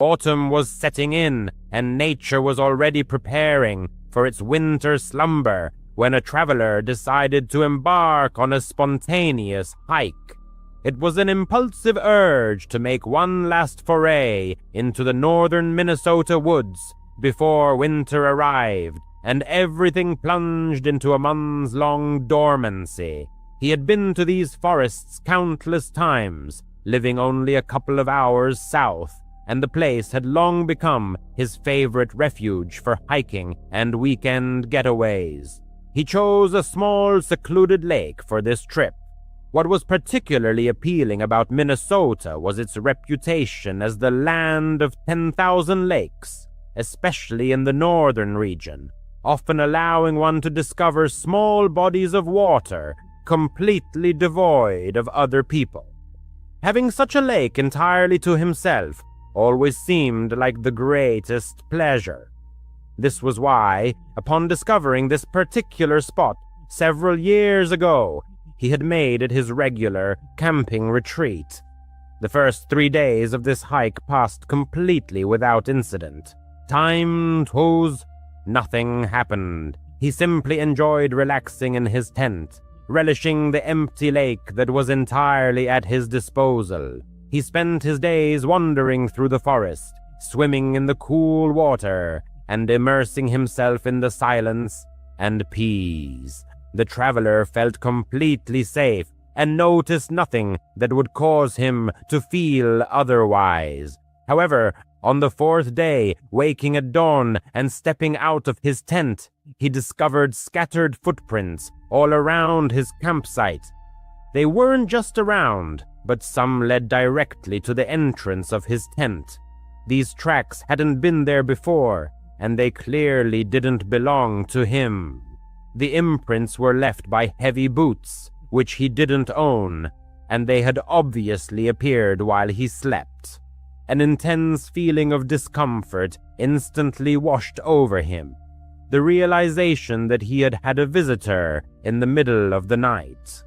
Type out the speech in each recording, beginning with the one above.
Autumn was setting in, and nature was already preparing for its winter slumber when a traveler decided to embark on a spontaneous hike. It was an impulsive urge to make one last foray into the northern Minnesota woods before winter arrived and everything plunged into a months-long dormancy. He had been to these forests countless times, living only a couple of hours south, and the place had long become his favorite refuge for hiking and weekend getaways. He chose a small, secluded lake for this trip. What was particularly appealing about Minnesota was its reputation as the land of 10,000 lakes, especially in the northern region, often allowing one to discover small bodies of water completely devoid of other people. Having such a lake entirely to himself always seemed like the greatest pleasure. This was why, upon discovering this particular spot several years ago, he had made it his regular camping retreat. The first 3 days of this hike passed completely without incident. Time goes, nothing happened. He simply enjoyed relaxing in his tent, relishing the empty lake that was entirely at his disposal. He spent his days wandering through the forest, swimming in the cool water, and immersing himself in the silence and peace. The traveler felt completely safe and noticed nothing that would cause him to feel otherwise. However, on the 4th day, waking at dawn and stepping out of his tent, he discovered scattered footprints all around his campsite. They weren't just around, but some led directly to the entrance of his tent. These tracks hadn't been there before, and they clearly didn't belong to him. The imprints were left by heavy boots, which he didn't own, and they had obviously appeared while he slept. An intense feeling of discomfort instantly washed over him, the realization that he had had a visitor in the middle of the night.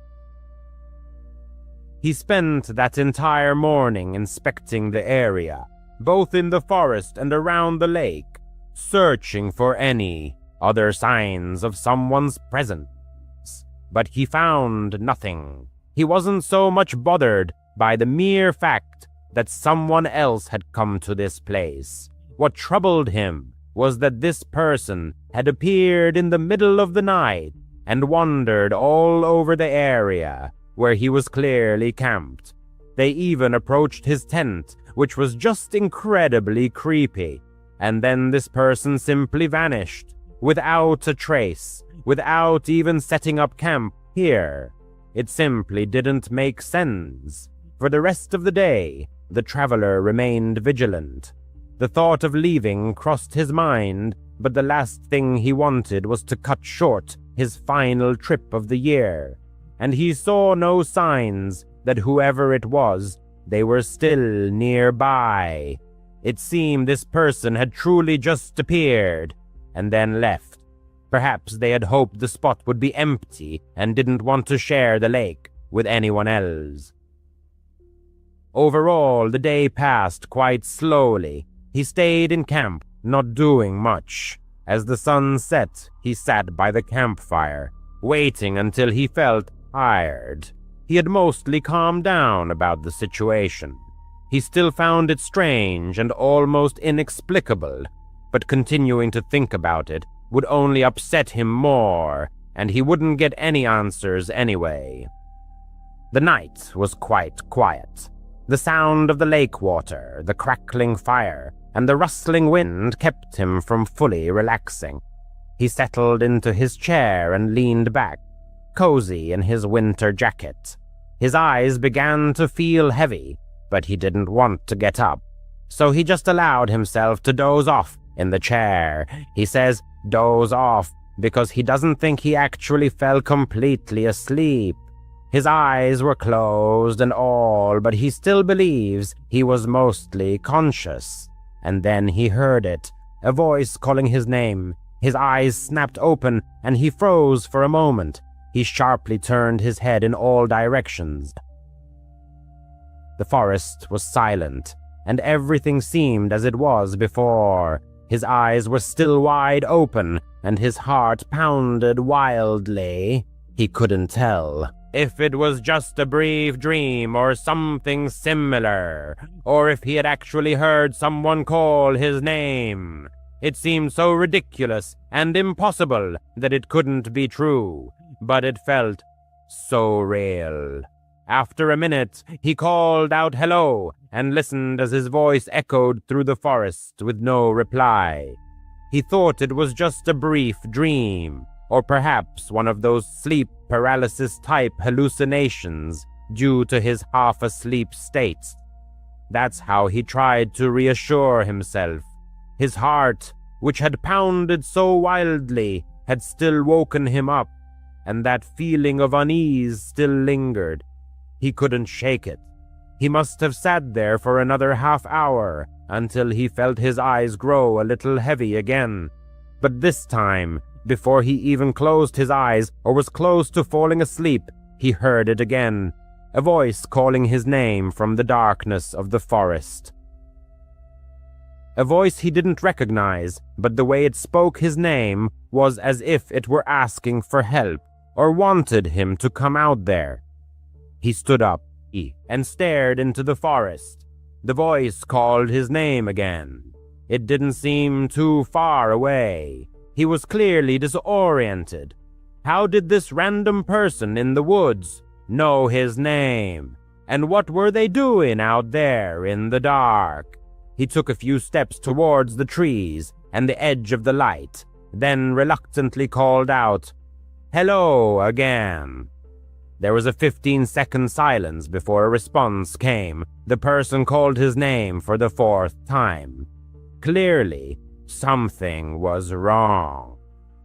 He spent that entire morning inspecting the area, both in the forest and around the lake, searching for any other signs of someone's presence. But he found nothing. He wasn't so much bothered by the mere fact that someone else had come to this place. What troubled him was that this person had appeared in the middle of the night and wandered all over the area where he was clearly camped. They even approached his tent, which was just incredibly creepy, and then this person simply vanished, without a trace, without even setting up camp here. It simply didn't make sense. For the rest of the day, the traveler remained vigilant. The thought of leaving crossed his mind, but the last thing he wanted was to cut short his final trip of the year, and he saw no signs that whoever it was, they were still nearby. It seemed this person had truly just appeared and then left. Perhaps they had hoped the spot would be empty and didn't want to share the lake with anyone else. Overall, the day passed quite slowly. He stayed in camp, not doing much. As the sun set, he sat by the campfire, waiting until he felt tired. He had mostly calmed down about the situation. He still found it strange and almost inexplicable, but continuing to think about it would only upset him more, and he wouldn't get any answers anyway. The night was quite quiet. The sound of the lake water, the crackling fire, and the rustling wind kept him from fully relaxing. He settled into his chair and leaned back, cozy in his winter jacket. His eyes began to feel heavy, but he didn't want to get up, so he just allowed himself to doze off in the chair. He says doze off because he doesn't think he actually fell completely asleep. His eyes were closed and all, but he still believes he was mostly conscious. And then he heard it, a voice calling his name. His eyes snapped open, and he froze for a moment. He sharply turned his head in all directions. The forest was silent. and everything seemed as it was before. His eyes were still wide open, and his heart pounded wildly. He couldn't tell if it was just a brief dream or something similar, or if he had actually heard someone call his name. It seemed so ridiculous and impossible that it couldn't be true, but it felt so real. After a minute, he called out hello and listened as his voice echoed through the forest with no reply. He thought it was just a brief dream, or perhaps one of those sleep paralysis-type hallucinations due to his half-asleep state. That's how he tried to reassure himself. His heart, which had pounded so wildly, had still woken him up, and that feeling of unease still lingered. He couldn't shake it. He must have sat there for another half-hour until he felt his eyes grow a little heavy again. But this time, before he even closed his eyes or was close to falling asleep, he heard it again, a voice calling his name from the darkness of the forest. A voice he didn't recognize, but the way it spoke his name was as if it were asking for help or wanted him to come out there. He stood up and stared into the forest. The voice called his name again. It didn't seem too far away. He was clearly disoriented. How did this random person in the woods know his name? And what were they doing out there in the dark? He took a few steps towards the trees and the edge of the light, then reluctantly called out, "Hello again." There was a 15-second silence before a response came. The person called his name for the fourth time. Clearly, something was wrong.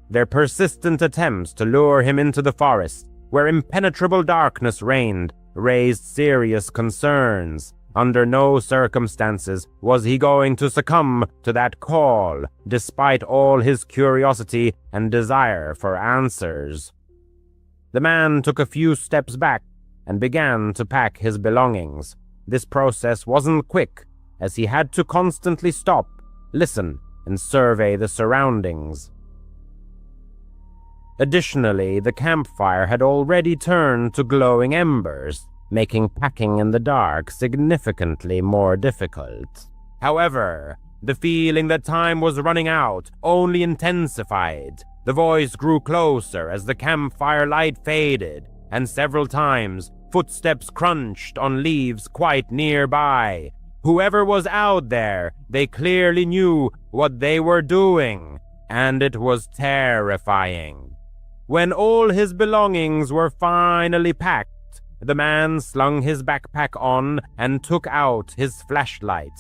Their persistent attempts to lure him into the forest, where impenetrable darkness reigned, raised serious concerns. Under no circumstances was he going to succumb to that call, despite all his curiosity and desire for answers. The man took a few steps back and began to pack his belongings. This process wasn't quick, as he had to constantly stop, listen, and survey the surroundings. Additionally, the campfire had already turned to glowing embers, making packing in the dark significantly more difficult. However, the feeling that time was running out only intensified. The voice grew closer as the campfire light faded, and several times footsteps crunched on leaves quite nearby. Whoever was out there, they clearly knew what they were doing, and it was terrifying. When all his belongings were finally packed, the man slung his backpack on and took out his flashlight.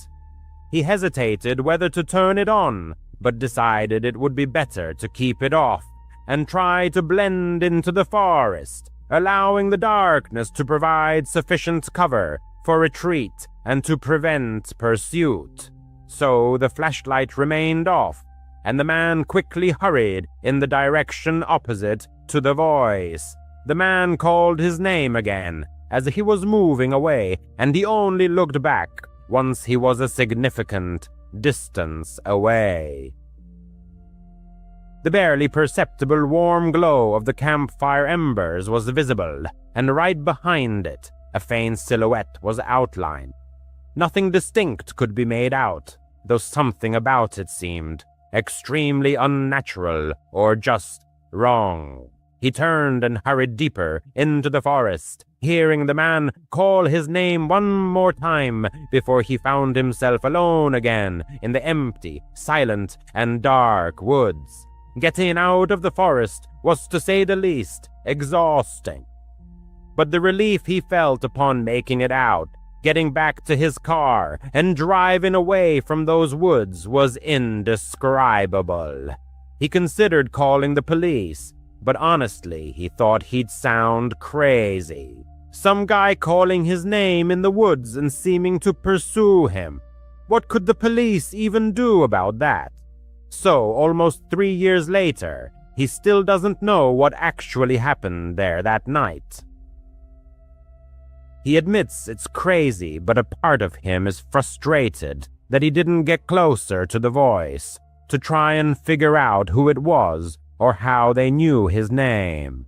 He hesitated whether to turn it on, but decided it would be better to keep it off and try to blend into the forest, allowing the darkness to provide sufficient cover for retreat and to prevent pursuit. So the flashlight remained off, and the man quickly hurried in the direction opposite to the voice. The man called his name again as he was moving away, and he only looked back once he was a significant distance away. The barely perceptible warm glow of the campfire embers was visible, and right behind it, a faint silhouette was outlined. Nothing distinct could be made out, though something about it seemed extremely unnatural or just wrong. He turned and hurried deeper into the forest, hearing the man call his name one more time before he found himself alone again in the empty, silent, and dark woods. Getting out of the forest was, to say the least, exhausting. But the relief he felt upon making it out, getting back to his car, and driving away from those woods was indescribable. He considered calling the police, but honestly, he thought he'd sound crazy. Some guy calling his name in the woods and seeming to pursue him. What could the police even do about that? So, almost 3 years later, he still doesn't know what actually happened there that night. He admits it's crazy, but a part of him is frustrated that he didn't get closer to the voice to try and figure out who it was or how they knew his name,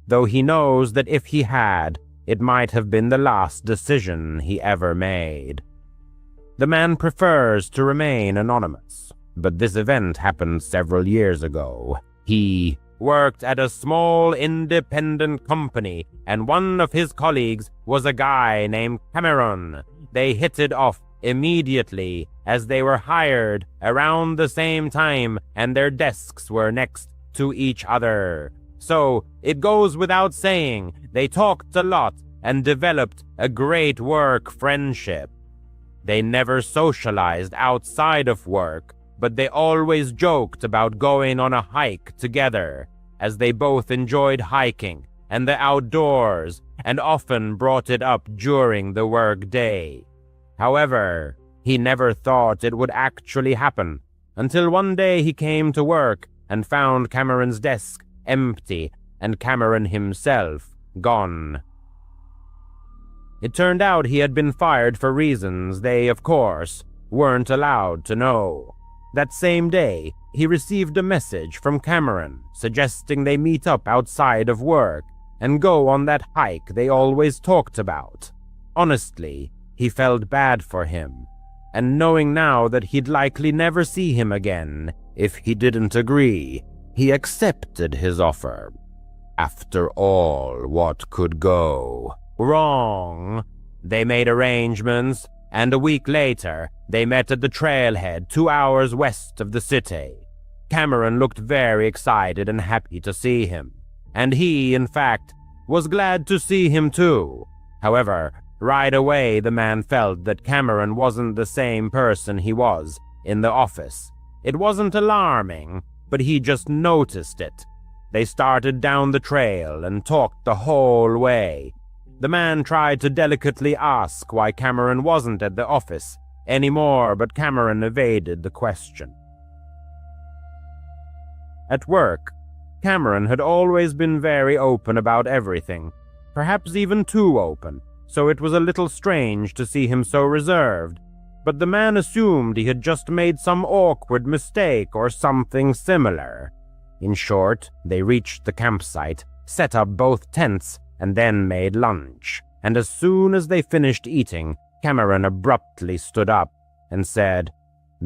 though he knows that if he had, it might have been the last decision he ever made. The man prefers to remain anonymous, but this event happened several years ago. He worked at a small independent company, and one of his colleagues was a guy named Cameron. They hit it off immediately as they were hired around the same time and their desks were next to each other. So it goes without saying, they talked a lot and developed a great work friendship. They never socialized outside of work, but they always joked about going on a hike together, as they both enjoyed hiking and the outdoors and often brought it up during the work day. However, he never thought it would actually happen until one day he came to work and found Cameron's desk empty and Cameron himself gone. It turned out he had been fired for reasons they, of course, weren't allowed to know. That same day, he received a message from Cameron suggesting they meet up outside of work and go on that hike they always talked about. Honestly, he felt bad for him, and knowing now that he'd likely never see him again if he didn't agree, he accepted his offer. After all, what could go wrong? They made arrangements, and a week later, they met at the trailhead 2 hours west of the city. Cameron looked very excited and happy to see him, and he, in fact, was glad to see him too. However, right away the man felt that Cameron wasn't the same person he was in the office. It wasn't alarming, but he just noticed it. They started down the trail and talked the whole way. The man tried to delicately ask why Cameron wasn't at the office anymore, but Cameron evaded the question. At work, Cameron had always been very open about everything, perhaps even too open, so it was a little strange to see him so reserved, but the man assumed he had just made some awkward mistake or something similar. In short, they reached the campsite, set up both tents, and then made lunch, and as soon as they finished eating, Cameron abruptly stood up and said,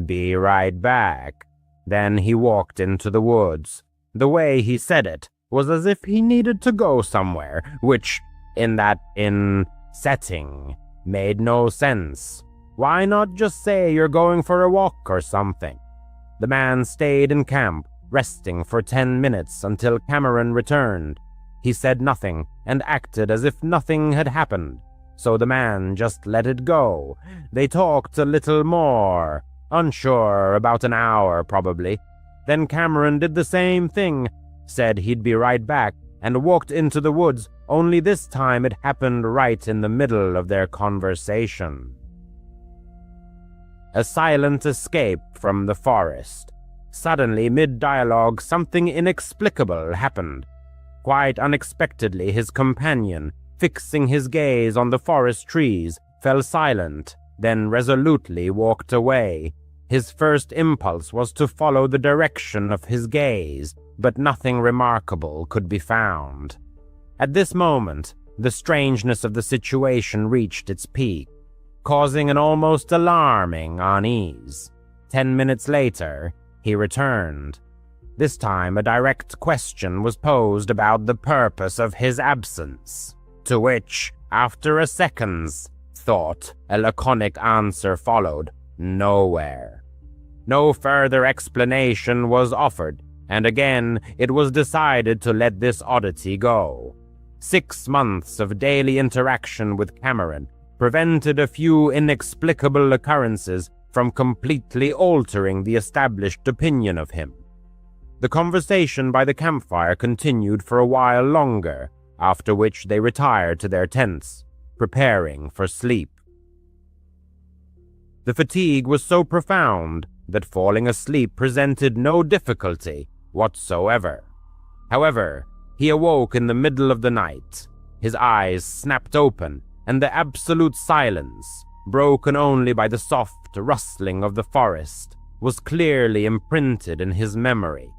"Be right back." Then he walked into the woods. The way he said it was as if he needed to go somewhere, which, in that setting, made no sense. Why not just say you're going for a walk or something? The man stayed in camp, resting for 10 minutes until Cameron returned. He said nothing and acted as if nothing had happened, so the man just let it go. They talked a little more, unsure, about an hour probably. Then Cameron did the same thing, said he'd be right back, and walked into the woods, only this time it happened right in the middle of their conversation. A silent escape from the forest. Suddenly, mid-dialogue, something inexplicable happened. Quite unexpectedly, his companion, fixing his gaze on the forest trees, fell silent, then resolutely walked away. His first impulse was to follow the direction of his gaze, but nothing remarkable could be found. At this moment, the strangeness of the situation reached its peak, causing an almost alarming unease. 10 minutes later, he returned. This time, a direct question was posed about the purpose of his absence, to which, after a second's thought, a laconic answer followed: nowhere. No further explanation was offered, and again it was decided to let this oddity go. 6 months of daily interaction with Cameron prevented a few inexplicable occurrences from completely altering the established opinion of him. The conversation by the campfire continued for a while longer, after which they retired to their tents, preparing for sleep. The fatigue was so profound that falling asleep presented no difficulty whatsoever. However, he awoke in the middle of the night. His eyes snapped open, and the absolute silence, broken only by the soft rustling of the forest, was clearly imprinted in his memory.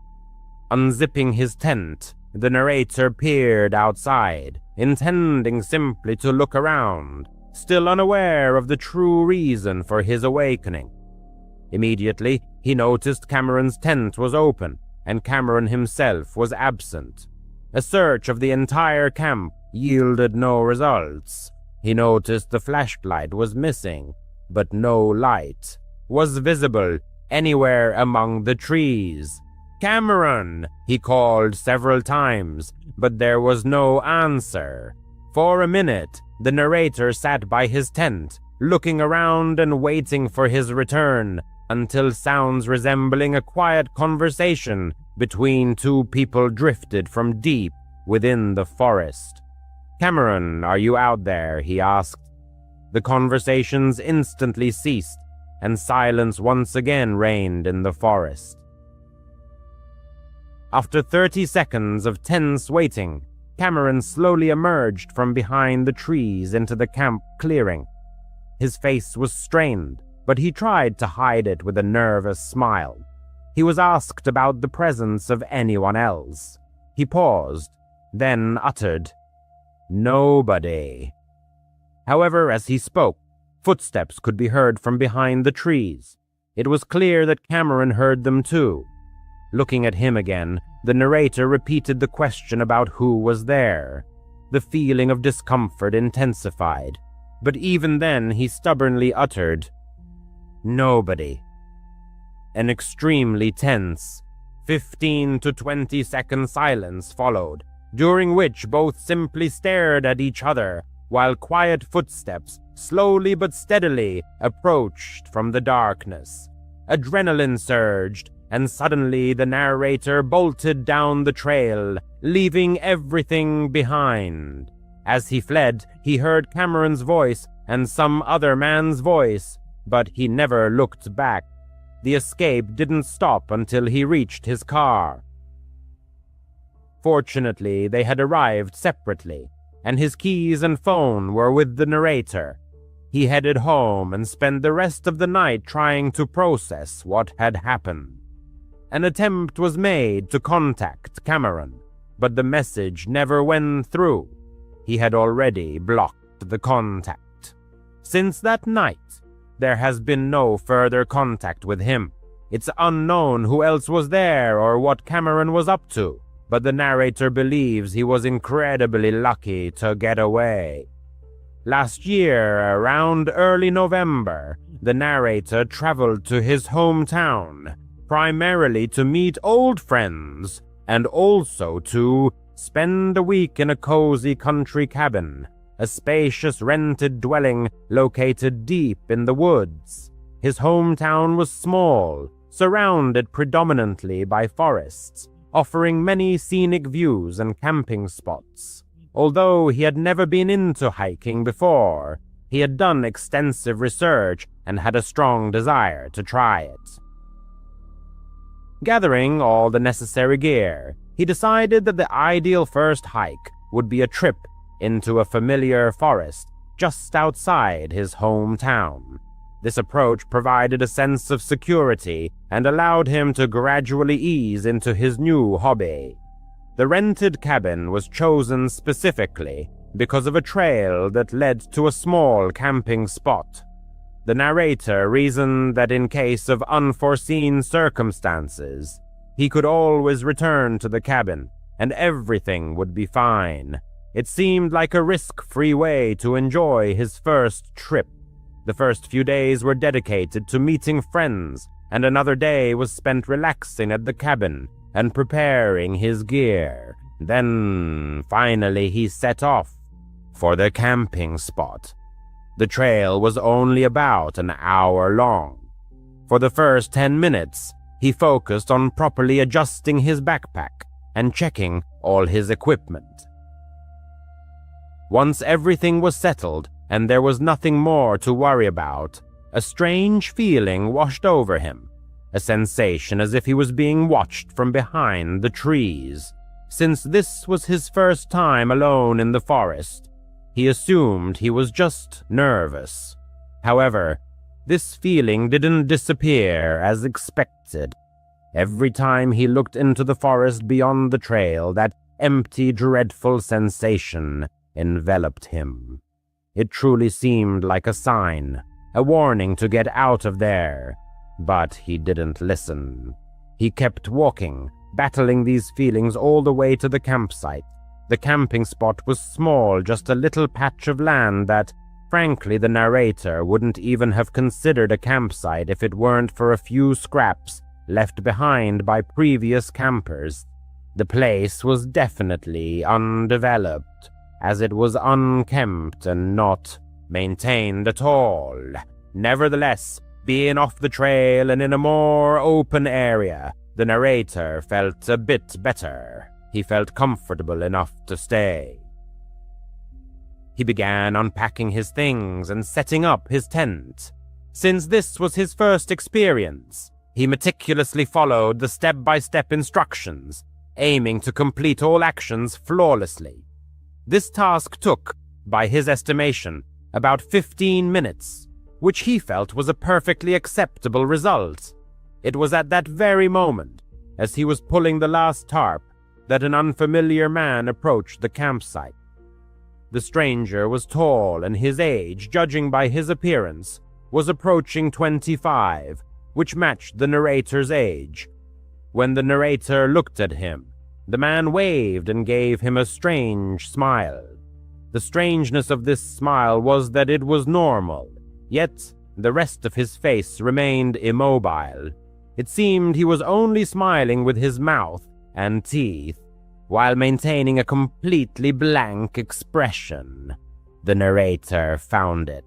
Unzipping his tent, the narrator peered outside, intending simply to look around, still unaware of the true reason for his awakening. Immediately, he noticed Cameron's tent was open, and Cameron himself was absent. A search of the entire camp yielded no results. He noticed the flashlight was missing, but no light was visible anywhere among the trees. "Cameron!" he called several times, but there was no answer. For a minute, the narrator sat by his tent, looking around and waiting for his return, until sounds resembling a quiet conversation between two people drifted from deep within the forest. "Cameron, are you out there?" he asked. The conversations instantly ceased, and silence once again reigned in the forest. After 30 seconds of tense waiting, Cameron slowly emerged from behind the trees into the camp clearing. His face was strained, but he tried to hide it with a nervous smile. He was asked about the presence of anyone else. He paused, then uttered, "Nobody." However, as he spoke, footsteps could be heard from behind the trees. It was clear that Cameron heard them too. Looking at him again, the narrator repeated the question about who was there. The feeling of discomfort intensified, but even then he stubbornly uttered, "Nobody." An extremely tense 15 to 20-second silence followed, during which both simply stared at each other while quiet footsteps slowly but steadily approached from the darkness. Adrenaline surged, and suddenly the narrator bolted down the trail, leaving everything behind. As he fled, he heard Cameron's voice and some other man's voice, but he never looked back. The escape didn't stop until he reached his car. Fortunately, they had arrived separately, and his keys and phone were with the narrator. He headed home and spent the rest of the night trying to process what had happened. An attempt was made to contact Cameron, but the message never went through. He had already blocked the contact. Since that night, there has been no further contact with him. It's unknown who else was there or what Cameron was up to, but the narrator believes he was incredibly lucky to get away. Last year, around early November, the narrator traveled to his hometown, primarily to meet old friends, and also to spend a week in a cozy country cabin, a spacious rented dwelling located deep in the woods. His hometown was small, surrounded predominantly by forests, offering many scenic views and camping spots. Although he had never been into hiking before, he had done extensive research and had a strong desire to try it. Gathering all the necessary gear, he decided that the ideal first hike would be a trip into a familiar forest just outside his hometown. This approach provided a sense of security and allowed him to gradually ease into his new hobby. The rented cabin was chosen specifically because of a trail that led to a small camping spot. The narrator reasoned that in case of unforeseen circumstances, he could always return to the cabin and everything would be fine. It seemed like a risk-free way to enjoy his first trip. The first few days were dedicated to meeting friends, and another day was spent relaxing at the cabin and preparing his gear. Then, finally, he set off for the camping spot. The trail was only about an hour long. For the first 10 minutes, he focused on properly adjusting his backpack and checking all his equipment. Once everything was settled and there was nothing more to worry about, a strange feeling washed over him, a sensation as if he was being watched from behind the trees. Since this was his first time alone in the forest, He assumed he was just nervous. However, this feeling didn't disappear as expected. Every time he looked into the forest beyond the trail, that empty, dreadful sensation enveloped him. It truly seemed like a sign, a warning to get out of there. But he didn't listen. He kept walking, battling these feelings all the way to the campsite. The camping spot was small, just a little patch of land that, frankly, the narrator wouldn't even have considered a campsite if it weren't for a few scraps left behind by previous campers. The place was definitely undeveloped, as it was unkempt and not maintained at all. Nevertheless, being off the trail and in a more open area, the narrator felt a bit better. He felt comfortable enough to stay. He began unpacking his things and setting up his tent. Since this was his first experience, he meticulously followed the step-by-step instructions, aiming to complete all actions flawlessly. This task took, by his estimation, about 15 minutes, which he felt was a perfectly acceptable result. It was at that very moment, as he was pulling the last tarp, that an unfamiliar man approached the campsite. The stranger was tall, and his age, judging by his appearance, was approaching 25, which matched the narrator's age. When the narrator looked at him, the man waved and gave him a strange smile. The strangeness of this smile was that it was normal, yet the rest of his face remained immobile. It seemed he was only smiling with his mouth and teeth, while maintaining a completely blank expression. The narrator found it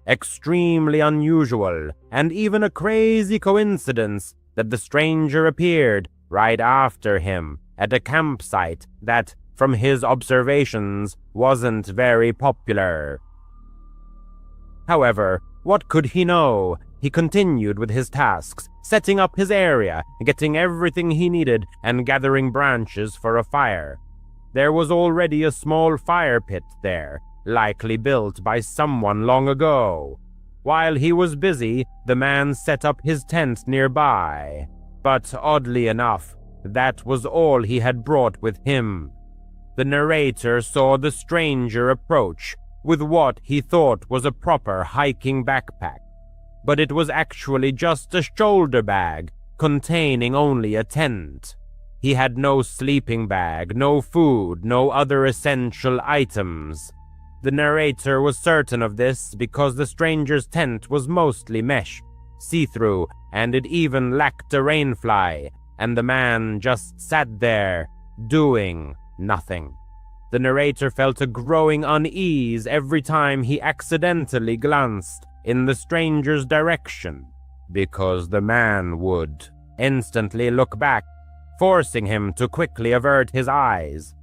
extremely unusual, and even a crazy coincidence that the stranger appeared right after him at a campsite that, from his observations, wasn't very popular. However, what could he know? He continued with his tasks, setting up his area, getting everything he needed, and gathering branches for a fire. There was already a small fire pit there, likely built by someone long ago. While he was busy, the man set up his tent nearby. But oddly enough, that was all he had brought with him. The narrator saw the stranger approach with what he thought was a proper hiking backpack, but it was actually just a shoulder bag containing only a tent. He had no sleeping bag, no food, no other essential items. The narrator was certain of this because the stranger's tent was mostly mesh, see-through, and it even lacked a rainfly, and the man just sat there, doing nothing. The narrator felt a growing unease every time he accidentally glanced in the stranger's direction, because the man would instantly look back, forcing him to quickly avert his eyes.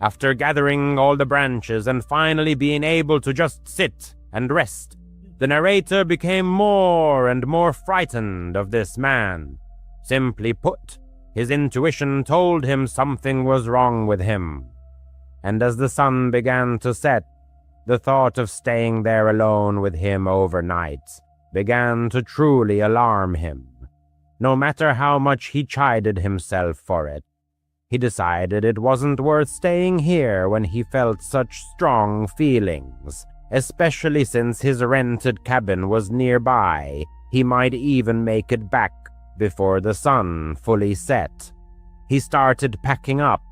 After gathering all the branches and finally being able to just sit and rest, the narrator became more and more frightened of this man. Simply put, his intuition told him something was wrong with him. And as the sun began to set, the thought of staying there alone with him overnight began to truly alarm him. No matter how much he chided himself for it, he decided it wasn't worth staying here when he felt such strong feelings, especially since his rented cabin was nearby. He might even make it back before the sun fully set. He started packing up,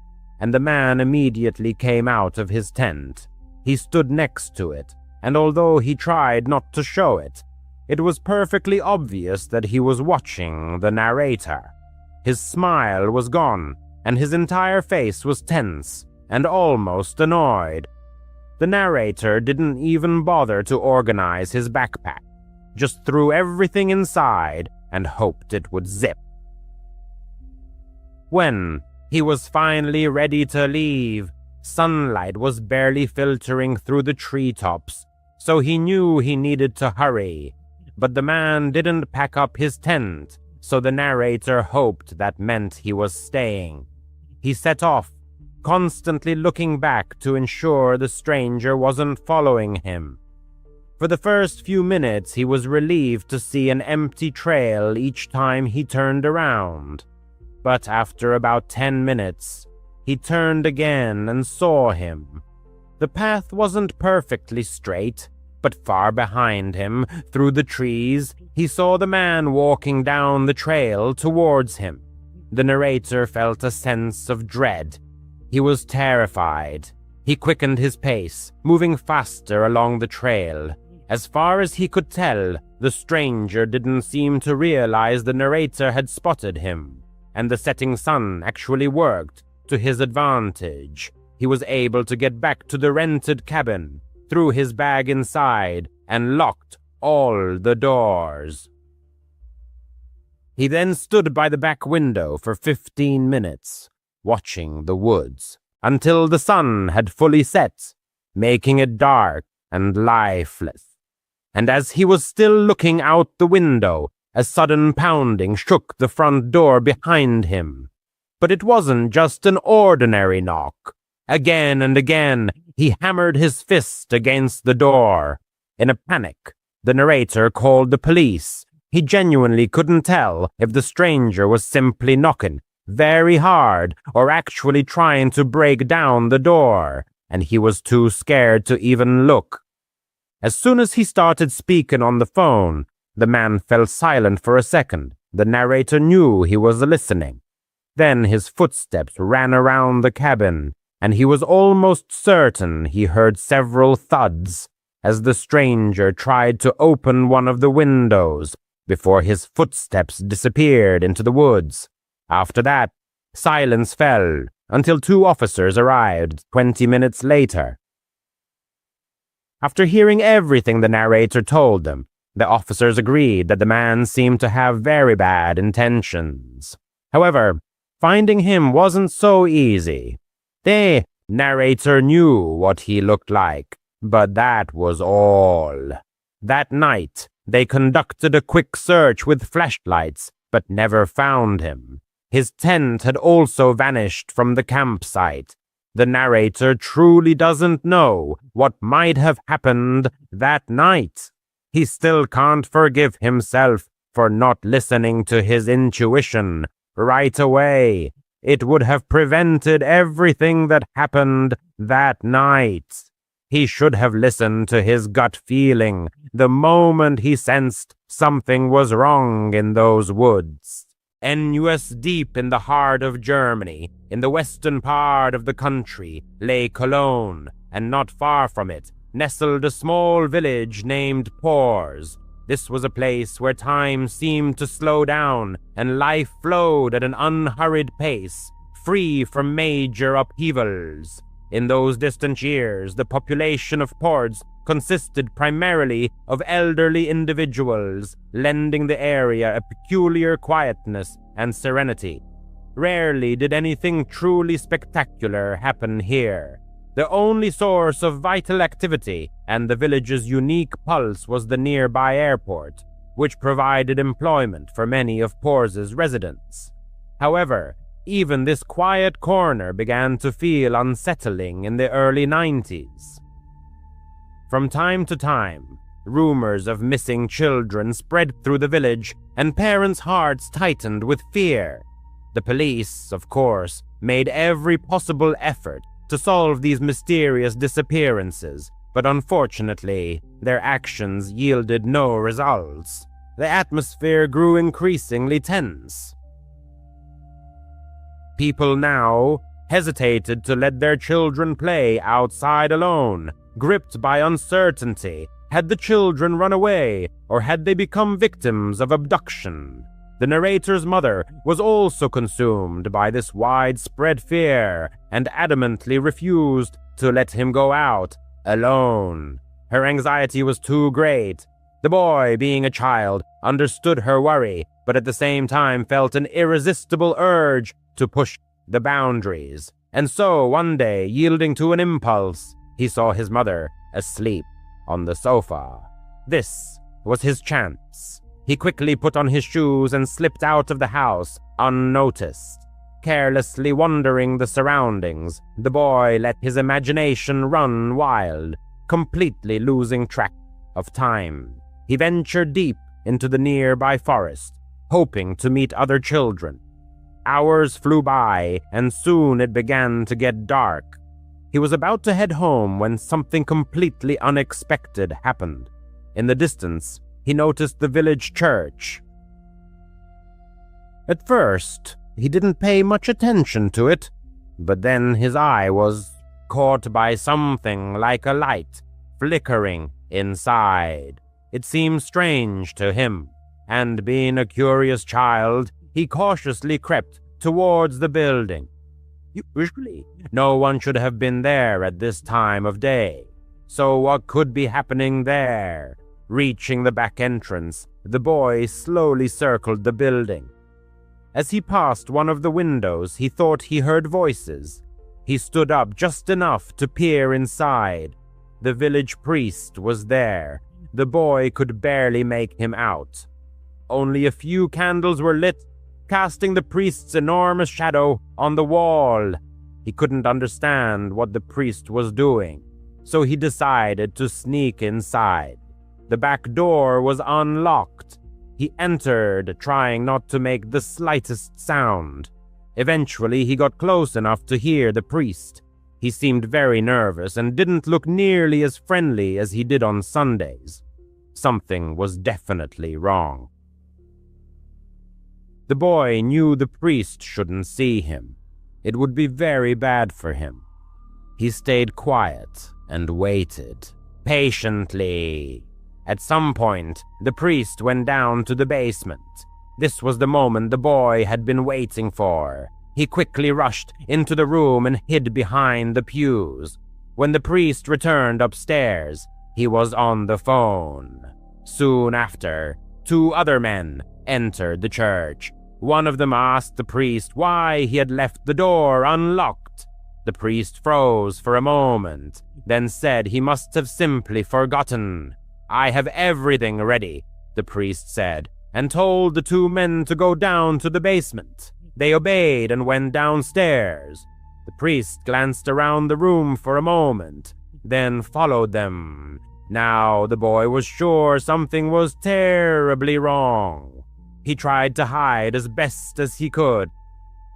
and the man immediately came out of his tent. He stood next to it, and although he tried not to show it, it was perfectly obvious that he was watching the narrator. His smile was gone, and his entire face was tense and almost annoyed. The narrator didn't even bother to organize his backpack, just threw everything inside and hoped it would zip. When he was finally ready to leave, sunlight was barely filtering through the treetops, so he knew he needed to hurry. But the man didn't pack up his tent, so the narrator hoped that meant he was staying. He set off, constantly looking back to ensure the stranger wasn't following him. For the first few minutes, he was relieved to see an empty trail each time he turned around. But after about 10 minutes, he turned again and saw him. The path wasn't perfectly straight, but far behind him, through the trees, he saw the man walking down the trail towards him. The narrator felt a sense of dread. He was terrified. He quickened his pace, moving faster along the trail. As far as he could tell, the stranger didn't seem to realize the narrator had spotted him, and the setting sun actually worked to his advantage. He was able to get back to the rented cabin, threw his bag inside, and locked all the doors. He then stood by the back window for 15 minutes, watching the woods, until the sun had fully set, making it dark and lifeless. And as he was still looking out the window, a sudden pounding shook the front door behind him. But it wasn't just an ordinary knock. Again and again, he hammered his fist against the door. In a panic, the narrator called the police. He genuinely couldn't tell if the stranger was simply knocking very hard or actually trying to break down the door, and he was too scared to even look. As soon as he started speaking on the phone, the man fell silent for a second. The narrator knew he was listening. Then his footsteps ran around the cabin, and he was almost certain he heard several thuds as the stranger tried to open one of the windows before his footsteps disappeared into the woods. After that, silence fell until 2 officers arrived 20 minutes later. After hearing everything the narrator told them, the officers agreed that the man seemed to have very bad intentions. However, finding him wasn't so easy. The narrator knew what he looked like, but that was all. That night, they conducted a quick search with flashlights, but never found him. His tent had also vanished from the campsite. The narrator truly doesn't know what might have happened that night. He still can't forgive himself for not listening to his intuition right away. It would have prevented everything that happened that night. He should have listened to his gut feeling the moment he sensed something was wrong in those woods. Deep in the heart of Germany, in the western part of the country, lay Cologne, and not far from it, nestled a small village named Pors. This was a place where time seemed to slow down, and life flowed at an unhurried pace, free from major upheavals. In those distant years, the population of Pors consisted primarily of elderly individuals, lending the area a peculiar quietness and serenity. Rarely did anything truly spectacular happen here. The only source of vital activity and the village's unique pulse was the nearby airport, which provided employment for many of Pors's residents. However, even this quiet corner began to feel unsettling in the early 90s. From time to time, rumors of missing children spread through the village, and parents' hearts tightened with fear. The police, of course, made every possible effort to solve these mysterious disappearances, but unfortunately, their actions yielded no results. The atmosphere grew increasingly tense. People now hesitated to let their children play outside alone, gripped by uncertainty. Had the children run away, or had they become victims of abduction? The narrator's mother was also consumed by this widespread fear and adamantly refused to let him go out alone. Her anxiety was too great. The boy, being a child, understood her worry, but at the same time felt an irresistible urge to push the boundaries. And so, one day, yielding to an impulse, he saw his mother asleep on the sofa. This was his chance. He quickly put on his shoes and slipped out of the house unnoticed. Carelessly wandering the surroundings, the boy let his imagination run wild, completely losing track of time. He ventured deep into the nearby forest, hoping to meet other children. Hours flew by, and soon it began to get dark. He was about to head home when something completely unexpected happened. In the distance, he noticed the village church. At first, he didn't pay much attention to it, but then his eye was caught by something like a light flickering inside. It seemed strange to him, and being a curious child, he cautiously crept towards the building. Usually, no one should have been there at this time of day. So what could be happening there? Reaching the back entrance, the boy slowly circled the building. As he passed one of the windows, he thought he heard voices. He stood up just enough to peer inside. The village priest was there. The boy could barely make him out. Only a few candles were lit, casting the priest's enormous shadow on the wall. He couldn't understand what the priest was doing, so he decided to sneak inside. The back door was unlocked. He entered, trying not to make the slightest sound. Eventually, he got close enough to hear the priest. He seemed very nervous and didn't look nearly as friendly as he did on Sundays. Something was definitely wrong. The boy knew the priest shouldn't see him. It would be very bad for him. He stayed quiet and waited, patiently. At some point, the priest went down to the basement. This was the moment the boy had been waiting for. He quickly rushed into the room and hid behind the pews. When the priest returned upstairs, he was on the phone. Soon after, two other men entered the church. One of them asked the priest why he had left the door unlocked. The priest froze for a moment, then said he must have simply forgotten. "I have everything ready," the priest said, and told the two men to go down to the basement. They obeyed and went downstairs. The priest glanced around the room for a moment, then followed them. Now the boy was sure something was terribly wrong. He tried to hide as best as he could.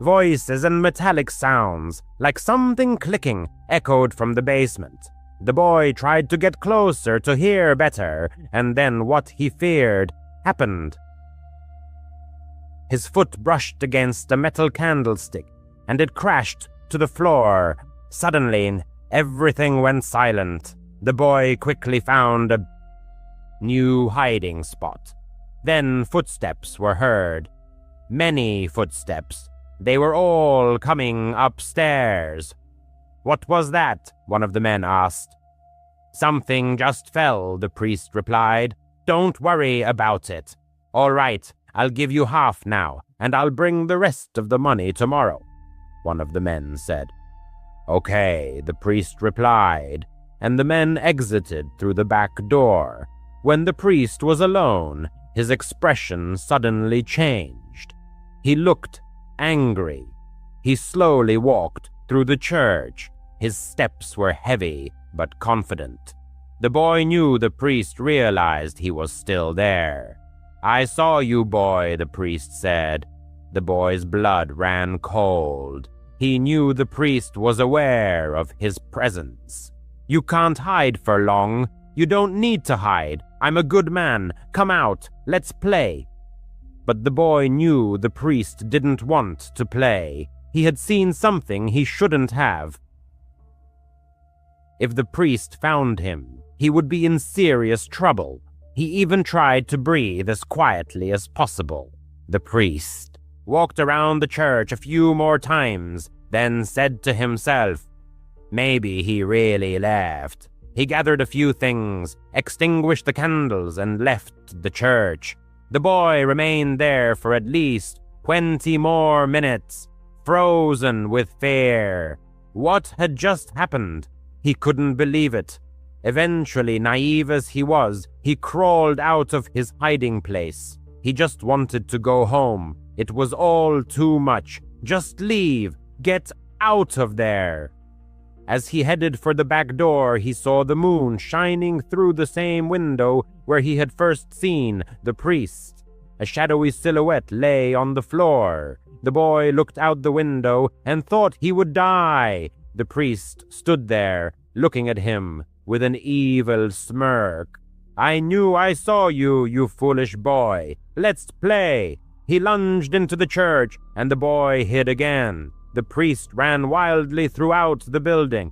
Voices and metallic sounds, like something clicking, echoed from the basement. The boy tried to get closer to hear better, and then what he feared happened. His foot brushed against a metal candlestick, and it crashed to the floor. Suddenly, everything went silent. The boy quickly found a new hiding spot. Then footsteps were heard. Many footsteps. They were all coming upstairs. "What was that?" one of the men asked. "Something just fell," the priest replied. "Don't worry about it." "All right, I'll give you half now, and I'll bring the rest of the money tomorrow," one of the men said. "Okay," the priest replied, and the men exited through the back door. When the priest was alone, his expression suddenly changed. He looked angry. He slowly walked through the church. His steps were heavy but confident. The boy knew the priest realized he was still there. "I saw you, boy," the priest said. The boy's blood ran cold. He knew the priest was aware of his presence. "You can't hide for long. You don't need to hide. I'm a good man. Come out. Let's play." But the boy knew the priest didn't want to play. He had seen something he shouldn't have. If the priest found him, he would be in serious trouble. He even tried to breathe as quietly as possible. The priest walked around the church a few more times, then said to himself, maybe he really left. He gathered a few things, extinguished the candles, and left the church. The boy remained there for at least 20 more minutes, frozen with fear. What had just happened? He couldn't believe it. Eventually, naive as he was, he crawled out of his hiding place. He just wanted to go home. It was all too much. Just leave. Get out of there." As he headed for the back door, he saw the moon shining through the same window where he had first seen the priest. A shadowy silhouette lay on the floor. The boy looked out the window and thought he would die. The priest stood there, looking at him with an evil smirk. "I knew I saw you, you foolish boy. Let's play." He lunged into the church, and the boy hid again. The priest ran wildly throughout the building.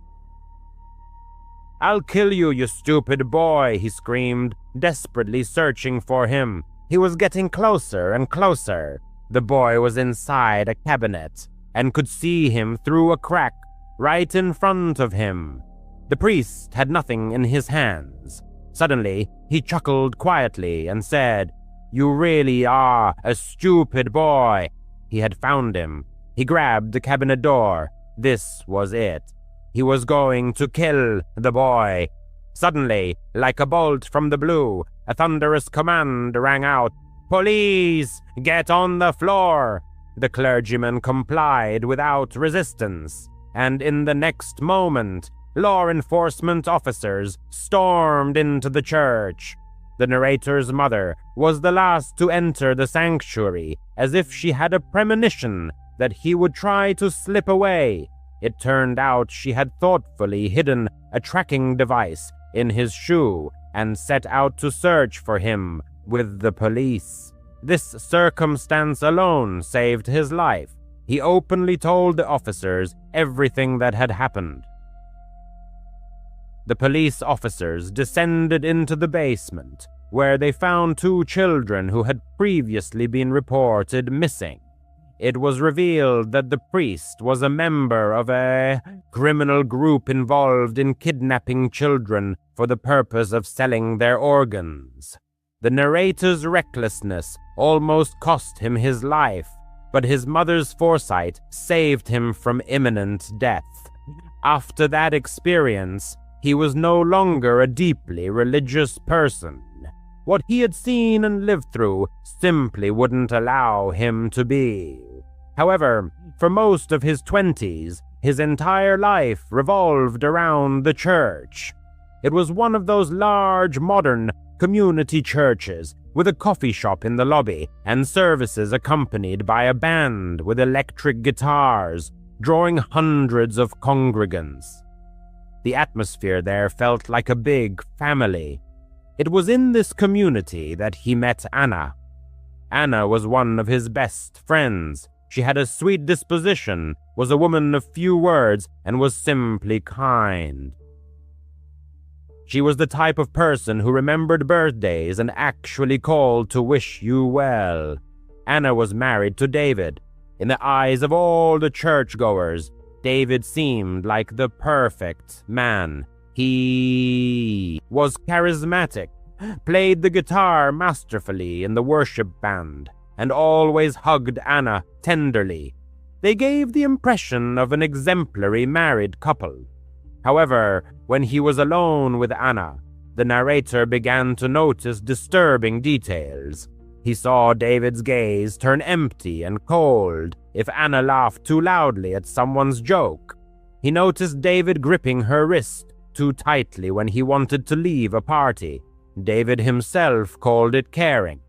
"I'll kill you, you stupid boy," he screamed, desperately searching for him. He was getting closer and closer. The boy was inside a cabinet and could see him through a crack right in front of him. The priest had nothing in his hands. Suddenly, he chuckled quietly and said, "You really are a stupid boy." He had found him. He grabbed the cabinet door. This was it. He was going to kill the boy. Suddenly, like a bolt from the blue, a thunderous command rang out. "Police, get on the floor!" The clergyman complied without resistance, and in the next moment, law enforcement officers stormed into the church. The narrator's mother was the last to enter the sanctuary, as if she had a premonition that he would try to slip away. It turned out she had thoughtfully hidden a tracking device in his shoe and set out to search for him with the police. This circumstance alone saved his life. He openly told the officers everything that had happened. The police officers descended into the basement, where they found 2 children who had previously been reported missing. It was revealed that the priest was a member of a criminal group involved in kidnapping children for the purpose of selling their organs. The narrator's recklessness almost cost him his life, but his mother's foresight saved him from imminent death. After that experience, he was no longer a deeply religious person. What he had seen and lived through simply wouldn't allow him to be. However, for most of his 20s, his entire life revolved around the church. It was one of those large, modern community churches with a coffee shop in the lobby and services accompanied by a band with electric guitars, drawing hundreds of congregants. The atmosphere there felt like a big family. It was in this community that he met Anna. Anna was one of his best friends. She had a sweet disposition, was a woman of few words, and was simply kind. She was the type of person who remembered birthdays and actually called to wish you well. Anna was married to David. In the eyes of all the churchgoers, David seemed like the perfect man. He was charismatic, played the guitar masterfully in the worship band, and always hugged Anna tenderly. They gave the impression of an exemplary married couple. However, when he was alone with Anna, the narrator began to notice disturbing details. He saw David's gaze turn empty and cold if Anna laughed too loudly at someone's joke. He noticed David gripping her wrist too tightly when he wanted to leave a party. David himself called it caring,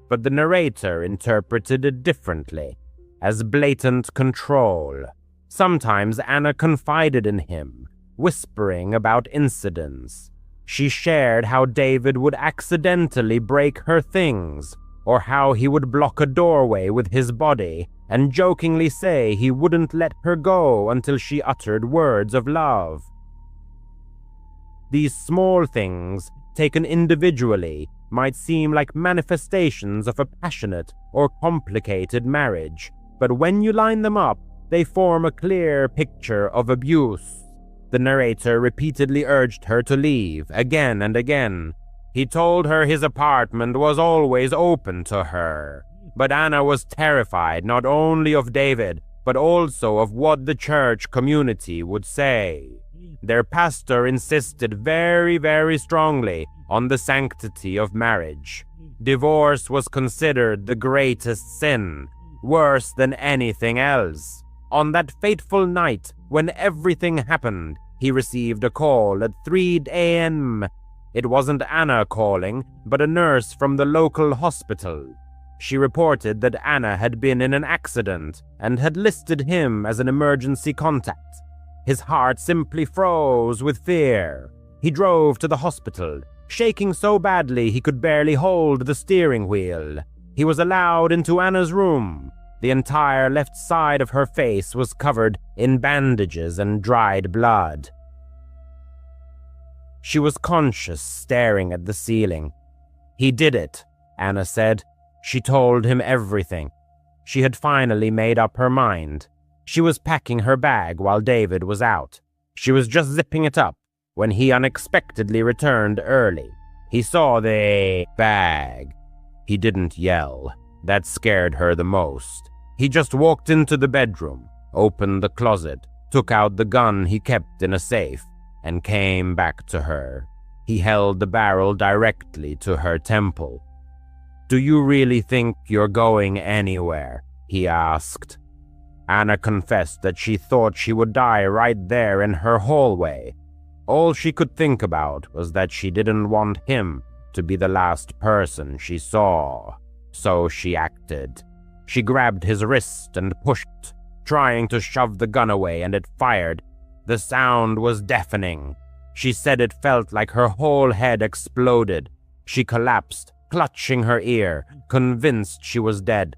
but the narrator interpreted it differently, as blatant control. Sometimes Anna confided in him, whispering about incidents. She shared how David would accidentally break her things, or how he would block a doorway with his body and jokingly say he wouldn't let her go until she uttered words of love. These small things, taken individually, might seem like manifestations of a passionate or complicated marriage, but when you line them up, they form a clear picture of abuse. The narrator repeatedly urged her to leave, again and again. He told her his apartment was always open to her, but Anna was terrified not only of David, but also of what the church community would say. Their pastor insisted very strongly on the sanctity of marriage. Divorce was considered the greatest sin, worse than anything else. On that fateful night when everything happened, he received a call at 3 a.m. It wasn't Anna calling, but a nurse from the local hospital. She reported that Anna had been in an accident and had listed him as an emergency contact. His heart simply froze with fear. He drove to the hospital, shaking so badly he could barely hold the steering wheel. He was allowed into Anna's room. The entire left side of her face was covered in bandages and dried blood. She was conscious, staring at the ceiling. He did it, Anna said. She told him everything. She had finally made up her mind. She was packing her bag while David was out. She was just zipping it up when he unexpectedly returned early. He saw the bag. He didn't yell. That scared her the most. He just walked into the bedroom, opened the closet, took out the gun he kept in a safe, and came back to her. He held the barrel directly to her temple. "Do you really think you're going anywhere?" he asked. Anna confessed that she thought she would die right there in her hallway. All she could think about was that she didn't want him to be the last person she saw. So she acted. She grabbed his wrist and pushed, trying to shove the gun away, and it fired. The sound was deafening. She said it felt like her whole head exploded. She collapsed, clutching her ear, convinced she was dead.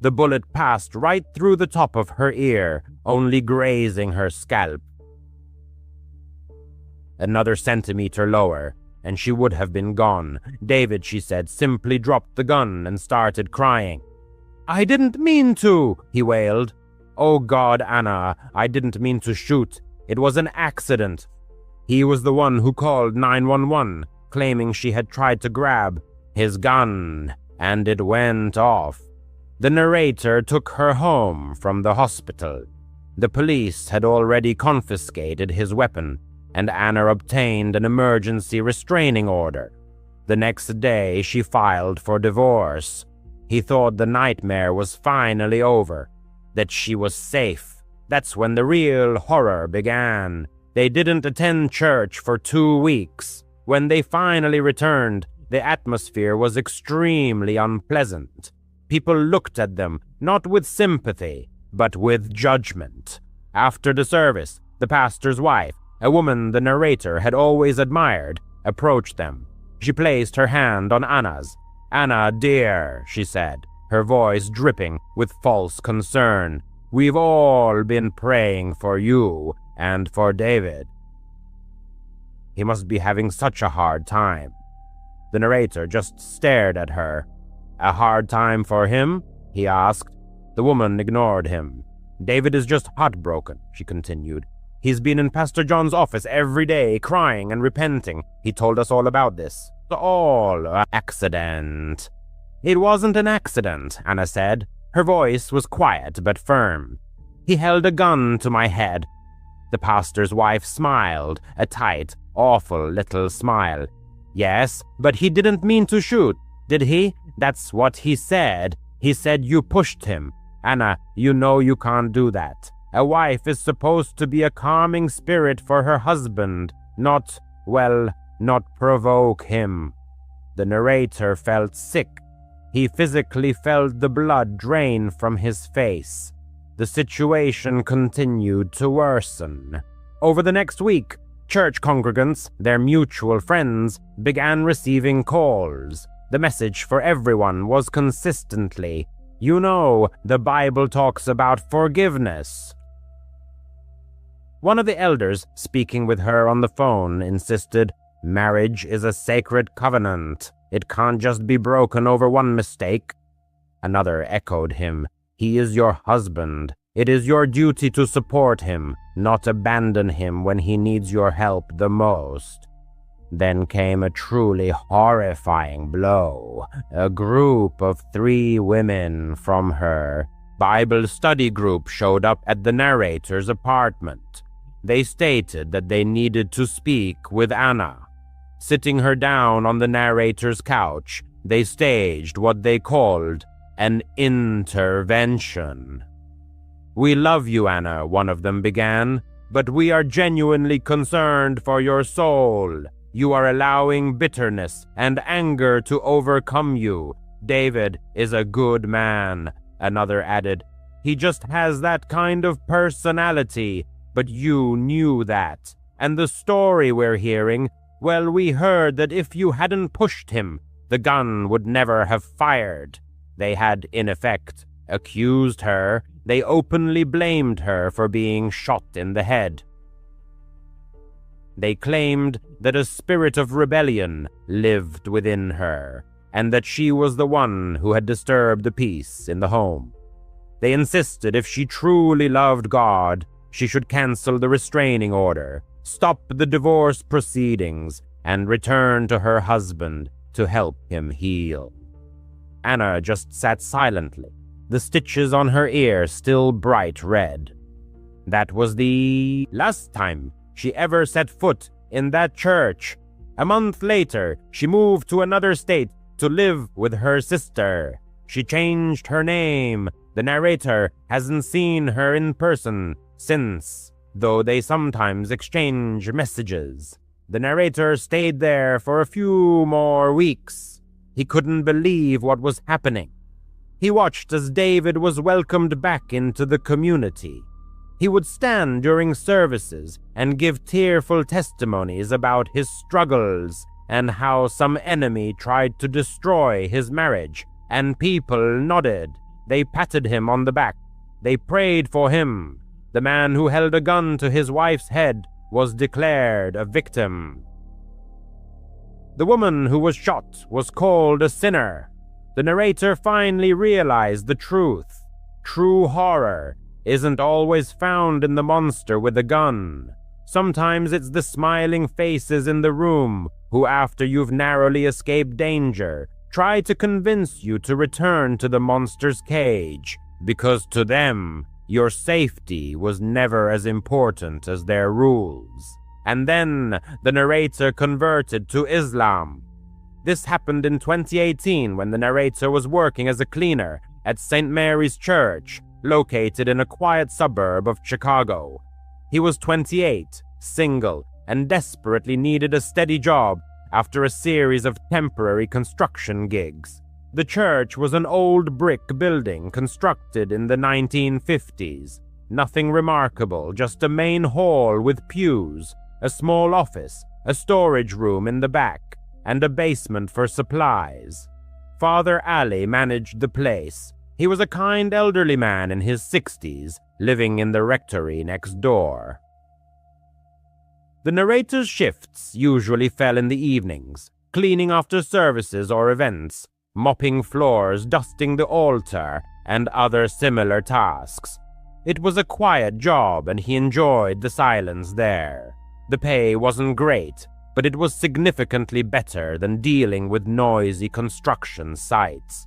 The bullet passed right through the top of her ear, only grazing her scalp. Another centimeter lower, and she would have been gone. David, she said, simply dropped the gun and started crying. "I didn't mean to," he wailed. "Oh God, Anna, I didn't mean to shoot. It was an accident." He was the one who called 911, claiming she had tried to grab his gun, and it went off. The narrator took her home from the hospital. The police had already confiscated his weapon, and Anna obtained an emergency restraining order. The next day, she filed for divorce. He thought the nightmare was finally over, that she was safe. That's when the real horror began. They didn't attend church for 2 weeks. When they finally returned, the atmosphere was extremely unpleasant. People looked at them, not with sympathy, but with judgment. After the service, the pastor's wife, a woman the narrator had always admired, approached them. She placed her hand on Anna's. "Anna, dear," she said, her voice dripping with false concern. "We've all been praying for you and for David." He must be having such a hard time. The narrator just stared at her. "A hard time for him?" he asked. The woman ignored him. "David is just heartbroken," she continued. "He's been in Pastor John's office every day, crying and repenting. He told us all about this. All an accident." "It wasn't an accident," Anna said. Her voice was quiet but firm. "He held a gun to my head." The pastor's wife smiled, a tight, awful little smile. "Yes, but he didn't mean to shoot, did he? That's what he said. He said you pushed him. Anna, you know you can't do that. A wife is supposed to be a calming spirit for her husband, not provoke him." The narrator felt sick. He physically felt the blood drain from his face. The situation continued to worsen. Over the next week, church congregants, their mutual friends, began receiving calls. The message for everyone was consistently, "You know, the Bible talks about forgiveness." One of the elders, speaking with her on the phone, insisted, "Marriage is a sacred covenant. It can't just be broken over one mistake." Another echoed him, "He is your husband. It is your duty to support him, not abandon him when he needs your help the most." Then came a truly horrifying blow. A group of 3 women from her Bible study group showed up at the narrator's apartment. They stated that they needed to speak with Anna. Sitting her down on the narrator's couch, they staged what they called an intervention. "We love you, Anna," one of them began, "but we are genuinely concerned for your soul. You are allowing bitterness and anger to overcome you. David is a good man," another added. "He just has that kind of personality, but you knew that. And the story we're hearing, well, we heard that if you hadn't pushed him, the gun would never have fired." They had, in effect, accused her. They openly blamed her for being shot in the head. They claimed that a spirit of rebellion lived within her, and that she was the one who had disturbed the peace in the home. They insisted if she truly loved God, she should cancel the restraining order, stop the divorce proceedings, and return to her husband to help him heal. Anna just sat silently, the stitches on her ear still bright red. That was the last time she ever set foot in that church. A month later, she moved to another state to live with her sister. She changed her name. The narrator hasn't seen her in person since, though they sometimes exchange messages. The narrator stayed there for a few more weeks. He couldn't believe what was happening. He watched as David was welcomed back into the community. He would stand during services and give tearful testimonies about his struggles and how some enemy tried to destroy his marriage, and people nodded. They patted him on the back. They prayed for him. The man who held a gun to his wife's head was declared a victim. The woman who was shot was called a sinner. The narrator finally realized the truth. True horror isn't always found in the monster with a gun. Sometimes it's the smiling faces in the room who, after you've narrowly escaped danger, try to convince you to return to the monster's cage, because to them, your safety was never as important as their rules. And then the narrator converted to Islam. This happened in 2018 when the narrator was working as a cleaner at St. Mary's Church, located in a quiet suburb of Chicago. He was 28, single, and desperately needed a steady job after a series of temporary construction gigs. The church was an old brick building constructed in the 1950s. Nothing remarkable, just a main hall with pews, a small office, a storage room in the back, and a basement for supplies. Father Ali managed the place. He was a kind elderly man in his 60s, living in the rectory next door. The narrator's shifts usually fell in the evenings, cleaning after services or events, mopping floors, dusting the altar, and other similar tasks. It was a quiet job, and he enjoyed the silence there. The pay wasn't great, but it was significantly better than dealing with noisy construction sites.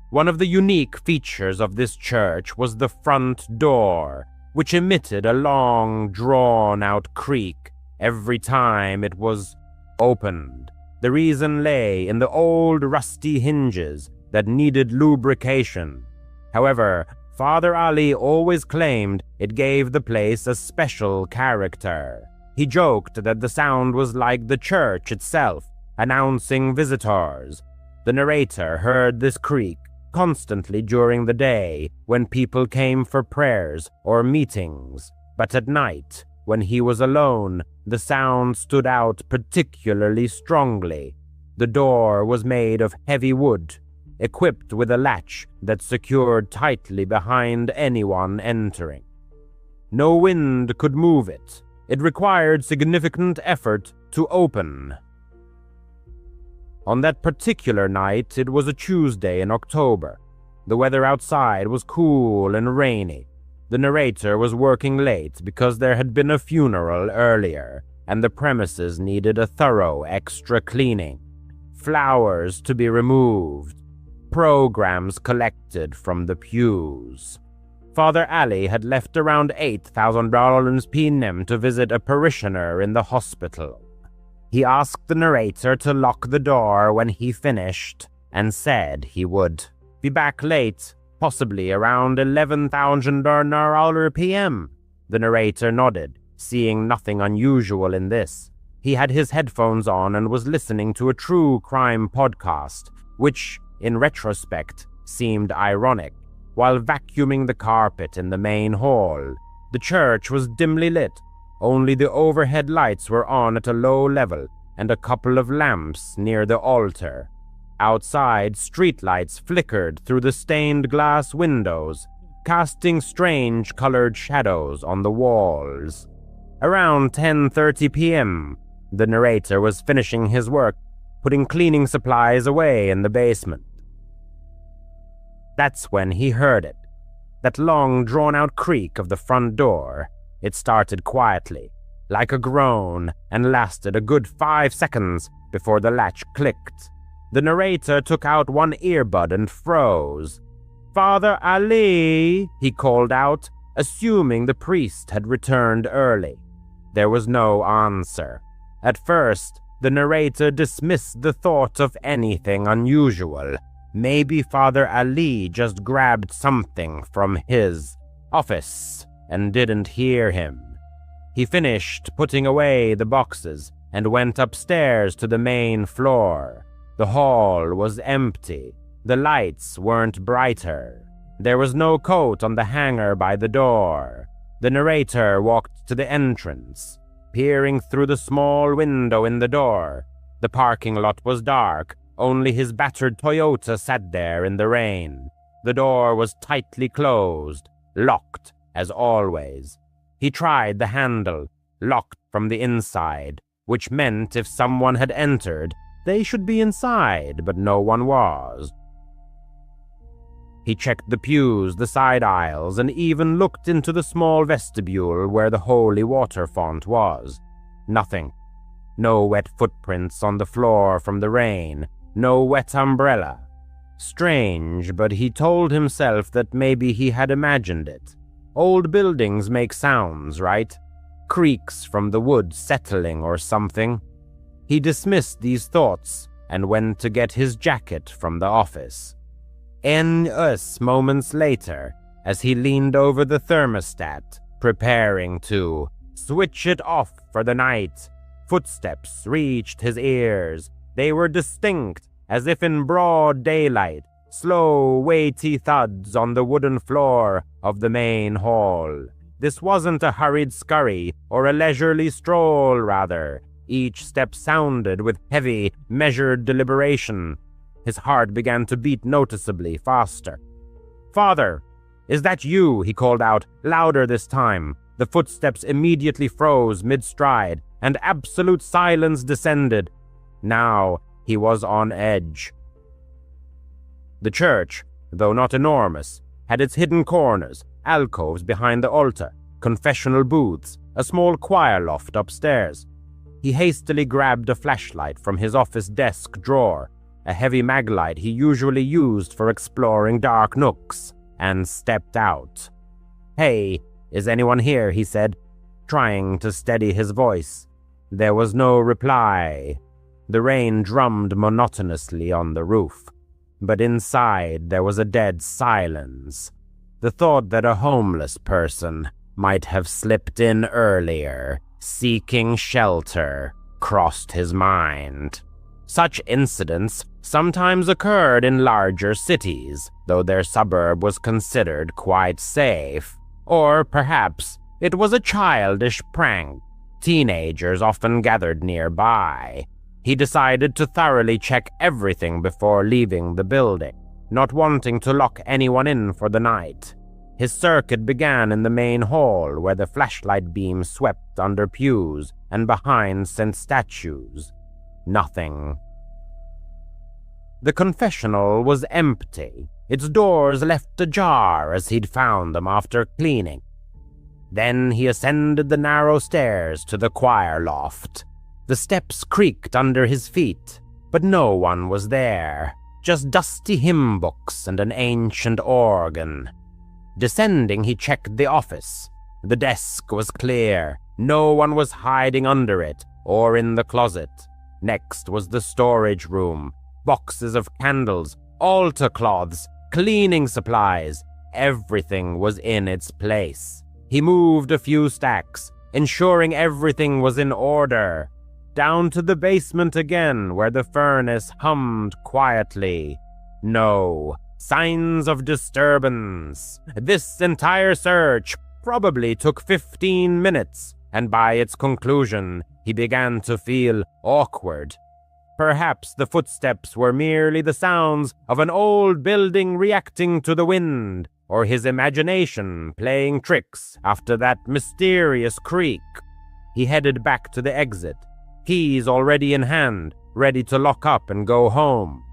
One of the unique features of this church was the front door, which emitted a long, drawn-out creak every time it was opened. The reason lay in the old rusty hinges that needed lubrication. However, Father Ali always claimed it gave the place a special character. He joked that the sound was like the church itself, announcing visitors. The narrator heard this creak constantly during the day when people came for prayers or meetings, but at night, when he was alone, the sound stood out particularly strongly. The door was made of heavy wood, equipped with a latch that secured tightly behind anyone entering. No wind could move it. It required significant effort to open. On that particular night, it was a Tuesday in October. The weather outside was cool and rainy. The narrator was working late because there had been a funeral earlier, and the premises needed a thorough extra cleaning. Flowers to be removed. Programs collected from the pews. Father Ali had left around $8,000 p.m. to visit a parishioner in the hospital. He asked the narrator to lock the door when he finished and said he would be back late, possibly around 11,000 p.m. The narrator nodded, seeing nothing unusual in this. He had his headphones on and was listening to a true crime podcast, which, in retrospect, seemed ironic, while vacuuming the carpet in the main hall. The church was dimly lit. Only the overhead lights were on at a low level, and a couple of lamps near the altar. Outside, streetlights flickered through the stained glass windows, casting strange colored shadows on the walls. Around 10:30 p.m., the narrator was finishing his work, putting cleaning supplies away in the basement. That's when he heard it. That long, drawn-out creak of the front door. It started quietly, like a groan, and lasted a good 5 seconds before the latch clicked. The narrator took out one earbud and froze. "Father Ali," he called out, assuming the priest had returned early. There was no answer. At first, the narrator dismissed the thought of anything unusual. Maybe Father Ali just grabbed something from his office and didn't hear him. He finished putting away the boxes and went upstairs to the main floor. The hall was empty. The lights weren't brighter. There was no coat on the hanger by the door. The narrator walked to the entrance, peering through the small window in the door. The parking lot was dark. Only his battered Toyota sat there in the rain. The door was tightly closed, locked as always. He tried the handle, locked from the inside, which meant if someone had entered, they should be inside, but no one was. He checked the pews, the side aisles, and even looked into the small vestibule where the holy water font was. Nothing. No wet footprints on the floor from the rain. No wet umbrella. Strange, but he told himself that maybe he had imagined it. Old buildings make sounds, right? Creaks from the wood settling or something. He dismissed these thoughts and went to get his jacket from the office. Moments later, as he leaned over the thermostat, preparing to switch it off for the night, footsteps reached his ears. They were distinct, as if in broad daylight, slow, weighty thuds on the wooden floor of the main hall. This wasn't a hurried scurry, or a leisurely stroll, rather. Each step sounded with heavy, measured deliberation. His heart began to beat noticeably faster. "Father, is that you?" he called out, louder this time. The footsteps immediately froze mid-stride, and absolute silence descended. Now he was on edge. The church, though not enormous, had its hidden corners, alcoves behind the altar, confessional booths, a small choir loft upstairs. He hastily grabbed a flashlight from his office desk drawer, a heavy maglite he usually used for exploring dark nooks, and stepped out. "Hey, is anyone here?" he said, trying to steady his voice. There was no reply. The rain drummed monotonously on the roof, but inside there was a dead silence. The thought that a homeless person might have slipped in earlier, seeking shelter, crossed his mind. Such incidents sometimes occurred in larger cities, though their suburb was considered quite safe. Or perhaps it was a childish prank. Teenagers often gathered nearby. He decided to thoroughly check everything before leaving the building, not wanting to lock anyone in for the night. His circuit began in the main hall, where the flashlight beam swept under pews and behind St. statues. Nothing. The confessional was empty, its doors left ajar as he'd found them after cleaning. Then he ascended the narrow stairs to the choir loft. The steps creaked under his feet, but no one was there, just dusty hymn books and an ancient organ. Descending, he checked the office. The desk was clear. No one was hiding under it or in the closet. Next was the storage room. Boxes of candles, altar cloths, cleaning supplies. Everything was in its place. He moved a few stacks, ensuring everything was in order. Down to the basement again, where the furnace hummed quietly. No signs of disturbance. This entire search probably took 15 minutes, and by its conclusion, he began to feel awkward. Perhaps the footsteps were merely the sounds of an old building reacting to the wind, or his imagination playing tricks after that mysterious creak. He headed back to the exit, keys already in hand, ready to lock up and go home.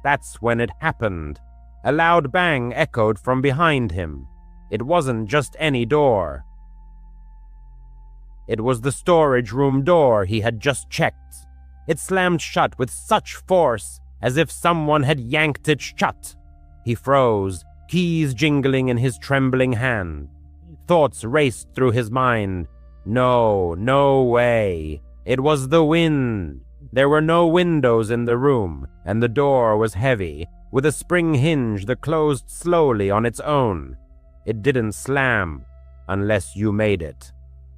That's when it happened. A loud bang echoed from behind him. It wasn't just any door. It was the storage room door he had just checked. It slammed shut with such force, as if someone had yanked it shut. He froze, keys jingling in his trembling hand. Thoughts raced through his mind. No way. It was the wind. There were no windows in the room, and the door was heavy, with a spring hinge that closed slowly on its own. It didn't slam, unless you made it.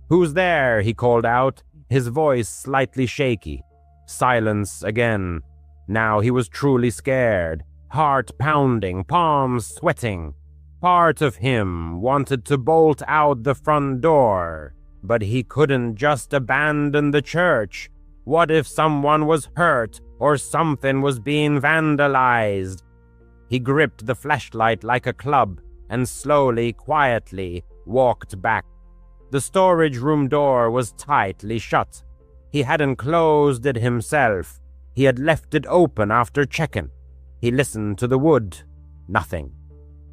"Who's there?" he called out, his voice slightly shaky. Silence again. Now he was truly scared, heart pounding, palms sweating. Part of him wanted to bolt out the front door, but he couldn't just abandon the church. What if someone was hurt or something was being vandalized? He gripped the flashlight like a club and slowly, quietly walked back. The storage room door was tightly shut. He hadn't closed it himself. He had left it open after checking. He listened to the wood. Nothing.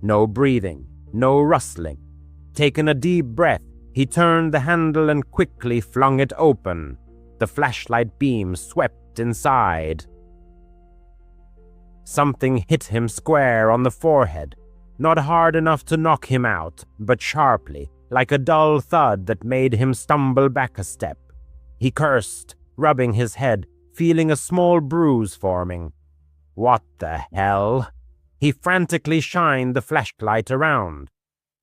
No breathing. No rustling. Taking a deep breath, he turned the handle and quickly flung it open. The flashlight beam swept inside. Something hit him square on the forehead. Not hard enough to knock him out, but sharply, like a dull thud that made him stumble back a step. He cursed, rubbing his head, feeling a small bruise forming. What the hell? He frantically shined the flashlight around.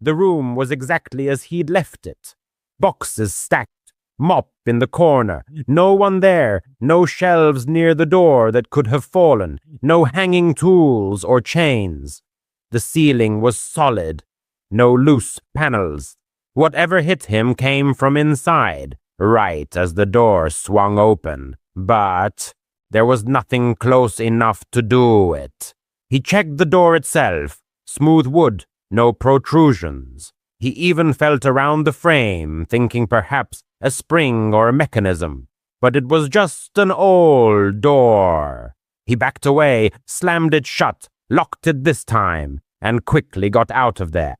The room was exactly as he'd left it. Boxes stacked, mop in the corner, no one there, no shelves near the door that could have fallen, no hanging tools or chains. The ceiling was solid, no loose panels. Whatever hit him came from inside, right as the door swung open, but there was nothing close enough to do it. He checked the door itself, smooth wood, no protrusions. He even felt around the frame, thinking perhaps a spring or a mechanism, but it was just an old door. He backed away, slammed it shut, locked it this time, and quickly got out of there.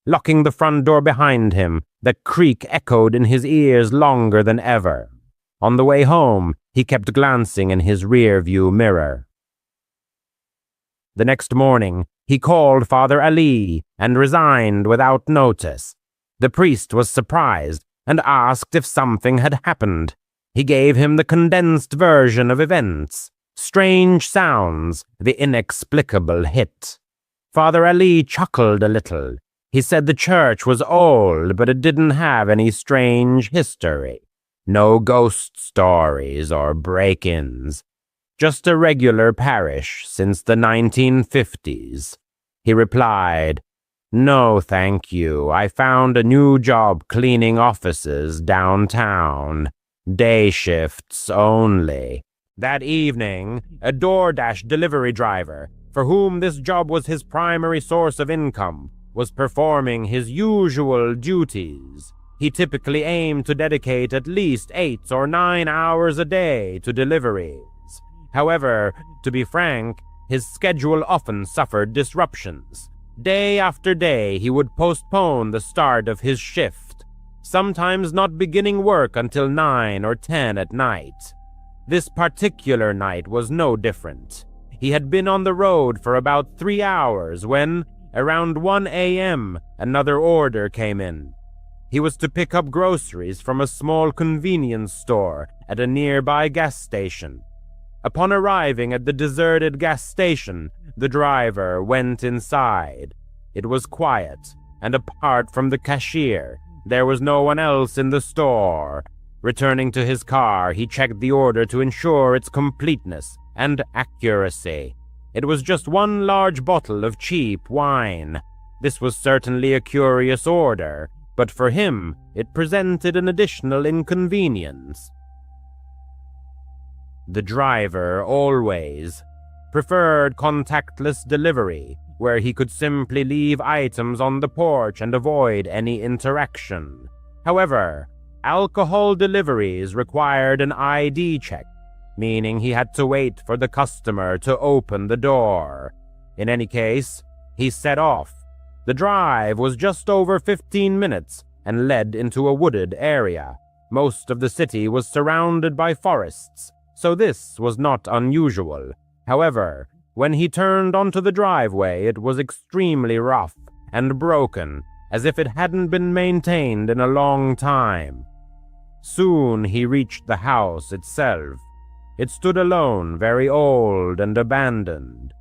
Locking the front door behind him, the creak echoed in his ears longer than ever. On the way home, he kept glancing in his rear-view mirror. The next morning, he called Father Ali and resigned without notice. The priest was surprised and asked if something had happened. He gave him the condensed version of events. Strange sounds, the inexplicable hit. Father Ali chuckled a little. He said the church was old, but it didn't have any strange history. No ghost stories or break-ins. Just a regular parish since the 1950s. He replied, "No, thank you. I found a new job cleaning offices downtown. Day shifts only." That evening, a DoorDash delivery driver, for whom this job was his primary source of income, was performing his usual duties. He typically aimed to dedicate at least 8 or 9 hours a day to deliveries. However, to be frank, his schedule often suffered disruptions. Day after day, he would postpone the start of his shift, sometimes not beginning work until 9 or 10 at night. This particular night was no different. He had been on the road for about 3 hours when, around 1 a.m., another order came in. He was to pick up groceries from a small convenience store at a nearby gas station. Upon arriving at the deserted gas station, the driver went inside. It was quiet, and apart from the cashier, there was no one else in the store. Returning to his car, he checked the order to ensure its completeness and accuracy. It was just one large bottle of cheap wine. This was certainly a curious order, but for him, it presented an additional inconvenience. The driver always preferred contactless delivery, where he could simply leave items on the porch and avoid any interaction. However, alcohol deliveries required an ID check, meaning he had to wait for the customer to open the door. In any case, he set off. The drive was just over 15 minutes and led into a wooded area. Most of the city was surrounded by forests, so this was not unusual. However, when he turned onto the driveway, it was extremely rough and broken, as if it hadn't been maintained in a long time. Soon he reached the house itself. It stood alone, very old and abandoned.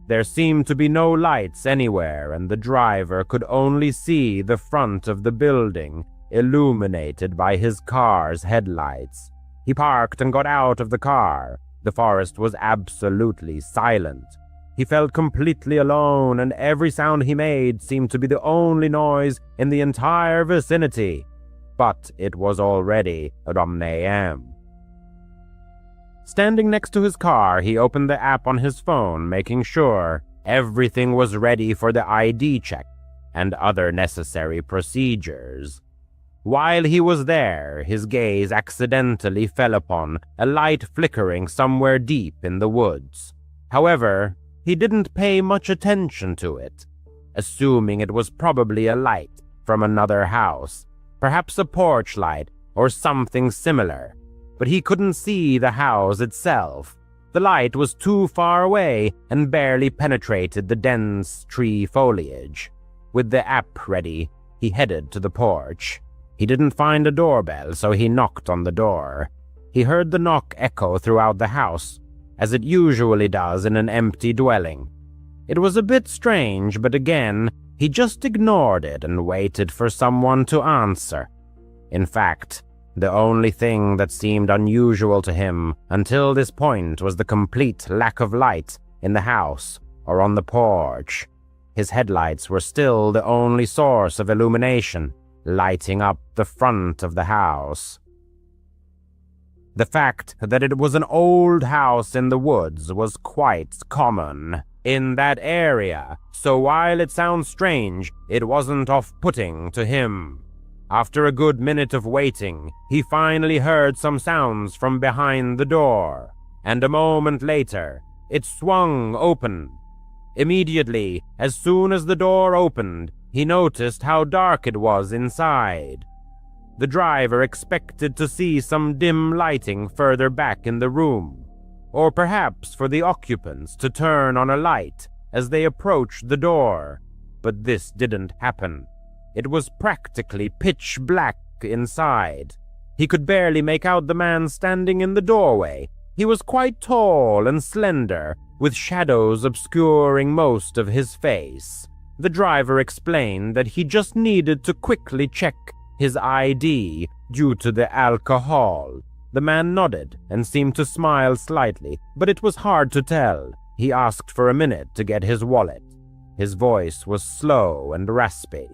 There seemed to be no lights anywhere, and the driver could only see the front of the building, illuminated by his car's headlights. He parked and got out of the car. The forest was absolutely silent. He felt completely alone, and every sound he made seemed to be the only noise in the entire vicinity. But it was already 1 a.m. Standing next to his car, he opened the app on his phone, making sure everything was ready for the ID check and other necessary procedures. While he was there, his gaze accidentally fell upon a light flickering somewhere deep in the woods. However, he didn't pay much attention to it, assuming it was probably a light from another house, perhaps a porch light or something similar. But he couldn't see the house itself. The light was too far away and barely penetrated the dense tree foliage. With the app ready, he headed to the porch. He didn't find a doorbell, so he knocked on the door. He heard the knock echo throughout the house, as it usually does in an empty dwelling. It was a bit strange, but again, he just ignored it and waited for someone to answer. In fact, the only thing that seemed unusual to him until this point was the complete lack of light in the house or on the porch. His headlights were still the only source of illumination, lighting up the front of the house. The fact that it was an old house in the woods was quite common in that area, so while it sounds strange, it wasn't off-putting to him. After a good minute of waiting, he finally heard some sounds from behind the door, and a moment later, it swung open. Immediately, as soon as the door opened, he noticed how dark it was inside. The driver expected to see some dim lighting further back in the room, or perhaps for the occupants to turn on a light as they approached the door, but this didn't happen. It was practically pitch black inside. He could barely make out the man standing in the doorway. He was quite tall and slender, with shadows obscuring most of his face. The driver explained that he just needed to quickly check his ID due to the alcohol. The man nodded and seemed to smile slightly, but it was hard to tell. He asked for a minute to get his wallet. His voice was slow and raspy.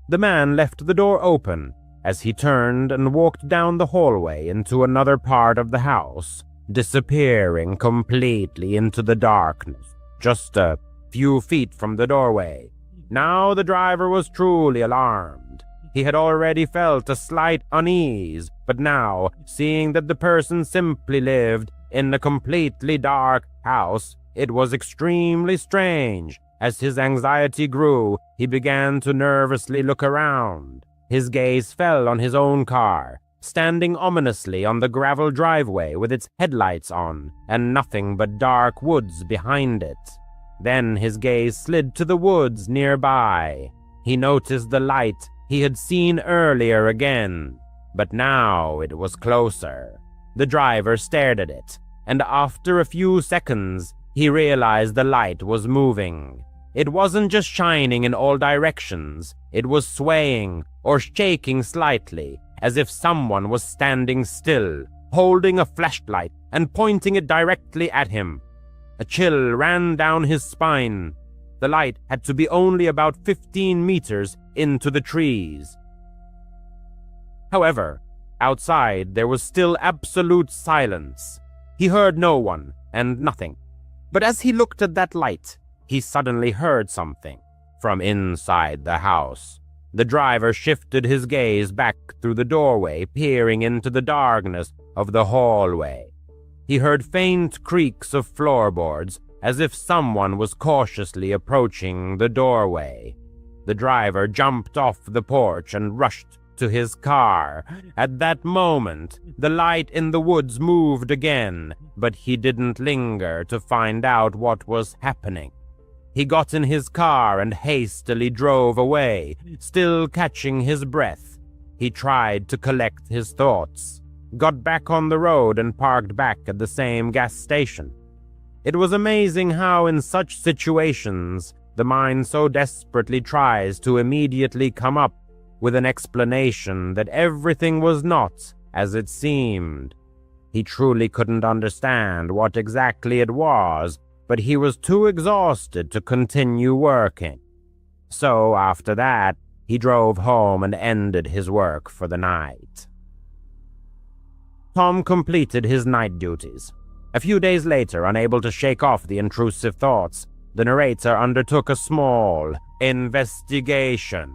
The man left the door open as he turned and walked down the hallway into another part of the house, disappearing completely into the darkness, just a few feet from the doorway. Now the driver was truly alarmed. He had already felt a slight unease, but now, seeing that the person simply lived in a completely dark house, it was extremely strange. As his anxiety grew, he began to nervously look around. His gaze fell on his own car, standing ominously on the gravel driveway with its headlights on, and nothing but dark woods behind it. Then his gaze slid to the woods nearby. He noticed the light he had seen earlier again, but now it was closer. The driver stared at it, and after a few seconds, he realized the light was moving. It wasn't just shining in all directions, it was swaying or shaking slightly, as if someone was standing still, holding a flashlight and pointing it directly at him. A chill ran down his spine. The light had to be only about 15 meters into the trees. However, outside there was still absolute silence. He heard no one and nothing. But as he looked at that light, he suddenly heard something from inside the house. The driver shifted his gaze back through the doorway, peering into the darkness of the hallway. He heard faint creaks of floorboards, as if someone was cautiously approaching the doorway. The driver jumped off the porch and rushed to his car. At that moment, the light in the woods moved again, but he didn't linger to find out what was happening. He got in his car and hastily drove away, still catching his breath. He tried to collect his thoughts, got back on the road and parked back at the same gas station. It was amazing how in such situations, the mind so desperately tries to immediately come up with an explanation that everything was not as it seemed. He truly couldn't understand what exactly it was, but he was too exhausted to continue working. So after that, he drove home and ended his work for the night. Tom completed his night duties. A few days later, unable to shake off the intrusive thoughts, the narrator undertook a small investigation.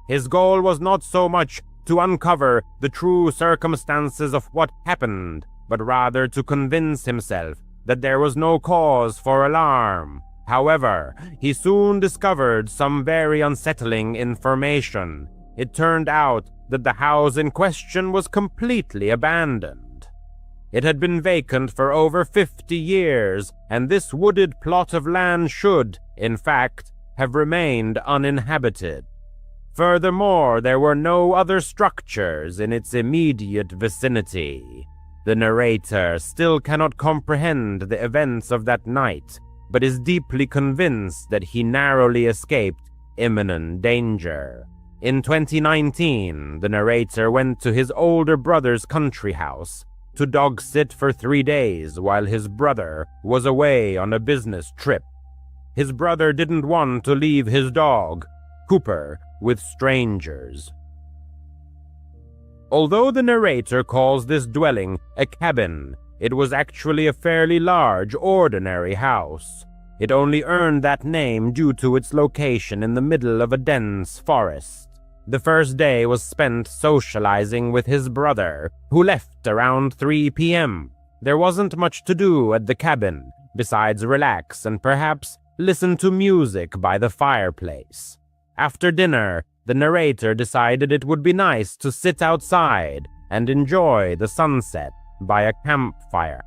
His goal was not so much to uncover the true circumstances of what happened, but rather to convince himself that there was no cause for alarm. However, he soon discovered some very unsettling information. It turned out that the house in question was completely abandoned. It had been vacant for over 50 years, and this wooded plot of land should, in fact, have remained uninhabited. Furthermore, there were no other structures in its immediate vicinity. The narrator still cannot comprehend the events of that night, but is deeply convinced that he narrowly escaped imminent danger. In 2019, the narrator went to his older brother's country house to dog-sit for 3 days while his brother was away on a business trip. His brother didn't want to leave his dog, Cooper, with strangers. Although the narrator calls this dwelling a cabin, it was actually a fairly large, ordinary house. It only earned that name due to its location in the middle of a dense forest. The first day was spent socializing with his brother, who left around 3 p.m. There wasn't much to do at the cabin, besides relax and perhaps listen to music by the fireplace. After dinner, the narrator decided it would be nice to sit outside and enjoy the sunset by a campfire.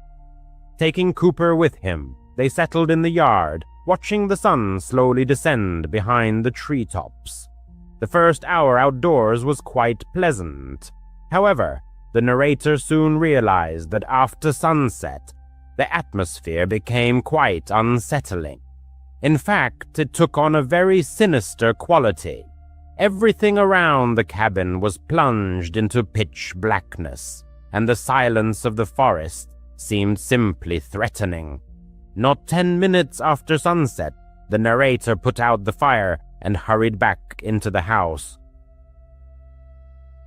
Taking Cooper with him, they settled in the yard, watching the sun slowly descend behind the treetops. The first hour outdoors was quite pleasant. However, the narrator soon realized that after sunset, the atmosphere became quite unsettling. In fact, it took on a very sinister quality. Everything around the cabin was plunged into pitch blackness, and the silence of the forest seemed simply threatening. Not 10 minutes after sunset, the narrator put out the fire and hurried back into the house.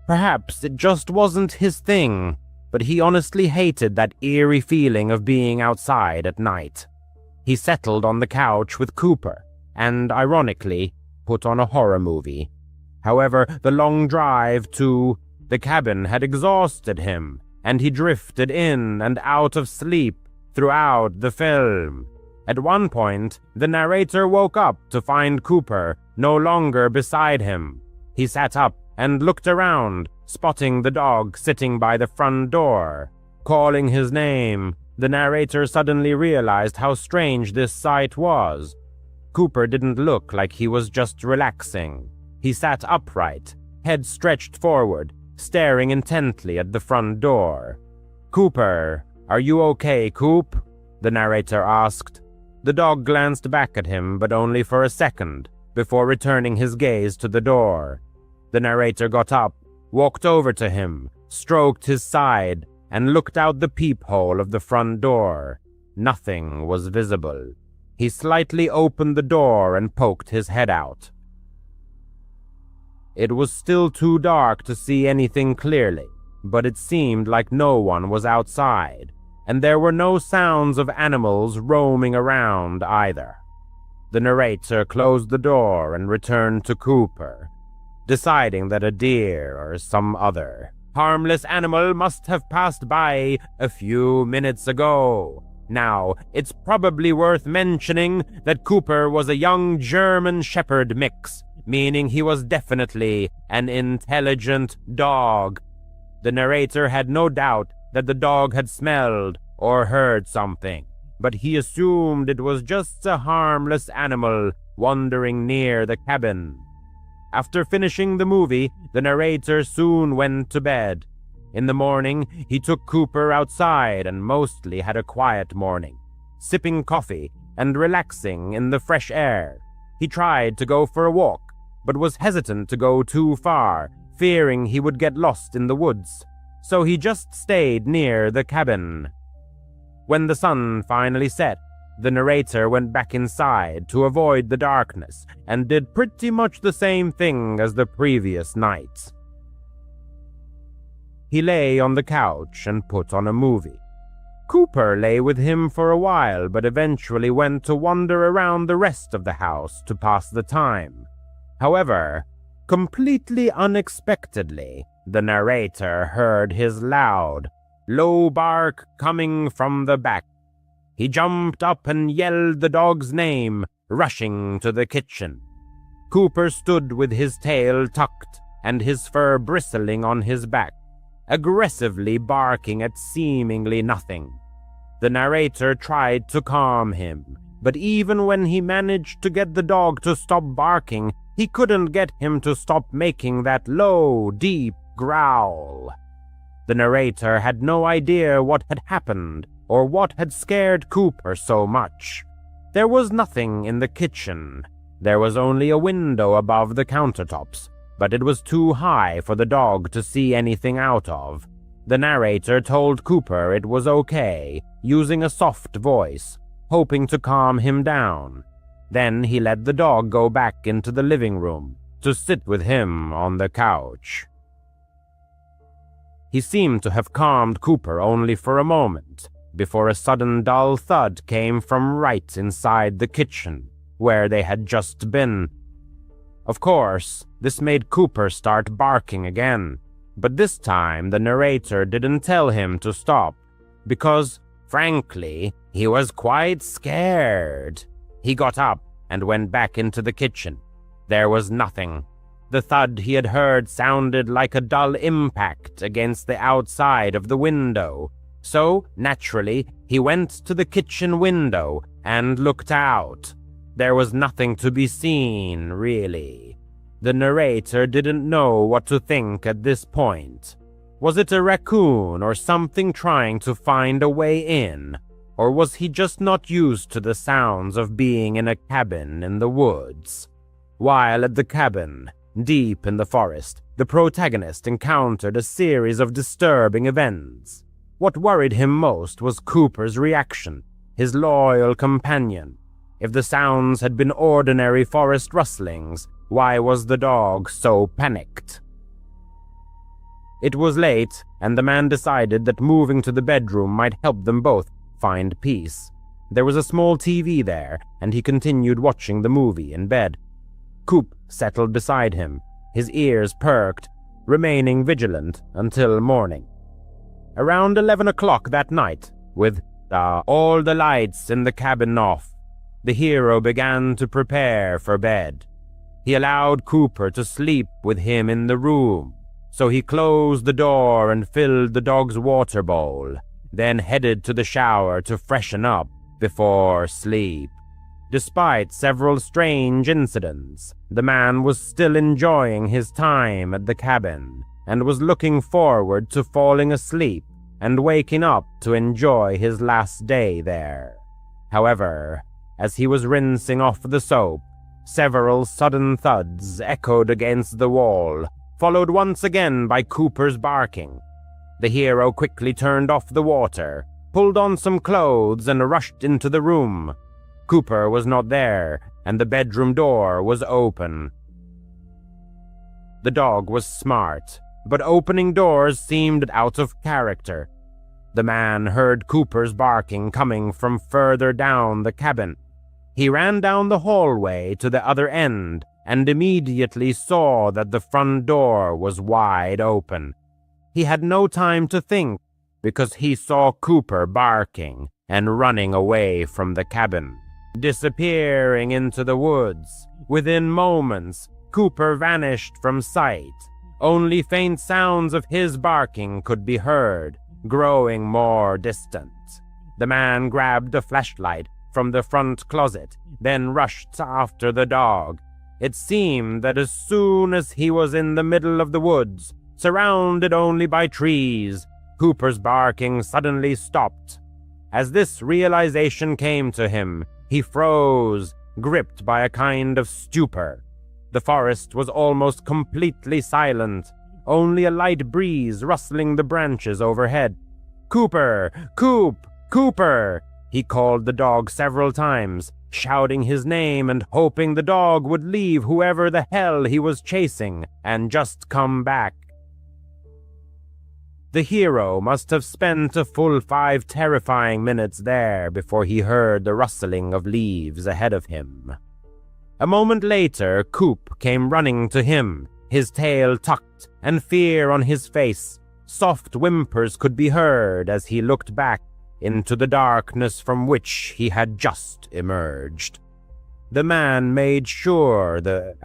Perhaps it just wasn't his thing, but he honestly hated that eerie feeling of being outside at night. He settled on the couch with Cooper and, ironically, put on a horror movie. However, the long drive to the cabin had exhausted him, and he drifted in and out of sleep throughout the film. At one point, the narrator woke up to find Cooper no longer beside him. He sat up and looked around, spotting the dog sitting by the front door. Calling his name, the narrator suddenly realized how strange this sight was. Cooper didn't look like he was just relaxing. He sat upright, head stretched forward, staring intently at the front door. "Cooper, are you okay, Coop?" the narrator asked. The dog glanced back at him, but only for a second, before returning his gaze to the door. The narrator got up, walked over to him, stroked his side, and looked out the peephole of the front door. Nothing was visible. He slightly opened the door and poked his head out. It was still too dark to see anything clearly, but it seemed like no one was outside, and there were no sounds of animals roaming around either. The narrator closed the door and returned to Cooper, deciding that a deer or some other harmless animal must have passed by a few minutes ago. Now, it's probably worth mentioning that Cooper was a young German Shepherd mix, meaning he was definitely an intelligent dog. The narrator had no doubt that the dog had smelled or heard something, but he assumed it was just a harmless animal wandering near the cabin. After finishing the movie, the narrator soon went to bed. In the morning, he took Cooper outside and mostly had a quiet morning, sipping coffee and relaxing in the fresh air. He tried to go for a walk, but was hesitant to go too far, fearing he would get lost in the woods, so he just stayed near the cabin. When the sun finally set, the narrator went back inside to avoid the darkness and did pretty much the same thing as the previous night. He lay on the couch and put on a movie. Cooper lay with him for a while, but eventually went to wander around the rest of the house to pass the time. However, completely unexpectedly, the narrator heard his loud, low bark coming from the back. He jumped up and yelled the dog's name, rushing to the kitchen. Cooper stood with his tail tucked and his fur bristling on his back, aggressively barking at seemingly nothing. The narrator tried to calm him, but even when he managed to get the dog to stop barking, he couldn't get him to stop making that low, deep growl. The narrator had no idea what had happened or what had scared Cooper so much. There was nothing in the kitchen. There was only a window above the countertops, but it was too high for the dog to see anything out of. The narrator told Cooper it was okay, using a soft voice, hoping to calm him down. Then he let the dog go back into the living room to sit with him on the couch. He seemed to have calmed Cooper only for a moment, before a sudden dull thud came from right inside the kitchen, where they had just been. Of course, this made Cooper start barking again, but this time the narrator didn't tell him to stop, because, frankly, he was quite scared. He got up and went back into the kitchen. There was nothing. The thud he had heard sounded like a dull impact against the outside of the window, so, naturally, he went to the kitchen window and looked out. There was nothing to be seen, really. The narrator didn't know what to think at this point. Was it a raccoon or something trying to find a way in? Or was he just not used to the sounds of being in a cabin in the woods? While at the cabin, deep in the forest, the protagonist encountered a series of disturbing events. What worried him most was Cooper's reaction, his loyal companion. If the sounds had been ordinary forest rustlings, why was the dog so panicked? It was late, and the man decided that moving to the bedroom might help them both find peace. There was a small TV there, and he continued watching the movie in bed. Coop settled beside him, his ears perked, remaining vigilant until morning. Around 11 o'clock that night, with all the lights in the cabin off, the hero began to prepare for bed. He allowed Cooper to sleep with him in the room, so he closed the door and filled the dog's water bowl, then headed to the shower to freshen up before sleep. Despite several strange incidents, the man was still enjoying his time at the cabin and was looking forward to falling asleep and waking up to enjoy his last day there. However, as he was rinsing off the soap, several sudden thuds echoed against the wall, followed once again by Cooper's barking. The hero quickly turned off the water, pulled on some clothes, and rushed into the room. Cooper was not there, and the bedroom door was open. The dog was smart, but opening doors seemed out of character. The man heard Cooper's barking coming from further down the cabin. He ran down the hallway to the other end and immediately saw that the front door was wide open. He had no time to think because he saw Cooper barking and running away from the cabin, disappearing into the woods. Within moments, Cooper vanished from sight. Only faint sounds of his barking could be heard, growing more distant. The man grabbed a flashlight from the front closet, then rushed after the dog. It seemed that as soon as he was in the middle of the woods, surrounded only by trees, Cooper's barking suddenly stopped. As this realization came to him, he froze, gripped by a kind of stupor. The forest was almost completely silent, only a light breeze rustling the branches overhead. "Cooper! Coop! Cooper!" He called the dog several times, shouting his name and hoping the dog would leave whoever the hell he was chasing and just come back. The hero must have spent a full 5 terrifying minutes there before he heard the rustling of leaves ahead of him. A moment later, Coop came running to him, his tail tucked and fear on his face. Soft whimpers could be heard as he looked back into the darkness from which he had just emerged. The man made sure the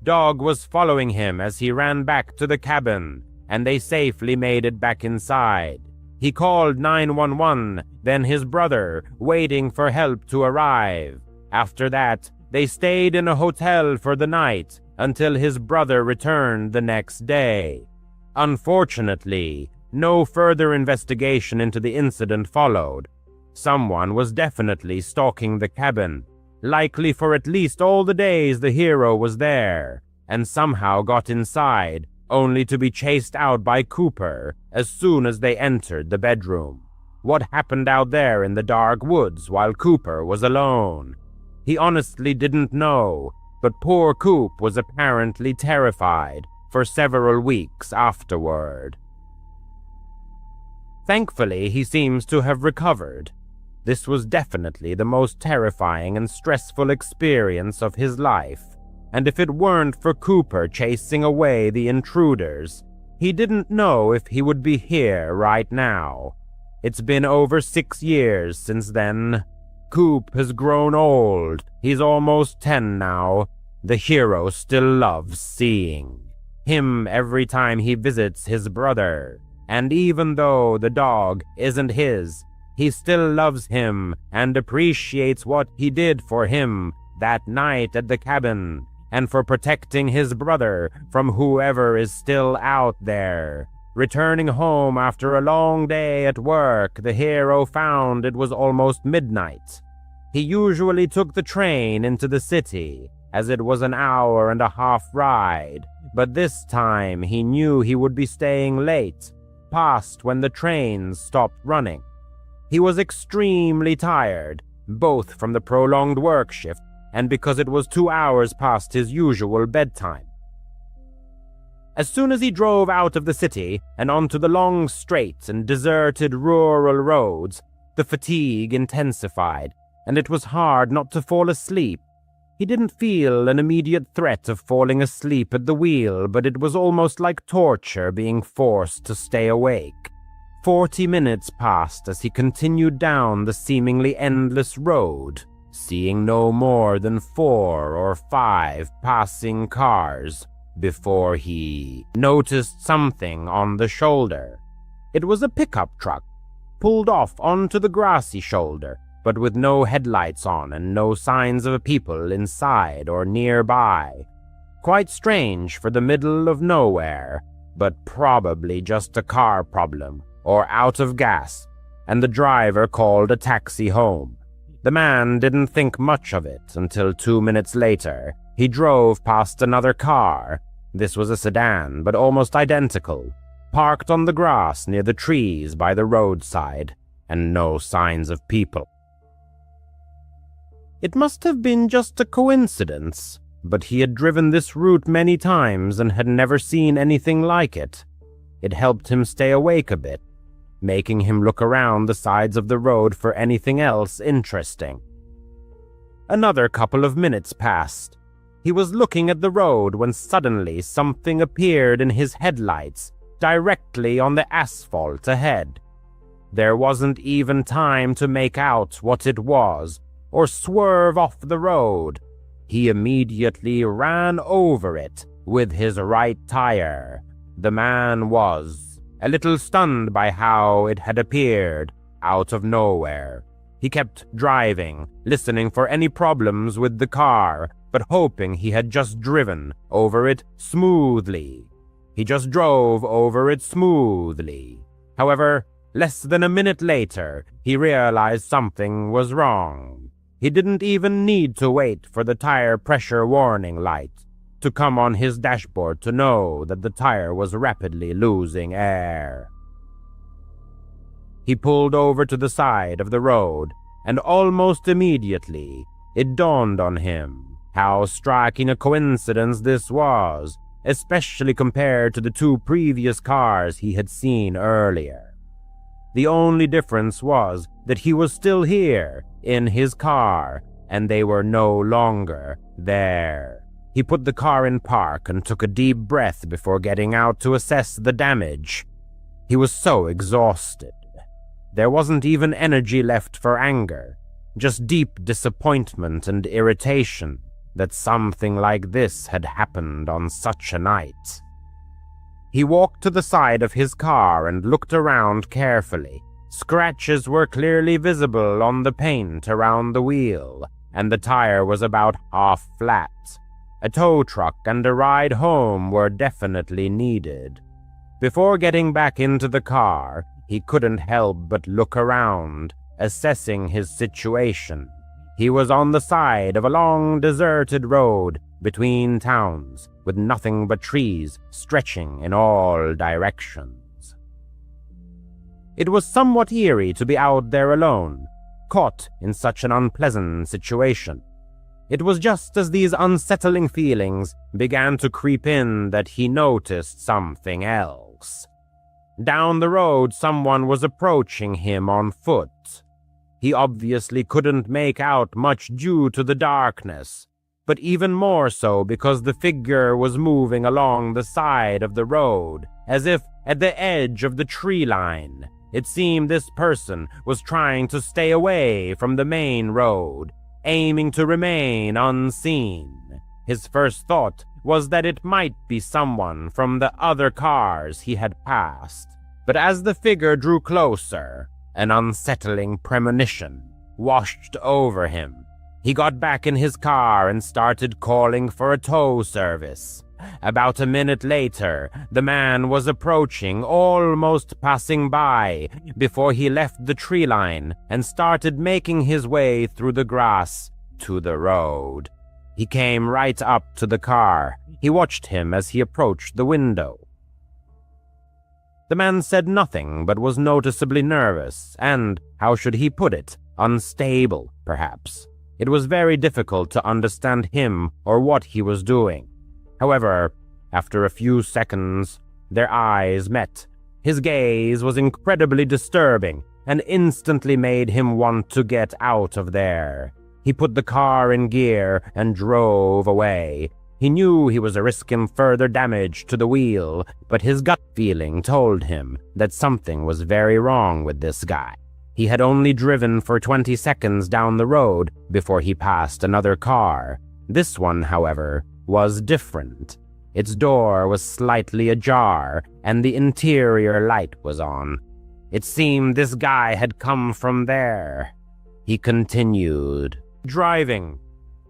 dog was following him as he ran back to the cabin, and they safely made it back inside. He called 911, then his brother, waiting for help to arrive. After that, they stayed in a hotel for the night until his brother returned the next day. Unfortunately, no further investigation into the incident followed. Someone was definitely stalking the cabin, likely for at least all the days the hero was there, and somehow got inside, only to be chased out by Cooper as soon as they entered the bedroom. What happened out there in the dark woods while Cooper was alone? He honestly didn't know, but poor Coop was apparently terrified for several weeks afterward. Thankfully, he seems to have recovered. This was definitely the most terrifying and stressful experience of his life, and if it weren't for Cooper chasing away the intruders, he didn't know if he would be here right now. It's been over 6 years since then. Coop has grown old. He's almost 10 now. The hero still loves seeing him every time he visits his brother. And even though the dog isn't his, he still loves him and appreciates what he did for him that night at the cabin, and for protecting his brother from whoever is still out there. Returning home after a long day at work, the hero found it was almost midnight. He usually took the train into the city, as it was an 1.5-hour ride, but this time he knew he would be staying late, past when the trains stopped running. He was extremely tired, both from the prolonged work shift and because it was 2 hours past his usual bedtime. As soon as he drove out of the city and onto the long straight and deserted rural roads, the fatigue intensified, and it was hard not to fall asleep. He didn't feel an immediate threat of falling asleep at the wheel, but it was almost like torture being forced to stay awake. 40 minutes passed as he continued down the seemingly endless road, seeing no more than 4 or 5 passing cars, before he noticed something on the shoulder. It was a pickup truck, pulled off onto the grassy shoulder, but with no headlights on and no signs of people inside or nearby. Quite strange for the middle of nowhere, but probably just a car problem, or out of gas, and the driver called a taxi home. The man didn't think much of it until 2 minutes later. He drove past another car. This was a sedan, but almost identical, parked on the grass near the trees by the roadside, and no signs of people. It must have been just a coincidence, but he had driven this route many times and had never seen anything like it. It helped him stay awake a bit, making him look around the sides of the road for anything else interesting. Another couple of minutes passed. He was looking at the road when suddenly something appeared in his headlights, directly on the asphalt ahead. There wasn't even time to make out what it was or swerve off the road. He immediately ran over it with his right tire. The man was a little stunned by how it had appeared out of nowhere. He kept driving, listening for any problems with the car, but hoping he had just driven over it smoothly. He just drove over it smoothly. However, less than a minute later, he realized something was wrong. He didn't even need to wait for the tire pressure warning light to come on his dashboard to know that the tire was rapidly losing air. He pulled over to the side of the road, and almost immediately it dawned on him how striking a coincidence this was, especially compared to the 2 previous cars he had seen earlier. The only difference was that he was still here, in his car, and they were no longer there. He put the car in park and took a deep breath before getting out to assess the damage. He was so exhausted. There wasn't even energy left for anger, just deep disappointment and irritation that something like this had happened on such a night. He walked to the side of his car and looked around carefully. Scratches were clearly visible on the paint around the wheel, and the tire was about half flat. A tow truck and a ride home were definitely needed. Before getting back into the car, he couldn't help but look around, assessing his situation. He was on the side of a long, deserted road between towns, with nothing but trees stretching in all directions. It was somewhat eerie to be out there alone, caught in such an unpleasant situation. It was just as these unsettling feelings began to creep in that he noticed something else. Down the road, someone was approaching him on foot. He obviously couldn't make out much due to the darkness, but even more so because the figure was moving along the side of the road, as if at the edge of the tree line. It seemed this person was trying to stay away from the main road, aiming to remain unseen. His first thought was that it might be someone from the other cars he had passed, but as the figure drew closer, an unsettling premonition washed over him. He got back in his car and started calling for a tow service. About a minute later, the man was approaching, almost passing by, before he left the tree line and started making his way through the grass to the road. He came right up to the car. He watched him as he approached the window. The man said nothing, but was noticeably nervous and, how should he put it, unstable, perhaps. It was very difficult to understand him or what he was doing. However, after a few seconds, their eyes met. His gaze was incredibly disturbing and instantly made him want to get out of there. He put the car in gear and drove away. He knew he was risking further damage to the wheel, but his gut feeling told him that something was very wrong with this guy. He had only driven for 20 seconds down the road before he passed another car. This one, however, was different. Its door was slightly ajar, and the interior light was on. It seemed this guy had come from there. He continued driving.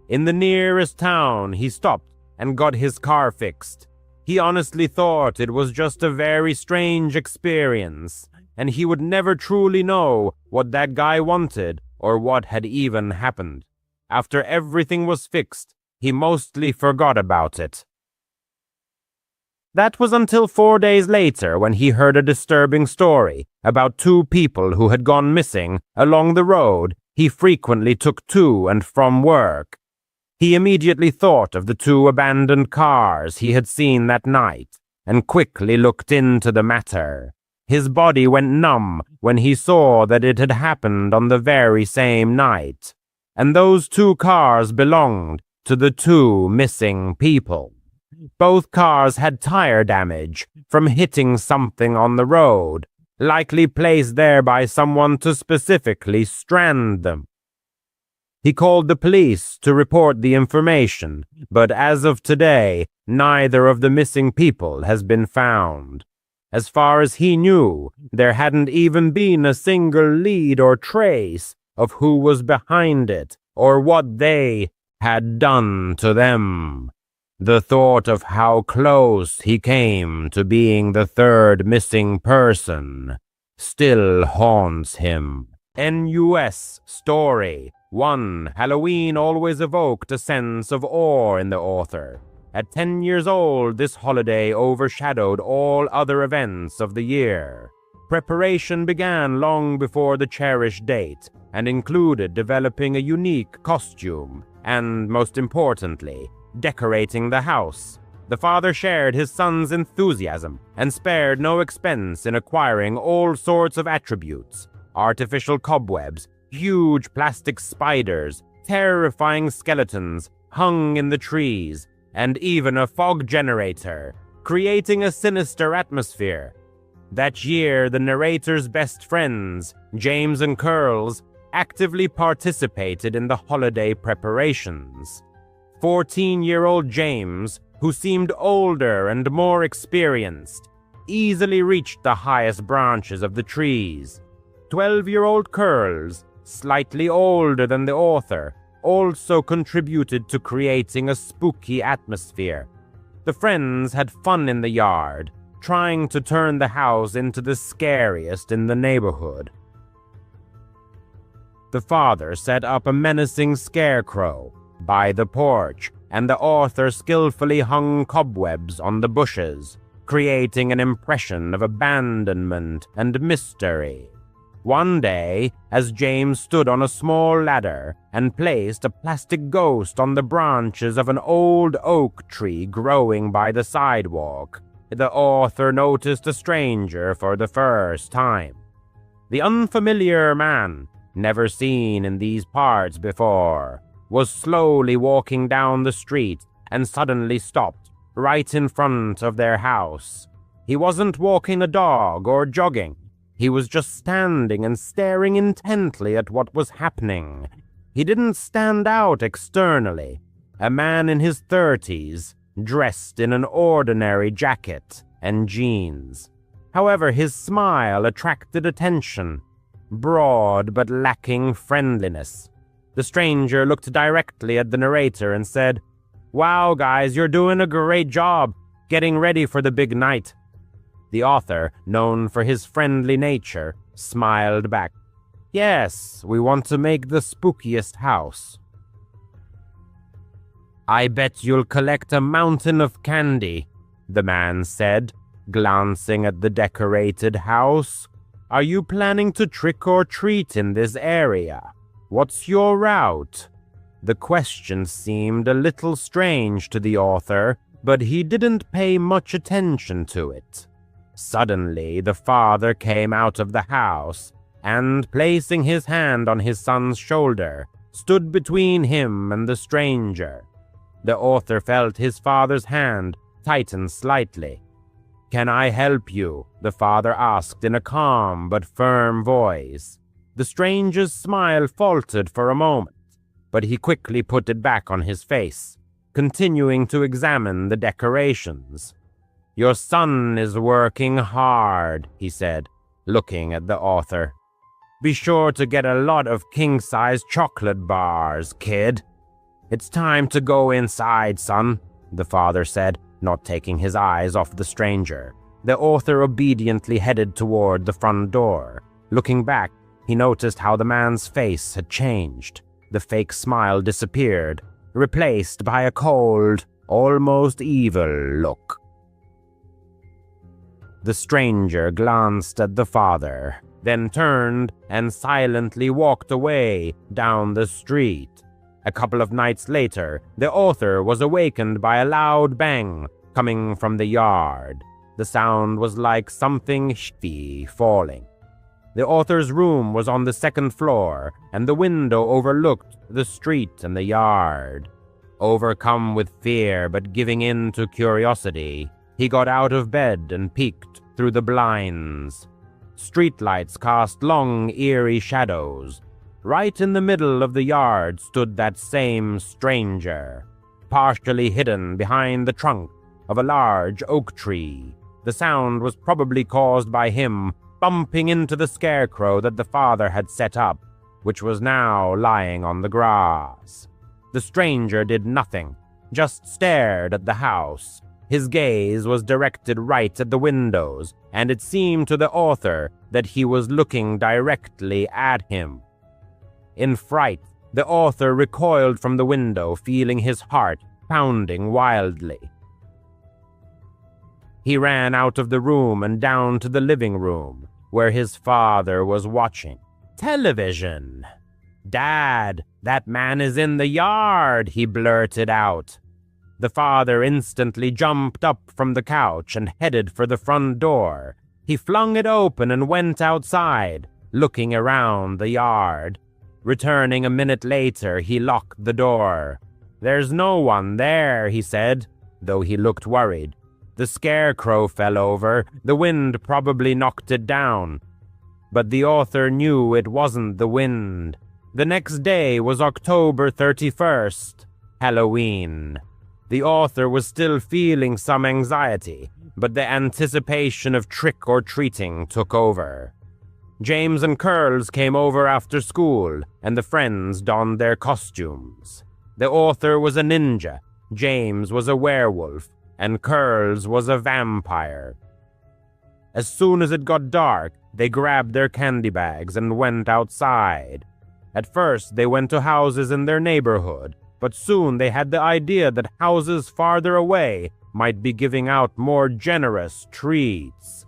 In the nearest town, he stopped and got his car fixed. He honestly thought it was just a very strange experience, and he would never truly know what that guy wanted or what had even happened. After everything was fixed, he mostly forgot about it. That was until 4 days later when he heard a disturbing story about two people who had gone missing along the road he frequently took to and from work. He immediately thought of the two abandoned cars he had seen that night and quickly looked into the matter. His body went numb when he saw that it had happened on the very same night, and those two cars belonged to the two missing people. Both cars had tire damage from hitting something on the road, likely placed there by someone to specifically strand them. He called the police to report the information, but as of today, neither of the missing people has been found. As far as he knew, there hadn't even been a single lead or trace of who was behind it or what they had done to them. The thought of how close he came to being the third missing person still haunts him. NUS story 1. Halloween always evoked a sense of awe in the author. At 10 years old, this holiday overshadowed all other events of the year. Preparation began long before the cherished date and included developing a unique costume and, most importantly, decorating the house. The father shared his son's enthusiasm and spared no expense in acquiring all sorts of attributes: artificial cobwebs, huge plastic spiders, terrifying skeletons hung in the trees, and even a fog generator, creating a sinister atmosphere. That year, the narrator's best friends, James and Curls, actively participated in the holiday preparations. 14-year-old James, who seemed older and more experienced, easily reached the highest branches of the trees. 12-year-old Curls, slightly older than the author, also contributed to creating a spooky atmosphere. The friends had fun in the yard, trying to turn the house into the scariest in the neighborhood. The father set up a menacing scarecrow by the porch, and the author skillfully hung cobwebs on the bushes, creating an impression of abandonment and mystery. One day, as James stood on a small ladder and placed a plastic ghost on the branches of an old oak tree growing by the sidewalk, the author noticed a stranger for the first time. The unfamiliar man, never seen in these parts before, was slowly walking down the street and suddenly stopped right in front of their house. He wasn't walking a dog or jogging. He was just standing and staring intently at what was happening. He didn't stand out externally. A man in his 30s, dressed in an ordinary jacket and jeans. However, his smile attracted attention, broad but lacking friendliness. The stranger looked directly at the narrator and said, "Wow, guys, you're doing a great job getting ready for the big night." The author, known for his friendly nature, smiled back. "Yes, we want to make the spookiest house." "I bet you'll collect a mountain of candy," the man said, glancing at the decorated house. "Are you planning to trick or treat in this area? What's your route?" The question seemed a little strange to the author, but he didn't pay much attention to it. Suddenly, the father came out of the house and, placing his hand on his son's shoulder, stood between him and the stranger. The author felt his father's hand tighten slightly. "Can I help you?" the father asked in a calm but firm voice. The stranger's smile faltered for a moment, but he quickly put it back on his face, continuing to examine the decorations. "Your son is working hard," he said, looking at the author. "Be sure to get a lot of king-size chocolate bars, kid." "It's time to go inside, son," the father said, not taking his eyes off the stranger. The author obediently headed toward the front door. Looking back, he noticed how the man's face had changed. The fake smile disappeared, replaced by a cold, almost evil look. The stranger glanced at the father, then turned and silently walked away down the street. A couple of nights later, the author was awakened by a loud bang coming from the yard. The sound was like something heavy falling. The author's room was on the second floor, and the window overlooked the street and the yard. Overcome with fear but giving in to curiosity, he got out of bed and peeked through the blinds. Streetlights cast long, eerie shadows. Right in the middle of the yard stood that same stranger, partially hidden behind the trunk of a large oak tree. The sound was probably caused by him bumping into the scarecrow that the father had set up, which was now lying on the grass. The stranger did nothing, just stared at the house. His gaze was directed right at the windows, and it seemed to the author that he was looking directly at him. In fright, the author recoiled from the window, feeling his heart pounding wildly. He ran out of the room and down to the living room, where his father was watching television. "Dad, that man is in the yard," he blurted out. The father instantly jumped up from the couch and headed for the front door. He flung it open and went outside, looking around the yard. Returning a minute later, he locked the door. "There's no one there," he said, though he looked worried. "The scarecrow fell over. The wind probably knocked it down." But the author knew it wasn't the wind. The next day was October 31st, Halloween. The author was still feeling some anxiety, but the anticipation of trick-or-treating took over. James and Curls came over after school, and the friends donned their costumes. The author was a ninja, James was a werewolf, and Curls was a vampire. As soon as it got dark, they grabbed their candy bags and went outside. At first, they went to houses in their neighborhood, but soon they had the idea that houses farther away might be giving out more generous treats.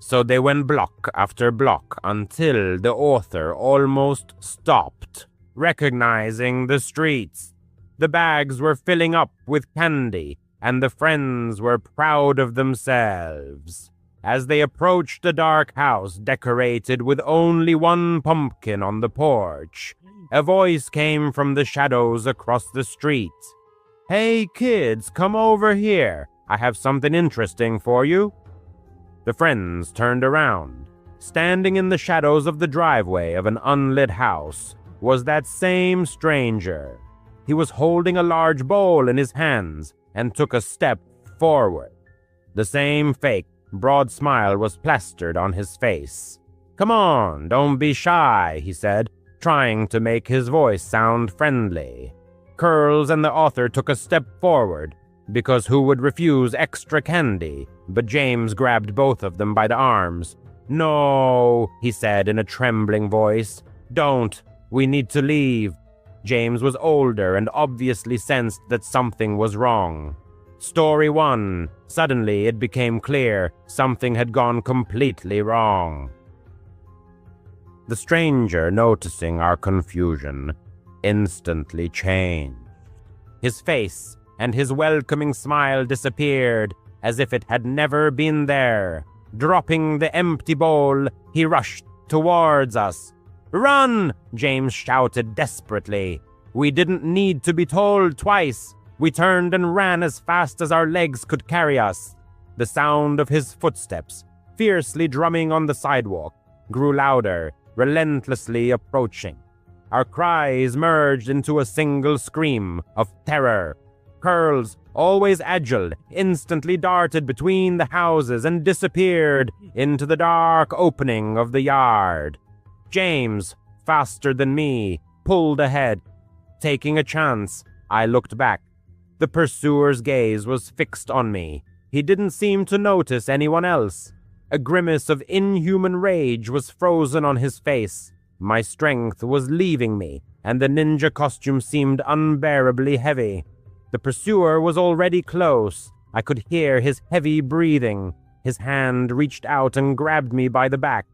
So they went block after block until the author almost stopped, recognizing the streets. The bags were filling up with candy, and the friends were proud of themselves. As they approached a dark house decorated with only one pumpkin on the porch, a voice came from the shadows across the street. "Hey kids, come over here. I have something interesting for you." The friends turned around. Standing in the shadows of the driveway of an unlit house was that same stranger. He was holding a large bowl in his hands and took a step forward. The same fake, broad smile was plastered on his face. "Come on, don't be shy," he said, trying to make his voice sound friendly. Curls and the author took a step forward, because who would refuse extra candy? But James grabbed both of them by the arms. "No," he said in a trembling voice. "Don't. We need to leave." James was older and obviously sensed that something was wrong. Story 1. Suddenly it became clear something had gone completely wrong. The stranger, noticing our confusion, instantly changed. His face and his welcoming smile disappeared as if it had never been there. Dropping the empty bowl, he rushed towards us. "Run!" James shouted desperately. We didn't need to be told twice. We turned and ran as fast as our legs could carry us. The sound of his footsteps, fiercely drumming on the sidewalk, grew louder, relentlessly approaching. Our cries merged into a single scream of terror. Curls, always agile, instantly darted between the houses and disappeared into the dark opening of the yard. James, faster than me, pulled ahead. Taking a chance, I looked back. The pursuer's gaze was fixed on me. He didn't seem to notice anyone else. A grimace of inhuman rage was frozen on his face. My strength was leaving me, and the ninja costume seemed unbearably heavy. The pursuer was already close. I could hear his heavy breathing. His hand reached out and grabbed me by the back.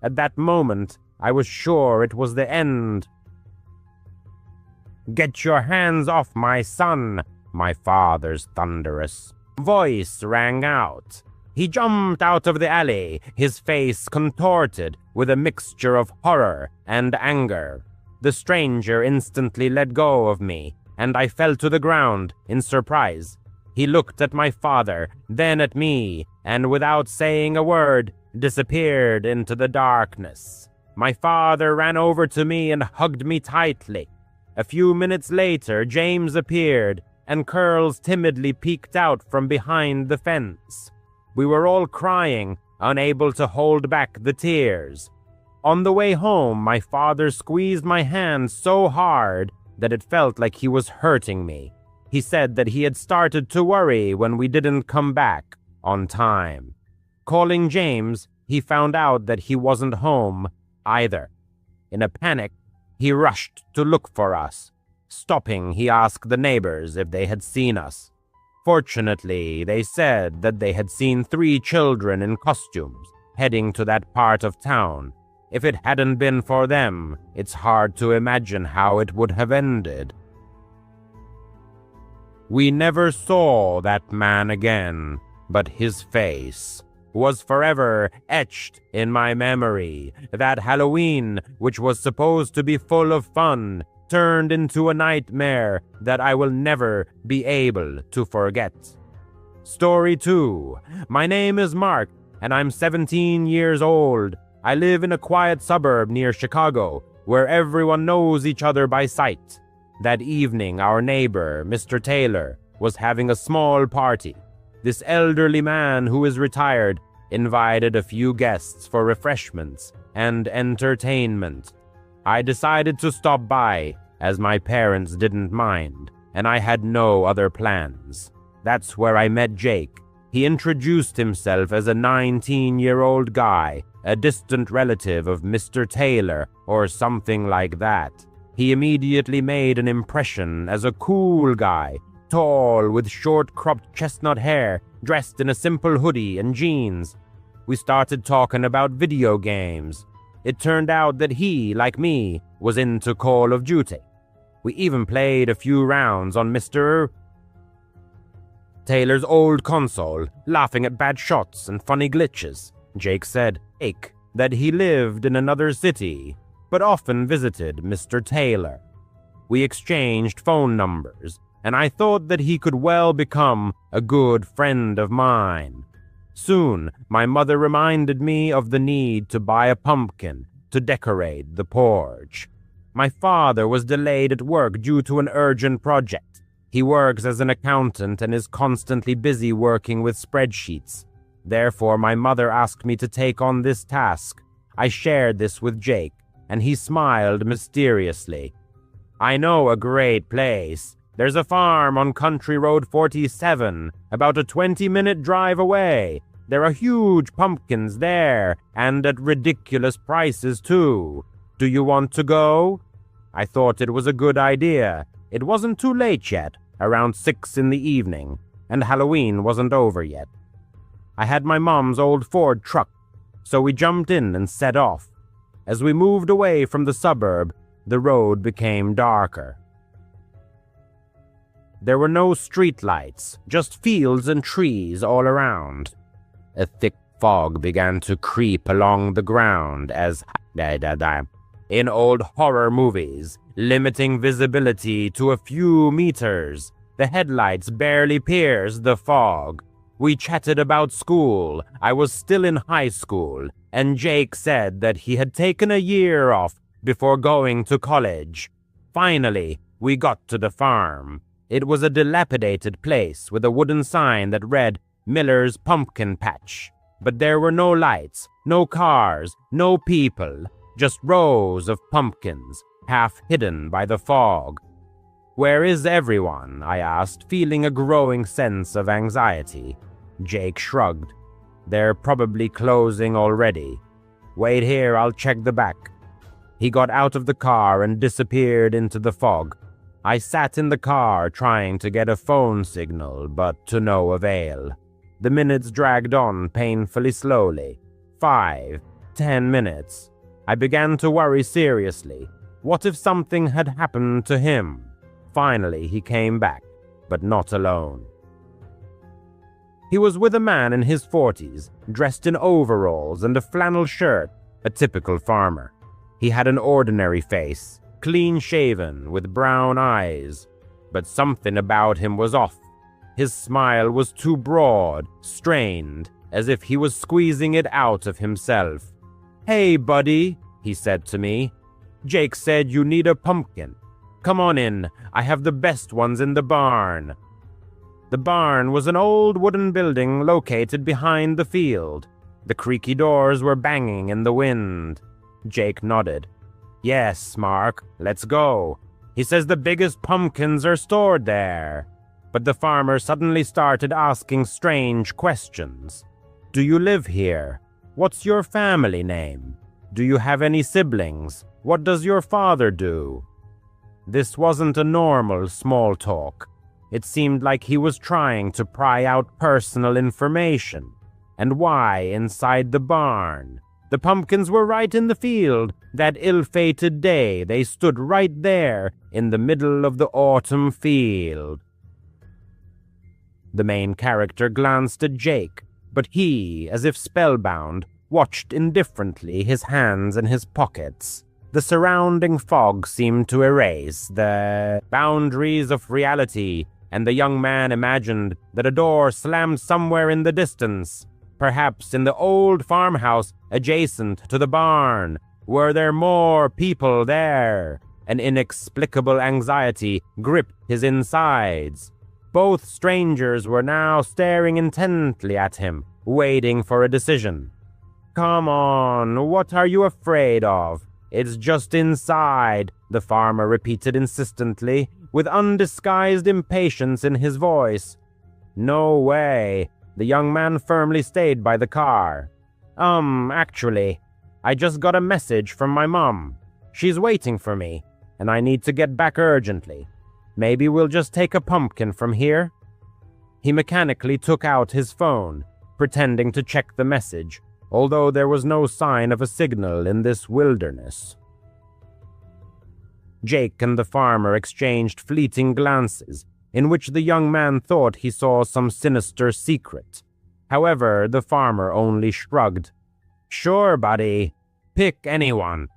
At that moment, I was sure it was the end. "Get your hands off my son," my father's thunderous voice rang out. He jumped out of the alley, his face contorted with a mixture of horror and anger. The stranger instantly let go of me, and I fell to the ground in surprise. He looked at my father, then at me, and without saying a word, disappeared into the darkness. My father ran over to me and hugged me tightly. A few minutes later, James appeared, and Curls timidly peeked out from behind the fence. We were all crying, unable to hold back the tears. On the way home, my father squeezed my hand so hard that it felt like he was hurting me. He said that he had started to worry when we didn't come back on time. Calling James, he found out that he wasn't home either. In a panic, he rushed to look for us. Stopping, he asked the neighbors if they had seen us. Fortunately, they said that they had seen 3 children in costumes heading to that part of town. If it hadn't been for them, it's hard to imagine how it would have ended. We never saw that man again, but his face was forever etched in my memory. That Halloween, which was supposed to be full of fun, turned into a nightmare that I will never be able to forget. Story 2. My name is Mark, and I'm 17 years old. I live in a quiet suburb near Chicago, where everyone knows each other by sight. That evening, our neighbor, Mr. Taylor, was having a small party. This elderly man, who is retired, invited a few guests for refreshments and entertainment. I decided to stop by, as my parents didn't mind, and I had no other plans. That's where I met Jake. He introduced himself as a 19-year-old guy, a distant relative of Mr. Taylor, or something like that. He immediately made an impression as a cool guy, tall with short-cropped chestnut hair, dressed in a simple hoodie and jeans. We started talking about video games. It turned out that he, like me, was into Call of Duty. We even played a few rounds on Mr. Taylor's old console, laughing at bad shots and funny glitches. Jake said, that he lived in another city, but often visited Mr. Taylor. We exchanged phone numbers, and I thought that he could well become a good friend of mine. Soon, my mother reminded me of the need to buy a pumpkin to decorate the porch. My father was delayed at work due to an urgent project. He works as an accountant and is constantly busy working with spreadsheets. Therefore, my mother asked me to take on this task. I shared this with Jake, and he smiled mysteriously. "I know a great place. There's a farm on Country Road 47, about a 20-minute drive away. There are huge pumpkins there, and at ridiculous prices too. Do you want to go?" I thought it was a good idea. It wasn't too late yet, around 6 in the evening, and Halloween wasn't over yet. I had my mom's old Ford truck, so we jumped in and set off. As we moved away from the suburb, the road became darker. There were no streetlights, just fields and trees all around. A thick fog began to creep along the ground as in old horror movies, limiting visibility to a few meters. The headlights barely pierced the fog. We chatted about school. I was still in high school, and Jake said that he had taken a year off before going to college. Finally, we got to the farm. It was a dilapidated place with a wooden sign that read Miller's Pumpkin Patch. But there were no lights, no cars, no people, just rows of pumpkins, half hidden by the fog. "Where is everyone?" I asked, feeling a growing sense of anxiety. Jake shrugged. They're probably closing already. Wait here, I'll check the back. He got out of the car and disappeared into the fog. I sat in the car trying to get a phone signal, but to no avail. The minutes dragged on painfully slowly. 5, 10 minutes. I began to worry seriously. What if something had happened to him? Finally, he came back, but not alone. He was with a man in his 40s, dressed in overalls and a flannel shirt, a typical farmer. He had an ordinary face, clean-shaven, with brown eyes, but something about him was off. His smile was too broad, strained, as if he was squeezing it out of himself. "Hey, buddy," he said to me. "Jake said you need a pumpkin. Come on in, I have the best ones in the barn." The barn was an old wooden building located behind the field. The creaky doors were banging in the wind. Jake nodded. "Yes, Mark, let's go. He says the biggest pumpkins are stored there." But the farmer suddenly started asking strange questions. "Do you live here? What's your family name? Do you have any siblings? What does your father do?" This wasn't a normal small talk. It seemed like he was trying to pry out personal information. And why inside the barn? The pumpkins were right in the field. That ill-fated day, they stood right there in the middle of the autumn field. The main character glanced at Jake, but he, as if spellbound, watched indifferently, his hands in his pockets. The surrounding fog seemed to erase the boundaries of reality, and the young man imagined that a door slammed somewhere in the distance, perhaps in the old farmhouse adjacent to the barn. Were there more people there? An inexplicable anxiety gripped his insides. Both strangers were now staring intently at him, waiting for a decision. "Come on, what are you afraid of? It's just inside," the farmer repeated insistently, with undisguised impatience in his voice. "No way." The young man firmly stayed by the car. Actually, I just got a message from my mom. She's waiting for me, and I need to get back urgently. Maybe we'll just take a pumpkin from here?" He mechanically took out his phone, pretending to check the message, although there was no sign of a signal in this wilderness. Jake and the farmer exchanged fleeting glances, in which the young man thought he saw some sinister secret. However, the farmer only shrugged. "Sure, buddy. Pick anyone."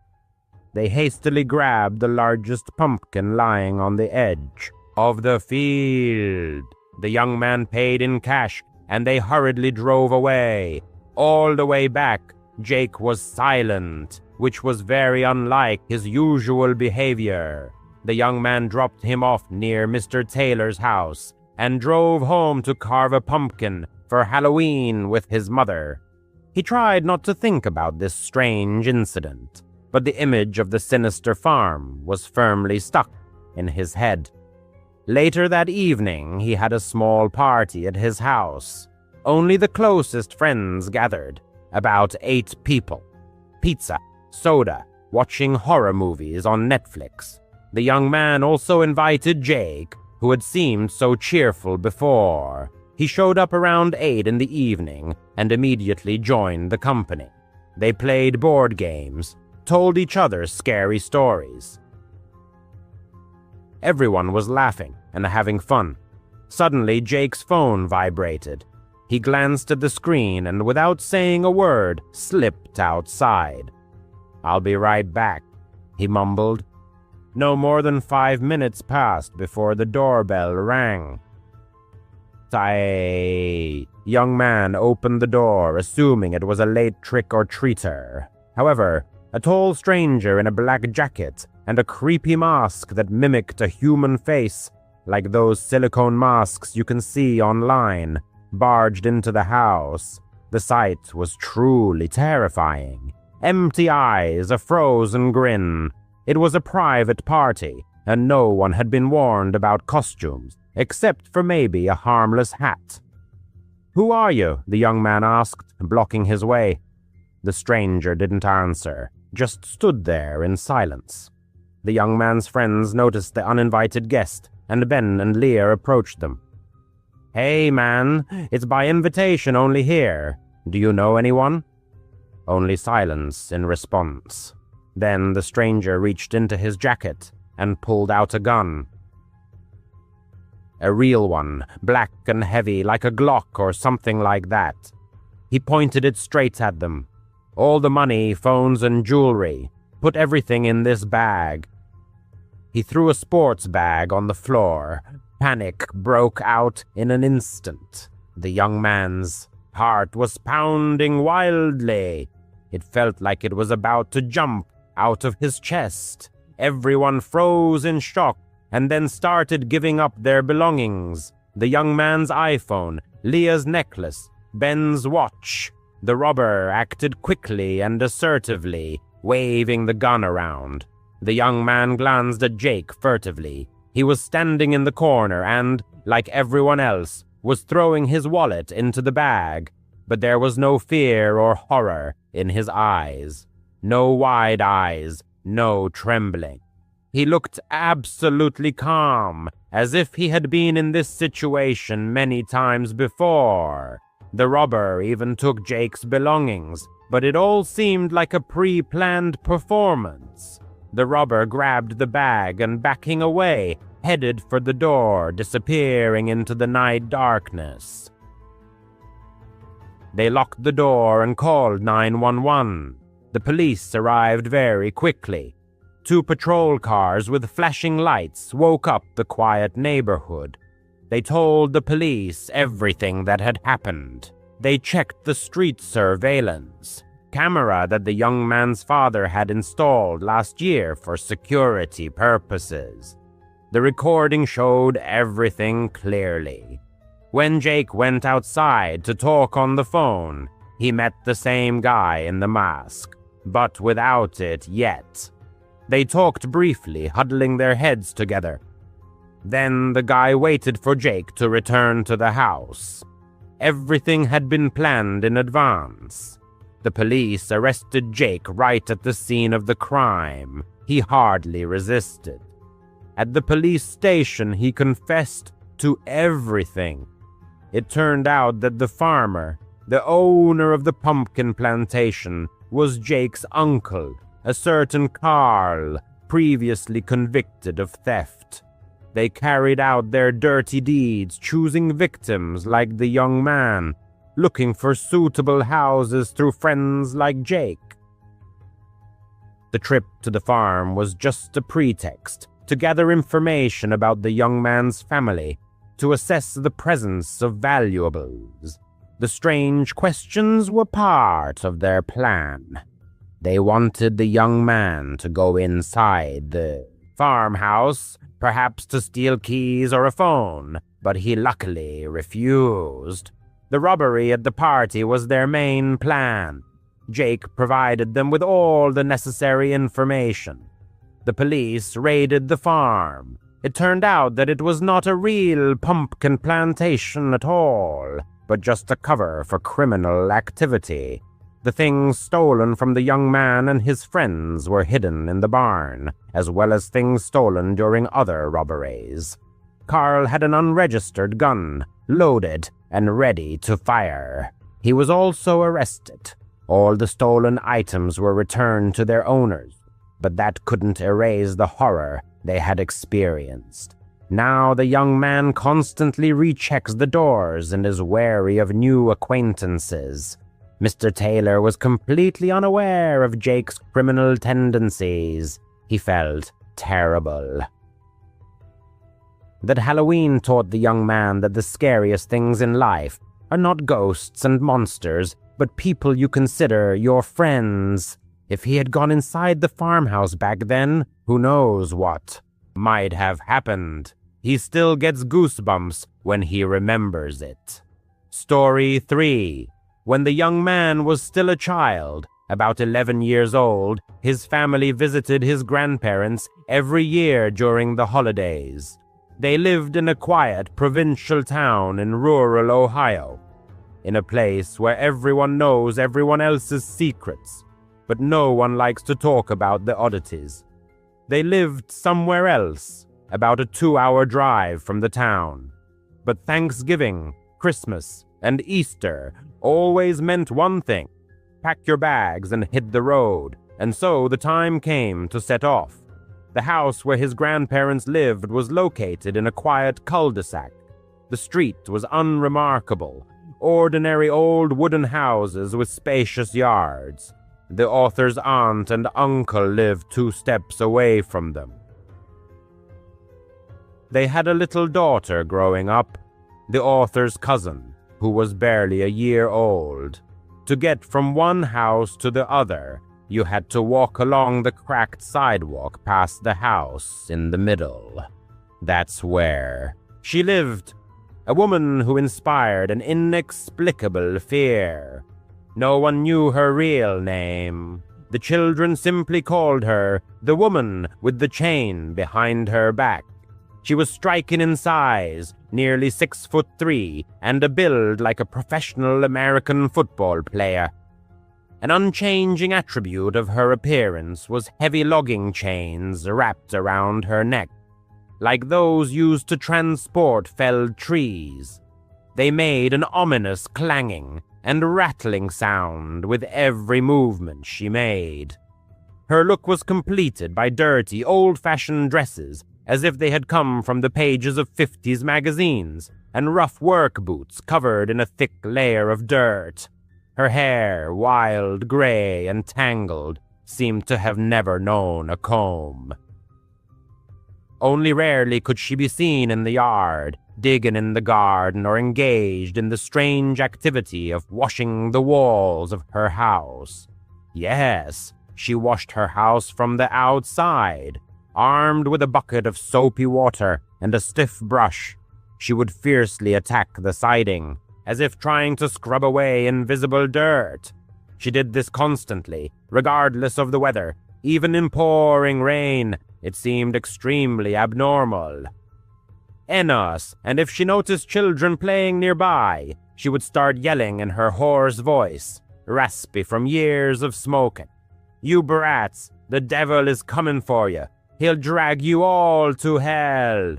They hastily grabbed the largest pumpkin lying on the edge of the field. The young man paid in cash, and they hurriedly drove away. All the way back, Jake was silent, which was very unlike his usual behavior. The young man dropped him off near Mr. Taylor's house and drove home to carve a pumpkin for Halloween with his mother. He tried not to think about this strange incident, but the image of the sinister farm was firmly stuck in his head. Later that evening, he had a small party at his house. Only the closest friends gathered, about 8 people. Pizza, soda, watching horror movies on Netflix. The young man also invited Jake, who had seemed so cheerful before. He showed up around 8 in the evening and immediately joined the company. They played board games, told each other scary stories. Everyone was laughing and having fun. Suddenly, Jake's phone vibrated. He glanced at the screen and, without saying a word, slipped outside. "I'll be right back," he mumbled. No more than 5 minutes passed before the doorbell rang. Young man opened the door, assuming it was a late trick-or-treater. However, a tall stranger in a black jacket and a creepy mask that mimicked a human face, like those silicone masks you can see online, barged into the house. The sight was truly terrifying. Empty eyes, a frozen grin. It was a private party, and no one had been warned about costumes, except for maybe a harmless hat. "Who are you?" the young man asked, blocking his way. The stranger didn't answer, just stood there in silence. The young man's friends noticed the uninvited guest, and Ben and Leah approached them. "Hey, man, it's by invitation only here. Do you know anyone?" Only silence in response. Then the stranger reached into his jacket and pulled out a gun. A real one, black and heavy like a Glock or something like that. He pointed it straight at them. "All the money, phones and jewelry. Put everything in this bag." He threw a sports bag on the floor. Panic broke out in an instant. The young man's heart was pounding wildly. It felt like it was about to jump out of his chest. Everyone froze in shock and then started giving up their belongings. The young man's iPhone, Leah's necklace, Ben's watch. The robber acted quickly and assertively, waving the gun around. The young man glanced at Jake furtively. He was standing in the corner and, like everyone else, was throwing his wallet into the bag. But there was no fear or horror in his eyes. No wide eyes, no trembling. He looked absolutely calm, as if he had been in this situation many times before. The robber even took Jake's belongings, but it all seemed like a pre-planned performance. The robber grabbed the bag and, backing away, headed for the door, disappearing into the night darkness. They locked the door and called 911. The police arrived very quickly. 2 patrol cars with flashing lights woke up the quiet neighborhood. They told the police everything that had happened. They checked the street surveillance camera that the young man's father had installed last year for security purposes. The recording showed everything clearly. When Jake went outside to talk on the phone, he met the same guy in the mask, but without it yet. They talked briefly, huddling their heads together. Then the guy waited for Jake to return to the house. Everything had been planned in advance. The police arrested Jake right at the scene of the crime. He hardly resisted. At the police station, he confessed to everything. It turned out that the farmer, the owner of the pumpkin plantation, was Jake's uncle, a certain Carl, previously convicted of theft. They carried out their dirty deeds, choosing victims like the young man, looking for suitable houses through friends like Jake. The trip to the farm was just a pretext to gather information about the young man's family, to assess the presence of valuables. The strange questions were part of their plan. They wanted the young man to go inside the farmhouse, perhaps to steal keys or a phone, but he luckily refused. The robbery at the party was their main plan. Jake provided them with all the necessary information. The police raided the farm. It turned out that it was not a real pumpkin plantation at all, but just a cover for criminal activity. The things stolen from the young man and his friends were hidden in the barn, as well as things stolen during other robberies. Carl had an unregistered gun, loaded and ready to fire. He was also arrested. All the stolen items were returned to their owners, but that couldn't erase the horror they had experienced. Now the young man constantly rechecks the doors and is wary of new acquaintances. Mr. Taylor was completely unaware of Jake's criminal tendencies. He felt terrible. That Halloween taught the young man that the scariest things in life are not ghosts and monsters, but people you consider your friends. If he had gone inside the farmhouse back then, who knows what might have happened. He still gets goosebumps when he remembers it. Story 3. When the young man was still a child, about 11 years old, his family visited his grandparents every year during the holidays. They lived in a quiet provincial town in rural Ohio. in a place where everyone knows everyone else's secrets, but no one likes to talk about the oddities. They lived somewhere else, about a 2-hour drive from the town. But Thanksgiving, Christmas, and Easter always meant one thing: pack your bags and hit the road. And so the time came to set off. The house where his grandparents lived was located in a quiet cul-de-sac. The street was unremarkable, ordinary old wooden houses with spacious yards. The author's aunt and uncle lived 2 steps away from them. They had a little daughter growing up, the author's cousin, who was barely a year old. To get from one house to the other, you had to walk along the cracked sidewalk past the house in the middle. That's where she lived, a woman who inspired an inexplicable fear. No one knew her real name. The children simply called her the woman with the chain behind her back. She was striking in size, nearly 6'3", and a build like a professional American football player. An unchanging attribute of her appearance was heavy logging chains wrapped around her neck, like those used to transport felled trees. They made an ominous clanging and rattling sound with every movement she made. Her look was completed by dirty, old-fashioned dresses, as if they had come from the pages of 50s magazines, and rough work boots covered in a thick layer of dirt. Her hair, wild gray and tangled, seemed to have never known a comb. Only rarely could she be seen in the yard, digging in the garden, or engaged in the strange activity of washing the walls of her house. Yes, she washed her house from the outside. Armed with a bucket of soapy water and a stiff brush, she would fiercely attack the siding, as if trying to scrub away invisible dirt. She did this constantly, regardless of the weather. Even in pouring rain, it seemed extremely abnormal. Enos, and if she noticed children playing nearby, she would start yelling in her hoarse voice, raspy from years of smoking. "You brats, the devil is coming for you. He'll drag you all to hell."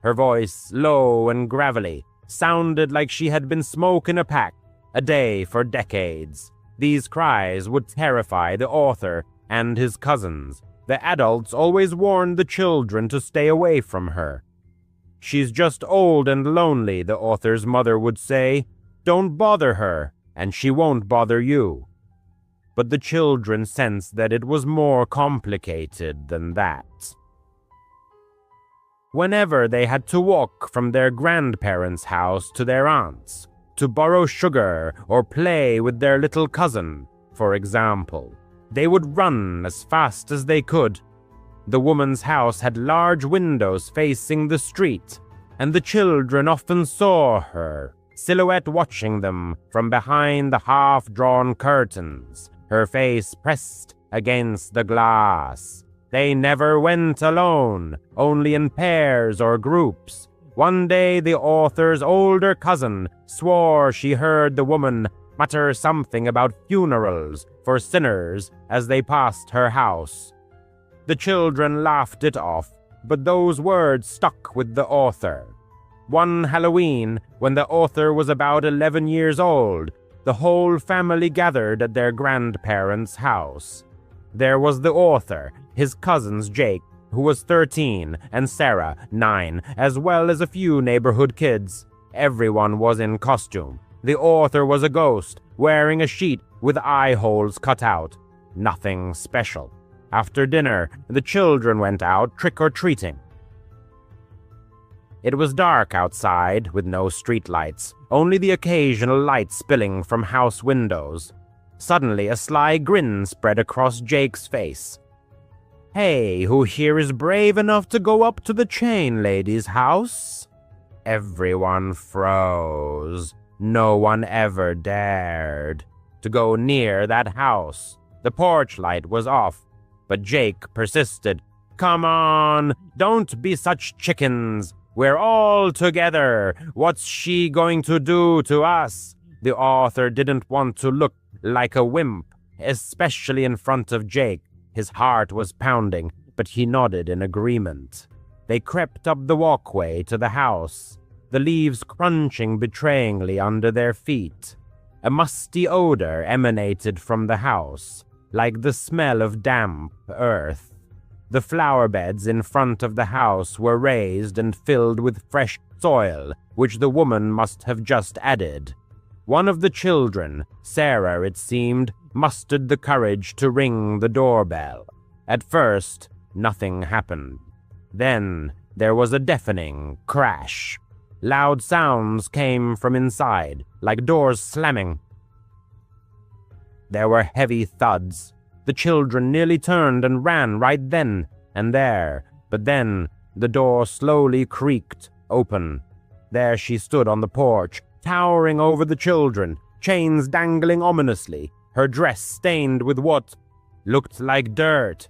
Her voice, low and gravelly, sounded like she had been smoking a pack a day for decades. These cries would terrify the author and his cousins. The adults always warned the children to stay away from her. "She's just old and lonely," the author's mother would say. "Don't bother her, and she won't bother you." But the children sensed that it was more complicated than that. Whenever they had to walk from their grandparents' house to their aunt's, to borrow sugar or play with their little cousin, for example, they would run as fast as they could. The woman's house had large windows facing the street, and the children often saw her, silhouette watching them from behind the half-drawn curtains, her face pressed against the glass. They never went alone, only in pairs or groups. One day the author's older cousin swore she heard the woman mutter something about funerals for sinners as they passed her house. The children laughed it off, but those words stuck with the author. One Halloween, when the author was about 11 years old, the whole family gathered at their grandparents' house. There was the author, his cousins Jake, who was 13, and Sarah, 9, as well as a few neighborhood kids. Everyone was in costume. The author was a ghost, wearing a sheet with eye holes cut out. Nothing special. After dinner, the children went out trick-or-treating. It was dark outside, with no streetlights, only the occasional light spilling from house windows. Suddenly, a sly grin spread across Jake's face. "Hey, who here is brave enough to go up to the chain lady's house?" Everyone froze. No one ever dared to go near that house. The porch light was off, but Jake persisted. "Come on, don't be such chickens. We're all together. What's she going to do to us? The author didn't want to look like a wimp, especially in front of Jake. His heart was pounding, but he nodded in agreement. They crept up the walkway to the house, the leaves crunching betrayingly under their feet. A musty odor emanated from the house, like the smell of damp earth. The flower beds in front of the house were raised and filled with fresh soil, which the woman must have just added. One of the children, Sarah it seemed, mustered the courage to ring the doorbell. At first, nothing happened. Then there was a deafening crash. Loud sounds came from inside, like doors slamming. There were heavy thuds. The children nearly turned and ran right then and there, but then the door slowly creaked open. There she stood on the porch, towering over the children, chains dangling ominously, her dress stained with what looked like dirt.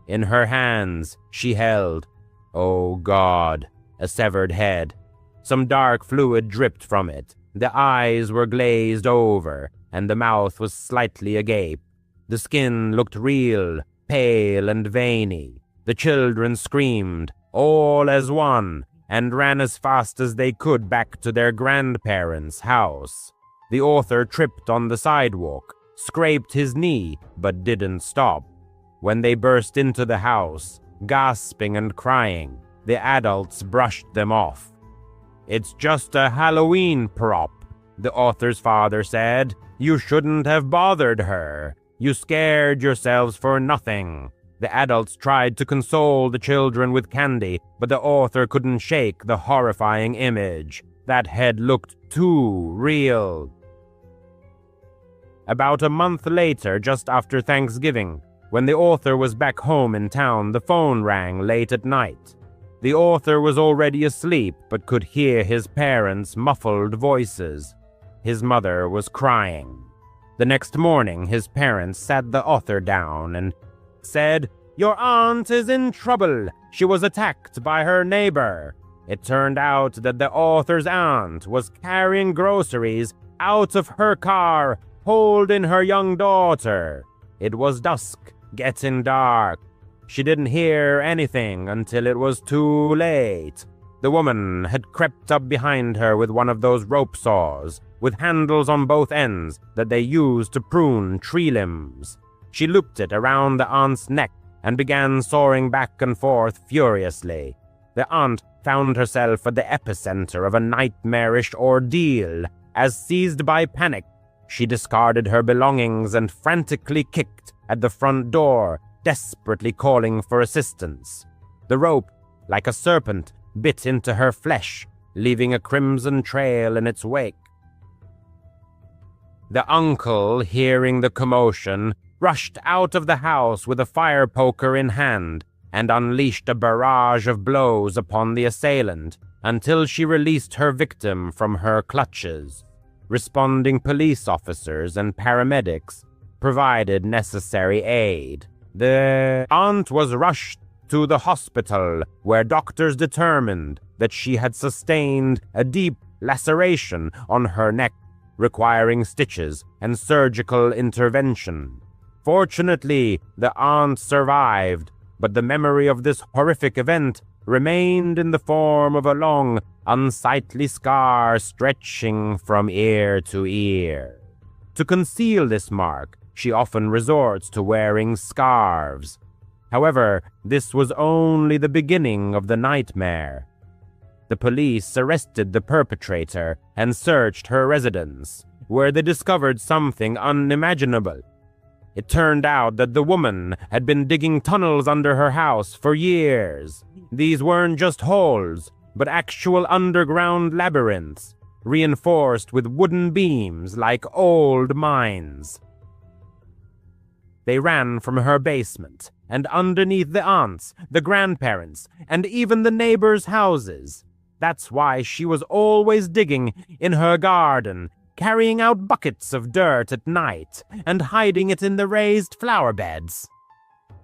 In her hands she held, oh God, a severed head. Some dark fluid dripped from it. The eyes were glazed over, and the mouth was slightly agape. The skin looked real, pale and veiny. The children screamed, all as one, and ran as fast as they could back to their grandparents' house. The author tripped on the sidewalk, scraped his knee, but didn't stop. When they burst into the house, gasping and crying, the adults brushed them off. "It's just a Halloween prop," the author's father said. "You shouldn't have bothered her. You scared yourselves for nothing." The adults tried to console the children with candy, but the author couldn't shake the horrifying image. That head looked too real. About a month later, just after Thanksgiving, when the author was back home in town, the phone rang late at night. The author was already asleep, but could hear his parents' muffled voices. His mother was crying. The next morning, his parents sat the author down and said, "Your aunt is in trouble. She was attacked by her neighbor." It turned out that the author's aunt was carrying groceries out of her car, holding her young daughter. It was dusk, getting dark. She didn't hear anything until it was too late. The woman had crept up behind her with one of those rope saws, with handles on both ends that they used to prune tree limbs. She looped it around the aunt's neck and began soaring back and forth furiously. The aunt found herself at the epicenter of a nightmarish ordeal. As seized by panic, she discarded her belongings and frantically kicked at the front door, desperately calling for assistance. The rope, like a serpent, bit into her flesh, leaving a crimson trail in its wake. The uncle, hearing the commotion, rushed out of the house with a fire poker in hand and unleashed a barrage of blows upon the assailant until she released her victim from her clutches. Responding police officers and paramedics provided necessary aid. The aunt was rushed to the hospital, where doctors determined that she had sustained a deep laceration on her neck, requiring stitches and surgical intervention. Fortunately, the aunt survived, but the memory of this horrific event remained in the form of a long, unsightly scar stretching from ear to ear. To conceal this mark, she often resorts to wearing scarves. However, this was only the beginning of the nightmare. The police arrested the perpetrator and searched her residence, where they discovered something unimaginable. It turned out that the woman had been digging tunnels under her house for years. These weren't just holes, but actual underground labyrinths, reinforced with wooden beams like old mines. They ran from her basement and underneath the aunts, the grandparents, and even the neighbors' houses. That's why she was always digging in her garden, carrying out buckets of dirt at night and hiding it in the raised flower beds.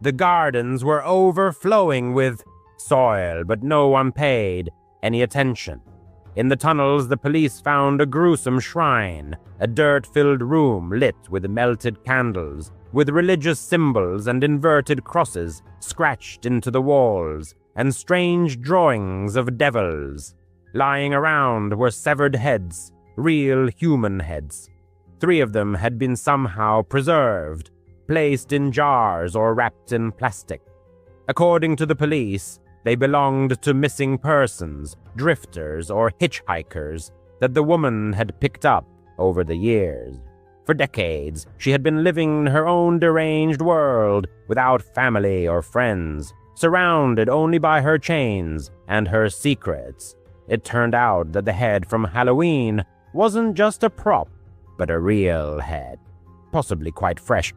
The gardens were overflowing with soil, but no one paid any attention. In the tunnels, the police found a gruesome shrine, a dirt-filled room lit with melted candles, with religious symbols and inverted crosses scratched into the walls, and strange drawings of devils. Lying around were severed heads, real human heads. 3 of them had been somehow preserved, placed in jars or wrapped in plastic. According to the police, they belonged to missing persons, drifters, or hitchhikers that the woman had picked up over the years. For decades, she had been living in her own deranged world, without family or friends, surrounded only by her chains and her secrets. It turned out that the head from Halloween wasn't just a prop, but a real head, possibly quite fresh.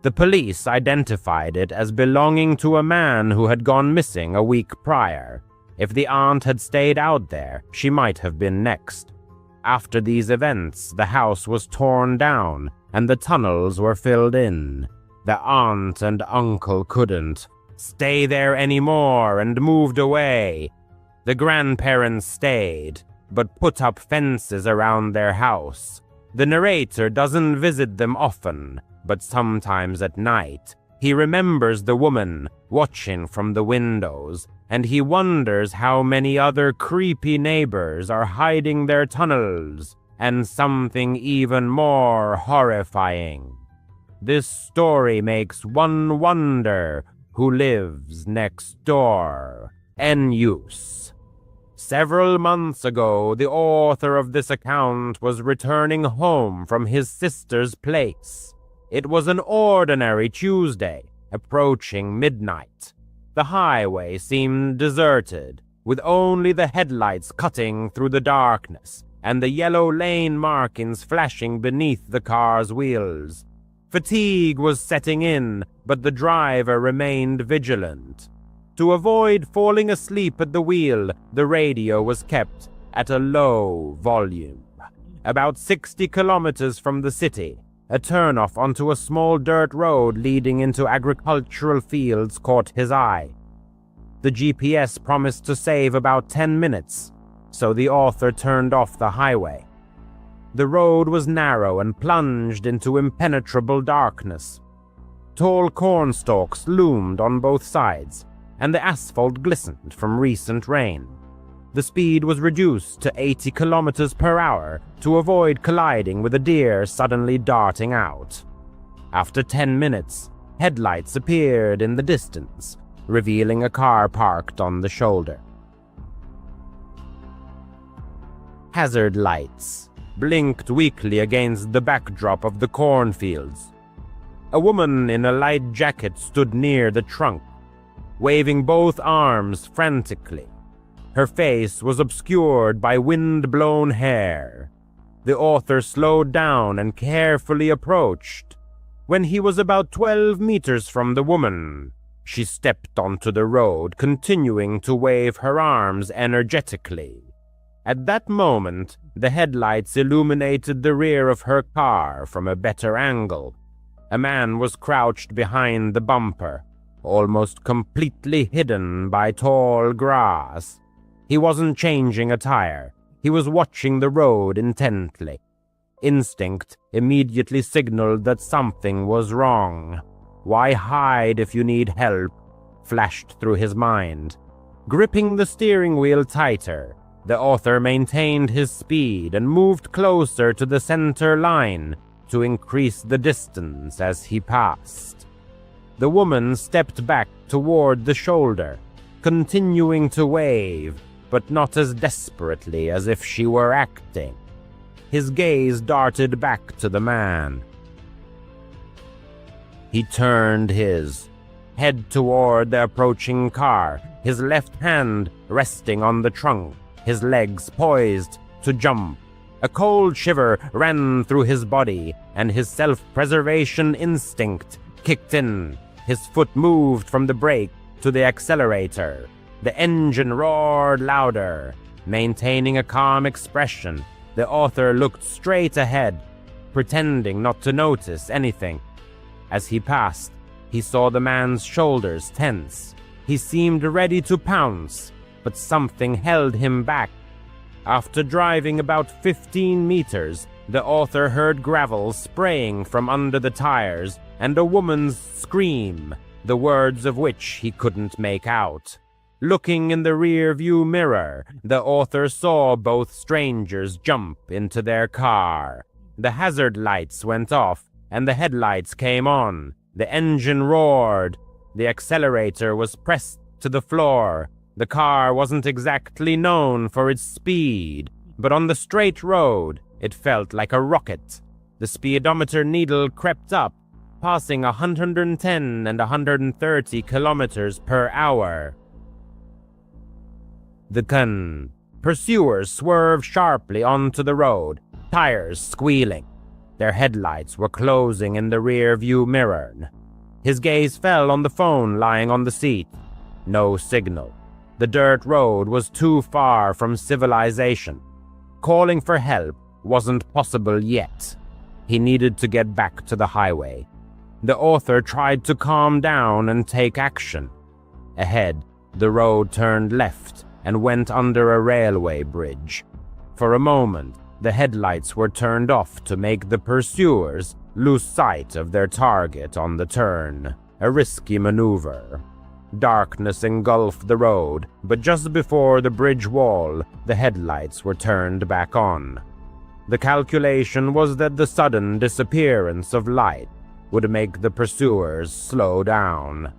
The police identified it as belonging to a man who had gone missing a week prior. If the aunt had stayed out there, she might have been next. After these events, the house was torn down and the tunnels were filled in. The aunt and uncle couldn't stay there anymore and moved away. The grandparents stayed, but put up fences around their house. The narrator doesn't visit them often, but sometimes at night. He remembers the woman watching from the windows, and he wonders how many other creepy neighbors are hiding their tunnels, and something even more horrifying. This story makes one wonder who lives next door. End use. Several months ago, the author of this account was returning home from his sister's place. It was an ordinary Tuesday, approaching midnight. The highway seemed deserted, with only the headlights cutting through the darkness and the yellow lane markings flashing beneath the car's wheels. Fatigue was setting in, but the driver remained vigilant. To avoid falling asleep at the wheel, the radio was kept at a low volume. About 60 kilometers from the city, a turnoff onto a small dirt road leading into agricultural fields caught his eye. The GPS promised to save about 10 minutes, so the author turned off the highway. The road was narrow and plunged into impenetrable darkness. Tall cornstalks loomed on both sides, and the asphalt glistened from recent rain. The speed was reduced to 80 kilometers per hour to avoid colliding with a deer suddenly darting out. After 10 minutes, headlights appeared in the distance, revealing a car parked on the shoulder. Hazard lights blinked weakly against the backdrop of the cornfields. A woman in a light jacket stood near the trunk, waving both arms frantically. Her face was obscured by wind-blown hair. The author slowed down and carefully approached. When he was about 12 meters from the woman, she stepped onto the road, continuing to wave her arms energetically. At that moment, the headlights illuminated the rear of her car from a better angle. A man was crouched behind the bumper, almost completely hidden by tall grass. He wasn't changing a tire. He was watching the road intently. Instinct immediately signaled that something was wrong. Why hide if you need help? Flashed through his mind. Gripping the steering wheel tighter, the author maintained his speed and moved closer to the center line to increase the distance as he passed. The woman stepped back toward the shoulder, continuing to wave, but not as desperately as if she were acting. His gaze darted back to the man. He turned his head toward the approaching car, his left hand resting on the trunk, his legs poised to jump. A cold shiver ran through his body, and his self-preservation instinct kicked in. His foot moved from the brake to the accelerator. The engine roared louder. Maintaining a calm expression, the author looked straight ahead, pretending not to notice anything. As he passed, he saw the man's shoulders tense. He seemed ready to pounce. but something held him back. After driving about 15 meters, the author heard gravel spraying from under the tires and a woman's scream, the words of which he couldn't make out. Looking in the rear-view mirror, the author saw both strangers jump into their car. The hazard lights went off, and the headlights came on. The engine roared. The accelerator was pressed to the floor. The car wasn't exactly known for its speed, but on the straight road, it felt like a rocket. The speedometer needle crept up, passing 110 and 130 kilometers per hour. The pursuers swerved sharply onto the road, tires squealing. Their headlights were closing in the rear-view mirror. His gaze fell on the phone lying on the seat. No signal. The dirt road was too far from civilization. Calling for help wasn't possible yet. He needed to get back to the highway. The author tried to calm down and take action. Ahead, the road turned left and went under a railway bridge. For a moment, the headlights were turned off to make the pursuers lose sight of their target on the turn, a risky maneuver. Darkness engulfed the road, but just before the bridge wall, the headlights were turned back on. The calculation was that the sudden disappearance of light would make the pursuers slow down.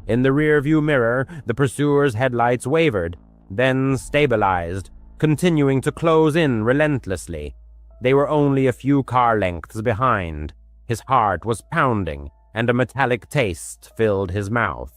In the rearview mirror, the pursuers' headlights wavered, then stabilized, continuing to close in relentlessly. They were only a few car lengths behind. His heart was pounding, and a metallic taste filled his mouth.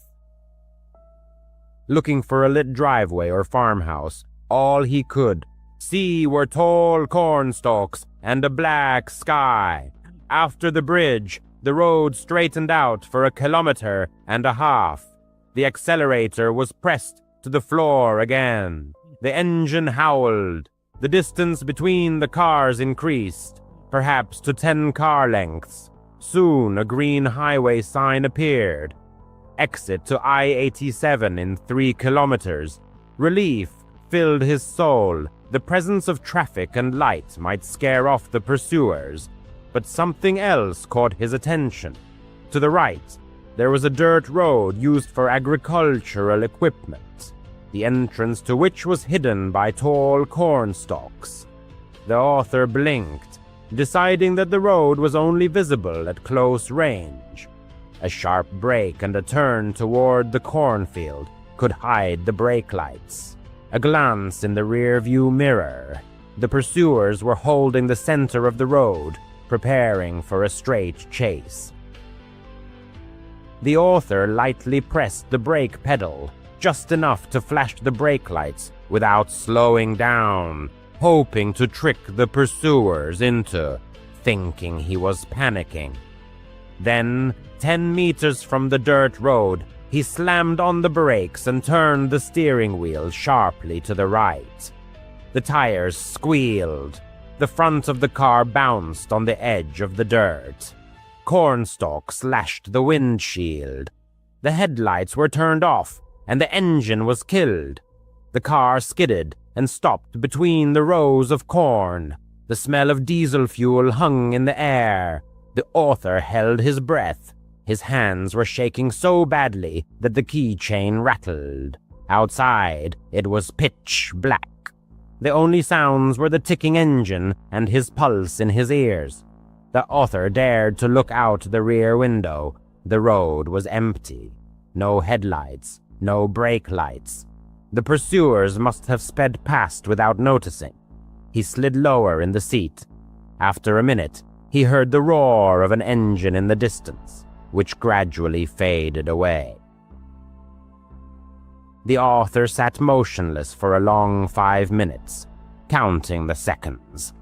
Looking for a lit driveway or farmhouse, all he could see were tall cornstalks and a black sky. After the bridge, the road straightened out for 1.5 kilometers. The accelerator was pressed to the floor again. The engine howled. The distance between the cars increased, perhaps to 10 car lengths. Soon a green highway sign appeared. Exit to I-87 in 3 kilometers. Relief filled his soul. The presence of traffic and light might scare off the pursuers, but something else caught his attention. To the right, there was a dirt road used for agricultural equipment, the entrance to which was hidden by tall cornstalks. The author blinked, deciding that the road was only visible at close range. A sharp brake and a turn toward the cornfield could hide the brake lights. A glance in the rear-view mirror. The pursuers were holding the center of the road, preparing for a straight chase. The author lightly pressed the brake pedal, just enough to flash the brake lights without slowing down, hoping to trick the pursuers into thinking he was panicking. Then, 10 meters from the dirt road, he slammed on the brakes and turned the steering wheel sharply to the right. The tires squealed. The front of the car bounced on the edge of the dirt. Cornstalks slashed the windshield. The headlights were turned off, and the engine was killed. The car skidded and stopped between the rows of corn. The smell of diesel fuel hung in the air. The author held his breath. His hands were shaking so badly that the keychain rattled. Outside, it was pitch black. The only sounds were the ticking engine and his pulse in his ears. The author dared to look out the rear window. The road was empty. No headlights, no brake lights. The pursuers must have sped past without noticing. He slid lower in the seat. After a minute, he heard the roar of an engine in the distance, which gradually faded away. The author sat motionless for a long 5 minutes, counting the seconds.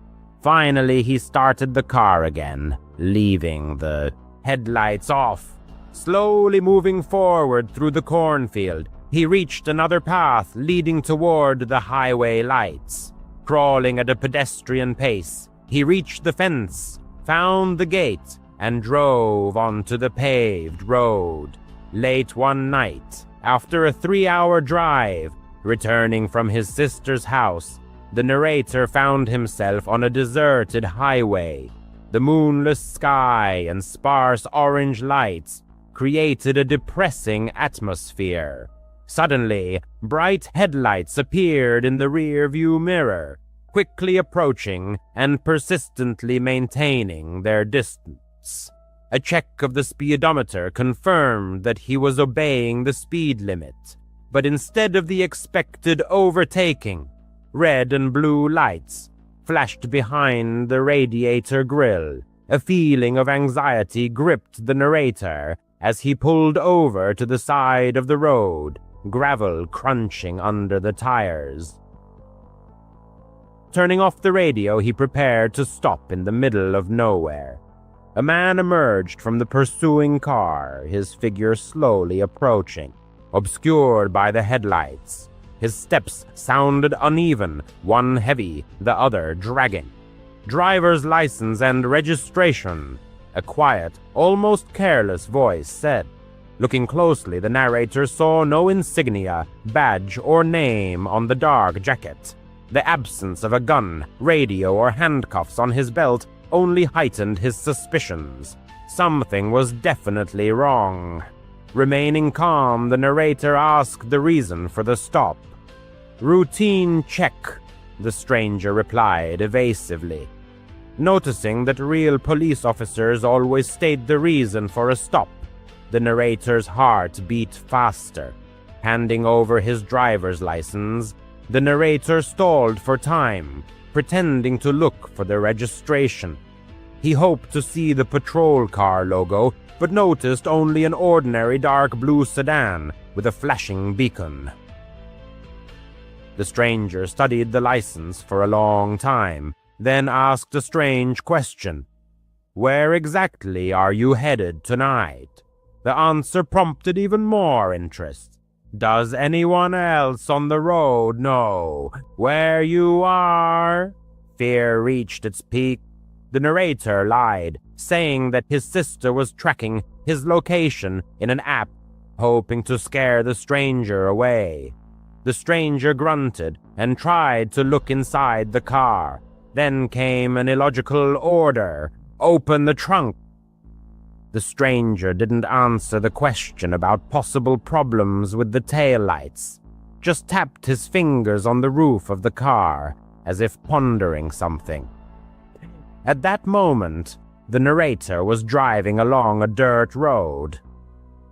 Finally, he started the car again, leaving the headlights off. Slowly moving forward through the cornfield, he reached another path leading toward the highway lights. Crawling at a pedestrian pace, he reached the fence, found the gate, and drove onto the paved road. Late one night, after a 3-hour drive, Returning from his sister's house, the narrator found himself on a deserted highway. The moonless sky and sparse orange lights created a depressing atmosphere. Suddenly, bright headlights appeared in the rear-view mirror, quickly approaching and persistently maintaining their distance. A check of the speedometer confirmed that he was obeying the speed limit, but instead of the expected overtaking, red and blue lights flashed behind the radiator grille. A feeling of anxiety gripped the narrator as he pulled over to the side of the road, gravel crunching under the tires. Turning off the radio, he prepared to stop in the middle of nowhere. A man emerged from the pursuing car, his figure slowly approaching, obscured by the headlights. His steps sounded uneven, one heavy, the other dragging. "Driver's license and registration," a quiet, almost careless voice said. Looking closely, the narrator saw no insignia, badge, or name on the dark jacket. The absence of a gun, radio, or handcuffs on his belt only heightened his suspicions. Something was definitely wrong. Remaining calm, the narrator asked the reason for the stop. "Routine check," the stranger replied evasively. Noticing that real police officers always state the reason for a stop, the narrator's heart beat faster. Handing over his driver's license, the narrator stalled for time, pretending to look for the registration. He hoped to see the patrol car logo, but noticed only an ordinary dark blue sedan with a flashing beacon. The stranger studied the license for a long time, then asked a strange question. "Where exactly are you headed tonight?" The answer prompted even more interest. "Does anyone else on the road know where you are?" Fear reached its peak. The narrator lied, saying that his sister was tracking his location in an app, hoping to scare the stranger away. The stranger grunted and tried to look inside the car. Then came an illogical order: "Open the trunk." The stranger didn't answer the question about possible problems with the taillights, just tapped his fingers on the roof of the car as if pondering something. At that moment, the narrator was driving along a dirt road.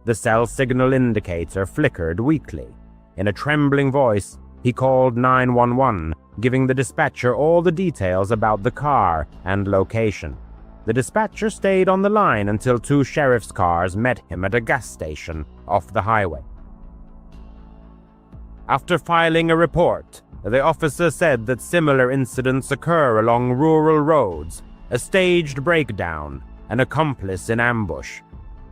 The cell signal indicator flickered weakly. In a trembling voice, he called 911, giving the dispatcher all the details about the car and location. The dispatcher stayed on the line until two sheriff's cars met him at a gas station off the highway. After filing a report, the officer said that similar incidents occur along rural roads, a staged breakdown, an accomplice in ambush.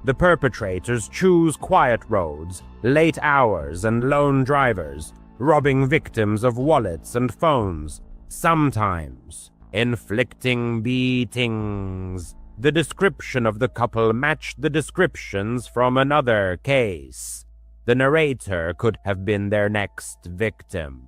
The perpetrators choose quiet roads, late hours, and lone drivers, robbing victims of wallets and phones, sometimes inflicting beatings. The description of the couple matched the descriptions from another case. The narrator could have been their next victim.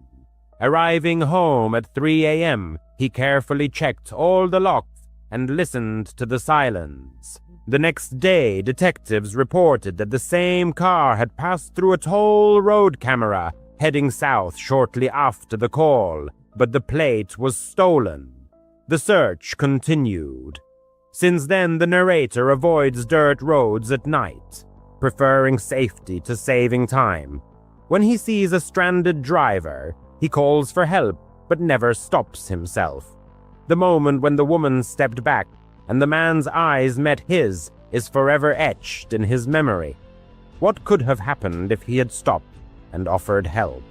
Arriving home at 3 a.m., he carefully checked all the locks and listened to the silence. The next day, detectives reported that the same car had passed through a toll road camera heading south shortly after the call, but the plate was stolen. The search continued. Since then, the narrator avoids dirt roads at night, preferring safety to saving time. When he sees a stranded driver, he calls for help but never stops himself. The moment when the woman stepped back and the man's eyes met his is forever etched in his memory. What could have happened if he had stopped and offered help?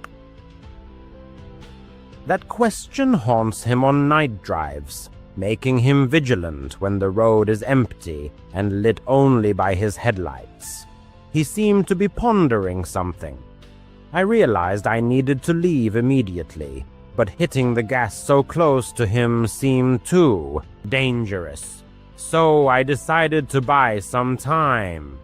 That question haunts him on night drives, making him vigilant when the road is empty and lit only by his headlights. He seemed to be pondering something. I realized I needed to leave immediately, but hitting the gas so close to him seemed too dangerous. So I decided to buy some time.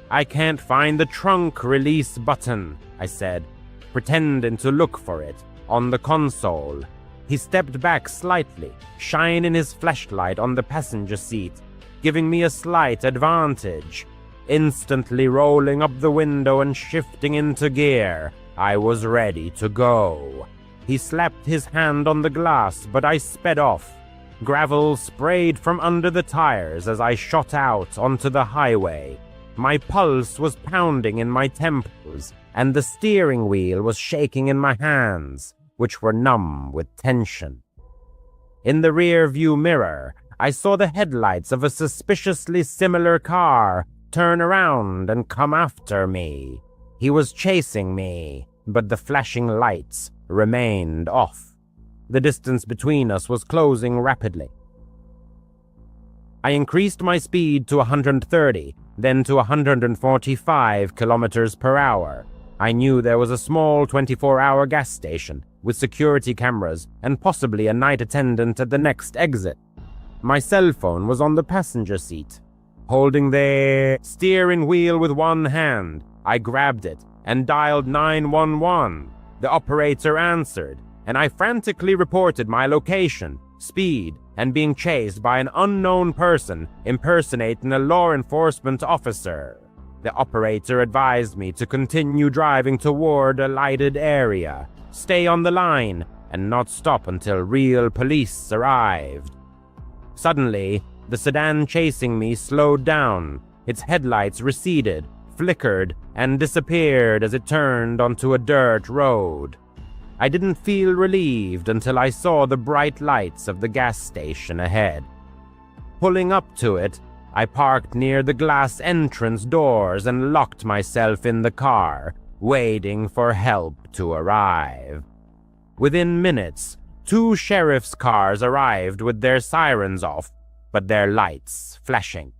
"I can't find the trunk release button," I said. pretending to look for it on the console. He stepped back slightly, shining his flashlight on the passenger seat, giving me a slight advantage. Instantly rolling up the window and shifting into gear, I was ready to go. He slapped his hand on the glass, but I sped off. Gravel sprayed from under the tires as I shot out onto the highway. My pulse was pounding in my temples, and the steering wheel was shaking in my hands, which were numb with tension. In the rear-view mirror, I saw the headlights of a suspiciously similar car turn around and come after me. He was chasing me, but the flashing lights remained off. The distance between us was closing rapidly. I increased my speed to 130, then to 145 kilometers per hour. I knew there was a small 24-hour gas station with security cameras and possibly a night attendant at the next exit. My cell phone was on the passenger seat. Holding the steering wheel with one hand, I grabbed it and dialed 911. The operator answered, and I frantically reported my location, speed, and being chased by an unknown person impersonating a law enforcement officer. The operator advised me to continue driving toward a lighted area, stay on the line, and not stop until real police arrived. Suddenly, the sedan chasing me slowed down. Its headlights receded, flickered, and disappeared as it turned onto a dirt road. I didn't feel relieved until I saw the bright lights of the gas station ahead. Pulling up to it, I parked near the glass entrance doors and locked myself in the car, waiting for help to arrive. Within minutes, 2 sheriff's cars arrived with their sirens off, but their lights flashing.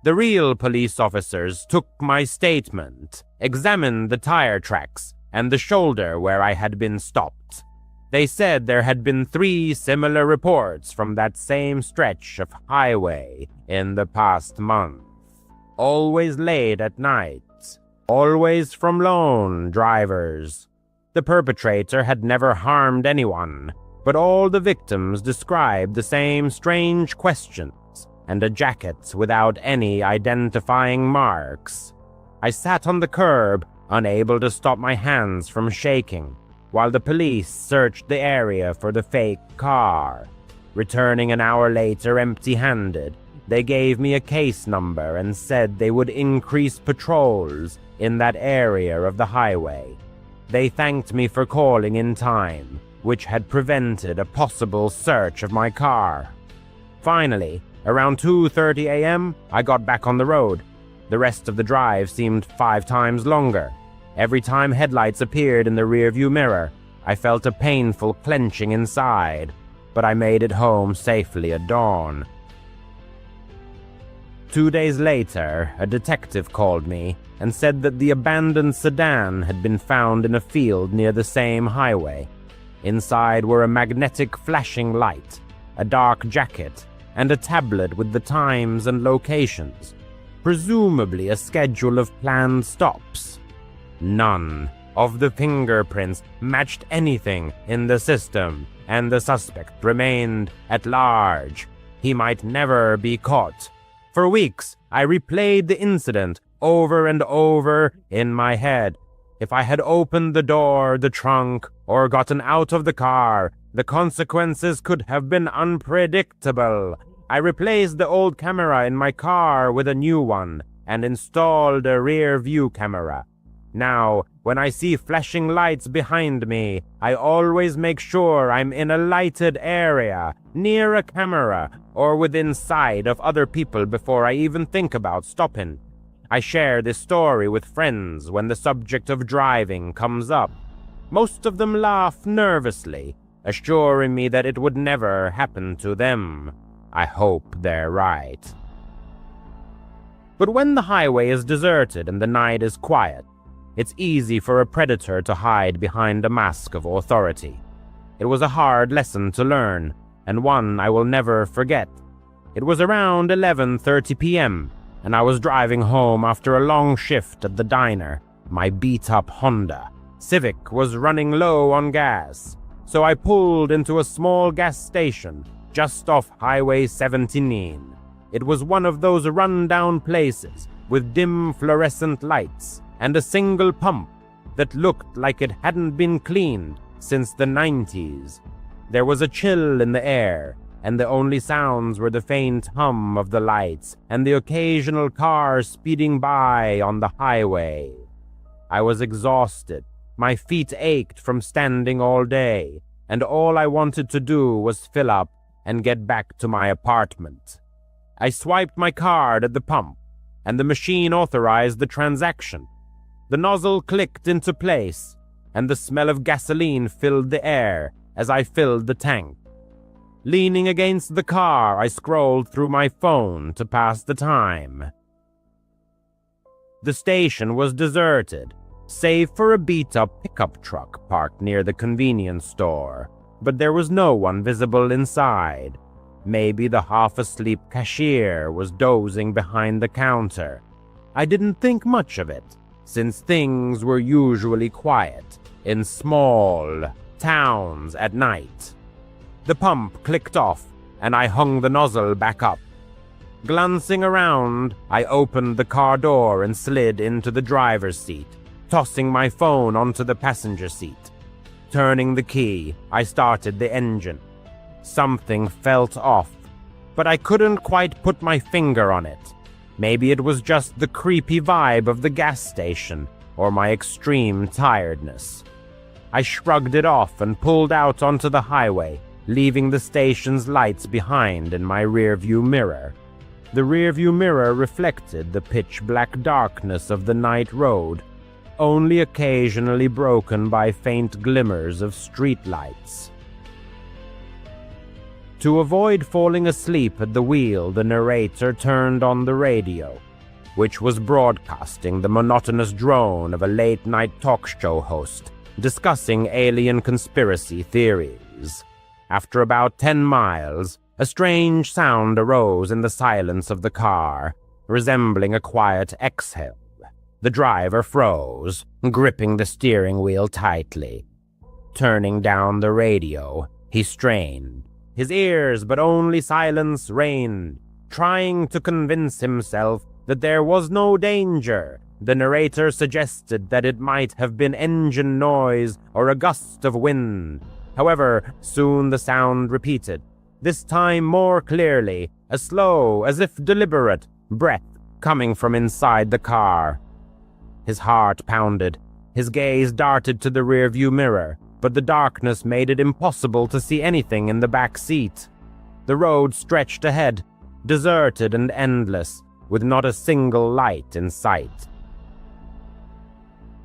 The real police officers took my statement, examined the tire tracks, and the shoulder where I had been stopped. They said there had been 3 similar reports from that same stretch of highway in the past month. Always late at night, always from lone drivers. The perpetrator had never harmed anyone, but all the victims described the same strange questions and a jacket without any identifying marks. I sat on the curb, unable to stop my hands from shaking, while the police searched the area for the fake car. Returning an hour later empty-handed, they gave me a case number and said they would increase patrols in that area of the highway. They thanked me for calling in time, which had prevented a possible search of my car. Finally, around 2:30 a.m., I got back on the road. The rest of the drive seemed 5 times longer. Every time headlights appeared in the rearview mirror, I felt a painful clenching inside, but I made it home safely at dawn. 2 days later, a detective called me and said that the abandoned sedan had been found in a field near the same highway. Inside were a magnetic flashing light, a dark jacket, and a tablet with the times and locations, presumably a schedule of planned stops. None of the fingerprints matched anything in the system, and the suspect remained at large. He might never be caught. For weeks, I replayed the incident over and over in my head. If I had opened the door, the trunk, or gotten out of the car, the consequences could have been unpredictable. I replaced the old camera in my car with a new one and installed a rear-view camera. Now, when I see flashing lights behind me, I always make sure I'm in a lighted area, near a camera, or within sight of other people before I even think about stopping. I share this story with friends when the subject of driving comes up. Most of them laugh nervously, assuring me that it would never happen to them. I hope they're right. But when the highway is deserted and the night is quiet, it's easy for a predator to hide behind a mask of authority. It was a hard lesson to learn, and one I will never forget. It was around 11:30 p.m., and I was driving home after a long shift at the diner. my beat-up Honda Civic was running low on gas, so I pulled into a small gas station just off Highway 17. It was one of those run-down places with dim fluorescent lights and a single pump that looked like it hadn't been cleaned since the 90s. There was a chill in the air, and the only sounds were the faint hum of the lights and the occasional car speeding by on the highway. I was exhausted. My feet ached from standing all day, and all I wanted to do was fill up and get back to my apartment. I swiped my card at the pump, and the machine authorized the transaction. The nozzle clicked into place, and the smell of gasoline filled the air as I filled the tank. Leaning against the car, I scrolled through my phone to pass the time. The station was deserted, save for a beat-up pickup truck parked near the convenience store, but there was no one visible inside. Maybe the half-asleep cashier was dozing behind the counter. I didn't think much of it, since things were usually quiet in small towns at night. The pump clicked off, and I hung the nozzle back up. Glancing around, I opened the car door and slid into the driver's seat, tossing my phone onto the passenger seat. Turning the key, I started the engine. Something felt off, but I couldn't quite put my finger on it. Maybe it was just the creepy vibe of the gas station, or my extreme tiredness. I shrugged it off and pulled out onto the highway, leaving the station's lights behind in my rearview mirror. The rearview mirror reflected the pitch-black darkness of the night road, only occasionally broken by faint glimmers of streetlights. To avoid falling asleep at the wheel, the narrator turned on the radio, which was broadcasting the monotonous drone of a late-night talk show host discussing alien conspiracy theories. After about 10 miles, a strange sound arose in the silence of the car, resembling a quiet exhale. The driver froze, gripping the steering wheel tightly. Turning down the radio, he strained his ears, but only silence reigned. Trying to convince himself that there was no danger, the narrator suggested that it might have been engine noise or a gust of wind. However, soon the sound repeated, this time more clearly, a slow, as if deliberate, breath coming from inside the car. His heart pounded. His gaze darted to the rearview mirror, but the darkness made it impossible to see anything in the back seat. The road stretched ahead, deserted and endless, with not a single light in sight.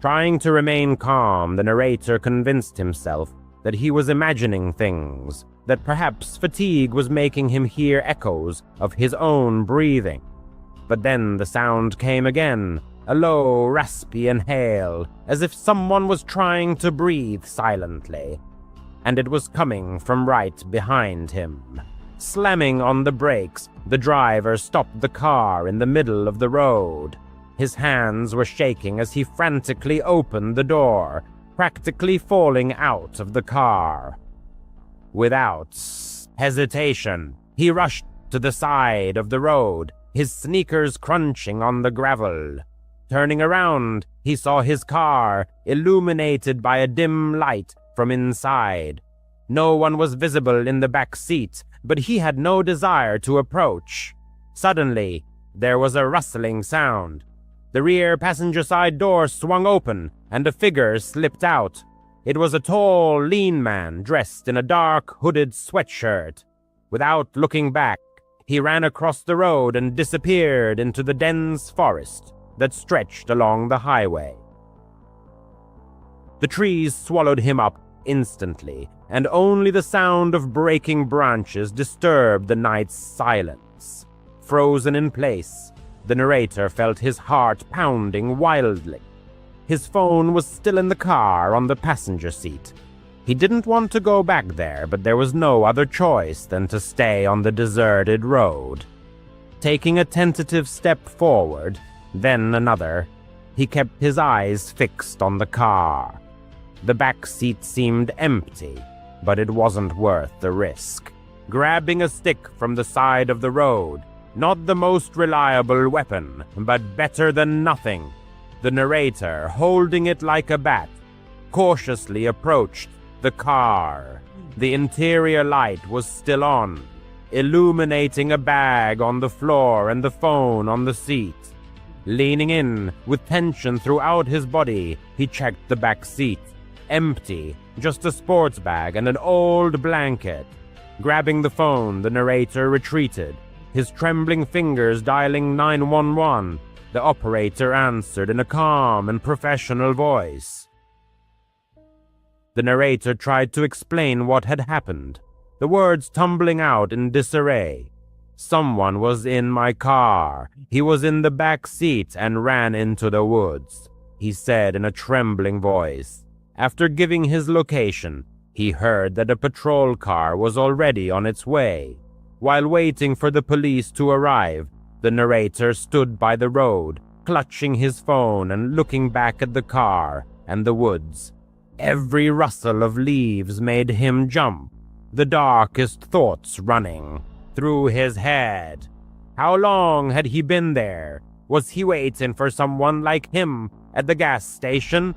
Trying to remain calm, the narrator convinced himself that he was imagining things, that perhaps fatigue was making him hear echoes of his own breathing. But then the sound came again, a low, raspy inhale, as if someone was trying to breathe silently. And it was coming from right behind him. Slamming on the brakes, the driver stopped the car in the middle of the road. His hands were shaking as he frantically opened the door, practically falling out of the car. Without hesitation, he rushed to the side of the road, his sneakers crunching on the gravel. Turning around, he saw his car, illuminated by a dim light from inside. No one was visible in the back seat, but he had no desire to approach. Suddenly, there was a rustling sound. The rear passenger side door swung open, and a figure slipped out. It was a tall, lean man dressed in a dark, hooded sweatshirt. Without looking back, he ran across the road and disappeared into the dense forest that stretched along the highway. The trees swallowed him up instantly, and only the sound of breaking branches disturbed the night's silence. Frozen in place, the narrator felt his heart pounding wildly. His phone was still in the car on the passenger seat. He didn't want to go back there, but there was no other choice than to stay on the deserted road. Taking a tentative step forward, then another, he kept his eyes fixed on the car. The back seat seemed empty, but it wasn't worth the risk. Grabbing a stick from the side of the road, not the most reliable weapon, but better than nothing, the narrator, holding it like a bat, cautiously approached the car. The interior light was still on, illuminating a bag on the floor and the phone on the seat. Leaning in, with tension throughout his body, he checked the back seat. Empty, just a sports bag and an old blanket. Grabbing the phone, the narrator retreated, his trembling fingers dialing 911. The operator answered in a calm and professional voice. The narrator tried to explain what had happened, the words tumbling out in disarray. Someone was in my car. He was in the back seat and ran into the woods, he said in a trembling voice. After giving his location, he heard that a patrol car was already on its way. While waiting for the police to arrive, the narrator stood by the road, clutching his phone and looking back at the car and the woods. Every rustle of leaves made him jump, the darkest thoughts running through his head. How long had he been there? Was he waiting for someone like him at the gas station?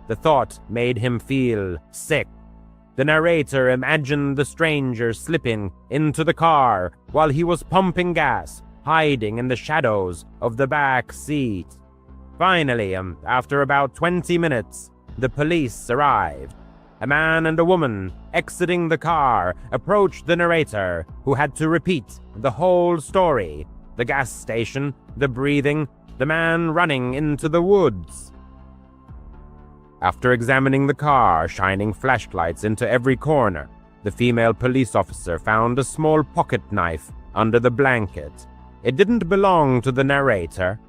The thought made him feel sick. The narrator imagined the stranger slipping into the car while he was pumping gas, hiding in the shadows of the back seat. Finally, after about 20 minutes, the police arrived. A man and a woman, exiting the car, approached the narrator, who had to repeat the whole story. The gas station, the breathing, the man running into the woods. After examining the car, shining flashlights into every corner, the female police officer found a small pocket knife under the blanket. It didn't belong to the narrator.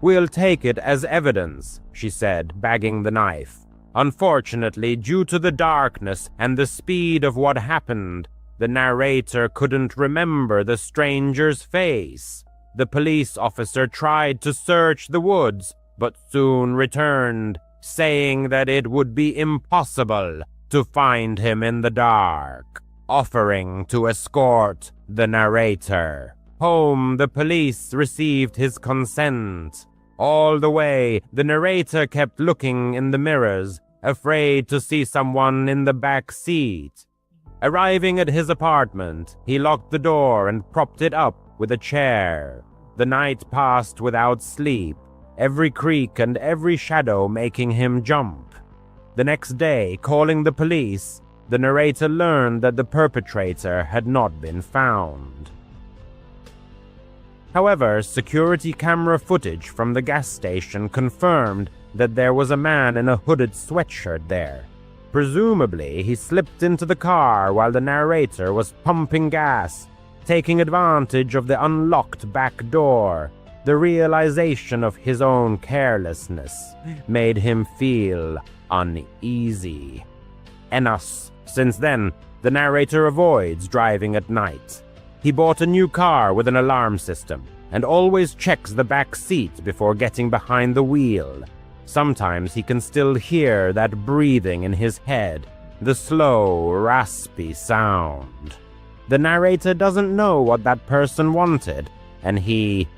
"We'll take it as evidence," she said, bagging the knife. Unfortunately, due to the darkness and the speed of what happened, the narrator couldn't remember the stranger's face. The police officer tried to search the woods, but soon returned, saying that it would be impossible to find him in the dark, offering to escort the narrator home. The police received his consent. All the way, the narrator kept looking in the mirrors, afraid to see someone in the back seat. Arriving at his apartment, he locked the door and propped it up with a chair. The night passed without sleep, every creak and every shadow making him jump. The next day, calling the police, the narrator learned that the perpetrator had not been found. However, security camera footage from the gas station confirmed that there was a man in a hooded sweatshirt there. Presumably, he slipped into the car while the narrator was pumping gas, taking advantage of the unlocked back door. The realization of his own carelessness made him feel uneasy. Since then, the narrator avoids driving at night. He bought a new car with an alarm system and always checks the back seat before getting behind the wheel. Sometimes he can still hear that breathing in his head, the slow, raspy sound. The narrator doesn't know what that person wanted, and he,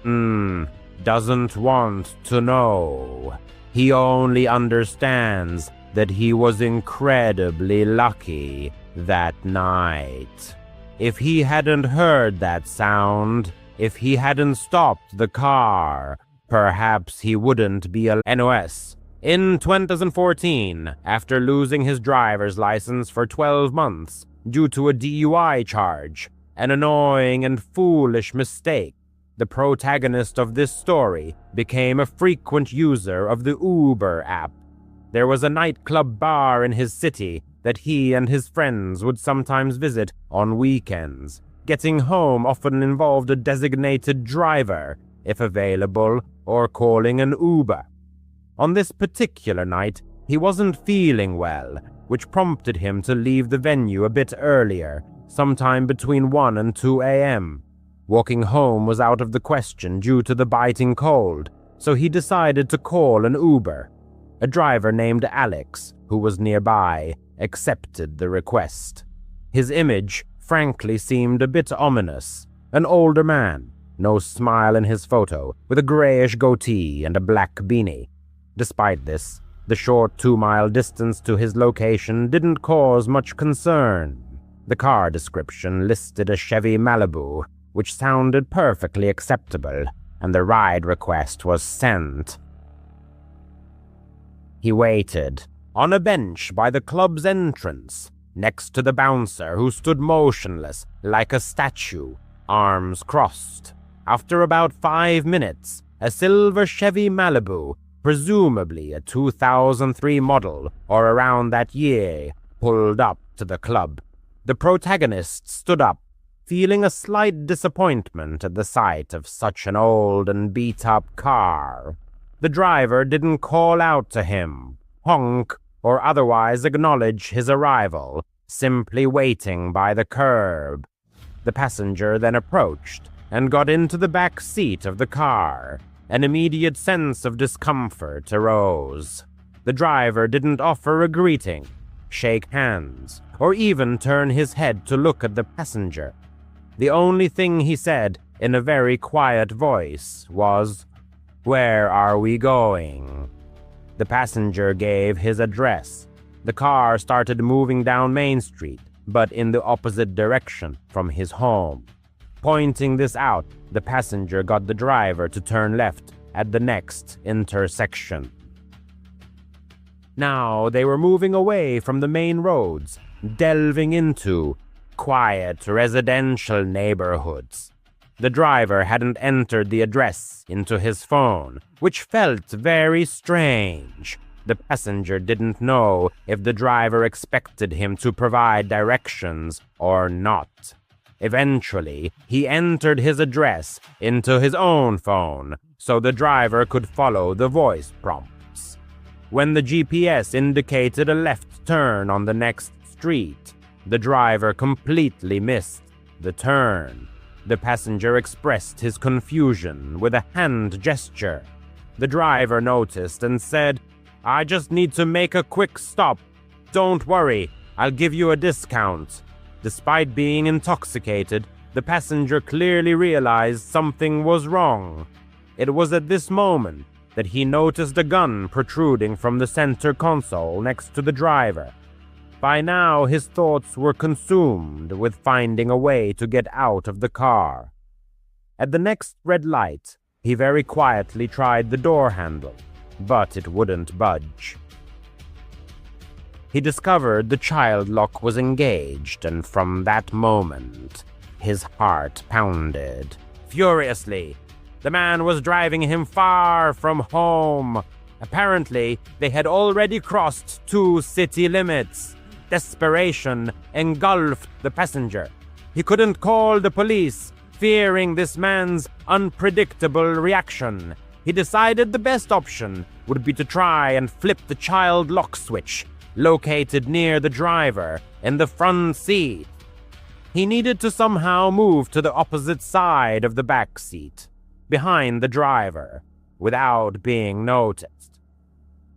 doesn't want to know. He only understands that he was incredibly lucky that night. If he hadn't heard that sound, if he hadn't stopped the car, perhaps he wouldn't be a NOS. In 2014, after losing his driver's license for 12 months due to a DUI charge, an annoying and foolish mistake, the protagonist of this story became a frequent user of the Uber app. There was a nightclub bar in his city that he and his friends would sometimes visit on weekends. Getting home often involved a designated driver, if available, or calling an Uber. On this particular night, he wasn't feeling well, which prompted him to leave the venue a bit earlier, sometime between 1 and 2 a.m. Walking home was out of the question due to the biting cold, so he decided to call an Uber. A driver named Alex, who was nearby, accepted the request. His image, frankly, seemed a bit ominous. An older man, no smile in his photo, with a grayish goatee and a black beanie. Despite this, the short 2-mile distance to his location didn't cause much concern. The car description listed a Chevy Malibu, which sounded perfectly acceptable, and the ride request was sent. He waited, on a bench by the club's entrance, next to the bouncer who stood motionless like a statue, arms crossed. After about 5 minutes, a silver Chevy Malibu, presumably a 2003 model or around that year, pulled up to the club. The protagonist stood up, feeling a slight disappointment at the sight of such an old and beat-up car. The driver didn't call out to him, honk, or otherwise acknowledge his arrival, simply waiting by the curb. The passenger then approached and got into the back seat of the car. An immediate sense of discomfort arose. The driver didn't offer a greeting, shake hands, or even turn his head to look at the passenger. The only thing he said, in a very quiet voice, was, "Where are we going?" The passenger gave his address. The car started moving down Main Street, but in the opposite direction from his home. Pointing this out, the passenger got the driver to turn left at the next intersection. Now they were moving away from the main roads, delving into quiet residential neighborhoods. The driver hadn't entered the address into his phone, which felt very strange. The passenger didn't know if the driver expected him to provide directions or not. Eventually, he entered his address into his own phone so the driver could follow the voice prompts. When the GPS indicated a left turn on the next street, the driver completely missed the turn. The passenger expressed his confusion with a hand gesture. The driver noticed and said, "I just need to make a quick stop. Don't worry, I'll give you a discount." Despite being intoxicated, the passenger clearly realized something was wrong. It was at this moment that he noticed a gun protruding from the center console next to the driver. By now, his thoughts were consumed with finding a way to get out of the car. At the next red light, he very quietly tried the door handle, but it wouldn't budge. He discovered the child lock was engaged, and from that moment, his heart pounded furiously. The man was driving him far from home. Apparently, they had already crossed 2 city limits. Desperation engulfed the passenger. He couldn't call the police, fearing this man's unpredictable reaction. He decided the best option would be to try and flip the child lock switch, located near the driver in the front seat. He needed to somehow move to the opposite side of the back seat, behind the driver, without being noticed.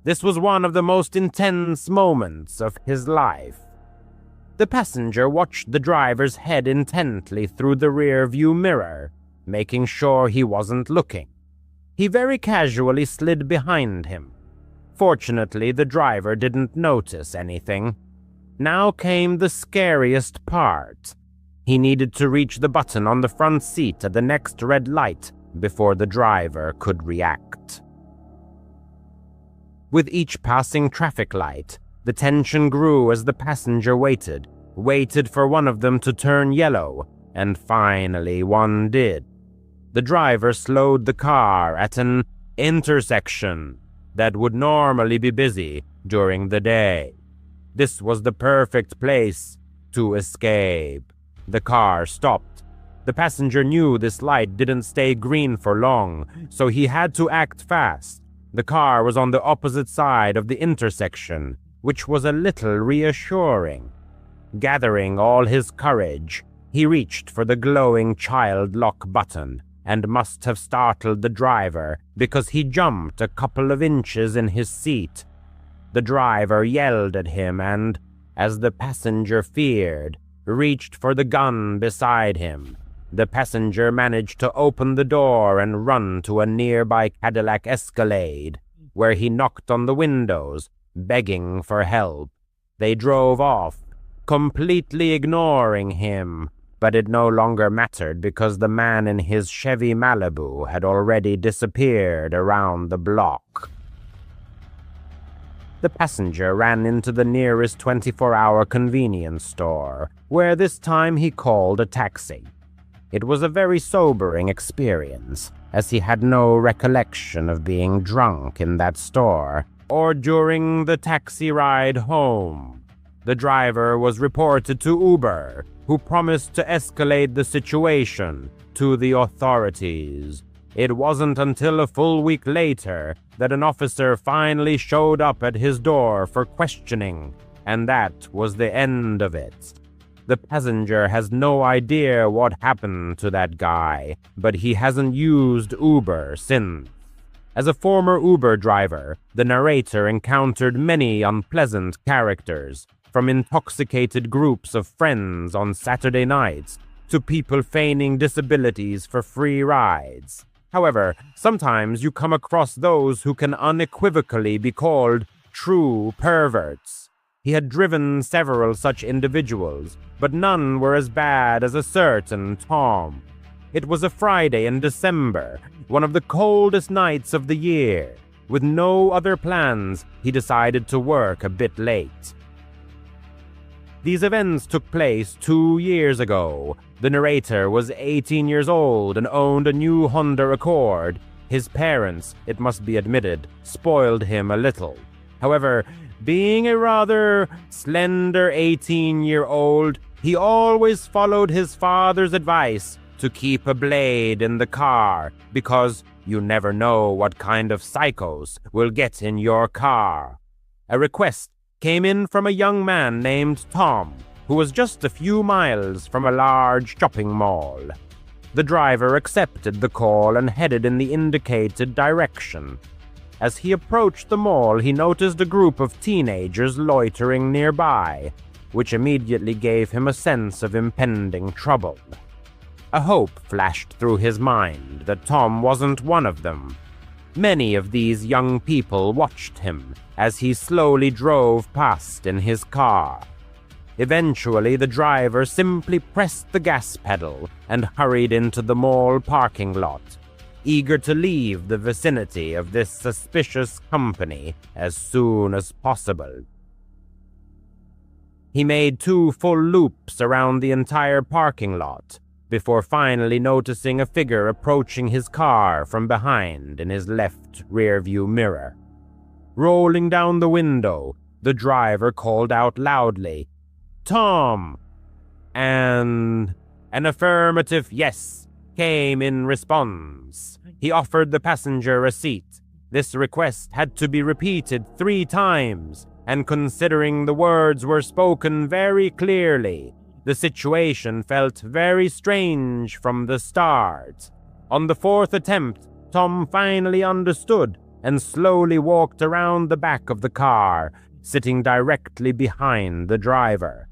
This was one of the most intense moments of his life. The passenger watched the driver's head intently through the rear-view mirror, making sure he wasn't looking. He very casually slid behind him. Fortunately, the driver didn't notice anything. Now came the scariest part. He needed to reach the button on the front seat at the next red light before the driver could react. With each passing traffic light, the tension grew as the passenger waited for one of them to turn yellow, and finally one did. The driver slowed the car at an intersection that would normally be busy during the day. This was the perfect place to escape. The car stopped. The passenger knew this light didn't stay green for long, so he had to act fast. The car was on the opposite side of the intersection, which was a little reassuring. Gathering all his courage, he reached for the glowing child lock button and must have startled the driver because he jumped a couple of inches in his seat. The driver yelled at him and, as the passenger feared, reached for the gun beside him. The passenger managed to open the door and run to a nearby Cadillac Escalade, where he knocked on the windows, begging for help. They drove off, completely ignoring him, but it no longer mattered because the man in his Chevy Malibu had already disappeared around the block. The passenger ran into the nearest 24-hour convenience store, where this time he called a taxi. It was a very sobering experience, as he had no recollection of being drunk in that store or during the taxi ride home. The driver was reported to Uber, who promised to escalate the situation to the authorities. It wasn't until a full week later that an officer finally showed up at his door for questioning, and that was the end of it. The passenger has no idea what happened to that guy, but he hasn't used Uber since. As a former Uber driver, the narrator encountered many unpleasant characters, from intoxicated groups of friends on Saturday nights to people feigning disabilities for free rides. However, sometimes you come across those who can unequivocally be called true perverts. He had driven several such individuals, but none were as bad as a certain Tom. It was a Friday in December, one of the coldest nights of the year. With no other plans, he decided to work a bit late. These events took place 2 years ago. The narrator was 18 years old and owned a new Honda Accord. His parents, it must be admitted, spoiled him a little. However, being a rather slender 18-year-old, he always followed his father's advice to keep a blade in the car because you never know what kind of psychos will get in your car. A request came in from a young man named Tom, who was just a few miles from a large shopping mall. The driver accepted the call and headed in the indicated direction. As he approached the mall, he noticed a group of teenagers loitering nearby, which immediately gave him a sense of impending trouble. A hope flashed through his mind that Tom wasn't one of them. Many of these young people watched him as he slowly drove past in his car. Eventually, the driver simply pressed the gas pedal and hurried into the mall parking lot, eager to leave the vicinity of this suspicious company as soon as possible. He made 2 full loops around the entire parking lot before finally noticing a figure approaching his car from behind in his left rearview mirror. Rolling down the window, the driver called out loudly, "Tom!" And an affirmative yes came in response. He offered the passenger a seat. This request had to be repeated 3 times, and considering the words were spoken very clearly, the situation felt very strange from the start. On the 4th attempt, Tom finally understood and slowly walked around the back of the car, sitting directly behind the driver.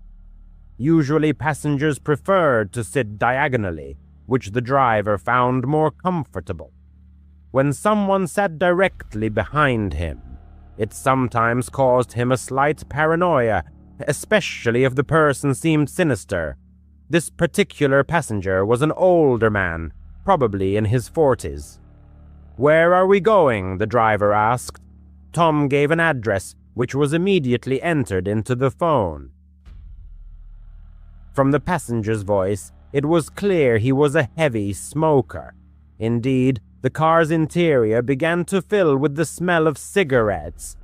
Usually passengers preferred to sit diagonally, which the driver found more comfortable. When someone sat directly behind him, it sometimes caused him a slight paranoia, especially if the person seemed sinister. This particular passenger was an older man, probably in his 40s. "Where are we going?" the driver asked. Tom gave an address, which was immediately entered into the phone. From the passenger's voice, it was clear he was a heavy smoker. Indeed, the car's interior began to fill with the smell of cigarettes.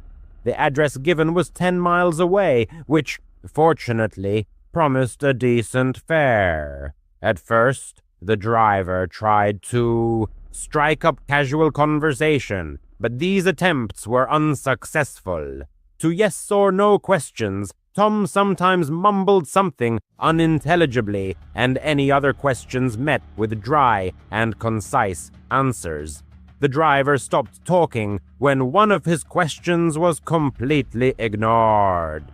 The address given was 10 miles away, which, fortunately, promised a decent fare. At first, the driver tried to strike up casual conversation, but these attempts were unsuccessful. To yes or no questions, Tom sometimes mumbled something unintelligibly, and any other questions met with dry and concise answers. The driver stopped talking when one of his questions was completely ignored.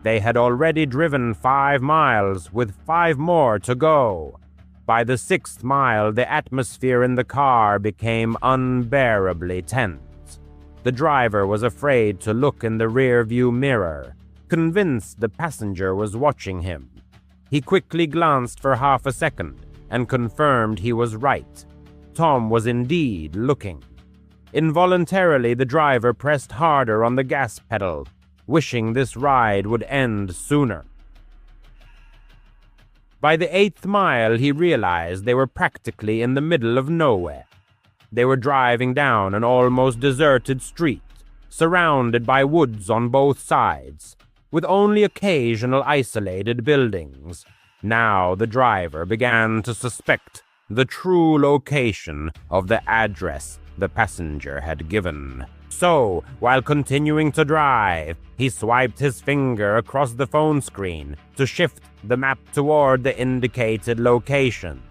They had already driven 5 miles, with 5 more to go. By the 6th mile, the atmosphere in the car became unbearably tense. The driver was afraid to look in the rearview mirror, convinced the passenger was watching him. He quickly glanced for half a second and confirmed he was right. Tom was indeed looking. Involuntarily, the driver pressed harder on the gas pedal, wishing this ride would end sooner. By the 8th mile, he realized they were practically in the middle of nowhere. They were driving down an almost deserted street, surrounded by woods on both sides, with only occasional isolated buildings. Now the driver began to suspect the true location of the address the passenger had given. So, while continuing to drive, he swiped his finger across the phone screen to shift the map toward the indicated location.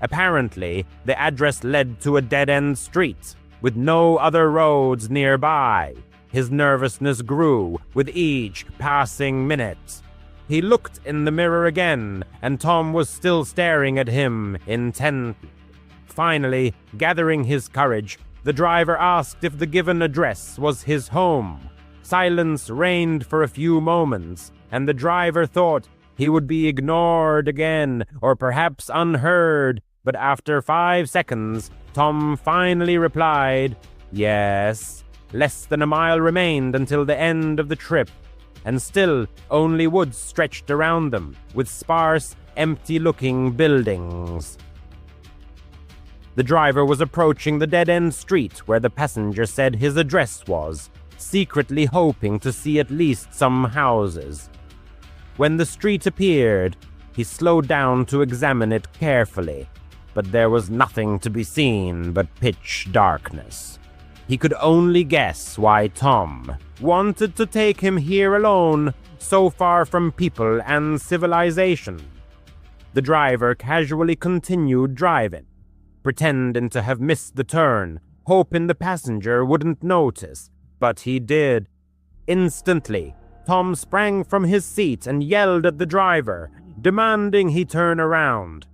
Apparently, the address led to a dead-end street, with no other roads nearby. His nervousness grew with each passing minute. He looked in the mirror again, and Tom was still staring at him intently. Finally, gathering his courage, the driver asked if the given address was his home. Silence reigned for a few moments, and the driver thought he would be ignored again, or perhaps unheard, but after 5 seconds, Tom finally replied, "Yes." Less than a mile remained until the end of the trip, and still only woods stretched around them, with sparse, empty-looking buildings. The driver was approaching the dead-end street where the passenger said his address was, secretly hoping to see at least some houses. When the street appeared, he slowed down to examine it carefully, but there was nothing to be seen but pitch darkness. He could only guess why Tom wanted to take him here alone, so far from people and civilization. The driver casually continued driving, pretending to have missed the turn, hoping the passenger wouldn't notice, but he did. Instantly, Tom sprang from his seat and yelled at the driver, demanding he turn around.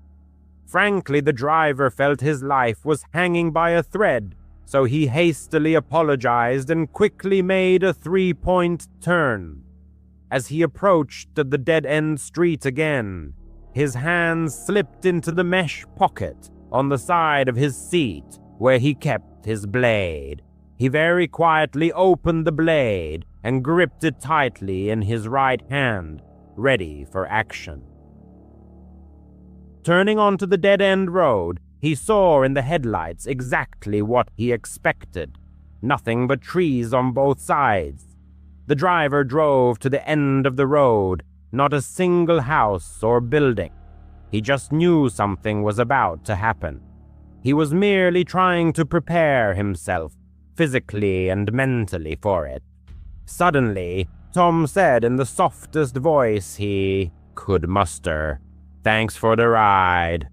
Frankly, the driver felt his life was hanging by a thread, so he hastily apologized and quickly made a 3-point turn. As he approached the dead-end street again, his hands slipped into the mesh pocket on the side of his seat where he kept his blade. He very quietly opened the blade and gripped it tightly in his right hand, ready for action. Turning onto the dead-end road, he saw in the headlights exactly what he expected. Nothing but trees on both sides. The driver drove to the end of the road, not a single house or building. He just knew something was about to happen. He was merely trying to prepare himself, physically and mentally, for it. Suddenly, Tom said in the softest voice he could muster, "Thanks for the ride."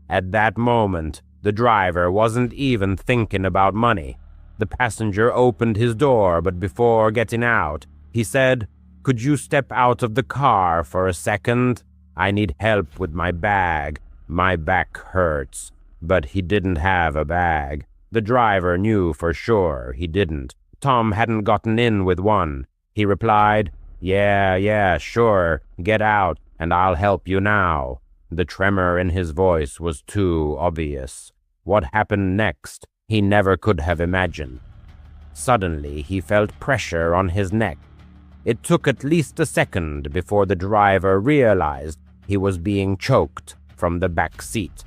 At that moment, the driver wasn't even thinking about money. The passenger opened his door, but before getting out, he said, "Could you step out of the car for a second? I need help with my bag. My back hurts." But he didn't have a bag. The driver knew for sure he didn't. Tom hadn't gotten in with one. He replied, Yeah, sure. Get out, and I'll help you now." The tremor in his voice was too obvious. What happened next, he never could have imagined. Suddenly, he felt pressure on his neck. It took at least a second before the driver realized he was being choked from the back seat.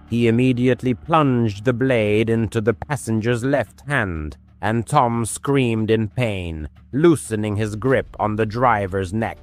He immediately plunged the blade into the passenger's left hand, and Tom screamed in pain, loosening his grip on the driver's neck.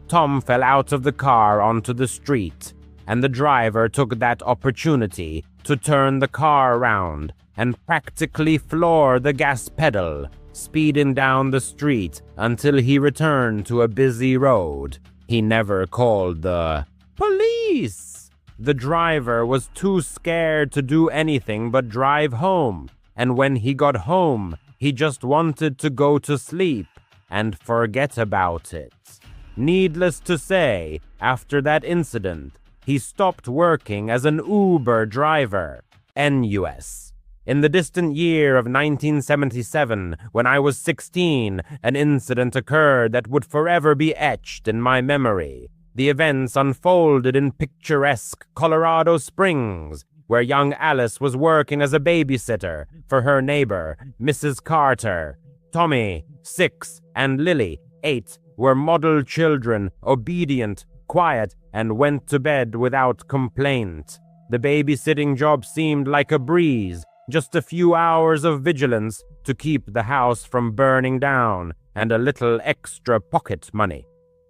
Tom fell out of the car onto the street, and the driver took that opportunity to turn the car around and practically floor the gas pedal, speeding down the street until he returned to a busy road. He never called the police. The driver was too scared to do anything but drive home, and when he got home, he just wanted to go to sleep and forget about it. Needless to say, after that incident, he stopped working as an Uber driver, NUS. In the distant year of 1977, when I was 16, an incident occurred that would forever be etched in my memory. The events unfolded in picturesque Colorado Springs, where young Alice was working as a babysitter for her neighbor, Mrs. Carter. Tommy, 6, and Lily, 8, were model children, obedient, quiet, and went to bed without complaint. The babysitting job seemed like a breeze, just a few hours of vigilance to keep the house from burning down, and a little extra pocket money.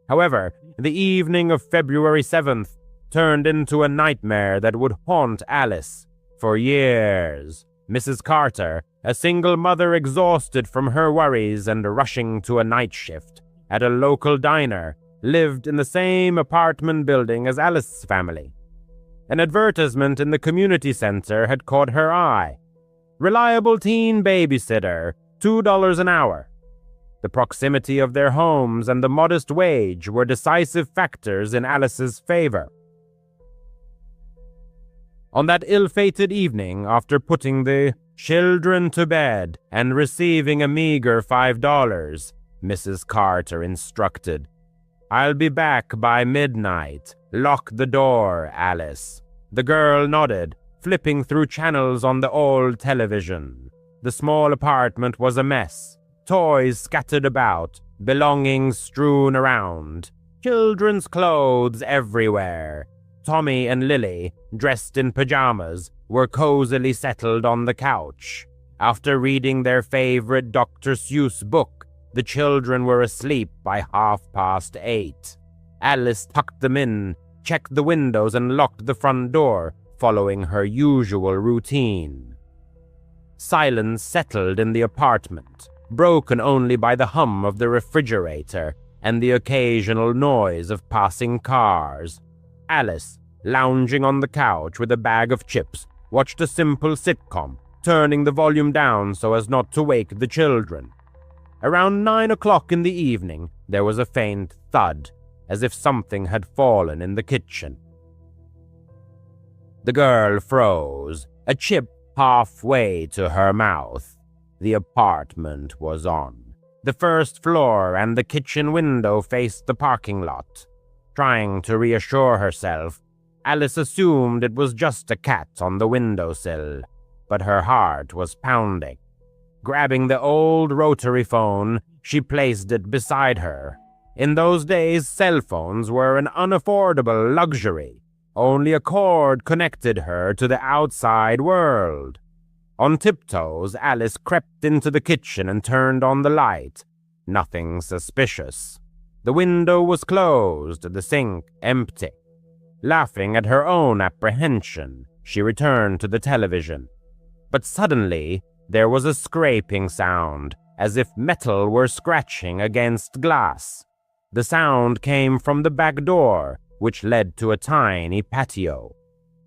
However, the evening of February 7th turned into a nightmare that would haunt Alice for years. Mrs. Carter, a single mother exhausted from her worries and rushing to a night shift at a local diner, lived in the same apartment building as Alice's family. An advertisement in the community center had caught her eye. Reliable teen babysitter, $2 an hour. The proximity of their homes and the modest wage were decisive factors in Alice's favor. On that ill-fated evening, after putting the children to bed and receiving a meager $5, Mrs. Carter instructed, "I'll be back by midnight. Lock the door, Alice." The girl nodded, flipping through channels on the old television. The small apartment was a mess. Toys scattered about, belongings strewn around, children's clothes everywhere. Tommy and Lily, dressed in pajamas, were cozily settled on the couch. After reading their favorite Dr. Seuss book, the children were asleep by 8:30. Alice tucked them in, checked the windows, and locked the front door, following her usual routine. Silence settled in the apartment, broken only by the hum of the refrigerator and the occasional noise of passing cars. Alice, lounging on the couch with a bag of chips, watched a simple sitcom, turning the volume down so as not to wake the children. Around 9 o'clock in the evening, there was a faint thud, as if something had fallen in the kitchen. The girl froze, a chip halfway to her mouth. The apartment was on. The first floor and the kitchen window faced the parking lot. Trying to reassure herself, Alice assumed it was just a cat on the windowsill, but her heart was pounding. Grabbing the old rotary phone, she placed it beside her. In those days, cell phones were an unaffordable luxury. Only a cord connected her to the outside world. On tiptoes, Alice crept into the kitchen and turned on the light. Nothing suspicious. The window was closed, the sink empty. Laughing at her own apprehension, she returned to the television. But suddenly, there was a scraping sound, as if metal were scratching against glass. The sound came from the back door, which led to a tiny patio.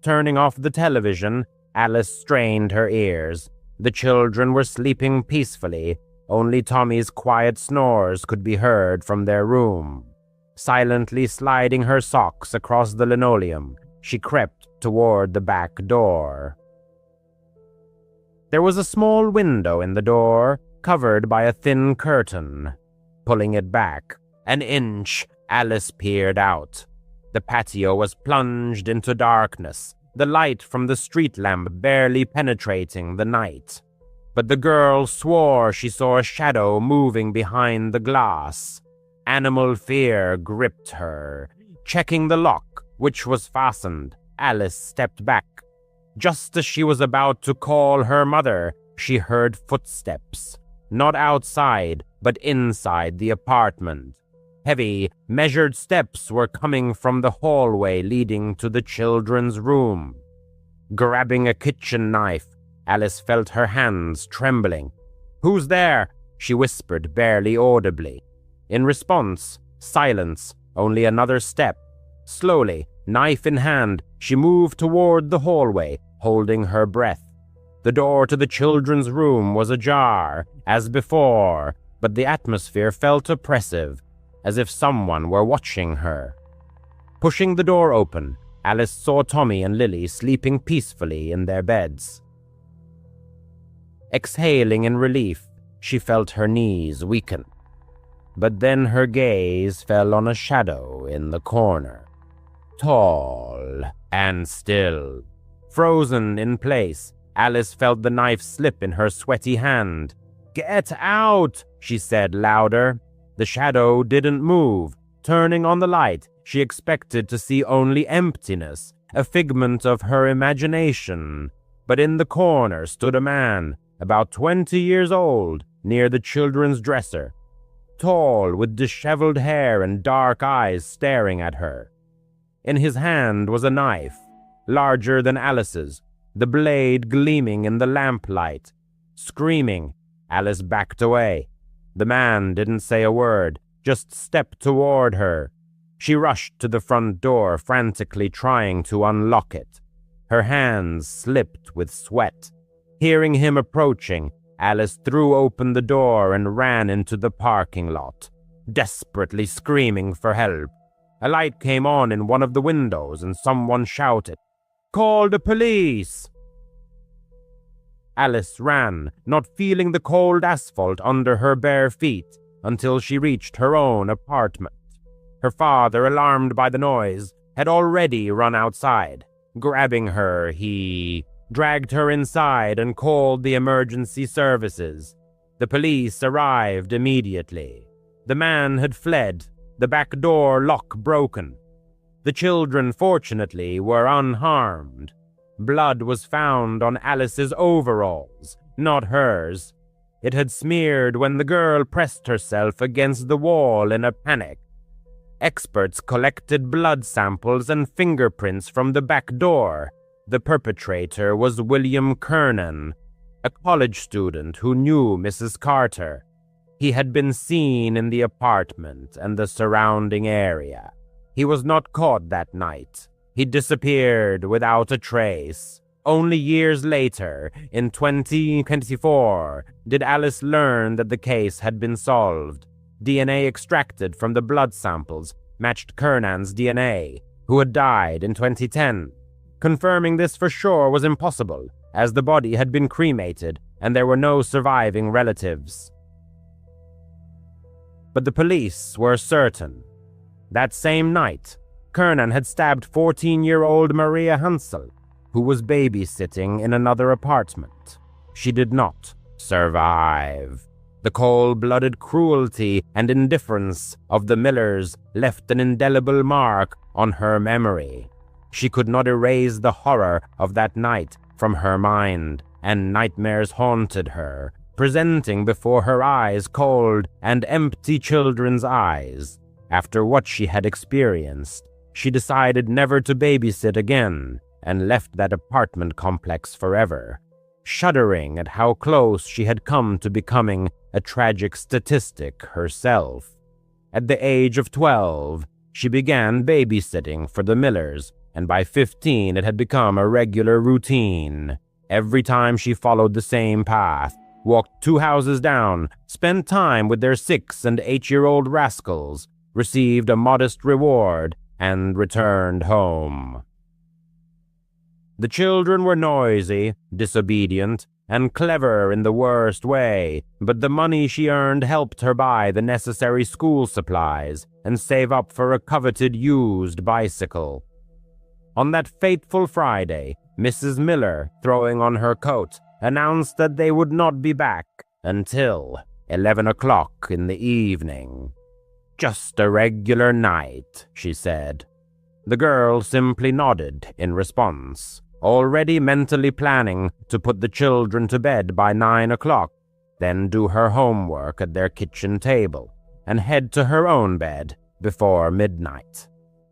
Turning off the television, Alice strained her ears. The children were sleeping peacefully. Only Tommy's quiet snores could be heard from their room. Silently sliding her socks across the linoleum, she crept toward the back door. There was a small window in the door, covered by a thin curtain. Pulling it back an inch, Alice peered out. The patio was plunged into darkness, the light from the street lamp barely penetrating the night. But the girl swore she saw a shadow moving behind the glass. Animal fear gripped her. Checking the lock, which was fastened, Alice stepped back. Just as she was about to call her mother, she heard footsteps. Not outside, but inside the apartment. Heavy, measured steps were coming from the hallway leading to the children's room. Grabbing a kitchen knife, Alice felt her hands trembling. "Who's there?" she whispered barely audibly. In response, silence, only another step. Slowly, Knife in hand, she moved toward the hallway, holding her breath. The door to the children's room was ajar, as before, but the atmosphere felt oppressive, as if someone were watching her. Pushing the door open, Alice saw Tommy and Lily sleeping peacefully in their beds. Exhaling in relief, she felt her knees weaken. But then her gaze fell on a shadow in the corner. Tall and still. Frozen in place, Alice felt the knife slip in her sweaty hand. "Get out!" she said louder. The shadow didn't move. Turning on the light, she expected to see only emptiness, a figment of her imagination. But in the corner stood a man, about 20 years old, near the children's dresser. Tall, with disheveled hair and dark eyes staring at her. In his hand was a knife, larger than Alice's, the blade gleaming in the lamplight. Screaming, Alice backed away. The man didn't say a word, just stepped toward her. She rushed to the front door, frantically trying to unlock it. Her hands slipped with sweat. Hearing him approaching, Alice threw open the door and ran into the parking lot, desperately screaming for help. A light came on in one of the windows and someone shouted, "Call the police!" Alice ran, not feeling the cold asphalt under her bare feet, until she reached her own apartment. Her father, alarmed by the noise, had already run outside. Grabbing her, he dragged her inside and called the emergency services. The police arrived immediately. The man had fled, the back door lock broken. The children, fortunately, were unharmed. Blood was found on Alice's overalls, not hers. It had smeared when the girl pressed herself against the wall in a panic. Experts collected blood samples and fingerprints from the back door. The perpetrator was William Kernan, a college student who knew Mrs. Carter. He had been seen in the apartment and the surrounding area. He was not caught that night. He disappeared without a trace. Only years later, in 2024, did Alice learn that the case had been solved. DNA extracted from the blood samples matched Kernan's DNA, who had died in 2010. Confirming this for sure was impossible, as the body had been cremated and there were no surviving relatives. But the police were certain. That same night, Kernan had stabbed 14-year-old Maria Hansel, who was babysitting in another apartment. She did not survive. The cold-blooded cruelty and indifference of the Millers left an indelible mark on her memory. She could not erase the horror of that night from her mind, and nightmares haunted her, presenting before her eyes cold and empty children's eyes. After what she had experienced, she decided never to babysit again and left that apartment complex forever, shuddering at how close she had come to becoming a tragic statistic herself. At the age of 12, she began babysitting for the Millers, and by 15 it had become a regular routine. Every time she followed the same path, walked 2 houses down, spent time with their 6- and 8-year-old rascals, received a modest reward, and returned home. The children were noisy, disobedient, and clever in the worst way, but the money she earned helped her buy the necessary school supplies and save up for a coveted used bicycle. On that fateful Friday, Mrs. Miller, throwing on her coat, announced that they would not be back until 11 o'clock in the evening. "Just a regular night," she said. The girl simply nodded in response, already mentally planning to put the children to bed by 9 o'clock, then do her homework at their kitchen table, and head to her own bed before midnight.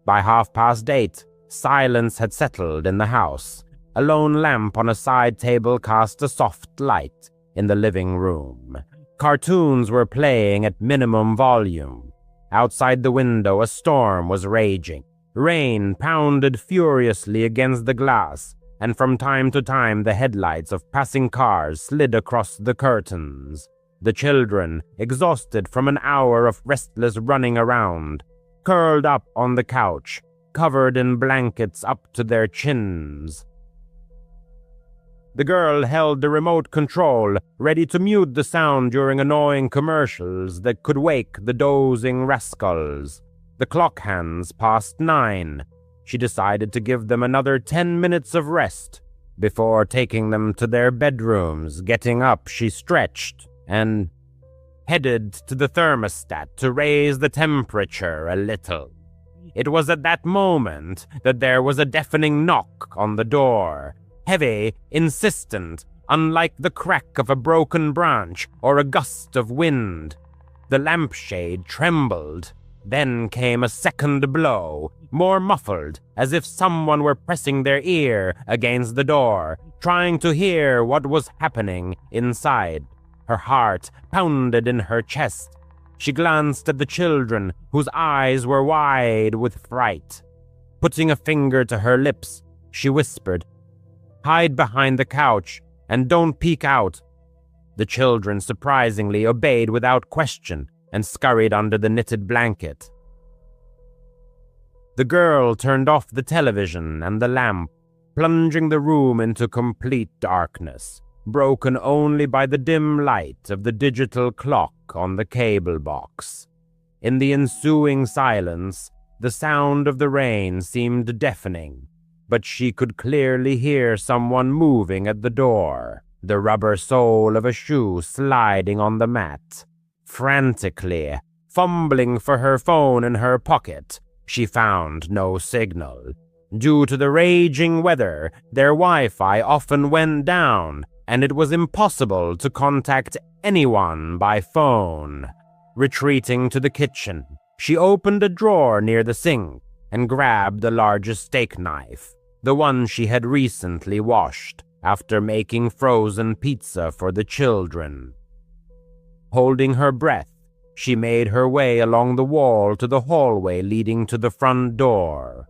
By 8:30, silence had settled in the house. A lone lamp on a side table cast a soft light in the living room. Cartoons were playing at minimum volume. Outside the window, a storm was raging. Rain pounded furiously against the glass, and from time to time the headlights of passing cars slid across the curtains. The children, exhausted from an hour of restless running around, curled up on the couch, covered in blankets up to their chins. The girl held the remote control, ready to mute the sound during annoying commercials that could wake the dozing rascals. The clock hands passed 9. She decided to give them another 10 minutes of rest. Before taking them to their bedrooms, getting up, she stretched and headed to the thermostat to raise the temperature a little. It was at that moment that there was a deafening knock on the door. Heavy, insistent, unlike the crack of a broken branch or a gust of wind. The lampshade trembled. Then came a second blow, more muffled, as if someone were pressing their ear against the door, trying to hear what was happening inside. Her heart pounded in her chest. She glanced at the children, whose eyes were wide with fright. Putting a finger to her lips, she whispered, "Hide behind the couch, and don't peek out." The children surprisingly obeyed without question and scurried under the knitted blanket. The girl turned off the television and the lamp, plunging the room into complete darkness, broken only by the dim light of the digital clock on the cable box. In the ensuing silence, the sound of the rain seemed deafening, but she could clearly hear someone moving at the door, the rubber sole of a shoe sliding on the mat. Frantically, fumbling for her phone in her pocket, she found no signal. Due to the raging weather, their Wi-Fi often went down, and it was impossible to contact anyone by phone. Retreating to the kitchen, she opened a drawer near the sink and grabbed a larger steak knife, the one she had recently washed after making frozen pizza for the children. Holding her breath, she made her way along the wall to the hallway leading to the front door.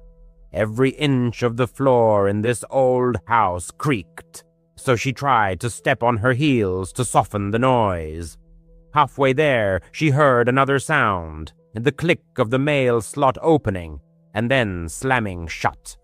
Every inch of the floor in this old house creaked, so she tried to step on her heels to soften the noise. Halfway there, she heard another sound, the click of the mail slot opening and then slamming shut.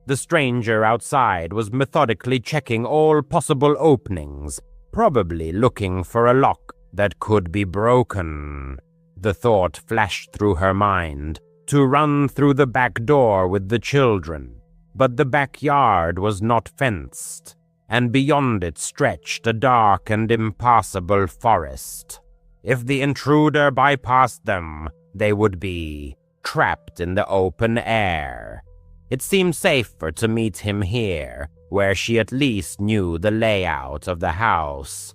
The stranger outside was methodically checking all possible openings, probably looking for a lock that could be broken. The thought flashed through her mind to run through the back door with the children, but the backyard was not fenced, and beyond it stretched a dark and impassable forest. If the intruder bypassed them, they would be trapped in the open air. It seemed safer to meet him here, where she at least knew the layout of the house.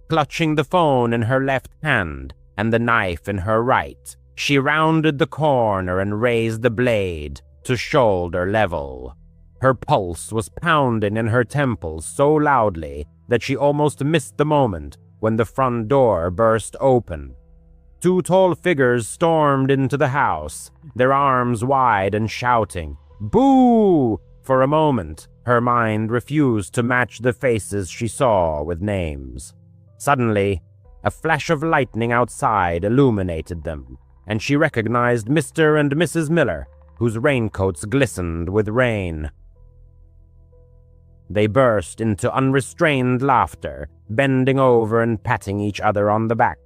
Clutching the phone in her left hand and the knife in her right, she rounded the corner and raised the blade to shoulder level. Her pulse was pounding in her temples so loudly that she almost missed the moment when the front door burst open. 2 tall figures stormed into the house, their arms wide and shouting, "Boo!" For a moment, her mind refused to match the faces she saw with names. Suddenly, a flash of lightning outside illuminated them, and she recognized Mr. and Mrs. Miller, whose raincoats glistened with rain. They burst into unrestrained laughter, bending over and patting each other on the back.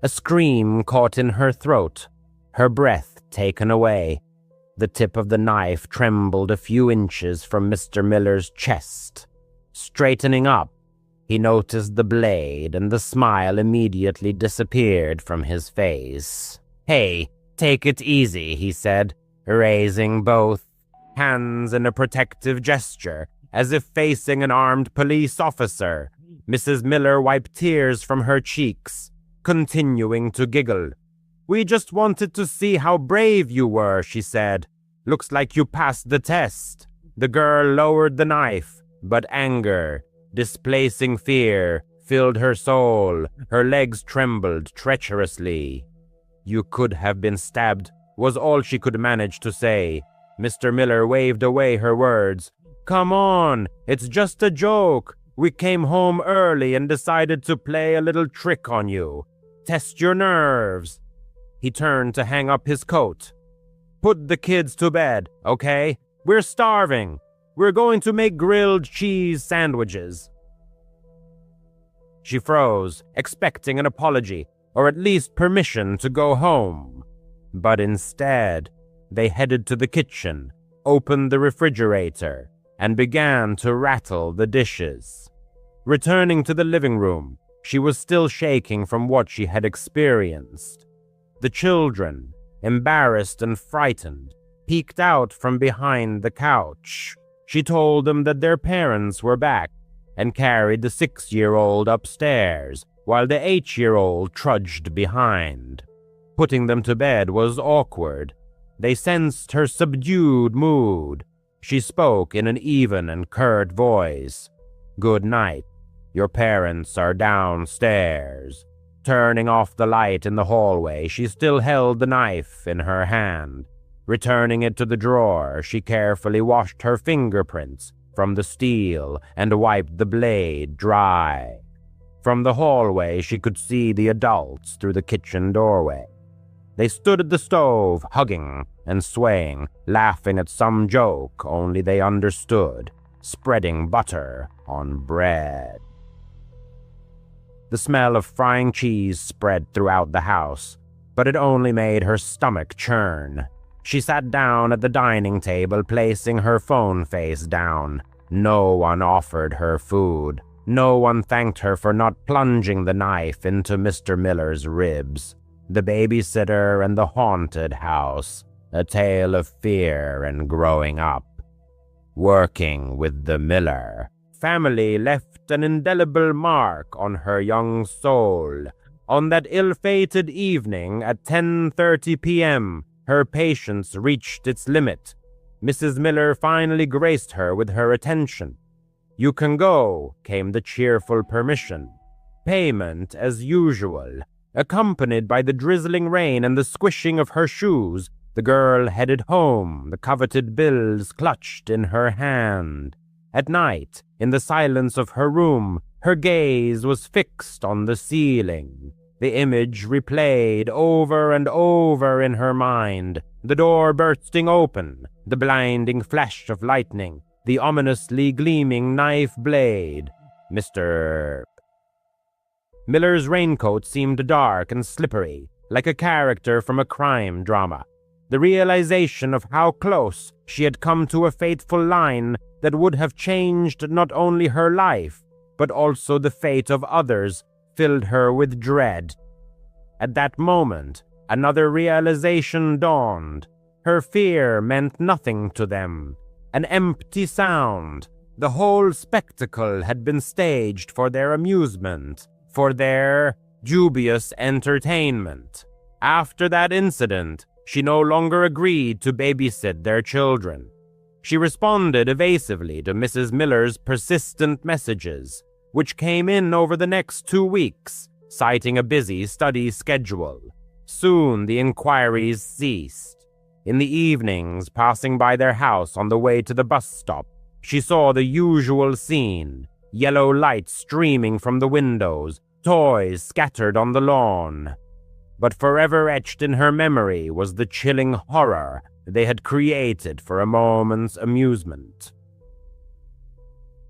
A scream caught in her throat, her breath taken away. The tip of the knife trembled a few inches from Mr. Miller's chest. Straightening up, he noticed the blade, and the smile immediately disappeared from his face. "Hey, take it easy," he said, raising both hands in a protective gesture, as if facing an armed police officer. Mrs. Miller wiped tears from her cheeks, continuing to giggle. "We just wanted to see how brave you were," she said. "Looks like you passed the test." The girl lowered the knife, but anger, displacing fear, filled her soul. Her legs trembled treacherously. "You could have been stabbed was all she could manage to say. Mr. Miller waved away her words. Come on, it's just a joke. We came home early and decided to play a little trick on you. Test your nerves. He turned to hang up his coat. Put the kids to bed, okay? We're starving. We're going to make grilled cheese sandwiches. She froze, expecting an apology, or at least permission to go home. But instead, they headed to the kitchen, opened the refrigerator, and began to rattle the dishes. Returning to the living room, she was still shaking from what she had experienced. The children, embarrassed and frightened, peeked out from behind the couch. She told them that their parents were back and carried the 6-year-old upstairs, while the 8-year-old trudged behind. Putting them to bed was awkward. They sensed her subdued mood. She spoke in an even and curt voice. Good night. Your parents are downstairs. Turning off the light in the hallway, she still held the knife in her hand. Returning it to the drawer, she carefully washed her fingerprints from the steel and wiped the blade dry. From the hallway, she could see the adults through the kitchen doorway. They stood at the stove, hugging and swaying, laughing at some joke only they understood, spreading butter on bread. The smell of frying cheese spread throughout the house, but it only made her stomach churn. She sat down at the dining table, placing her phone face down. No one offered her food. No one thanked her for not plunging the knife into Mr. Miller's ribs. The babysitter and the haunted house, a tale of fear and growing up. Working with the Miller family left an indelible mark on her young soul. On that ill-fated evening at 10:30 p.m., her patience reached its limit. Mrs. Miller finally graced her with her attention. You can go, came the cheerful permission. Payment as usual. Accompanied by the drizzling rain and the squishing of her shoes, the girl headed home, the coveted bills clutched in her hand. At night, in the silence of her room, her gaze was fixed on the ceiling. The image replayed over and over in her mind, the door bursting open, the blinding flash of lightning, the ominously gleaming knife blade. Mr. Miller's raincoat seemed dark and slippery, like a character from a crime drama. The realization of how close she had come to a fateful line that would have changed not only her life, but also the fate of others, filled her with dread. At that moment, another realization dawned. Her fear meant nothing to them. An empty sound. The whole spectacle had been staged for their amusement, for their dubious entertainment. After that incident, she no longer agreed to babysit their children. She responded evasively to Mrs. Miller's persistent messages, which came in over the next 2 weeks, citing a busy study schedule. Soon the inquiries ceased. In the evenings, passing by their house on the way to the bus stop, she saw the usual scene, yellow light streaming from the windows, toys scattered on the lawn. But forever etched in her memory was the chilling horror they had created for a moment's amusement.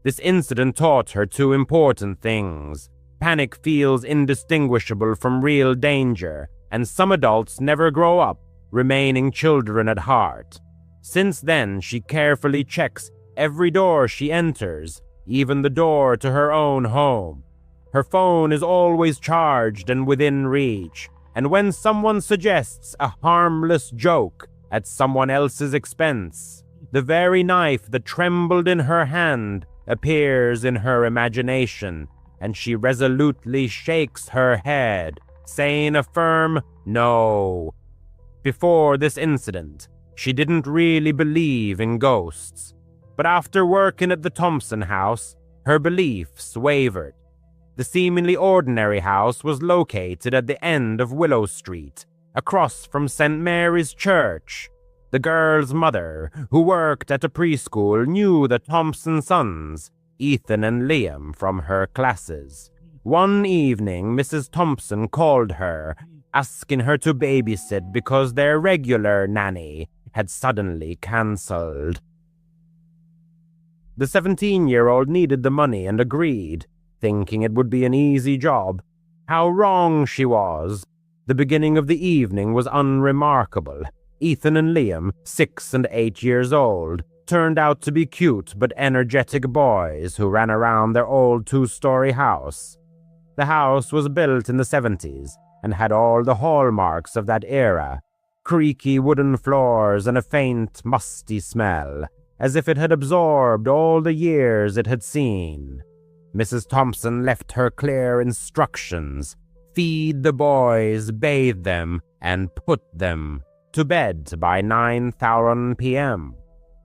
This incident taught her 2 important things. Panic feels indistinguishable from real danger, and some adults never grow up, remaining children at heart. Since then, she carefully checks every door she enters, even the door to her own home. Her phone is always charged and within reach, and when someone suggests a harmless joke at someone else's expense, the very knife that trembled in her hand appears in her imagination, and she resolutely shakes her head, saying a firm no. Before this incident, she didn't really believe in ghosts, but after working at the Thompson house, her beliefs wavered. The seemingly ordinary house was located at the end of Willow Street, across from St. Mary's Church. The girl's mother, who worked at a preschool, knew the Thompson sons, Ethan and Liam, from her classes. One evening, Mrs. Thompson called her, asking her to babysit because their regular nanny had suddenly cancelled. The 17-year-old needed the money and agreed, thinking it would be an easy job. How wrong she was. The beginning of the evening was unremarkable. Ethan and Liam, 6 and 8 years old, turned out to be cute but energetic boys who ran around their old 2-story house. The house was built in the 70s and had all the hallmarks of that era: creaky wooden floors and a faint, musty smell, as if it had absorbed all the years it had seen. Mrs. Thompson left her clear instructions: feed the boys, bathe them, and put them to bed by 9:00 p.m.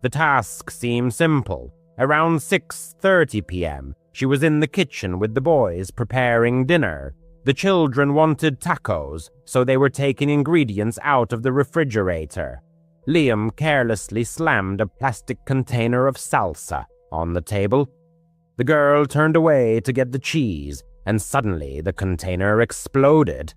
The task seemed simple. Around 6:30 p.m., she was in the kitchen with the boys preparing dinner. The children wanted tacos, so they were taking ingredients out of the refrigerator. Liam carelessly slammed a plastic container of salsa on the table. The girl turned away to get the cheese, and suddenly the container exploded.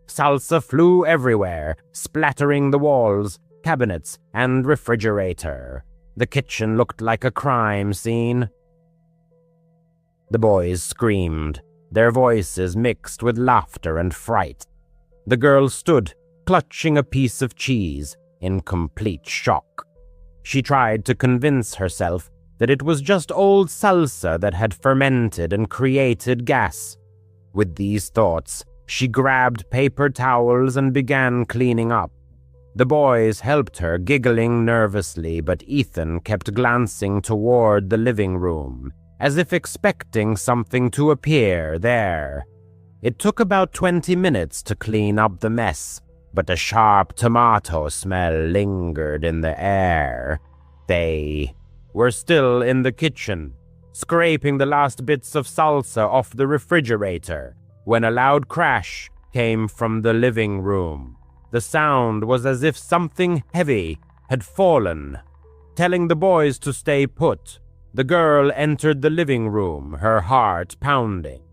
Salsa flew everywhere, splattering the walls, cabinets, and refrigerator. The kitchen looked like a crime scene. The boys screamed, their voices mixed with laughter and fright. The girl stood, clutching a piece of cheese, in complete shock. She tried to convince herself that it was just old salsa that had fermented and created gas. With these thoughts, she grabbed paper towels and began cleaning up. The boys helped her, giggling nervously, but Ethan kept glancing toward the living room, as if expecting something to appear there. It took about 20 minutes to clean up the mess, but a sharp tomato smell lingered in the air. They were still in the kitchen, scraping the last bits of salsa off the refrigerator, when a loud crash came from the living room. The sound was as if something heavy had fallen. Telling the boys to stay put, the girl entered the living room, her heart pounding.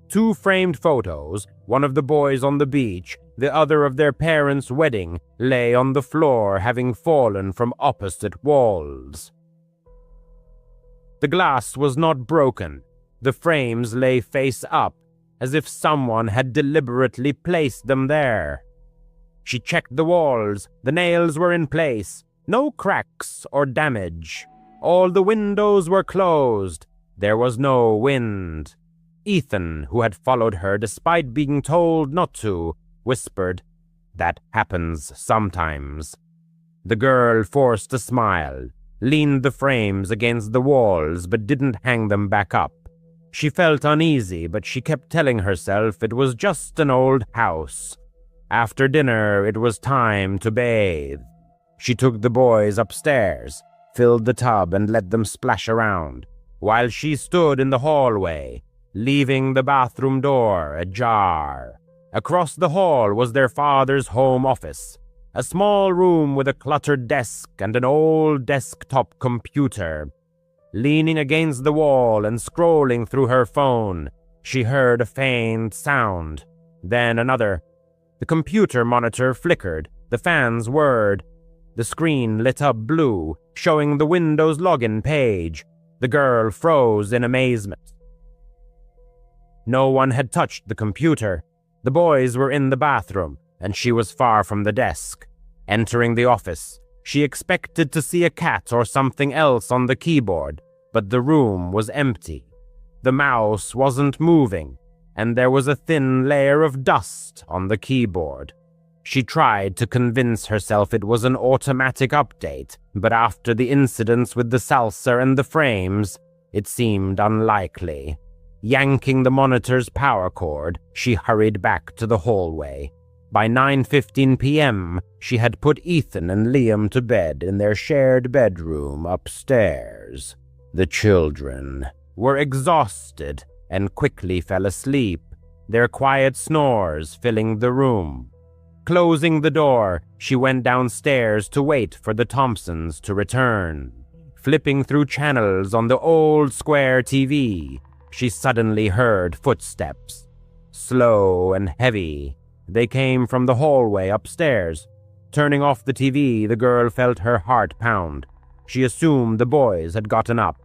2 framed photos, one of the boys on the beach, the other of their parents' wedding, lay on the floor, having fallen from opposite walls. The glass was not broken. The frames lay face up, as if someone had deliberately placed them there. She checked the walls. The nails were in place. No cracks or damage. All the windows were closed. There was no wind. Ethan, who had followed her despite being told not to, whispered, "That happens sometimes." The girl forced a smile, leaned the frames against the walls but didn't hang them back up. She felt uneasy, but she kept telling herself it was just an old house. After dinner, it was time to bathe. She took the boys upstairs, filled the tub, and let them splash around, while she stood in the hallway, leaving the bathroom door ajar. Across the hall was their father's home office, a small room with a cluttered desk and an old desktop computer. Leaning against the wall and scrolling through her phone, she heard a faint sound, then another. The computer monitor flickered, the fans whirred. The screen lit up blue, showing the Windows login page. The girl froze in amazement. No one had touched the computer. The boys were in the bathroom, and she was far from the desk. Entering the office, she expected to see a cat or something else on the keyboard, but the room was empty. The mouse wasn't moving, and there was a thin layer of dust on the keyboard. She tried to convince herself it was an automatic update, but after the incidents with the salsa and the frames, it seemed unlikely. Yanking the monitor's power cord, she hurried back to the hallway. By 9:15 p.m., she had put Ethan and Liam to bed in their shared bedroom upstairs. The children were exhausted and quickly fell asleep, their quiet snores filling the room. Closing the door, she went downstairs to wait for the Thompsons to return. Flipping through channels on the old square TV, she suddenly heard footsteps. Slow and heavy, they came from the hallway upstairs. Turning off the TV, the girl felt her heart pound. She assumed the boys had gotten up.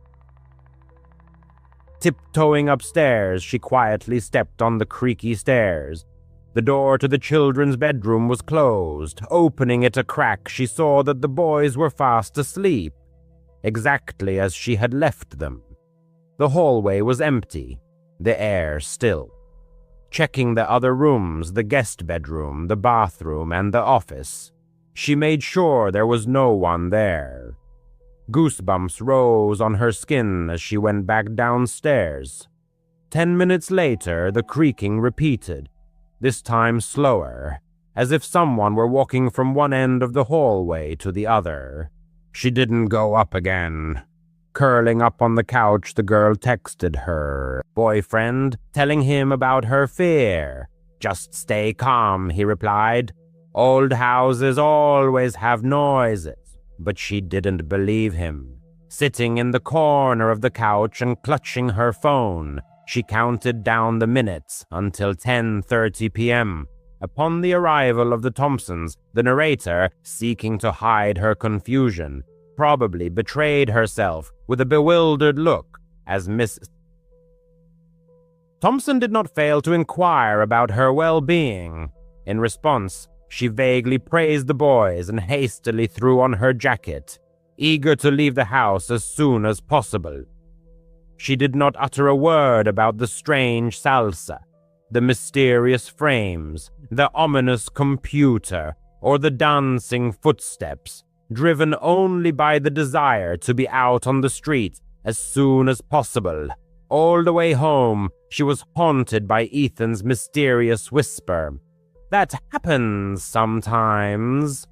Tiptoeing upstairs, she quietly stepped on the creaky stairs. The door to the children's bedroom was closed. Opening it a crack, she saw that the boys were fast asleep, exactly as she had left them. The hallway was empty, the air still. Checking the other rooms, the guest bedroom, the bathroom, and the office, she made sure there was no one there. Goosebumps rose on her skin as she went back downstairs. 10 minutes later, the creaking repeated, this time slower, as if someone were walking from one end of the hallway to the other. She didn't go up again. Curling up on the couch, the girl texted her boyfriend, telling him about her fear. Just stay calm, he replied. Old houses always have noises. But she didn't believe him. Sitting in the corner of the couch and clutching her phone, she counted down the minutes until 10:30 p.m. Upon the arrival of the Thompsons, the narrator, seeking to hide her confusion, probably betrayed herself with a bewildered look as Miss Thompson did not fail to inquire about her well-being. In response, she vaguely praised the boys and hastily threw on her jacket, eager to leave the house as soon as possible. She did not utter a word about the strange salsa, the mysterious frames, the ominous computer, or the dancing footsteps, driven only by the desire to be out on the street as soon as possible. All the way home, she was haunted by Ethan's mysterious whisper. That happens sometimes.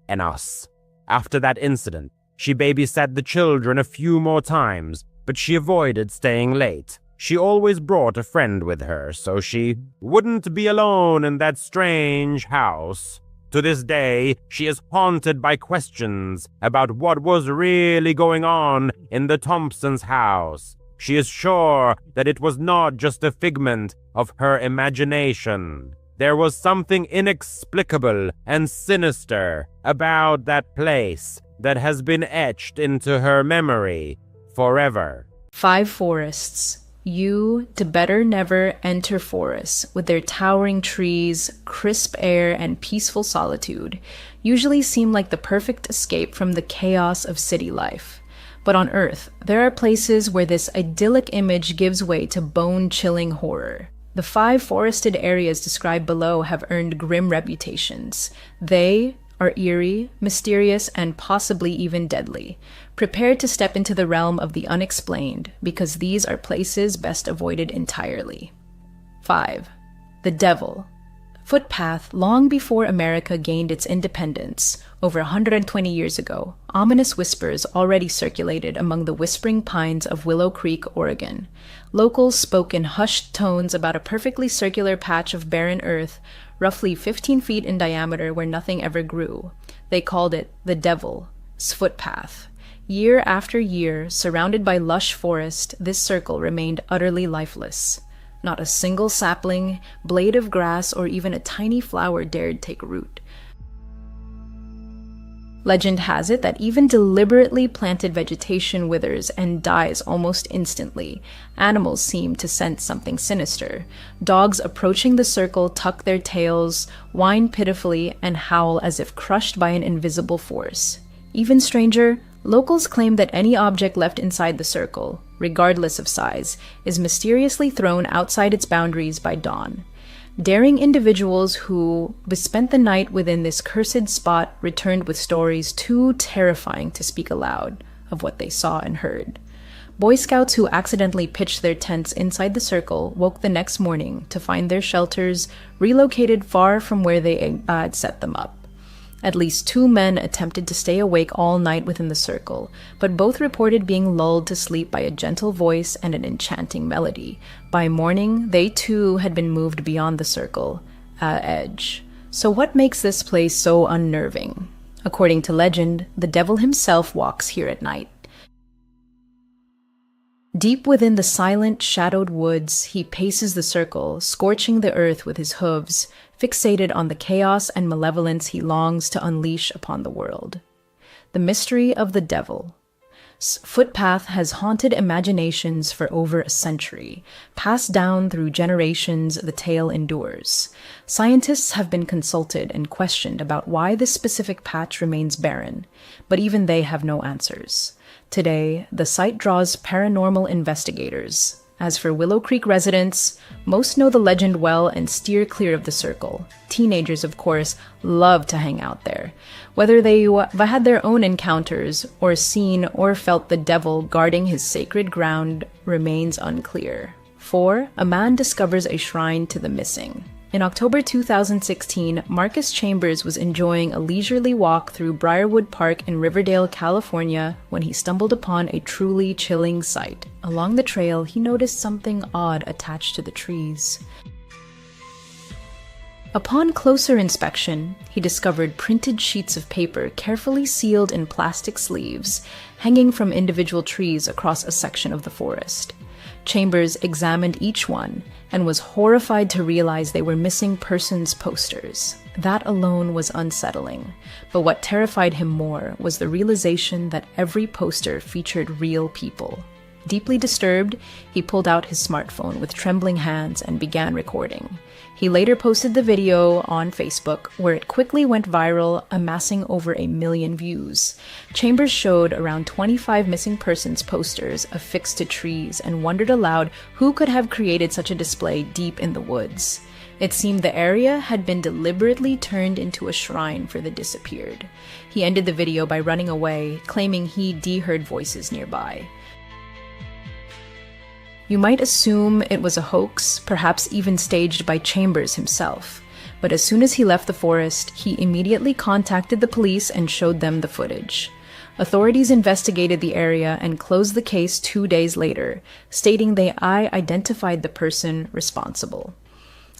And us. After that incident, she babysat the children a few more times, but she avoided staying late. She always brought a friend with her, so she wouldn't be alone in that strange house. To this day, she is haunted by questions about what was really going on in the Thompsons' house. She is sure that it was not just a figment of her imagination. There was something inexplicable and sinister about that place that has been etched into her memory forever. 5 forests. You to better never enter forests with their towering trees, crisp air, and peaceful solitude usually seem like the perfect escape from the chaos of city life. But on Earth, there are places where this idyllic image gives way to bone-chilling horror. The 5 forested areas described below have earned grim reputations. They are eerie, mysterious, and possibly even deadly. Prepare to step into the realm of the unexplained, because these are places best avoided entirely. 5. The Devil. Footpath. Long before America gained its independence, over 120 years ago, ominous whispers already circulated among the whispering pines of Willow Creek, Oregon. Locals spoke in hushed tones about a perfectly circular patch of barren earth, roughly 15 feet in diameter where nothing ever grew. They called it the Devil's Footpath. Year after year, surrounded by lush forest, this circle remained utterly lifeless. Not a single sapling, blade of grass, or even a tiny flower dared take root. Legend has it that even deliberately planted vegetation withers and dies almost instantly. Animals seem to sense something sinister. Dogs approaching the circle tuck their tails, whine pitifully, and howl as if crushed by an invisible force. Even stranger, locals claim that any object left inside the circle, regardless of size, is mysteriously thrown outside its boundaries by dawn. Daring individuals who spent the night within this cursed spot returned with stories too terrifying to speak aloud of what they saw and heard. Boy Scouts who accidentally pitched their tents inside the circle woke the next morning to find their shelters relocated far from where they had set them up. At least 2 men attempted to stay awake all night within the circle, but both reported being lulled to sleep by a gentle voice and an enchanting melody. By morning, they too had been moved beyond the circle edge. So what makes this place so unnerving? According to legend, the devil himself walks here at night. Deep within the silent, shadowed woods, he paces the circle, scorching the earth with his hooves, fixated on the chaos and malevolence he longs to unleash upon the world. The mystery of the devil. Footpath has haunted imaginations for over a century. Passed down through generations, the tale endures. Scientists have been consulted and questioned about why this specific patch remains barren, but even they have no answers. Today, the site draws paranormal investigators. As for Willow Creek residents, most know the legend well and steer clear of the circle. Teenagers, of course, love to hang out there. Whether they had their own encounters or seen or felt the devil guarding his sacred ground remains unclear. 4. A man discovers a shrine to the missing. In October 2016, Marcus Chambers was enjoying a leisurely walk through Briarwood Park in Riverdale, California, when he stumbled upon a truly chilling sight. Along the trail, he noticed something odd attached to the trees. Upon closer inspection, he discovered printed sheets of paper carefully sealed in plastic sleeves, hanging from individual trees across a section of the forest. Chambers examined each one and was horrified to realize they were missing persons posters. That alone was unsettling, but what terrified him more was the realization that every poster featured real people. Deeply disturbed, he pulled out his smartphone with trembling hands and began recording. He later posted the video on Facebook, where it quickly went viral, amassing over 1 million views. Chambers showed around 25 missing persons posters affixed to trees and wondered aloud who could have created such a display deep in the woods. It seemed the area had been deliberately turned into a shrine for the disappeared. He ended the video by running away, claiming he heard voices nearby. You might assume it was a hoax, perhaps even staged by Chambers himself. But as soon as he left the forest, he immediately contacted the police and showed them the footage. Authorities investigated the area and closed the case 2 days later, stating they identified the person responsible.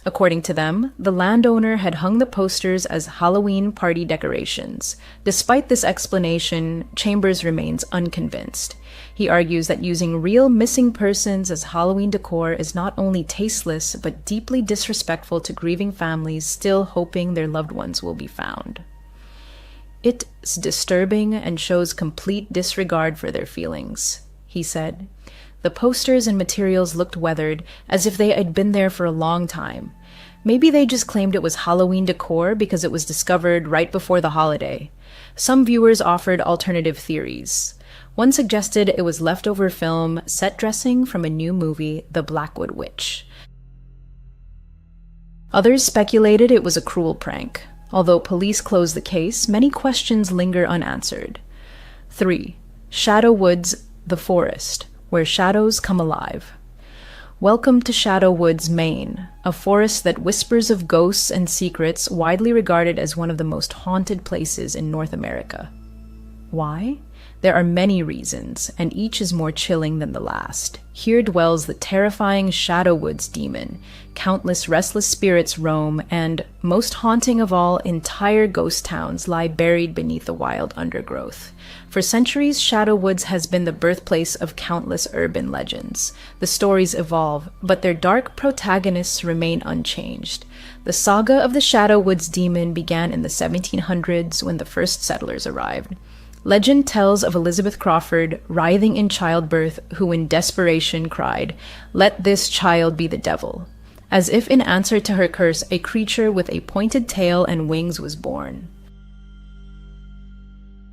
According to them, the landowner had hung the posters as Halloween party decorations. Despite this explanation, Chambers remains unconvinced. He argues that using real missing persons as Halloween decor is not only tasteless, but deeply disrespectful to grieving families still hoping their loved ones will be found. It's disturbing and shows complete disregard for their feelings, he said. The posters and materials looked weathered, as if they had been there for a long time. Maybe they just claimed it was Halloween decor because it was discovered right before the holiday. Some viewers offered alternative theories. One suggested it was leftover film set dressing from a new movie, The Blackwood Witch. Others speculated it was a cruel prank. Although police closed the case, many questions linger unanswered. 3. Shadow Woods, the forest, where shadows come alive. Welcome to Shadow Woods, Maine, a forest that whispers of ghosts and secrets, widely regarded as one of the most haunted places in North America. Why? There are many reasons, and each is more chilling than the last. Here dwells the terrifying Shadow Woods demon. Countless restless spirits roam, and, most haunting of all, entire ghost towns lie buried beneath the wild undergrowth. For centuries, Shadow Woods has been the birthplace of countless urban legends. The stories evolve, but their dark protagonists remain unchanged. The saga of the Shadow Woods demon began in the 1700s when the first settlers arrived. Legend tells of Elizabeth Crawford, writhing in childbirth, who in desperation cried, "Let this child be the devil." As if in answer to her curse, a creature with a pointed tail and wings was born.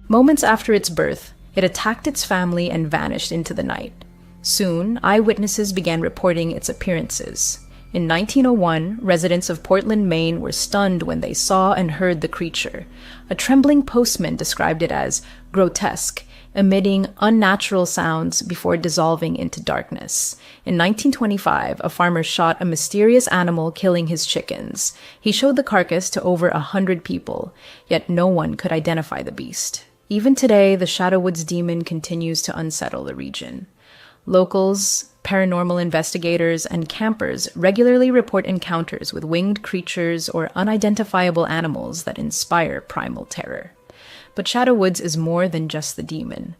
Moments after its birth, it attacked its family and vanished into the night. Soon, eyewitnesses began reporting its appearances. In 1901, residents of Portland, Maine were stunned when they saw and heard the creature. A trembling postman described it as grotesque, emitting unnatural sounds before dissolving into darkness. In 1925, a farmer shot a mysterious animal, killing his chickens. He showed the carcass to over 100 people, yet no one could identify the beast. Even today, the Shadow Woods demon continues to unsettle the region. Locals, paranormal investigators, and campers regularly report encounters with winged creatures or unidentifiable animals that inspire primal terror. But Shadow Woods is more than just the demon.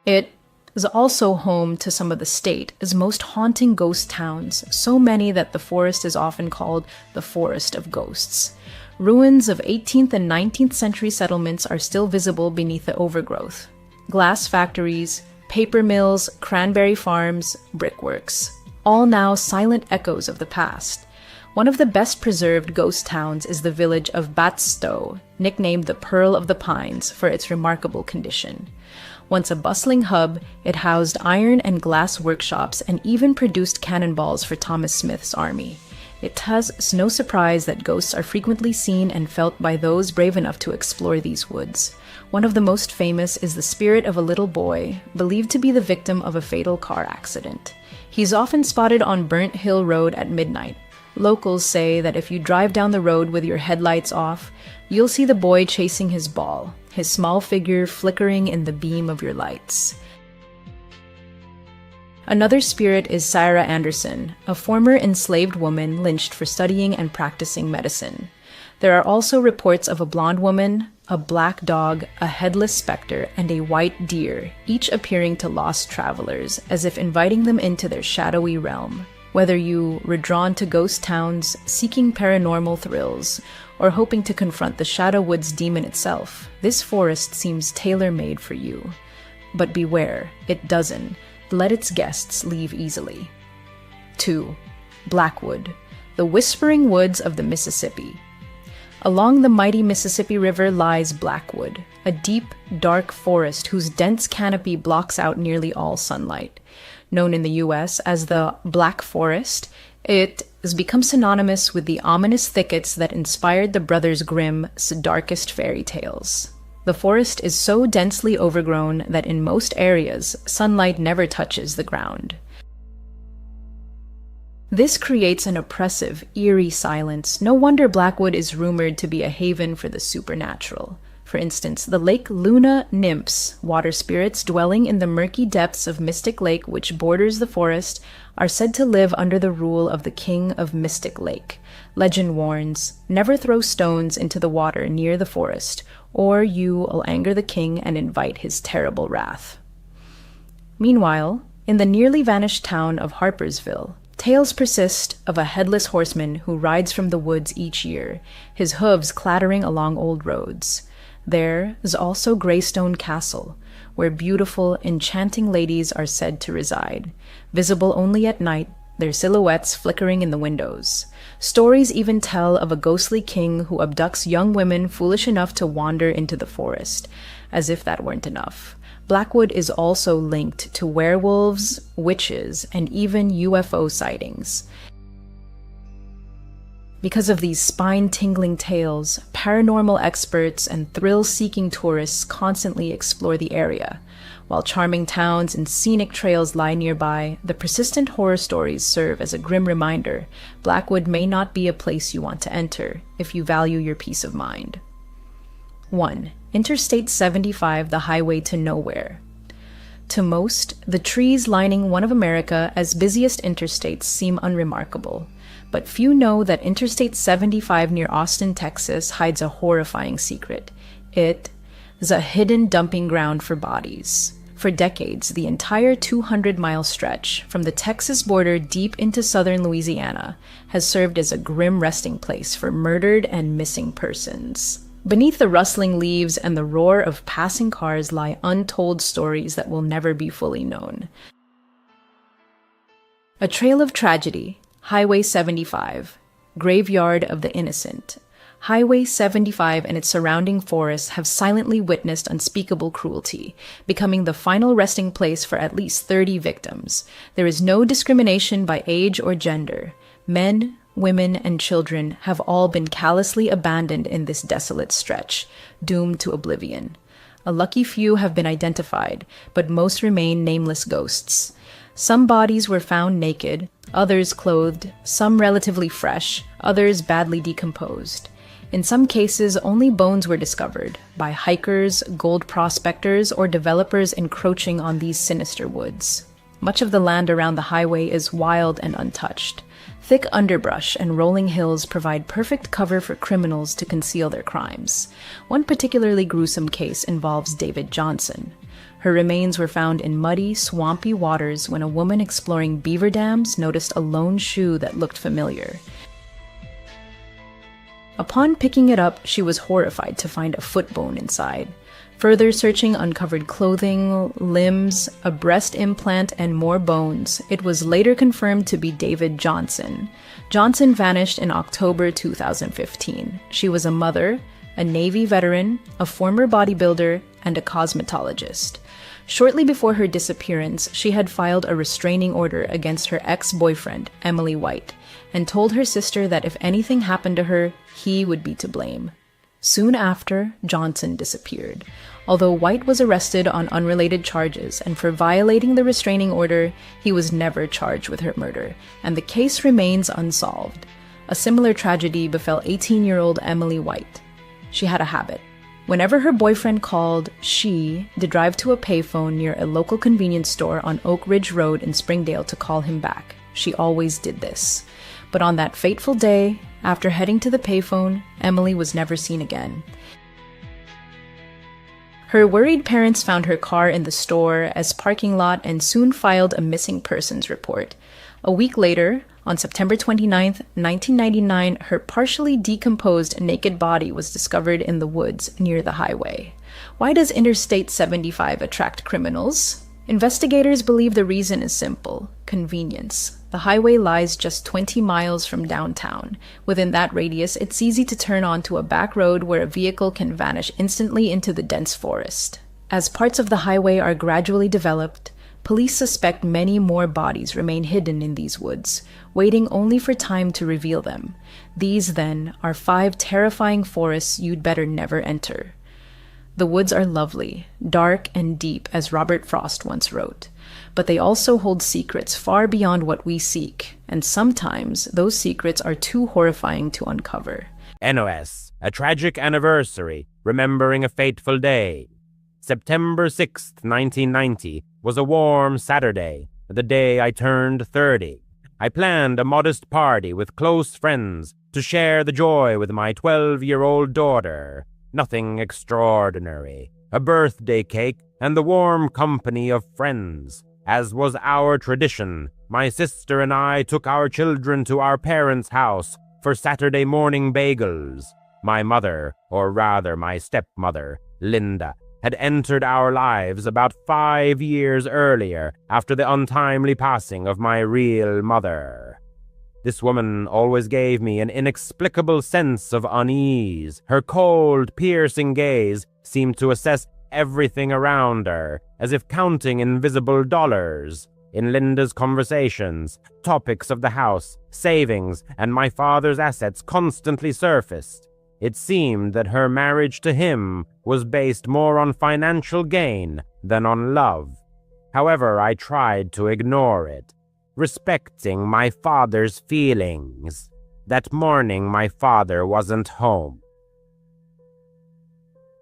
It is also home to some of the state's most haunting ghost towns, so many that the forest is often called the Forest of Ghosts. Ruins of 18th and 19th century settlements are still visible beneath the overgrowth. Glass factories, paper mills, cranberry farms, brickworks, all now silent echoes of the past. One of the best preserved ghost towns is the village of Batstow, nicknamed the Pearl of the Pines for its remarkable condition. Once a bustling hub, it housed iron and glass workshops and even produced cannonballs for Thomas Smith's army. It is no surprise that ghosts are frequently seen and felt by those brave enough to explore these woods. One of the most famous is the spirit of a little boy, believed to be the victim of a fatal car accident. He's often spotted on Burnt Hill Road at midnight. Locals say that if you drive down the road with your headlights off, you'll see the boy chasing his ball, his small figure flickering in the beam of your lights. Another spirit is Sarah Anderson, a former enslaved woman lynched for studying and practicing medicine. There are also reports of a blonde woman, a black dog, a headless specter, and a white deer, each appearing to lost travelers, as if inviting them into their shadowy realm. Whether you were drawn to ghost towns, seeking paranormal thrills, or hoping to confront the Shadow Woods demon itself, this forest seems tailor-made for you. But beware, it doesn't let its guests leave easily. 2. Blackwood, the whispering woods of the Mississippi. Along the mighty Mississippi River lies Blackwood, a deep, dark forest whose dense canopy blocks out nearly all sunlight. Known in the US as the Black Forest, it has become synonymous with the ominous thickets that inspired the Brothers Grimm's darkest fairy tales. The forest is so densely overgrown that in most areas, sunlight never touches the ground. This creates an oppressive, eerie silence. No wonder Blackwood is rumored to be a haven for the supernatural. For instance, the Lake Luna nymphs, water spirits dwelling in the murky depths of Mystic Lake which borders the forest, are said to live under the rule of the King of Mystic Lake. Legend warns, never throw stones into the water near the forest, or you will anger the king and invite his terrible wrath. Meanwhile, in the nearly vanished town of Harpersville, tales persist of a headless horseman who rides from the woods each year, his hooves clattering along old roads. There is also Greystone Castle, where beautiful, enchanting ladies are said to reside, visible only at night, their silhouettes flickering in the windows. Stories even tell of a ghostly king who abducts young women foolish enough to wander into the forest. As if that weren't enough, Blackwood is also linked to werewolves, witches, and even UFO sightings. Because of these spine-tingling tales, paranormal experts and thrill-seeking tourists constantly explore the area. While charming towns and scenic trails lie nearby, the persistent horror stories serve as a grim reminder. Blackwood may not be a place you want to enter if you value your peace of mind. 1. Interstate 75, the highway to nowhere. To most, the trees lining one of America's busiest interstates seem unremarkable. But few know that Interstate 75 near Austin, Texas hides a horrifying secret. It is a hidden dumping ground for bodies. For decades, the entire 200-mile stretch, from the Texas border deep into southern Louisiana, has served as a grim resting place for murdered and missing persons. Beneath the rustling leaves and the roar of passing cars lie untold stories that will never be fully known. A trail of tragedy. Highway 75, Graveyard of the Innocent. Highway 75 and its surrounding forests have silently witnessed unspeakable cruelty, becoming the final resting place for at least 30 victims. There is no discrimination by age or gender. Men, women, and children have all been callously abandoned in this desolate stretch, doomed to oblivion. A lucky few have been identified, but most remain nameless ghosts. Some bodies were found naked, others clothed, some relatively fresh, others badly decomposed. In some cases, only bones were discovered by hikers, gold prospectors, or developers encroaching on these sinister woods. Much of the land around the highway is wild and untouched. Thick underbrush and rolling hills provide perfect cover for criminals to conceal their crimes. One particularly gruesome case involves David Johnson. Her remains were found in muddy, swampy waters when a woman exploring beaver dams noticed a lone shoe that looked familiar. Upon picking it up, she was horrified to find a foot bone inside. Further searching uncovered clothing, limbs, a breast implant, and more bones. It was later confirmed to be David Johnson. Johnson vanished in October 2015. She was a mother, a Navy veteran, a former bodybuilder, and a cosmetologist. Shortly before her disappearance, she had filed a restraining order against her ex-boyfriend, Emily White, and told her sister that if anything happened to her, he would be to blame. Soon after, Johnson disappeared. Although White was arrested on unrelated charges and for violating the restraining order, he was never charged with her murder, and the case remains unsolved. A similar tragedy befell 18-year-old Emily White. She had a habit. Whenever her boyfriend called, she'd drive to a payphone near a local convenience store on Oak Ridge Road in Springdale to call him back. She always did this. But on that fateful day, after heading to the payphone, Emily was never seen again. Her worried parents found her car in the store as parking lot and soon filed a missing persons report. A week later, on September 29, 1999, her partially decomposed naked body was discovered in the woods near the highway. Why does Interstate 75 attract criminals? Investigators believe the reason is simple: convenience. The highway lies just 20 miles from downtown. Within that radius, it's easy to turn onto a back road where a vehicle can vanish instantly into the dense forest. As parts of the highway are gradually developed, police suspect many more bodies remain hidden in these woods, waiting only for time to reveal them. These, then, are 5 terrifying forests you'd better never enter. The woods are lovely, dark and deep, as Robert Frost once wrote, but they also hold secrets far beyond what we seek, and sometimes those secrets are too horrifying to uncover. NOS, a tragic anniversary, remembering a fateful day. September 6th, 1990, was a warm Saturday, the day I turned 30. I planned a modest party with close friends to share the joy with my 12-year-old daughter. Nothing extraordinary. A birthday cake and the warm company of friends. As was our tradition, my sister and I took our children to our parents' house for Saturday morning bagels. My mother, or rather my stepmother, Linda, had entered our lives about 5 years earlier after the untimely passing of my real mother. This woman always gave me an inexplicable sense of unease. Her cold, piercing gaze seemed to assess everything around her, as if counting invisible dollars. In Linda's conversations, topics of the house, savings, and my father's assets constantly surfaced. It seemed that her marriage to him was based more on financial gain than on love. However, I tried to ignore it, respecting my father's feelings. That morning, my father wasn't home.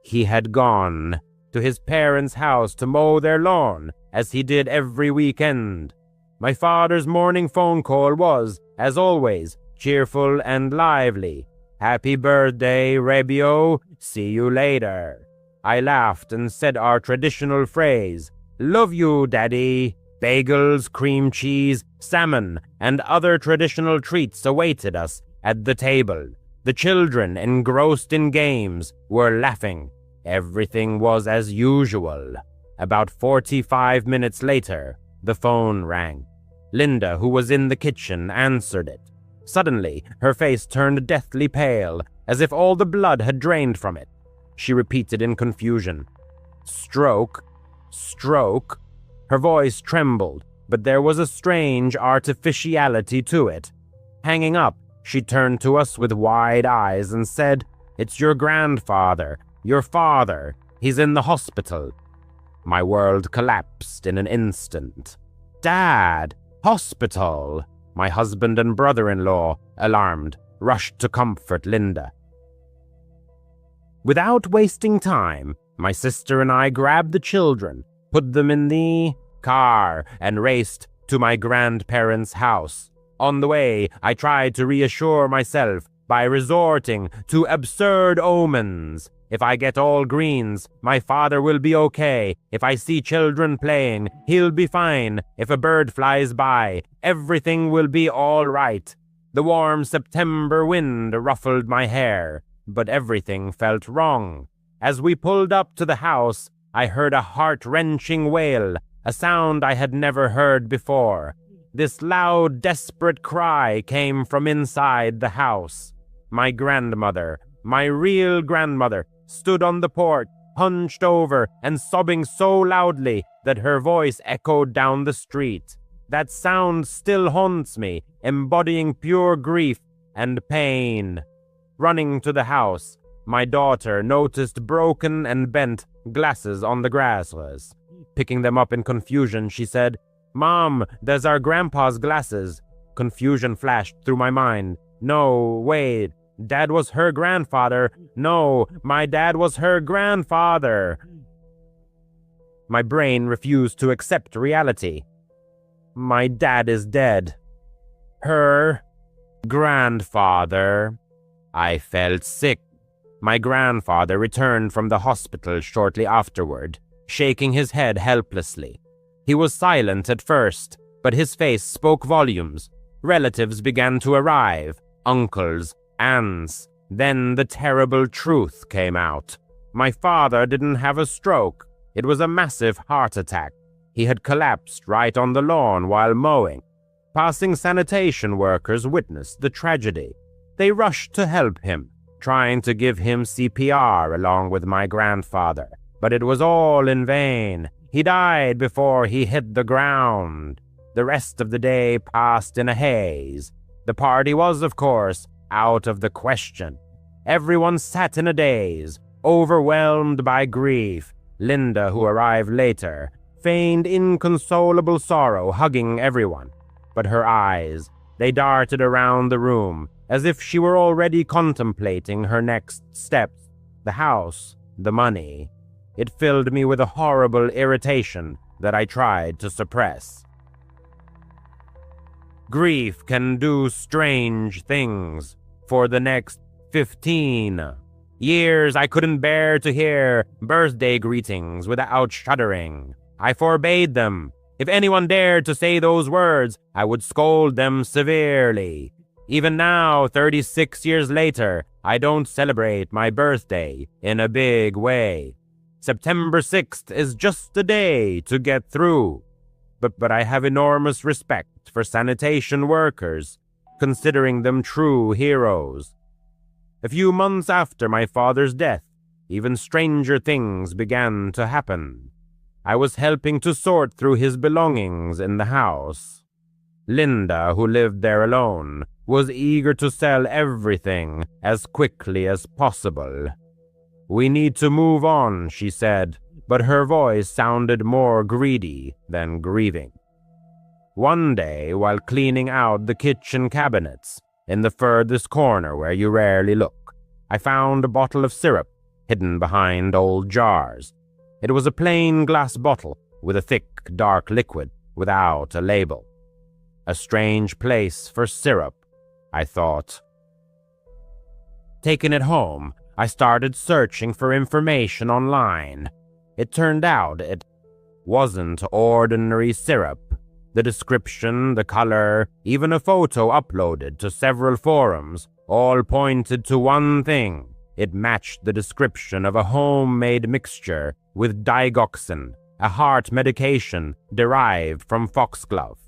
He had gone to his parents' house to mow their lawn, as he did every weekend. My father's morning phone call was, as always, cheerful and lively. "Happy birthday, Rebio. See you later." I laughed and said our traditional phrase, "Love you, Daddy." Bagels, cream cheese, salmon, and other traditional treats awaited us at the table. The children, engrossed in games, were laughing. Everything was as usual. About 45 minutes later, the phone rang. Linda, who was in the kitchen, answered it. Suddenly, her face turned deathly pale, as if all the blood had drained from it. She repeated in confusion, "Stroke, stroke." Her voice trembled, but there was a strange artificiality to it. Hanging up, she turned to us with wide eyes and said, "It's your grandfather, your father. He's in the hospital." My world collapsed in an instant. "Dad, hospital!" My husband and brother-in-law, alarmed, rushed to comfort Linda. Without wasting time, my sister and I grabbed the children, put them in the car, and raced to my grandparents' house. On the way, I tried to reassure myself by resorting to absurd omens. If I get all greens, my father will be okay. If I see children playing, he'll be fine. If a bird flies by, everything will be all right. The warm September wind ruffled my hair, but everything felt wrong. As we pulled up to the house, I heard a heart-wrenching wail, a sound I had never heard before. This loud, desperate cry came from inside the house. My grandmother, my real grandmother, stood on the porch, hunched over and sobbing so loudly that her voice echoed down the street. That sound still haunts me, embodying pure grief and pain. Running to the house, my daughter noticed broken and bent glasses on the grass. Picking them up in confusion, she said, "Mom, there's our grandpa's glasses." Confusion flashed through my mind. No, wait. Dad was her grandfather. No, my dad was her grandfather. My brain refused to accept reality. My dad is dead. Her grandfather. I felt sick. My grandfather returned from the hospital shortly afterward, shaking his head helplessly. He was silent at first, but his face spoke volumes. Relatives began to arrive, uncles, aunts. Then the terrible truth came out. My father didn't have a stroke. It was a massive heart attack. He had collapsed right on the lawn while mowing. Passing sanitation workers witnessed the tragedy. They rushed to help him, trying to give him CPR along with my grandfather. But it was all in vain. He died before he hit the ground. The rest of the day passed in a haze. The party was, of course, out of the question. Everyone sat in a daze, overwhelmed by grief. Linda, who arrived later, feigned inconsolable sorrow, hugging everyone. But her eyes, they darted around the room, as if she were already contemplating her next steps. The house, the money. It filled me with a horrible irritation that I tried to suppress. Grief can do strange things. For the next 15 years, I couldn't bear to hear birthday greetings without shuddering. I forbade them. If anyone dared to say those words, I would scold them severely. Even now, 36 years later, I don't celebrate my birthday in a big way. September 6th is just a day to get through. But I have enormous respect for sanitation workers, considering them true heroes. A few months after my father's death, even stranger things began to happen. I was helping to sort through his belongings in the house. Linda, who lived there alone, was eager to sell everything as quickly as possible. "We need to move on," she said, but her voice sounded more greedy than grieving. One day, while cleaning out the kitchen cabinets, in the furthest corner where you rarely look, I found a bottle of syrup hidden behind old jars. It was a plain glass bottle with a thick, dark liquid without a label. A strange place for syrup, I thought. Taking it home, I started searching for information online. It turned out it wasn't ordinary syrup. The description, the color, even a photo uploaded to several forums, all pointed to one thing. It matched the description of a homemade mixture with digoxin, a heart medication derived from foxglove.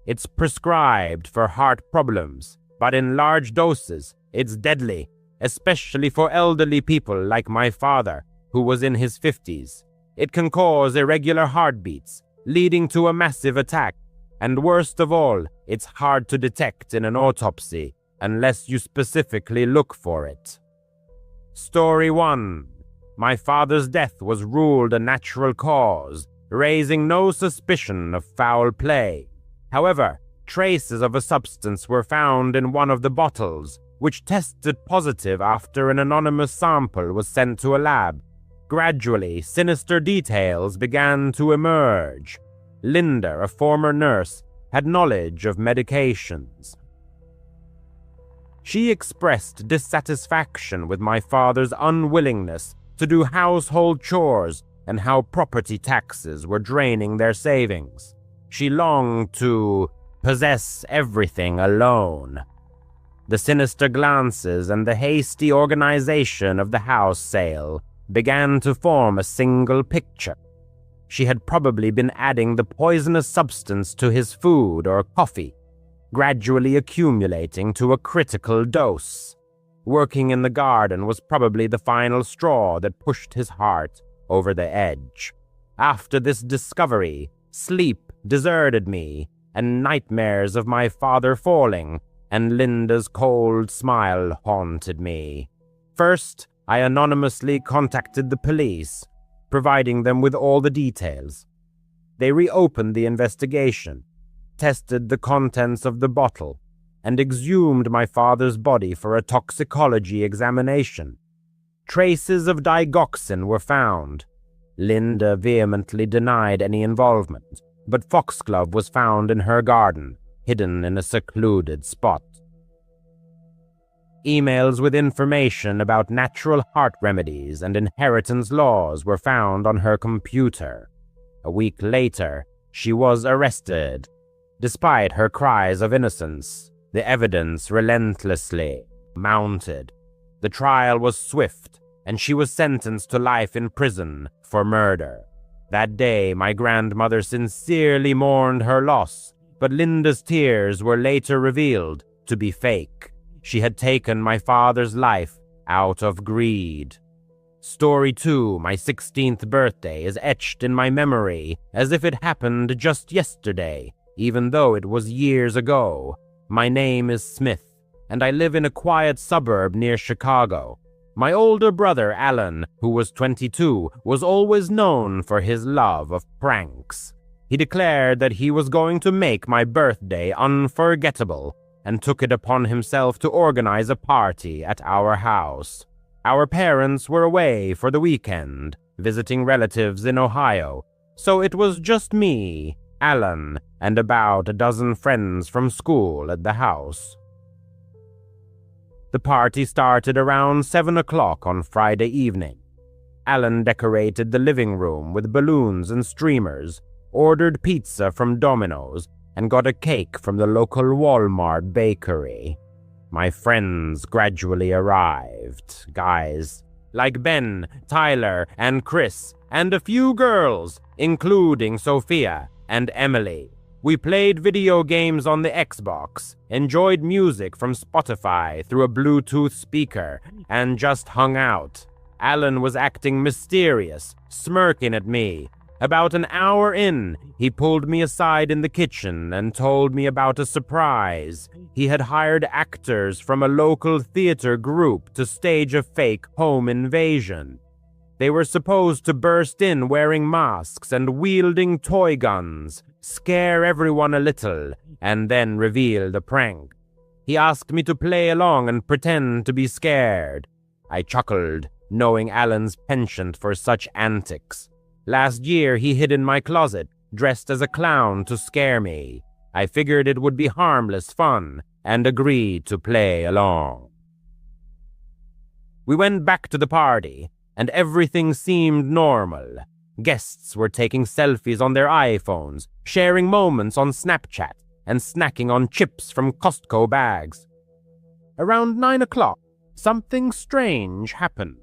It's prescribed for heart problems, but in large doses, it's deadly, especially for elderly people like my father, who was in his 50s. It can cause irregular heartbeats, leading to a massive attack. And worst of all, it's hard to detect in an autopsy unless you specifically look for it. Story 1. My father's death was ruled a natural cause, raising no suspicion of foul play. However, traces of a substance were found in one of the bottles, which tested positive after an anonymous sample was sent to a lab. Gradually, sinister details began to emerge. Linda, a former nurse, had knowledge of medications. She expressed dissatisfaction with my father's unwillingness to do household chores and how property taxes were draining their savings. She longed to possess everything alone. The sinister glances and the hasty organization of the house sale began to form a single picture. She had probably been adding the poisonous substance to his food or coffee, gradually accumulating to a critical dose. Working in the garden was probably the final straw that pushed his heart over the edge. After this discovery, sleep deserted me, and nightmares of my father falling and Linda's cold smile haunted me. First, I anonymously contacted the police, providing them with all the details. They reopened the investigation, tested the contents of the bottle, and exhumed my father's body for a toxicology examination. Traces of digoxin were found. Linda vehemently denied any involvement, but foxglove was found in her garden, hidden in a secluded spot. Emails with information about natural heart remedies and inheritance laws were found on her computer. A week later, she was arrested. Despite her cries of innocence, the evidence relentlessly mounted. The trial was swift, and she was sentenced to life in prison for murder. That day, my grandmother sincerely mourned her loss, but Linda's tears were later revealed to be fake. She had taken my father's life out of greed. Story 2, my 16th birthday, is etched in my memory as if it happened just yesterday, even though it was years ago. My name is Smith, and I live in a quiet suburb near Chicago. My older brother, Alan, who was 22, was always known for his love of pranks. He declared that he was going to make my birthday unforgettable and took it upon himself to organize a party at our house. Our parents were away for the weekend, visiting relatives in Ohio, so it was just me, Alan, and about a dozen friends from school at the house. The party started around 7 o'clock on Friday evening. Alan decorated the living room with balloons and streamers, ordered pizza from Domino's, and got a cake from the local Walmart bakery. My friends gradually arrived, guys like Ben, Tyler, and Chris, and a few girls, including Sophia and Emily. We played video games on the Xbox, enjoyed music from Spotify through a Bluetooth speaker, and just hung out. Alan was acting mysterious, smirking at me. About an hour in, he pulled me aside in the kitchen and told me about a surprise. He had hired actors from a local theater group to stage a fake home invasion. They were supposed to burst in wearing masks and wielding toy guns, scare everyone a little, and then reveal the prank. He asked me to play along and pretend to be scared. I chuckled, knowing Alan's penchant for such antics. Last year, he hid in my closet, dressed as a clown to scare me. I figured it would be harmless fun, and agreed to play along. We went back to the party, and everything seemed normal. Guests were taking selfies on their iPhones, sharing moments on Snapchat, and snacking on chips from Costco bags. Around 9 o'clock, something strange happened.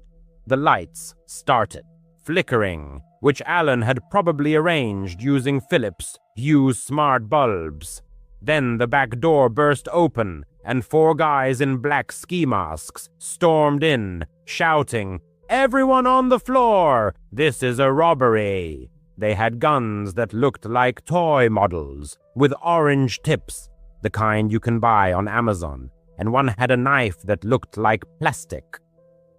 The lights started flickering, which Alan had probably arranged using Philips Hue smart bulbs. Then the back door burst open, and 4 guys in black ski masks stormed in, shouting, "Everyone on the floor! This is a robbery!" They had guns that looked like toy models, with orange tips, the kind you can buy on Amazon, and one had a knife that looked like plastic.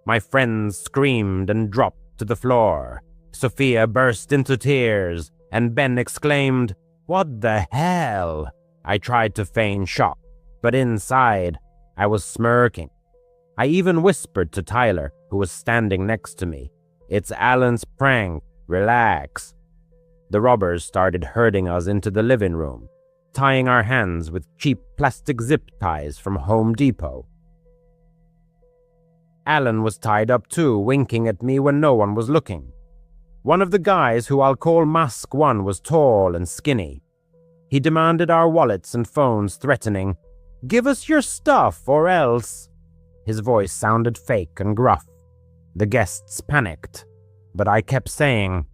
My friends screamed and dropped to the floor. Sophia burst into tears, and Ben exclaimed, "What the hell?" I tried to feign shock, but inside, I was smirking. I even whispered to Tyler, who was standing next to me, "It's Alan's prank, relax." The robbers started herding us into the living room, tying our hands with cheap plastic zip ties from Home Depot. Alan was tied up too, winking at me when no one was looking. One of the guys, who I'll call Mask 1, was tall and skinny. He demanded our wallets and phones, threatening, "Give us your stuff or else." His voice sounded fake and gruff. The guests panicked, but I kept saying,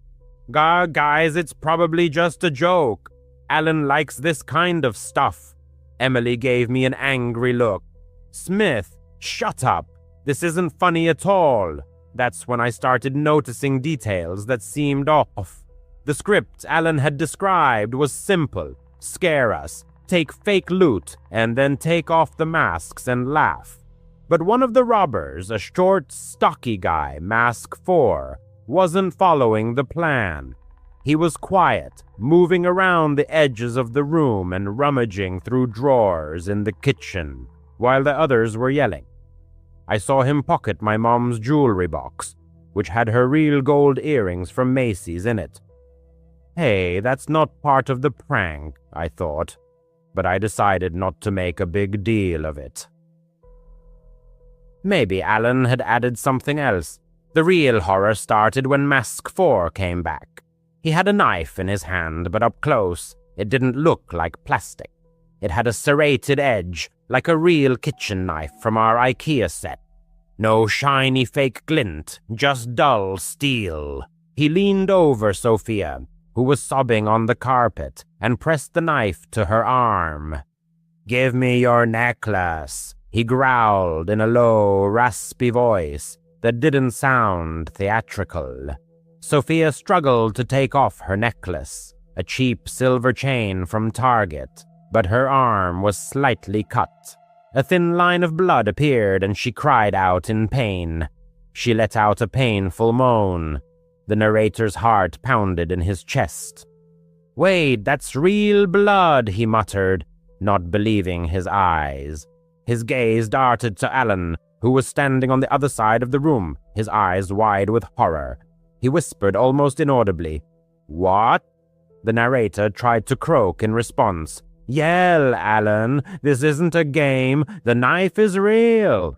Guys, it's probably just a joke. Alan likes this kind of stuff." Emily gave me an angry look. "Smith, shut up. This isn't funny at all." That's when I started noticing details that seemed off. The script Alan had described was simple. Scare us, take fake loot, and then take off the masks and laugh. But one of the robbers, a short, stocky guy, Mask 4, wasn't following the plan. He was quiet, moving around the edges of the room and rummaging through drawers in the kitchen, while the others were yelling. I saw him pocket my mom's jewelry box, which had her real gold earrings from Macy's in it. Hey, that's not part of the prank, I thought, but I decided not to make a big deal of it. Maybe Alan had added something else. The real horror started when Mask 4 came back. He had a knife in his hand, but up close, it didn't look like plastic. It had a serrated edge, like a real kitchen knife from our IKEA set. No shiny fake glint, just dull steel. He leaned over Sophia, who was sobbing on the carpet, and pressed the knife to her arm. "Give me your necklace," he growled in a low, raspy voice that didn't sound theatrical. Sophia struggled to take off her necklace, a cheap silver chain from Target, but her arm was slightly cut. A thin line of blood appeared and she cried out in pain. She let out a painful moan. The narrator's heart pounded in his chest. "Wait, that's real blood," he muttered, not believing his eyes. His gaze darted to Alan, who was standing on the other side of the room, his eyes wide with horror. He whispered almost inaudibly, "What?" The narrator tried to croak in response. "Yell, Alan. This isn't a game. The knife is real."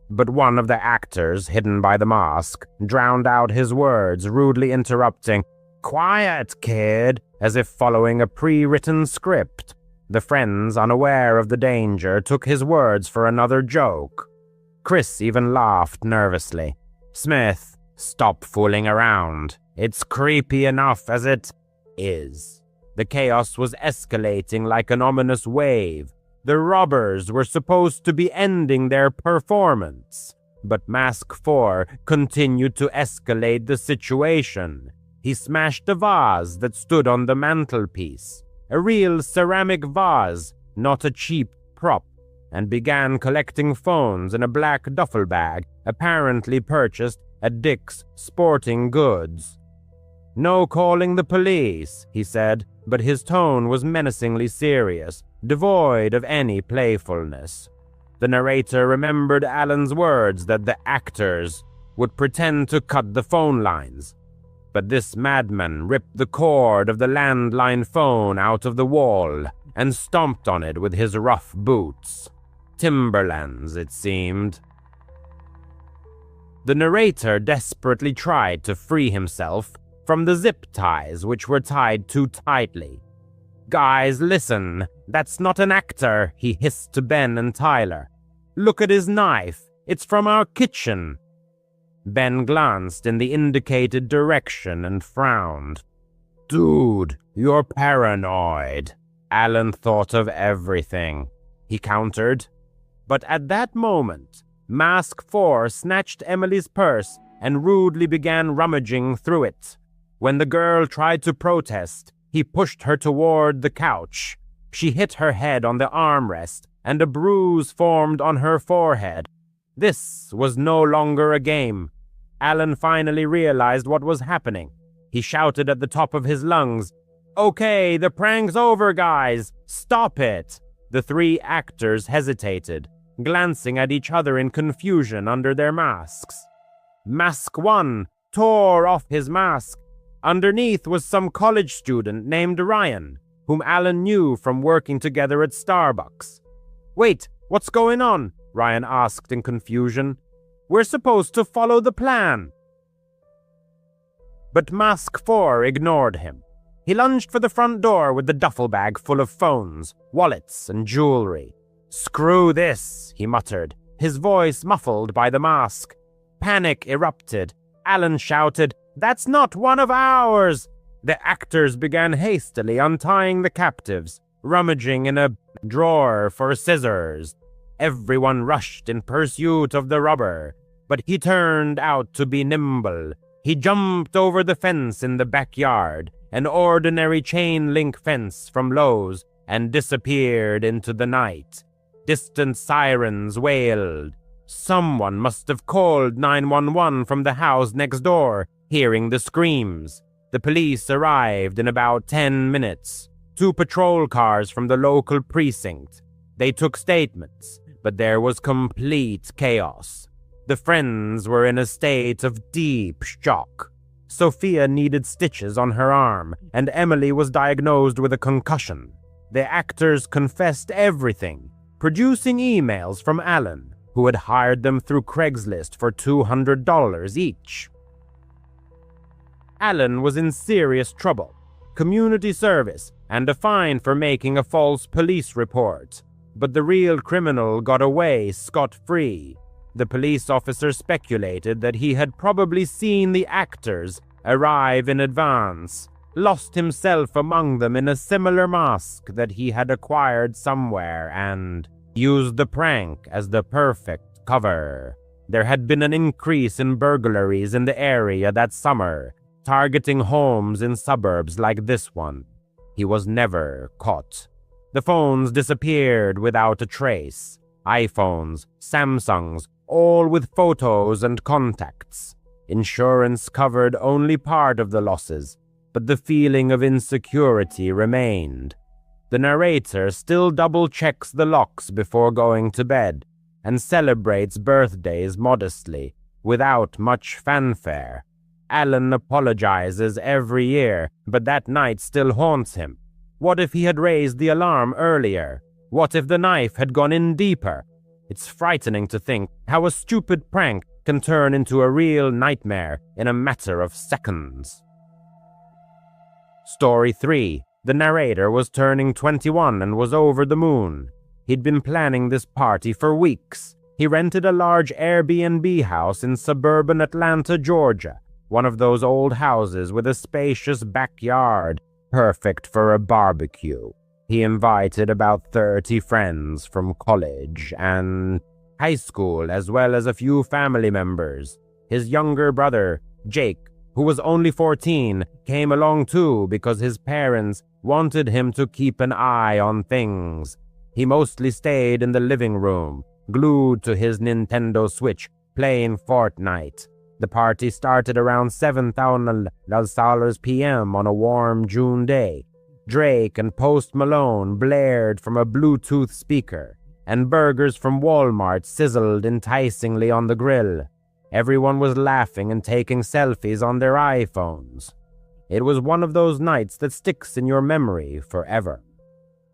But one of the actors, hidden by the mask, drowned out his words, rudely interrupting, "Quiet, kid," as if following a pre-written script. The friends, unaware of the danger, took his words for another joke. Chris even laughed nervously. "Smith, stop fooling around. It's creepy enough as it is." The chaos was escalating like an ominous wave. The robbers were supposed to be ending their performance, but Mask 4 continued to escalate the situation. He smashed a vase that stood on the mantelpiece, a real ceramic vase, not a cheap prop, and began collecting phones in a black duffel bag apparently purchased at Dick's Sporting Goods. "No calling the police," he said, but his tone was menacingly serious, devoid of any playfulness. The narrator remembered Alan's words that the actors would pretend to cut the phone lines. But this madman ripped the cord of the landline phone out of the wall and stomped on it with his rough boots. Timberlands, it seemed. The narrator desperately tried to free himself from the zip ties which were tied too tightly. "Guys, listen, that's not an actor," he hissed to Ben and Tyler. "Look at his knife. It's from our kitchen." Ben glanced in the indicated direction and frowned. "Dude, you're paranoid." Alan thought of everything, he countered. But at that moment, Mask 4 snatched Emily's purse and rudely began rummaging through it. When the girl tried to protest, he pushed her toward the couch. She hit her head on the armrest, and a bruise formed on her forehead. This was no longer a game. Alan finally realized what was happening. He shouted at the top of his lungs, "Okay, the prank's over, guys! Stop it!" The three actors hesitated, glancing at each other in confusion under their masks. Mask 1 tore off his mask. Underneath was some college student named Ryan, whom Alan knew from working together at Starbucks. "Wait, what's going on?" Ryan asked in confusion. "We're supposed to follow the plan." But Mask 4 ignored him. He lunged for the front door with the duffel bag full of phones, wallets, and jewelry. "Screw this," he muttered, his voice muffled by the mask. Panic erupted. Alan shouted, "That's not one of ours!" The actors began hastily untying the captives, rummaging in a drawer for scissors. Everyone rushed in pursuit of the robber, but he turned out to be nimble. He jumped over the fence in the backyard, an ordinary chain-link fence from Lowe's, and disappeared into the night. Distant sirens wailed. Someone must have called 911 from the house next door, hearing the screams. The police arrived in about 10 minutes. 2 patrol cars from the local precinct. They took statements, but there was complete chaos. The friends were in a state of deep shock. Sophia needed stitches on her arm, and Emily was diagnosed with a concussion. The actors confessed everything, producing emails from Alan, who had hired them through Craigslist for $200 each. Alan was in serious trouble, community service, and a fine for making a false police report. But the real criminal got away scot-free. The police officer speculated that he had probably seen the actors arrive in advance, lost himself among them in a similar mask that he had acquired somewhere, and used the prank as the perfect cover. There had been an increase in burglaries in the area that summer, targeting homes in suburbs like this one. He was never caught. The phones disappeared without a trace. iPhones, Samsungs, all with photos and contacts. Insurance covered only part of the losses, but the feeling of insecurity remained. The narrator still double-checks the locks before going to bed, and celebrates birthdays modestly, without much fanfare. Alan apologizes every year, but that night still haunts him. What if he had raised the alarm earlier? What if the knife had gone in deeper? It's frightening to think how a stupid prank can turn into a real nightmare in a matter of seconds. Story 3. The narrator was turning 21 and was over the moon. He'd been planning this party for weeks. He rented a large Airbnb house in suburban Atlanta, Georgia, one of those old houses with a spacious backyard, perfect for a barbecue. He invited about 30 friends from college and high school, as well as a few family members. His younger brother, Jake, who was only 14, came along too because his parents wanted him to keep an eye on things. He mostly stayed in the living room, glued to his Nintendo Switch, playing Fortnite. The party started around 7:00 p.m. on a warm June day. Drake and Post Malone blared from a Bluetooth speaker, and burgers from Walmart sizzled enticingly on the grill. Everyone was laughing and taking selfies on their iPhones. It was one of those nights that sticks in your memory forever.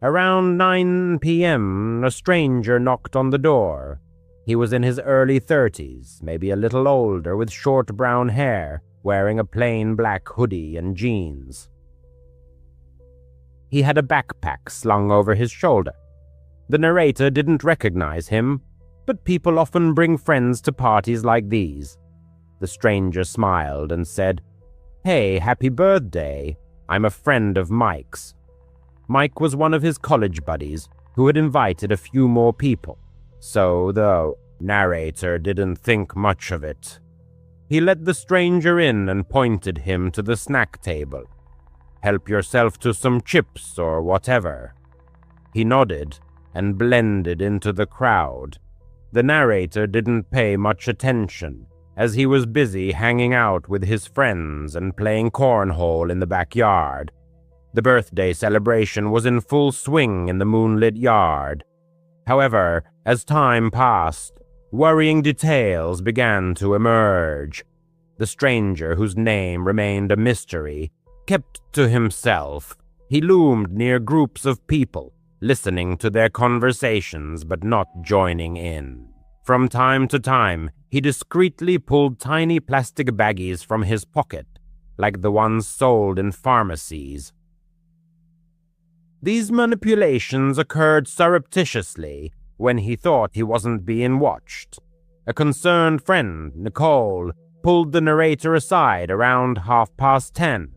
Around 9 p.m., a stranger knocked on the door. He was in his early 30s, maybe a little older, with short brown hair, wearing a plain black hoodie and jeans. He had a backpack slung over his shoulder. The narrator didn't recognize him, but people often bring friends to parties like these. The stranger smiled and said, "Hey, happy birthday. I'm a friend of Mike's." Mike was one of his college buddies who had invited a few more people, so the narrator didn't think much of it. He let the stranger in and pointed him to the snack table. "Help yourself to some chips or whatever." He nodded and blended into the crowd. The narrator didn't pay much attention, as he was busy hanging out with his friends and playing cornhole in the backyard. The birthday celebration was in full swing in the moonlit yard. However, as time passed, worrying details began to emerge. The stranger, whose name remained a mystery, kept to himself. He loomed near groups of people, listening to their conversations but not joining in. From time to time, he discreetly pulled tiny plastic baggies from his pocket, like the ones sold in pharmacies. These manipulations occurred surreptitiously when he thought he wasn't being watched. A concerned friend, Nicole, pulled the narrator aside around 10:30.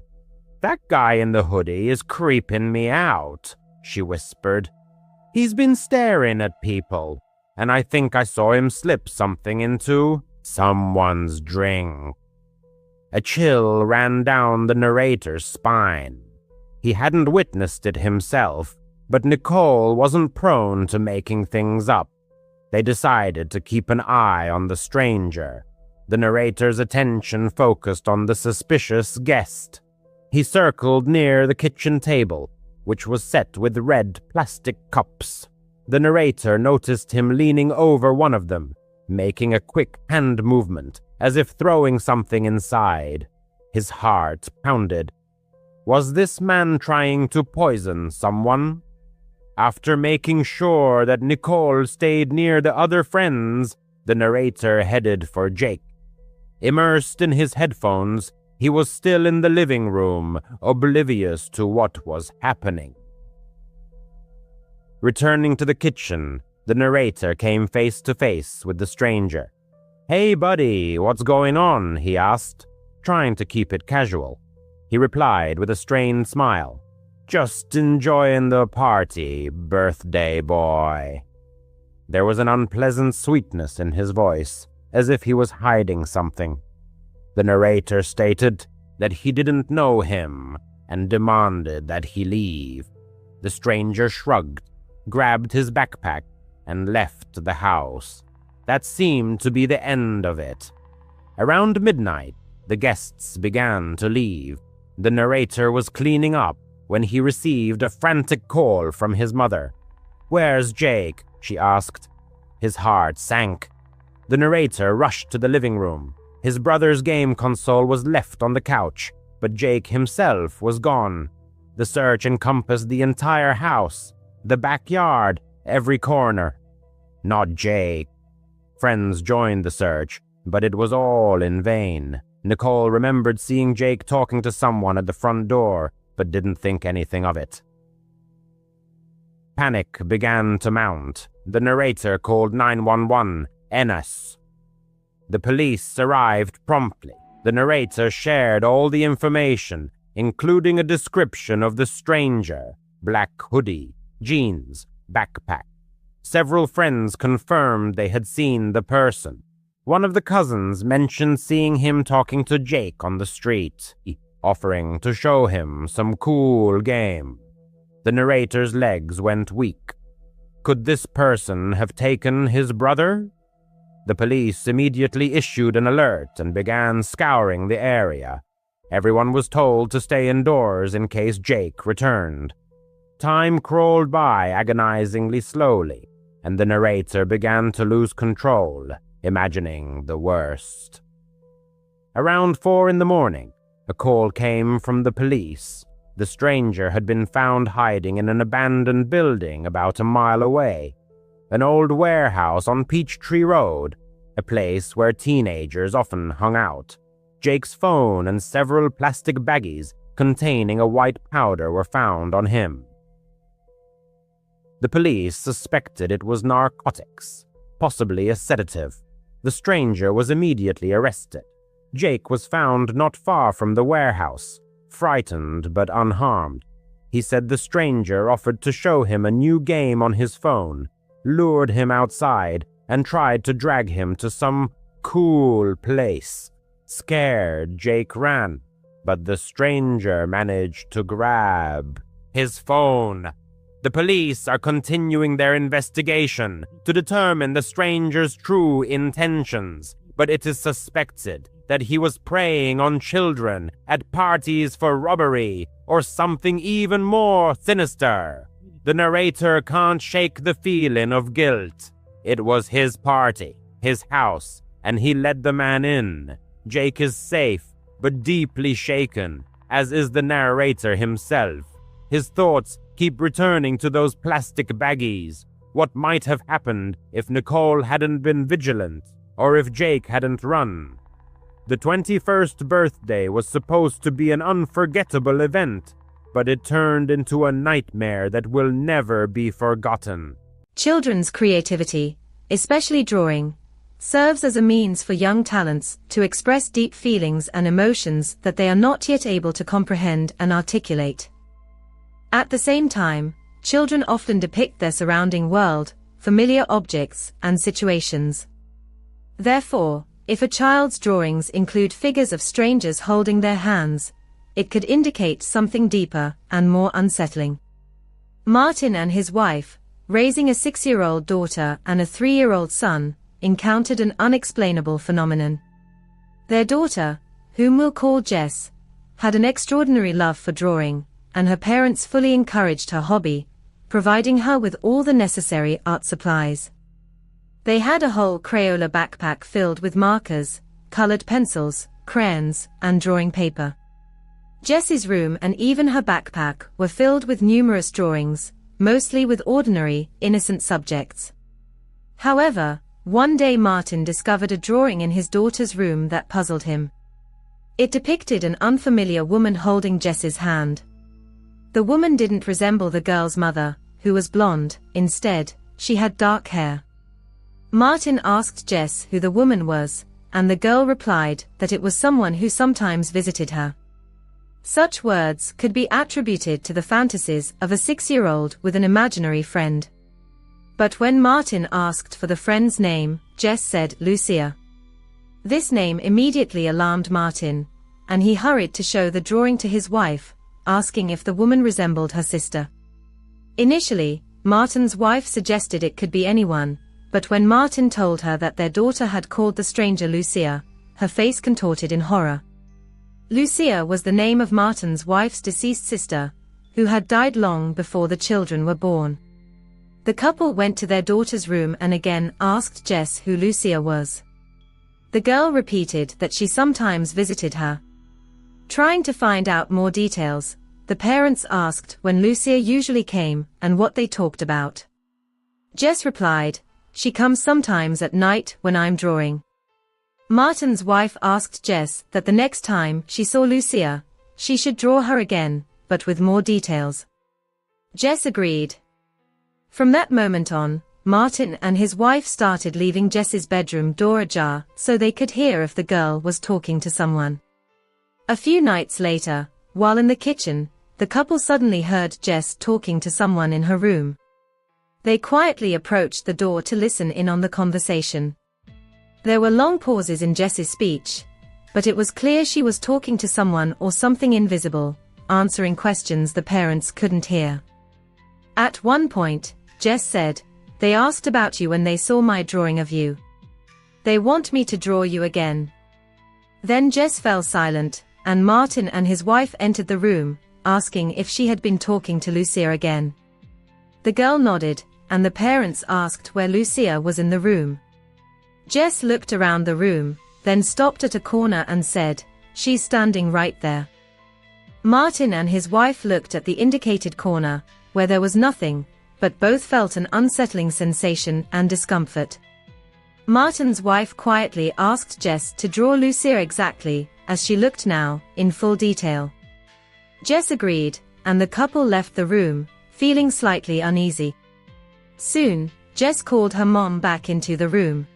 "That guy in the hoodie is creeping me out," she whispered. "He's been staring at people, and I think I saw him slip something into someone's drink." A chill ran down the narrator's spine. He hadn't witnessed it himself, but Nicole wasn't prone to making things up. They decided to keep an eye on the stranger. The narrator's attention focused on the suspicious guest. He circled near the kitchen table, which was set with red plastic cups. The narrator noticed him leaning over one of them, making a quick hand movement, as if throwing something inside. His heart pounded. Was this man trying to poison someone? After making sure that Nicole stayed near the other friends, the narrator headed for Jake. Immersed in his headphones, he was still in the living room, oblivious to what was happening. Returning to the kitchen, the narrator came face to face with the stranger. "Hey buddy, what's going on?" he asked, trying to keep it casual. He replied with a strained smile. "Just enjoying the party, birthday boy." There was an unpleasant sweetness in his voice, as if he was hiding something. The narrator stated that he didn't know him and demanded that he leave. The stranger shrugged, grabbed his backpack, and left the house. That seemed to be the end of it. Around midnight, the guests began to leave. The narrator was cleaning up when he received a frantic call from his mother. "Where's Jake?" she asked. His heart sank. The narrator rushed to the living room. His brother's game console was left on the couch, but Jake himself was gone. The search encompassed the entire house, the backyard, every corner. Not Jake. Friends joined the search, but it was all in vain. Nicole remembered seeing Jake talking to someone at the front door, but didn't think anything of it. Panic began to mount. The narrator called 911, NS. The police arrived promptly. The narrator shared all the information, including a description of the stranger, black hoodie, jeans, backpack. Several friends confirmed they had seen the person. One of the cousins mentioned seeing him talking to Jake on the street, offering to show him some cool game. The narrator's legs went weak. Could this person have taken his brother? The police immediately issued an alert and began scouring the area. Everyone was told to stay indoors in case Jake returned. Time crawled by agonizingly slowly, and the narrator began to lose control, imagining the worst. Around 4 a.m, a call came from the police. The stranger had been found hiding in an abandoned building about a mile away, an old warehouse on Peachtree Road, a place where teenagers often hung out. Jake's phone and several plastic baggies containing a white powder were found on him. The police suspected it was narcotics, possibly a sedative. The stranger was immediately arrested. Jake was found not far from the warehouse, frightened but unharmed. He said the stranger offered to show him a new game on his phone, lured him outside, and tried to drag him to some cool place. Scared, Jake ran, but the stranger managed to grab his phone. The police are continuing their investigation to determine the stranger's true intentions, but it is suspected that he was preying on children at parties for robbery or something even more sinister. The narrator can't shake the feeling of guilt. It was his party, his house, and he let the man in. Jake is safe, but deeply shaken, as is the narrator himself. His thoughts keep returning to those plastic baggies. What might have happened if Nicole hadn't been vigilant, or if Jake hadn't run? The 21st birthday was supposed to be an unforgettable event, but it turned into a nightmare that will never be forgotten. Children's creativity, especially drawing, serves as a means for young talents to express deep feelings and emotions that they are not yet able to comprehend and articulate. At the same time, children often depict their surrounding world, familiar objects, and situations. Therefore, if a child's drawings include figures of strangers holding their hands, it could indicate something deeper and more unsettling. Martin and his wife, raising a 6-year-old daughter and a 3-year-old son, encountered an unexplainable phenomenon. Their daughter, whom we'll call Jess, had an extraordinary love for drawing, and her parents fully encouraged her hobby, providing her with all the necessary art supplies. They had a whole Crayola backpack filled with markers, colored pencils, crayons, and drawing paper. Jess's room and even her backpack were filled with numerous drawings, mostly with ordinary, innocent subjects. However, one day Martin discovered a drawing in his daughter's room that puzzled him. It depicted an unfamiliar woman holding Jess's hand. The woman didn't resemble the girl's mother, who was blonde. Instead, she had dark hair. Martin asked Jess who the woman was, and the girl replied that it was someone who sometimes visited her. Such words could be attributed to the fantasies of a 6-year-old with an imaginary friend. But when Martin asked for the friend's name, Jess said Lucia. This name immediately alarmed Martin, and he hurried to show the drawing to his wife, asking if the woman resembled her sister. Initially, Martin's wife suggested it could be anyone, but when Martin told her that their daughter had called the stranger Lucia, her face contorted in horror. Lucia was the name of Martin's wife's deceased sister, who had died long before the children were born. The couple went to their daughter's room and again asked Jess who Lucia was. The girl repeated that she sometimes visited her. Trying to find out more details, the parents asked when Lucia usually came and what they talked about. Jess replied, "She comes sometimes at night when I'm drawing." Martin's wife asked Jess that the next time she saw Lucia, she should draw her again, but with more details. Jess agreed. From that moment on, Martin and his wife started leaving Jess's bedroom door ajar so they could hear if the girl was talking to someone. A few nights later, while in the kitchen, the couple suddenly heard Jess talking to someone in her room. They quietly approached the door to listen in on the conversation. There were long pauses in Jess's speech, but it was clear she was talking to someone or something invisible, answering questions the parents couldn't hear. At one point, Jess said, "They asked about you when they saw my drawing of you. They want me to draw you again." Then Jess fell silent, and Martin and his wife entered the room, asking if she had been talking to Lucia again. The girl nodded, and the parents asked where Lucia was in the room. Jess looked around the room, then stopped at a corner and said, "She's standing right there." Martin and his wife looked at the indicated corner, where there was nothing, but both felt an unsettling sensation and discomfort. Martin's wife quietly asked Jess to draw Lucia exactly as she looked now, in full detail. Jess agreed, and the couple left the room, feeling slightly uneasy. Soon, Jess called her mom back into the room.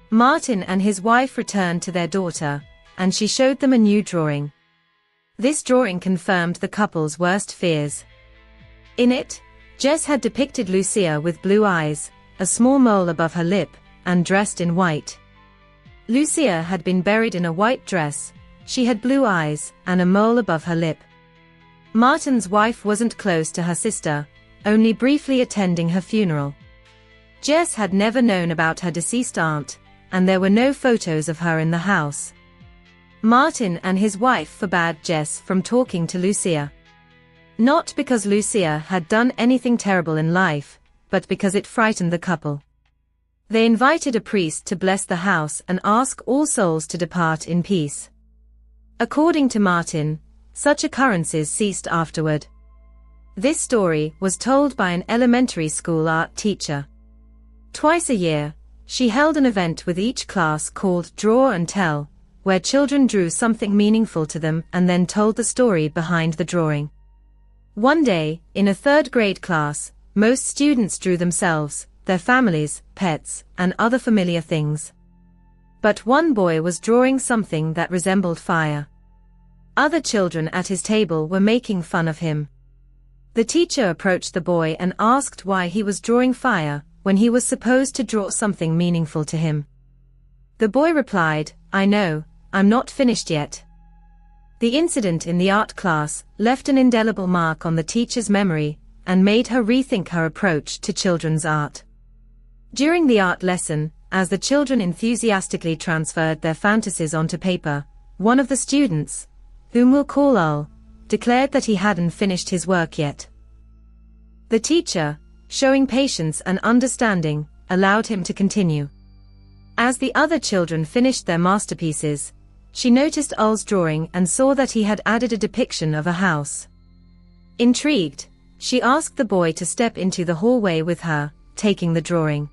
Martin and his wife returned to their daughter, and she showed them a new drawing. This drawing confirmed the couple's worst fears. In it, Jess had depicted Lucia with blue eyes, a small mole above her lip, and dressed in white. Lucia had been buried in a white dress, she had blue eyes, and a mole above her lip. Martin's wife wasn't close to her sister, only briefly attending her funeral. Jess had never known about her deceased aunt, and there were no photos of her in the house. Martin and his wife forbade Jess from talking to Lucia. Not because Lucia had done anything terrible in life, but because it frightened the couple. They invited a priest to bless the house and ask all souls to depart in peace. According to Martin, such occurrences ceased afterward. This story was told by an elementary school art teacher. Twice a year, she held an event with each class called Draw and Tell, where children drew something meaningful to them and then told the story behind the drawing. One day, in a third-grade class, most students drew themselves, their families, pets, and other familiar things. But one boy was drawing something that resembled fire. Other children at his table were making fun of him. The teacher approached the boy and asked why he was drawing fire when he was supposed to draw something meaningful to him. The boy replied, "I know, I'm not finished yet." The incident in the art class left an indelible mark on the teacher's memory and made her rethink her approach to children's art. During the art lesson, as the children enthusiastically transferred their fantasies onto paper, one of the students, whom we'll call Ul, declared that he hadn't finished his work yet. The teacher, showing patience and understanding, allowed him to continue. As the other children finished their masterpieces, she noticed Ul's drawing and saw that he had added a depiction of a house. Intrigued, she asked the boy to step into the hallway with her, taking the drawing.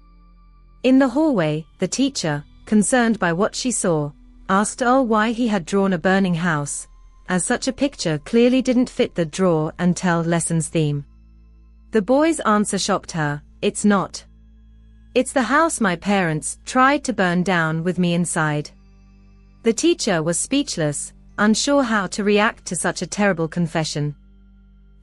In the hallway, the teacher, concerned by what she saw, asked Ul why he had drawn a burning house, as such a picture clearly didn't fit the Draw and Tell lesson's theme. The boy's answer shocked her, "It's not. It's the house my parents tried to burn down with me inside." The teacher was speechless, unsure how to react to such a terrible confession.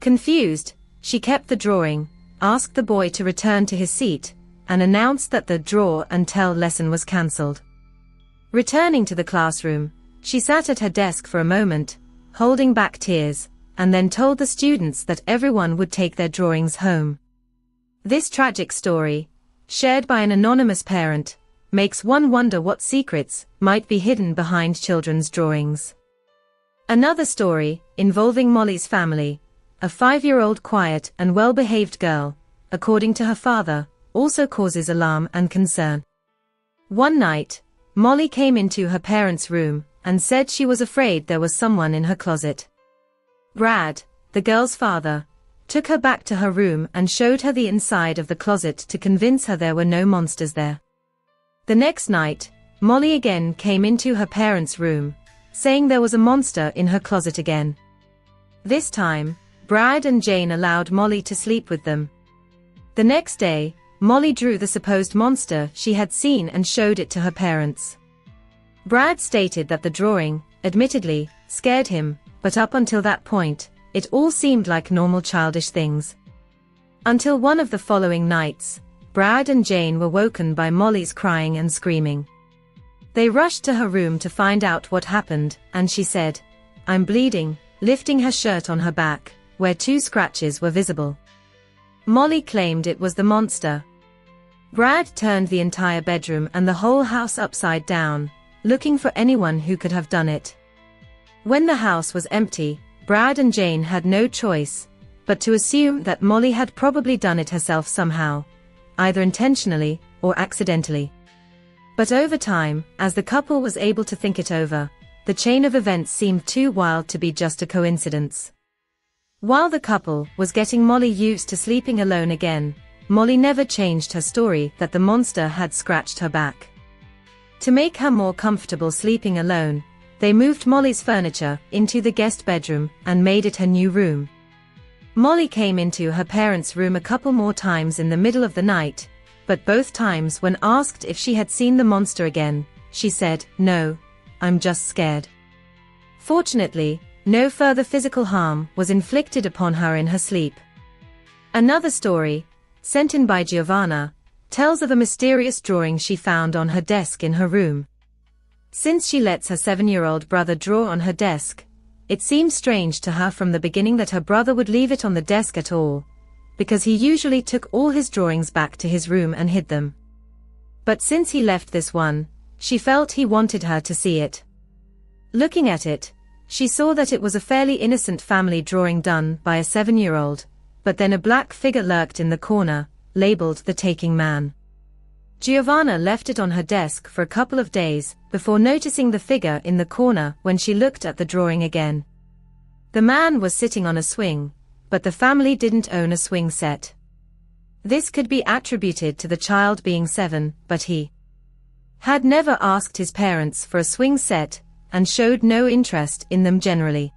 Confused, she kept the drawing, asked the boy to return to his seat, and announced that the Draw and Tell lesson was cancelled. Returning to the classroom, she sat at her desk for a moment, holding back tears, and then told the students that everyone would take their drawings home. This tragic story, shared by an anonymous parent, makes one wonder what secrets might be hidden behind children's drawings. Another story, involving Molly's family, a 5-year-old quiet and well-behaved girl, according to her father, also causes alarm and concern. One night, Molly came into her parents' room and said she was afraid there was someone in her closet. Brad, the girl's father, took her back to her room and showed her the inside of the closet to convince her there were no monsters there. The next night, Molly again came into her parents' room, saying there was a monster in her closet again. This time, Brad and Jane allowed Molly to sleep with them. The next day, Molly drew the supposed monster she had seen and showed it to her parents. Brad stated that the drawing, admittedly, scared him, but up until that point, it all seemed like normal childish things. Until one of the following nights, Brad and Jane were woken by Molly's crying and screaming. They rushed to her room to find out what happened, and she said, "I'm bleeding," lifting her shirt on her back, where 2 scratches were visible. Molly claimed it was the monster. Brad turned the entire bedroom and the whole house upside down, looking for anyone who could have done it. When the house was empty, Brad and Jane had no choice but to assume that Molly had probably done it herself somehow, either intentionally or accidentally. But over time, as the couple was able to think it over, the chain of events seemed too wild to be just a coincidence. While the couple was getting Molly used to sleeping alone again, Molly never changed her story that the monster had scratched her back. To make her more comfortable sleeping alone, they moved Molly's furniture into the guest bedroom and made it her new room. Molly came into her parents' room a couple more times in the middle of the night, but both times when asked if she had seen the monster again, she said, "No, I'm just scared." Fortunately, no further physical harm was inflicted upon her in her sleep. Another story, sent in by Giovanna, tells of a mysterious drawing she found on her desk in her room. Since she lets her 7-year-old brother draw on her desk, it seemed strange to her from the beginning that her brother would leave it on the desk at all, because he usually took all his drawings back to his room and hid them. But since he left this one, she felt he wanted her to see it. Looking at it, she saw that it was a fairly innocent family drawing done by a 7-year-old, but then a black figure lurked in the corner, labeled the Taking Man. Giovanna left it on her desk for a couple of days before noticing the figure in the corner when she looked at the drawing again. The man was sitting on a swing, but the family didn't own a swing set. This could be attributed to the child being 7, but he had never asked his parents for a swing set and showed no interest in them generally.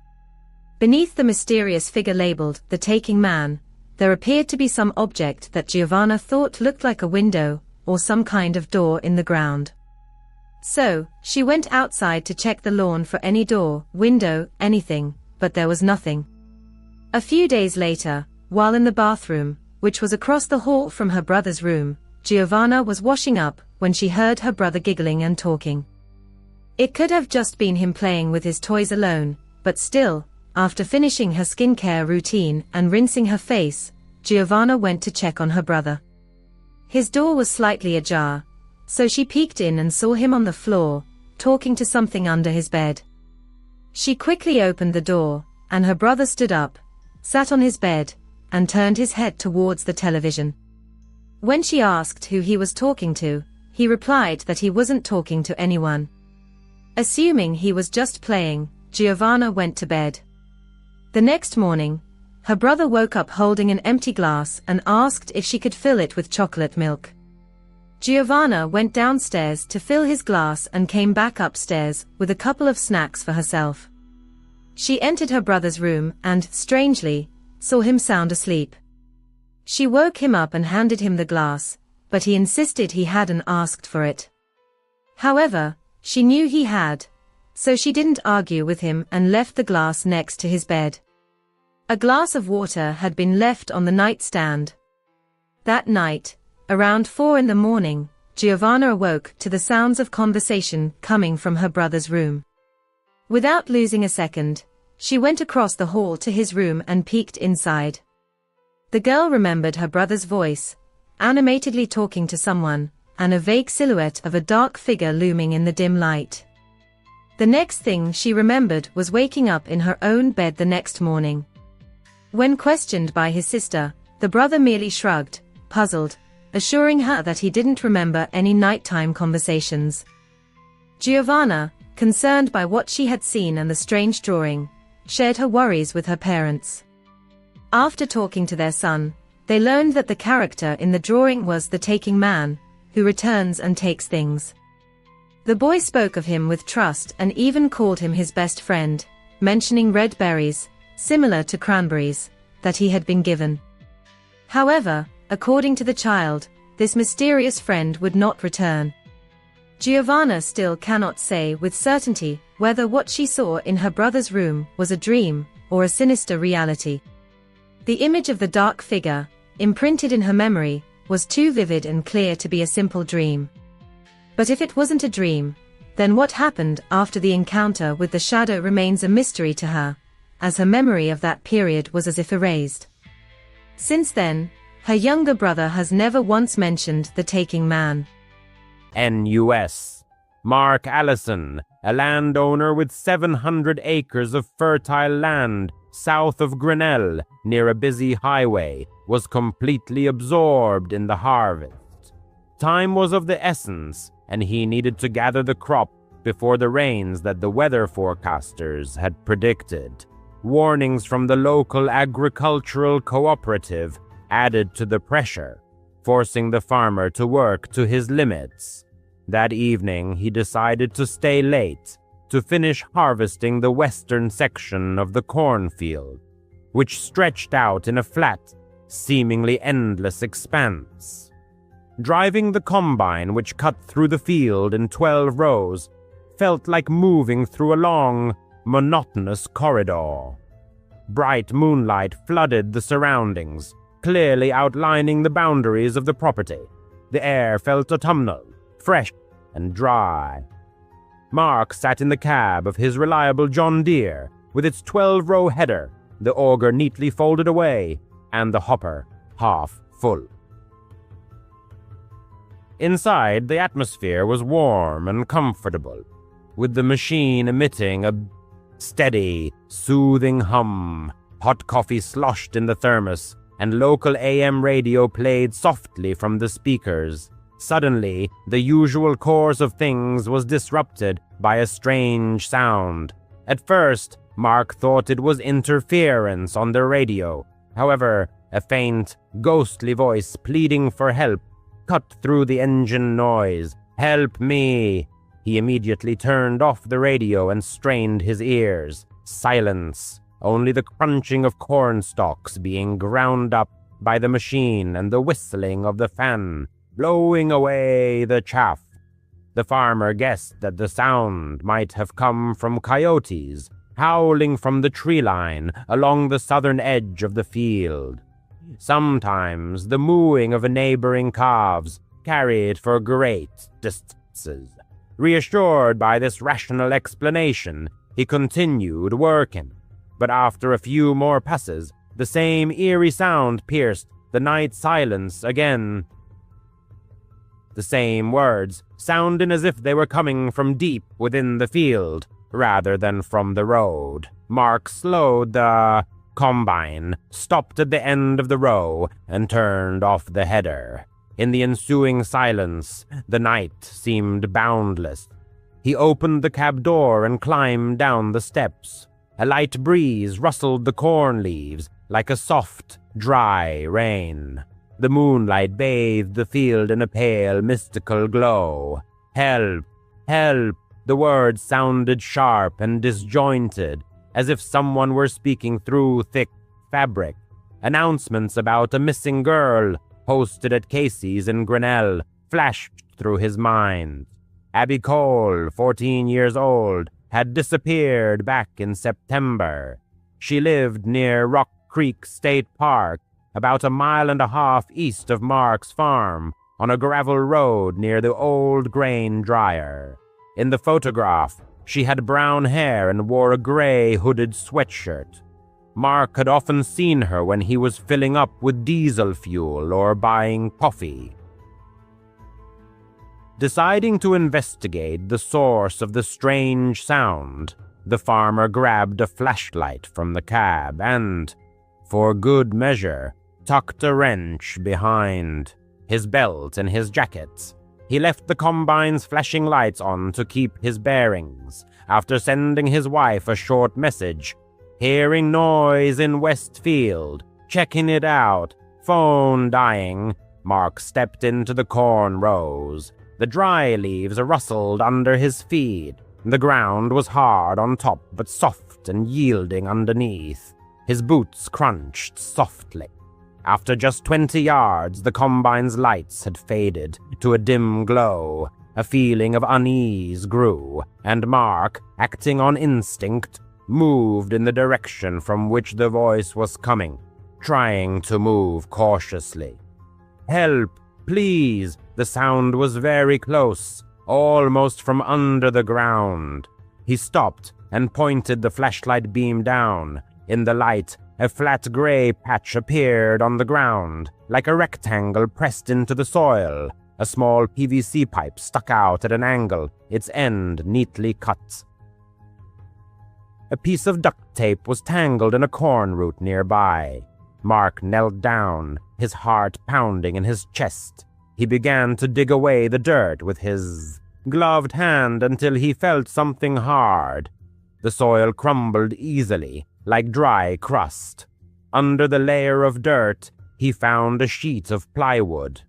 Beneath the mysterious figure labeled the Taking Man, there appeared to be some object that Giovanna thought looked like a window or some kind of door in the ground. So, she went outside to check the lawn for any door, window, anything, but there was nothing. A few days later, while in the bathroom, which was across the hall from her brother's room, Giovanna was washing up when she heard her brother giggling and talking. It could have just been him playing with his toys alone, but still, after finishing her skincare routine and rinsing her face, Giovanna went to check on her brother. His door was slightly ajar, so she peeked in and saw him on the floor, talking to something under his bed. She quickly opened the door, and her brother stood up, sat on his bed, and turned his head towards the television. When she asked who he was talking to, he replied that he wasn't talking to anyone. Assuming he was just playing, Giovanna went to bed. The next morning, her brother woke up holding an empty glass and asked if she could fill it with chocolate milk. Giovanna went downstairs to fill his glass and came back upstairs with a couple of snacks for herself. She entered her brother's room and, strangely, saw him sound asleep. She woke him up and handed him the glass, but he insisted he hadn't asked for it. However, she knew he had, so she didn't argue with him and left the glass next to his bed. A glass of water had been left on the nightstand. That night, around 4 in the morning, Giovanna awoke to the sounds of conversation coming from her brother's room. Without losing a second, she went across the hall to his room and peeked inside. The girl remembered her brother's voice, animatedly talking to someone, and a vague silhouette of a dark figure looming in the dim light. The next thing she remembered was waking up in her own bed the next morning. When questioned by his sister, the brother merely shrugged, puzzled, assuring her that he didn't remember any nighttime conversations. Giovanna, concerned by what she had seen and the strange drawing, shared her worries with her parents. After talking to their son, they learned that the character in the drawing was the Taking Man, who returns and takes things. The boy spoke of him with trust and even called him his best friend, mentioning red berries, similar to cranberries, that he had been given. However, according to the child, this mysterious friend would not return. Giovanna still cannot say with certainty whether what she saw in her brother's room was a dream or a sinister reality. The image of the dark figure, imprinted in her memory, was too vivid and clear to be a simple dream. But if it wasn't a dream, then what happened after the encounter with the shadow remains a mystery to her, as her memory of that period was as if erased. Since then, her younger brother has never once mentioned the Taking Man. NUS. Mark Allison, a landowner with 700 acres of fertile land south of Grinnell, near a busy highway, was completely absorbed in the harvest. Time was of the essence, and he needed to gather the crop before the rains that the weather forecasters had predicted. Warnings from the local agricultural cooperative added to the pressure, forcing the farmer to work to his limits. That evening, he decided to stay late to finish harvesting the western section of the cornfield, which stretched out in a flat, seemingly endless expanse. Driving the combine, which cut through the field in 12 rows, felt like moving through a long, monotonous corridor. Bright moonlight flooded the surroundings, clearly outlining the boundaries of the property. The air felt autumnal, fresh, and dry. Mark sat in the cab of his reliable John Deere, with its 12-row header, the auger neatly folded away, and the hopper half full. Inside, the atmosphere was warm and comfortable. with the machine emitting a steady, soothing hum. Hot coffee sloshed in the thermos, and local AM radio played softly from the speakers. Suddenly, the usual course of things was disrupted by a strange sound. At first, Mark thought it was interference on the radio. However, a faint, ghostly voice pleading for help cut through the engine noise. "Help me!" He immediately turned off the radio and strained his ears. Silence. Only the crunching of corn stalks being ground up by the machine and the whistling of the fan, blowing away the chaff. The farmer guessed that the sound might have come from coyotes, howling from the tree line along the southern edge of the field. Sometimes the mooing of neighboring calves carried for great distances. Reassured by this rational explanation, he continued working. But after a few more passes, the same eerie sound pierced the night silence again. The same words, sounding as if they were coming from deep within the field, rather than from the road. Mark slowed the combine, stopped at the end of the row, and turned off the header. In the ensuing silence, the night seemed boundless. He opened the cab door and climbed down the steps. A light breeze rustled the corn leaves like a soft, dry rain. The moonlight bathed the field in a pale, mystical glow. "Help! Help!" The words sounded sharp and disjointed, as if someone were speaking through thick fabric. Announcements about a missing girl, posted at Casey's in Grinnell, flashed through his mind. Abby Cole, 14 years old, had disappeared back in September. She lived near Rock Creek State Park, about 1.5 miles east of Mark's farm, on a gravel road near the old grain dryer. In the photograph, she had brown hair and wore a gray hooded sweatshirt. Mark had often seen her when he was filling up with diesel fuel or buying coffee. Deciding to investigate the source of the strange sound, the farmer grabbed a flashlight from the cab and, for good measure, tucked a wrench behind his belt and his jacket. He left the combine's flashing lights on to keep his bearings, after sending his wife a short message. "Hearing noise in Westfield, checking it out, phone dying." Mark stepped into the corn rows. The dry leaves rustled under his feet. The ground was hard on top but soft and yielding underneath. His boots crunched softly. After just 20 yards, the combine's lights had faded to a dim glow. A feeling of unease grew, and Mark, acting on instinct, moved in the direction from which the voice was coming, trying to move cautiously. "Help, please!" The sound was very close, almost from under the ground. He stopped and pointed the flashlight beam down. In the light, a flat gray patch appeared on the ground, like a rectangle pressed into the soil. A small PVC pipe stuck out at an angle, its end neatly cut. A piece of duct tape was tangled in a corn root nearby. Mark knelt down, his heart pounding in his chest. He began to dig away the dirt with his gloved hand until he felt something hard. The soil crumbled easily, like dry crust. Under the layer of dirt, he found a sheet of plywood.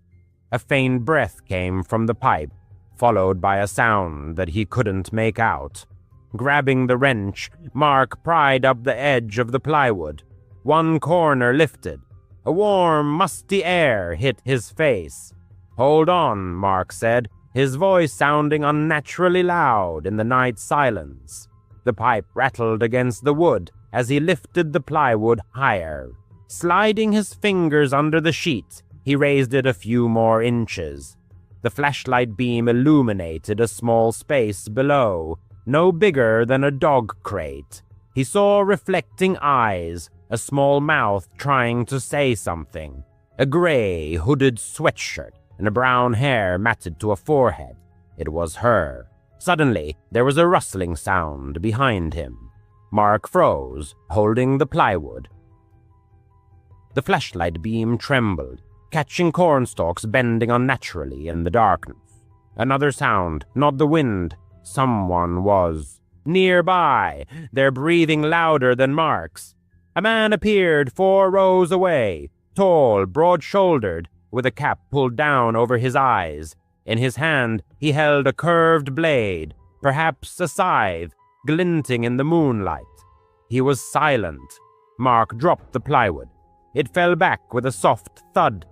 A faint breath came from the pipe, followed by a sound that he couldn't make out. Grabbing the wrench, Mark pried up the edge of the plywood. One corner lifted. A warm, musty air hit his face. "Hold on," Mark said, his voice sounding unnaturally loud in the night silence. The pipe rattled against the wood as he lifted the plywood higher. Sliding his fingers under the sheet, he raised it a few more inches. The flashlight beam illuminated a small space below, no bigger than a dog crate. He saw reflecting eyes, a small mouth trying to say something, a gray hooded sweatshirt, and brown hair matted to a forehead. It was her. Suddenly, there was a rustling sound behind him. Mark froze, holding the plywood. The flashlight beam trembled, catching cornstalks bending unnaturally in the darkness. Another sound, not the wind. Someone was nearby, their breathing louder than Mark's. A man appeared 4 rows away, tall, broad-shouldered, with a cap pulled down over his eyes. In his hand, he held a curved blade, perhaps a scythe, glinting in the moonlight. He was silent. Mark dropped the plywood. It fell back with a soft thud.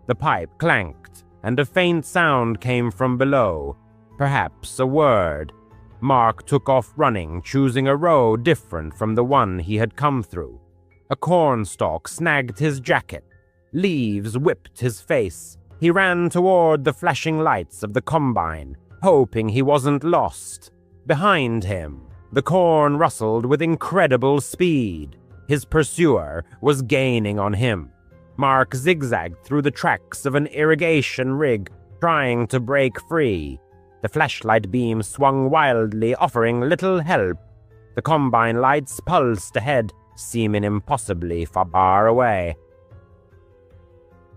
The pipe clanked, and a faint sound came from below, perhaps a word. Mark took off running, choosing a road different from the one he had come through. A cornstalk snagged his jacket. Leaves whipped his face. He ran toward the flashing lights of the combine, hoping he wasn't lost. Behind him, the corn rustled with incredible speed. His pursuer was gaining on him. Mark zigzagged through the tracks of an irrigation rig, trying to break free. The flashlight beam swung wildly, offering little help. The combine lights pulsed ahead, seeming impossibly far away.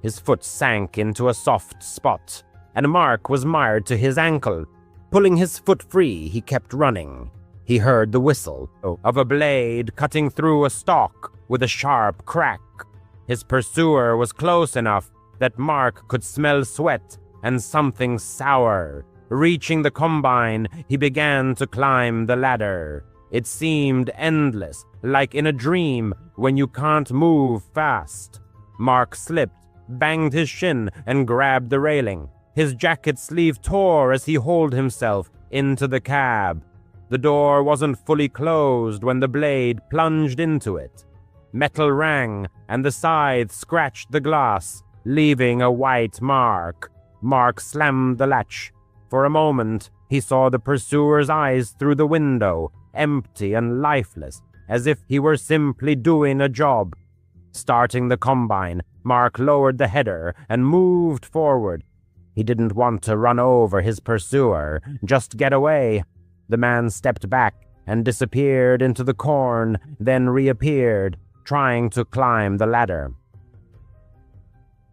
His foot sank into a soft spot, and Mark was mired to his ankle. Pulling his foot free, he kept running. He heard the whistle of a blade cutting through a stalk with a sharp crack. His pursuer was close enough that Mark could smell sweat and something sour. Reaching the combine, he began to climb the ladder. It seemed endless, like in a dream when you can't move fast. Mark slipped, banged his shin, and grabbed the railing. His jacket sleeve tore as he hauled himself into the cab. The door wasn't fully closed when the blade plunged into it. Metal rang, and the scythe scratched the glass, leaving a white mark. Mark slammed the latch. For a moment, he saw the pursuer's eyes through the window, empty and lifeless, as if he were simply doing a job. Starting the combine, Mark lowered the header and moved forward. He didn't want to run over his pursuer, just get away. The man stepped back and disappeared into the corn, then reappeared, trying to climb the ladder.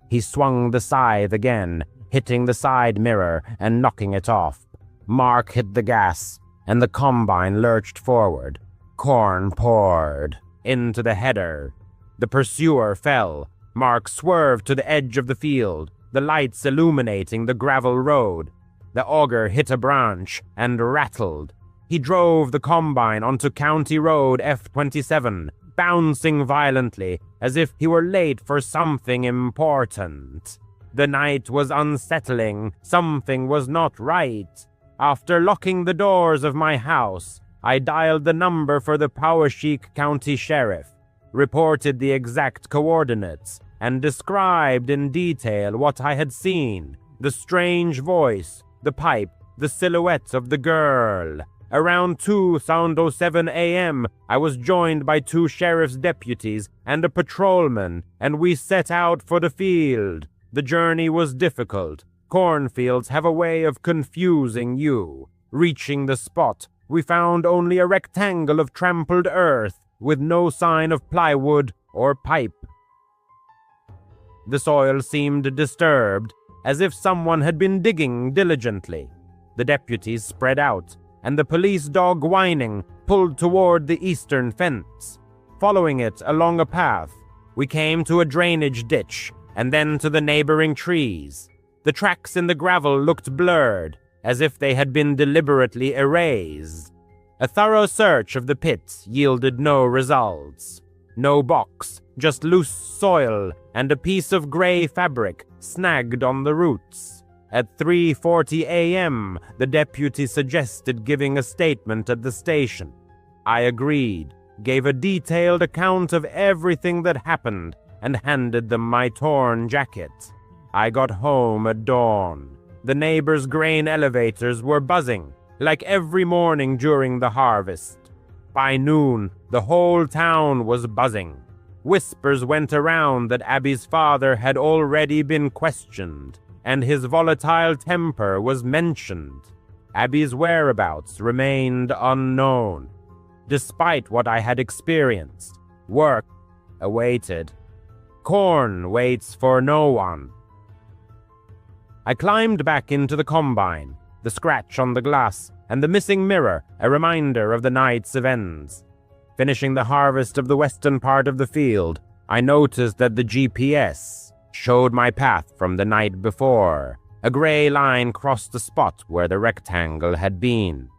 He swung the scythe again, hitting the side mirror and knocking it off. Mark hit the gas, and the combine lurched forward. Corn poured into the header. The pursuer fell. Mark swerved to the edge of the field, the lights illuminating the gravel road. The auger hit a branch and rattled. He drove the combine onto County Road F27, bouncing violently as if he were late for something important. The night was unsettling. Something was not right. After locking the doors of my house, I dialed the number for the Poweshiek County Sheriff, reported the exact coordinates, and described in detail what I had seen: the strange voice, the pipe, the silhouette of the girl. Around 2:07 a.m., I was joined by 2 sheriff's deputies and a patrolman, and we set out for the field. The journey was difficult. Cornfields have a way of confusing you. Reaching the spot, we found only a rectangle of trampled earth with no sign of plywood or pipe. The soil seemed disturbed, as if someone had been digging diligently. The deputies spread out, and the police dog, whining, pulled toward the eastern fence. Following it along a path, we came to a drainage ditch, and then to the neighboring trees. The tracks in the gravel looked blurred, as if they had been deliberately erased. A thorough search of the pit yielded no results. No box, just loose soil and a piece of gray fabric snagged on the roots. At 3:40 a.m., the deputy suggested giving a statement at the station. I agreed, gave a detailed account of everything that happened, and handed them my torn jacket. I got home at dawn. The neighbors' grain elevators were buzzing, like every morning during the harvest. By noon, the whole town was buzzing. Whispers went around that Abby's father had already been questioned, and his volatile temper was mentioned. Abby's whereabouts remained unknown. Despite what I had experienced, work awaited. Corn waits for no one. I climbed back into the combine, the scratch on the glass, and the missing mirror a reminder of the night's events. Finishing the harvest of the western part of the field, I noticed that the GPS showed my path from the night before. A gray line crossed the spot where the rectangle had been.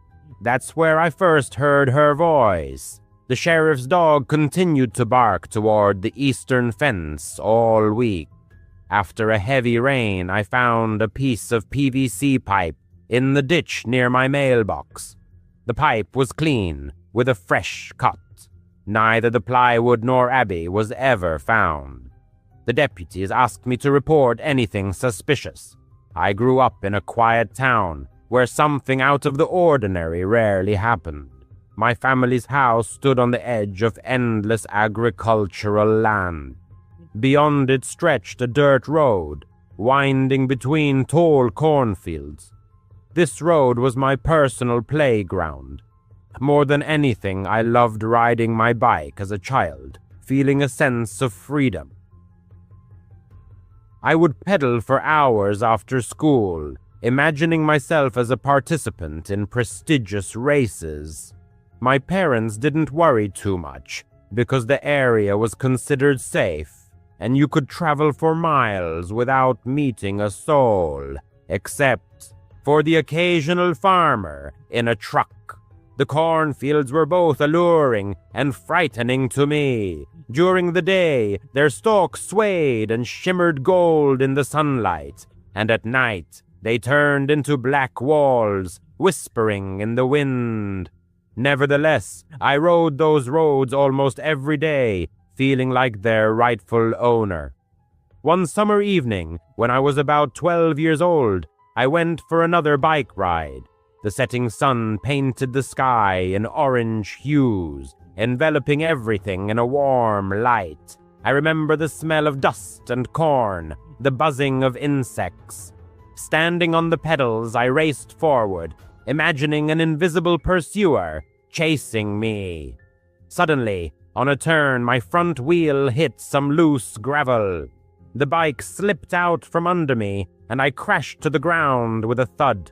That's where I first heard her voice. The sheriff's dog continued to bark toward the eastern fence all week. After a heavy rain, I found a piece of PVC pipe in the ditch near my mailbox. The pipe was clean, with a fresh cut. Neither the plywood nor Abby was ever found. The deputies asked me to report anything suspicious. I grew up in a quiet town where something out of the ordinary rarely happened. My family's house stood on the edge of endless agricultural land. Beyond it stretched a dirt road, winding between tall cornfields. This road was my personal playground. More than anything, I loved riding my bike as a child, feeling a sense of freedom. I would pedal for hours after school, imagining myself as a participant in prestigious races. My parents didn't worry too much, because the area was considered safe, and you could travel for miles without meeting a soul, except for the occasional farmer in a truck. The cornfields were both alluring and frightening to me. During the day, their stalks swayed and shimmered gold in the sunlight, and at night, they turned into black walls, whispering in the wind. Nevertheless, I rode those roads almost every day, feeling like their rightful owner. One summer evening, when I was about 12 years old, I went for another bike ride. The setting sun painted the sky in orange hues, enveloping everything in a warm light. I remember the smell of dust and corn, the buzzing of insects. Standing on the pedals, I raced forward, imagining an invisible pursuer chasing me. Suddenly, on a turn, my front wheel hit some loose gravel. The bike slipped out from under me, and I crashed to the ground with a thud.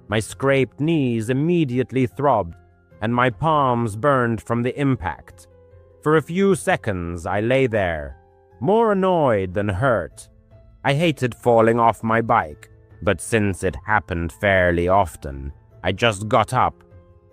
My scraped knees immediately throbbed, and my palms burned from the impact. For a few seconds, I lay there, more annoyed than hurt. I hated falling off my bike, but since it happened fairly often, I just got up,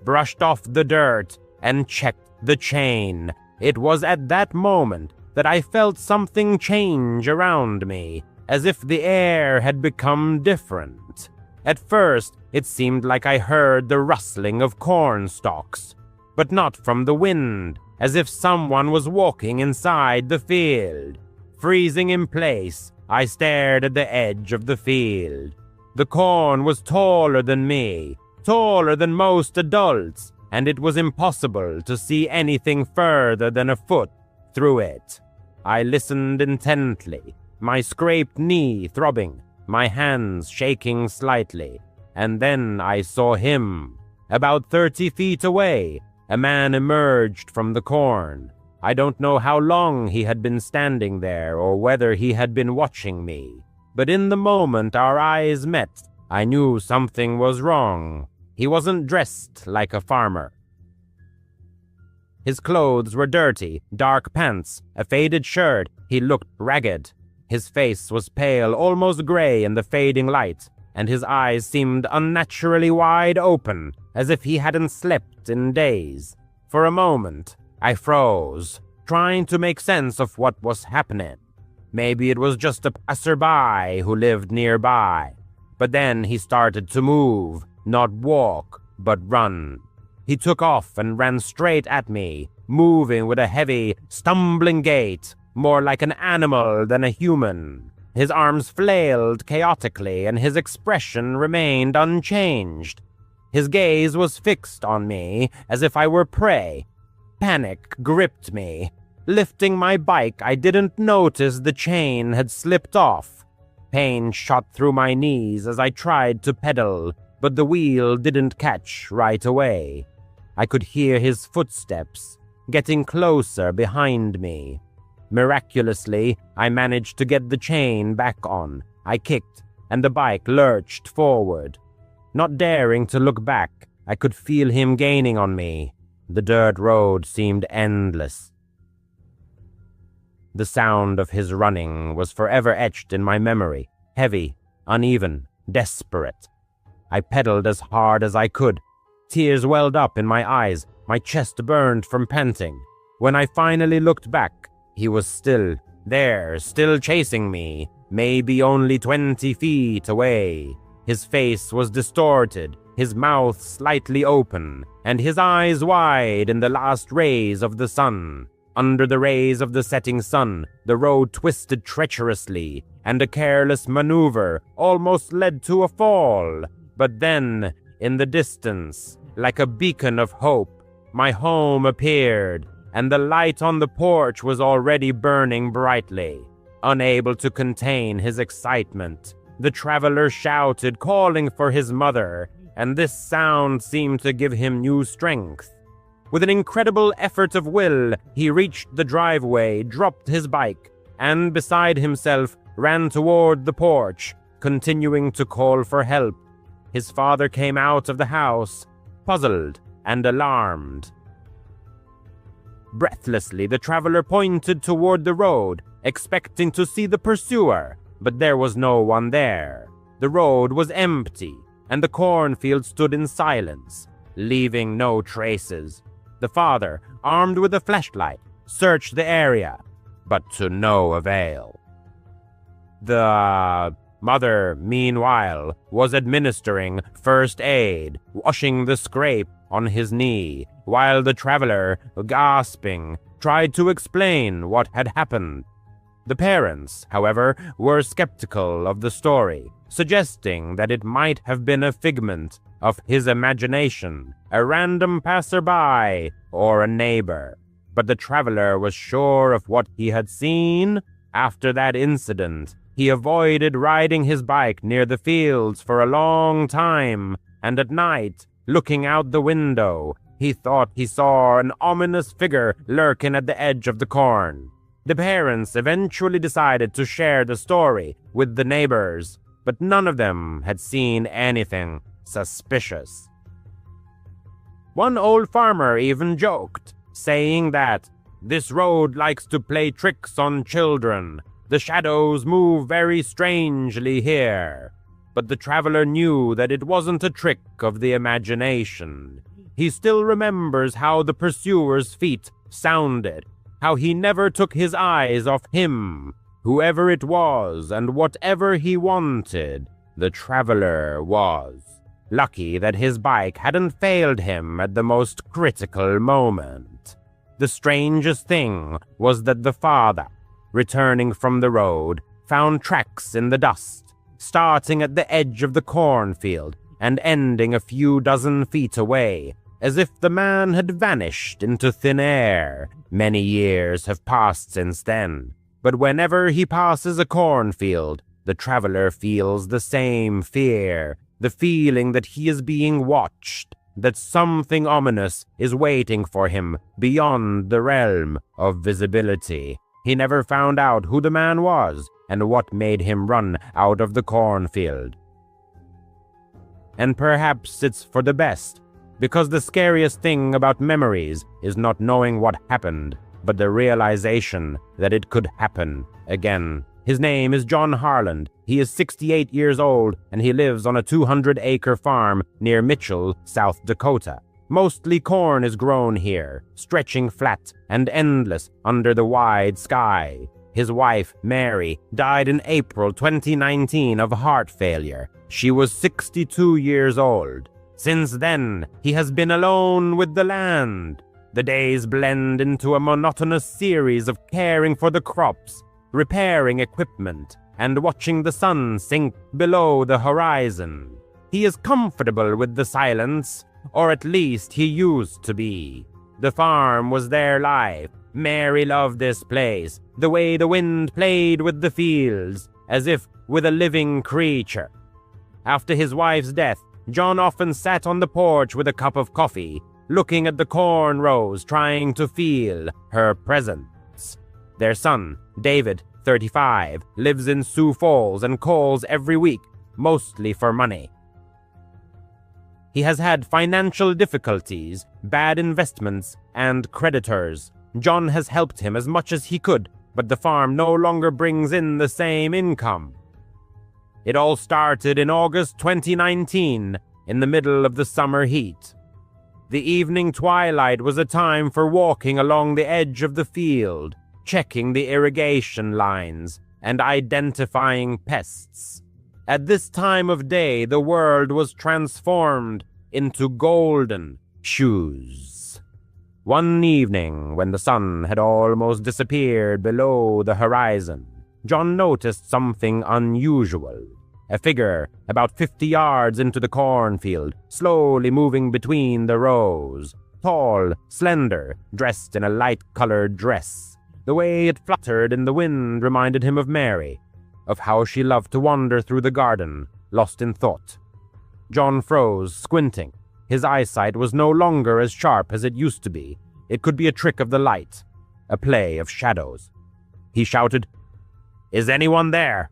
brushed off the dirt, and checked the chain. It was at that moment that I felt something change around me, as if the air had become different. At first, it seemed like I heard the rustling of corn stalks, but not from the wind, as if someone was walking inside the field. Freezing in place, I stared at the edge of the field. The corn was taller than me, taller than most adults, and it was impossible to see anything further than a foot through it. I listened intently, my scraped knee throbbing, my hands shaking slightly, and then I saw him. About 30 feet away, a man emerged from the corn. I don't know how long he had been standing there or whether he had been watching me, but in the moment our eyes met, I knew something was wrong. He wasn't dressed like a farmer. His clothes were dirty, dark pants, a faded shirt. He looked ragged. His face was pale, almost gray in the fading light, and his eyes seemed unnaturally wide open, as if he hadn't slept in days. For a moment, I froze, trying to make sense of what was happening. Maybe it was just a passerby who lived nearby. But then he started to move, not walk, but run. He took off and ran straight at me, moving with a heavy, stumbling gait, more like an animal than a human. His arms flailed chaotically, and his expression remained unchanged. His gaze was fixed on me, as if I were prey. Panic gripped me. Lifting my bike, I didn't notice the chain had slipped off. Pain shot through my knees as I tried to pedal, but the wheel didn't catch right away. I could hear his footsteps getting closer behind me. Miraculously, I managed to get the chain back on. I kicked, and the bike lurched forward. Not daring to look back, I could feel him gaining on me. The dirt road seemed endless. The sound of his running was forever etched in my memory, heavy, uneven, desperate. I pedaled as hard as I could. Tears welled up in my eyes, my chest burned from panting. When I finally looked back, he was still there, still chasing me, maybe only 20 feet away. His face was distorted, his mouth slightly open, and his eyes wide in the last rays of the sun. Under the rays of the setting sun, the road twisted treacherously, and a careless maneuver almost led to a fall. But then, in the distance, like a beacon of hope, my home appeared, and the light on the porch was already burning brightly. Unable to contain his excitement, the traveler shouted, calling for his mother, and this sound seemed to give him new strength. With an incredible effort of will, he reached the driveway, dropped his bike, and beside himself ran toward the porch, continuing to call for help. His father came out of the house, puzzled and alarmed. Breathlessly, the traveler pointed toward the road, expecting to see the pursuer, but there was no one there. The road was empty, and the cornfield stood in silence, leaving no traces. The father, armed with a flashlight, searched the area, but to no avail. The mother, meanwhile, was administering first aid, washing the scrape on his knee, while the traveler, gasping, tried to explain what had happened. The parents, however, were skeptical of the story, suggesting that it might have been a figment of his imagination, a random passerby, or a neighbor. But the traveler was sure of what he had seen. After that incident, he avoided riding his bike near the fields for a long time, and at night, looking out the window, he thought he saw an ominous figure lurking at the edge of the corn. The parents eventually decided to share the story with the neighbors, but none of them had seen anything suspicious. One old farmer even joked, saying that this road likes to play tricks on children. The shadows move very strangely here. But the traveler knew that it wasn't a trick of the imagination. He still remembers how the pursuer's feet sounded, how he never took his eyes off him, whoever it was, and whatever he wanted, the traveler was. Lucky that his bike hadn't failed him at the most critical moment. The strangest thing was that the father, returning from the road, found tracks in the dust, starting at the edge of the cornfield and ending a few dozen feet away, as if the man had vanished into thin air. Many years have passed since then, but whenever he passes a cornfield, the traveler feels the same fear, the feeling that he is being watched, that something ominous is waiting for him beyond the realm of visibility. He never found out who the man was and what made him run out of the cornfield. And perhaps it's for the best, because the scariest thing about memories is not knowing what happened, but the realization that it could happen again. His name is John Harland. He is 68 years old, and he lives on a 200-acre farm near Mitchell, South Dakota. Mostly corn is grown here, stretching flat and endless under the wide sky. His wife, Mary, died in April 2019 of heart failure. She was 62 years old. Since then, he has been alone with the land. The days blend into a monotonous series of caring for the crops, repairing equipment, and watching the sun sink below the horizon. He is comfortable with the silence, or at least he used to be. The farm was their life. Mary loved this place, the way the wind played with the fields, as if with a living creature. After his wife's death, John often sat on the porch with a cup of coffee, looking at the corn rows, trying to feel her presence. Their son, David, 35, lives in Sioux Falls and calls every week, mostly for money. He has had financial difficulties, bad investments, and creditors. John has helped him as much as he could, but the farm no longer brings in the same income. It all started in August 2019, in the middle of the summer heat. The evening twilight was a time for walking along the edge of the field, checking the irrigation lines, and identifying pests. At this time of day, the world was transformed into golden shoes. One evening, when the sun had almost disappeared below the horizon, John noticed something unusual. A figure about 50 yards into the cornfield, slowly moving between the rows. Tall, slender, dressed in a light-colored dress. The way it fluttered in the wind reminded him of Mary, of how she loved to wander through the garden, lost in thought. John froze, squinting. His eyesight was no longer as sharp as it used to be. It could be a trick of the light, a play of shadows. He shouted, "Is anyone there?"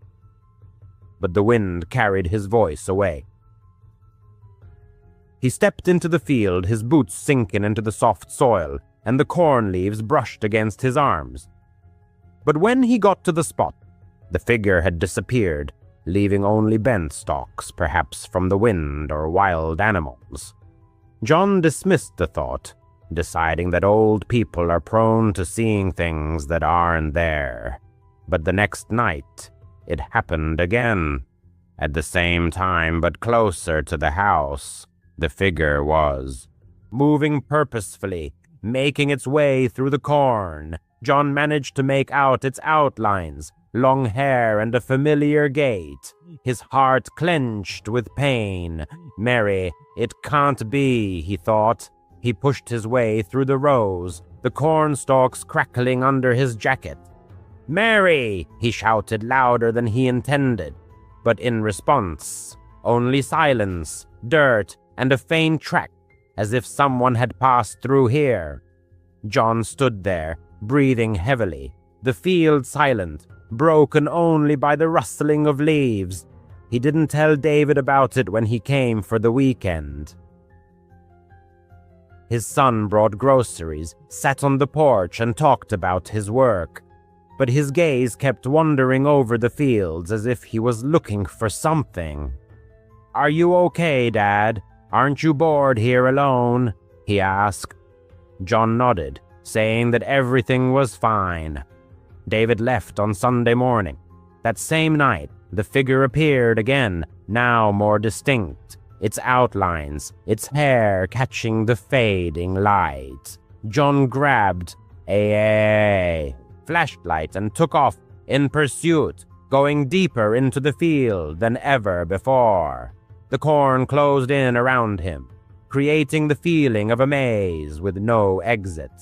But the wind carried his voice away. He stepped into the field, his boots sinking into the soft soil, and the corn leaves brushed against his arms. But when he got to the spot, the figure had disappeared, leaving only bent stalks, perhaps from the wind or wild animals. John dismissed the thought, deciding that old people are prone to seeing things that aren't there. But the next night, it happened again. At the same time, but closer to the house, the figure was moving purposefully, making its way through the corn. John managed to make out its outlines, long hair and a familiar gait. His heart clenched with pain. Mary, it can't be, he thought. He pushed his way through the rows, the corn stalks crackling under his jacket. "Mary!" he shouted louder than he intended, but in response, only silence, dirt, and a faint track, as if someone had passed through here. John stood there, breathing heavily, the field silent, broken only by the rustling of leaves. He didn't tell David about it when he came for the weekend. His son brought groceries, sat on the porch, and talked about his work. But his gaze kept wandering over the fields as if he was looking for something. "Are you okay, Dad? Aren't you bored here alone?" he asked. John nodded, saying that everything was fine. David left on Sunday morning. That same night, the figure appeared again, now more distinct, its outlines, its hair catching the fading light. John grabbed a flashlight and took off in pursuit, going deeper into the field than ever before. The corn closed in around him, creating the feeling of a maze with no exit.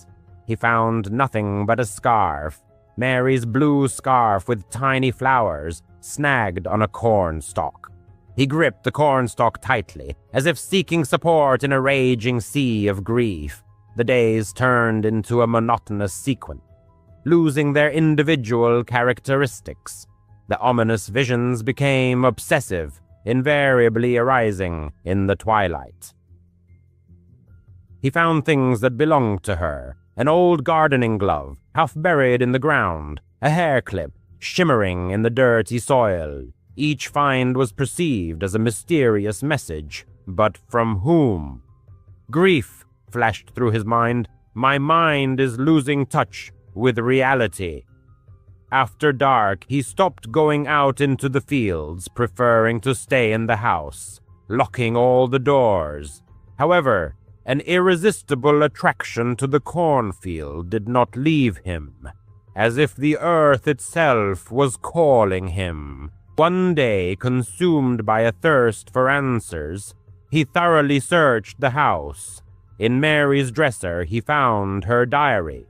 He found nothing but a scarf, Mary's blue scarf with tiny flowers, snagged on a corn stalk. He gripped the corn stalk tightly, as if seeking support in a raging sea of grief. The days turned into a monotonous sequence, losing their individual characteristics. The ominous visions became obsessive, invariably arising in the twilight. He found things that belonged to her, an old gardening glove, half buried in the ground, a hair clip, shimmering in the dirty soil. Each find was perceived as a mysterious message, but from whom? Grief flashed through his mind. My mind is losing touch with reality. After dark, he stopped going out into the fields, preferring to stay in the house, locking all the doors. However, an irresistible attraction to the cornfield did not leave him, as if the earth itself was calling him. One day, consumed by a thirst for answers, he thoroughly searched the house. In Mary's dresser, he found her diary.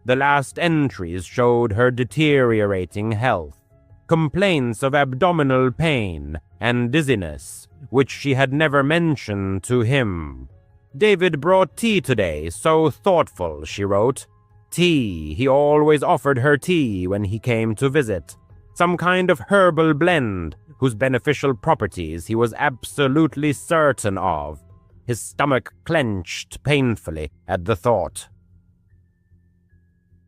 The last entries showed her deteriorating health. complaints of abdominal pain and dizziness, which she had never mentioned to him. David brought tea today, so thoughtful, she wrote. Tea, he always offered her tea when he came to visit. Some kind of herbal blend, whose beneficial properties he was absolutely certain of. His stomach clenched painfully at the thought.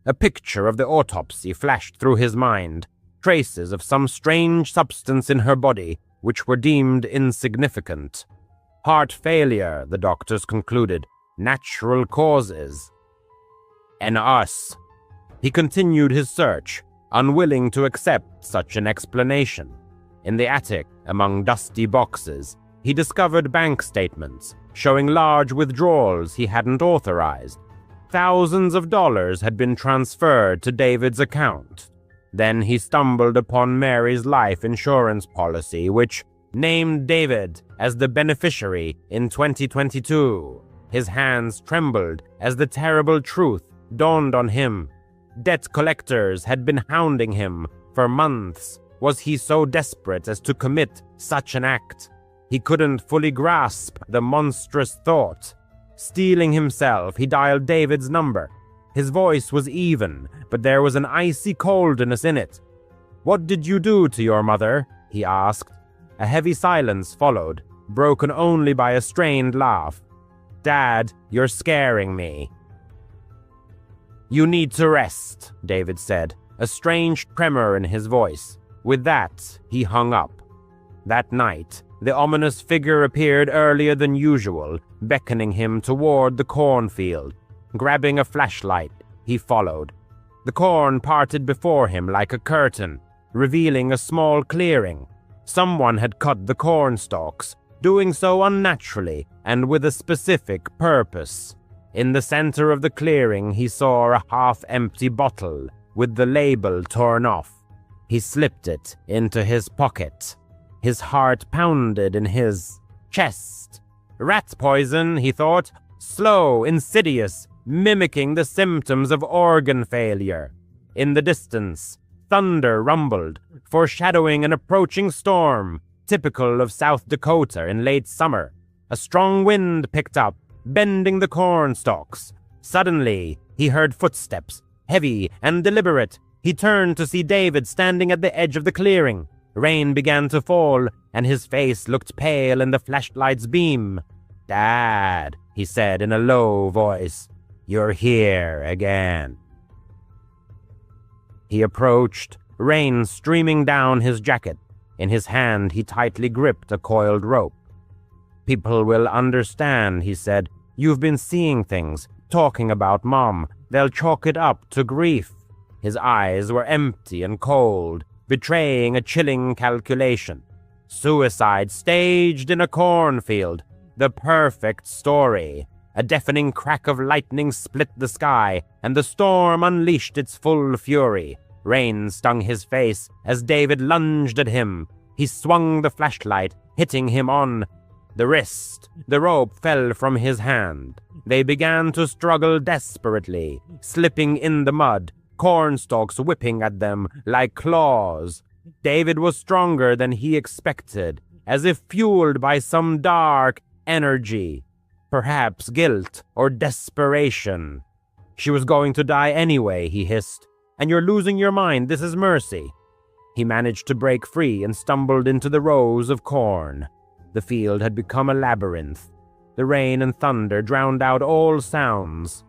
A picture of the autopsy flashed through his mind, traces of some strange substance in her body, which were deemed insignificant. Heart failure, the doctors concluded, natural causes. And us. He continued his search, unwilling to accept such an explanation. In the attic, among dusty boxes, he discovered bank statements showing large withdrawals he hadn't authorized. Thousands of dollars had been transferred to David's account. Then he stumbled upon Mary's life insurance policy, which named David as the beneficiary in 2022. His hands trembled as the terrible truth dawned on him. Debt collectors had been hounding him for months. Was he so desperate as to commit such an act? He couldn't fully grasp the monstrous thought. Steeling himself, he dialed David's number. His voice was even, but there was an icy coldness in it. "What did you do to your mother?" he asked. A heavy silence followed, broken only by a strained laugh. "Dad, you're scaring me." "You need to rest," David said, a strange tremor in his voice. With that, he hung up. That night, the ominous figure appeared earlier than usual, beckoning him toward the cornfield. Grabbing a flashlight, he followed. The corn parted before him like a curtain, revealing a small clearing. Someone had cut the corn stalks, doing so unnaturally and with a specific purpose. In the center of the clearing, he saw a half-empty bottle with the label torn off. He slipped it into his pocket. His heart pounded in his chest. Rat poison, he thought, slow, insidious, mimicking the symptoms of organ failure. In the distance, thunder rumbled, foreshadowing an approaching storm, typical of South Dakota in late summer. A strong wind picked up, bending the corn stalks. Suddenly, he heard footsteps, heavy and deliberate. He turned to see David standing at the edge of the clearing. Rain began to fall, and his face looked pale in the flashlight's beam. "Dad," he said in a low voice, "you're here again." He approached, rain streaming down his jacket. In his hand, he tightly gripped a coiled rope. "People will understand," he said. "You've been seeing things, talking about Mom. They'll chalk it up to grief." His eyes were empty and cold, betraying a chilling calculation. Suicide staged in a cornfield. The perfect story. A deafening crack of lightning split the sky, and the storm unleashed its full fury. Rain stung his face as David lunged at him. He swung the flashlight, hitting him on the wrist. The rope fell from his hand. They began to struggle desperately, slipping in the mud, cornstalks whipping at them like claws. David was stronger than he expected, as if fueled by some dark energy. Perhaps guilt or desperation. "She was going to die anyway," he hissed. "And you're losing your mind. This is mercy." He managed to break free and stumbled into the rows of corn. The field had become a labyrinth. The rain and thunder drowned out all sounds.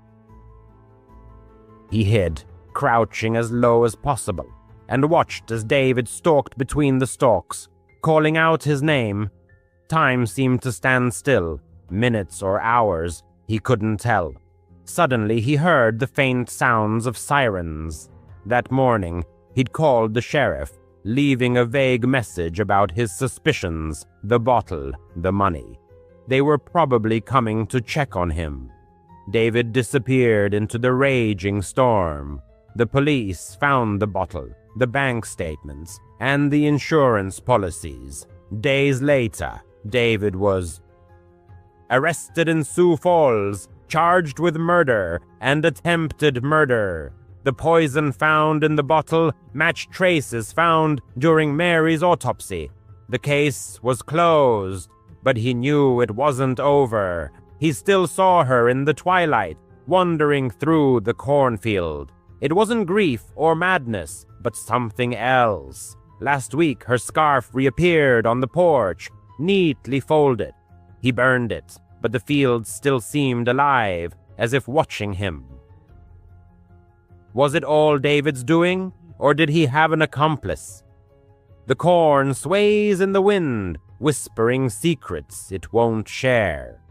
He hid, crouching as low as possible, and watched as David stalked between the stalks, calling out his name. Time seemed to stand still, minutes or hours, he couldn't tell. Suddenly he heard the faint sounds of sirens. That morning, he'd called the sheriff, leaving a vague message about his suspicions, the bottle, the money. They were probably coming to check on him. David disappeared into the raging storm. The police found the bottle, the bank statements, and the insurance policies. Days later, David was arrested in Sioux Falls, charged with murder and attempted murder. The poison found in the bottle matched traces found during Mary's autopsy. The case was closed, but he knew it wasn't over. He still saw her in the twilight, wandering through the cornfield. It wasn't grief or madness, but something else. Last week, her scarf reappeared on the porch, neatly folded. He burned it, but the field still seemed alive, as if watching him. Was it all David's doing, or did he have an accomplice? The corn sways in the wind, whispering secrets it won't share.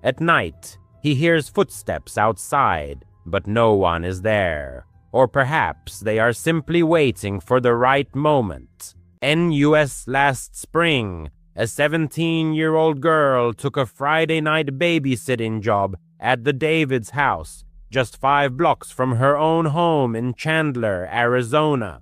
At night, he hears footsteps outside, but no one is there. Or perhaps they are simply waiting for the right moment. NUS last spring, a 17-year-old girl took a Friday night babysitting job at the Davids' house, just 5 blocks from her own home in Chandler, Arizona.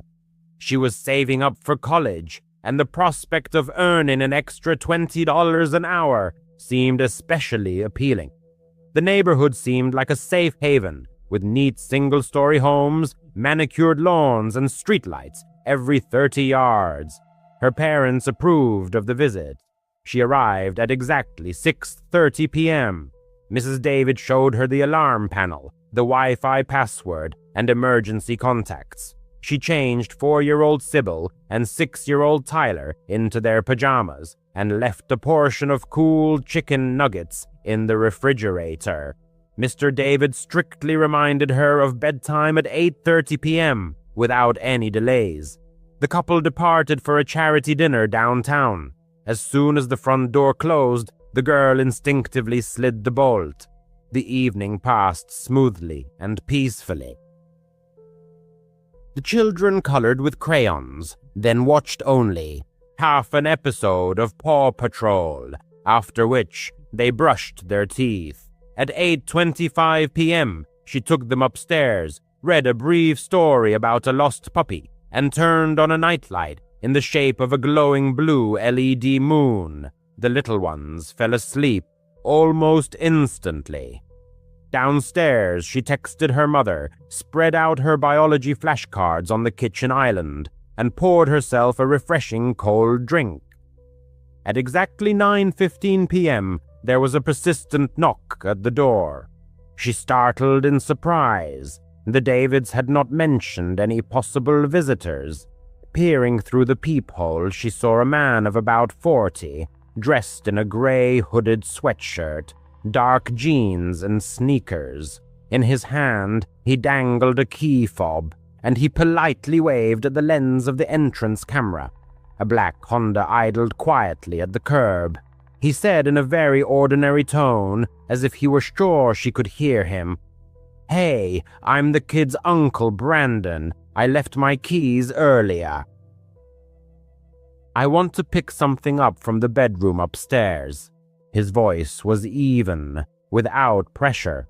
She was saving up for college, and the prospect of earning an extra $20 an hour seemed especially appealing. The neighborhood seemed like a safe haven, with neat single-story homes, manicured lawns, and streetlights every 30 yards. Her parents approved of the visit. She arrived at exactly 6:30 p.m. Mrs. David showed her the alarm panel, the Wi-Fi password, and emergency contacts. She changed 4-year-old Sybil and 6-year-old Tyler into their pajamas and left a portion of cool chicken nuggets in the refrigerator. Mr. David strictly reminded her of bedtime at 8:30 p.m. without any delays. The couple departed for a charity dinner downtown. As soon as the front door closed, the girl instinctively slid the bolt. The evening passed smoothly and peacefully. The children colored with crayons, then watched only half an episode of Paw Patrol, after which they brushed their teeth. At 8:25 p.m., she took them upstairs, read a brief story about a lost puppy, and turned on a nightlight in the shape of a glowing blue LED moon. The little ones fell asleep almost instantly. Downstairs, she texted her mother, spread out her biology flashcards on the kitchen island, and poured herself a refreshing cold drink. At exactly 9:15 p.m., there was a persistent knock at the door. She startled in surprise. The Davids had not mentioned any possible visitors. Peering through the peephole, she saw a man of about 40, dressed in a gray hooded sweatshirt, dark jeans, and sneakers. In his hand, he dangled a key fob, and he politely waved at the lens of the entrance camera. A black Honda idled quietly at the curb. He said in a very ordinary tone, as if he were sure she could hear him, "Hey, I'm the kid's uncle, Brandon. I left my keys earlier. I want to pick something up from the bedroom upstairs." His voice was even, without pressure.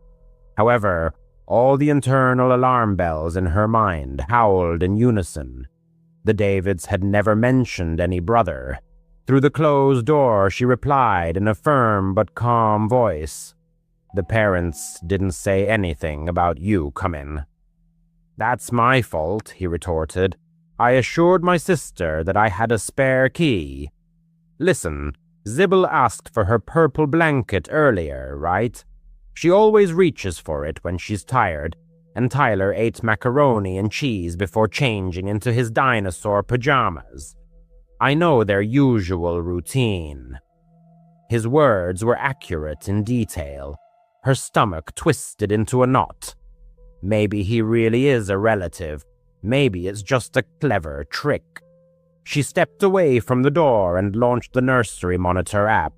However, all the internal alarm bells in her mind howled in unison. The Davids had never mentioned any brother. Through the closed door, she replied in a firm but calm voice, "The parents didn't say anything about you coming." "That's my fault," he retorted. "I assured my sister that I had a spare key. Listen, Sybil asked for her purple blanket earlier, right? She always reaches for it when she's tired, and Tyler ate macaroni and cheese before changing into his dinosaur pajamas. I know their usual routine." His words were accurate in detail. Her stomach twisted into a knot. Maybe he really is a relative. Maybe it's just a clever trick. She stepped away from the door and launched the nursery monitor app.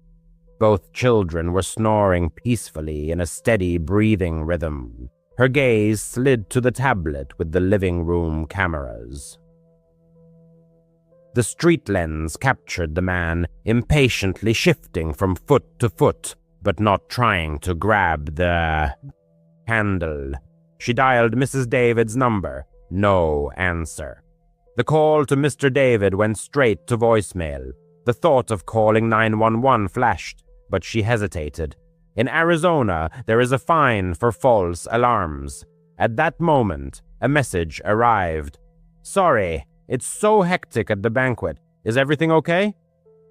Both children were snoring peacefully in a steady breathing rhythm. Her gaze slid to the tablet with the living room cameras. The street lens captured the man, impatiently shifting from foot to foot, but not trying to grab the handle. She dialed Mrs. David's number. No answer. The call to Mr. David went straight to voicemail. The thought of calling 911 flashed, but she hesitated. In Arizona, there is a fine for false alarms. At that moment, a message arrived. "Sorry, it's so hectic at the banquet. Is everything okay?"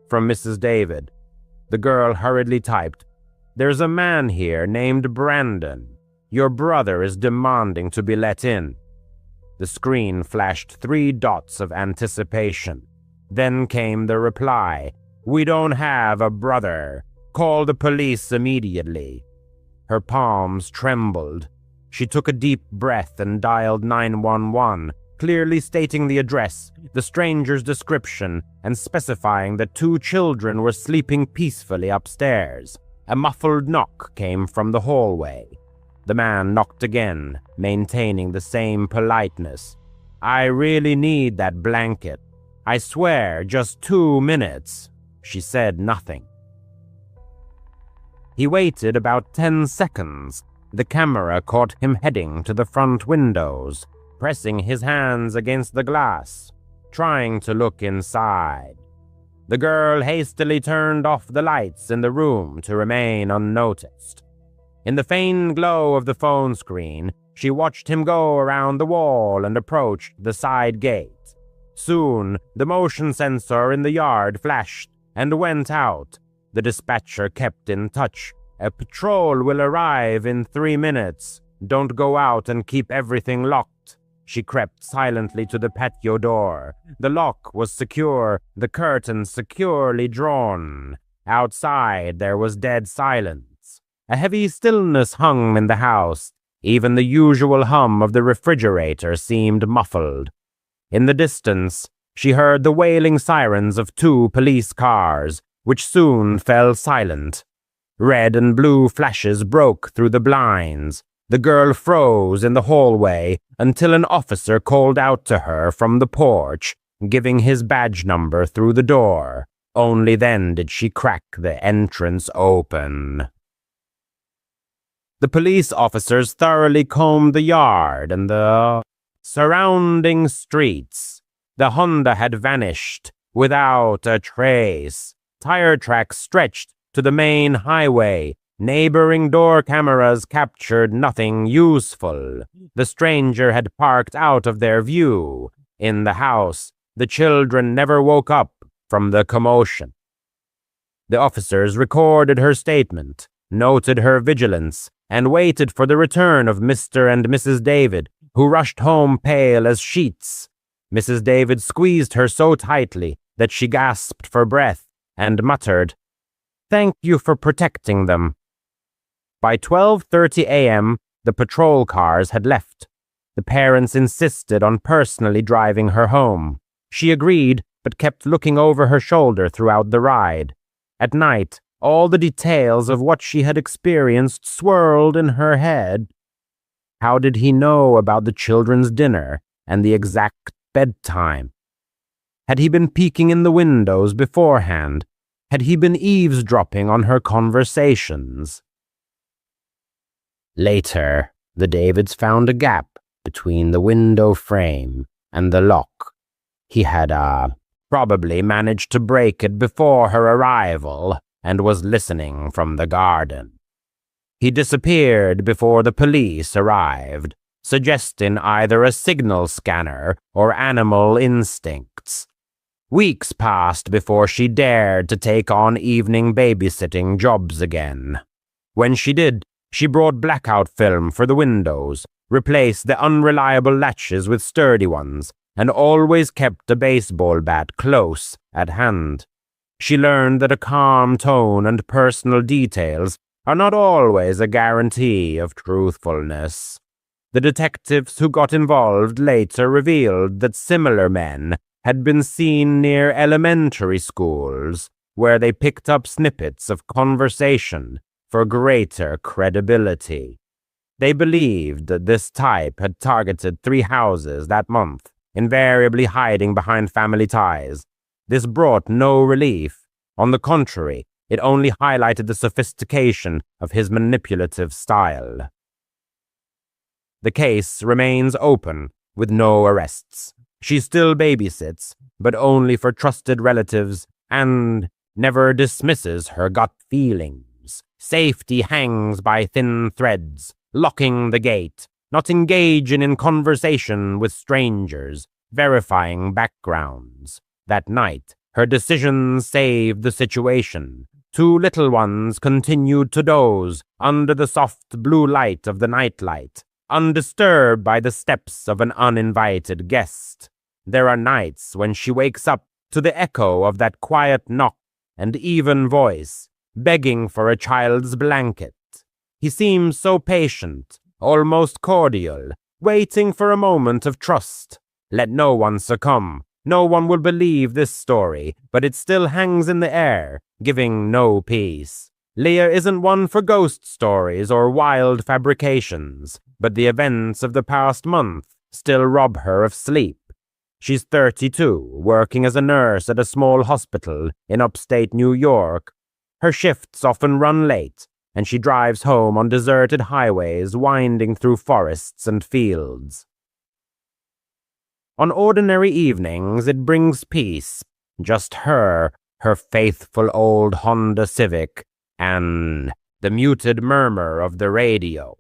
From Mrs. David. The girl hurriedly typed, "There's a man here named Brandon. Your brother is demanding to be let in." The screen flashed 3 dots of anticipation. Then came the reply, "We don't have a brother. Call the police immediately." Her palms trembled. She took a deep breath and dialed 911, clearly stating the address, the stranger's description, and specifying that 2 children were sleeping peacefully upstairs. A muffled knock came from the hallway. The man knocked again, maintaining the same politeness. "I really need that blanket. I swear, just 2 minutes." She said nothing. He waited about 10 seconds. The camera caught him heading to the front windows, pressing his hands against the glass, trying to look inside. The girl hastily turned off the lights in the room to remain unnoticed. In the faint glow of the phone screen, she watched him go around the wall and approached the side gate. Soon, the motion sensor in the yard flashed and went out. The dispatcher kept in touch. "A patrol will arrive in 3 minutes. Don't go out and keep everything locked." She crept silently to the patio door. The lock was secure, the curtain securely drawn. Outside, there was dead silence. A heavy stillness hung in the house. Even the usual hum of the refrigerator seemed muffled. In the distance, she heard the wailing sirens of 2 police cars, which soon fell silent. Red and blue flashes broke through the blinds. The girl froze in the hallway until an officer called out to her from the porch, giving his badge number through the door. Only then did she crack the entrance open. The police officers thoroughly combed the yard and the surrounding streets. The Honda had vanished without a trace. Tire tracks stretched to the main highway. Neighboring door cameras captured nothing useful. The stranger had parked out of their view. In the house, the children never woke up from the commotion. The officers recorded her statement, noted her vigilance, and waited for the return of Mr. and Mrs. David, who rushed home pale as sheets. Mrs. David squeezed her so tightly that she gasped for breath and muttered, "Thank you for protecting them." By 12:30 a.m., the patrol cars had left. The parents insisted on personally driving her home. She agreed, but kept looking over her shoulder throughout the ride. At night, all the details of what she had experienced swirled in her head. How did he know about the children's dinner and the exact bedtime? Had he been peeking in the windows beforehand? Had he been eavesdropping on her conversations? Later, the Davids found a gap between the window frame and the lock. He had probably managed to break it before her arrival and was listening from the garden. He disappeared before the police arrived, suggesting either a signal scanner or animal instincts. Weeks passed before she dared to take on evening babysitting jobs again. When she did, she brought blackout film for the windows, replaced the unreliable latches with sturdy ones, and always kept a baseball bat close at hand. She learned that a calm tone and personal details are not always a guarantee of truthfulness. The detectives who got involved later revealed that similar men had been seen near elementary schools, where they picked up snippets of conversation for greater credibility. They believed that this type had targeted 3 houses that month, invariably hiding behind family ties. This brought no relief. On the contrary, it only highlighted the sophistication of his manipulative style. The case remains open, with no arrests. She still babysits, but only for trusted relatives, and never dismisses her gut feelings. Safety hangs by thin threads, locking the gate, not engaging in conversation with strangers, verifying backgrounds. That night, her decisions saved the situation. Two little ones continued to doze under the soft blue light of the nightlight, undisturbed by the steps of an uninvited guest. There are nights when she wakes up to the echo of that quiet knock and even voice, begging for a child's blanket. He seems so patient, almost cordial, waiting for a moment of trust. Let no one succumb. No one will believe this story, but it still hangs in the air, giving no peace. Leah isn't one for ghost stories or wild fabrications, but the events of the past month still rob her of sleep. She's 32, working as a nurse at a small hospital in upstate New York. Her shifts often run late, and she drives home on deserted highways winding through forests and fields. On ordinary evenings, it brings peace. Just her faithful old Honda Civic, and the muted murmur of the radio.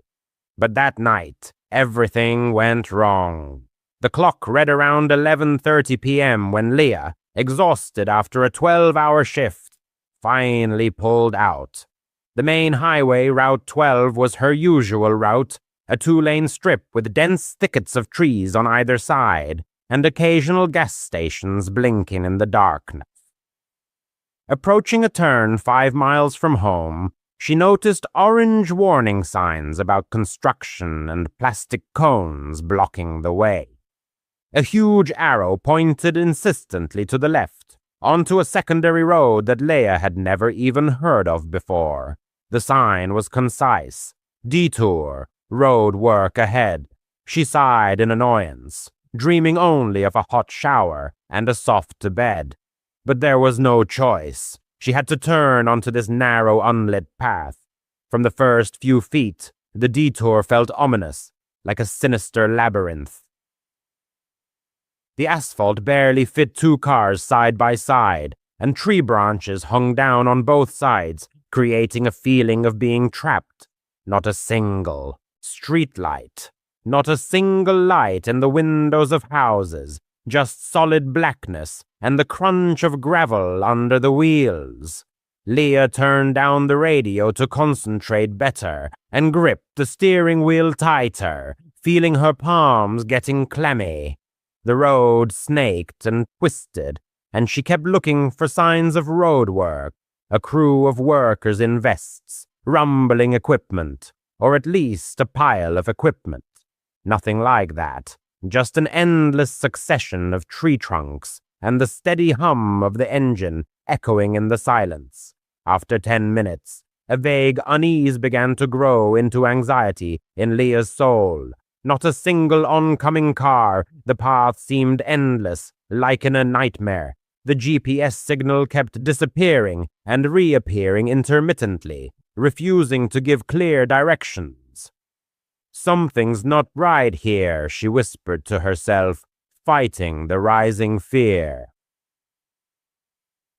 But that night, everything went wrong. The clock read around 11:30 p.m. when Leah, exhausted after a 12-hour shift, finally pulled out. The main highway, Route 12, was her usual route, a 2-lane strip with dense thickets of trees on either side, and occasional gas stations blinking in the darkness. Approaching a turn 5 miles from home, she noticed orange warning signs about construction and plastic cones blocking the way. A huge arrow pointed insistently to the left, onto a secondary road that Leah had never even heard of before. The sign was concise: detour, road work ahead. She sighed in annoyance, dreaming only of a hot shower and a soft bed. But there was no choice. She had to turn onto this narrow, unlit path. From the first few feet, the detour felt ominous, like a sinister labyrinth. The asphalt barely fit 2 cars side by side, and tree branches hung down on both sides, creating a feeling of being trapped. Not a single street light. Not a single light in the windows of houses, just solid blackness and the crunch of gravel under the wheels. Leah turned down the radio to concentrate better and gripped the steering wheel tighter, feeling her palms getting clammy. The road snaked and twisted, and she kept looking for signs of road work, a crew of workers in vests, rumbling equipment, or at least a pile of equipment. Nothing like that, just an endless succession of tree trunks and the steady hum of the engine echoing in the silence. After 10 minutes, a vague unease began to grow into anxiety in Leah's soul. Not a single oncoming car. The path seemed endless, like in a nightmare. The GPS signal kept disappearing and reappearing intermittently, refusing to give clear directions. Something's not right here, she whispered to herself, fighting the rising fear.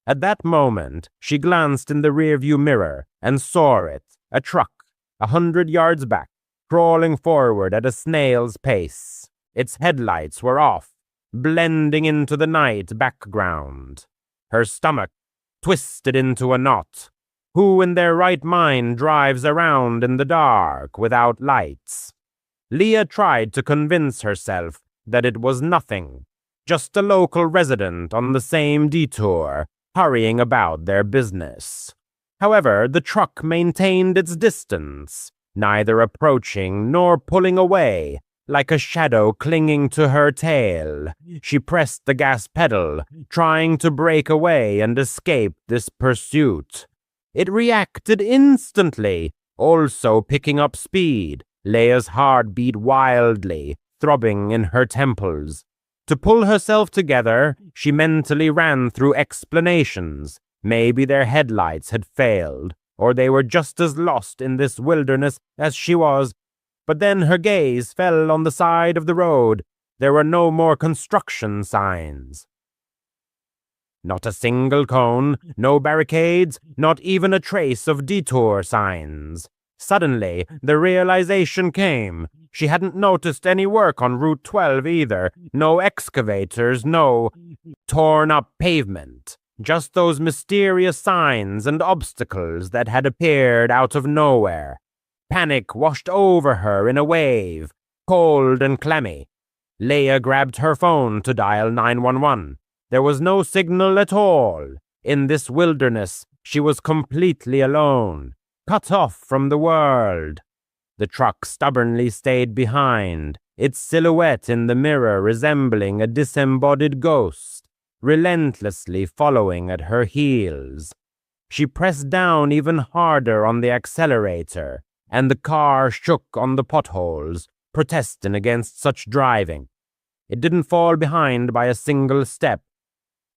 At that moment, she glanced in the rearview mirror and saw it, a truck, 100 yards back, crawling forward at a snail's pace. Its headlights were off, blending into the night background. Her stomach twisted into a knot. Who in their right mind drives around in the dark without lights? Leah tried to convince herself that it was nothing, just a local resident on the same detour, hurrying about their business. However, the truck maintained its distance, neither approaching nor pulling away, like a shadow clinging to her tail. She pressed the gas pedal, trying to break away and escape this pursuit. It reacted instantly, also picking up speed. Leah's heart beat wildly, throbbing in her temples. To pull herself together, she mentally ran through explanations. Maybe their headlights had failed, or they were just as lost in this wilderness as she was. But then her gaze fell on the side of the road. There were no more construction signs. Not a single cone, no barricades, not even a trace of detour signs. Suddenly, the realization came. She hadn't noticed any work on Route 12 either. No excavators, no torn-up pavement. Just those mysterious signs and obstacles that had appeared out of nowhere. Panic washed over her in a wave, cold and clammy. Leia grabbed her phone to dial 911. There was no signal at all. In this wilderness, she was completely alone, cut off from the world. The truck stubbornly stayed behind, its silhouette in the mirror resembling a disembodied ghost, relentlessly following at her heels. She pressed down even harder on the accelerator, and the car shook on the potholes, protesting against such driving. It didn't fall behind by a single step.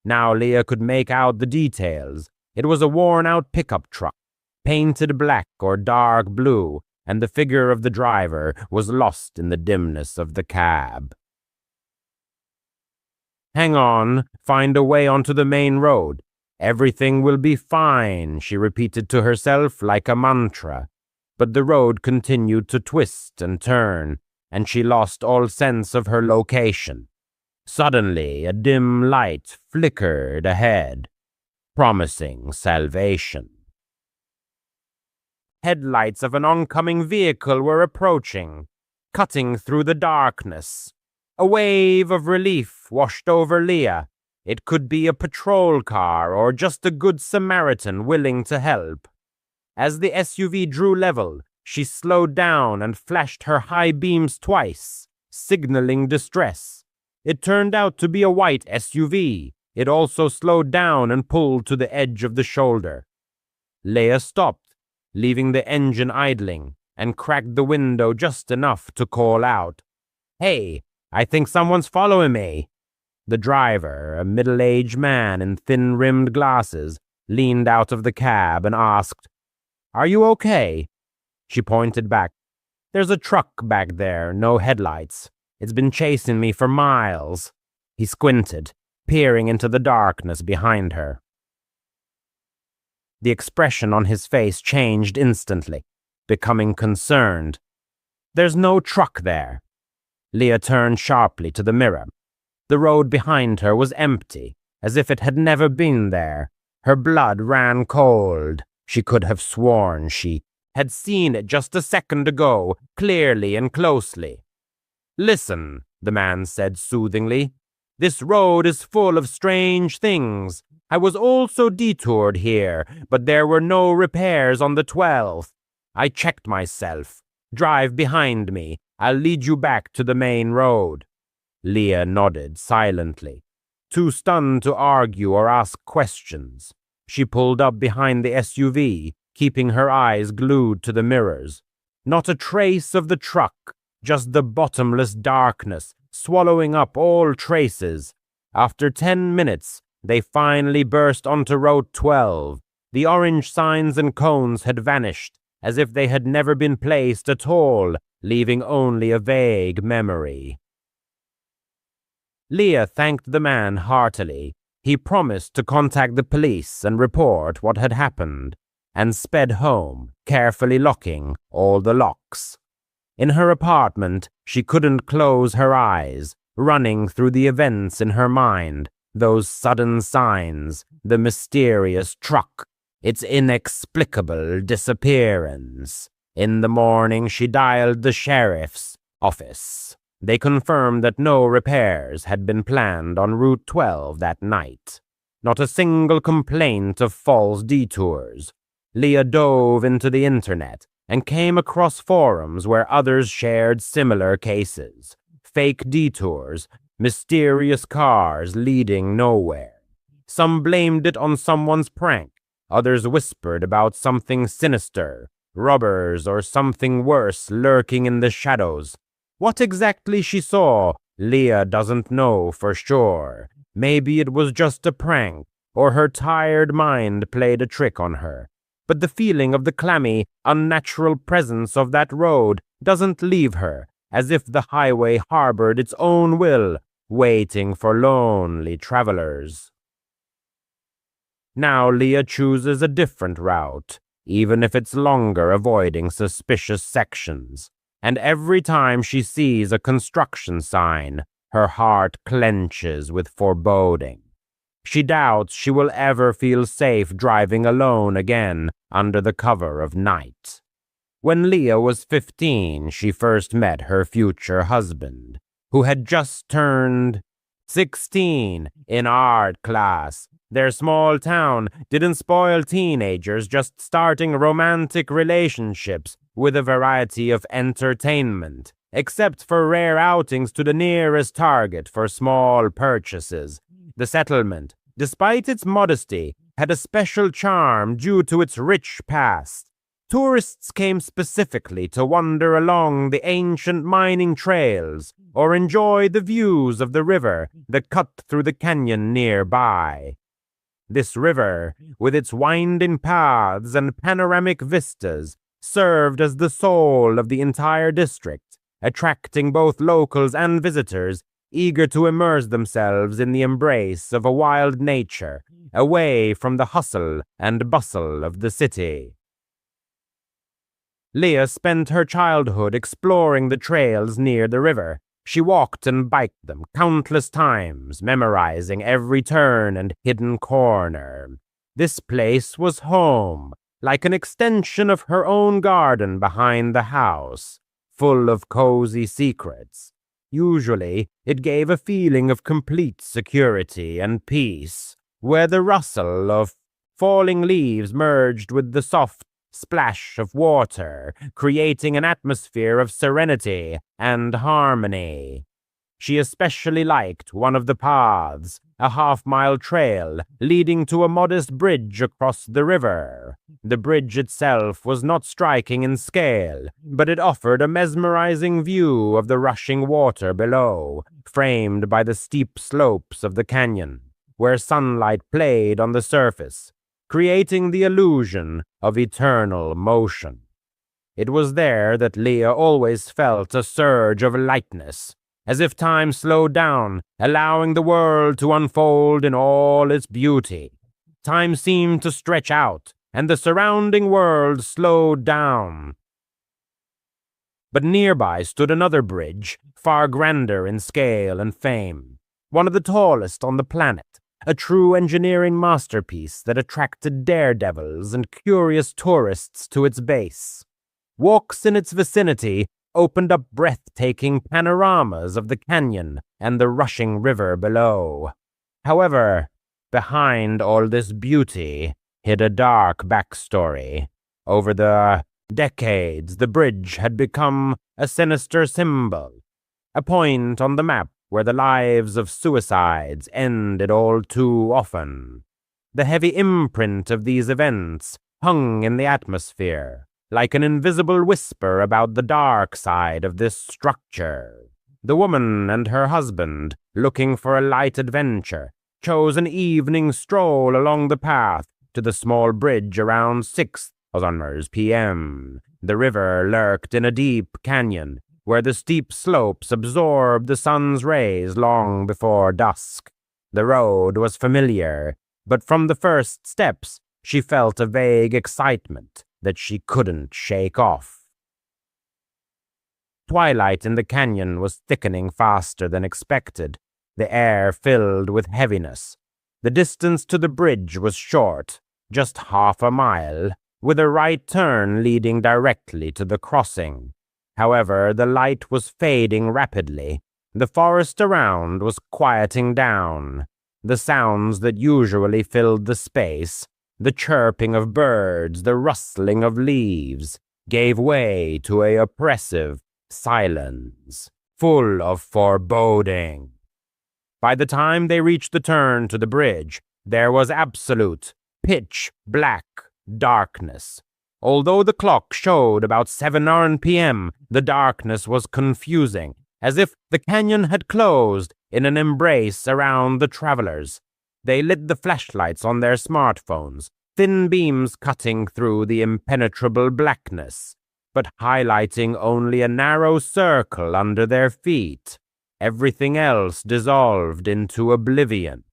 Now Leia could make out the details. It was a worn-out pickup truck, painted black or dark blue, and the figure of the driver was lost in the dimness of the cab. "Hang on, find a way onto the main road. Everything will be fine," she repeated to herself like a mantra. But the road continued to twist and turn, and she lost all sense of her location. Suddenly, a dim light flickered ahead, promising salvation. Headlights of an oncoming vehicle were approaching, cutting through the darkness. A wave of relief washed over Leia. It could be a patrol car or just a good Samaritan willing to help. As the SUV drew level, she slowed down and flashed her high beams twice, signaling distress. It turned out to be a white SUV. It also slowed down and pulled to the edge of the shoulder. Leia stopped, leaving the engine idling, and cracked the window just enough to call out, "Hey, I think someone's following me." The driver, a middle-aged man in thin-rimmed glasses, leaned out of the cab and asked, "Are you okay?" She pointed back. "There's a truck back there, no headlights. It's been chasing me for miles." He squinted, peering into the darkness behind her. The expression on his face changed instantly, becoming concerned. "There's no truck there." Leia turned sharply to the mirror. The road behind her was empty, as if it had never been there. Her blood ran cold. She could have sworn she had seen it just a second ago, clearly and closely. "Listen," the man said soothingly. "This road is full of strange things. I was also detoured here, but there were no repairs on the 12th. I checked myself. Drive behind me. I'll lead you back to the main road." Leia nodded silently, too stunned to argue or ask questions. She pulled up behind the SUV, keeping her eyes glued to the mirrors. Not a trace of the truck, just the bottomless darkness, swallowing up all traces. After 10 minutes, they finally burst onto Road 12. The orange signs and cones had vanished, as if they had never been placed at all, leaving only a vague memory. Leia thanked the man heartily. He promised to contact the police and report what had happened, and sped home, carefully locking all the locks. In her apartment, she couldn't close her eyes, running through the events in her mind, those sudden signs, the mysterious truck, its inexplicable disappearance. In the morning, she dialed the sheriff's office. They confirmed that no repairs had been planned on Route 12 that night. Not a single complaint of false detours. Leia dove into the internet and came across forums where others shared similar cases. Fake detours, mysterious cars leading nowhere. Some blamed it on someone's prank. Others whispered about something sinister, robbers or something worse lurking in the shadows. What exactly she saw, Leia doesn't know for sure. Maybe it was just a prank, or her tired mind played a trick on her. But the feeling of the clammy, unnatural presence of that road doesn't leave her, as if the highway harbored its own will, waiting for lonely travelers. Now Leia chooses a different route. even if it's longer avoiding suspicious sections. And every time she sees a construction sign, her heart clenches with foreboding. She doubts she will ever feel safe driving alone again under the cover of night. When Leah was 15, she first met her future husband, who had just turned 16 in art class. Their small town didn't spoil teenagers just starting romantic relationships with a variety of entertainment, except for rare outings to the nearest Target for small purchases. The settlement, despite its modesty, had a special charm due to its rich past. Tourists came specifically to wander along the ancient mining trails or enjoy the views of the river that cut through the canyon nearby. This river, with its winding paths and panoramic vistas, served as the soul of the entire district, attracting both locals and visitors eager to immerse themselves in the embrace of a wild nature, away from the hustle and bustle of the city. Leah spent her childhood exploring the trails near the river. She walked and biked them countless times, memorizing every turn and hidden corner. This place was home, like an extension of her own garden behind the house, full of cozy secrets. Usually, it gave a feeling of complete security and peace, where the rustle of falling leaves merged with the soft splash of water, creating an atmosphere of serenity and harmony. She especially liked one of the paths, a half-mile trail leading to a modest bridge across the river. The bridge itself was not striking in scale, but it offered a mesmerizing view of the rushing water below, framed by the steep slopes of the canyon, where sunlight played on the surface, creating the illusion of eternal motion. It was there that Leah always felt a surge of lightness, as if time slowed down, allowing the world to unfold in all its beauty. Time seemed to stretch out, and the surrounding world slowed down. But nearby stood another bridge, far grander in scale and fame, one of the tallest on the planet, a true engineering masterpiece that attracted daredevils and curious tourists to its base. Walks in its vicinity opened up breathtaking panoramas of the canyon and the rushing river below. However, behind all this beauty hid a dark backstory. Over the decades, the bridge had become a sinister symbol, a point on the map where the lives of suicides ended all too often. The heavy imprint of these events hung in the atmosphere, like an invisible whisper about the dark side of this structure. The woman and her husband, looking for a light adventure, chose an evening stroll along the path to the small bridge around 6 p.m. The river lurked in a deep canyon, where the steep slopes absorbed the sun's rays long before dusk. The road was familiar, but from the first steps, she felt a vague excitement that she couldn't shake off. Twilight in the canyon was thickening faster than expected, the air filled with heaviness. The distance to the bridge was short, just half a mile, with a right turn leading directly to the crossing. However, the light was fading rapidly. The forest around was quieting down. The sounds that usually filled the space, the chirping of birds, the rustling of leaves, gave way to a oppressive silence, full of foreboding. By the time they reached the turn to the bridge, there was absolute, pitch-black darkness. Although the clock showed about 7 p.m., the darkness was confusing, as if the canyon had closed in an embrace around the travelers. They lit the flashlights on their smartphones, thin beams cutting through the impenetrable blackness, but highlighting only a narrow circle under their feet. Everything else dissolved into oblivion.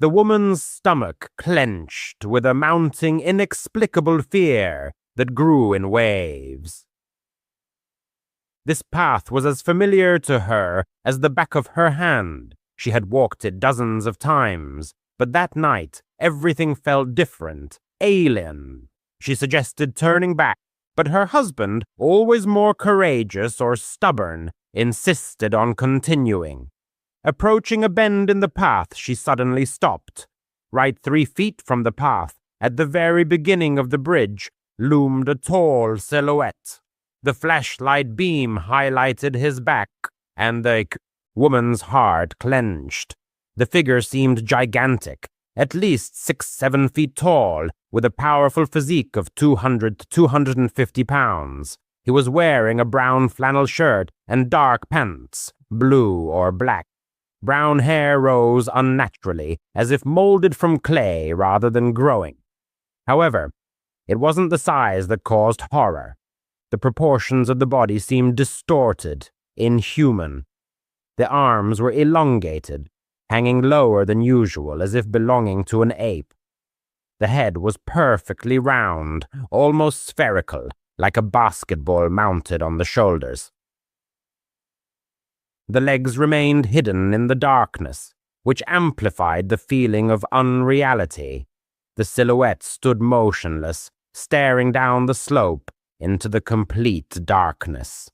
The woman's stomach clenched with a mounting inexplicable fear that grew in waves. This path was as familiar to her as the back of her hand. She had walked it dozens of times, but that night everything felt different, alien. She suggested turning back, but her husband, always more courageous or stubborn, insisted on continuing. Approaching a bend in the path, she suddenly stopped. Right 3 feet from the path, at the very beginning of the bridge, loomed a tall silhouette. The flashlight beam highlighted his back, and the woman's heart clenched. The figure seemed gigantic, at least 6-7 feet tall, with a powerful physique of 200 to 250 pounds. He was wearing a brown flannel shirt and dark pants, blue or black. Brown hair rose unnaturally, as if molded from clay rather than growing. However, it wasn't the size that caused horror. The proportions of the body seemed distorted, inhuman. The arms were elongated, hanging lower than usual as if belonging to an ape. The head was perfectly round, almost spherical, like a basketball mounted on the shoulders. The legs remained hidden in the darkness, which amplified the feeling of unreality. The silhouette stood motionless, staring down the slope into the complete darkness.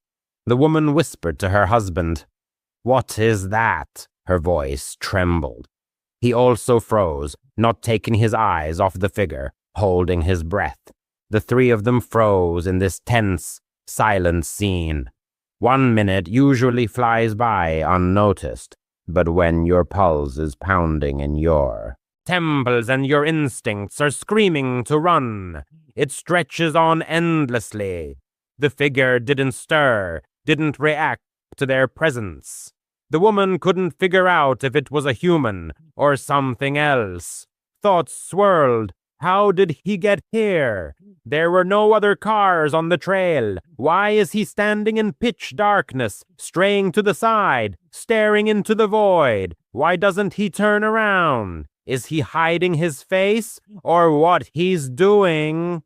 The woman whispered to her husband, "What is that?" Her voice trembled. He also froze, not taking his eyes off the figure, holding his breath. The three of them froze in this tense, silent scene. 1 minute usually flies by unnoticed, but when your pulse is pounding in your temples and your instincts are screaming to run, it stretches on endlessly. The figure didn't stir, didn't react to their presence. The woman couldn't figure out if it was a human or something else. Thoughts swirled. How did he get here? There were no other cars on the trail. Why is he standing in pitch darkness, straying to the side, staring into the void? Why doesn't he turn around? Is he hiding his face, or what he's doing?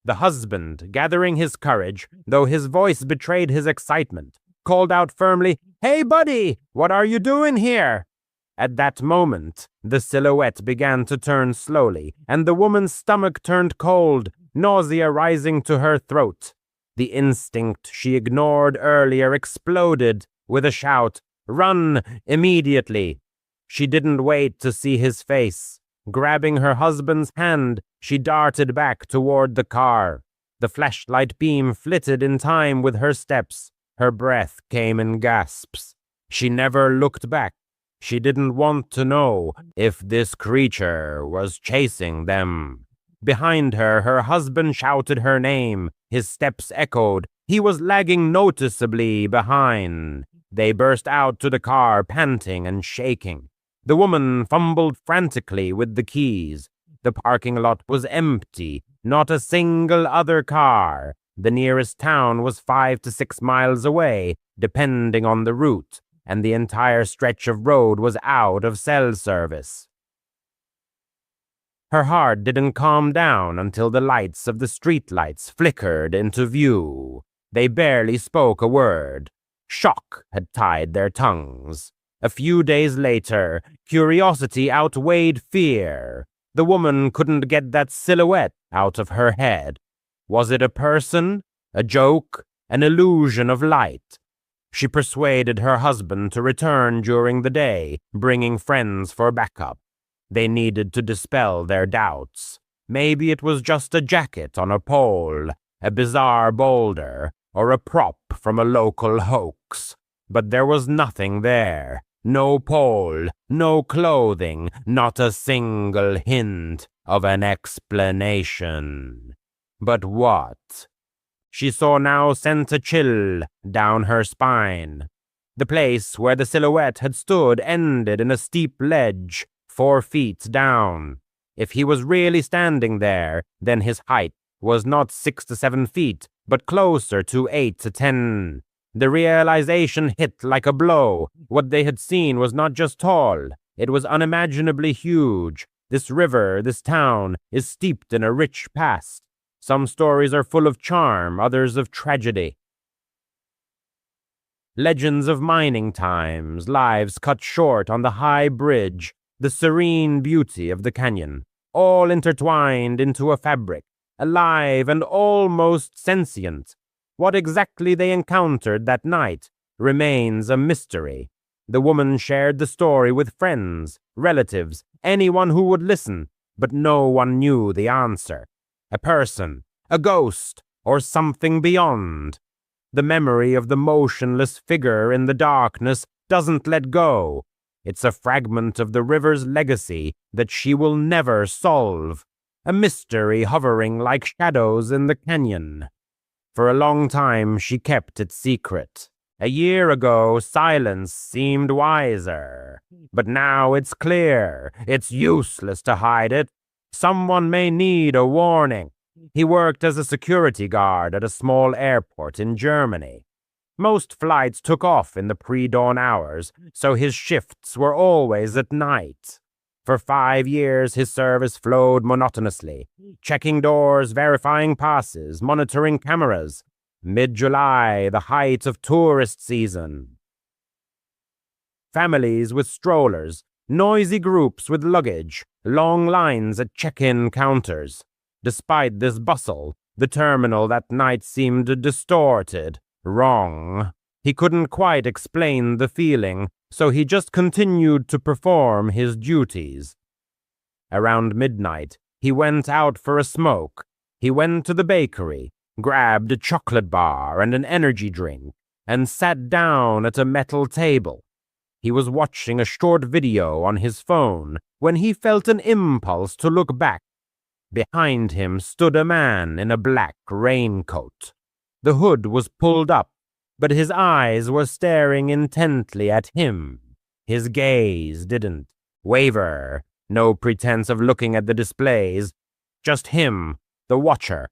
The husband, gathering his courage, though his voice betrayed his excitement, called out firmly, "Hey, buddy, what are you doing here?" At that moment, the silhouette began to turn slowly, and the woman's stomach turned cold, nausea rising to her throat. The instinct she ignored earlier exploded with a shout, "Run, immediately!" She didn't wait to see his face. Grabbing her husband's hand, she darted back toward the car. The flashlight beam flitted in time with her steps. Her breath came in gasps. She never looked back. She didn't want to know if this creature was chasing them. Behind her, her husband shouted her name. His steps echoed. He was lagging noticeably behind. They burst out to the car, panting and shaking. The woman fumbled frantically with the keys. The parking lot was empty, not a single other car. The nearest town was 5 to 6 miles away, depending on the route, and the entire stretch of road was out of cell service. Her heart didn't calm down until the lights of the streetlights flickered into view. They barely spoke a word. Shock had tied their tongues. A few days later, curiosity outweighed fear. The woman couldn't get that silhouette out of her head. Was it a person, a joke, an illusion of light? She persuaded her husband to return during the day, bringing friends for backup. They needed to dispel their doubts. Maybe it was just a jacket on a pole, a bizarre boulder, or a prop from a local hoax. But there was nothing there. No pole, no clothing, not a single hint of an explanation. But what? She saw now sent a chill down her spine. The place where the silhouette had stood ended in a steep ledge, 4 feet down. If he was really standing there, then his height was not 6 to 7 feet, but closer to 8 to 10. The realization hit like a blow. What they had seen was not just tall, It was unimaginably huge. This river, this town, is steeped in a rich past. Some stories are full of charm, others of tragedy. Legends of mining times, lives cut short on the high bridge, the serene beauty of the canyon, all intertwined into a fabric, alive and almost sentient. What exactly they encountered that night remains a mystery. The woman shared the story with friends, relatives, anyone who would listen, but no one knew the answer. A person, a ghost, or something beyond. The memory of the motionless figure in the darkness doesn't let go. It's a fragment of the river's legacy that she will never solve. A mystery hovering like shadows in the canyon. For a long time she kept it secret. A year ago, silence seemed wiser. But now it's clear. It's useless to hide it. Someone may need a warning. He worked as a security guard at a small airport in Germany. Most flights took off in the pre-dawn hours, so his shifts were always at night. For 5 years, his service flowed monotonously, checking doors, verifying passes, monitoring cameras. Mid-July, the height of tourist season. Families with strollers, noisy groups with luggage, long lines at check-in counters. Despite this bustle, the terminal that night seemed distorted, wrong. He couldn't quite explain the feeling, so he just continued to perform his duties. Around midnight, he went out for a smoke. He went to the bakery, grabbed a chocolate bar and an energy drink, and sat down at a metal table. He was watching a short video on his phone when he felt an impulse to look back. Behind him stood a man in a black raincoat. The hood was pulled up, but his eyes were staring intently at him. His gaze didn't waver, no pretense of looking at the displays. Just him, the watcher.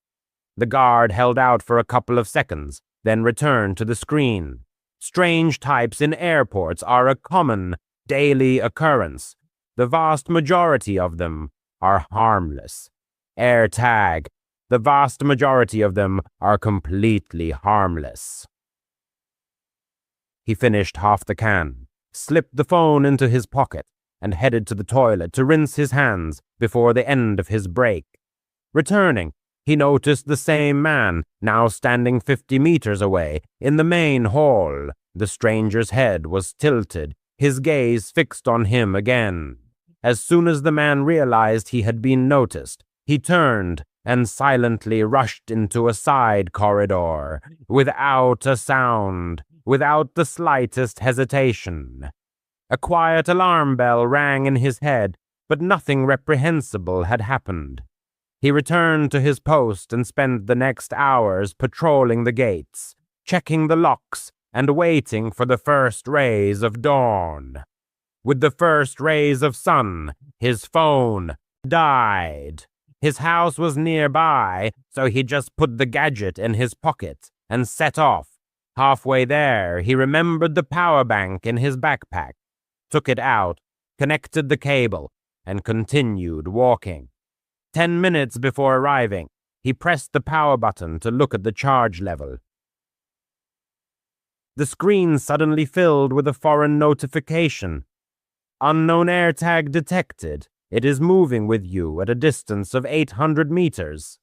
The guard held out for a couple of seconds, then returned to the screen. Strange types in airports are a common, daily occurrence. The vast majority of them are harmless. AirTag. The vast majority of them are completely harmless. He finished half the can, slipped the phone into his pocket, and headed to the toilet to rinse his hands before the end of his break. Returning, he noticed the same man, now standing 50 meters away, in the main hall. The stranger's head was tilted, his gaze fixed on him again. As soon as the man realized he had been noticed, he turned and silently rushed into a side corridor, without a sound, without the slightest hesitation. A quiet alarm bell rang in his head, but nothing reprehensible had happened. He returned to his post and spent the next hours patrolling the gates, checking the locks, and waiting for the first rays of dawn. With the first rays of sun, his phone died. His house was nearby, so he just put the gadget in his pocket and set off. Halfway there, he remembered the power bank in his backpack, took it out, connected the cable, and continued walking. 10 minutes before arriving, he pressed the power button to look at the charge level. The screen suddenly filled with a foreign notification. Unknown AirTag detected. It is moving with you at a distance of 800 meters.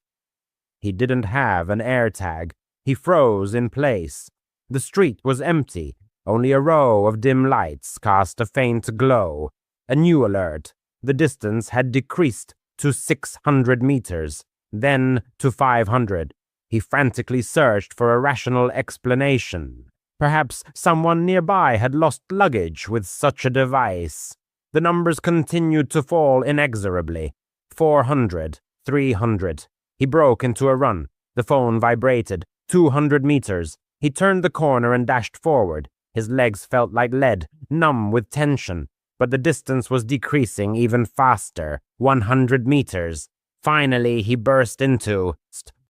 He didn't have an AirTag. He froze in place. The street was empty. Only a row of dim lights cast a faint glow. A new alert. The distance had decreased to 600 meters, then to 500. He frantically searched for a rational explanation. Perhaps someone nearby had lost luggage with such a device. The numbers continued to fall inexorably. 400, 300. He broke into a run. The phone vibrated. 200 meters. He turned the corner and dashed forward. His legs felt like lead, numb with tension. But the distance was decreasing even faster. 100 meters. Finally, he burst into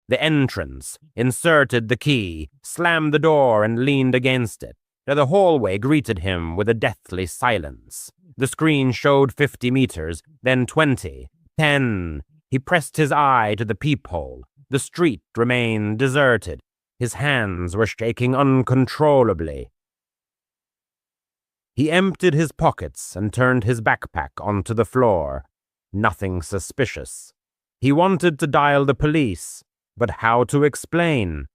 the entrance, inserted the key, slammed the door, and leaned against it. The hallway greeted him with a deathly silence. The screen showed 50 meters, then 20, 10. He pressed his eye to the peephole. The street remained deserted. His hands were shaking uncontrollably. He emptied his pockets and turned his backpack onto the floor. Nothing suspicious. He wanted to dial the police, but how to explain?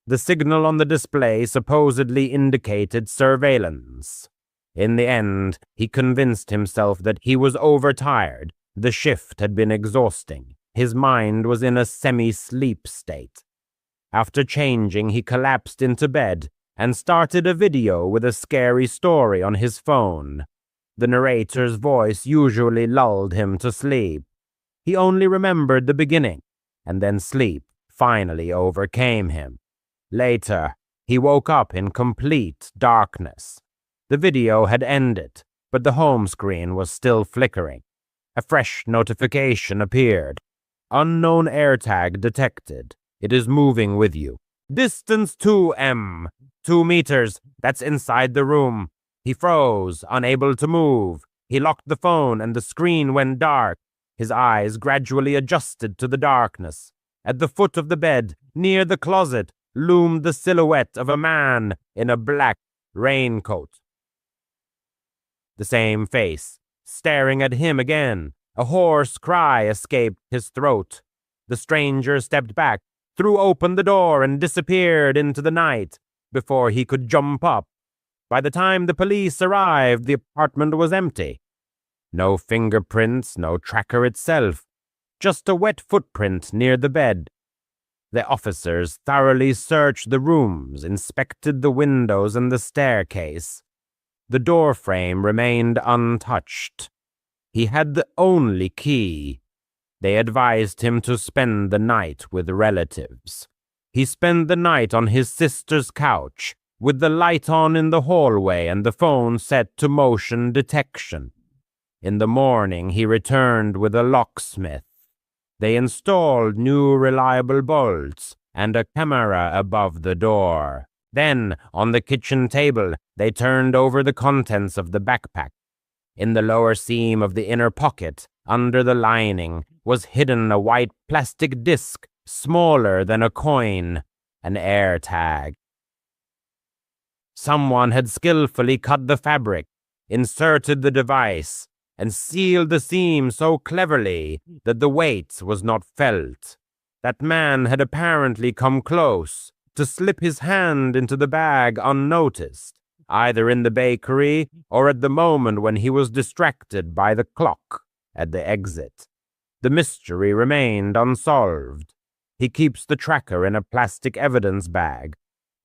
The signal on the display supposedly indicated surveillance. In the end, he convinced himself that he was overtired. The shift had been exhausting. His mind was in a semi-sleep state. After changing, he collapsed into bed and started a video with a scary story on his phone. The narrator's voice usually lulled him to sleep. He only remembered the beginning, and then sleep finally overcame him. Later, he woke up in complete darkness. The video had ended, but the home screen was still flickering. A fresh notification appeared. Unknown AirTag detected. It is moving with you. Distance 2M. 2 meters. That's inside the room. He froze, unable to move. He locked the phone and the screen went dark. His eyes gradually adjusted to the darkness. At the foot of the bed, near the closet, loomed the silhouette of a man in a black raincoat. The same face, staring at him again. A hoarse cry escaped his throat. The stranger stepped back, threw open the door, and disappeared into the night before he could jump up. By the time the police arrived, the apartment was empty. No fingerprints, no tracker itself, just a wet footprint near the bed. The officers thoroughly searched the rooms, inspected the windows and the staircase. The doorframe remained untouched. He had the only key. They advised him to spend the night with relatives. He spent the night on his sister's couch, with the light on in the hallway and the phone set to motion detection. In the morning, he returned with a locksmith. They installed new reliable bolts and a camera above the door. Then, on the kitchen table, they turned over the contents of the backpack. In the lower seam of the inner pocket, under the lining, was hidden a white plastic disc, smaller than a coin, an AirTag. Someone had skillfully cut the fabric, inserted the device, and sealed the seam so cleverly that the weight was not felt. That man had apparently come close to slip his hand into the bag unnoticed, either in the bakery or at the moment when he was distracted by the clock at the exit. The mystery remained unsolved. He keeps the tracker in a plastic evidence bag.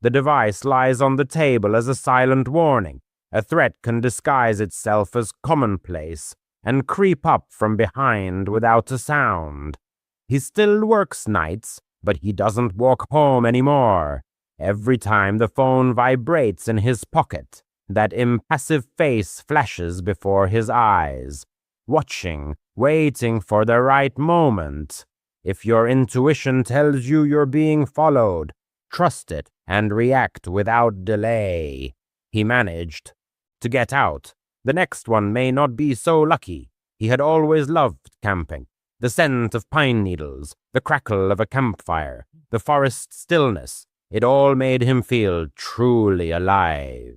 The device lies on the table as a silent warning. A threat can disguise itself as commonplace and creep up from behind without a sound. He still works nights, but he doesn't walk home anymore. Every time the phone vibrates in his pocket, that impassive face flashes before his eyes, watching, waiting for the right moment. If your intuition tells you you're being followed, trust it and react without delay. He managed to get out. The next one may not be so lucky. He had always loved camping. The scent of pine needles, the crackle of a campfire, the forest stillness, it all made him feel truly alive.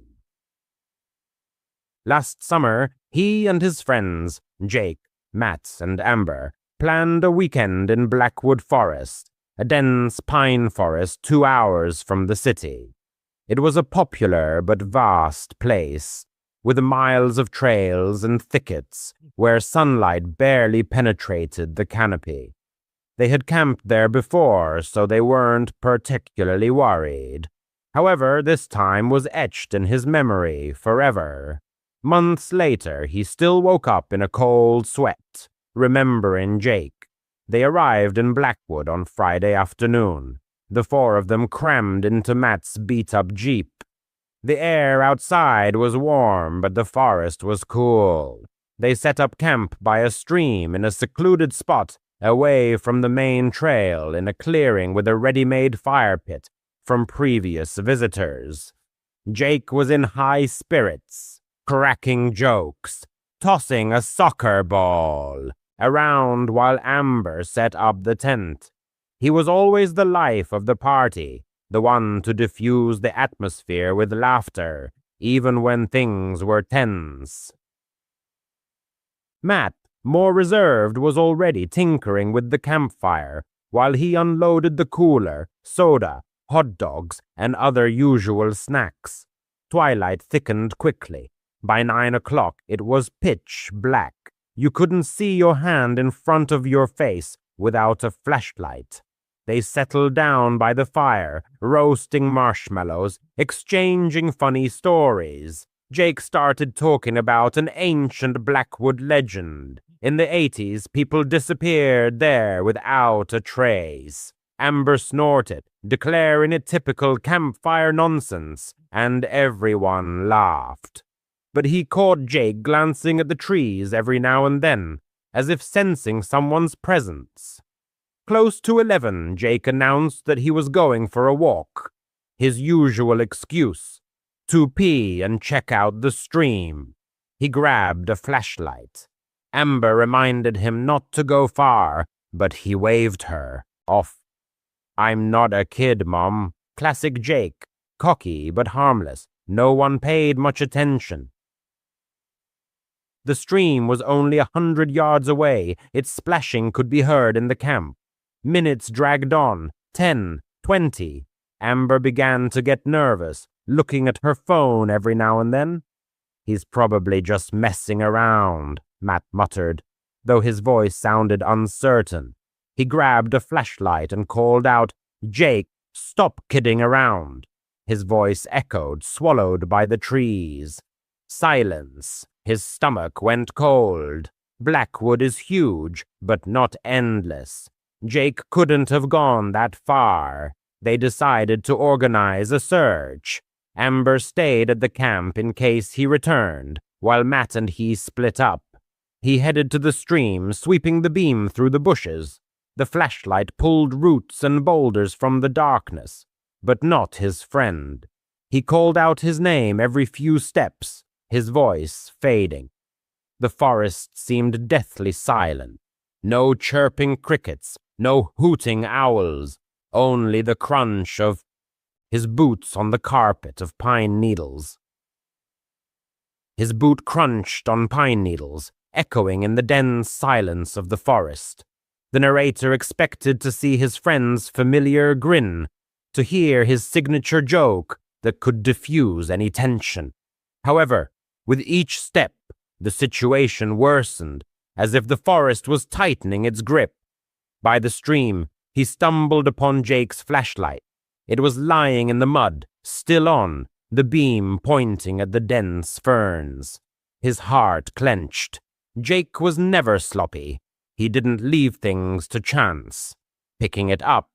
Last summer, he and his friends, Jake, Matt, and Amber, planned a weekend in Blackwood Forest, a dense pine forest 2 hours from the city. It was a popular but vast place, with miles of trails and thickets where sunlight barely penetrated the canopy. They had camped there before, so they weren't particularly worried. However, this time was etched in his memory forever. Months later, he still woke up in a cold sweat, remembering Jake. They arrived in Blackwood on Friday afternoon, the 4 of them crammed into Matt's beat-up Jeep. The air outside was warm, but the forest was cool. They set up camp by a stream in a secluded spot away from the main trail in a clearing with a ready-made fire pit from previous visitors. Jake was in high spirits, cracking jokes, tossing a soccer ball around while Amber set up the tent. He was always the life of the party, the one to diffuse the atmosphere with laughter, even when things were tense. Matt, more reserved, was already tinkering with the campfire while he unloaded the cooler, soda, hot dogs, and other usual snacks. Twilight thickened quickly. By 9 o'clock, it was pitch black. You couldn't see your hand in front of your face without a flashlight. They settled down by the fire, roasting marshmallows, exchanging funny stories. Jake started talking about an ancient Blackwood legend. In the 80s, people disappeared there without a trace. Amber snorted, declaring it typical campfire nonsense, and everyone laughed. But he caught Jake glancing at the trees every now and then, as if sensing someone's presence. Close to 11, Jake announced that he was going for a walk. His usual excuse, to pee and check out the stream. He grabbed a flashlight. Amber reminded him not to go far, but he waved her off. "I'm not a kid, Mom." Classic Jake, cocky but harmless. No one paid much attention. The stream was only 100 yards away. Its splashing could be heard in the camp. Minutes dragged on, 10, 20. Amber began to get nervous, looking at her phone every now and then. "He's probably just messing around," Matt muttered, though his voice sounded uncertain. He grabbed a flashlight and called out, "Jake, stop kidding around." His voice echoed, swallowed by the trees. Silence. His stomach went cold. Blackwood is huge, but not endless. Jake couldn't have gone that far. They decided to organize a search. Amber stayed at the camp in case he returned, while Matt and he split up. He headed to the stream, sweeping the beam through the bushes. The flashlight pulled roots and boulders from the darkness, but not his friend. He called out his name every few steps, his voice fading. The forest seemed deathly silent. No chirping crickets, no hooting owls, only the crunch of his boots on the carpet of pine needles. His boot crunched on pine needles, echoing in the dense silence of the forest. The narrator expected to see his friend's familiar grin, to hear his signature joke that could diffuse any tension. However, with each step, the situation worsened, as if the forest was tightening its grip. By the stream, he stumbled upon Jake's flashlight. It was lying in the mud, still on, the beam pointing at the dense ferns. His heart clenched. Jake was never sloppy. He didn't leave things to chance. Picking it up,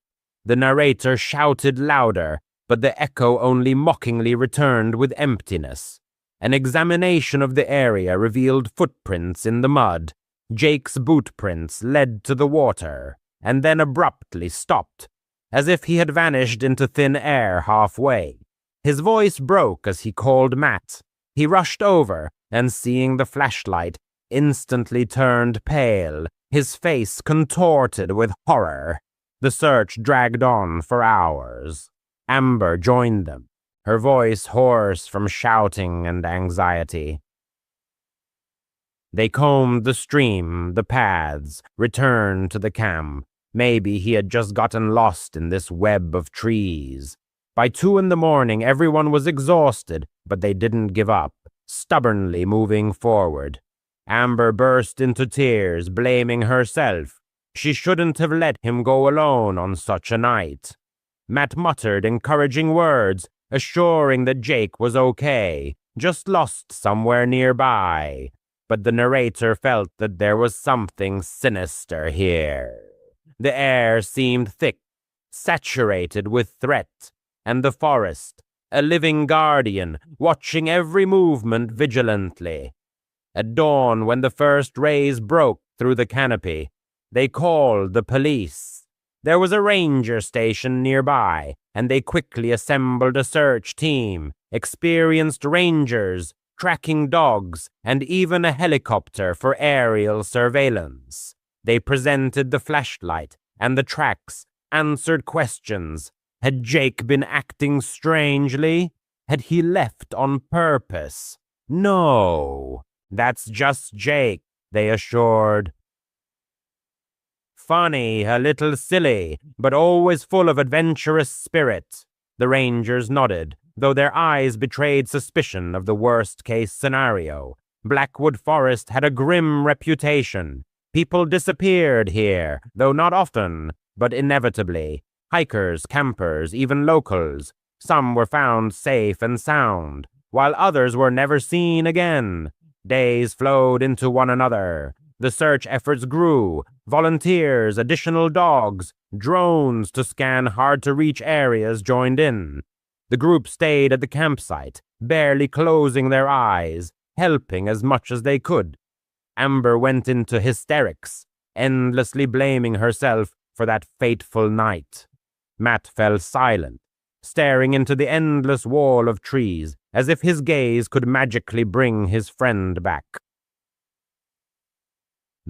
the narrator shouted louder, but the echo only mockingly returned with emptiness. An examination of the area revealed footprints in the mud. Jake's boot prints led to the water, and then abruptly stopped, as if he had vanished into thin air halfway. His voice broke as he called Matt. He rushed over, and seeing the flashlight, instantly turned pale, his face contorted with horror. The search dragged on for hours. Amber joined them, her voice hoarse from shouting and anxiety. They combed the stream, the paths, returned to the camp. Maybe he had just gotten lost in this web of trees. By 2 in the morning, everyone was exhausted, but they didn't give up, stubbornly moving forward. Amber burst into tears, blaming herself. She shouldn't have let him go alone on such a night. Matt muttered encouraging words, assuring that Jake was okay, just lost somewhere nearby. But the narrator felt that there was something sinister here. The air seemed thick, saturated with threat, and the forest, a living guardian, watching every movement vigilantly. At dawn, when the first rays broke through the canopy, they called the police. There was a ranger station nearby, and they quickly assembled a search team, experienced rangers, tracking dogs, and even a helicopter for aerial surveillance. They presented the flashlight and the tracks, answered questions. Had Jake been acting strangely? Had he left on purpose? No, that's just Jake, they assured. Funny, a little silly, but always full of adventurous spirit. The rangers nodded, though their eyes betrayed suspicion of the worst-case scenario. Blackwood Forest had a grim reputation. People disappeared here, though not often, but inevitably. Hikers, campers, even locals. Some were found safe and sound, while others were never seen again. Days flowed into one another. The search efforts grew. Volunteers, additional dogs, drones to scan hard-to-reach areas joined in. The group stayed at the campsite, barely closing their eyes, helping as much as they could. Amber went into hysterics, endlessly blaming herself for that fateful night. Matt fell silent, staring into the endless wall of trees, as if his gaze could magically bring his friend back.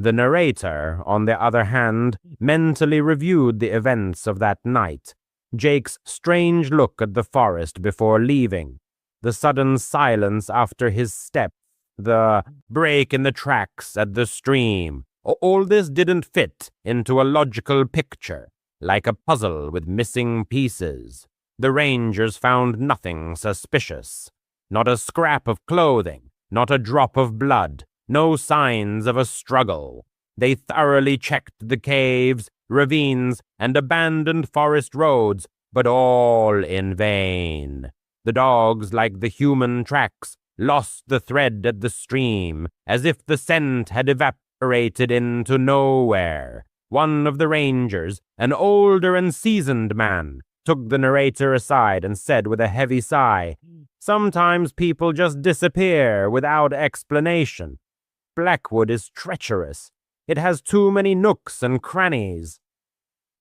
The narrator, on the other hand, mentally reviewed the events of that night. Jake's strange look at the forest before leaving, the sudden silence after his step, the break in the tracks at the stream. All this didn't fit into a logical picture, like a puzzle with missing pieces. The rangers found nothing suspicious. Not a scrap of clothing, not a drop of blood, no signs of a struggle. They thoroughly checked the caves, ravines, and abandoned forest roads, but all in vain. The dogs, like the human tracks, lost the thread at the stream, as if the scent had evaporated into nowhere. One of the rangers, an older and seasoned man, took the narrator aside and said with a heavy sigh, "Sometimes people just disappear without explanation. Blackwood is treacherous. It has too many nooks and crannies."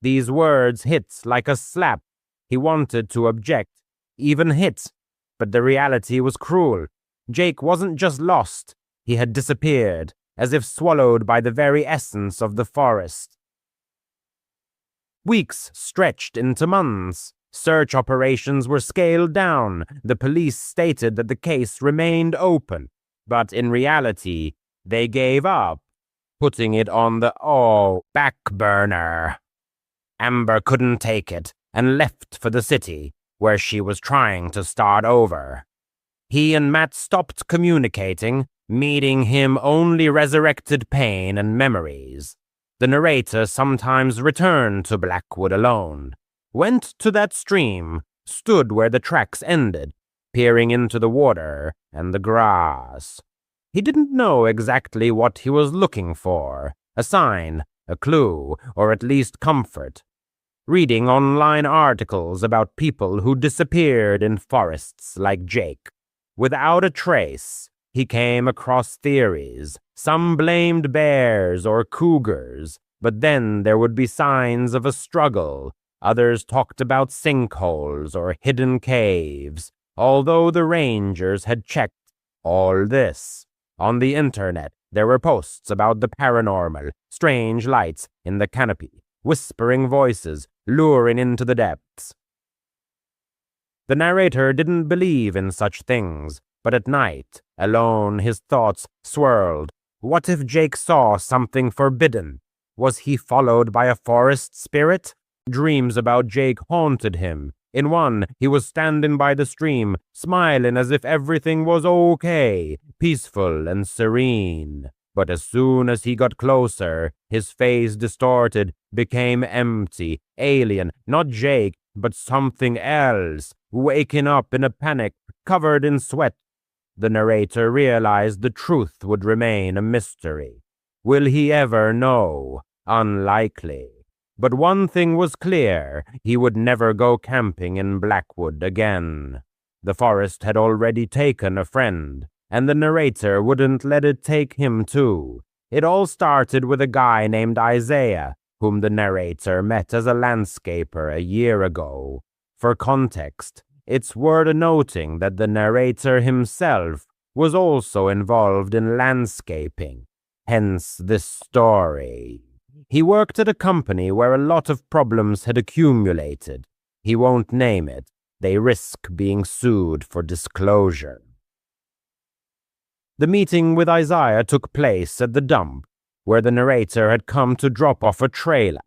These words hit like a slap. He wanted to object, even hit, but the reality was cruel. Jake wasn't just lost, he had disappeared, as if swallowed by the very essence of the forest. Weeks stretched into months. Search operations were scaled down. The police stated that the case remained open, but in reality, they gave up, putting it on the back burner. Amber couldn't take it and left for the city, where she was trying to start over. He and Matt stopped communicating, meeting him only resurrected pain and memories. The narrator sometimes returned to Blackwood alone, went to that stream, stood where the tracks ended, peering into the water and the grass. He didn't know exactly what he was looking for, a sign, a clue, or at least comfort. Reading online articles about people who disappeared in forests like Jake. Without a trace, he came across theories. Some blamed bears or cougars, but then there would be signs of a struggle. Others talked about sinkholes or hidden caves, although the rangers had checked all this. On the internet, there were posts about the paranormal, strange lights in the canopy, whispering voices luring into the depths. The narrator didn't believe in such things, but at night, alone, his thoughts swirled. What if Jake saw something forbidden? Was he followed by a forest spirit? Dreams about Jake haunted him. In one, he was standing by the stream, smiling as if everything was okay, peaceful and serene. But as soon as he got closer, his face distorted, became empty, alien, not Jake, but something else, waking up in a panic, covered in sweat. The narrator realized the truth would remain a mystery. Will he ever know? Unlikely. But one thing was clear, he would never go camping in Blackwood again. The forest had already taken a friend, and the narrator wouldn't let it take him too. It all started with a guy named Isaiah, whom the narrator met as a landscaper a year ago. For context, it's worth noting that the narrator himself was also involved in landscaping, hence this story. He worked at a company where a lot of problems had accumulated. He won't name it. They risk being sued for disclosure. The meeting with Isaiah took place at the dump, where the narrator had come to drop off a trailer.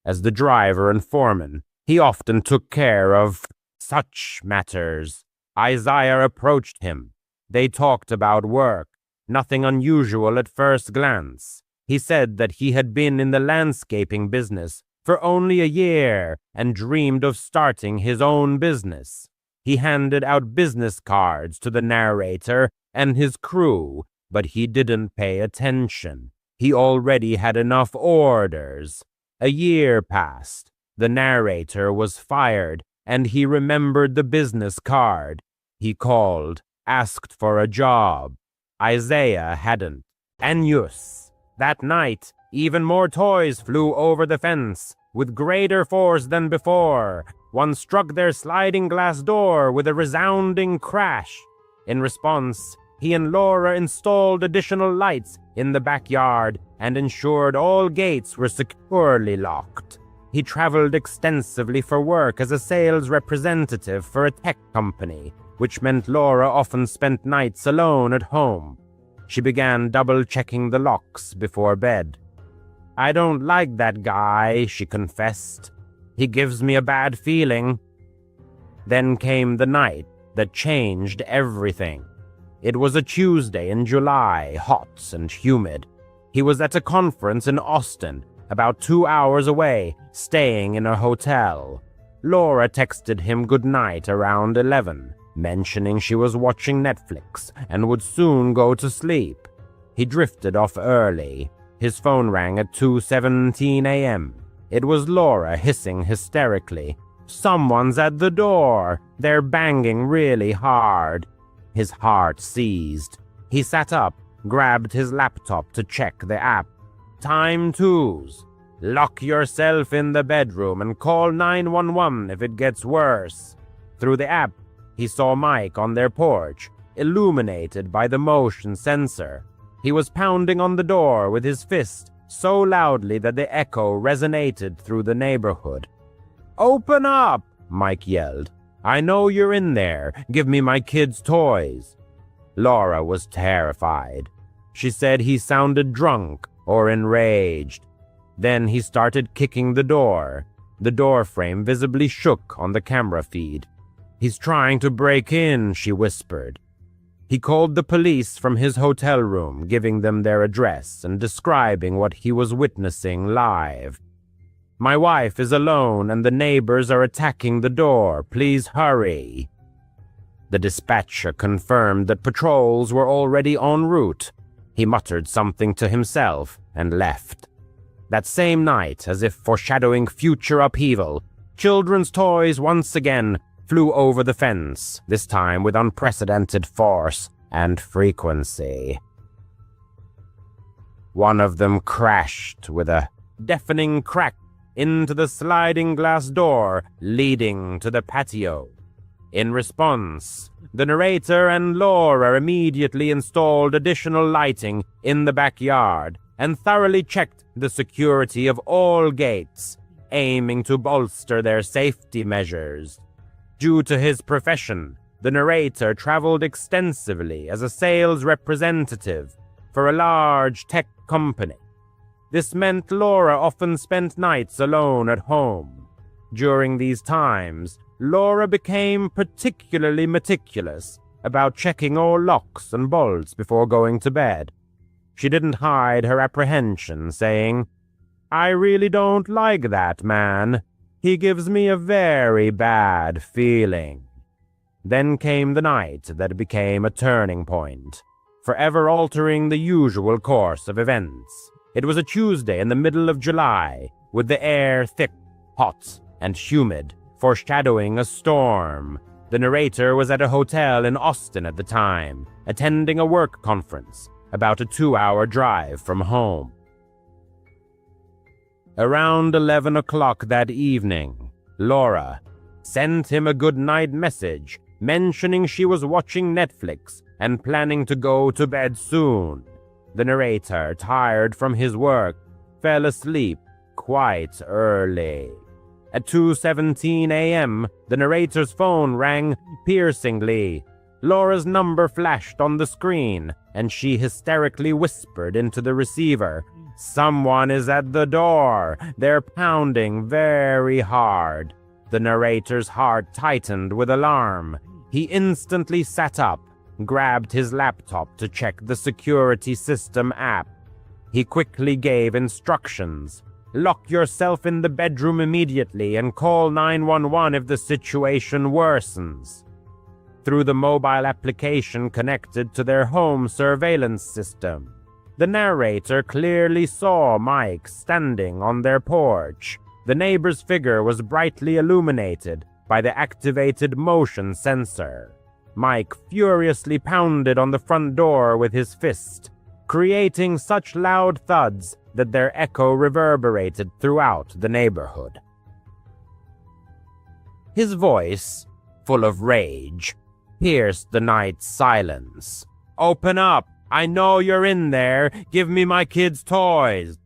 As the driver and foreman, he often took care of such matters. Isaiah approached him. They talked about work, nothing unusual at first glance. He said that he had been in the landscaping business for only a year and dreamed of starting his own business. He handed out business cards to the narrator and his crew, but he didn't pay attention. He already had enough orders. A year passed. The narrator was fired, and he remembered the business card. He called, asked for a job. Isaiah hadn't. And yes, that night, even more toys flew over the fence, with greater force than before. One struck their sliding glass door with a resounding crash. In response, he and Laura installed additional lights in the backyard and ensured all gates were securely locked. He traveled extensively for work as a sales representative for a tech company, which meant Laura often spent nights alone at home. She began double-checking the locks before bed. "I don't like that guy," she confessed. "He gives me a bad feeling." Then came the night that changed everything. It was a Tuesday in July, hot and humid. He was at a conference in Austin, about 2 hours away, staying in a hotel. Laura texted him goodnight around 11, mentioning she was watching Netflix and would soon go to sleep. He drifted off early. His phone rang at 2:17 a.m. It was Laura hissing hysterically. "Someone's at the door. They're banging really hard." His heart seized. He sat up, grabbed his laptop to check the app. Time twos. Lock yourself in the bedroom and call 911 if it gets worse. Through the app, he saw Mike on their porch, illuminated by the motion sensor. He was pounding on the door with his fist so loudly that the echo resonated through the neighborhood. "Open up!" Mike yelled. "I know you're in there. Give me my kids' toys." Laura was terrified. She said he sounded drunk or enraged. Then he started kicking the door. The door frame visibly shook on the camera feed. "He's trying to break in," she whispered. He called the police from his hotel room, giving them their address and describing what he was witnessing live. "My wife is alone and the neighbors are attacking the door. Please hurry." The dispatcher confirmed that patrols were already en route. He muttered something to himself and left. That same night, as if foreshadowing future upheaval, children's toys once again flew over the fence, this time with unprecedented force and frequency. One of them crashed with a deafening crack into the sliding glass door leading to the patio. In response, the narrator and Laura immediately installed additional lighting in the backyard and thoroughly checked the security of all gates, aiming to bolster their safety measures. Due to his profession, the narrator traveled extensively as a sales representative for a large tech company. This meant Laura often spent nights alone at home. During these times, Laura became particularly meticulous about checking all locks and bolts before going to bed. She didn't hide her apprehension, saying, "I really don't like that man. He gives me a very bad feeling." Then came the night that became a turning point, forever altering the usual course of events. It was a Tuesday in the middle of July, with the air thick, hot, and humid, foreshadowing a storm. The narrator was at a hotel in Austin at the time, attending a work conference, about a 2-hour drive from home. Around 11 o'clock that evening, Laura, sent him a good-night message mentioning she was watching Netflix and planning to go to bed soon. The narrator, tired from his work, fell asleep quite early. At 2:17 a.m., the narrator's phone rang piercingly. Laura's number flashed on the screen, and she hysterically whispered into the receiver, "Someone is at the door. They're pounding very hard." The narrator's heart tightened with alarm. He instantly sat up, grabbed his laptop to check the security system app. He quickly gave instructions. "Lock yourself in the bedroom immediately and call 911 if the situation worsens." Through the mobile application connected to their home surveillance system, the narrator clearly saw Mike standing on their porch. The neighbor's figure was brightly illuminated by the activated motion sensor. Mike furiously pounded on the front door with his fist, creating such loud thuds that their echo reverberated throughout the neighborhood. His voice, full of rage, pierced the night's silence. "Open up! I know you're in there! Give me my kids' toys!"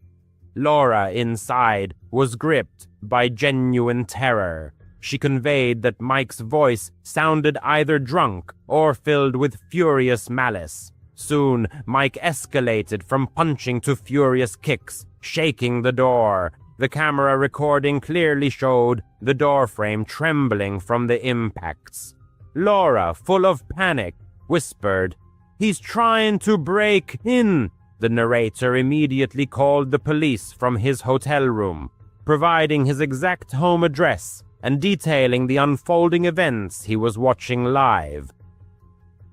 Laura, inside, was gripped by genuine terror. She conveyed that Mike's voice sounded either drunk or filled with furious malice. Soon, Mike escalated from punching to furious kicks, shaking the door. The camera recording clearly showed the doorframe trembling from the impacts. Laura, full of panic, whispered, "He's trying to break in." The narrator immediately called the police from his hotel room, providing his exact home address and detailing the unfolding events he was watching live.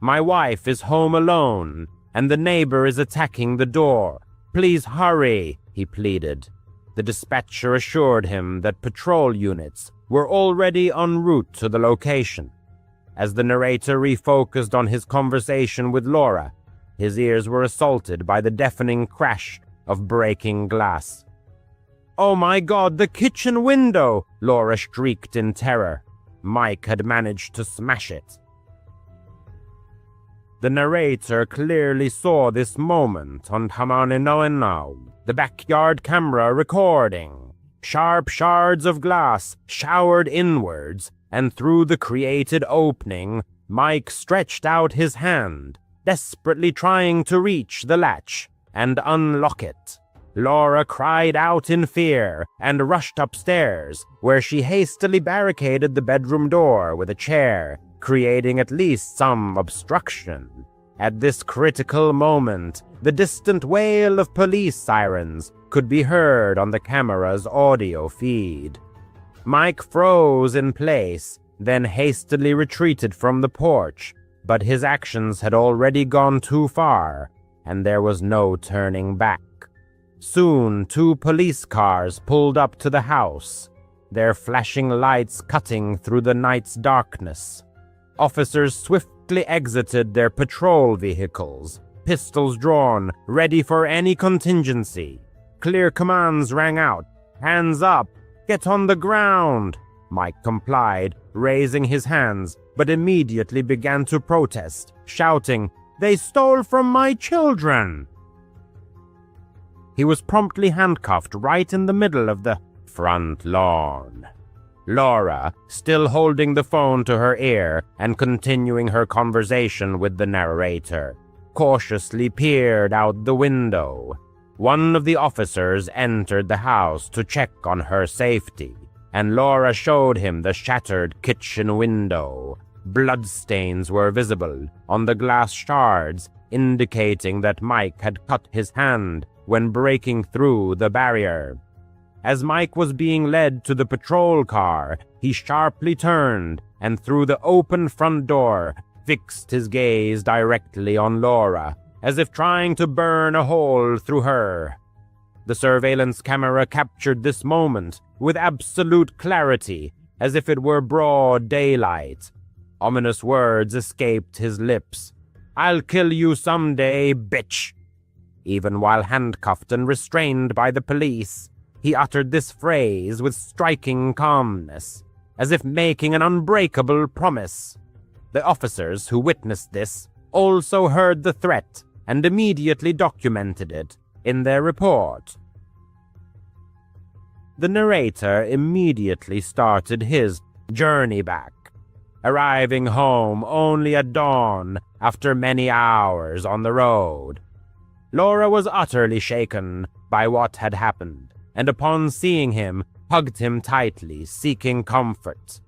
"My wife is home alone, and the neighbor is attacking the door. Please hurry," he pleaded. The dispatcher assured him that patrol units were already en route to the location. As the narrator refocused on his conversation with Laura, his ears were assaulted by the deafening crash of breaking glass. "Oh my God, the kitchen window!" Laura shrieked in terror. Mike had managed to smash it. The narrator clearly saw this moment on the backyard camera recording. Sharp shards of glass showered inwards, and through the created opening, Mike stretched out his hand, desperately trying to reach the latch and unlock it. Laura cried out in fear and rushed upstairs, where she hastily barricaded the bedroom door with a chair, creating at least some obstruction. At this critical moment, the distant wail of police sirens could be heard on the camera's audio feed. Mike froze in place, then hastily retreated from the porch, but his actions had already gone too far, and there was no turning back. Soon, 2 police cars pulled up to the house, their flashing lights cutting through the night's darkness. Officers swiftly exited their patrol vehicles, pistols drawn, ready for any contingency. Clear commands rang out. "Hands up! Get on the ground!" Mike complied, raising his hands, but immediately began to protest, shouting, "They stole from my children!" He was promptly handcuffed right in the middle of the front lawn. Laura, still holding the phone to her ear and continuing her conversation with the narrator, cautiously peered out the window. One of the officers entered the house to check on her safety, and Laura showed him the shattered kitchen window. Bloodstains were visible on the glass shards, indicating that Mike had cut his hand when breaking through the barrier. As Mike was being led to the patrol car, he sharply turned and through the open front door fixed his gaze directly on Laura, as if trying to burn a hole through her. The surveillance camera captured this moment with absolute clarity, as if it were broad daylight. Ominous words escaped his lips. "I'll kill you someday, bitch!" Even while handcuffed and restrained by the police, he uttered this phrase with striking calmness. as if making an unbreakable promise. The officers who witnessed this also heard the threat and immediately documented it in their report. The narrator immediately started his journey back, arriving home only at dawn after many hours on the road. Laura was utterly shaken by what had happened, and upon seeing him, hugged him tightly, seeking comfort.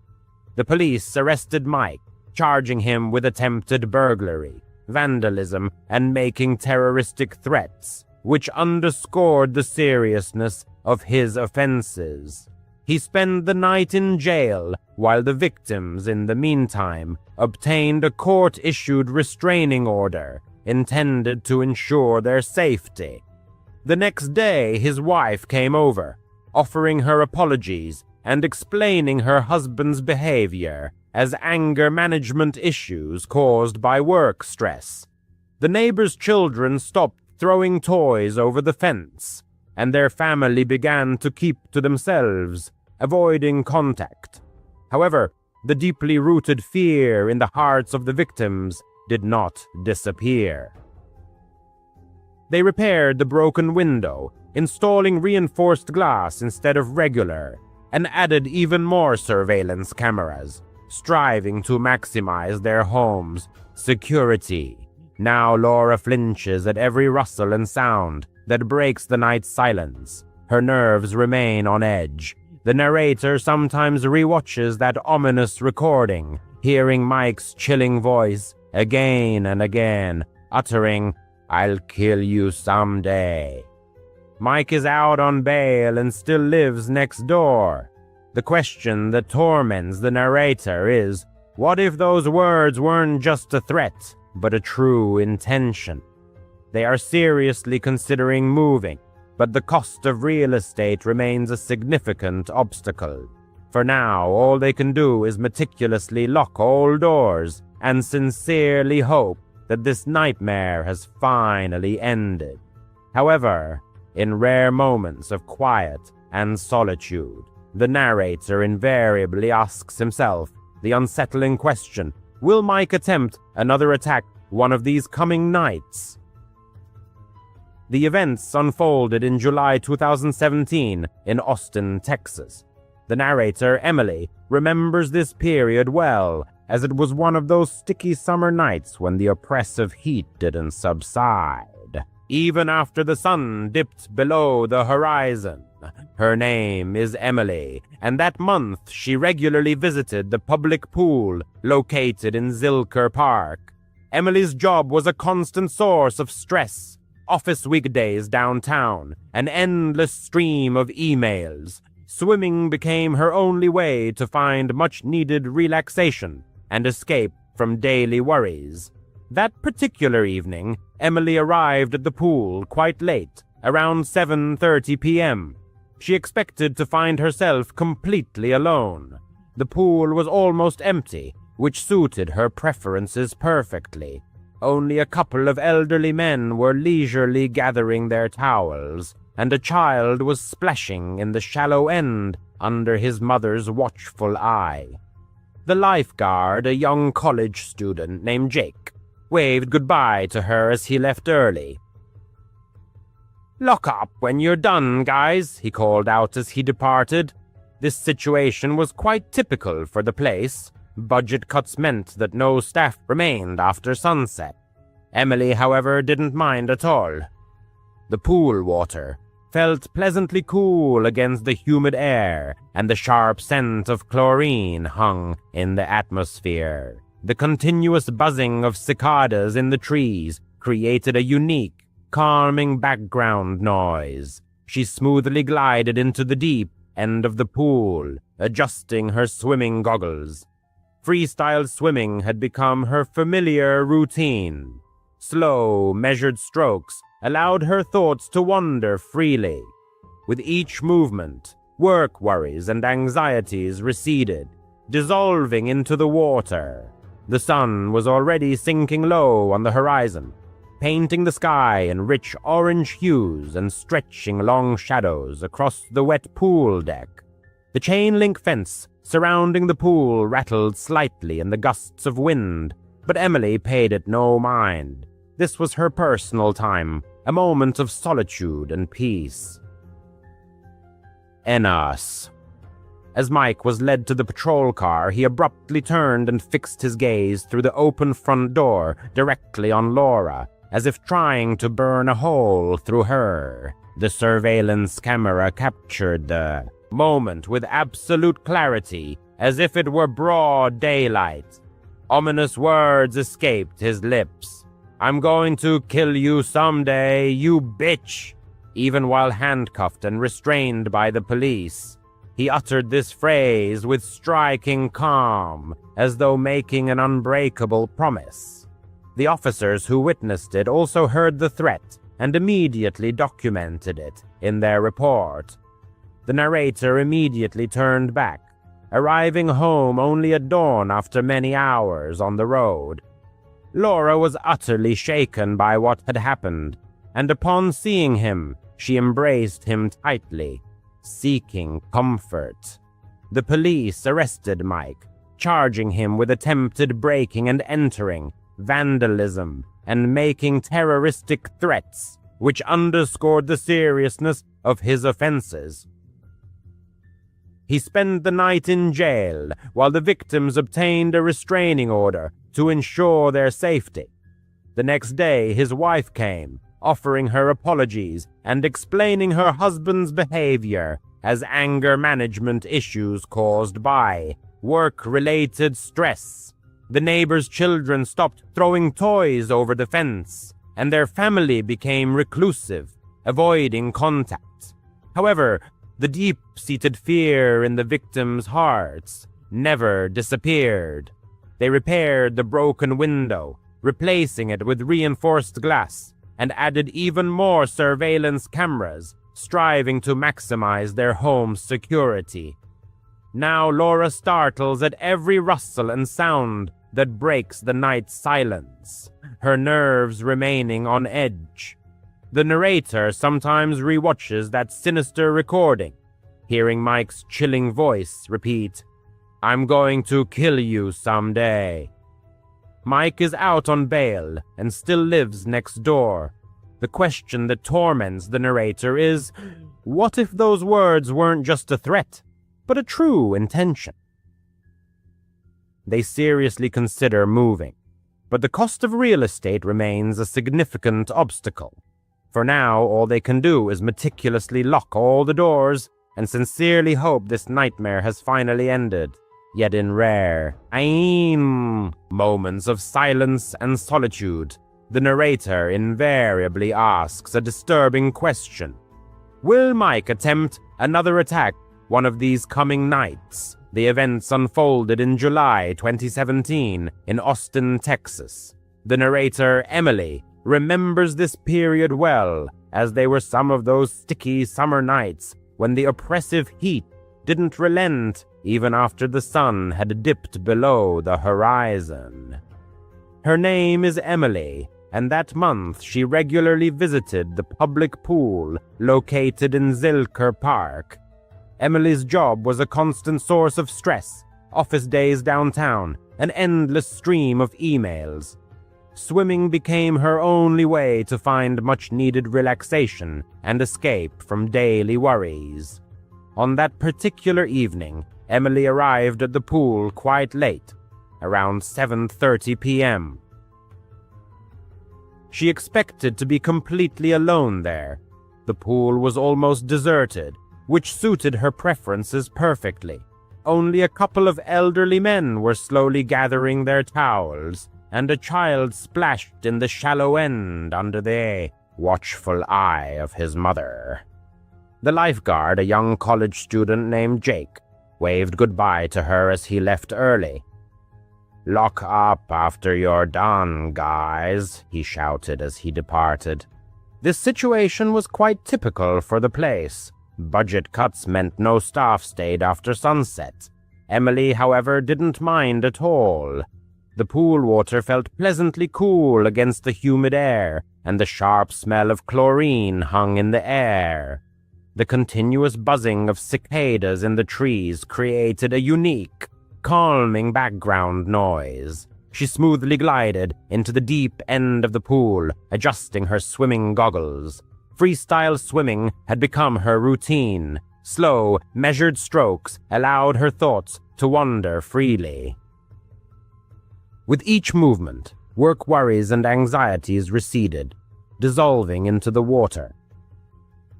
The police arrested Mike, charging him with attempted burglary, vandalism, and making terroristic threats, which underscored the seriousness of his offenses. He spent the night in jail, while the victims, in the meantime, obtained a court-issued restraining order intended to ensure their safety. The next day, his wife came over, offering her apologies and explaining her husband's behavior as anger management issues caused by work stress. The neighbor's children stopped throwing toys over the fence, and their family began to keep to themselves, avoiding contact. However, the deeply rooted fear in the hearts of the victims did not disappear. They repaired the broken window, installing reinforced glass instead of regular, and added even more surveillance cameras, striving to maximize their home's security. Now Laura flinches at every rustle and sound that breaks the night's silence. Her nerves remain on edge. The narrator sometimes rewatches that ominous recording, hearing Mike's chilling voice again and again, uttering, "I'll kill you someday." Mike is out on bail and still lives next door. The question that torments the narrator is, what if those words weren't just a threat, but a true intention? They are seriously considering moving, but the cost of real estate remains a significant obstacle. For now, all they can do is meticulously lock all doors and sincerely hope that this nightmare has finally ended. However, in rare moments of quiet and solitude, the narrator invariably asks himself the unsettling question, will Mike attempt another attack one of these coming nights? The events unfolded in July 2017 in Austin, Texas. The narrator, Emily, remembers this period well, as it was one of those sticky summer nights when the oppressive heat didn't subside, even after the sun dipped below the horizon. Her name is Emily, and that month she regularly visited the public pool located in Zilker Park. Emily's job was a constant source of stress. Office weekdays downtown, an endless stream of emails. Swimming became her only way to find much-needed relaxation and escape from daily worries. That particular evening, Emily arrived at the pool quite late, around 7:30 p.m. She expected to find herself completely alone. The pool was almost empty, which suited her preferences perfectly. Only a couple of elderly men were leisurely gathering their towels, and a child was splashing in the shallow end under his mother's watchful eye. The lifeguard, a young college student named Jake, waved goodbye to her as he left early. "Lock up when you're done, guys," he called out as he departed. This situation was quite typical for the place. Budget cuts meant that no staff remained after sunset. Emily, however, didn't mind at all. The pool water felt pleasantly cool against the humid air, and the sharp scent of chlorine hung in the atmosphere. The continuous buzzing of cicadas in the trees created a unique, calming background noise. She smoothly glided into the deep end of the pool, adjusting her swimming goggles. Freestyle swimming had become her familiar routine. Slow, measured strokes allowed her thoughts to wander freely. With each movement, work worries and anxieties receded, dissolving into the water. The sun was already sinking low on the horizon, painting the sky in rich orange hues and stretching long shadows across the wet pool deck. The chain-link fence surrounding the pool rattled slightly in the gusts of wind, but Emily paid it no mind. This was her personal time, a moment of solitude and peace. Enos. As Mike was led to the patrol car, he abruptly turned and fixed his gaze through the open front door directly on Laura, as if trying to burn a hole through her. The surveillance camera captured the moment with absolute clarity, as if it were broad daylight. Ominous words escaped his lips. "I'm going to kill you someday, you bitch!" Even while handcuffed and restrained by the police, he uttered this phrase with striking calm, as though making an unbreakable promise. The officers who witnessed it also heard the threat and immediately documented it in their report. The narrator immediately turned back, arriving home only at dawn after many hours on the road. Laura was utterly shaken by what had happened, and upon seeing him, she embraced him tightly, seeking comfort. The police arrested Mike, charging him with attempted breaking and entering, vandalism, and making terroristic threats, which underscored the seriousness of his offenses. He spent the night in jail while the victims obtained a restraining order to ensure their safety. The next day, his wife came, offering her apologies and explaining her husband's behavior as anger management issues caused by work-related stress. The neighbors' children stopped throwing toys over the fence, and their family became reclusive, avoiding contact. However, the deep-seated fear in the victims' hearts never disappeared. They repaired the broken window, replacing it with reinforced glass, and added even more surveillance cameras, striving to maximize their home's security. Now Laura startles at every rustle and sound that breaks the night's silence, her nerves remaining on edge. The narrator sometimes rewatches that sinister recording, hearing Mike's chilling voice repeat, "I'm going to kill you someday." Mike is out on bail and still lives next door. The question that torments the narrator is, what if those words weren't just a threat, but a true intention? They seriously consider moving, but the cost of real estate remains a significant obstacle. For now, all they can do is meticulously lock all the doors and sincerely hope this nightmare has finally ended. Yet in rare, moments of silence and solitude, the narrator invariably asks a disturbing question. Will Mike attempt another attack one of these coming nights? The events unfolded in July 2017 in Austin, Texas. The narrator, Emily, remembers this period well, as they were some of those sticky summer nights when the oppressive heat didn't relent even after the sun had dipped below the horizon. Her name is Emily, and that month she regularly visited the public pool located in Zilker Park. Emily's job was a constant source of stress, office days downtown, an endless stream of emails. Swimming became her only way to find much-needed relaxation and escape from daily worries. On that particular evening, Emily arrived at the pool quite late, around 7:30 p.m. She expected to be completely alone there. The pool was almost deserted, which suited her preferences perfectly. Only a couple of elderly men were slowly gathering their towels, and a child splashed in the shallow end under the watchful eye of his mother. The lifeguard, a young college student named Jake, waved goodbye to her as he left early. "Lock up after you're done, guys," he shouted as he departed. This situation was quite typical for the place. Budget cuts meant no staff stayed after sunset. Emily, however, didn't mind at all. The pool water felt pleasantly cool against the humid air, and the sharp smell of chlorine hung in the air. The continuous buzzing of cicadas in the trees created a unique, calming background noise. She smoothly glided into the deep end of the pool, adjusting her swimming goggles. Freestyle swimming had become her routine. Slow, measured strokes allowed her thoughts to wander freely. With each movement, work worries and anxieties receded, dissolving into the water.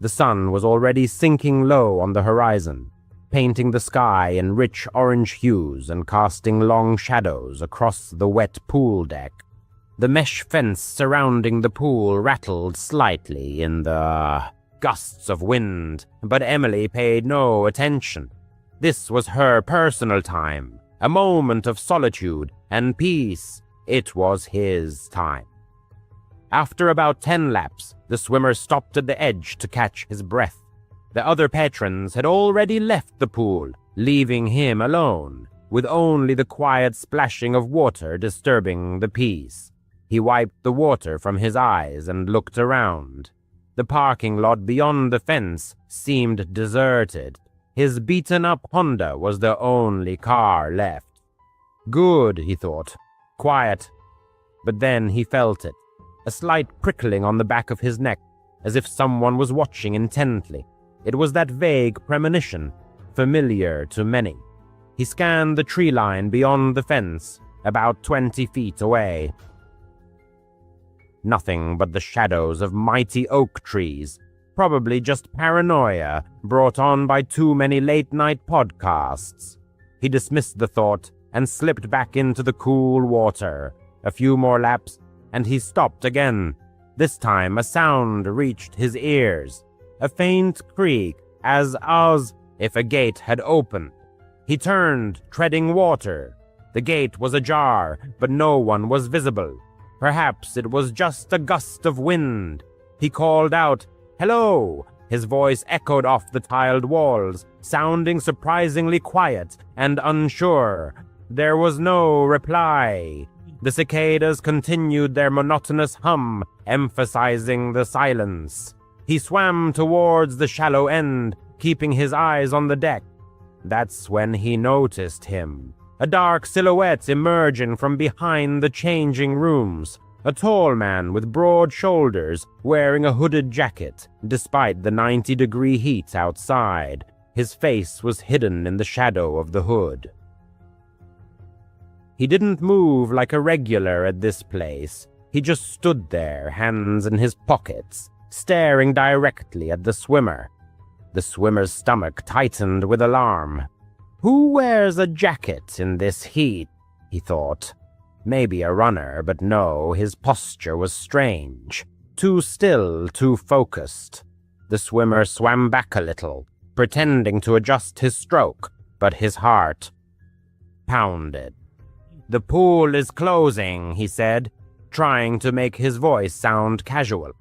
The sun was already sinking low on the horizon, painting the sky in rich orange hues and casting long shadows across the wet pool deck. The mesh fence surrounding the pool rattled slightly in the gusts of wind, but Emily paid no attention. This was her personal time, a moment of solitude and peace. It was his time. After about 10 laps, the swimmer stopped at the edge to catch his breath. The other patrons had already left the pool, leaving him alone, with only the quiet splashing of water disturbing the peace. He wiped the water from his eyes and looked around. The parking lot beyond the fence seemed deserted. His beaten-up Honda was the only car left. Good, he thought. Quiet. But then he felt it, a slight prickling on the back of his neck, as if someone was watching intently. It was that vague premonition, familiar to many. He scanned the tree line beyond the fence, about 20 feet away. Nothing but the shadows of mighty oak trees, probably just paranoia brought on by too many late-night podcasts. He dismissed the thought and slipped back into the cool water. A few more laps, and he stopped again. This time a sound reached his ears. A faint creak, as if a gate had opened. He turned, treading water. The gate was ajar, but no one was visible. Perhaps it was just a gust of wind. He called out, "Hello!" His voice echoed off the tiled walls, sounding surprisingly quiet and unsure. There was no reply. The cicadas continued their monotonous hum, emphasizing the silence. He swam towards the shallow end, keeping his eyes on the deck. That's when he noticed him. A dark silhouette emerging from behind the changing rooms. A tall man with broad shoulders, wearing a hooded jacket, despite the 90-degree heat outside. His face was hidden in the shadow of the hood. He didn't move like a regular at this place. He just stood there, hands in his pockets, staring directly at the swimmer. The swimmer's stomach tightened with alarm. Who wears a jacket in this heat? He thought. Maybe a runner, but no, his posture was strange. Too still, too focused. The swimmer swam back a little, pretending to adjust his stroke, but his heart pounded. "The pool is closing," he said, trying to make his voice sound casual.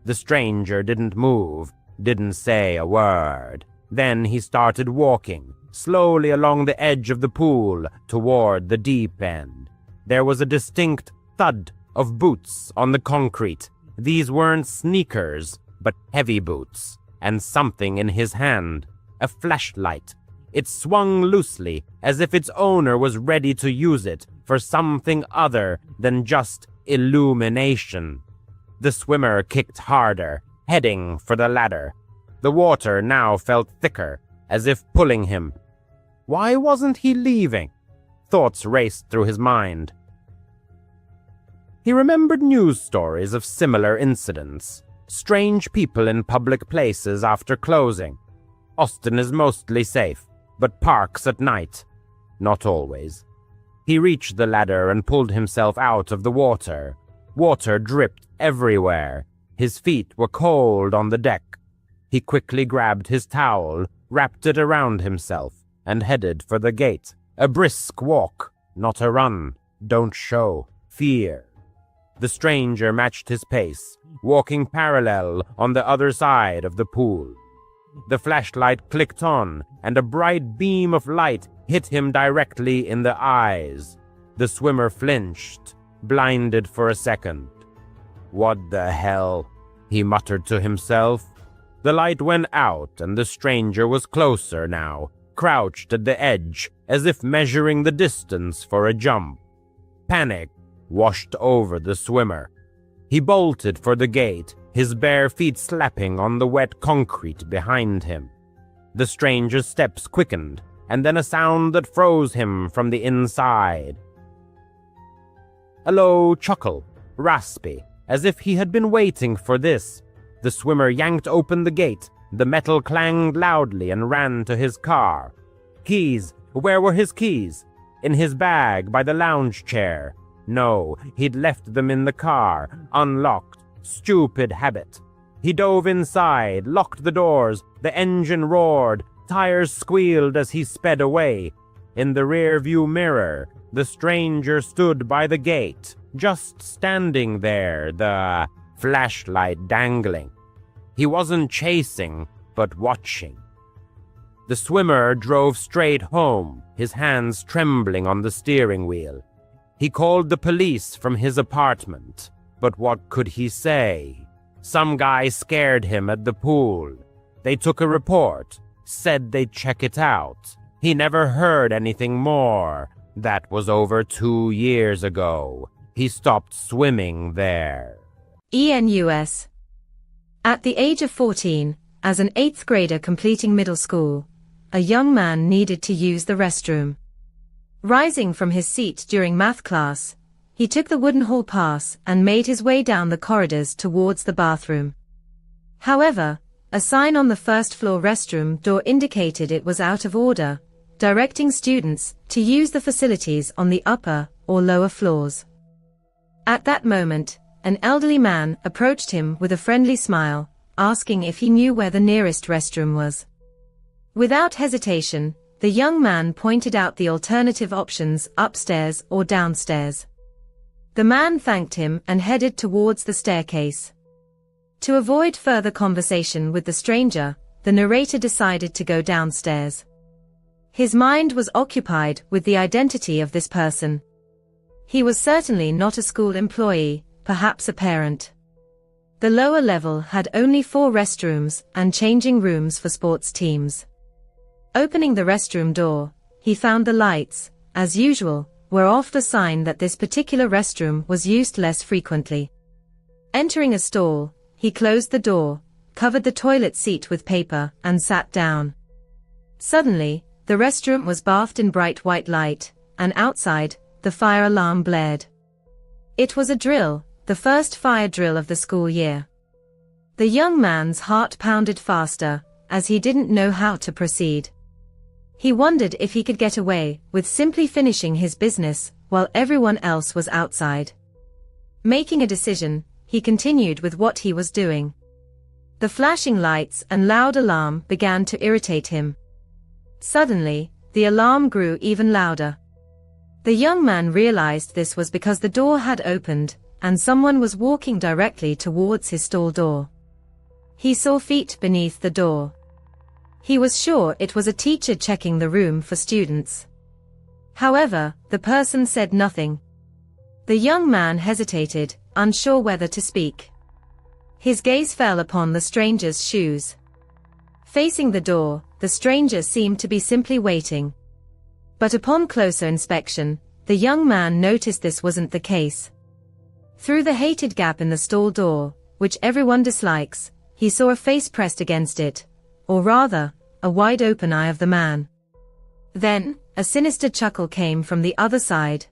The stranger didn't move, didn't say a word. Then he started walking, slowly along the edge of the pool, toward the deep end. There was a distinct thud of boots on the concrete. These weren't sneakers, but heavy boots, and something in his hand, a flashlight. It swung loosely, as if its owner was ready to use it for something other than just illumination. The swimmer kicked harder, heading for the ladder. The water now felt thicker, as if pulling him. Why wasn't he leaving? Thoughts raced through his mind. He remembered news stories of similar incidents. Strange people in public places after closing. Austin is mostly safe, but parks at night. Not always. He reached the ladder and pulled himself out of the water. Water dripped everywhere. His feet were cold on the deck. He quickly grabbed his towel, wrapped it around himself, and headed for the gate. A brisk walk, not a run. Don't show fear. The stranger matched his pace, walking parallel on the other side of the pool. The flashlight clicked on, and a bright beam of light hit him directly in the eyes. The swimmer flinched, blinded for a second. "What the hell?" he muttered to himself. The light went out and the stranger was closer now, crouched at the edge as if measuring the distance for a jump. Panic washed over the swimmer. He bolted for the gate, his bare feet slapping on the wet concrete behind him. The stranger's steps quickened, and then a sound that froze him from the inside. A low chuckle, raspy, as if he had been waiting for this. The swimmer yanked open the gate, the metal clanged loudly and ran to his car. Keys, where were his keys? In his bag by the lounge chair. No, he'd left them in the car, unlocked. Stupid habit. He dove inside, locked the doors, the engine roared, tires squealed as he sped away. In the rear-view mirror, the stranger stood by the gate, just standing there, the flashlight dangling. He wasn't chasing, but watching. The swimmer drove straight home, his hands trembling on the steering wheel. He called the police from his apartment, but what could he say? Some guy scared him at the pool. They took a report, said they'd check it out. He never heard anything more. That was over 2 years ago. He stopped swimming there. ENUS. At the age of 14, as an 8th grader completing middle school, a young man needed to use the restroom. Rising from his seat during math class, he took the wooden hall pass and made his way down the corridors towards the bathroom. However, a sign on the first-floor restroom door indicated it was out of order, directing students to use the facilities on the upper or lower floors. At that moment, an elderly man approached him with a friendly smile, asking if he knew where the nearest restroom was. Without hesitation, the young man pointed out the alternative options upstairs or downstairs. The man thanked him and headed towards the staircase. To avoid further conversation with the stranger, the narrator decided to go downstairs. His mind was occupied with the identity of this person. He was certainly not a school employee, perhaps a parent. The lower level had only 4 restrooms and changing rooms for sports teams. Opening the restroom door, he found the lights, as usual, were off, the sign that this particular restroom was used less frequently. Entering a stall, he closed the door, covered the toilet seat with paper, and sat down. Suddenly, the restroom was bathed in bright white light, and outside, the fire alarm blared. It was a drill, the first fire drill of the school year. The young man's heart pounded faster, as he didn't know how to proceed. He wondered if he could get away with simply finishing his business while everyone else was outside. Making a decision, he continued with what he was doing. The flashing lights and loud alarm began to irritate him. Suddenly, the alarm grew even louder. The young man realized this was because the door had opened, and someone was walking directly towards his stall door. He saw feet beneath the door. He was sure it was a teacher checking the room for students. However, the person said nothing. The young man hesitated, unsure whether to speak. His gaze fell upon the stranger's shoes. Facing the door, the stranger seemed to be simply waiting. But upon closer inspection, the young man noticed this wasn't the case. Through the hated gap in the stall door, which everyone dislikes, he saw a face pressed against it, or rather, a wide-open eye of the man. Then, a sinister chuckle came from the other side.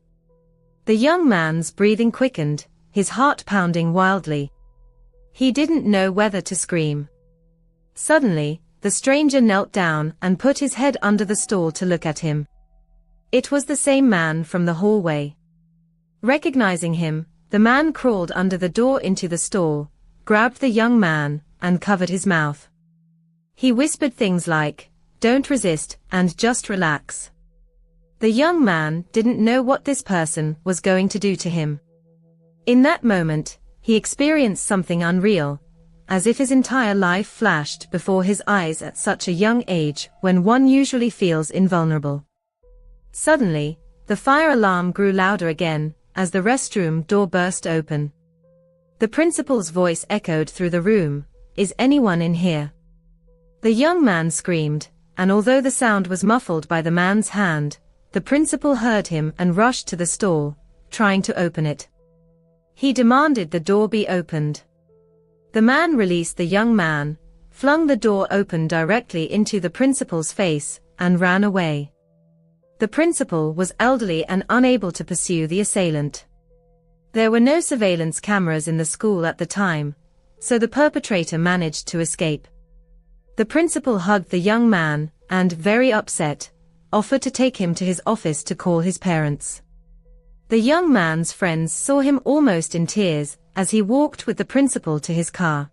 The young man's breathing quickened, his heart pounding wildly. He didn't know whether to scream. Suddenly, the stranger knelt down and put his head under the stall to look at him. It was the same man from the hallway. Recognizing him, the man crawled under the door into the stall, grabbed the young man, and covered his mouth. He whispered things like, "Don't resist, and just relax." The young man didn't know what this person was going to do to him. In that moment, he experienced something unreal, as if his entire life flashed before his eyes at such a young age when one usually feels invulnerable. Suddenly, the fire alarm grew louder again, as the restroom door burst open. The principal's voice echoed through the room, "Is anyone in here?" The young man screamed, and although the sound was muffled by the man's hand, the principal heard him and rushed to the stall, trying to open it. He demanded the door be opened. The man released the young man, flung the door open directly into the principal's face, and ran away. The principal was elderly and unable to pursue the assailant. There were no surveillance cameras in the school at the time, so the perpetrator managed to escape. The principal hugged the young man, and, very upset, offered to take him to his office to call his parents. The young man's friends saw him almost in tears as he walked with the principal to his car.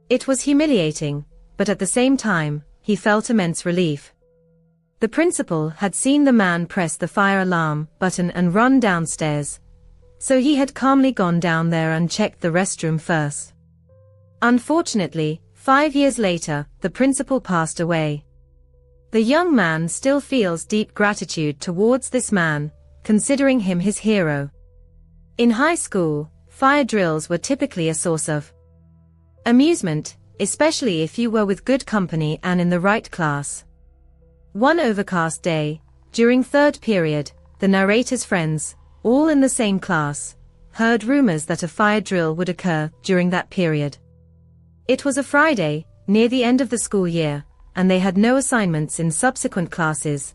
It was humiliating, but at the same time, he felt immense relief. The principal had seen the man press the fire alarm button and run downstairs, so he had calmly gone down there and checked the restroom first. Unfortunately, 5 years later, the principal passed away. The young man still feels deep gratitude towards this man, considering him his hero. In high school, fire drills were typically a source of amusement, especially if you were with good company and in the right class. One overcast day, during third period, the narrator's friends, all in the same class, heard rumors that a fire drill would occur during that period. It was a Friday, near the end of the school year, and they had no assignments in subsequent classes,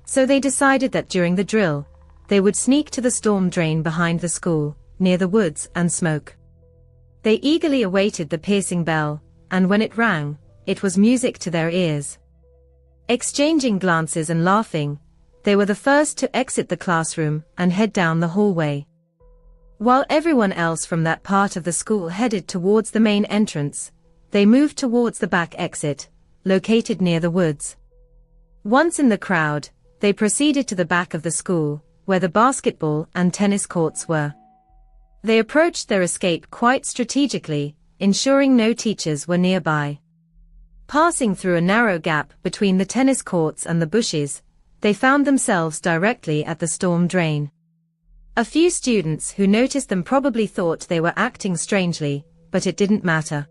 so they decided that during the drill, they would sneak to the storm drain behind the school, near the woods, and smoke. They eagerly awaited the piercing bell, and when it rang, it was music to their ears. Exchanging glances and laughing, they were the first to exit the classroom and head down the hallway. While everyone else from that part of the school headed towards the main entrance, they moved towards the back exit, located near the woods. Once in the crowd, they proceeded to the back of the school, where the basketball and tennis courts were. They approached their escape quite strategically, ensuring no teachers were nearby. Passing through a narrow gap between the tennis courts and the bushes, they found themselves directly at the storm drain. A few students who noticed them probably thought they were acting strangely, but it didn't matter.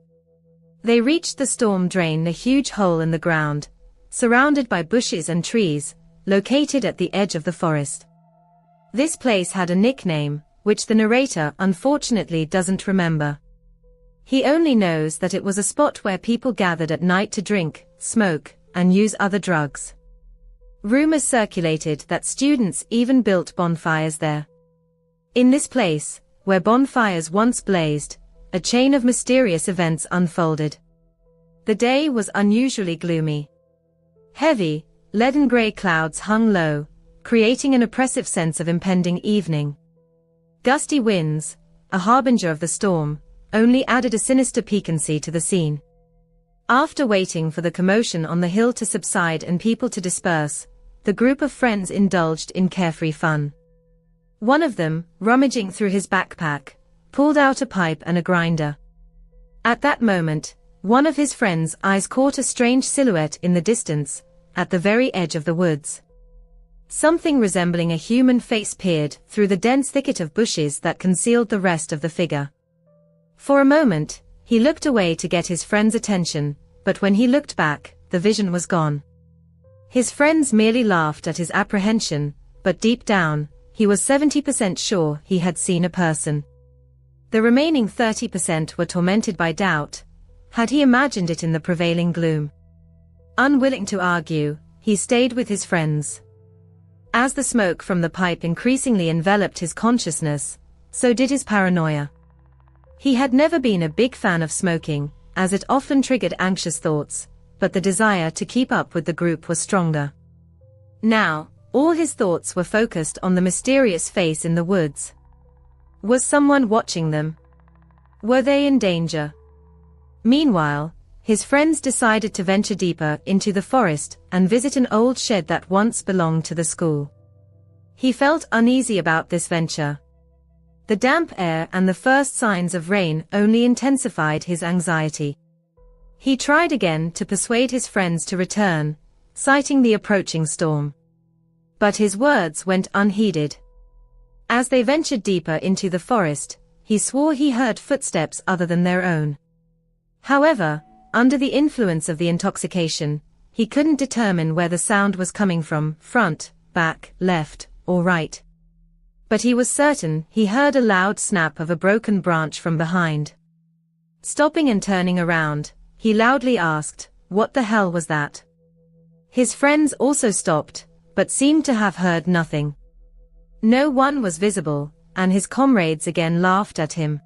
They reached the storm drain, a huge hole in the ground, surrounded by bushes and trees, located at the edge of the forest. This place had a nickname, which the narrator unfortunately doesn't remember. He only knows that it was a spot where people gathered at night to drink, smoke, and use other drugs. Rumors circulated that students even built bonfires there. In this place, where bonfires once blazed, a chain of mysterious events unfolded. The day was unusually gloomy. Heavy, leaden-gray clouds hung low, creating an oppressive sense of impending evening. Gusty winds, a harbinger of the storm, only added a sinister piquancy to the scene. After waiting for the commotion on the hill to subside and people to disperse, the group of friends indulged in carefree fun. One of them, rummaging through his backpack, pulled out a pipe and a grinder. At that moment, one of his friend's eyes caught a strange silhouette in the distance, at the very edge of the woods. Something resembling a human face peered through the dense thicket of bushes that concealed the rest of the figure. For a moment, he looked away to get his friend's attention, but when he looked back, the vision was gone. His friends merely laughed at his apprehension, but deep down, he was 70% sure he had seen a person. The remaining 30% were tormented by doubt. Had he imagined it in the prevailing gloom? Unwilling to argue, he stayed with his friends. As the smoke from the pipe increasingly enveloped his consciousness, so did his paranoia. He had never been a big fan of smoking, as it often triggered anxious thoughts, but the desire to keep up with the group was stronger. Now, all his thoughts were focused on the mysterious face in the woods. Was someone watching them? Were they in danger? Meanwhile, his friends decided to venture deeper into the forest and visit an old shed that once belonged to the school. He felt uneasy about this venture. The damp air and the first signs of rain only intensified his anxiety. He tried again to persuade his friends to return, citing the approaching storm. But his words went unheeded. As they ventured deeper into the forest, he swore he heard footsteps other than their own. However, Under the influence of the intoxication, he couldn't determine where the sound was coming from, front, back, left, or right. But he was certain he heard a loud snap of a broken branch from behind. Stopping and turning around, he loudly asked, "What the hell was that?" His friends also stopped, but seemed to have heard nothing. No one was visible, and his comrades again laughed at him.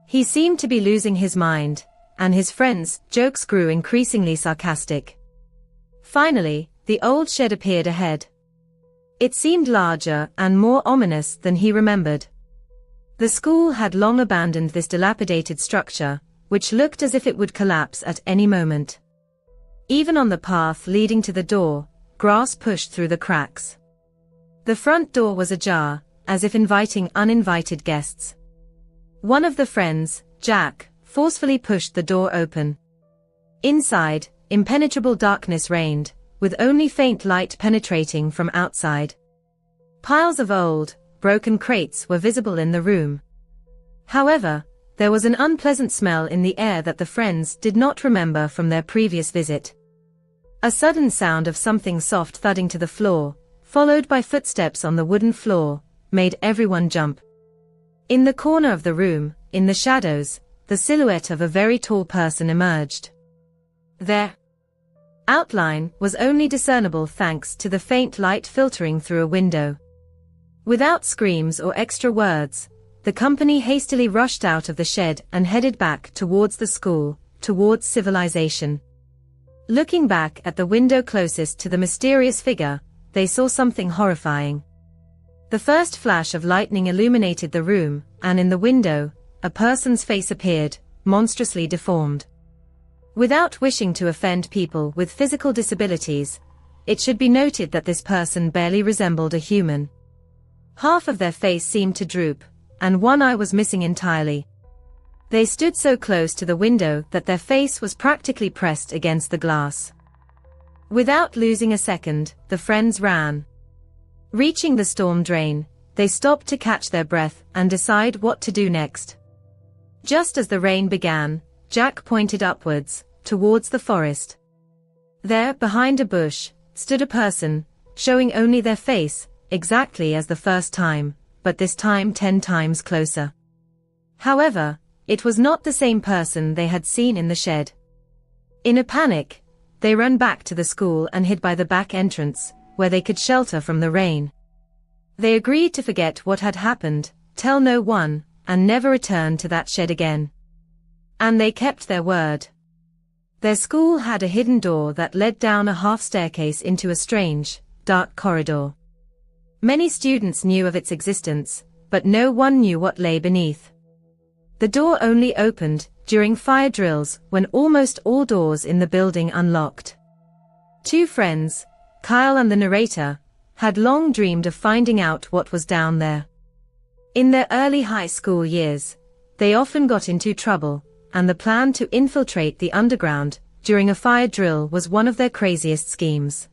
He seemed to be losing his mind, and his friends' jokes grew increasingly sarcastic. Finally, the old shed appeared ahead. It seemed larger and more ominous than he remembered. The school had long abandoned this dilapidated structure, which looked as if it would collapse at any moment. Even on the path leading to the door, grass pushed through the cracks. The front door was ajar, as if inviting uninvited guests. One of the friends, Jack, forcefully pushed the door open. Inside, impenetrable darkness reigned, with only faint light penetrating from outside. Piles of old, broken crates were visible in the room. However, there was an unpleasant smell in the air that the friends did not remember from their previous visit. A sudden sound of something soft thudding to the floor, followed by footsteps on the wooden floor, made everyone jump. In the corner of the room, in the shadows, the silhouette of a very tall person emerged. Their outline was only discernible thanks to the faint light filtering through a window. Without screams or extra words, the company hastily rushed out of the shed and headed back towards the school, towards civilization. Looking back at the window closest to the mysterious figure, they saw something horrifying. The first flash of lightning illuminated the room, and in the window, a person's face appeared, monstrously deformed. Without wishing to offend people with physical disabilities, it should be noted that this person barely resembled a human. Half of their face seemed to droop, and one eye was missing entirely. They stood so close to the window that their face was practically pressed against the glass. Without losing a second, the friends ran. Reaching the storm drain, they stopped to catch their breath and decide what to do next. Just as the rain began, Jack pointed upwards, towards the forest. There, behind a bush, stood a person, showing only their face, exactly as the first time, but this time 10 times closer. However, it was not the same person they had seen in the shed. In a panic, they ran back to the school and hid by the back entrance, where they could shelter from the rain. They agreed to forget what had happened, tell no one, and never return to that shed again. And they kept their word. Their school had a hidden door that led down a half staircase into a strange, dark corridor. Many students knew of its existence, but no one knew what lay beneath. The door only opened during fire drills when almost all doors in the building unlocked. Two friends, Kyle and the narrator, had long dreamed of finding out what was down there. In their early high school years, they often got into trouble, and the plan to infiltrate the underground during a fire drill was one of their craziest schemes.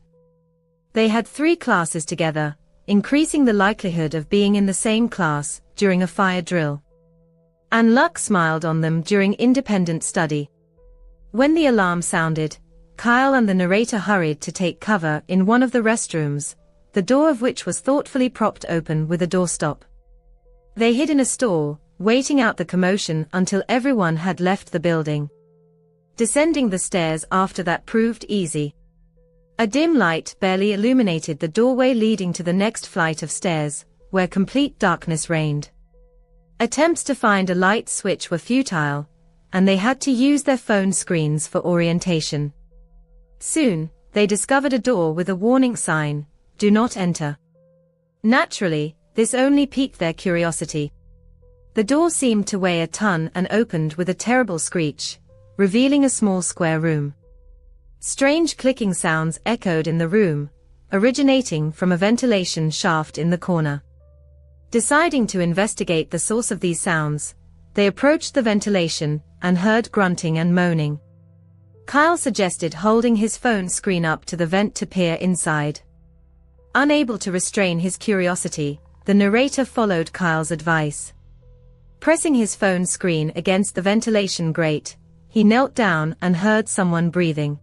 They had 3 classes together, increasing the likelihood of being in the same class during a fire drill. And luck smiled on them during independent study. When the alarm sounded, Kyle and the narrator hurried to take cover in one of the restrooms, the door of which was thoughtfully propped open with a doorstop. They hid in a stall, waiting out the commotion until everyone had left the building. Descending the stairs after that proved easy. A dim light barely illuminated the doorway leading to the next flight of stairs, where complete darkness reigned. Attempts to find a light switch were futile, and they had to use their phone screens for orientation. Soon, they discovered a door with a warning sign, "Do not enter." Naturally, this only piqued their curiosity. The door seemed to weigh a ton and opened with a terrible screech, revealing a small square room. Strange clicking sounds echoed in the room, originating from a ventilation shaft in the corner. Deciding to investigate the source of these sounds, they approached the ventilation and heard grunting and moaning. Kyle suggested holding his phone screen up to the vent to peer inside. Unable to restrain his curiosity, the narrator followed Kyle's advice. Pressing his phone screen against the ventilation grate, he knelt down and heard someone breathing.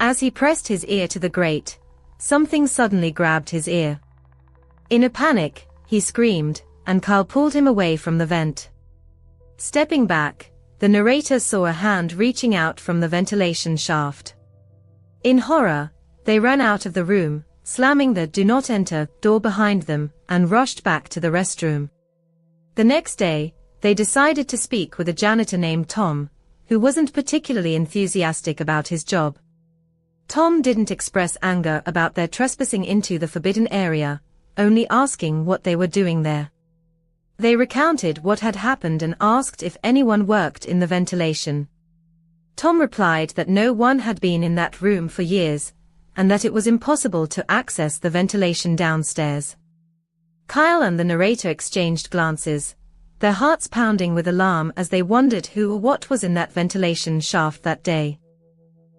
As he pressed his ear to the grate, something suddenly grabbed his ear. In a panic, he screamed, and Kyle pulled him away from the vent. Stepping back, the narrator saw a hand reaching out from the ventilation shaft. In horror, they ran out of the room, slamming the "Do Not Enter" door behind them, and rushed back to the restroom. The next day, they decided to speak with a janitor named Tom, who wasn't particularly enthusiastic about his job. Tom didn't express anger about their trespassing into the forbidden area, only asking what they were doing there. They recounted what had happened and asked if anyone worked in the ventilation. Tom replied that no one had been in that room for years, and that it was impossible to access the ventilation downstairs. Kyle and the narrator exchanged glances, their hearts pounding with alarm as they wondered who or what was in that ventilation shaft that day.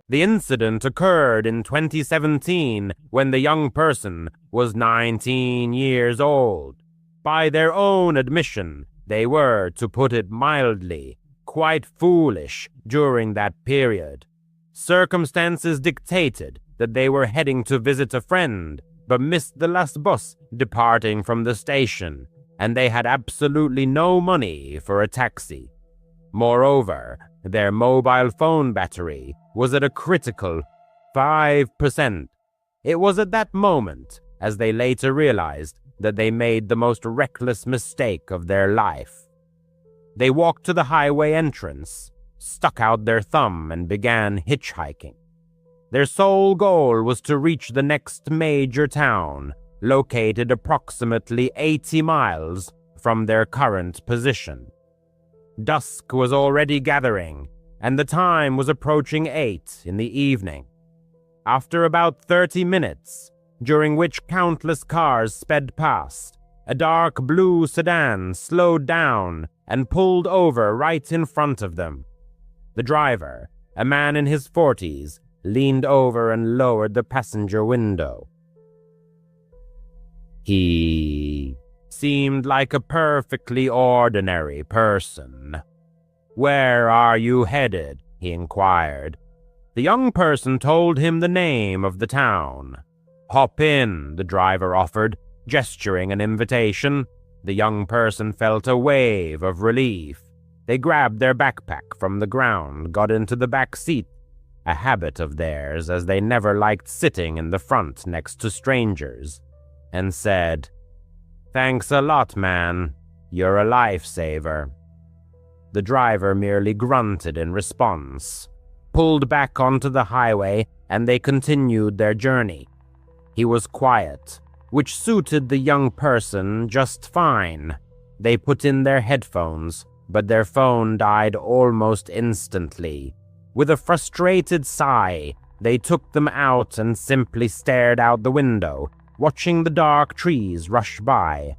The incident occurred in 2017 when the young person was 19 years old. By their own admission, they were, to put it mildly, quite foolish during that period. Circumstances dictated that they were heading to visit a friend, but missed the last bus departing from the station, and they had absolutely no money for a taxi. Moreover, their mobile phone battery was at a critical 5%. It was at that moment, as they later realized, that they made the most reckless mistake of their life. They walked to the highway entrance, stuck out their thumb, and began hitchhiking. Their sole goal was to reach the next major town, located approximately 80 miles from their current position. Dusk was already gathering, and the time was approaching 8 in the evening. After about 30 minutes, during which countless cars sped past, a dark blue sedan slowed down and pulled over right in front of them. The driver, a man in his 40s, leaned over and lowered the passenger window. He seemed like a perfectly ordinary person. "Where are you headed?" he inquired. The young person told him the name of the town. "Hop in," the driver offered, gesturing an invitation. The young person felt a wave of relief. They grabbed their backpack from the ground, got into the back seat, a habit of theirs as they never liked sitting in the front next to strangers, and said, "Thanks a lot, man. You're a lifesaver." The driver merely grunted in response, pulled back onto the highway, and they continued their journey. He was quiet, which suited the young person just fine. They put in their headphones, but their phone died almost instantly. With a frustrated sigh, they took them out and simply stared out the window, watching the dark trees rush by.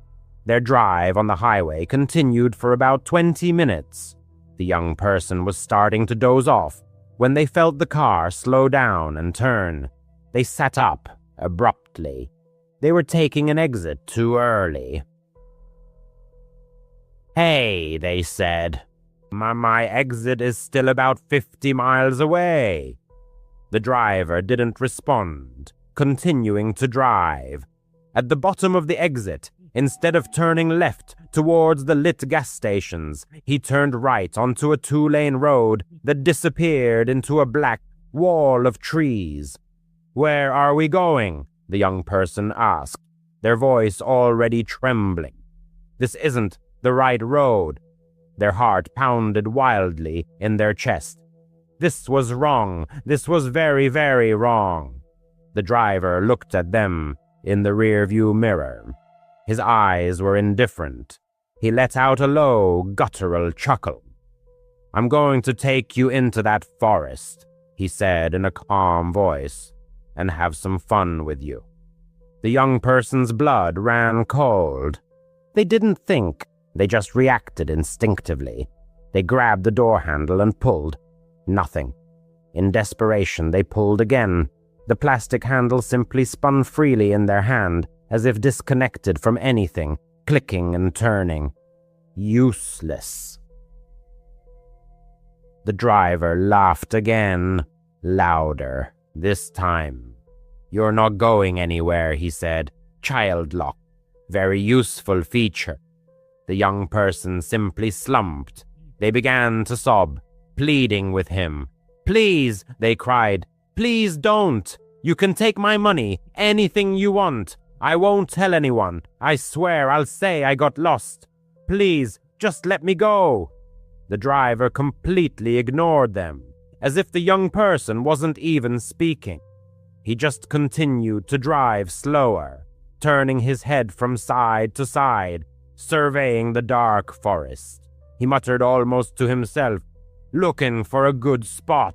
Their drive on the highway continued for about 20 minutes. The young person was starting to doze off when they felt the car slow down and turn. They sat up abruptly. They were taking an exit too early. "Hey," they said, my exit is still about 50 miles away." The driver didn't respond, continuing to drive. At the bottom of the exit, instead of turning left towards the lit gas stations, he turned right onto a 2-lane road that disappeared into a black wall of trees. "Where are we going?" the young person asked, their voice already trembling. "This isn't the right road." Their heart pounded wildly in their chest. This was wrong. This was very, very wrong. The driver looked at them in the rearview mirror. His eyes were indifferent. He let out a low, guttural chuckle. "I'm going to take you into that forest," he said in a calm voice, "and have some fun with you." The young person's blood ran cold. They didn't think, they just reacted instinctively. They grabbed the door handle and pulled. Nothing. In desperation, they pulled again. The plastic handle simply spun freely in their hand, as if disconnected from anything, clicking and turning. Useless. The driver laughed again, louder, this time. "You're not going anywhere," he said. "Child lock. Very useful feature." The young person simply slumped. They began to sob, pleading with him. "Please," they cried. "Please don't. You can take my money, anything you want. I won't tell anyone. I swear I'll say I got lost. Please, just let me go." The driver completely ignored them, as if the young person wasn't even speaking. He just continued to drive slower, turning his head from side to side, surveying the dark forest. He muttered almost to himself, looking for a good spot.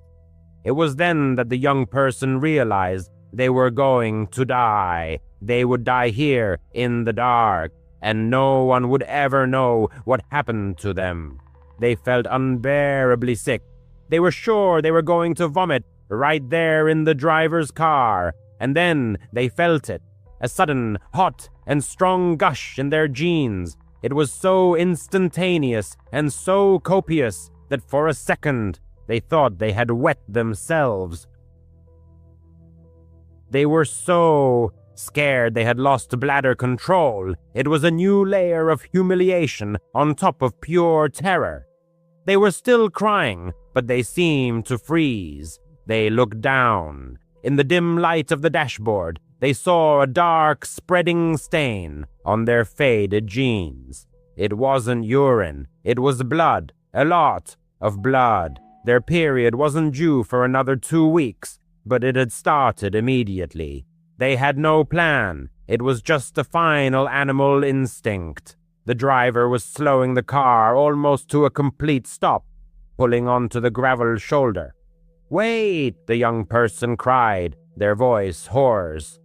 It was then that the young person realized they were going to die. They would die here in the dark, and no one would ever know what happened to them. They felt unbearably sick. They were sure they were going to vomit right there in the driver's car, and then they felt it, a sudden, hot, and strong gush in their jeans. It was so instantaneous and so copious that for a second they thought they had wet themselves. They were so scared they had lost bladder control. It was a new layer of humiliation on top of pure terror. They were still crying, but they seemed to freeze. They looked down. In the dim light of the dashboard, they saw a dark, spreading stain on their faded jeans. It wasn't urine. It was blood. A lot of blood. Their period wasn't due for another 2 weeks, but it had started immediately. They had no plan. It was just a final animal instinct. The driver was slowing the car almost to a complete stop, pulling onto the gravel shoulder. "Wait!" the young person cried, their voice hoarse.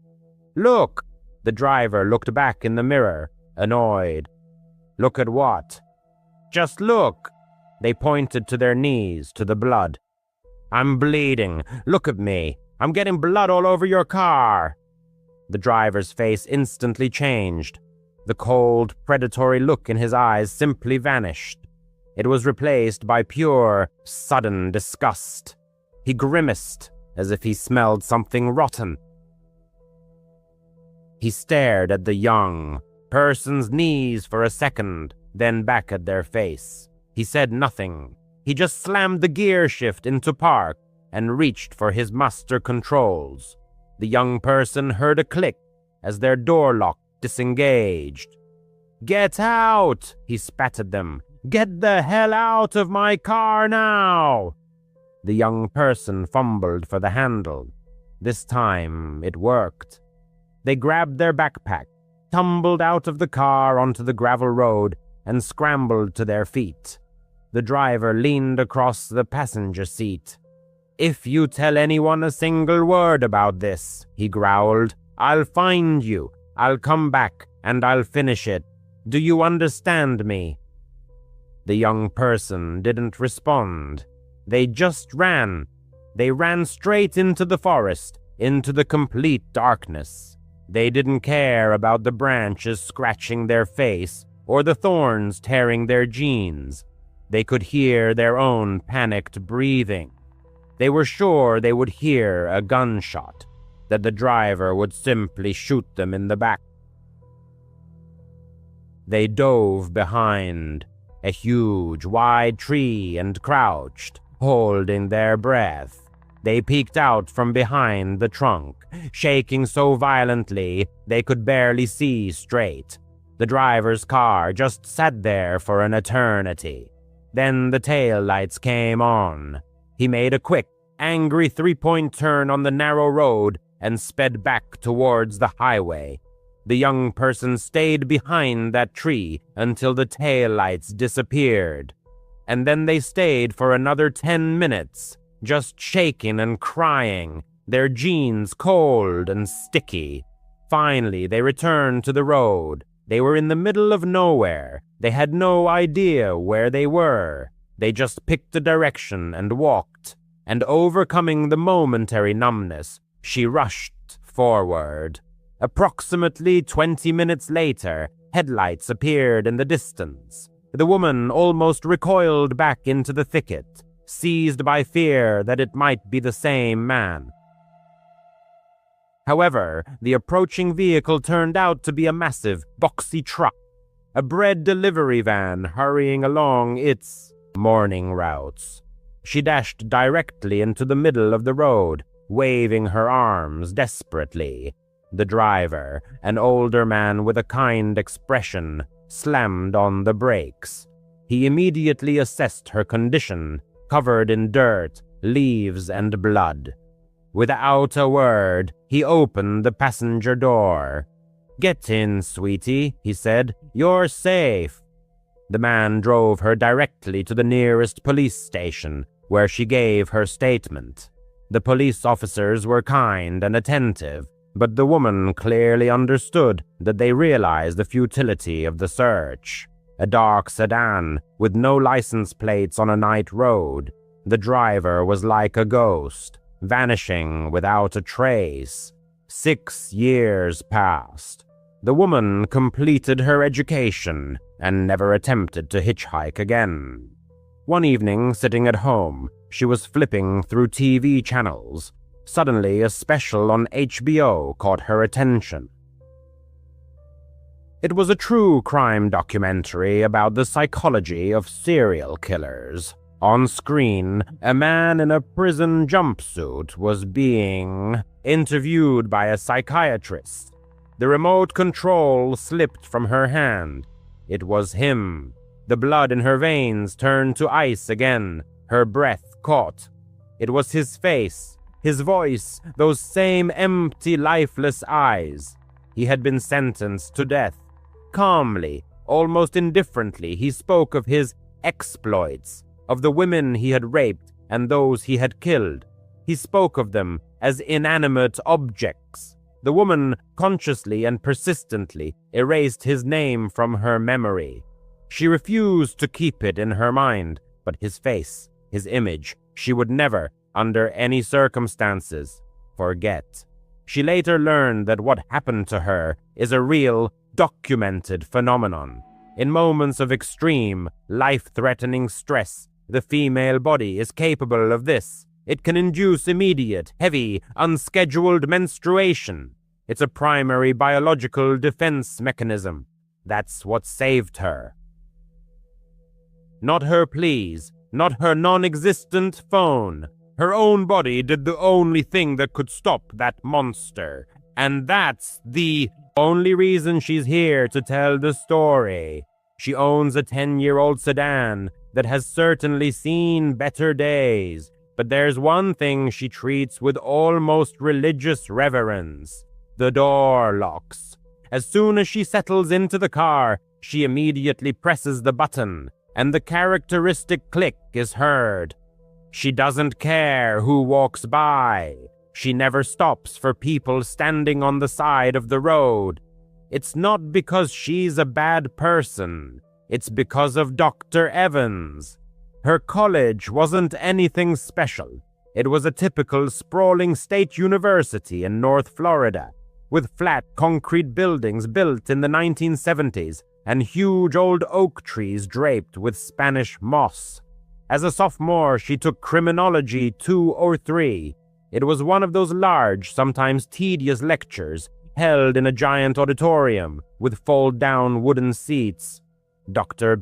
"Look!" The driver looked back in the mirror, annoyed. "Look at what?" "Just look!" They pointed to their knees, to the blood. "I'm bleeding. Look at me. I'm getting blood all over your car." The driver's face instantly changed. The cold, predatory look in his eyes simply vanished. It was replaced by pure, sudden disgust. He grimaced, as if he smelled something rotten. He stared at the young person's knees for a second, then back at their face. He said nothing. He just slammed the gear shift into park and reached for his master controls. The young person heard a click as their door lock disengaged. "Get out!" he spat at them. "Get the hell out of my car now!" The young person fumbled for the handle. This time it worked. They grabbed their backpack, tumbled out of the car onto the gravel road, and scrambled to their feet. The driver leaned across the passenger seat. "If you tell anyone a single word about this," he growled, "I'll find you. I'll come back and I'll finish it. Do you understand me?" The young person didn't respond. They just ran. They ran straight into the forest, into the complete darkness. They didn't care about the branches scratching their face or the thorns tearing their jeans. They could hear their own panicked breathing. They were sure they would hear a gunshot, that the driver would simply shoot them in the back. They dove behind a huge, wide tree and crouched, holding their breath. They peeked out from behind the trunk, shaking so violently they could barely see straight. The driver's car just sat there for an eternity. Then the tail lights came on. He made a quick, angry three-point turn on the narrow road and sped back towards the highway. The young person stayed behind that tree until the taillights disappeared. And then they stayed for another 10 minutes, just shaking and crying, their jeans cold and sticky. Finally, they returned to the road. They were in the middle of nowhere. They had no idea where they were. They just picked a direction and walked. And overcoming the momentary numbness, she rushed forward. Approximately 20 minutes later, headlights appeared in the distance. The woman almost recoiled back into the thicket, seized by fear that it might be the same man. However, the approaching vehicle turned out to be a massive, boxy truck, a bread delivery van hurrying along its morning routes. She dashed directly into the middle of the road, waving her arms desperately. The driver, an older man with a kind expression, slammed on the brakes. He immediately assessed her condition, covered in dirt, leaves, and blood. Without a word, he opened the passenger door. "Get in, sweetie," he said. "You're safe." The man drove her directly to the nearest police station, where she gave her statement. The police officers were kind and attentive, but the woman clearly understood that they realized the futility of the search. A dark sedan with no license plates on a night road. The driver was like a ghost, vanishing without a trace. 6 years passed. The woman completed her education and never attempted to hitchhike again. One evening, sitting at home, she was flipping through TV channels. Suddenly, a special on HBO caught her attention. It was a true crime documentary about the psychology of serial killers. On screen, a man in a prison jumpsuit was being interviewed by a psychiatrist. The remote control slipped from her hand. It was him. The blood in her veins turned to ice again. Her breath caught. It was his face, his voice, those same empty, lifeless eyes. He had been sentenced to death. Calmly, almost indifferently, he spoke of his exploits, of the women he had raped and those he had killed. He spoke of them as inanimate objects. The woman consciously and persistently erased his name from her memory. She refused to keep it in her mind, but his face, his image, she would never, under any circumstances, forget. She later learned that what happened to her is a real, documented phenomenon. In moments of extreme, life-threatening stress, the female body is capable of this. It can induce immediate, heavy, unscheduled menstruation. It's a primary biological defense mechanism. That's what saved her. Not her pleas, not her non-existent phone. Her own body did the only thing that could stop that monster. And that's the only reason she's here to tell the story. She owns a 10-year-old sedan that has certainly seen better days. But there's one thing she treats with almost religious reverence. The door locks. As soon as she settles into the car, she immediately presses the button, and the characteristic click is heard. She doesn't care who walks by. She never stops for people standing on the side of the road. It's not because she's a bad person. It's because of Dr. Evans. Her college wasn't anything special. It was a typical sprawling state university in North Florida, with flat concrete buildings built in the 1970s and huge old oak trees draped with Spanish moss. As a sophomore, she took criminology 2 or 3. It was one of those large, sometimes tedious lectures held in a giant auditorium with fold-down wooden seats. Dr.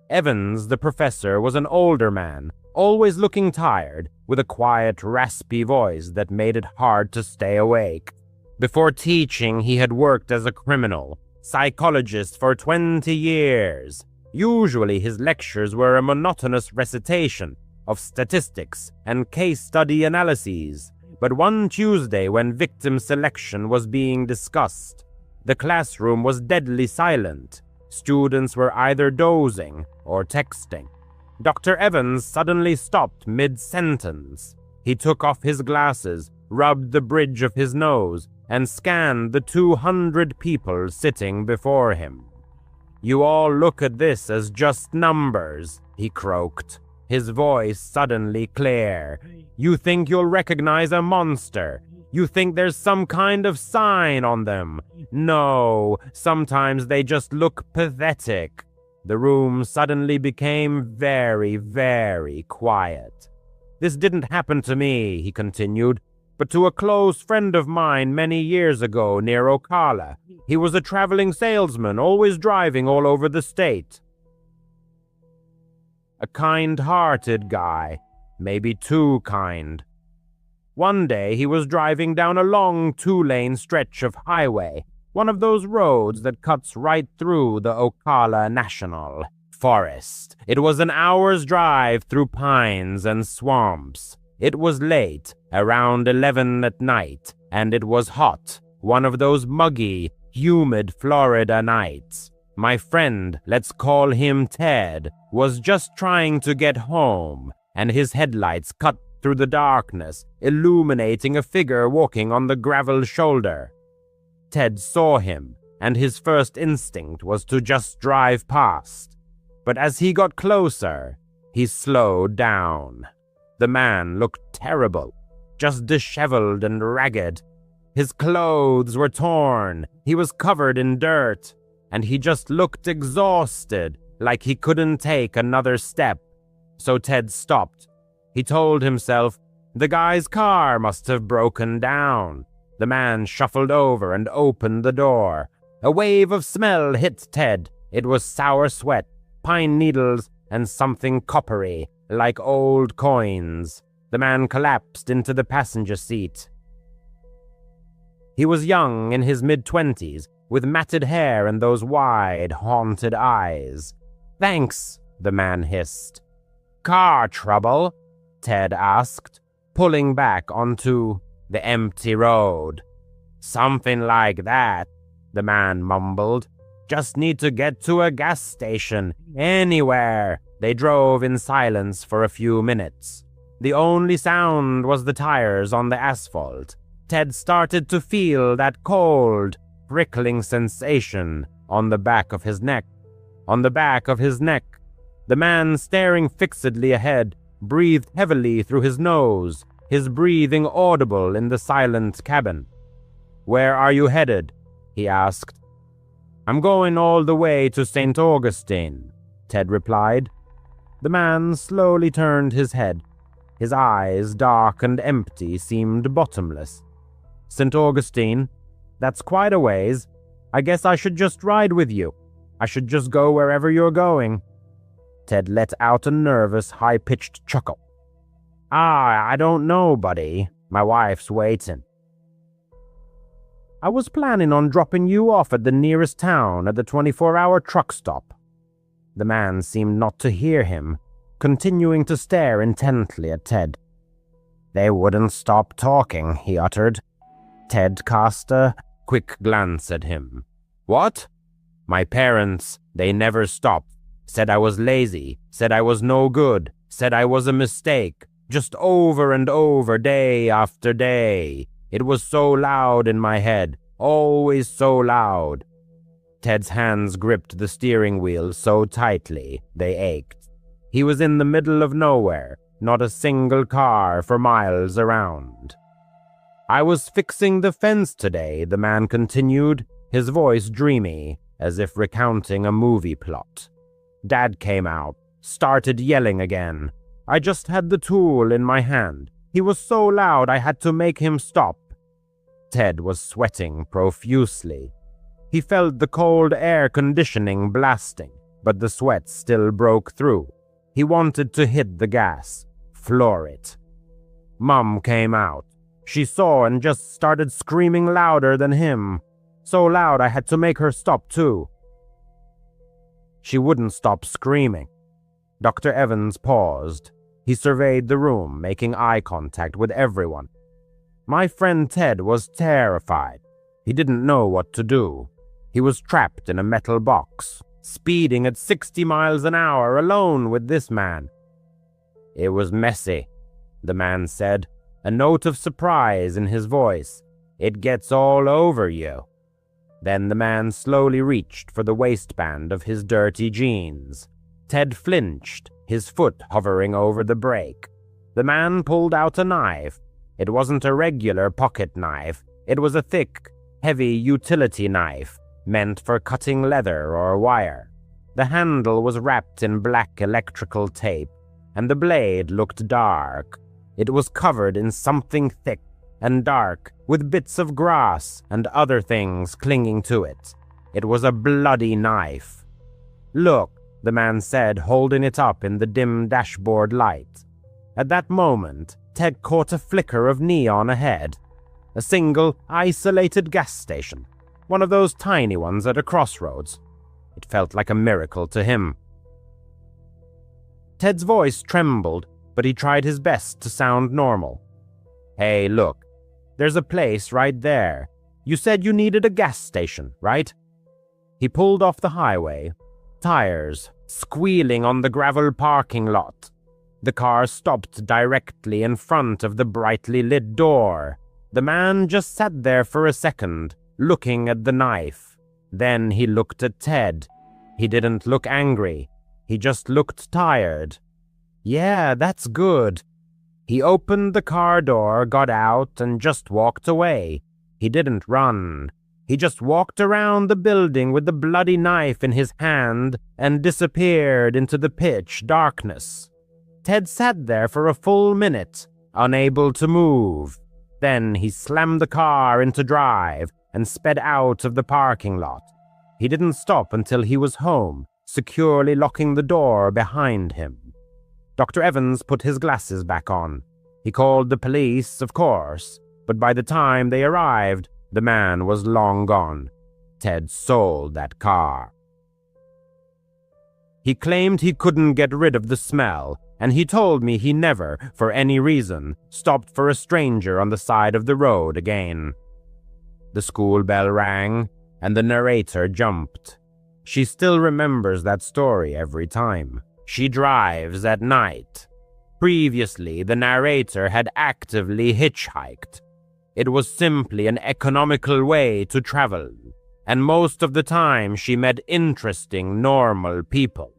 Evans, the professor, was an older man, always looking tired, with a quiet, raspy voice that made it hard to stay awake. Before teaching, he had worked as a criminal psychologist for 20 years. Usually his lectures were a monotonous recitation of statistics and case study analyses. But one Tuesday, when victim selection was being discussed, the classroom was deadly silent. Students were either dozing or texting. Dr. Evans suddenly stopped mid-sentence. He took off his glasses, rubbed the bridge of his nose, and scanned the 200 people sitting before him. "You all look at this as just numbers," he croaked, his voice suddenly clear. "You think you'll recognize a monster. You think there's some kind of sign on them. No, sometimes they just look pathetic. The room suddenly became very, very quiet. "This didn't happen to me," he continued, "but to a close friend of mine many years ago near Ocala. He was a traveling salesman, always driving all over the state. A kind-hearted guy, maybe too kind. One day he was driving down a long 2-lane stretch of highway, one of those roads that cuts right through the Ocala National Forest. It was an hour's drive through pines and swamps. It was late, around 11 at night, and it was hot, one of those muggy, humid Florida nights. My friend, let's call him Ted, was just trying to get home, and his headlights cut through the darkness, illuminating a figure walking on the gravel shoulder. Ted saw him, and his first instinct was to just drive past. But as he got closer, he slowed down. The man looked terrible, just disheveled and ragged. His clothes were torn, he was covered in dirt, and he just looked exhausted, like he couldn't take another step. So Ted stopped. He told himself, the guy's car must have broken down. The man shuffled over and opened the door. A wave of smell hit Ted. It was sour sweat, pine needles, and something coppery, like old coins. The man collapsed into the passenger seat. He was young, in his mid-20s, with matted hair and those wide, haunted eyes. "Thanks," the man hissed. "Car trouble?" Ted asked, pulling back onto the empty road. "Something like that," the man mumbled. "Just need to get to a gas station, anywhere." They drove in silence for a few minutes. The only sound was the tires on the asphalt. Ted started to feel that cold, prickling sensation on the back of his neck. On the back of his neck. The man, staring fixedly ahead, breathed heavily through his nose, his breathing audible in the silent cabin. "Where are you headed?" he asked. "I'm going all the way to St. Augustine," Ted replied. The man slowly turned his head. His eyes, dark and empty, seemed bottomless. "St. Augustine? That's quite a ways. I guess I should just ride with you. I should just go wherever you're going." Ted let out a nervous, high-pitched chuckle. I don't know, buddy. My wife's waiting." "I was planning on dropping you off at the nearest town at the 24-hour truck stop." The man seemed not to hear him, continuing to stare intently at Ted. "They wouldn't stop talking," he uttered. Ted cast a quick glance at him. "What?" "My parents, they never stopped. Said I was lazy, said I was no good, said I was a mistake, just over and over, day after day. It was so loud in my head, always so loud." Ted's hands gripped the steering wheel so tightly, they ached. He was in the middle of nowhere, not a single car for miles around. "I was fixing the fence today," the man continued, his voice dreamy, as if recounting a movie plot. "Dad came out, started yelling again. I just had the tool in my hand. He was so loud I had to make him stop." Ted was sweating profusely. He felt the cold air conditioning blasting, but the sweat still broke through. He wanted to hit the gas, floor it. Mom came out. She saw and just started screaming louder than him. So loud I had to make her stop too. She wouldn't stop screaming. Dr. Evans paused. He surveyed the room, making eye contact with everyone. My friend Ted was terrified. He didn't know what to do. He was trapped in a metal box, speeding at 60 miles an hour alone with this man. "It was messy," the man said, a note of surprise in his voice. "It gets all over you." Then the man slowly reached for the waistband of his dirty jeans. Ted flinched, his foot hovering over the brake. The man pulled out a knife. It wasn't a regular pocket knife. It was a thick, heavy utility knife, meant for cutting leather or wire. The handle was wrapped in black electrical tape, and the blade looked dark. It was covered in something thick and dark, with bits of grass and other things clinging to it. It was a bloody knife. "Look," the man said, holding it up in the dim dashboard light. At that moment, Ted caught a flicker of neon ahead. A single, isolated gas station. One of those tiny ones at a crossroads. It felt like a miracle to him. Ted's voice trembled, but he tried his best to sound normal. "Hey, look. There's a place right there. You said you needed a gas station, right?" He pulled off the highway, tires squealing on the gravel parking lot. The car stopped directly in front of the brightly lit door. The man just sat there for a second, looking at the knife. Then he looked at Ted. He didn't look angry. He just looked tired. "Yeah, that's good." He opened the car door, got out, and just walked away. He didn't run. He just walked around the building with the bloody knife in his hand and disappeared into the pitch darkness. Ted sat there for a full minute, unable to move. Then he slammed the car into drive and sped out of the parking lot. He didn't stop until he was home, securely locking the door behind him. Dr. Evans put his glasses back on. He called the police, of course, but by the time they arrived, the man was long gone. Ted sold that car. He claimed he couldn't get rid of the smell, and he told me he never, for any reason, stopped for a stranger on the side of the road again. The school bell rang, and the narrator jumped. She still remembers that story every time. She drives at night. Previously, the narrator had actively hitchhiked. It was simply an economical way to travel, and most of the time she met interesting, normal people.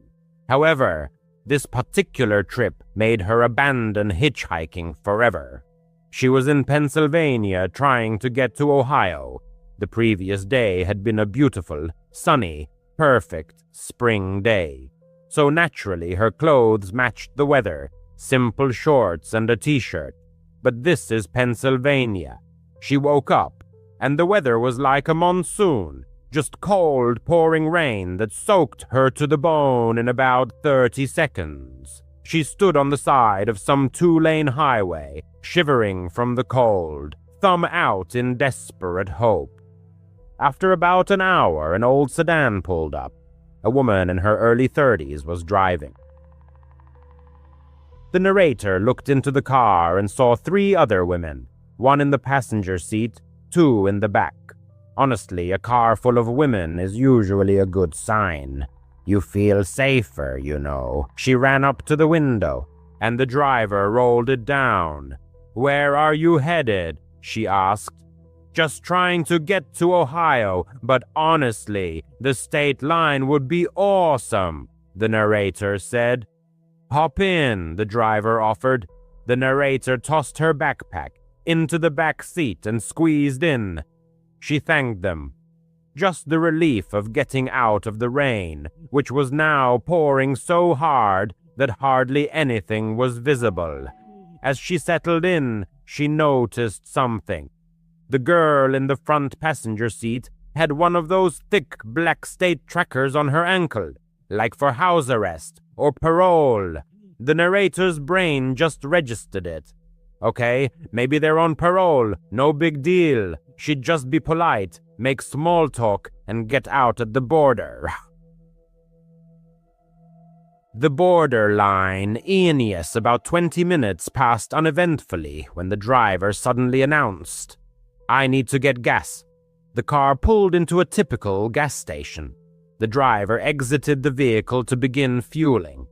However, this particular trip made her abandon hitchhiking forever. She was in Pennsylvania trying to get to Ohio. The previous day had been a beautiful, sunny, perfect spring day. So naturally her clothes matched the weather, simple shorts and a t-shirt. But this is Pennsylvania. She woke up, and the weather was like a monsoon, just cold pouring rain that soaked her to the bone in about 30 seconds. She stood on the side of some 2-lane highway, shivering from the cold, thumb out in desperate hope. After about an hour, an old sedan pulled up. A woman in her early 30s was driving. The narrator looked into the car and saw 3 other women, one in the passenger seat, 2 in the back. Honestly, a car full of women is usually a good sign. You feel safer, you know. She ran up to the window, and the driver rolled it down. "Where are you headed?" she asked. "Just trying to get to Ohio, but honestly, the state line would be awesome," the narrator said. "Hop in," the driver offered. The narrator tossed her backpack into the back seat and squeezed in. She thanked them. Just the relief of getting out of the rain, which was now pouring so hard that hardly anything was visible. As she settled in, she noticed something. The girl in the front passenger seat had one of those thick black state trackers on her ankle, like for house arrest or parole. The narrator's brain just registered it. Okay, maybe they're on parole, no big deal. She'd just be polite, make small talk, and get out at the border. The border line, Aeneas, about 20 minutes passed uneventfully when the driver suddenly announced, "I need to get gas." The car pulled into a typical gas station. The driver exited the vehicle to begin fueling.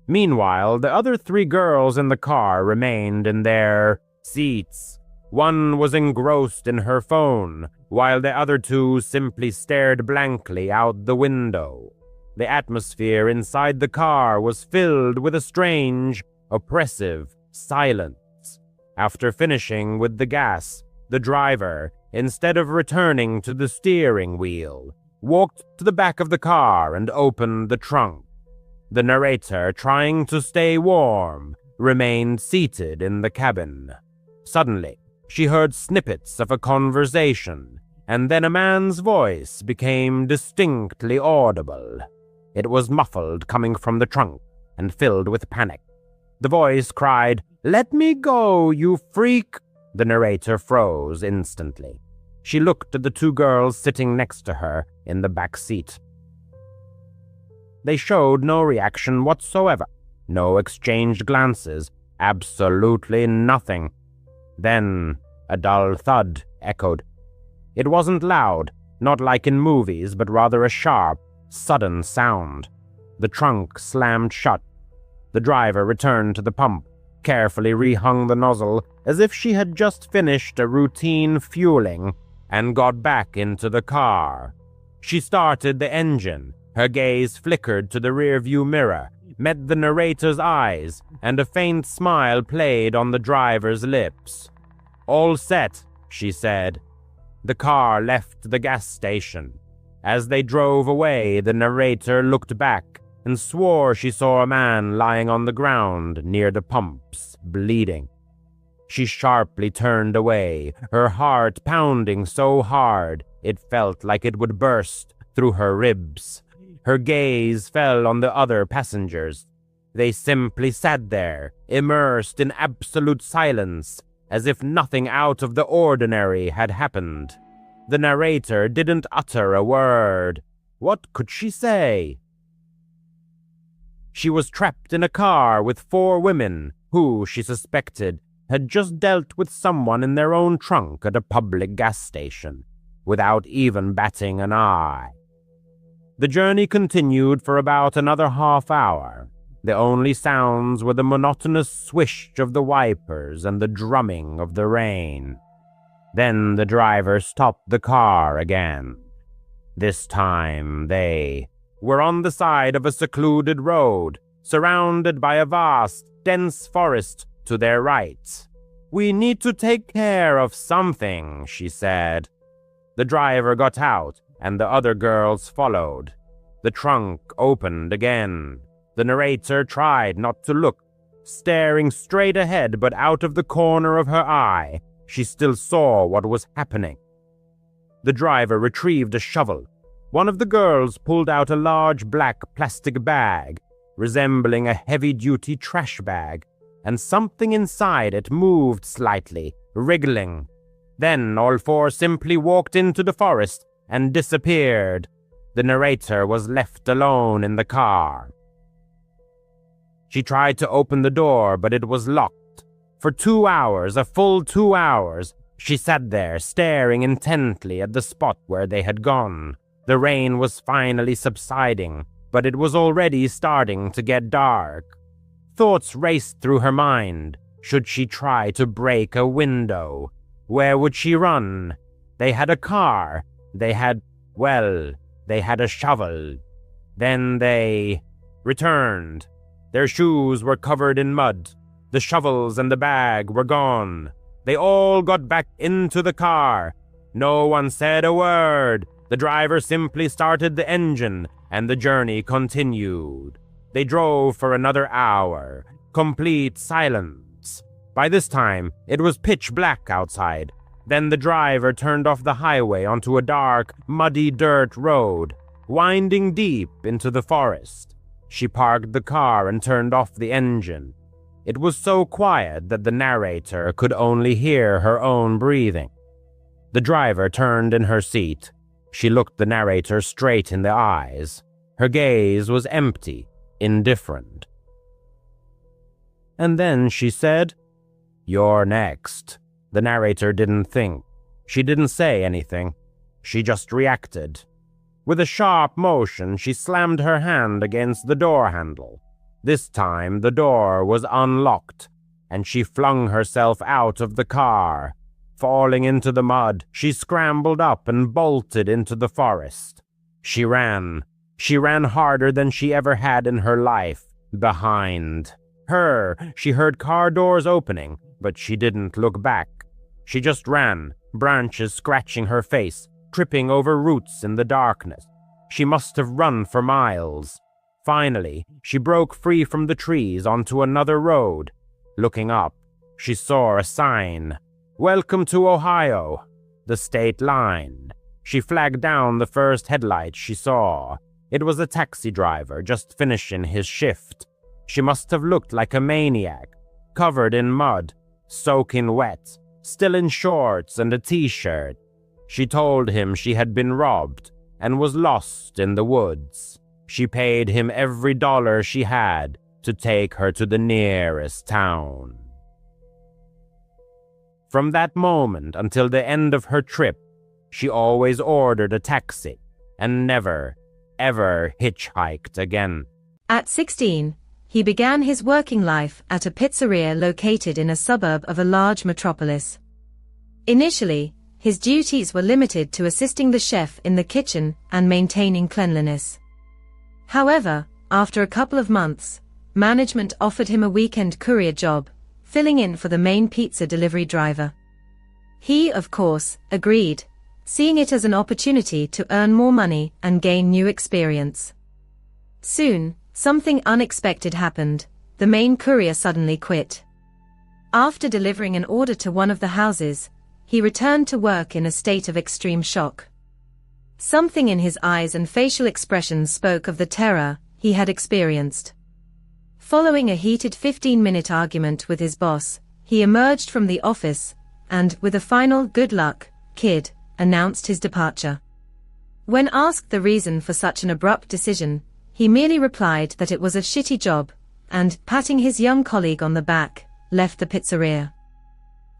Meanwhile, the other 3 girls in the car remained in their seats. One was engrossed in her phone, while the other 2 simply stared blankly out the window. The atmosphere inside the car was filled with a strange, oppressive silence. After finishing with the gas, the driver, instead of returning to the steering wheel, walked to the back of the car and opened the trunk. The narrator, trying to stay warm, remained seated in the cabin. Suddenly, she heard snippets of a conversation, and then a man's voice became distinctly audible. It was muffled, coming from the trunk, and filled with panic. The voice cried, "Let me go, you freak!" The narrator froze instantly. She looked at the two girls sitting next to her in the back seat. They showed no reaction whatsoever, no exchanged glances, absolutely nothing. Then a dull thud echoed. It wasn't loud, not like in movies, but rather a sharp, sudden sound. The trunk slammed shut. The driver returned to the pump, carefully rehung the nozzle as if she had just finished a routine fueling, and got back into the car. She started the engine. Her gaze flickered to the rearview mirror, met the narrator's eyes, and a faint smile played on the driver's lips. "All set," she said. The car left the gas station. As they drove away, the narrator looked back and swore she saw a man lying on the ground near the pumps, bleeding. She sharply turned away, her heart pounding so hard it felt like it would burst through her ribs. Her gaze fell on the other passengers. They simply sat there, immersed in absolute silence, as if nothing out of the ordinary had happened. The narrator didn't utter a word. What could she say? She was trapped in a car with 4 women who, she suspected, had just dealt with someone in their own trunk at a public gas station, without even batting an eye. The journey continued for about another half hour. The only sounds were the monotonous swish of the wipers and the drumming of the rain. Then the driver stopped the car again. This time they were on the side of a secluded road, surrounded by a vast, dense forest to their right. "We need to take care of something," she said. The driver got out, and the other girls followed. The trunk opened again. The narrator tried not to look, staring straight ahead, but out of the corner of her eye, she still saw what was happening. The driver retrieved a shovel. One of the girls pulled out a large black plastic bag, resembling a heavy-duty trash bag, and something inside it moved slightly, wriggling. Then all 4 simply walked into the forest and disappeared. The narrator was left alone in the car. She tried to open the door, but it was locked. For 2 hours, a full 2 hours, she sat there staring intently at the spot where they had gone. The rain was finally subsiding, but it was already starting to get dark. Thoughts raced through her mind. Should she try to break a window? Where would she run? They had a car. They had a shovel. Then they returned. Their shoes were covered in mud. The shovels and the bag were gone. They all got back into the car. No one said a word. The driver simply started the engine, and the journey continued. They drove for another hour, complete silence. By this time, it was pitch black outside. Then the driver turned off the highway onto a dark, muddy dirt road, winding deep into the forest. She parked the car and turned off the engine. It was so quiet that the narrator could only hear her own breathing. The driver turned in her seat. She looked the narrator straight in the eyes. Her gaze was empty, indifferent. And then she said, "You're next." The narrator didn't think. She didn't say anything. She just reacted. With a sharp motion, she slammed her hand against the door handle. This time, the door was unlocked, and she flung herself out of the car. Falling into the mud, she scrambled up and bolted into the forest. She ran. She ran harder than she ever had in her life. Behind her, she heard car doors opening, but she didn't look back. She just ran, branches scratching her face, tripping over roots in the darkness. She must have run for miles. Finally, she broke free from the trees onto another road. Looking up, she saw a sign, "Welcome to Ohio," the state line. She flagged down the first headlight she saw. It was a taxi driver just finishing his shift. She must have looked like a maniac, covered in mud, soaking wet, still in shorts and a t-shirt. She told him she had been robbed and was lost in the woods. She paid him every dollar she had to take her to the nearest town. From that moment until the end of her trip, she always ordered a taxi and never, ever hitchhiked again. At 16, he began his working life at a pizzeria located in a suburb of a large metropolis. Initially, his duties were limited to assisting the chef in the kitchen and maintaining cleanliness. However, after a couple of months, management offered him a weekend courier job, filling in for the main pizza delivery driver. He, of course, agreed, seeing it as an opportunity to earn more money and gain new experience. Soon, something unexpected happened. The main courier suddenly quit. After delivering an order to one of the houses, he returned to work in a state of extreme shock. Something in his eyes and facial expressions spoke of the terror he had experienced. Following a heated 15-minute argument with his boss, he emerged from the office and, with a final "good luck, kid," announced his departure. When asked the reason for such an abrupt decision, he merely replied that it was a shitty job, and, patting his young colleague on the back, left the pizzeria.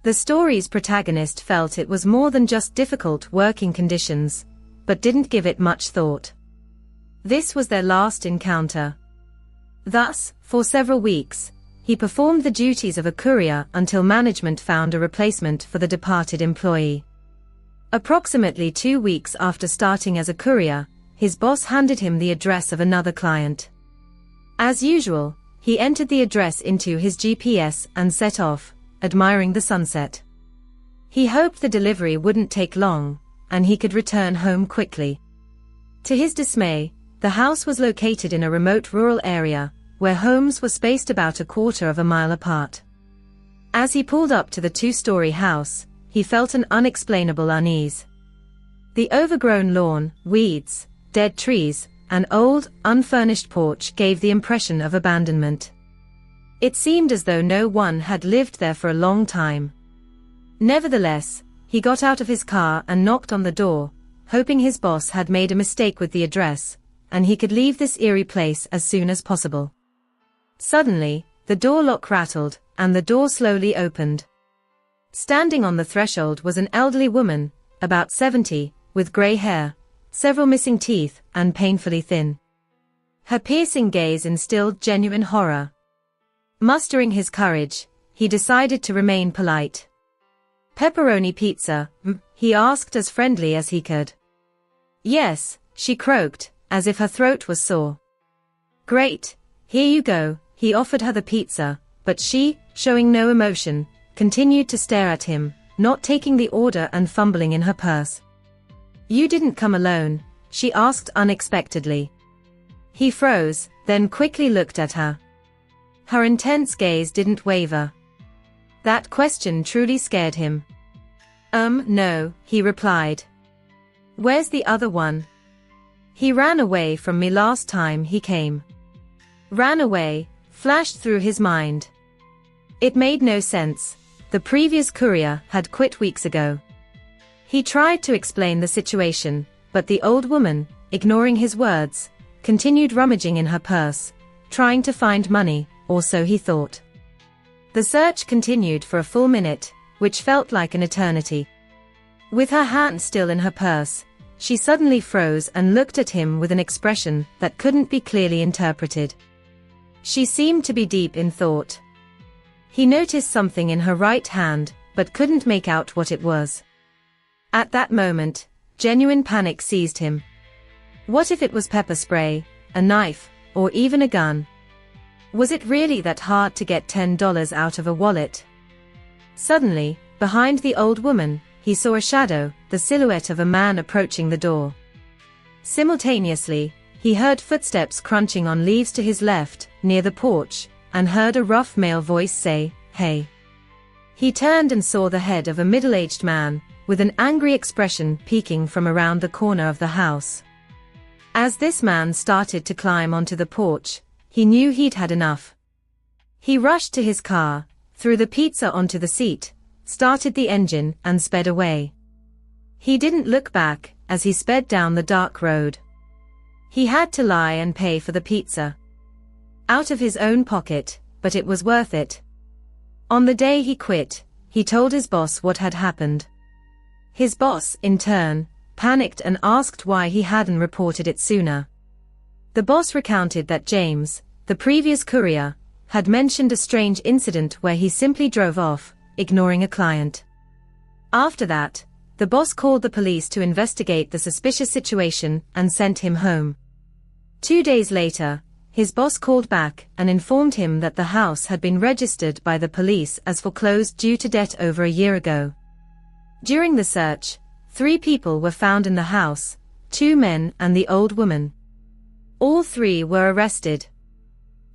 The story's protagonist felt it was more than just difficult working conditions, but didn't give it much thought. This was their last encounter. Thus, for several weeks, he performed the duties of a courier until management found a replacement for the departed employee. Approximately 2 weeks after starting as a courier, his boss handed him the address of another client. As usual, he entered the address into his GPS and set off, admiring the sunset. He hoped the delivery wouldn't take long, and he could return home quickly. To his dismay, the house was located in a remote rural area, where homes were spaced about a quarter of a mile apart. As he pulled up to the 2-story house, he felt an unexplainable unease. The overgrown lawn, weeds, dead trees, and old, unfurnished porch gave the impression of abandonment. It seemed as though no one had lived there for a long time. Nevertheless, he got out of his car and knocked on the door, hoping his boss had made a mistake with the address, and he could leave this eerie place as soon as possible. Suddenly, the door lock rattled, and the door slowly opened. Standing on the threshold was an elderly woman, about 70, with gray hair, several missing teeth, and painfully thin. Her piercing gaze instilled genuine horror. Mustering his courage, he decided to remain polite. "Pepperoni pizza?" he asked as friendly as he could. "Yes," she croaked, as if her throat was sore. "Great, here you go." He offered her the pizza, but she, showing no emotion, continued to stare at him, not taking the order and fumbling in her purse. "You didn't come alone?" she asked unexpectedly. He froze, then quickly looked at her. Her intense gaze didn't waver. That question truly scared him. No," he replied. "Where's the other one?" "He ran away from me last time he came." Ran away, flashed through his mind. It made no sense. The previous courier had quit weeks ago. He tried to explain the situation, but the old woman, ignoring his words, continued rummaging in her purse, trying to find money, or so he thought. The search continued for a full minute, which felt like an eternity. With her hand still in her purse, she suddenly froze and looked at him with an expression that couldn't be clearly interpreted. She seemed to be deep in thought. He noticed something in her right hand, but couldn't make out what it was. At that moment, genuine panic seized him. What if it was pepper spray, a knife, or even a gun? Was it really that hard to get $10 out of a wallet? Suddenly, behind the old woman, he saw a shadow, the silhouette of a man approaching the door. Simultaneously, he heard footsteps crunching on leaves to his left, near the porch, and heard a rough male voice say, "Hey." He turned and saw the head of a middle-aged man, with an angry expression peeking from around the corner of the house. As this man started to climb onto the porch, he knew he'd had enough. He rushed to his car, threw the pizza onto the seat, started the engine, and sped away. He didn't look back as he sped down the dark road. He had to lie and pay for the pizza. Out of his own pocket, but it was worth it. On the day he quit, he told his boss what had happened. His boss, in turn, panicked and asked why he hadn't reported it sooner. The boss recounted that James, the previous courier, had mentioned a strange incident where he simply drove off, ignoring a client. After that, the boss called the police to investigate the suspicious situation and sent him home. 2 days later, his boss called back and informed him that the house had been registered by the police as foreclosed due to debt over a year ago. During the search, 3 people were found in the house, 2 men and the old woman. All 3 were arrested.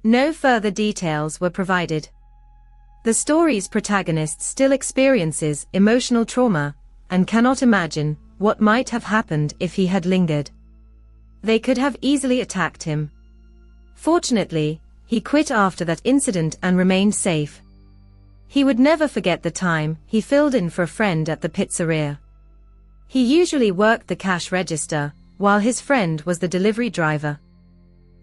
No further details were provided. The story's protagonist still experiences emotional trauma and cannot imagine what might have happened if he had lingered. They could have easily attacked him. Fortunately, he quit after that incident and remained safe. He would never forget the time he filled in for a friend at the pizzeria. He usually worked the cash register, while his friend was the delivery driver.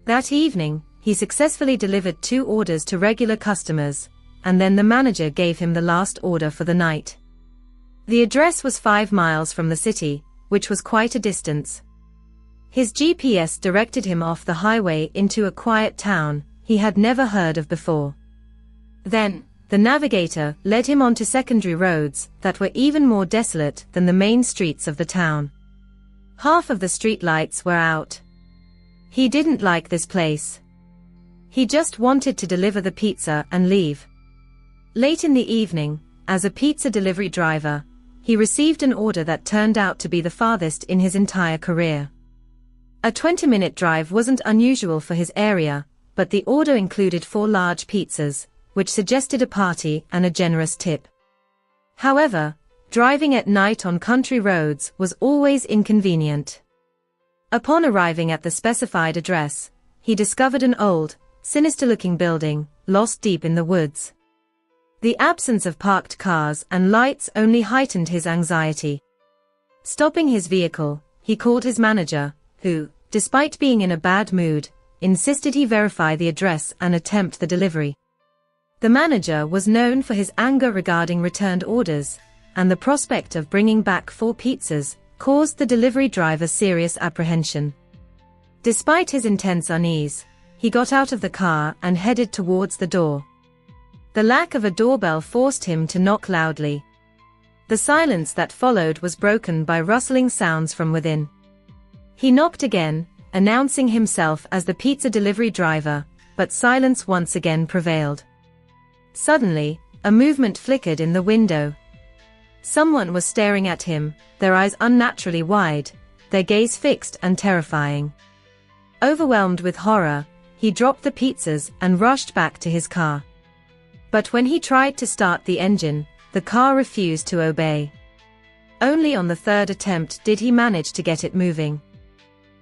That evening, he successfully delivered 2 orders to regular customers, and then the manager gave him the last order for the night. The address was 5 miles from the city, which was quite a distance. His GPS directed him off the highway into a quiet town he had never heard of before. Then, the navigator led him onto secondary roads that were even more desolate than the main streets of the town. Half of the street lights were out. He didn't like this place. He just wanted to deliver the pizza and leave. Late in the evening, as a pizza delivery driver, he received an order that turned out to be the farthest in his entire career. A 20-minute drive wasn't unusual for his area, but the order included 4 large pizzas, which suggested a party and a generous tip. However, driving at night on country roads was always inconvenient. Upon arriving at the specified address, he discovered an old, sinister-looking building, lost deep in the woods. The absence of parked cars and lights only heightened his anxiety. Stopping his vehicle, he called his manager, who, despite being in a bad mood, insisted he verify the address and attempt the delivery. The manager was known for his anger regarding returned orders, and the prospect of bringing back 4 pizzas caused the delivery driver serious apprehension. Despite his intense unease, he got out of the car and headed towards the door. The lack of a doorbell forced him to knock loudly. The silence that followed was broken by rustling sounds from within. He knocked again, announcing himself as the pizza delivery driver, but silence once again prevailed. Suddenly, a movement flickered in the window. Someone was staring at him, their eyes unnaturally wide, their gaze fixed and terrifying. Overwhelmed with horror, he dropped the pizzas and rushed back to his car. But when he tried to start the engine, the car refused to obey. Only on the 3rd attempt did he manage to get it moving.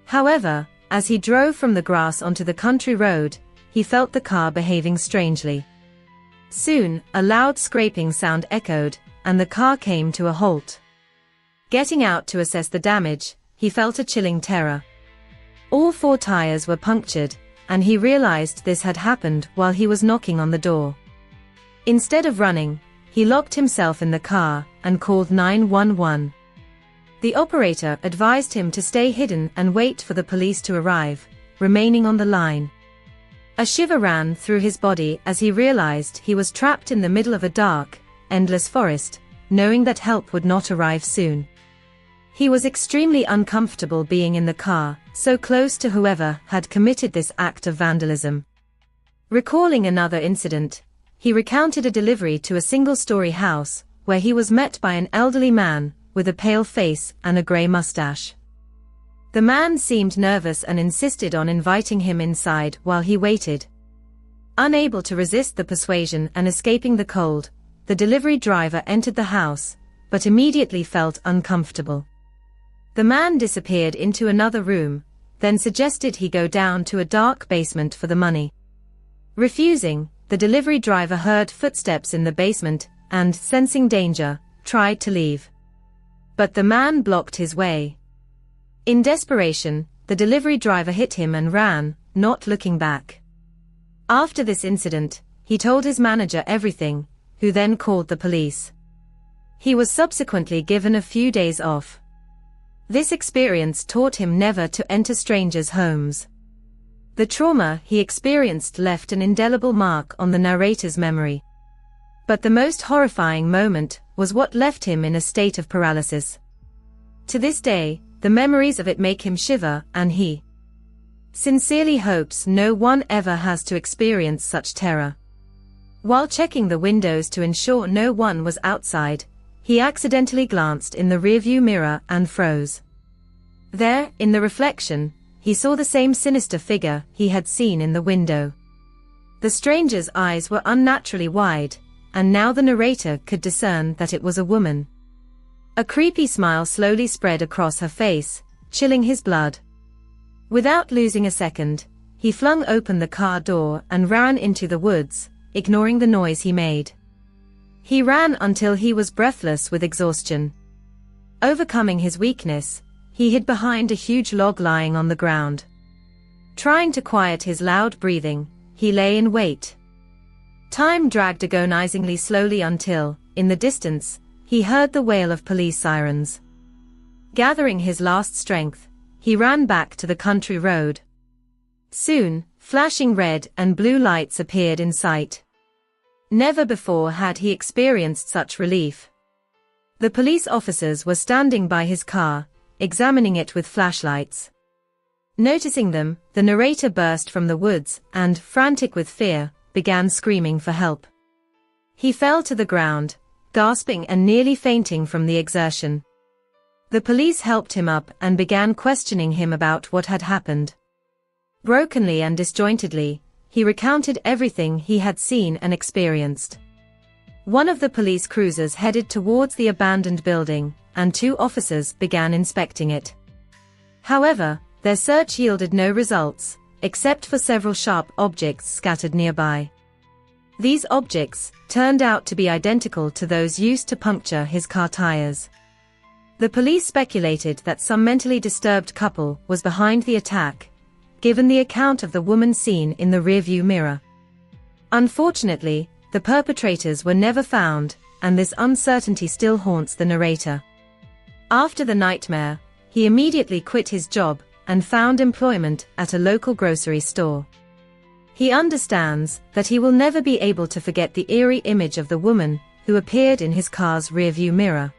However, as he drove from the grass onto the country road, he felt the car behaving strangely. Soon, a loud scraping sound echoed, and the car came to a halt. Getting out to assess the damage, he felt a chilling terror. All 4 tires were punctured, and he realized this had happened while he was knocking on the door. Instead of running, he locked himself in the car and called 911. The operator advised him to stay hidden and wait for the police to arrive, remaining on the line. A shiver ran through his body as he realized he was trapped in the middle of a dark, endless forest, knowing that help would not arrive soon. He was extremely uncomfortable being in the car, so close to whoever had committed this act of vandalism. Recalling another incident, he recounted a delivery to a single-story house, where he was met by an elderly man, with a pale face and a grey mustache. The man seemed nervous and insisted on inviting him inside while he waited. Unable to resist the persuasion and escaping the cold, the delivery driver entered the house, but immediately felt uncomfortable. The man disappeared into another room, then suggested he go down to a dark basement for the money. Refusing, the delivery driver heard footsteps in the basement and, sensing danger, tried to leave. But the man blocked his way. In desperation, the delivery driver hit him and ran, not looking back. After this incident, he told his manager everything, who then called the police. He was subsequently given a few days off. This experience taught him never to enter strangers' homes. The trauma he experienced left an indelible mark on the narrator's memory. But the most horrifying moment was what left him in a state of paralysis. To this day, the memories of it make him shiver, and he sincerely hopes no one ever has to experience such terror. While checking the windows to ensure no one was outside, he accidentally glanced in the rearview mirror and froze. There, in the reflection, he saw the same sinister figure he had seen in the window. The stranger's eyes were unnaturally wide, and now the narrator could discern that it was a woman. A creepy smile slowly spread across her face, chilling his blood. Without losing a second, he flung open the car door and ran into the woods, ignoring the noise he made. He ran until he was breathless with exhaustion. Overcoming his weakness, he hid behind a huge log lying on the ground. Trying to quiet his loud breathing, he lay in wait. Time dragged agonizingly slowly until, in the distance, he heard the wail of police sirens. Gathering his last strength, he ran back to the country road. Soon, flashing red and blue lights appeared in sight. Never before had he experienced such relief. The police officers were standing by his car, examining it with flashlights. Noticing them, the narrator burst from the woods and, frantic with fear, began screaming for help. He fell to the ground, gasping and nearly fainting from the exertion. The police helped him up and began questioning him about what had happened. Brokenly and disjointedly, he recounted everything he had seen and experienced. One of the police cruisers headed towards the abandoned building, and 2 officers began inspecting it. However, their search yielded no results, except for several sharp objects scattered nearby. These objects turned out to be identical to those used to puncture his car tires. The police speculated that some mentally disturbed couple was behind the attack, given the account of the woman seen in the rearview mirror. Unfortunately, the perpetrators were never found, and this uncertainty still haunts the narrator. After the nightmare, he immediately quit his job and found employment at a local grocery store. He understands that he will never be able to forget the eerie image of the woman who appeared in his car's rearview mirror.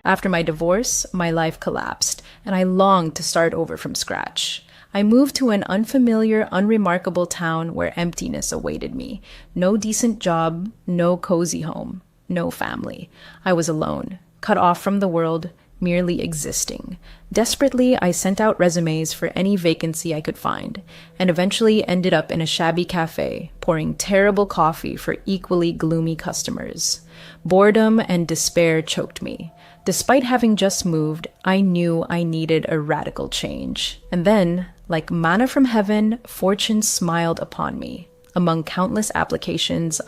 After my divorce, my life collapsed, and I longed to start over from scratch. I moved to an unfamiliar, unremarkable town where emptiness awaited me. No decent job, no cozy home, no family. I was alone, cut off from the world, merely existing. Desperately, I sent out resumes for any vacancy I could find, and eventually ended up in a shabby cafe, pouring terrible coffee for equally gloomy customers. Boredom and despair choked me. Despite having just moved, I knew I needed a radical change. And then, like manna from heaven, fortune smiled upon me. Among countless applications,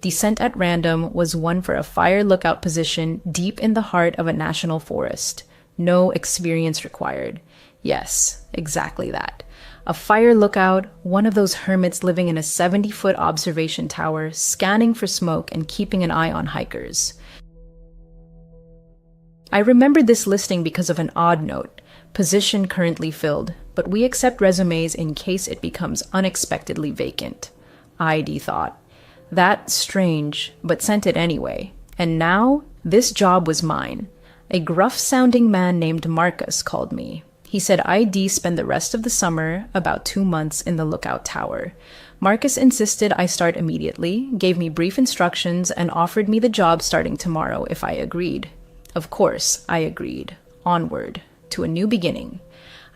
descent at random, was one for a fire lookout position deep in the heart of a national forest. No experience required. Yes, exactly that. A fire lookout, one of those hermits living in a 70-foot observation tower, scanning for smoke and keeping an eye on hikers. I remembered this listing because of an odd note. Position currently filled, but we accept resumes in case it becomes unexpectedly vacant. I thought. That's strange, but sent it anyway. And now, this job was mine. A gruff-sounding man named Marcus called me. He said I'd spend the rest of the summer, about 2 months, in the lookout tower. Marcus insisted I start immediately, gave me brief instructions, and offered me the job starting tomorrow if I agreed. Of course, I agreed. Onward, to a new beginning.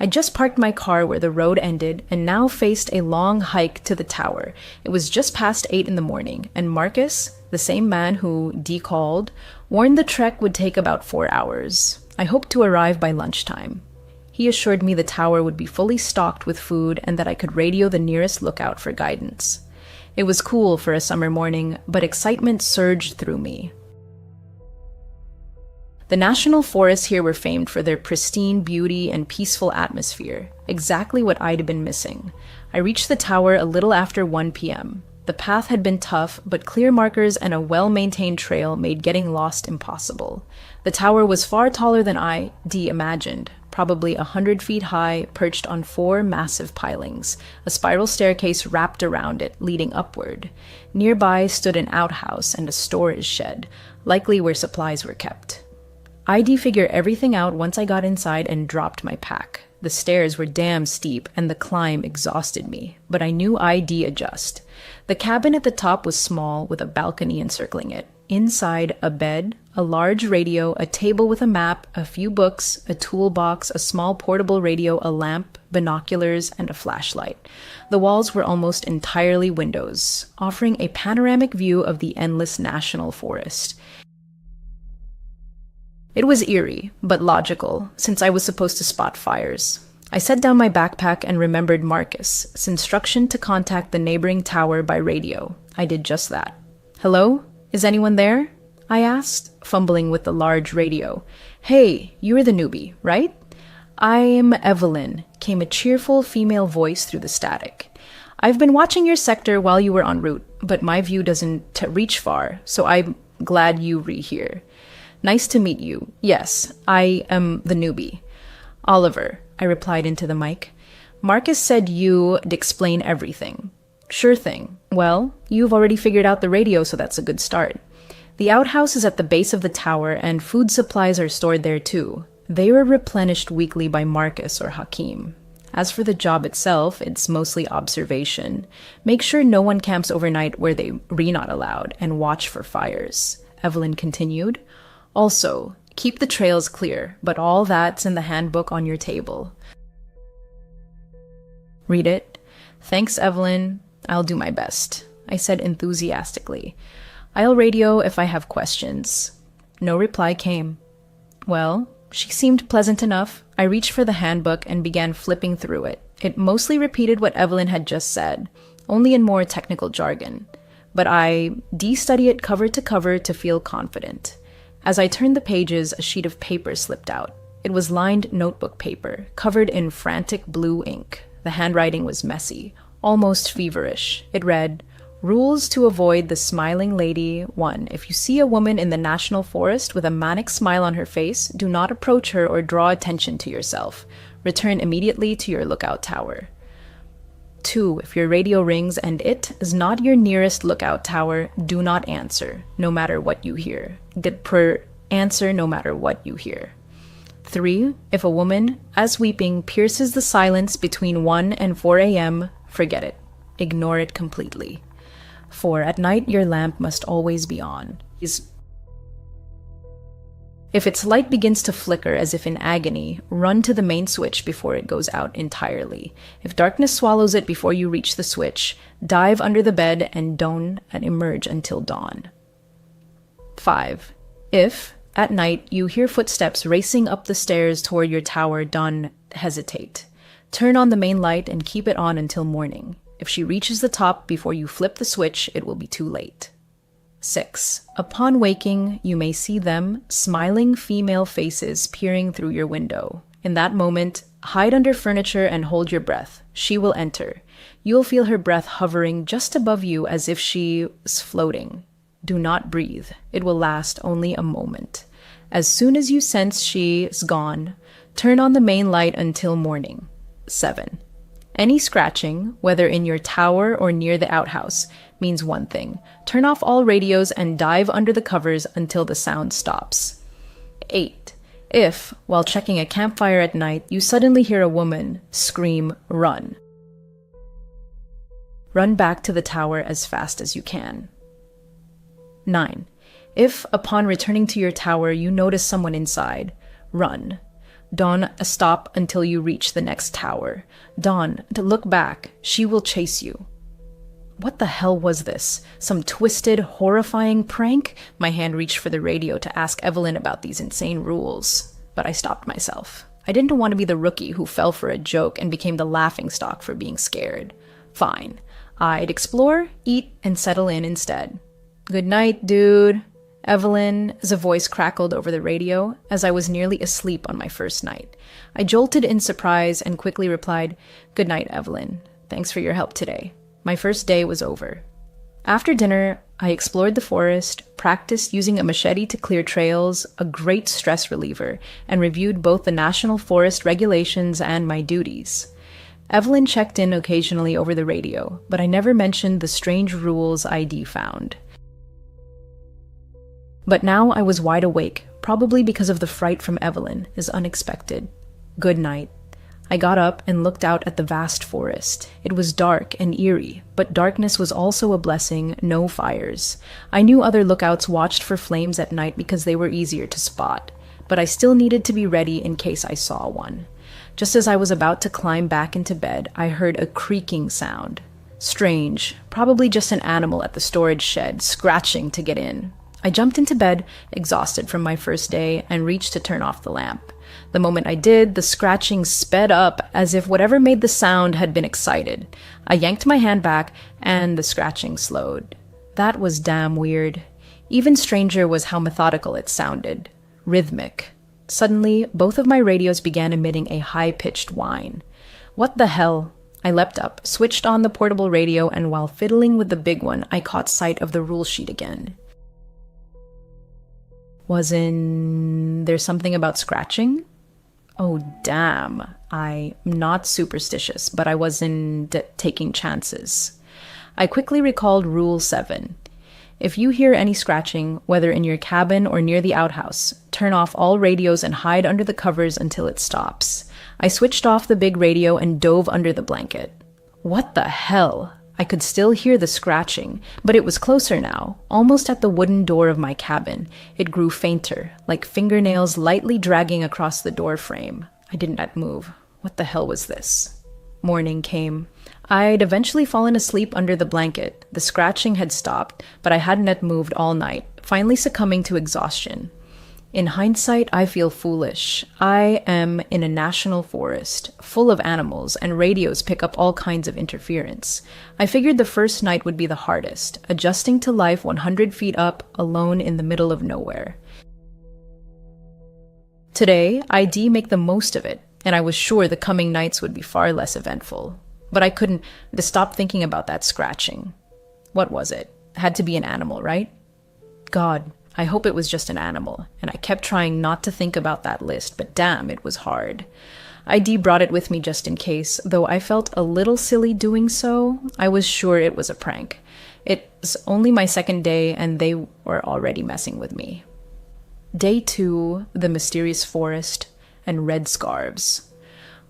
I just parked my car where the road ended and now faced a long hike to the tower. It was just past 8 in the morning, and Marcus, the same man who decalled, warned the trek would take about 4 hours. I hoped to arrive by lunchtime. He assured me the tower would be fully stocked with food and that I could radio the nearest lookout for guidance. It was cool for a summer morning, but excitement surged through me. The national forests here were famed for their pristine beauty and peaceful atmosphere, exactly what I'd been missing. I reached the tower a little after 1 p.m. The path had been tough, but clear markers and a well-maintained trail made getting lost impossible. The tower was far taller than I'd imagined, probably 100 feet high, perched on 4 massive pilings. A spiral staircase wrapped around it, leading upward. Nearby stood an outhouse and a storage shed, likely where supplies were kept. I'd figure everything out once I got inside and dropped my pack. The stairs were damn steep and the climb exhausted me, but I knew I'd adjust. The cabin at the top was small with a balcony encircling it. Inside, a bed, a large radio, a table with a map, a few books, a toolbox, a small portable radio, a lamp, binoculars, and a flashlight. The walls were almost entirely windows, offering a panoramic view of the endless national forest. It was eerie, but logical, since I was supposed to spot fires. I set down my backpack and remembered Marcus' instruction to contact the neighboring tower by radio. I did just that. "Hello? Is anyone there?" I asked, fumbling with the large radio. "Hey, you're the newbie, right?" "I'm Evelyn," came a cheerful female voice through the static. "I've been watching your sector while you were en route, but my view doesn't reach far, so I'm glad you're here. Nice to meet you. Yes, I am the newbie." "Oliver," I replied into the mic. "Marcus said you'd explain everything." "Sure thing. Well, you've already figured out the radio, so that's a good start. The outhouse is at the base of the tower, and food supplies are stored there too. They were replenished weekly by Marcus or Hakim. As for the job itself, it's mostly observation. Make sure no one camps overnight where they're not allowed, and watch for fires," Evelyn continued. "Also, keep the trails clear, but all that's in the handbook on your table." "Read it." "Thanks, Evelyn. I'll do my best," I said enthusiastically. "I'll radio if I have questions." No reply came. Well, she seemed pleasant enough. I reached for the handbook and began flipping through it. It mostly repeated what Evelyn had just said, only in more technical jargon. But I de-studied it cover to cover to feel confident. As I turned the pages, a sheet of paper slipped out. It was lined notebook paper, covered in frantic blue ink. The handwriting was messy, almost feverish. It read, "Rules to avoid the smiling lady. 1. If you see a woman in the national forest with a manic smile on her face, do not approach her or draw attention to yourself. Return immediately to your lookout tower. 2. If your radio rings and it is not your nearest lookout tower, do not answer, no matter what you hear. Answer no matter what you hear. 3. If a woman, as weeping, pierces the silence between 1 and 4 a.m., forget it. Ignore it completely. 4. At night, your lamp must always be on. If its light begins to flicker as if in agony, run to the main switch before it goes out entirely. If darkness swallows it before you reach the switch, dive under the bed and don't emerge until dawn. 5. If, at night, you hear footsteps racing up the stairs toward your tower, don't hesitate. Turn on the main light and keep it on until morning. If she reaches the top before you flip the switch, it will be too late. 6. Upon waking, you may see them, smiling female faces peering through your window. In that moment, hide under furniture and hold your breath. She will enter. You'll feel her breath hovering just above you as if she is floating. Do not breathe. It will last only a moment. As soon as you sense she is gone, turn on the main light until morning. 7. Any scratching, whether in your tower or near the outhouse, means one thing. Turn off all radios and dive under the covers until the sound stops. 8. If, while checking a campfire at night, you suddenly hear a woman scream, run. Run back to the tower as fast as you can. 9. If, upon returning to your tower, you notice someone inside, run. Dawn, stop until you reach the next tower. Dawn, to look back. She will chase you. What the hell was this? Some twisted, horrifying prank? My hand reached for the radio to ask Evelyn about these insane rules, but I stopped myself. I didn't want to be the rookie who fell for a joke and became the laughingstock for being scared. Fine. I'd explore, eat, and settle in instead. Good night, dude. Evelyn's voice crackled over the radio as I was nearly asleep on my first night. I jolted in surprise and quickly replied, "Good night, Evelyn. Thanks for your help today." My first day was over. After dinner, I explored the forest, practiced using a machete to clear trails, a great stress reliever, and reviewed both the national forest regulations and my duties. Evelyn checked in occasionally over the radio, but I never mentioned the strange rules ID found. But now I was wide awake, probably because of the fright from Evelyn is unexpected. Good night. I got up and looked out at the vast forest. It was dark and eerie, but darkness was also a blessing, no fires. I knew other lookouts watched for flames at night because they were easier to spot, but I still needed to be ready in case I saw one. Just as I was about to climb back into bed, I heard a creaking sound. Strange, probably just an animal at the storage shed, scratching to get in. I jumped into bed, exhausted from my first day, and reached to turn off the lamp. The moment I did, the scratching sped up as if whatever made the sound had been excited. I yanked my hand back, and the scratching slowed. That was damn weird. Even stranger was how methodical it sounded. Rhythmic. Suddenly, both of my radios began emitting a high-pitched whine. What the hell? I leapt up, switched on the portable radio, and while fiddling with the big one, I caught sight of the rule sheet again. Wasn't there something about scratching? Oh, damn. I'm not superstitious, but I wasn't taking chances. I quickly recalled Rule 7. If you hear any scratching, whether in your cabin or near the outhouse, turn off all radios and hide under the covers until it stops. I switched off the big radio and dove under the blanket. What the hell? I could still hear the scratching, but it was closer now, almost at the wooden door of my cabin. It grew fainter, like fingernails lightly dragging across the door frame. I didn't move. What the hell was this? Morning came. I'd eventually fallen asleep under the blanket. The scratching had stopped, but I hadn't moved all night, finally succumbing to exhaustion. In hindsight, I feel foolish. I am in a national forest, full of animals, and radios pick up all kinds of interference. I figured the first night would be the hardest, adjusting to life 100 feet up, alone in the middle of nowhere. Today, I'd make the most of it, and I was sure the coming nights would be far less eventful. But I couldn't stop thinking about that scratching. What was it? Had to be an animal, right? God, I hope it was just an animal, and I kept trying not to think about that list, but damn, it was hard. ID brought it with me just in case, though I felt a little silly doing so. I was sure it was a prank. It's only my second day, and they were already messing with me. Day 2, the mysterious forest, and red scarves.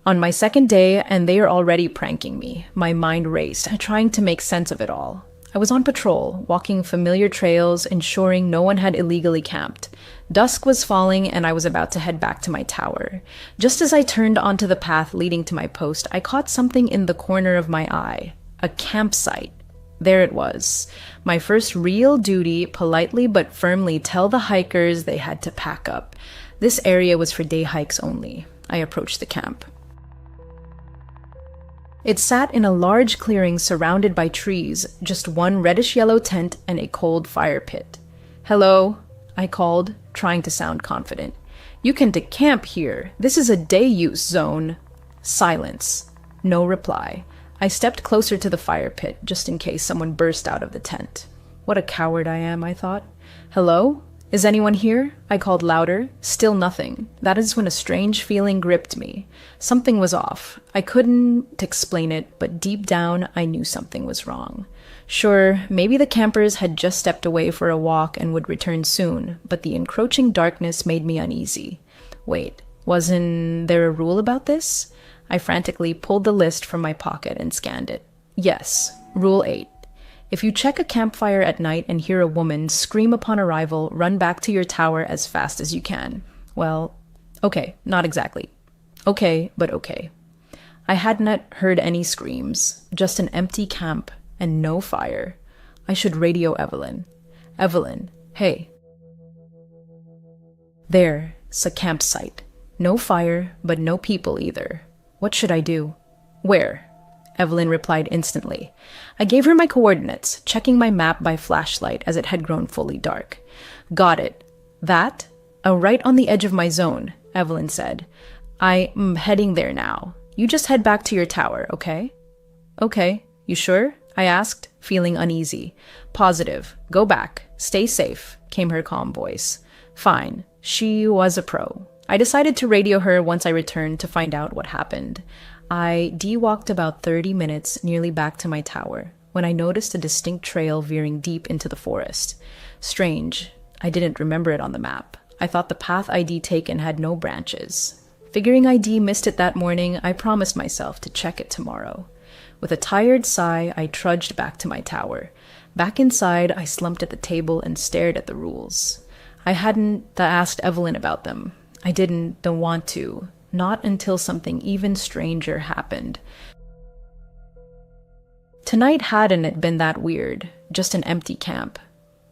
On my second day, and they are already pranking me. My mind raced, trying to make sense of it all. I was on patrol, walking familiar trails, ensuring no one had illegally camped. Dusk was falling, and I was about to head back to my tower. Just as I turned onto the path leading to my post, I caught something in the corner of my eye. A campsite. There it was. My first real duty, politely but firmly tell the hikers they had to pack up. This area was for day hikes only. I approached the camp. It sat in a large clearing surrounded by trees, just one reddish-yellow tent and a cold fire pit. "Hello," I called, trying to sound confident. "You can decamp here. This is a day-use zone." Silence. No reply. I stepped closer to the fire pit, just in case someone burst out of the tent. What a coward I am, I thought. "Hello? Is anyone here?" I called louder. Still nothing. That is when a strange feeling gripped me. Something was off. I couldn't explain it, but deep down, I knew something was wrong. Sure, maybe the campers had just stepped away for a walk and would return soon, but the encroaching darkness made me uneasy. Wait, wasn't there a rule about this? I frantically pulled the list from my pocket and scanned it. Yes, Rule 8. If you check a campfire at night and hear a woman scream upon arrival, run back to your tower as fast as you can. Well, Okay, not exactly. Okay, but okay. I had not heard any screams, just an empty camp and no fire. I should radio Evelyn. Evelyn, hey. There's a campsite. No fire, but no people either. What should I do? Where? Evelyn replied instantly. I gave her my coordinates, checking my map by flashlight as it had grown fully dark. Got it. That? Right on the edge of my zone, Evelyn said. I'm heading there now. You just head back to your tower, okay? Okay. You sure? I asked, feeling uneasy. Positive. Go back. Stay safe, came her calm voice. Fine. She was a pro. I decided to radio her once I returned to find out what happened. I walked about 30 minutes nearly back to my tower when I noticed a distinct trail veering deep into the forest. Strange. I didn't remember it on the map. I thought the path ID taken had no branches. Figuring ID missed it that morning, I promised myself to check it tomorrow. With a tired sigh, I trudged back to my tower. Back inside, I slumped at the table and stared at the rules. I hadn't asked Evelyn about them. I didn't want to. Not until something even stranger happened. Tonight hadn't it been that weird, just an empty camp.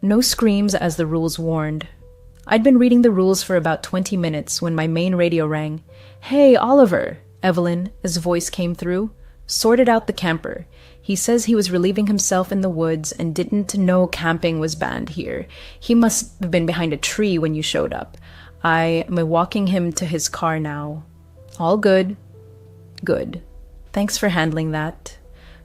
No screams as the rules warned. I'd been reading the rules for about 20 minutes when my main radio rang. Hey, Oliver, Evelyn's voice came through. Sorted out the camper. He says he was relieving himself in the woods and didn't know camping was banned here. He must have been behind a tree when you showed up. I'm walking him to his car now. All good. Good. Thanks for handling that.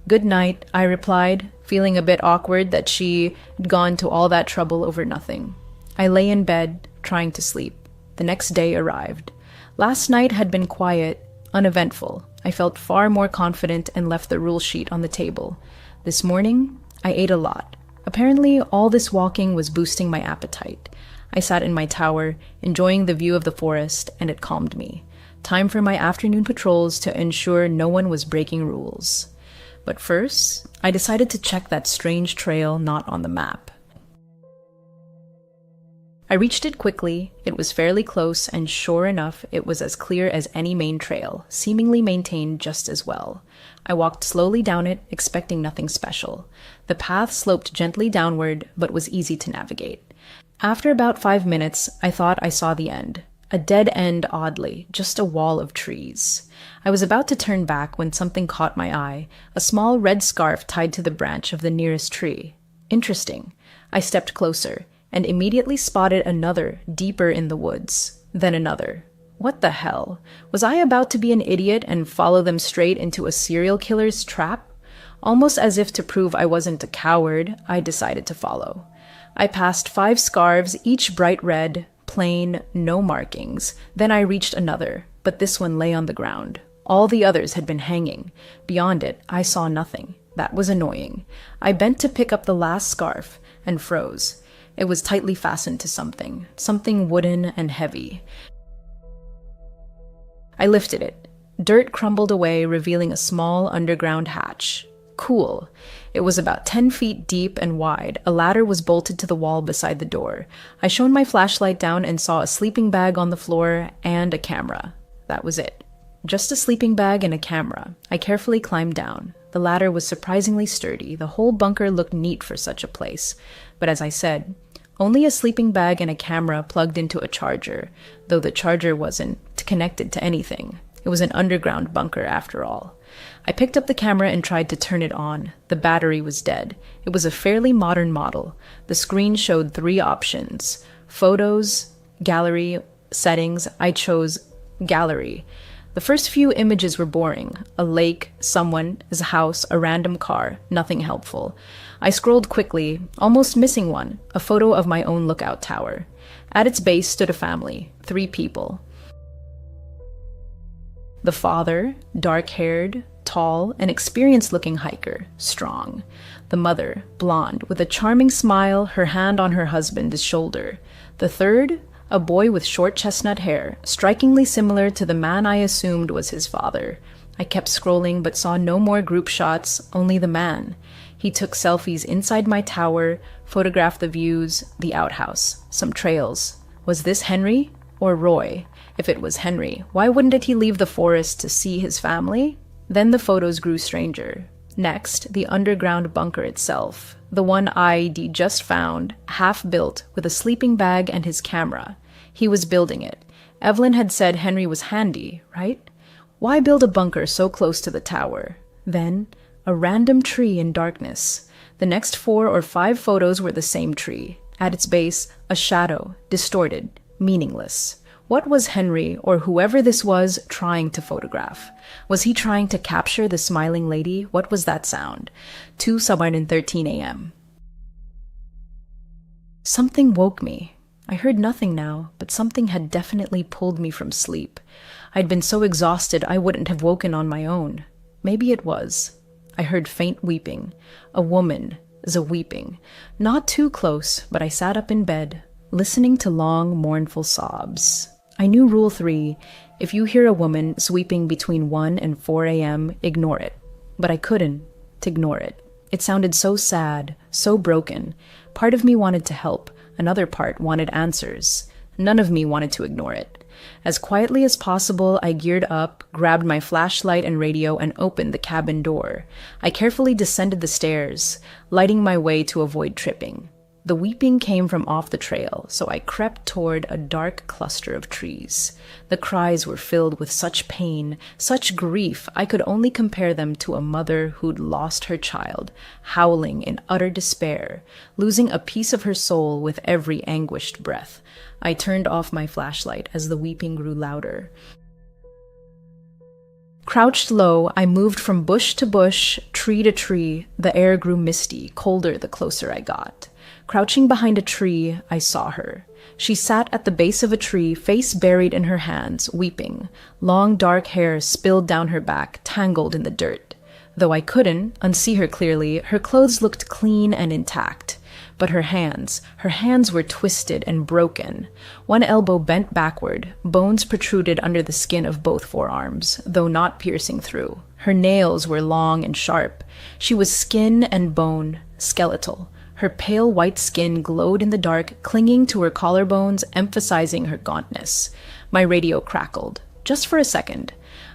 Good night, I replied, feeling a bit awkward that she'd gone to all that trouble over nothing. I lay in bed, trying to sleep. The next day arrived. Last night had been quiet, uneventful. I felt far more confident and left the rule sheet on the table. This morning, I ate a lot. Apparently, all this walking was boosting my appetite. I sat in my tower, enjoying the view of the forest, and it calmed me. Time for my afternoon patrols to ensure no one was breaking rules. But first, I decided to check that strange trail not on the map. I reached it quickly. It was fairly close, and sure enough, it was as clear as any main trail, seemingly maintained just as well. I walked slowly down it, expecting nothing special. The path sloped gently downward, but was easy to navigate. After about 5 minutes, I thought I saw the end. A dead end, oddly, just a wall of trees. I was about to turn back when something caught my eye, a small red scarf tied to the branch of the nearest tree. Interesting. I stepped closer, and immediately spotted another, deeper in the woods. Then another. What the hell? Was I about to be an idiot and follow them straight into a serial killer's trap? Almost as if to prove I wasn't a coward, I decided to follow. I passed 5 scarves, each bright red, plain, no markings. Then I reached another, but this one lay on the ground. All the others had been hanging. Beyond it, I saw nothing. That was annoying. I bent to pick up the last scarf and froze. It was tightly fastened to something wooden and heavy. I lifted it. Dirt crumbled away, revealing a small underground hatch. Cool. It was about 10 feet deep and wide. A ladder was bolted to the wall beside the door. I shone my flashlight down and saw a sleeping bag on the floor and a camera. That was it. Just a sleeping bag and a camera. I carefully climbed down. The ladder was surprisingly sturdy. The whole bunker looked neat for such a place. But as I said, only a sleeping bag and a camera plugged into a charger, though the charger wasn't connected to anything. It was an underground bunker after all. I picked up the camera and tried to turn it on. The battery was dead. It was a fairly modern model. The screen showed 3 options: photos, gallery, settings. I chose gallery. The first few images were boring. A lake, someone, his house, a random car, nothing helpful. I scrolled quickly, almost missing one, a photo of my own lookout tower. At its base stood a family, 3 people. The father, dark-haired, tall, an experienced-looking hiker, strong. The mother, blonde, with a charming smile, her hand on her husband's shoulder. The third, a boy with short chestnut hair, strikingly similar to the man I assumed was his father. I kept scrolling but saw no more group shots, only the man. He took selfies inside my tower, photographed the views, the outhouse, some trails. Was this Henry or Roy? If it was Henry, why wouldn't he leave the forest to see his family? Then the photos grew stranger. Next, the underground bunker itself, the one IED just found, half-built, with a sleeping bag and his camera. He was building it. Evelyn had said Henry was handy, right? Why build a bunker so close to the tower? Then, a random tree in darkness. The next 4 or 5 photos were the same tree. At its base, a shadow, distorted, meaningless. What was Henry, or whoever this was, trying to photograph? Was he trying to capture the smiling lady? What was that sound? 2:13 a.m. Something woke me. I heard nothing now, but something had definitely pulled me from sleep. I'd been so exhausted I wouldn't have woken on my own. Maybe it was. I heard faint weeping. A woman, weeping. Not too close, but I sat up in bed, listening to long, mournful sobs. I knew Rule 3, if you hear a woman weeping between 1 and 4 a.m., ignore it. But I couldn't ignore it. It sounded so sad, so broken. Part of me wanted to help, another part wanted answers. None of me wanted to ignore it. As quietly as possible, I geared up, grabbed my flashlight and radio, and opened the cabin door. I carefully descended the stairs, lighting my way to avoid tripping. The weeping came from off the trail, so I crept toward a dark cluster of trees. The cries were filled with such pain, such grief, I could only compare them to a mother who'd lost her child, howling in utter despair, losing a piece of her soul with every anguished breath. I turned off my flashlight as the weeping grew louder. Crouched low, I moved from bush to bush, tree to tree. The air grew misty, colder the closer I got. Crouching behind a tree, I saw her. She sat at the base of a tree, face buried in her hands, weeping. Long dark hair spilled down her back, tangled in the dirt. Though I couldn't unsee her clearly, her clothes looked clean and intact. But her hands were twisted and broken. One elbow bent backward, bones protruded under the skin of both forearms, though not piercing through. Her nails were long and sharp. She was skin and bone, skeletal. Her pale white skin glowed in the dark, clinging to her collarbones, emphasizing her gauntness. My radio crackled, just for a second.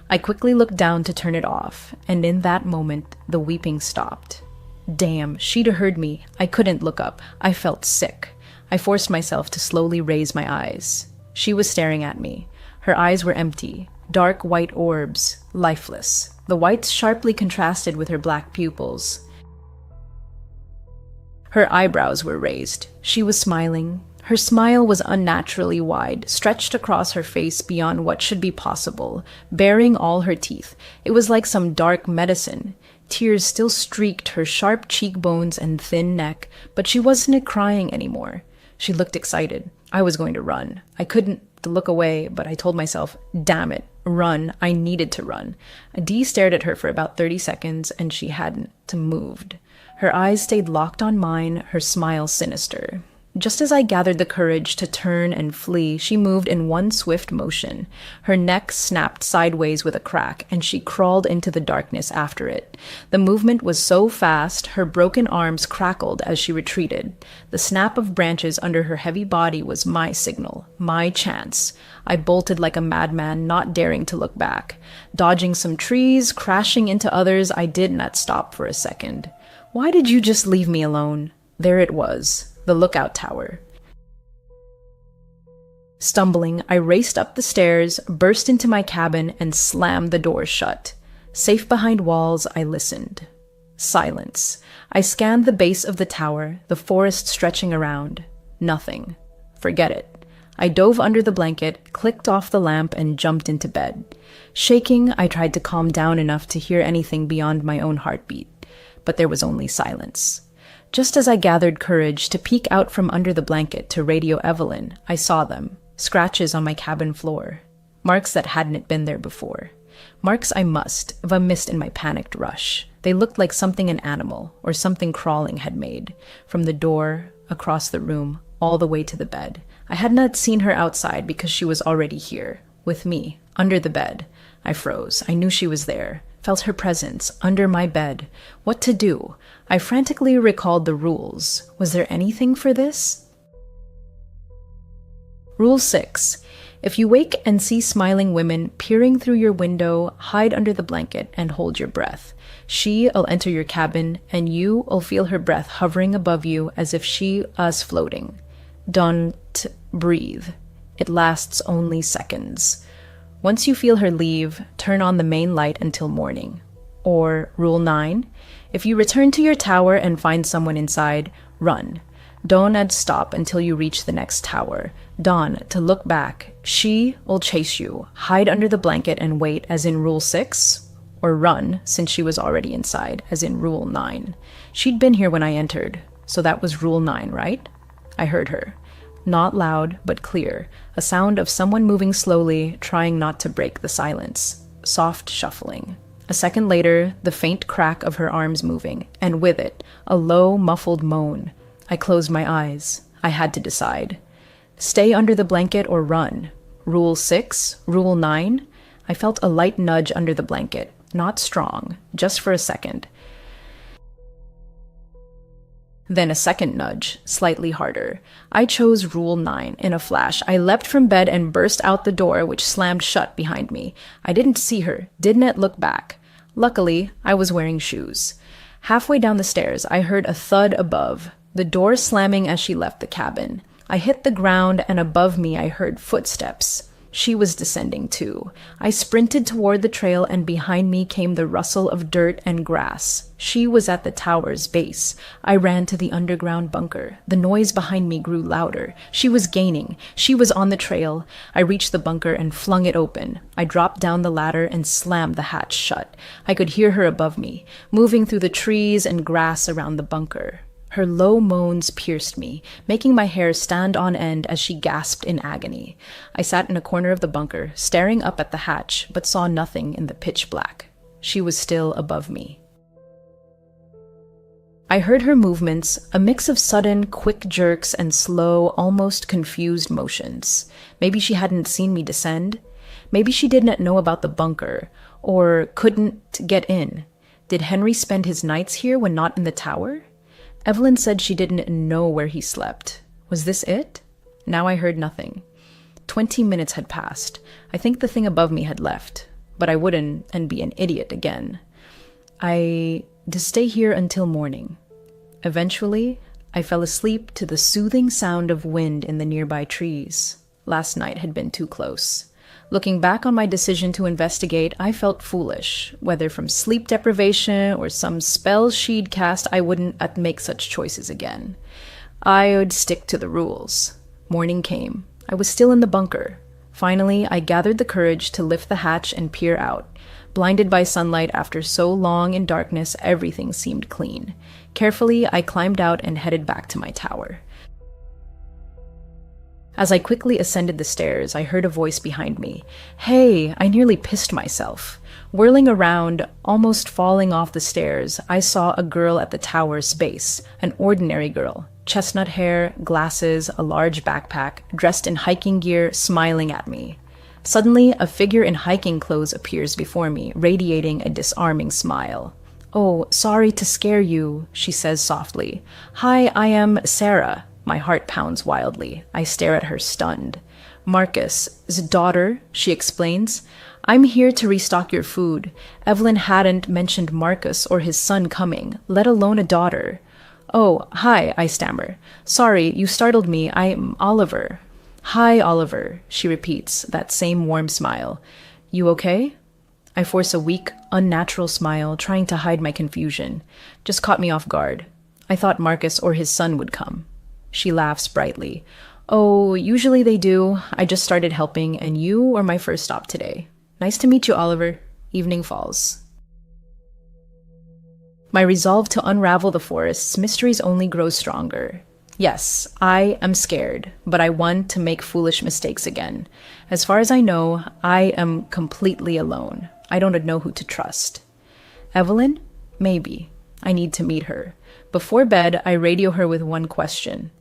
I quickly looked down to turn it off, and in that moment, the weeping stopped. Damn, she'd heard me. I couldn't look up. I felt sick. I forced myself to slowly raise my eyes. She was staring at me. Her eyes were empty, dark white orbs, lifeless. The whites sharply contrasted with her black pupils. Her eyebrows were raised. She was smiling. Her smile was unnaturally wide, stretched across her face beyond what should be possible, baring all her teeth. It was like some dark medicine. Tears still streaked her sharp cheekbones and thin neck, but she wasn't crying anymore. She looked excited. I was going to run. I couldn't look away, but I told myself, damn it, run. I needed to run. Dee stared at her for about 30 seconds, and she hadn't moved. Her eyes stayed locked on mine, her smile sinister. Just as I gathered the courage to turn and flee, she moved in one swift motion. Her neck snapped sideways with a crack, and she crawled into the darkness after it. The movement was so fast, her broken arms crackled as she retreated. The snap of branches under her heavy body was my signal, my chance. I bolted like a madman, not daring to look back. Dodging some trees, crashing into others, I did not stop for a second. Why did you just leave me alone? There it was, the lookout tower. Stumbling, I raced up the stairs, burst into my cabin, and slammed the door shut. Safe behind walls, I listened. Silence. I scanned the base of the tower, the forest stretching around. Nothing. Forget it. I dove under the blanket, clicked off the lamp, and jumped into bed. Shaking, I tried to calm down enough to hear anything beyond my own heartbeat. But there was only silence. Just as I gathered courage to peek out from under the blanket to radio Evelyn, I saw them, scratches on my cabin floor, marks that hadn't been there before. Marks I must have missed in my panicked rush. They looked like something an animal or something crawling had made, from the door, across the room, all the way to the bed. I had not seen her outside because she was already here, with me, under the bed. I froze. I knew she was there. Felt her presence, under my bed. What to do? I frantically recalled the rules. Was there anything for this? Rule 6. If you wake and see smiling women peering through your window, hide under the blanket and hold your breath. She'll enter your cabin, and you'll feel her breath hovering above you as if she was floating. Don't breathe. It lasts only seconds. Once you feel her leave, turn on the main light until morning. Or Rule 9, if you return to your tower and find someone inside, run. Don't stop until you reach the next tower. Dawn to look back. She'll chase you. Hide under the blanket and wait, as in Rule 6. Or run, since she was already inside, as in Rule 9. She'd been here when I entered, so that was Rule 9, right? I heard her. Not loud, but clear. A sound of someone moving slowly, trying not to break the silence. Soft shuffling. A second later, the faint crack of her arms moving, and with it, a low, muffled moan. I closed my eyes. I had to decide. Stay under the blanket or run. Rule 6, Rule 9. I felt a light nudge under the blanket. Not strong, just for a second. Then a second nudge, slightly harder. I chose Rule 9 in a flash. I leapt from bed and burst out the door, which slammed shut behind me. I didn't see her, didn't look back. Luckily, I was wearing shoes. Halfway down the stairs, I heard a thud above, the door slamming as she left the cabin. I hit the ground, and above me I heard footsteps. She was descending too. I sprinted toward the trail, and behind me came the rustle of dirt and grass. She was at the tower's base. I ran to the underground bunker. The noise behind me grew louder. She was gaining. She was on the trail. I reached the bunker and flung it open. I dropped down the ladder and slammed the hatch shut. I could hear her above me, moving through the trees and grass around the bunker. Her low moans pierced me, making my hair stand on end as she gasped in agony. I sat in a corner of the bunker, staring up at the hatch, but saw nothing in the pitch black. She was still above me. I heard her movements, a mix of sudden, quick jerks and slow, almost confused motions. Maybe she hadn't seen me descend. Maybe she didn't know about the bunker, or couldn't get in. Did Henry spend his nights here when not in the tower? Evelyn said she didn't know where he slept. Was this it? Now I heard nothing. 20 minutes had passed. I think the thing above me had left, but I wouldn't and be an idiot again. To stay here until morning. Eventually, I fell asleep to the soothing sound of wind in the nearby trees. Last night had been too close. Looking back on my decision to investigate, I felt foolish. Whether from sleep deprivation or some spell she'd cast, I wouldn't make such choices again. I would stick to the rules. Morning came. I was still in the bunker. Finally, I gathered the courage to lift the hatch and peer out. Blinded by sunlight after so long in darkness, everything seemed clean. Carefully, I climbed out and headed back to my tower. As I quickly ascended the stairs, I heard a voice behind me. Hey, I nearly pissed myself. Whirling around, almost falling off the stairs, I saw a girl at the tower's base. An ordinary girl. Chestnut hair, glasses, a large backpack, dressed in hiking gear, smiling at me. Suddenly, a figure in hiking clothes appears before me, radiating a disarming smile. "Oh, sorry to scare you," she says softly. "Hi, I am Sarah." My heart pounds wildly. I stare at her stunned. "Marcus's daughter," she explains. "I'm here to restock your food. Evelyn hadn't mentioned Marcus or his son coming, let alone a daughter." "Oh, hi," I stammer. "Sorry, you startled me. I'm Oliver." "Hi, Oliver," she repeats, that same warm smile. "You okay?" I force a weak, unnatural smile, trying to hide my confusion. Just caught me off guard. I thought Marcus or his son would come. She laughs brightly. "Oh, usually they do. I just started helping, and you were my first stop today. Nice to meet you, Oliver." Evening falls. My resolve to unravel the forest's mysteries only grows stronger. Yes, I am scared, but I want to make foolish mistakes again. As far as I know, I am completely alone. I don't know who to trust. Evelyn? Maybe. I need to meet her. Before bed, I radio her with one question.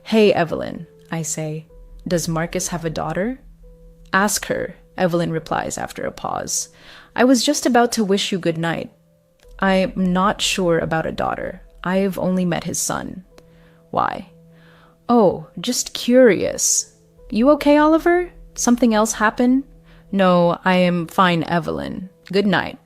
"Hey, Evelyn," I say. "Does Marcus have a daughter?" "Ask her," Evelyn replies after a pause. "I was just about to wish you good night. I'm not sure about a daughter. I've only met his son." "Why?" "Oh, just curious." "You okay, Oliver?" Something else happen? No, I am fine, Evelyn. Good night.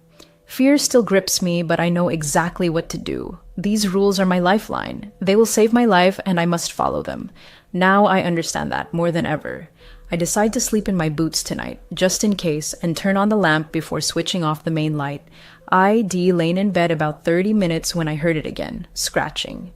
Fear still grips me, but I know exactly what to do. These rules are my lifeline. They will save my life, and I must follow them. Now I understand that more than ever. I decide to sleep in my boots tonight, just in case, and turn on the lamp before switching off the main light. I.D. lay in bed about 30 minutes when I heard it again, scratching.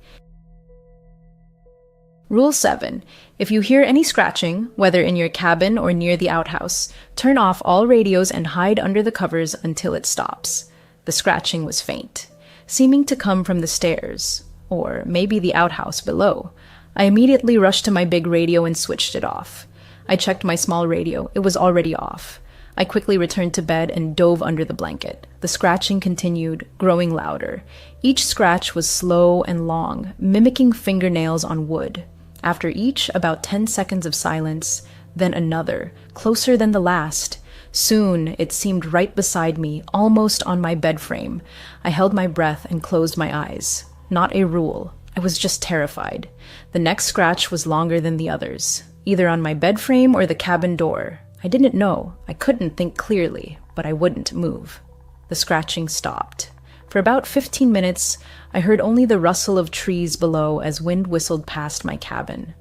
Rule 7. If you hear any scratching, whether in your cabin or near the outhouse, turn off all radios and hide under the covers until it stops. The scratching was faint, seeming to come from the stairs, or maybe the outhouse below. I immediately rushed to my big radio and switched it off. I checked my small radio. It was already off. I quickly returned to bed and dove under the blanket. The scratching continued, growing louder. Each scratch was slow and long, mimicking fingernails on wood. After each, about 10 seconds of silence, then another, closer than the last. Soon, it seemed right beside me, almost on my bed frame. I held my breath and closed my eyes. Not a rule. I was just terrified. The next scratch was longer than the others, either on my bed frame or the cabin door. I didn't know. I couldn't think clearly, but I wouldn't move. The scratching stopped. For about 15 minutes, I heard only the rustle of trees below as wind whistled past my cabin.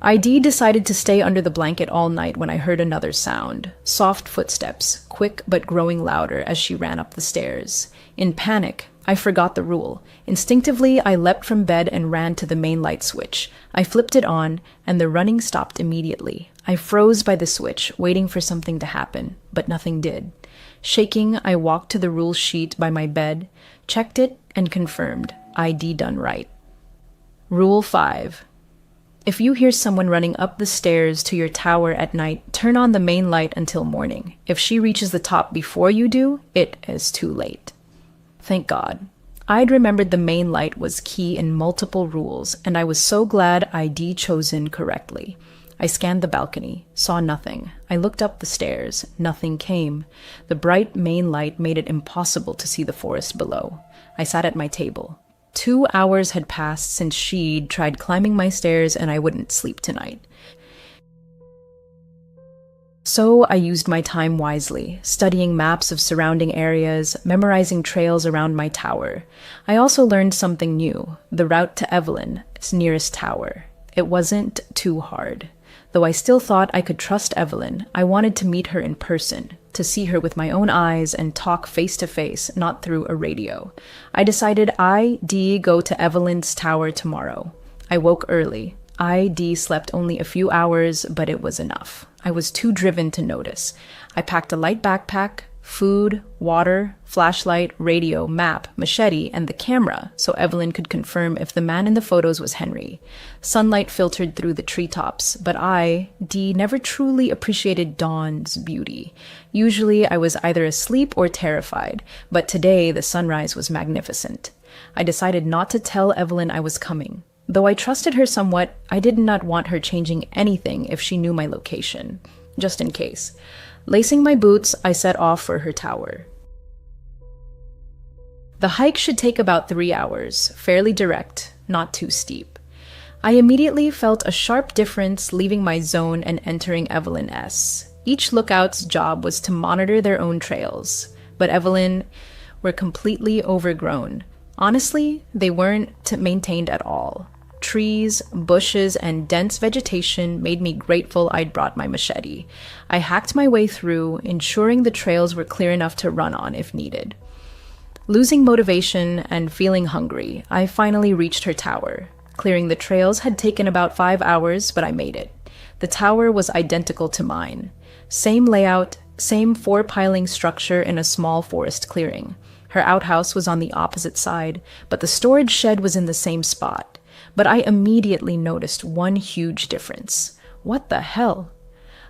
ID decided to stay under the blanket all night when I heard another sound. Soft footsteps, quick but growing louder as she ran up the stairs. In panic, I forgot the rule. Instinctively, I leapt from bed and ran to the main light switch. I flipped it on, and the running stopped immediately. I froze by the switch, waiting for something to happen, but nothing did. Shaking, I walked to the rule sheet by my bed, checked it, and confirmed. ID done right. Rule 5. If you hear someone running up the stairs to your tower at night, turn on the main light until morning. If she reaches the top before you do, it is too late. Thank God. I'd remembered the main light was key in multiple rules, and I was so glad I'd chosen correctly. I scanned the balcony, saw nothing. I looked up the stairs. Nothing came. The bright main light made it impossible to see the forest below. I sat at my table. 2 hours had passed since she'd tried climbing my stairs, and I wouldn't sleep tonight. So I used my time wisely, studying maps of surrounding areas, memorizing trails around my tower. I also learned something new, the route to Evelyn's nearest tower. It wasn't too hard. Though I still thought I could trust Evelyn, I wanted to meet her in person, to see her with my own eyes and talk face to face, not through a radio. I decided I'd go to Evelyn's tower tomorrow. I woke early. I'd slept only a few hours, but it was enough. I was too driven to notice. I packed a light backpack, food, water, flashlight, radio, map, machete, and the camera so Evelyn could confirm if the man in the photos was Henry. Sunlight filtered through the treetops, but I.D. never truly appreciated dawn's beauty. Usually I was either asleep or terrified, but today the sunrise was magnificent. I decided not to tell Evelyn I was coming. Though I trusted her somewhat, I did not want her changing anything if she knew my location, just in case. Lacing my boots, I set off for her tower. The hike should take about 3 hours, fairly direct, not too steep. I immediately felt a sharp difference leaving my zone and entering Evelyn S. Each lookout's job was to monitor their own trails, but Evelyn were completely overgrown. Honestly, they weren't maintained at all. Trees, bushes, and dense vegetation made me grateful I'd brought my machete. I hacked my way through, ensuring the trails were clear enough to run on if needed. Losing motivation and feeling hungry, I finally reached her tower. Clearing the trails had taken about 5 hours, but I made it. The tower was identical to mine. Same layout, same 4-piling structure in a small forest clearing. Her outhouse was on the opposite side, but the storage shed was in the same spot. But I immediately noticed one huge difference. What the hell?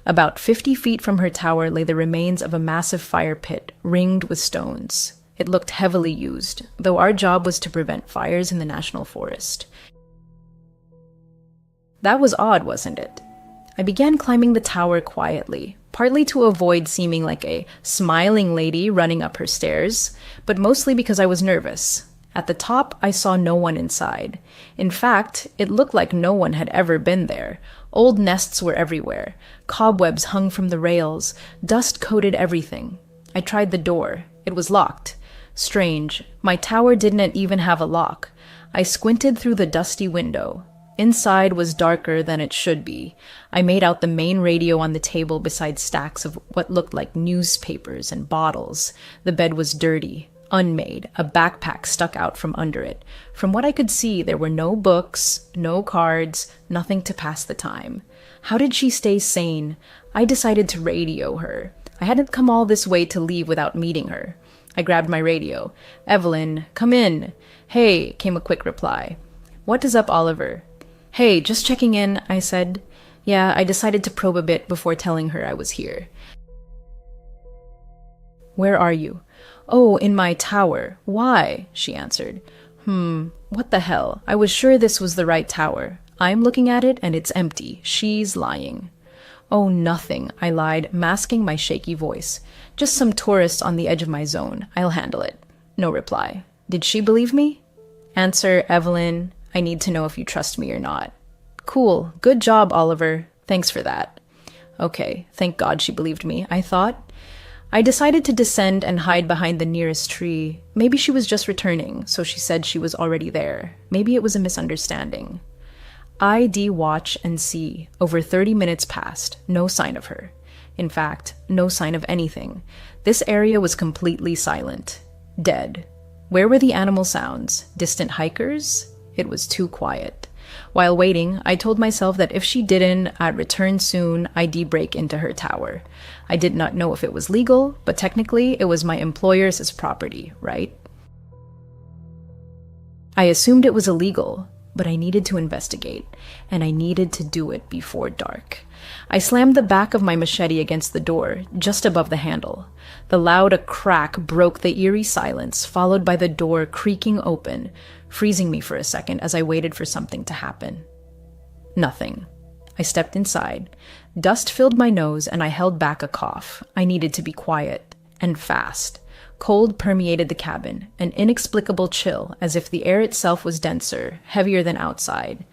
About 50 feet from her tower lay the remains of a massive fire pit, ringed with stones. It looked heavily used, though our job was to prevent fires in the national forest. That was odd, wasn't it? I began climbing the tower quietly, partly to avoid seeming like a smiling lady running up her stairs, but mostly because I was nervous. At the top, I saw no one inside. In fact, it looked like no one had ever been there. Old nests were everywhere. Cobwebs hung from the rails. Dust coated everything. I tried the door. It was locked. Strange. My tower didn't even have a lock. I squinted through the dusty window. Inside was darker than it should be. I made out the main radio on the table beside stacks of what looked like newspapers and bottles. The bed was dirty, unmade, a backpack stuck out from under it. From what I could see, there were no books, no cards, nothing to pass the time. How did she stay sane? I decided to radio her. I hadn't come all this way to leave without meeting her. I grabbed my radio. "Evelyn, come in." "Hey," came a quick reply. "What is up, Oliver?" "Hey, just checking in," I said. Yeah, I decided to probe a bit before telling her I was here. "Where are you?" "Oh, in my tower." "Why?" she answered. What the hell? I was sure this was the right tower. I'm looking at it and it's empty. She's lying." "Oh, nothing," I lied, masking my shaky voice. "Just some tourists on the edge of my zone. I'll handle it." No reply. Did she believe me? Answer, "Evelyn, I need to know if you trust me or not." "Cool. Good job, Oliver. Thanks for that." Okay, thank God she believed me, I thought. I decided to descend and hide behind the nearest tree. Maybe she was just returning, so she said she was already there. Maybe it was a misunderstanding. ID watch and see. Over 30 minutes passed. No sign of her. In fact, no sign of anything. This area was completely silent. Dead. Where were the animal sounds? Distant hikers? It was too quiet. While waiting, I told myself that if she didn't, I'd return soon, I'd break into her tower. I did not know if it was legal, but technically it was my employer's property, right? I assumed it was illegal, but I needed to investigate, and I needed to do it before dark. I slammed the back of my machete against the door, just above the handle. The loud crack broke the eerie silence, followed by the door creaking open, freezing me for a second as I waited for something to happen. Nothing. I stepped inside. Dust filled my nose, and I held back a cough. I needed to be quiet, and fast. Cold permeated the cabin, an inexplicable chill, as if the air itself was denser, heavier than outside.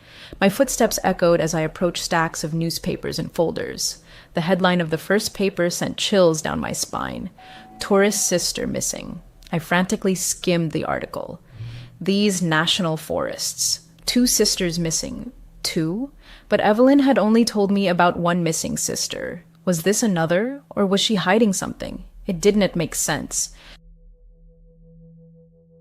My footsteps echoed as I approached stacks of newspapers and folders. The headline of the first paper sent chills down my spine. "Tourist sister missing." I frantically skimmed the article. These national forests. 2 sisters missing. 2? But Evelyn had only told me about one missing sister. Was this another, or was she hiding something? It didn't make sense.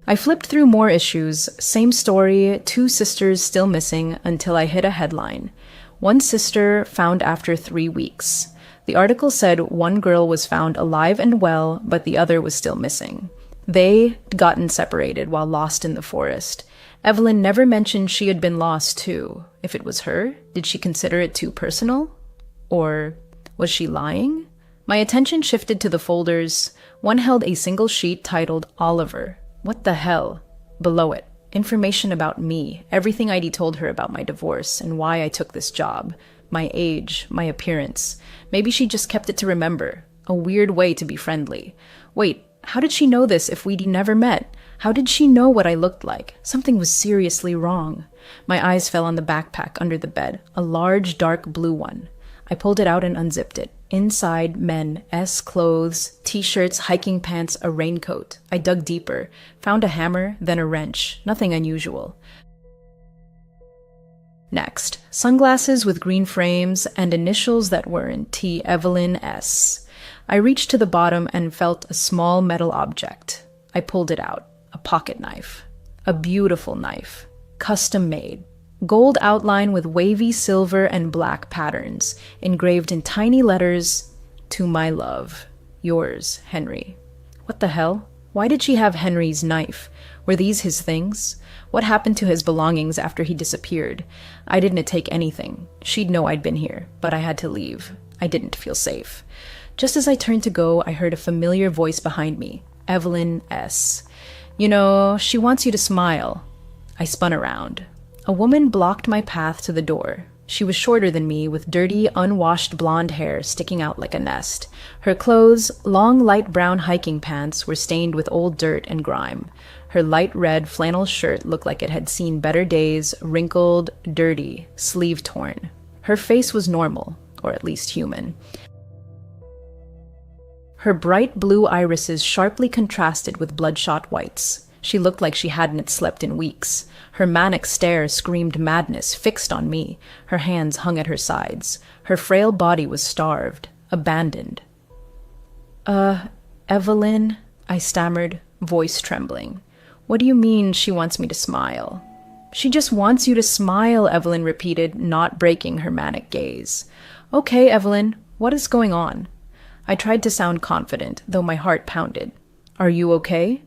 I flipped through more issues. Same story, 2 sisters still missing, until I hit a headline. "One sister found after 3 weeks." The article said one girl was found alive and well, but the other was still missing. They'd gotten separated while lost in the forest. Evelyn never mentioned she had been lost, too. If it was her, did she consider it too personal? Or was she lying? My attention shifted to the folders. One held a single sheet titled Oliver. What the hell? Below it, information about me, everything I'd told her about my divorce and why I took this job, my age, my appearance. Maybe she just kept it to remember. A weird way to be friendly. Wait, how did she know this if we'd never met? How did she know what I looked like? Something was seriously wrong. My eyes fell on the backpack under the bed, a large dark blue one. I pulled it out and unzipped it. Inside, men, clothes, t-shirts, hiking pants, a raincoat. I dug deeper, found a hammer, then a wrench. Nothing unusual. Next, sunglasses with green frames and initials that weren't T. Evelyn S. I reached to the bottom and felt a small metal object. I pulled it out. A pocket knife. A beautiful knife. Custom made. Gold outline with wavy silver and black patterns, engraved in tiny letters, "To my love. Yours, Henry." What the hell? Why did she have Henry's knife? Were these his things? What happened to his belongings after he disappeared? I didn't take anything. She'd know I'd been here, but I had to leave. I didn't feel safe. Just as I turned to go, I heard a familiar voice behind me. Evelyn S. "You know, she wants you to smile." I spun around. A woman blocked my path to the door. She was shorter than me, with dirty, unwashed blonde hair sticking out like a nest. Her clothes, long light brown hiking pants, were stained with old dirt and grime. Her light red flannel shirt looked like it had seen better days, wrinkled, dirty, sleeve torn. Her face was normal, or at least human. Her bright blue irises sharply contrasted with bloodshot whites. She looked like she hadn't slept in weeks. Her manic stare screamed madness, fixed on me. Her hands hung at her sides. Her frail body was starved, abandoned. Evelyn, I stammered, voice trembling. What do you mean she wants me to smile? She just wants you to smile, Evelyn repeated, not breaking her manic gaze. Okay, Evelyn, what is going on? I tried to sound confident, though my heart pounded. Are you okay?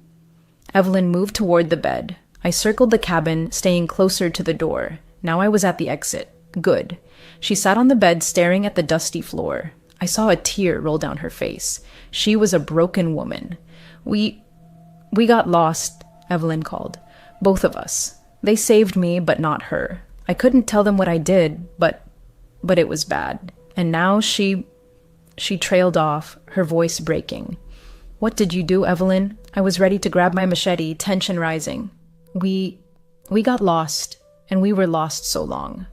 Evelyn moved toward the bed. I circled the cabin, staying closer to the door. Now I was at the exit. Good. She sat on the bed, staring at the dusty floor. I saw a tear roll down her face. She was a broken woman. We got lost, Evelyn called. Both of us. They saved me, but not her. I couldn't tell them what I did, but it was bad. And now she trailed off, her voice breaking. What did you do, Evelyn? I was ready to grab my machete, tension rising. We got lost, and we were lost so long.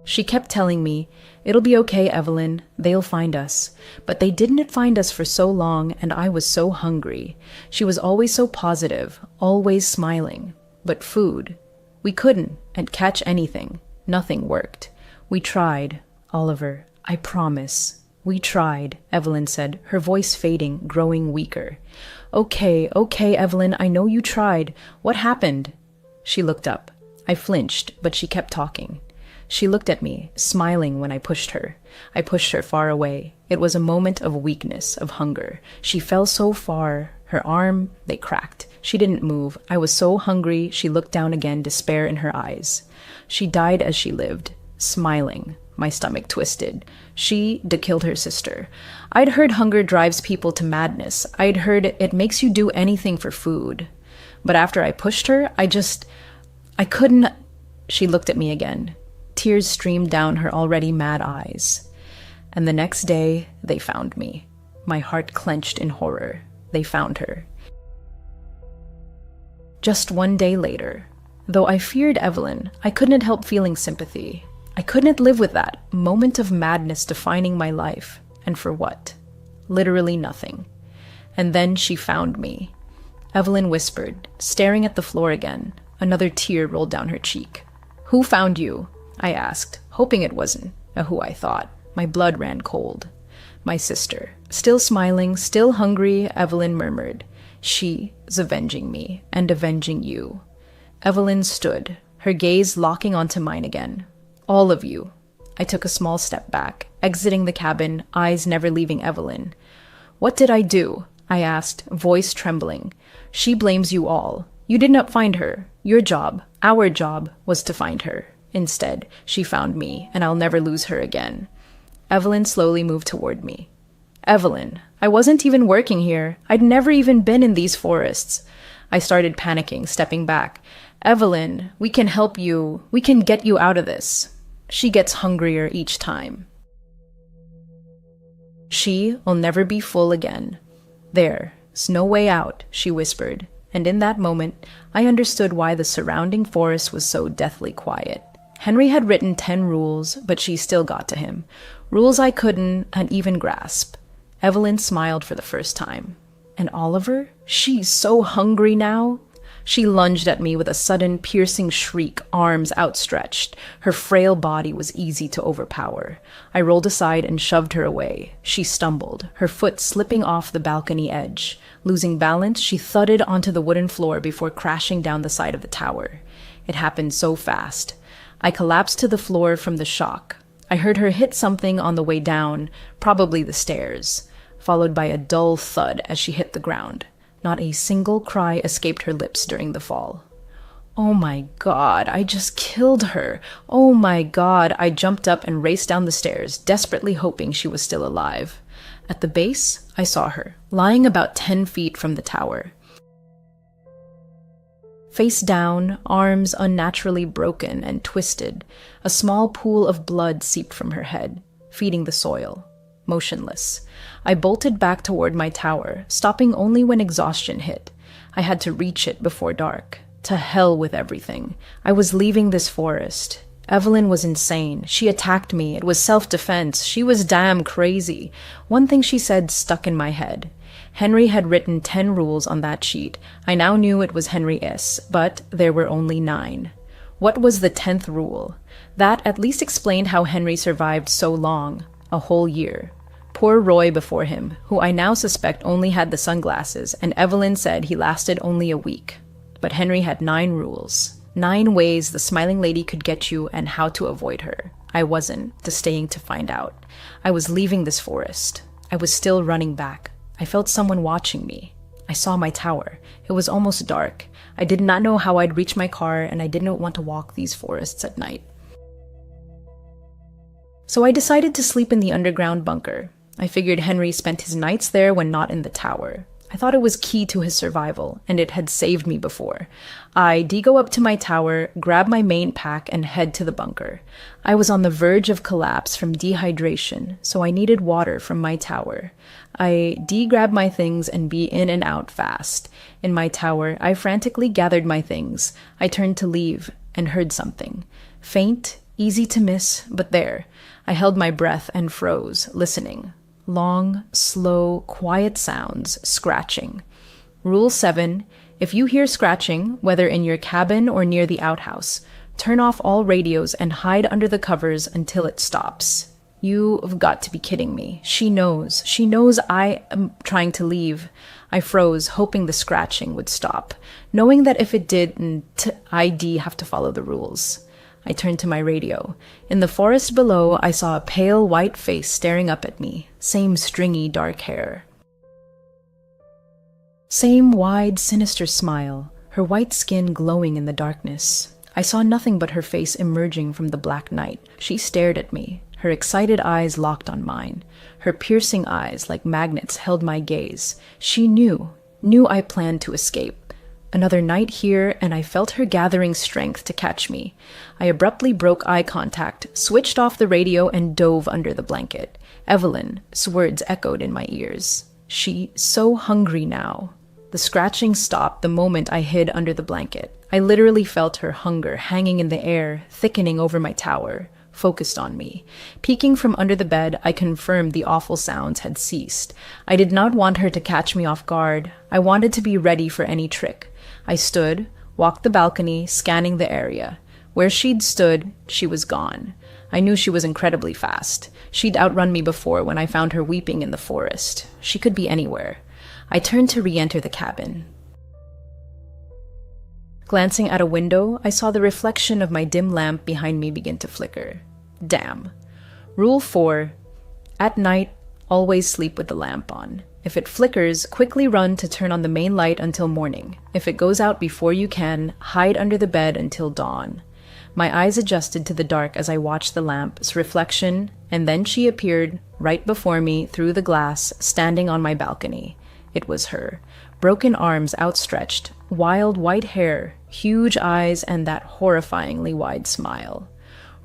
She kept telling me, it'll be okay, Evelyn, they'll find us. But they didn't find us for so long, and I was so hungry. She was always so positive, always smiling. But food. We couldn't catch anything. Nothing worked. We tried, Oliver, I promise. We tried, Evelyn said, her voice fading, growing weaker. Okay, Evelyn, I know you tried. What happened? She looked up. I flinched, but she kept talking. She looked at me, smiling when I pushed her. I pushed her far away. It was a moment of weakness, of hunger. She fell so far. Her arm, they cracked. She didn't move. I was so hungry, she looked down again, despair in her eyes. She died as she lived, smiling. My stomach twisted. She killed her sister. I'd heard hunger drives people to madness. I'd heard it makes you do anything for food. But after I pushed her, I couldn't. She looked at me again. Tears streamed down her already mad eyes. And the next day, they found me. My heart clenched in horror. They found her. Just one day later, though I feared Evelyn, I couldn't help feeling sympathy. I couldn't live with that moment of madness defining my life. And for what? Literally nothing. And then she found me. Evelyn whispered, staring at the floor again. Another tear rolled down her cheek. Who found you? I asked, hoping it wasn't who I thought. My blood ran cold. My sister. Still smiling, still hungry, Evelyn murmured. She is avenging me and avenging you. Evelyn stood, her gaze locking onto mine again. All of you. I took a small step back, exiting the cabin, eyes never leaving Evelyn. What did I do? I asked, voice trembling. She blames you all. You did not find her. Your job, our job, was to find her. Instead, she found me, and I'll never lose her again. Evelyn slowly moved toward me. Evelyn, I wasn't even working here. I'd never even been in these forests. I started panicking, stepping back. Evelyn, we can help you. We can get you out of this. She gets hungrier each time. She will never be full again. There's no way out, she whispered, and in that moment, I understood why the surrounding forest was so deathly quiet. Henry had written 10 rules, but she still got to him. Rules I couldn't even grasp. Evelyn smiled for the first time. And Oliver? She's so hungry now. She lunged at me with a sudden, piercing shriek, arms outstretched. Her frail body was easy to overpower. I rolled aside and shoved her away. She stumbled, her foot slipping off the balcony edge. Losing balance, she thudded onto the wooden floor before crashing down the side of the tower. It happened so fast. I collapsed to the floor from the shock. I heard her hit something on the way down, probably the stairs, followed by a dull thud as she hit the ground. Not a single cry escaped her lips during the fall. Oh my God, I just killed her. Oh my God, I jumped up and raced down the stairs, desperately hoping she was still alive. At the base, I saw her, lying about 10 feet from the tower. Face down, arms unnaturally broken and twisted, a small pool of blood seeped from her head, feeding the soil. Motionless. I bolted back toward my tower, stopping only when exhaustion hit. I had to reach it before dark. To hell with everything. I was leaving this forest. Evelyn was insane. She attacked me. It was self-defense. She was damn crazy. One thing she said stuck in my head. Henry had written 10 rules on that sheet. I now knew it was Henry S., but there were only 9. What was the 10th rule? That at least explained how Henry survived so long, a whole year. Poor Roy before him, who I now suspect only had the sunglasses, and Evelyn said he lasted only a week. But Henry had 9 rules. 9 ways the smiling lady could get you and how to avoid her. I wasn't, staying to find out. I was leaving this forest. I was still running back. I felt someone watching me. I saw my tower. It was almost dark. I did not know how I'd reach my car, and I didn't want to walk these forests at night. So I decided to sleep in the underground bunker. I figured Henry spent his nights there when not in the tower. I thought it was key to his survival, and it had saved me before. I go up to my tower, grab my main pack, and head to the bunker. I was on the verge of collapse from dehydration, so I needed water from my tower. I grab my things and be in and out fast. In my tower, I frantically gathered my things. I turned to leave and heard something. Faint, easy to miss, but there. I held my breath and froze, listening. Long, slow, quiet sounds, scratching. Rule 7. If you hear scratching, whether in your cabin or near the outhouse, turn off all radios and hide under the covers until it stops. You've got to be kidding me. She knows. She knows I am trying to leave. I froze, hoping the scratching would stop, knowing that if it did, I'd have to follow the rules. I turned to my radio. In the forest below, I saw a pale white face staring up at me. Same stringy dark hair. Same wide, sinister smile, her white skin glowing in the darkness. I saw nothing but her face emerging from the black night. She stared at me, her excited eyes locked on mine. Her piercing eyes, like magnets, held my gaze. She knew I planned to escape. Another night here, and I felt her gathering strength to catch me. I abruptly broke eye contact, switched off the radio, and dove under the blanket. Evelyn's words echoed in my ears. She so hungry now. The scratching stopped the moment I hid under the blanket. I literally felt her hunger hanging in the air, thickening over my tower, focused on me. Peeking from under the bed, I confirmed the awful sounds had ceased. I did not want her to catch me off guard. I wanted to be ready for any trick. I stood, walked the balcony, scanning the area. Where she'd stood, she was gone. I knew she was incredibly fast. She'd outrun me before when I found her weeping in the forest. She could be anywhere. I turned to re-enter the cabin. Glancing at a window, I saw the reflection of my dim lamp behind me begin to flicker. Damn. Rule 4. At night, always sleep with the lamp on. If it flickers, quickly run to turn on the main light until morning. If it goes out before you can, hide under the bed until dawn. My eyes adjusted to the dark as I watched the lamp's reflection, and then she appeared right before me through the glass, standing on my balcony. It was her. Broken arms outstretched, wild white hair, huge eyes, and that horrifyingly wide smile.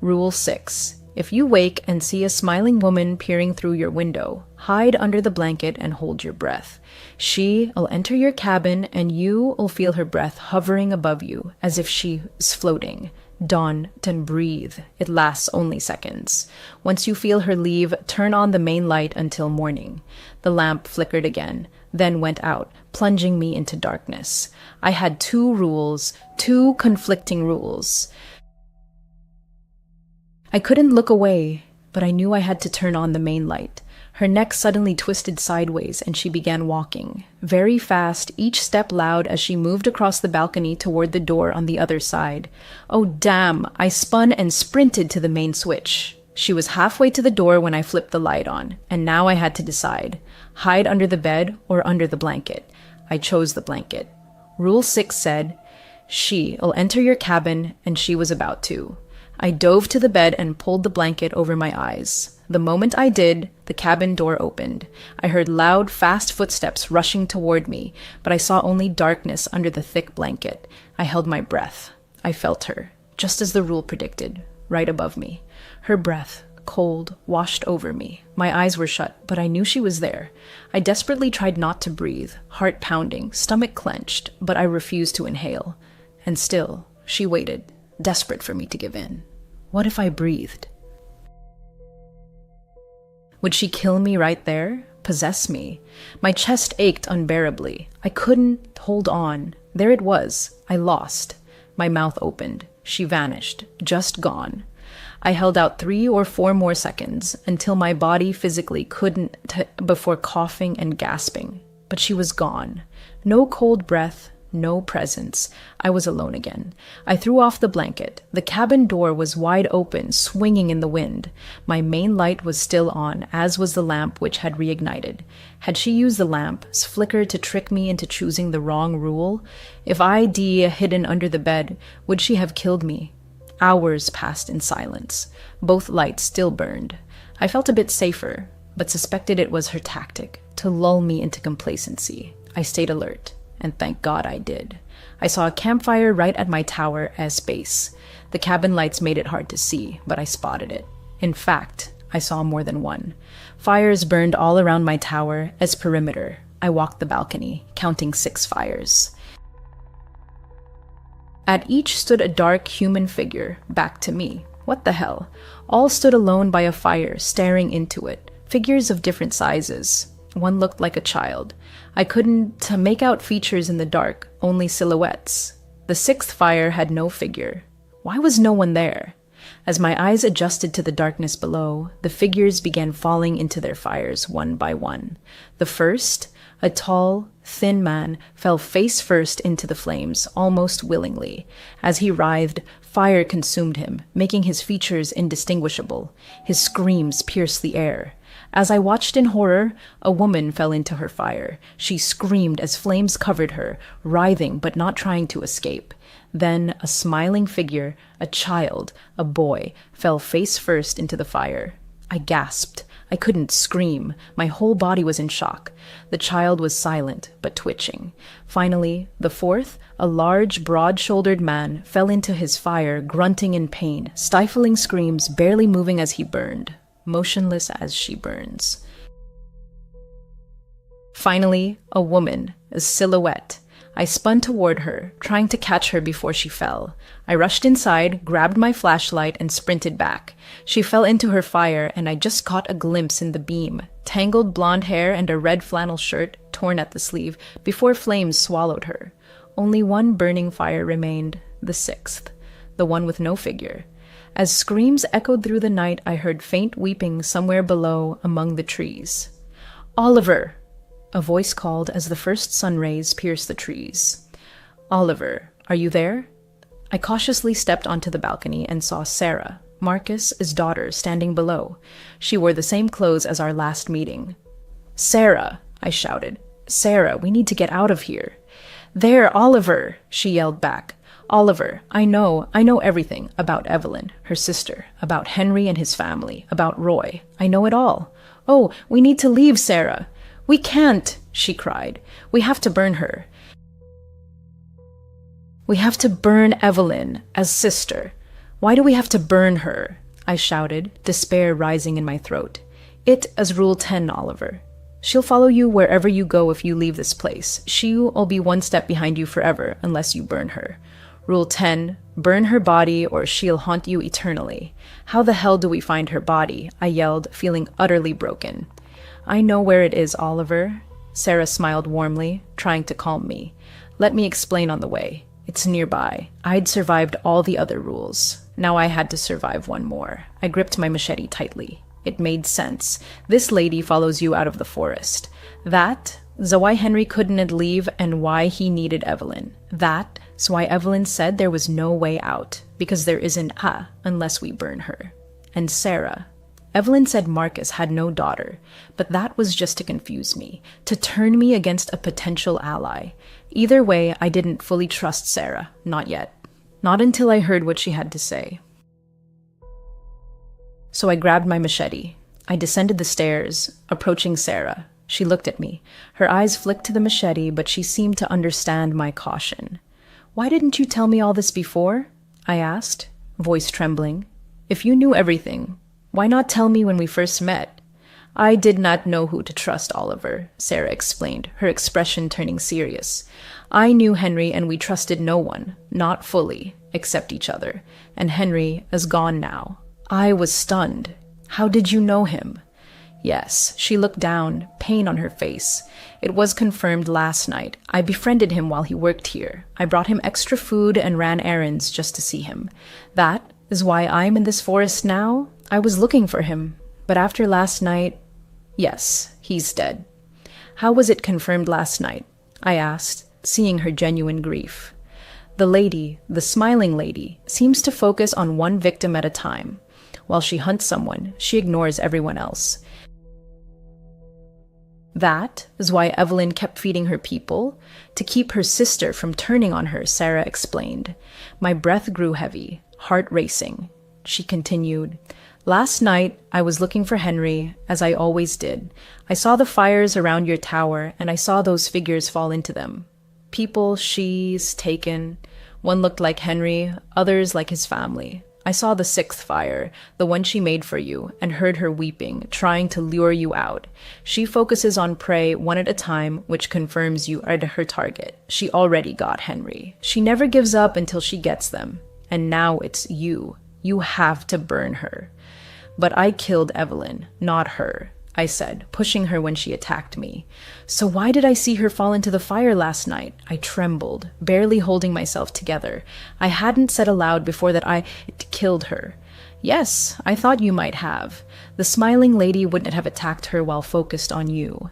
Rule 6. If you wake and see a smiling woman peering through your window, hide under the blanket and hold your breath. She'll enter your cabin and you'll feel her breath hovering above you as if she's floating. Don't breathe. It lasts only seconds. Once you feel her leave, turn on the main light until morning. The lamp flickered again, then went out, plunging me into darkness. I had 2 rules, 2 conflicting rules. I couldn't look away, but I knew I had to turn on the main light. Her neck suddenly twisted sideways and she began walking. Very fast, each step loud as she moved across the balcony toward the door on the other side. Oh damn, I spun and sprinted to the main switch. She was halfway to the door when I flipped the light on, and now I had to decide. Hide under the bed or under the blanket. I chose the blanket. Rule 6 said, she'll enter your cabin, and she was about to. I dove to the bed and pulled the blanket over my eyes. The moment I did, the cabin door opened. I heard loud, fast footsteps rushing toward me, but I saw only darkness under the thick blanket. I held my breath. I felt her, just as the rule predicted, right above me. Her breath, cold, washed over me. My eyes were shut, but I knew she was there. I desperately tried not to breathe, heart pounding, stomach clenched, but I refused to inhale. And still, she waited, desperate for me to give in. What if I breathed? Would she kill me right there? Possess me? My chest ached unbearably. I couldn't hold on. There it was. I lost. My mouth opened. She vanished. Just gone. I held out 3 or 4 more seconds until my body physically couldn't before coughing and gasping. But she was gone. No cold breath, no presence. I was alone again. I threw off the blanket. The cabin door was wide open, swinging in the wind. My main light was still on, as was the lamp which had reignited. Had she used the lamp's flicker to trick me into choosing the wrong rule? If I.D. hidden under the bed, would she have killed me? Hours passed in silence. Both lights still burned. I felt a bit safer, but suspected it was her tactic, to lull me into complacency. I stayed alert, and thank God I did. I saw a campfire right at my tower as base. The cabin lights made it hard to see, but I spotted it. In fact, I saw more than one. Fires burned all around my tower as perimeter. I walked the balcony, counting 6 fires. At each stood a dark human figure, back to me. What the hell? All stood alone by a fire, staring into it. Figures of different sizes. One looked like a child. I couldn't make out features in the dark, only silhouettes. The 6th fire had no figure. Why was no one there? As my eyes adjusted to the darkness below, the figures began falling into their fires one by one. The first, a tall, thin man, fell face first into the flames, almost willingly. As he writhed, fire consumed him, making his features indistinguishable. His screams pierced the air. As I watched in horror, a woman fell into her fire. She screamed as flames covered her, writhing but not trying to escape. Then a smiling figure, a child, a boy, fell face first into the fire. I gasped. I couldn't scream. My whole body was in shock. The child was silent, but twitching. Finally, the 4th, a large, broad-shouldered man, fell into his fire, grunting in pain, stifling screams, barely moving as he burned, motionless as she burns. Finally, a woman, a silhouette. I spun toward her, trying to catch her before she fell. I rushed inside, grabbed my flashlight, and sprinted back. She fell into her fire, and I just caught a glimpse in the beam. Tangled blonde hair and a red flannel shirt, torn at the sleeve, before flames swallowed her. Only one burning fire remained, the 6th, the one with no figure. As screams echoed through the night, I heard faint weeping somewhere below among the trees. "Oliver!" A voice called as the first sun rays pierced the trees. "Oliver, are you there?" I cautiously stepped onto the balcony and saw Sarah, Marcus's daughter, standing below. She wore the same clothes as our last meeting. "Sarah!" I shouted. "Sarah, we need to get out of here." "There, Oliver!" she yelled back. "Oliver, I know everything about Evelyn, her sister, about Henry and his family, about Roy. I know it all. Oh, we need to leave, Sarah." "We can't," she cried. "We have to burn her. We have to burn Evelyn as sister. Why do we have to burn her?" I shouted, despair rising in my throat. "It as Rule 10, Oliver. She'll follow you wherever you go if you leave this place. She'll be one step behind you forever unless you burn her. Rule 10, burn her body or she'll haunt you eternally." "How the hell do we find her body?" I yelled, feeling utterly broken. "I know where it is, Oliver." Sarah smiled warmly, trying to calm me. "Let me explain on the way. It's nearby. I'd survived all the other rules. Now I had to survive one more." I gripped my machete tightly. It made sense. This lady follows you out of the forest. That's why Henry couldn't leave and why he needed Evelyn. That's why Evelyn said there was no way out, because there isn't unless we burn her. And Sarah. Evelyn said Marcus had no daughter, but that was just to confuse me, to turn me against a potential ally. Either way, I didn't fully trust Sarah, not yet. Not until I heard what she had to say. So I grabbed my machete. I descended the stairs, approaching Sarah. She looked at me. Her eyes flicked to the machete, but she seemed to understand my caution. "Why didn't you tell me all this before?" I asked, voice trembling. "If you knew everything, Why not tell me when we first met? I did not know who to trust, Oliver, Sarah explained, her expression turning serious. I knew Henry and we trusted no one, not fully, except each other. And Henry is gone now. I was stunned. How did you know him? Yes, she looked down, pain on her face. It was confirmed last night. I befriended him while he worked here. I brought him extra food and ran errands just to see him. That is why I'm in this forest now. I was looking for him. But after last night, yes, he's dead. How was it confirmed last night? I asked, seeing her genuine grief. The lady, the smiling lady, seems to focus on one victim at a time. While she hunts someone, she ignores everyone else. That is why Evelyn kept feeding her people, to keep her sister from turning on her, Sarah explained. My breath grew heavy, heart racing. She continued, Last night, I was looking for Henry, as I always did. I saw the fires around your tower, and I saw those figures fall into them. People she's taken. One looked like Henry, others like his family. I saw the sixth fire, the one she made for you, and heard her weeping, trying to lure you out. She focuses on prey one at a time, which confirms you are her target. She already got Henry. She never gives up until she gets them. And now it's you. You have to burn her. But I killed Evelyn, not her, I said, pushing her when she attacked me. So why did I see her fall into the fire last night? I trembled, barely holding myself together. I hadn't said aloud before that I killed her. Yes, I thought you might have. The smiling lady wouldn't have attacked her while focused on you.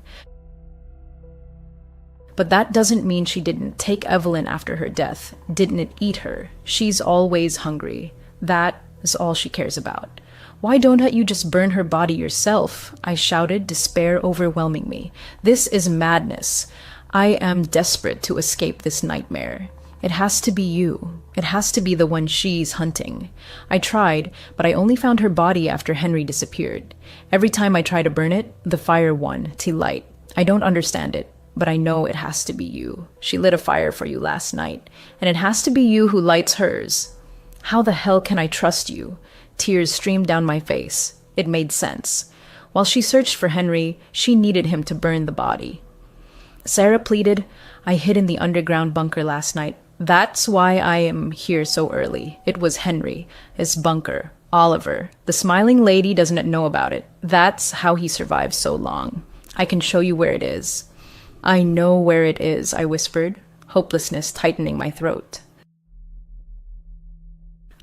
But that doesn't mean she didn't take Evelyn after her death, didn't eat her. She's always hungry. That is all she cares about. Why don't you just burn her body yourself? I shouted, despair overwhelming me. This is madness. I am desperate to escape this nightmare. It has to be you. It has to be the one she's hunting. I tried, but I only found her body after Henry disappeared. Every time I try to burn it, the fire won, to light. I don't understand it, but I know it has to be you. She lit a fire for you last night, and it has to be you who lights hers. How the hell can I trust you? Tears streamed down my face. It made sense. While she searched for Henry, she needed him to burn the body. Sarah pleaded, I hid in the underground bunker last night. That's why I am here so early. It was Henry, his bunker, Oliver. The smiling lady doesn't know about it. That's how he survived so long. I can show you where it is. I know where it is, I whispered, hopelessness tightening my throat.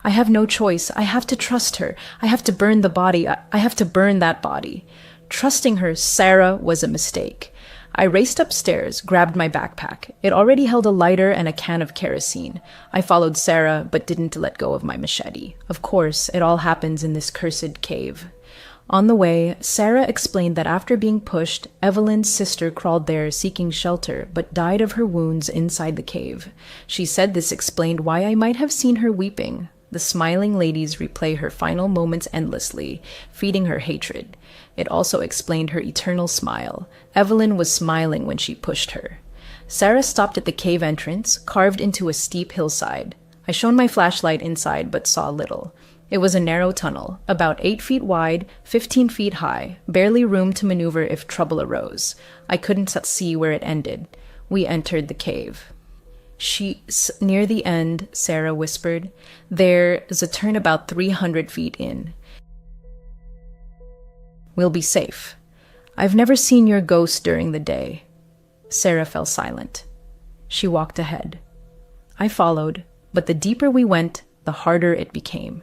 I have no choice. I have to trust her. I have to burn the body. I have to burn that body. Trusting her, Sarah, was a mistake. I raced upstairs, grabbed my backpack. It already held a lighter and a can of kerosene. I followed Sarah, but didn't let go of my machete. Of course, it all happens in this cursed cave. On the way, Sarah explained that after being pushed, Evelyn's sister crawled there seeking shelter, but died of her wounds inside the cave. She said this explained why I might have seen her weeping. The smiling ladies replay her final moments endlessly, feeding her hatred. It also explained her eternal smile. Evelyn was smiling when she pushed her. Sarah stopped at the cave entrance, carved into a steep hillside. I shone my flashlight inside, but saw little. It was a narrow tunnel, about 8 feet wide, 15 feet high, barely room to maneuver if trouble arose. I couldn't see where it ended. We entered the cave. She's near the end, Sarah whispered. There's a turn about 300 feet in. We'll be safe. I've never seen your ghost during the day. Sarah fell silent. She walked ahead. I followed, but the deeper we went, the harder it became.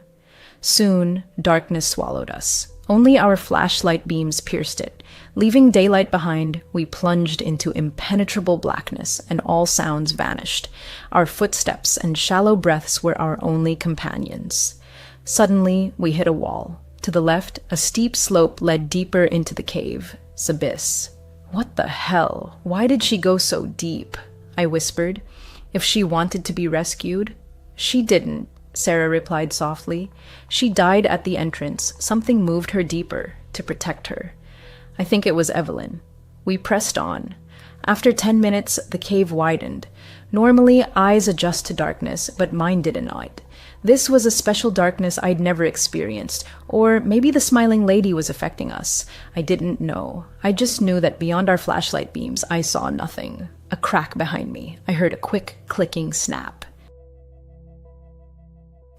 Soon, darkness swallowed us. Only our flashlight beams pierced it. Leaving daylight behind, we plunged into impenetrable blackness, and all sounds vanished. Our footsteps and shallow breaths were our only companions. Suddenly, we hit a wall. To the left, a steep slope led deeper into the cave's abyss. What the hell? Why did she go so deep? I whispered. If she wanted to be rescued? She didn't, Sarah replied softly. She died at the entrance. Something moved her deeper, to protect her. I think it was Evelyn. We pressed on. After 10 minutes, the cave widened. Normally, eyes adjust to darkness, but mine did not. This was a special darkness I'd never experienced, or maybe the smiling lady was affecting us. I didn't know. I just knew that beyond our flashlight beams, I saw nothing. A crack behind me. I heard a quick, clicking snap.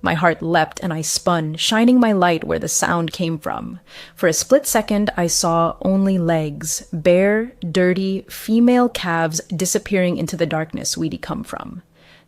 My heart leapt and I spun, shining my light where the sound came from. For a split second, I saw only legs, bare, dirty, female calves disappearing into the darkness we'd come from.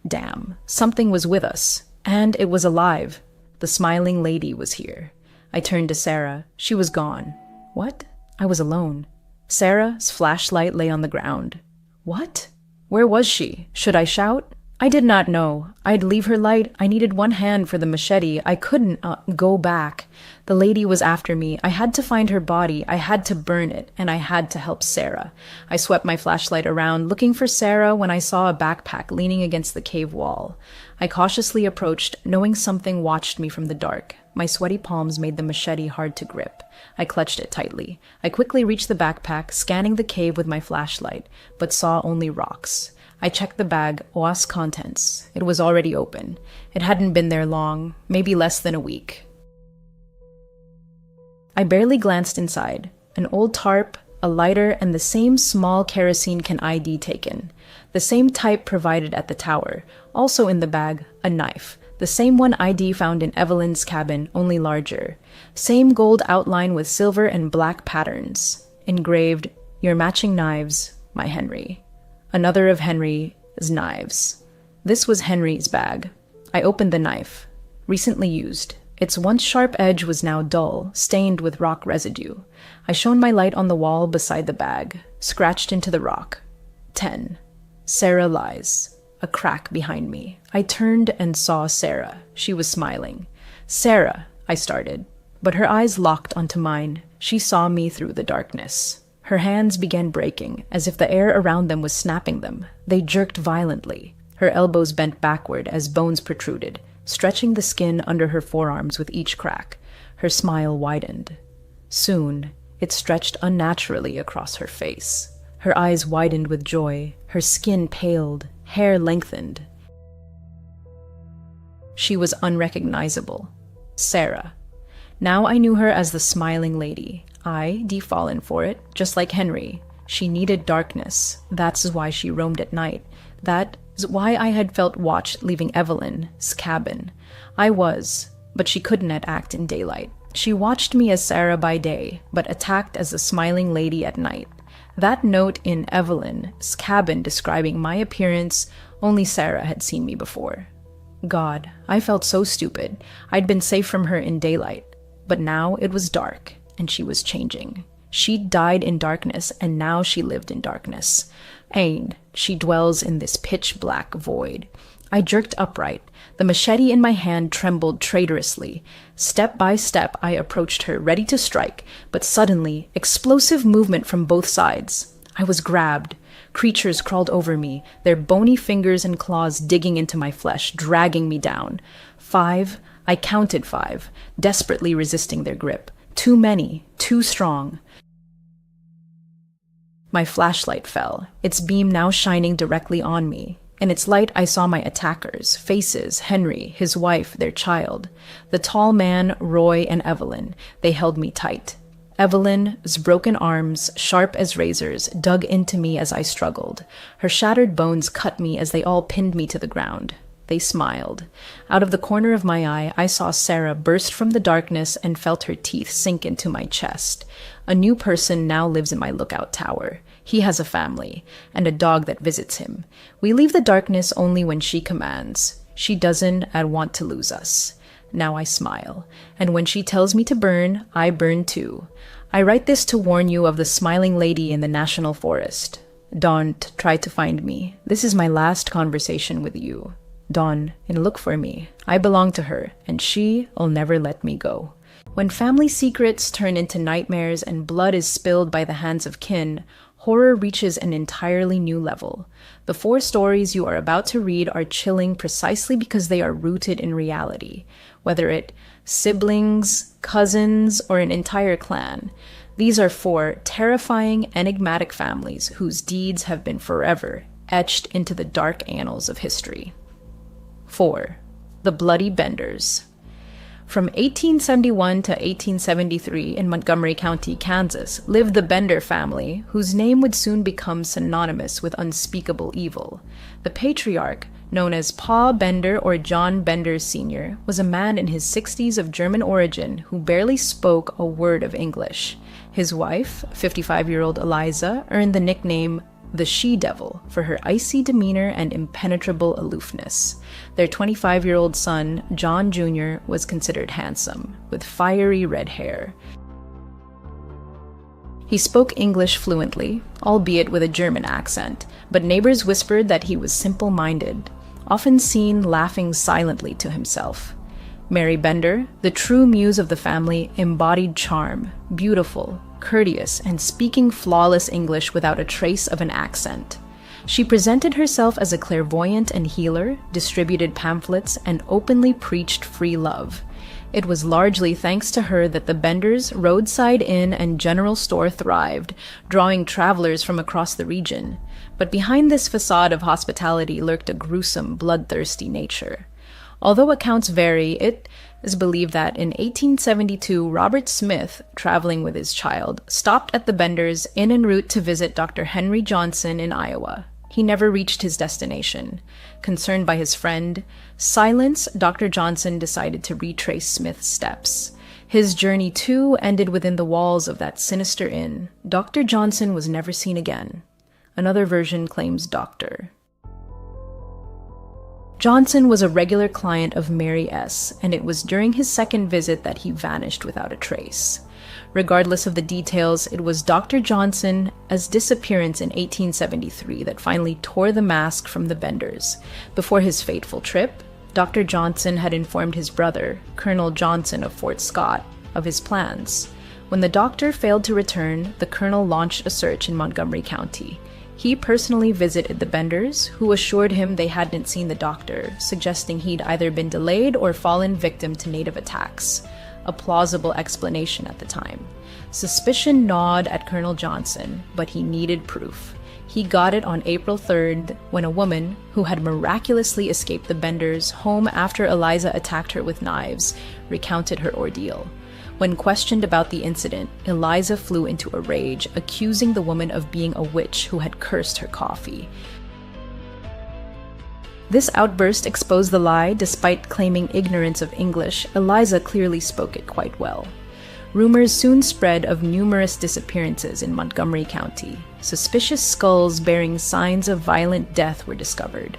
Damn, something was with us. And it was alive. The smiling lady was here. I turned to Sarah. She was gone. What? I was alone. Sarah's flashlight lay on the ground. What? Where was she? Should I shout? I did not know. I'd leave her light. I needed one hand for the machete. I couldn't go back. The lady was after me. I had to find her body. I had to burn it, and I had to help Sarah. I swept my flashlight around, looking for Sarah when I saw a backpack leaning against the cave wall. I cautiously approached, knowing something watched me from the dark. My sweaty palms made the machete hard to grip. I clutched it tightly. I quickly reached the backpack, scanning the cave with my flashlight, but saw only rocks. I checked the bag, OAS contents. It was already open. It hadn't been there long, maybe less than a week. I barely glanced inside. An old tarp, a lighter, and the same small kerosene can ID taken. The same type provided at the tower. Also in the bag, a knife. The same one ID found in Evelyn's cabin, only larger. Same gold outline with silver and black patterns. Engraved, "Your matching knives, my Henry." Another of Henry's knives. This was Henry's bag. I opened the knife. Recently used. Its once sharp edge was now dull, stained with rock residue. I shone my light on the wall beside the bag, scratched into the rock. 10. Sarah lies. A crack behind me. I turned and saw Sarah. She was smiling. "Sarah," I started, but her eyes locked onto mine. She saw me through the darkness. Her hands began breaking, as if the air around them was snapping them. They jerked violently. Her elbows bent backward as bones protruded, stretching the skin under her forearms with each crack. Her smile widened. Soon, it stretched unnaturally across her face. Her eyes widened with joy. Her skin paled, hair lengthened. She was unrecognizable. Sarah. Now I knew her as the smiling lady. I'd fallen for it, just like Henry. She needed darkness. That's why she roamed at night. That's why I had felt watched leaving Evelyn's cabin. I was, but she couldn't act in daylight. She watched me as Sarah by day, but attacked as the smiling lady at night. That note in Evelyn's cabin describing my appearance, only Sarah had seen me before. God, I felt so stupid. I'd been safe from her in daylight, but now it was dark. And she was changing. She died in darkness, and now she lived in darkness. And she dwells in this pitch-black void. I jerked upright. The machete in my hand trembled traitorously. Step by step, I approached her, ready to strike, but suddenly, explosive movement from both sides. I was grabbed. Creatures crawled over me, their bony fingers and claws digging into my flesh, dragging me down. 5. I counted 5, desperately resisting their grip. Too many, too strong. My flashlight fell, its beam now shining directly on me. In its light, I saw my attackers, faces, Henry, his wife, their child. The tall man, Roy, and Evelyn. They held me tight. Evelyn's broken arms, sharp as razors, dug into me as I struggled. Her shattered bones cut me as they all pinned me to the ground. They smiled. Out of the corner of my eye, I saw Sarah burst from the darkness and felt her teeth sink into my chest. A new person now lives in my lookout tower. He has a family, and a dog that visits him. We leave the darkness only when she commands. She doesn't want to lose us. Now I smile, and when she tells me to burn, I burn too. I write this to warn you of the smiling lady in the national forest. Don't try to find me. This is my last conversation with you. Dawn, and look for me. I belong to her, and she'll never let me go. When family secrets turn into nightmares and blood is spilled by the hands of kin, horror reaches an entirely new level. The 4 stories you are about to read are chilling precisely because they are rooted in reality. Whether it siblings, cousins, or an entire clan, these are 4 terrifying, enigmatic families whose deeds have been forever etched into the dark annals of history. 4. the Bloody Benders. From 1871 to 1873 in Montgomery County, Kansas, lived the Bender family, whose name would soon become synonymous with unspeakable evil. The patriarch, known as Pa Bender or John Bender Sr., was a man in his 60s of German origin who barely spoke a word of English. His wife, 55-year-old Eliza, earned the nickname the She-Devil for her icy demeanor and impenetrable aloofness. Their 25-year-old son, John Jr., was considered handsome, with fiery red hair. He spoke English fluently, albeit with a German accent, but neighbors whispered that he was simple-minded, often seen laughing silently to himself. Mary Bender, the true muse of the family, embodied charm, beautiful, courteous, and speaking flawless English without a trace of an accent. She presented herself as a clairvoyant and healer, distributed pamphlets, and openly preached free love. It was largely thanks to her that the Benders' roadside inn and general store thrived, drawing travelers from across the region. But behind this facade of hospitality lurked a gruesome, bloodthirsty nature. Although accounts vary, it is believed that in 1872, Robert Smith, traveling with his child, stopped at the Benders' inn en route to visit Dr. Henry Johnson in Iowa. He never reached his destination. Concerned by his friend, silence, Dr. Johnson decided to retrace Smith's steps. His journey, too, ended within the walls of that sinister inn. Dr. Johnson was never seen again. Another version claims Dr. Johnson was a regular client of Mary S., and it was during his second visit that he vanished without a trace. Regardless of the details, it was Dr. Johnson's disappearance in 1873 that finally tore the mask from the Benders. Before his fateful trip, Dr. Johnson had informed his brother, Colonel Johnson of Fort Scott, of his plans. When the doctor failed to return, the colonel launched a search in Montgomery County. He personally visited the Benders, who assured him they hadn't seen the doctor, suggesting he'd either been delayed or fallen victim to native attacks. A plausible explanation at the time. Suspicion gnawed at Colonel Johnson, but he needed proof. He got it on April 3rd when a woman, who had miraculously escaped the Benders' home after Eliza attacked her with knives, recounted her ordeal. When questioned about the incident, Eliza flew into a rage, accusing the woman of being a witch who had cursed her coffee. This outburst exposed the lie. Despite claiming ignorance of English, Eliza clearly spoke it quite well. Rumors soon spread of numerous disappearances in Montgomery County. Suspicious skulls bearing signs of violent death were discovered.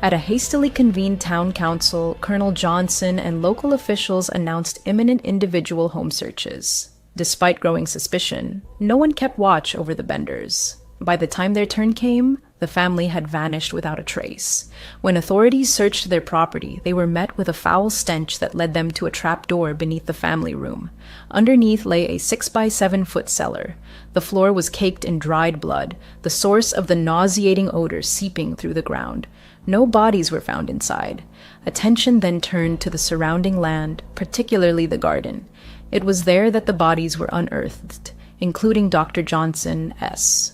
At a hastily convened town council, Colonel Johnson and local officials announced imminent individual home searches. Despite growing suspicion, no one kept watch over the Benders. By the time their turn came, the family had vanished without a trace. When authorities searched their property, they were met with a foul stench that led them to a trap door beneath the family room. Underneath lay a 6-by-7-foot cellar. The floor was caked in dried blood, the source of the nauseating odor seeping through the ground. No bodies were found inside. Attention then turned to the surrounding land, particularly the garden. It was there that the bodies were unearthed, including Dr. Johnson's.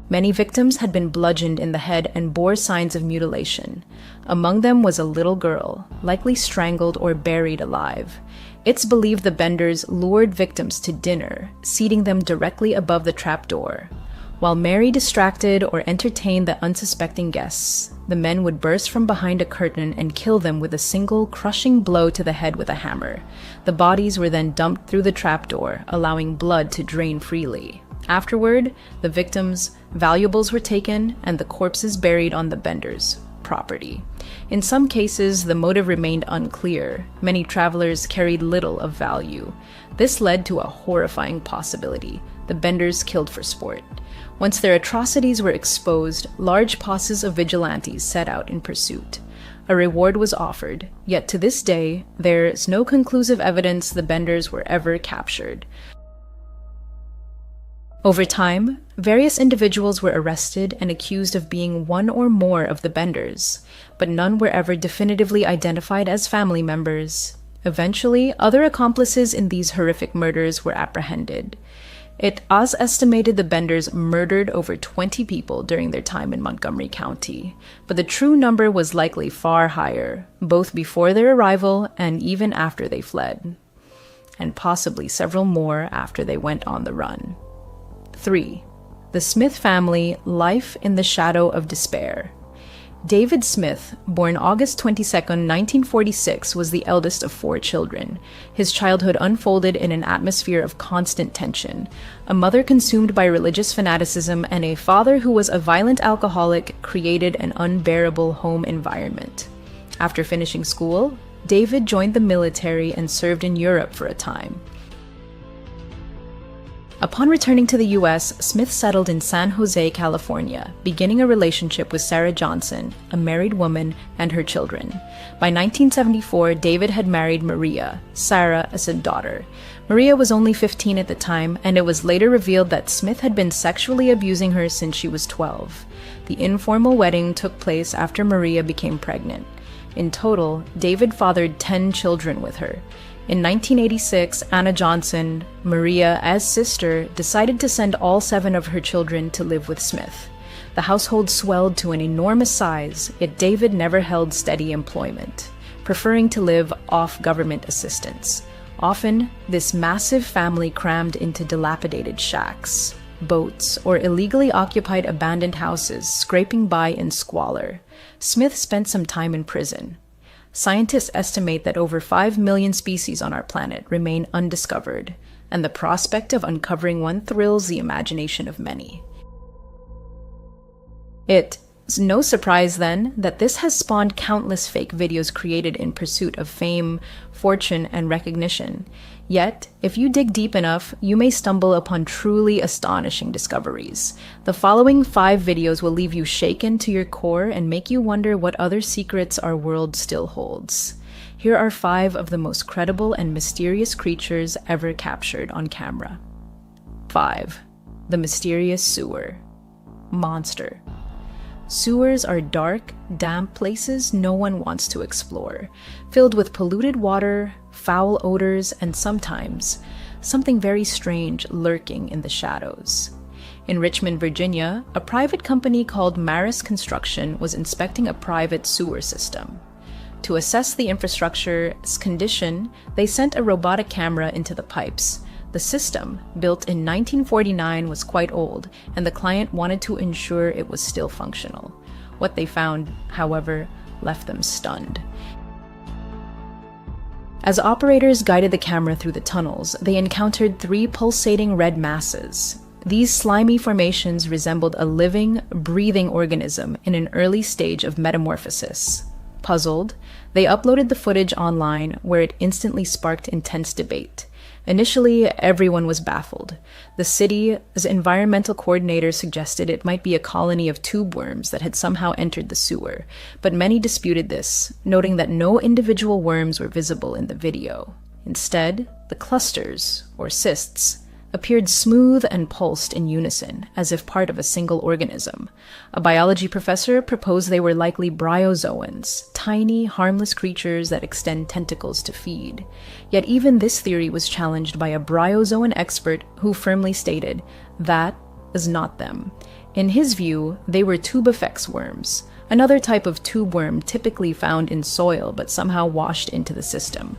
Many victims had been bludgeoned in the head and bore signs of mutilation. Among them was a little girl, likely strangled or buried alive. It's believed the Benders lured victims to dinner, seating them directly above the trapdoor. While Mary distracted or entertained the unsuspecting guests, the men would burst from behind a curtain and kill them with a single, crushing blow to the head with a hammer. The bodies were then dumped through the trapdoor, allowing blood to drain freely. Afterward, the victims' valuables were taken and the corpses buried on the Benders' property. In some cases, the motive remained unclear. Many travelers carried little of value. This led to a horrifying possibility: the Benders killed for sport. Once their atrocities were exposed, large posses of vigilantes set out in pursuit. A reward was offered, yet to this day, there is no conclusive evidence the Benders were ever captured. Over time, various individuals were arrested and accused of being one or more of the Benders, but none were ever definitively identified as family members. Eventually, other accomplices in these horrific murders were apprehended. It was estimated the Benders murdered over 20 people during their time in Montgomery County, but the true number was likely far higher, both before their arrival and even after they fled, and possibly several more after they went on the run. 3. The Smith family, life in the shadow of despair. David Smith, born August 22, 1946, was the eldest of 4 children. His childhood unfolded in an atmosphere of constant tension. A mother consumed by religious fanaticism and a father who was a violent alcoholic created an unbearable home environment. After finishing school, David joined the military and served in Europe for a time. Upon returning to the U.S., Smith settled in San Jose, California, beginning a relationship with Sarah Johnson, a married woman, and her children. By 1974, David had married Maria, Sarah as a daughter. Maria was only 15 at the time, and it was later revealed that Smith had been sexually abusing her since she was 12. The informal wedding took place after Maria became pregnant. In total, David fathered 10 children with her. In 1986, Anna Johnson, Maria as sister, decided to send all 7 of her children to live with Smith. The household swelled to an enormous size, yet David never held steady employment, preferring to live off government assistance. Often, this massive family crammed into dilapidated shacks, boats, or illegally occupied abandoned houses, scraping by in squalor. Smith spent some time in prison. Scientists estimate that over 5 million species on our planet remain undiscovered, and the prospect of uncovering one thrills the imagination of many. It's no surprise, then, that this has spawned countless fake videos created in pursuit of fame, fortune, and recognition. Yet, if you dig deep enough, you may stumble upon truly astonishing discoveries. The following 5 videos will leave you shaken to your core and make you wonder what other secrets our world still holds. Here are 5 of the most credible and mysterious creatures ever captured on camera. 5. The mysterious sewer. Monster. Sewers are dark, damp places no one wants to explore, filled with polluted water, foul odors, and sometimes something very strange lurking in the shadows. In Richmond, Virginia, a private company called Maris Construction was inspecting a private sewer system. To assess the infrastructure's condition, they sent a robotic camera into the pipes. The system, built in 1949, was quite old, and the client wanted to ensure it was still functional. What they found, however, left them stunned. As operators guided the camera through the tunnels, they encountered 3 pulsating red masses. These slimy formations resembled a living, breathing organism in an early stage of metamorphosis. Puzzled, they uploaded the footage online, where it instantly sparked intense debate. Initially, everyone was baffled. The city's environmental coordinator suggested it might be a colony of tube worms that had somehow entered the sewer, but many disputed this, noting that no individual worms were visible in the video. Instead, the clusters, or cysts, appeared smooth and pulsed in unison, as if part of a single organism. A biology professor proposed they were likely bryozoans, tiny, harmless creatures that extend tentacles to feed. Yet even this theory was challenged by a bryozoan expert who firmly stated, that is not them. In his view, they were tubifex worms, another type of tube worm typically found in soil but somehow washed into the system.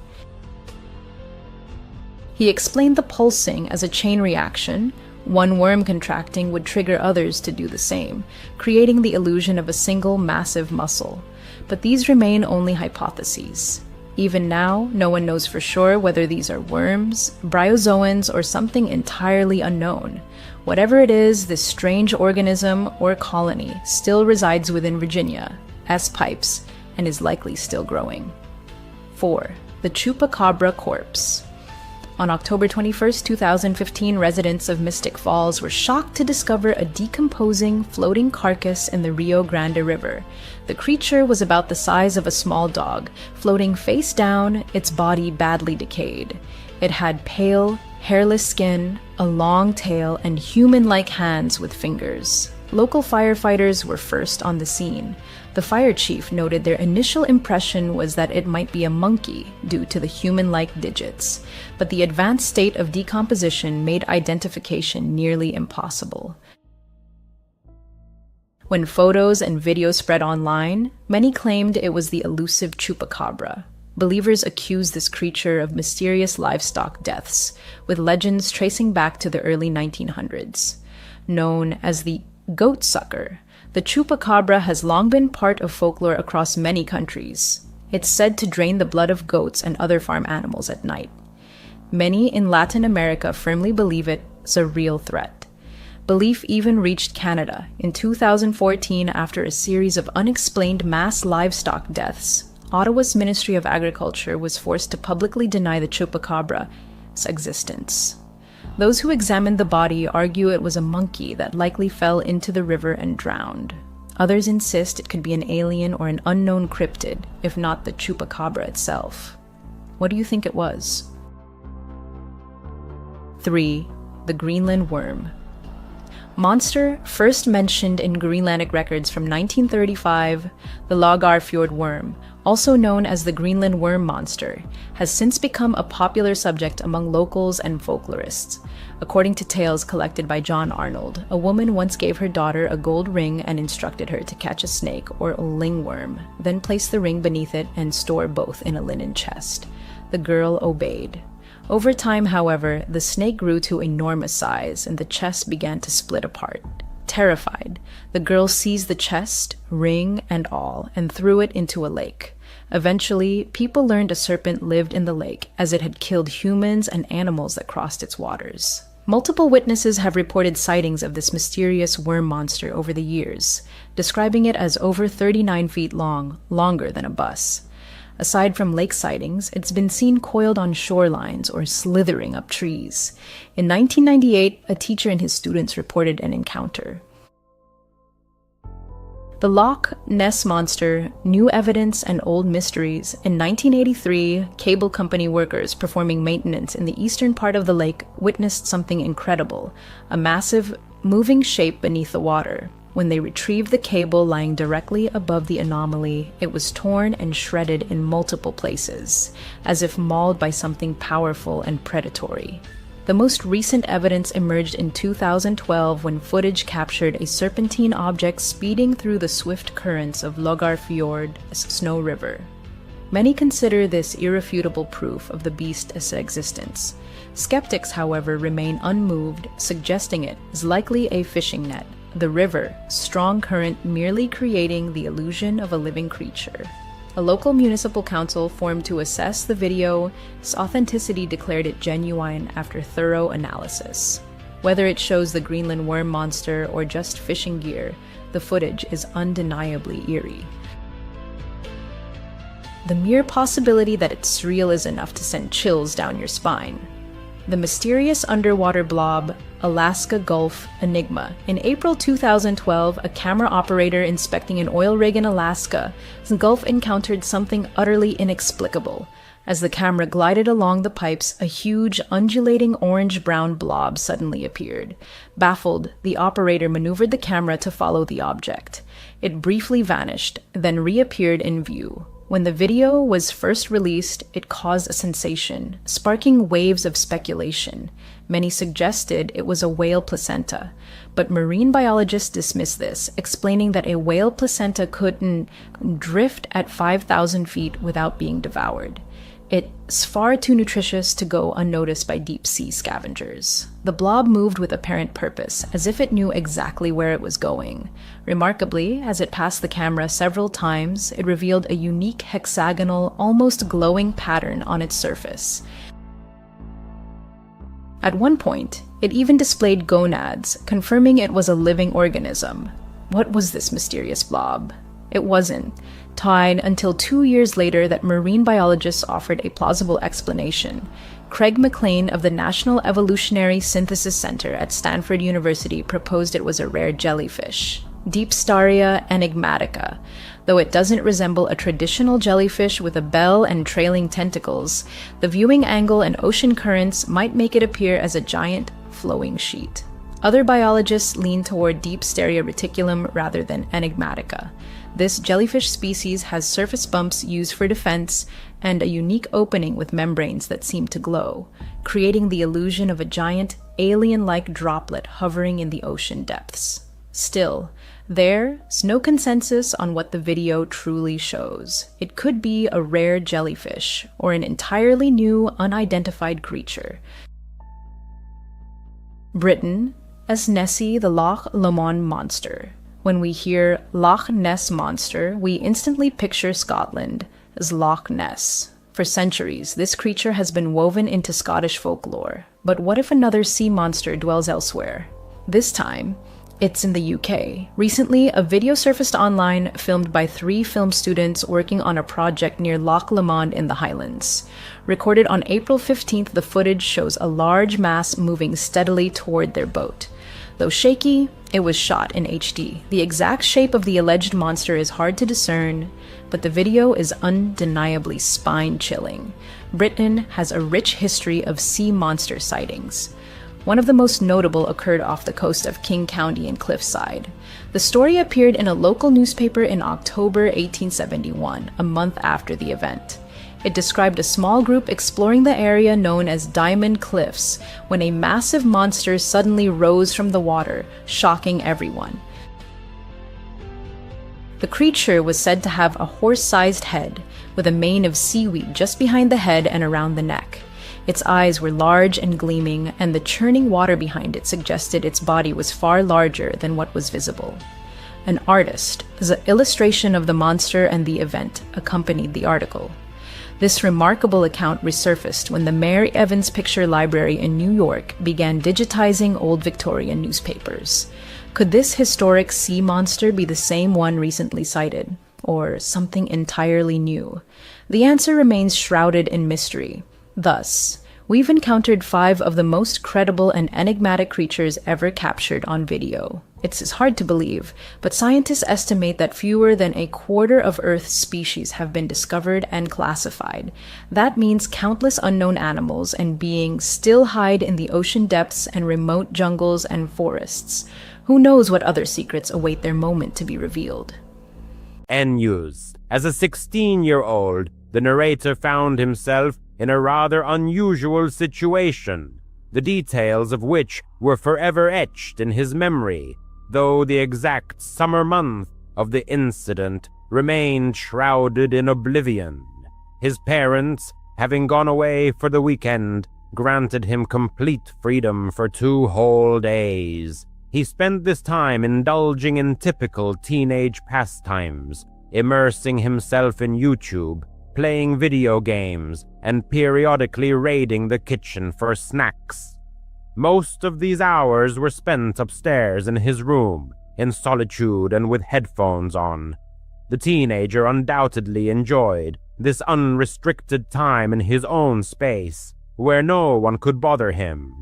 He explained the pulsing as a chain reaction. One worm contracting would trigger others to do the same, creating the illusion of a single massive muscle. But these remain only hypotheses. Even now, no one knows for sure whether these are worms, bryozoans, or something entirely unknown. Whatever it is, this strange organism or colony still resides within Virginia, as pipes, and is likely still growing. 4. The Chupacabra Corpse. On October 21, 2015, residents of Mystic Falls were shocked to discover a decomposing, floating carcass in the Rio Grande River. The creature was about the size of a small dog, floating face down, its body badly decayed. It had pale, hairless skin, a long tail, and human-like hands with fingers. Local firefighters were first on the scene. The fire chief noted their initial impression was that it might be a monkey due to the human-like digits, but the advanced state of decomposition made identification nearly impossible. When photos and videos spread online, many claimed it was the elusive chupacabra. Believers accused this creature of mysterious livestock deaths, with legends tracing back to the early 1900s. Known as the goat sucker, the chupacabra has long been part of folklore across many countries. It's said to drain the blood of goats and other farm animals at night. Many in Latin America firmly believe it's a real threat. Belief even reached Canada in 2014 after a series of unexplained mass livestock deaths. Ottawa's Ministry of Agriculture was forced to publicly deny the chupacabra's existence. Those who examined the body argue it was a monkey that likely fell into the river and drowned. Others insist it could be an alien or an unknown cryptid, if not the chupacabra itself. What do you think it was? 3. The Greenland worm. Monster first mentioned in Greenlandic records from 1935, the Lagarfjord worm, also known as the Greenland worm monster, has since become a popular subject among locals and folklorists. According to tales collected by John Arnold, a woman once gave her daughter a gold ring and instructed her to catch a snake or a lingworm, then place the ring beneath it and store both in a linen chest. The girl obeyed. Over time, however, the snake grew to enormous size and the chest began to split apart. Terrified, the girl seized the chest, ring and all, and threw it into a lake. Eventually, people learned a serpent lived in the lake, as it had killed humans and animals that crossed its waters. Multiple witnesses have reported sightings of this mysterious worm monster over the years, describing it as over 39 feet long, longer than a bus. Aside from lake sightings, it's been seen coiled on shorelines or slithering up trees. In 1998, a teacher and his students reported an encounter. The Loch Ness Monster, New Evidence and Old Mysteries. In 1983, cable company workers performing maintenance in the eastern part of the lake witnessed something incredible, a massive, moving shape beneath the water. When they retrieved the cable lying directly above the anomaly, it was torn and shredded in multiple places, as if mauled by something powerful and predatory. The most recent evidence emerged in 2012 when footage captured a serpentine object speeding through the swift currents of Lagarfjord's Snow River. Many consider this irrefutable proof of the beast's existence. Skeptics, however, remain unmoved, suggesting it is likely a fishing net, the river, strong current merely creating the illusion of a living creature. A local municipal council formed to assess the video's authenticity declared it genuine after thorough analysis. Whether it shows the Greenland worm monster or just fishing gear, the footage is undeniably eerie. The mere possibility that it's real is enough to send chills down your spine. The mysterious underwater blob, Alaska Gulf Enigma. In April 2012, a camera operator inspecting an oil rig in Alaska's Gulf encountered something utterly inexplicable. As the camera glided along the pipes, a huge, undulating orange-brown blob suddenly appeared. Baffled, the operator maneuvered the camera to follow the object. It briefly vanished, then reappeared in view. When the video was first released, it caused a sensation, sparking waves of speculation. Many suggested it was a whale placenta, but marine biologists dismissed this, explaining that a whale placenta couldn't drift at 5,000 feet without being devoured. It's far too nutritious to go unnoticed by deep-sea scavengers. The blob moved with apparent purpose, as if it knew exactly where it was going. Remarkably, as it passed the camera several times, it revealed a unique hexagonal, almost glowing pattern on its surface. At one point, it even displayed gonads, confirming it was a living organism. What was this mysterious blob? It wasn't tied until 2 years later that marine biologists offered a plausible explanation. Craig McLean of the National Evolutionary Synthesis Center at Stanford University proposed it was a rare jellyfish, Deepstaria enigmatica. Though it doesn't resemble a traditional jellyfish with a bell and trailing tentacles, the viewing angle and ocean currents might make it appear as a giant flowing sheet. Other biologists lean toward Deep reticulum rather than enigmatica. This jellyfish species has surface bumps used for defense and a unique opening with membranes that seem to glow, creating the illusion of a giant, alien-like droplet hovering in the ocean depths. Still, there's no consensus on what the video truly shows. It could be a rare jellyfish or an entirely new, unidentified creature. Britain as Nessie the Loch Lomond monster. When we hear Loch Ness monster, we instantly picture Scotland as Loch Ness. For centuries, this creature has been woven into Scottish folklore. But what if another sea monster dwells elsewhere? This time, it's in the UK. Recently, a video surfaced online filmed by 3 film students working on a project near Loch Lomond in the Highlands. Recorded on April 15th, the footage shows a large mass moving steadily toward their boat. Though shaky, it was shot in HD. The exact shape of the alleged monster is hard to discern, but the video is undeniably spine-chilling. Britain has a rich history of sea monster sightings. One of the most notable occurred off the coast of King County in Cliffside. The story appeared in a local newspaper in October 1871, a month after the event. It described a small group exploring the area known as Diamond Cliffs when a massive monster suddenly rose from the water, shocking everyone. The creature was said to have a horse-sized head, with a mane of seaweed just behind the head and around the neck. Its eyes were large and gleaming, and the churning water behind it suggested its body was far larger than what was visible. An artist's illustration of the monster and the event accompanied the article. This remarkable account resurfaced when the Mary Evans Picture Library in New York began digitizing old Victorian newspapers. Could this historic sea monster be the same one recently sighted, or something entirely new? The answer remains shrouded in mystery. Thus, we've encountered 5 of the most credible and enigmatic creatures ever captured on video. It's hard to believe, but scientists estimate that fewer than a quarter of Earth's species have been discovered and classified. That means countless unknown animals and beings still hide in the ocean depths and remote jungles and forests. Who knows what other secrets await their moment to be revealed? News. As a 16-year-old, the narrator found himself in a rather unusual situation, the details of which were forever etched in his memory, though the exact summer month of the incident remained shrouded in oblivion. His parents, having gone away for the weekend, granted him complete freedom for 2 whole days. He spent this time indulging in typical teenage pastimes, immersing himself in YouTube, playing video games, and periodically raiding the kitchen for snacks. Most of these hours were spent upstairs in his room, in solitude and with headphones on. The teenager undoubtedly enjoyed this unrestricted time in his own space, where no one could bother him.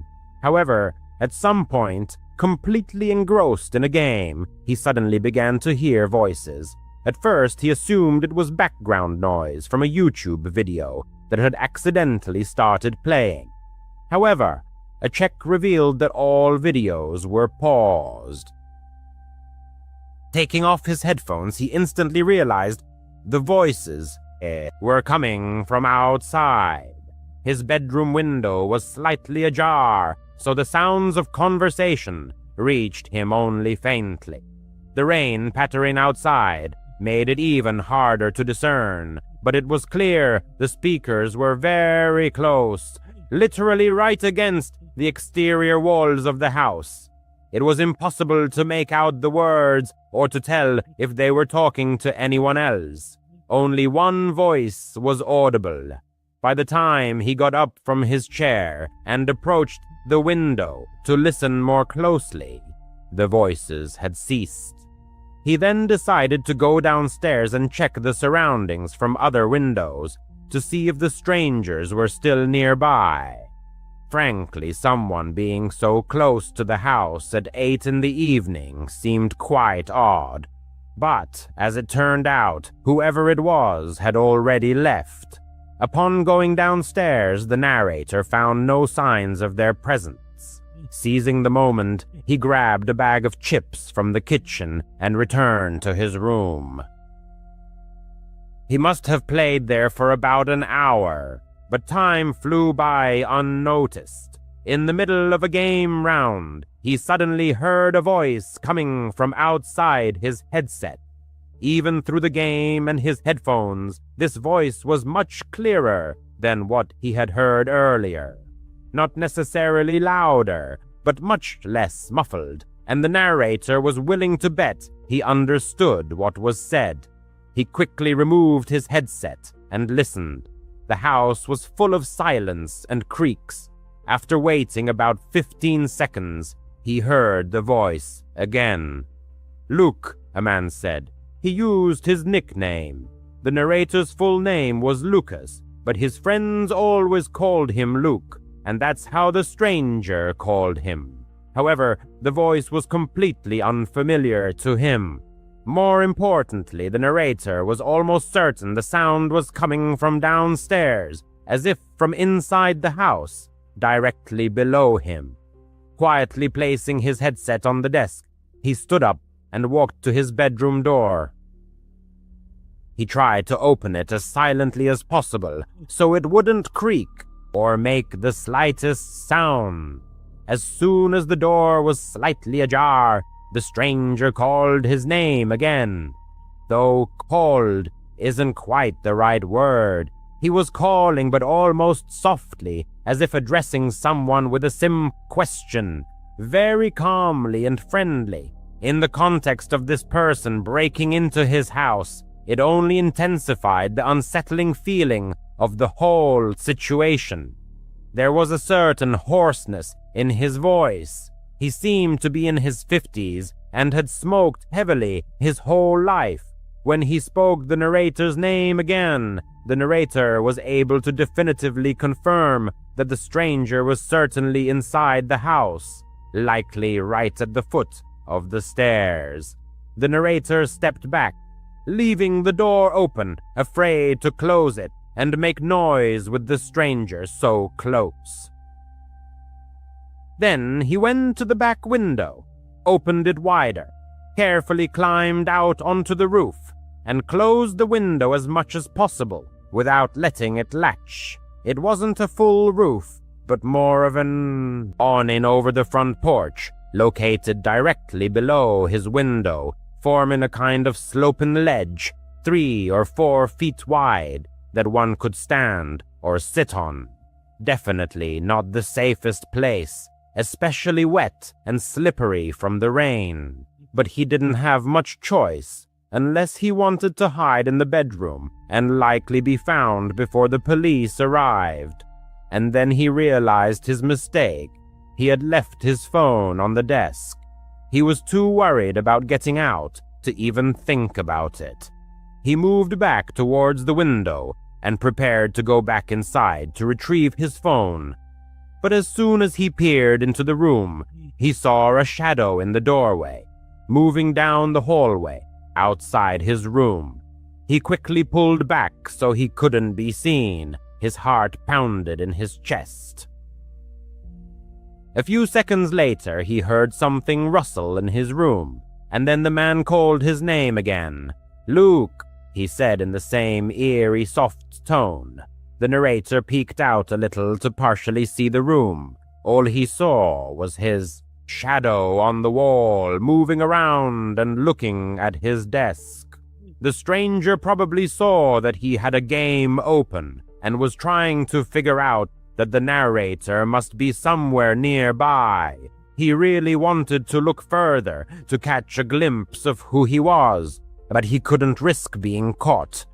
However, at some point, completely engrossed in a game, he suddenly began to hear voices. At first, he assumed it was background noise from a YouTube video that had accidentally started playing. However, a check revealed that all videos were paused. Taking off his headphones, he instantly realized the voices were coming from outside. His bedroom window was slightly ajar, so the sounds of conversation reached him only faintly. The rain pattering outside made it even harder to discern, but it was clear the speakers were very close, literally right against the exterior walls of the house. It was impossible to make out the words or to tell if they were talking to anyone else. Only one voice was audible. By the time he got up from his chair and approached the window to listen more closely, the voices had ceased. He then decided to go downstairs and check the surroundings from other windows to see if the strangers were still nearby. Frankly, someone being so close to the house at 8 in the evening seemed quite odd. But, as it turned out, whoever it was had already left. Upon going downstairs, the narrator found no signs of their presence. Seizing the moment, he grabbed a bag of chips from the kitchen and returned to his room. He must have played there for about an hour, but time flew by unnoticed. In the middle of a game round, he suddenly heard a voice coming from outside his headset. Even through the game and his headphones, this voice was much clearer than what he had heard earlier. Not necessarily louder, but much less muffled, and the narrator was willing to bet he understood what was said. He quickly removed his headset and listened. The house was full of silence and creaks. After waiting about 15 seconds, he heard the voice again. "Luke," a man said. He used his nickname. The narrator's full name was Lucas, but his friends always called him Luke, and that's how the stranger called him. However, the voice was completely unfamiliar to him. More importantly, the narrator was almost certain the sound was coming from downstairs, as if from inside the house, directly below him. Quietly placing his headset on the desk, he stood up and walked to his bedroom door. He tried to open it as silently as possible, so it wouldn't creak or make the slightest sound. As soon as the door was slightly ajar, the stranger called his name again. Though called isn't quite the right word. He was calling, but almost softly, as if addressing someone with a simple question, very calmly and friendly. In the context of this person breaking into his house, it only intensified the unsettling feeling of the whole situation. There was a certain hoarseness in his voice. He seemed to be in his 50s and had smoked heavily his whole life. When he spoke the narrator's name again, the narrator was able to definitively confirm that the stranger was certainly inside the house, likely right at the foot of the stairs. The narrator stepped back, leaving the door open, afraid to close it and make noise with the stranger so close. Then he went to the back window, opened it wider, carefully climbed out onto the roof, and closed the window as much as possible without letting it latch. It wasn't a full roof, but more of an awning over the front porch, located directly below his window, forming a kind of sloping ledge, 3 or 4 feet wide, that one could stand or sit on. Definitely not the safest place, especially wet and slippery from the rain. But he didn't have much choice, unless he wanted to hide in the bedroom and likely be found before the police arrived. And then he realized his mistake. He had left his phone on the desk. He was too worried about getting out to even think about it. He moved back towards the window and prepared to go back inside to retrieve his phone. But as soon as he peered into the room, he saw a shadow in the doorway, moving down the hallway outside his room. He quickly pulled back so he couldn't be seen. His heart pounded in his chest. A few seconds later, he heard something rustle in his room, and then the man called his name again. "Luke," he said in the same eerie, soft tone. The narrator peeked out a little to partially see the room. All he saw was his shadow on the wall, moving around and looking at his desk. The stranger probably saw that he had a game open and was trying to figure out that the narrator must be somewhere nearby. He really wanted to look further to catch a glimpse of who he was, but he couldn't risk being caught.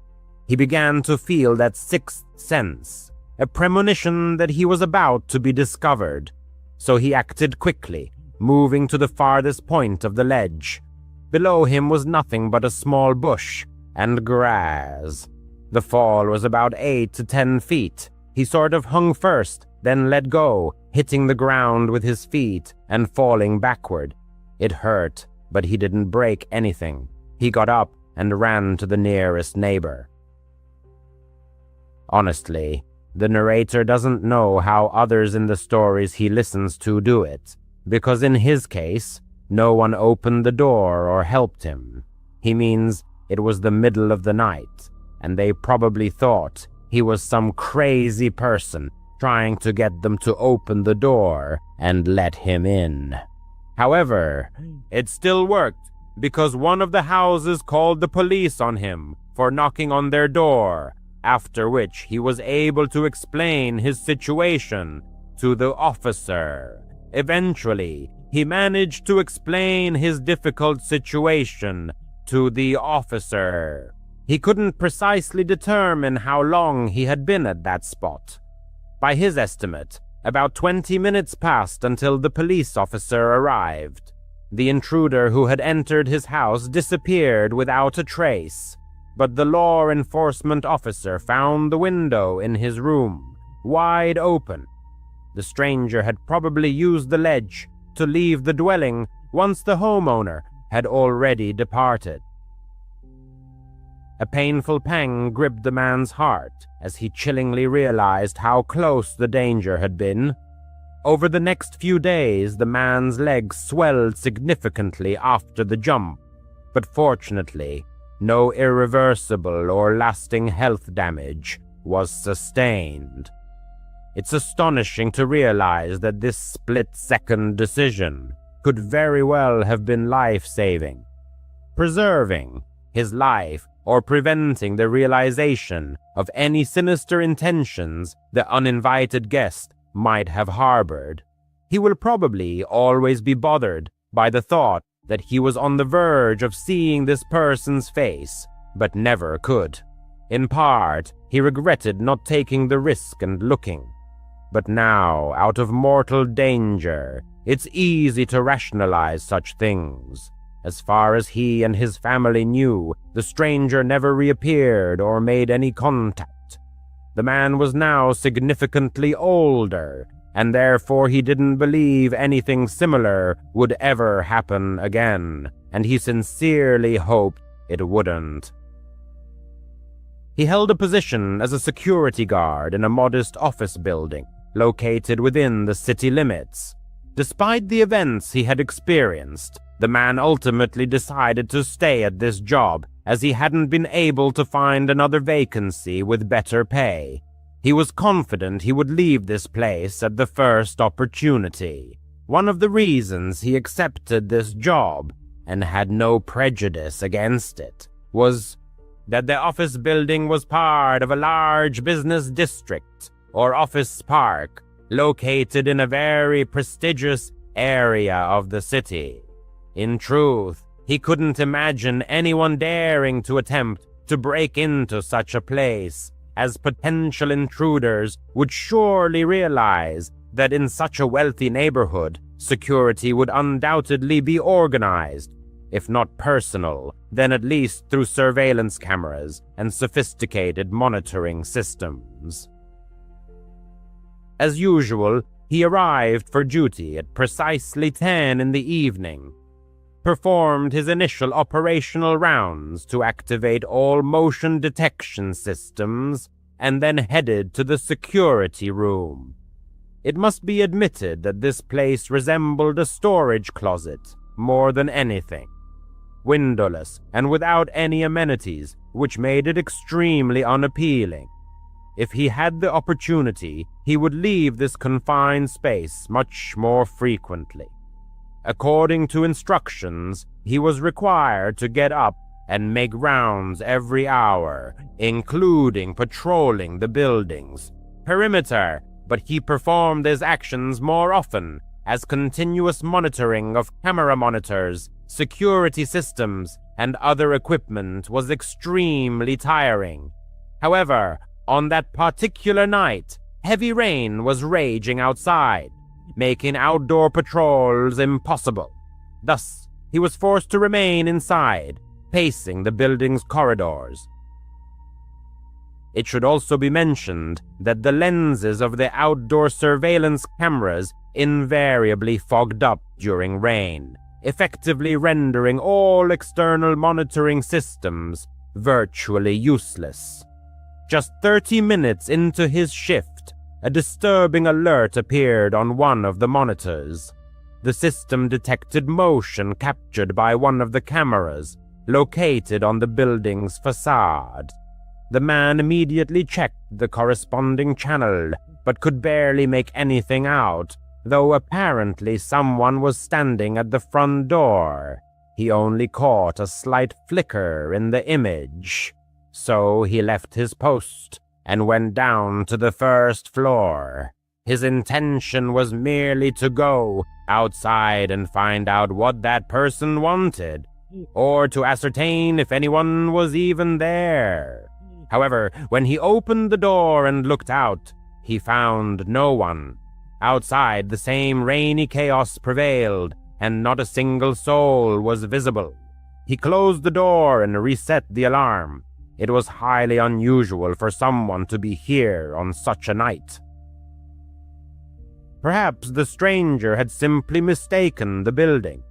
He began to feel that sixth sense, a premonition that he was about to be discovered. So he acted quickly, moving to the farthest point of the ledge. Below him was nothing but a small bush and grass. The fall was about 8 to 10 feet. He sort of hung first, then let go, hitting the ground with his feet and falling backward. It hurt, but he didn't break anything. He got up and ran to the nearest neighbor. Honestly, the narrator doesn't know how others in the stories he listens to do it. because in his case, no one opened the door or helped him. He means it was the middle of the night, and they probably thought he was some crazy person trying to get them to open the door and let him in. However, it still worked because one of the houses called the police on him for knocking on their door, after which he was able to explain his situation to the officer. Eventually, he managed to explain his difficult situation to the officer. He couldn't precisely determine how long he had been at that spot. By his estimate, about 20 minutes passed until the police officer arrived. The intruder who had entered his house disappeared without a trace, but the law enforcement officer found the window in his room wide open. The stranger had probably used the ledge to leave the dwelling once the homeowner had already departed. A painful pang gripped the man's heart as he chillingly realized how close the danger had been. Over the next few days, the man's legs swelled significantly after the jump, but fortunately, no irreversible or lasting health damage was sustained. It's astonishing to realize that this split-second decision could very well have been life-saving, preserving his life or preventing the realization of any sinister intentions the uninvited guest might have harbored. He will probably always be bothered by the thought that he was on the verge of seeing this person's face, but never could. In part, he regretted not taking the risk and looking. But now, out of mortal danger, it's easy to rationalize such things. As far as he and his family knew, the stranger never reappeared or made any contact. The man was now significantly older, and therefore he didn't believe anything similar would ever happen again, and he sincerely hoped it wouldn't. He held a position as a security guard in a modest office building located within the city limits. Despite the events he had experienced, the man ultimately decided to stay at this job as he hadn't been able to find another vacancy with better pay. He was confident he would leave this place at the first opportunity. One of the reasons he accepted this job, and had no prejudice against it, was that the office building was part of a large business district, or office park, located in a very prestigious area of the city. In truth, he couldn't imagine anyone daring to attempt to break into such a place, as potential intruders would surely realize that in such a wealthy neighborhood, security would undoubtedly be organized, if not personal, then at least through surveillance cameras and sophisticated monitoring systems. As usual, he arrived for duty at precisely 10 in the evening, performed his initial operational rounds to activate all motion detection systems, and then headed to the security room. It must be admitted that this place resembled a storage closet more than anything. Windowless and without any amenities, which made it extremely unappealing. If he had the opportunity, he would leave this confined space much more frequently. According to instructions, he was required to get up and make rounds every hour, including patrolling the building's perimeter, but he performed his actions more often as continuous monitoring of camera monitors, security systems, and other equipment was extremely tiring. However, on that particular night, heavy rain was raging outside, making outdoor patrols impossible. Thus, he was forced to remain inside, pacing the building's corridors. It should also be mentioned that the lenses of the outdoor surveillance cameras invariably fogged up during rain, effectively rendering all external monitoring systems virtually useless. Just 30 minutes into his shift, a disturbing alert appeared on one of the monitors. the system detected motion captured by one of the cameras located on the building's facade. The man immediately checked the corresponding channel, but could barely make anything out, though apparently someone was standing at the front door. He only caught a slight flicker in the image. So he left his post and went down to the first floor. His intention was merely to go outside and find out what that person wanted, or to ascertain if anyone was even there. However, when he opened the door and looked out, he found no one. Outside, the same rainy chaos prevailed, and not a single soul was visible. He closed the door and reset the alarm. It was highly unusual for someone to be here on such a night. Perhaps the stranger had simply mistaken the building.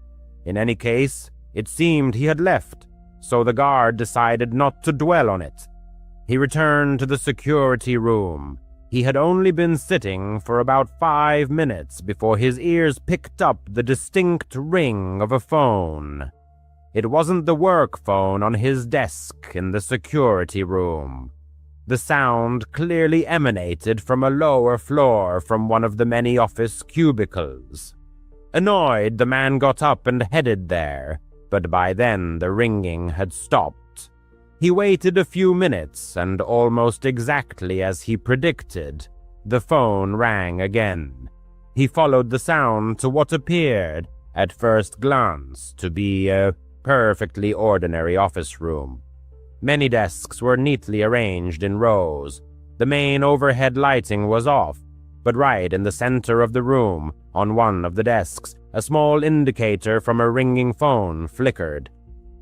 In any case, it seemed he had left, so the guard decided not to dwell on it. He returned to the security room. He had only been sitting for about 5 minutes before his ears picked up the distinct ring of a phone. It wasn't the work phone on his desk in the security room. The sound clearly emanated from a lower floor from one of the many office cubicles. Annoyed, the man got up and headed there, but by then the ringing had stopped. He waited a few minutes, and almost exactly as he predicted, the phone rang again. He followed the sound to what appeared, at first glance, to be a perfectly ordinary office room. Many desks were neatly arranged in rows. The main overhead lighting was off, but right in the center of the room, on one of the desks, a small indicator from a ringing phone flickered.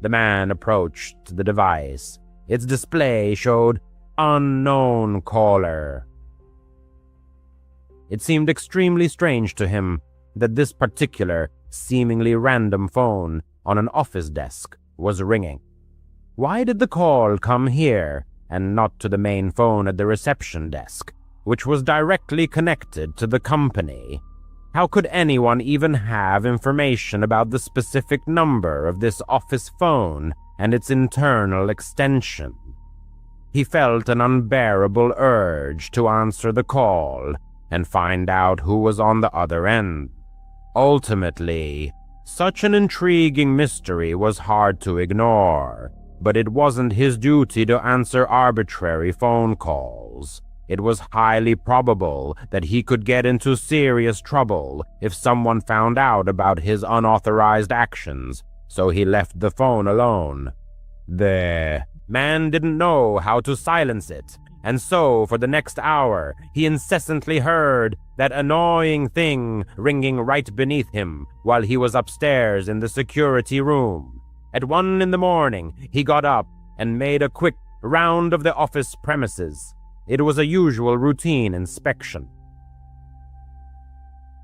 The man approached the device. Its display showed "Unknown Caller." It seemed extremely strange to him that this particular, seemingly random phone on an office desk was ringing. Why did the call come here and not to the main phone at the reception desk, which was directly connected to the company? How could anyone even have information about the specific number of this office phone and its internal extension? He felt an unbearable urge to answer the call and find out who was on the other end. Ultimately, such an intriguing mystery was hard to ignore, but it wasn't his duty to answer arbitrary phone calls. It was highly probable that he could get into serious trouble if someone found out about his unauthorized actions, so he left the phone alone. The man didn't know how to silence it, and so for the next hour he incessantly heard that annoying thing ringing right beneath him while he was upstairs in the security room. At 1 a.m, he got up and made a quick round of the office premises. It was a usual routine inspection.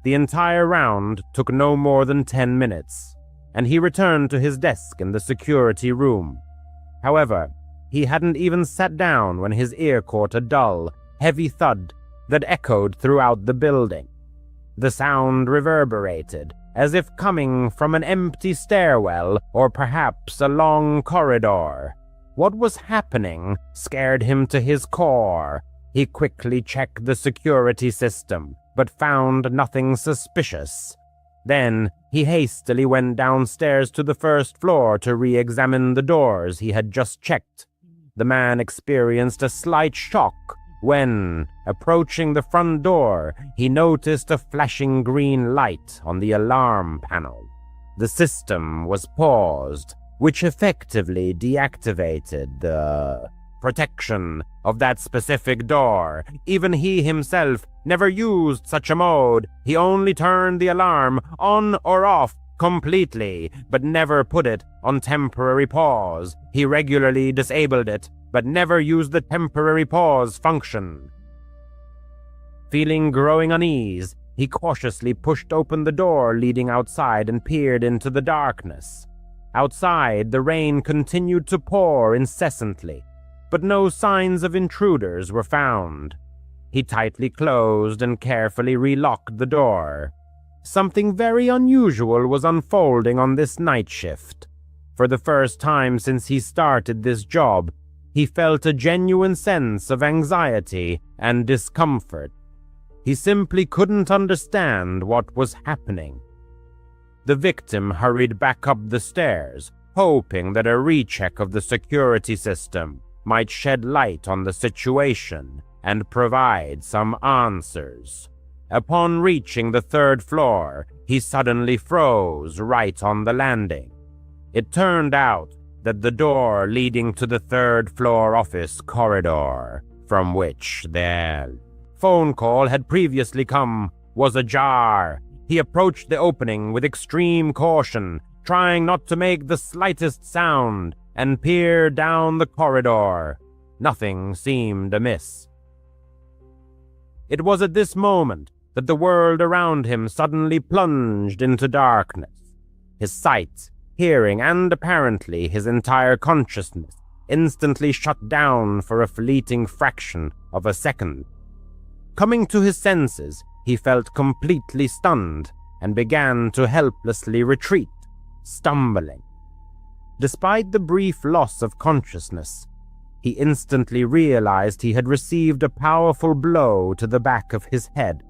The entire round took no more than 10 minutes, and he returned to his desk in the security room. However, he hadn't even sat down when his ear caught a dull, heavy thud that echoed throughout the building. The sound reverberated, as if coming from an empty stairwell or perhaps a long corridor. What was happening scared him to his core. He quickly checked the security system, but found nothing suspicious. Then he hastily went downstairs to the first floor to re-examine the doors he had just checked. The man experienced a slight shock when, approaching the front door, he noticed a flashing green light on the alarm panel. The system was paused, which effectively deactivated the protection of that specific door. Even he himself never used such a mode. He only turned the alarm on or off completely, but never put it on temporary pause. He regularly disabled it, but never used the temporary pause function. Feeling growing unease, he cautiously pushed open the door leading outside and peered into the darkness. Outside, the rain continued to pour incessantly, but no signs of intruders were found. He tightly closed and carefully relocked the door. Something very unusual was unfolding on this night shift. For the first time since he started this job, he felt a genuine sense of anxiety and discomfort. He simply couldn't understand what was happening. The victim hurried back up the stairs, hoping that a recheck of the security system might shed light on the situation and provide some answers. Upon reaching the 3rd floor, he suddenly froze right on the landing. It turned out that the door leading to the 3rd floor office corridor, from which their phone call had previously come, was ajar. He approached the opening with extreme caution, trying not to make the slightest sound, and peered down the corridor. Nothing seemed amiss. It was at this moment that the world around him suddenly plunged into darkness. His sight, hearing, and apparently his entire consciousness instantly shut down for a fleeting fraction of a second. Coming to his senses, he felt completely stunned and began to helplessly retreat, stumbling. Despite the brief loss of consciousness, he instantly realized he had received a powerful blow to the back of his head.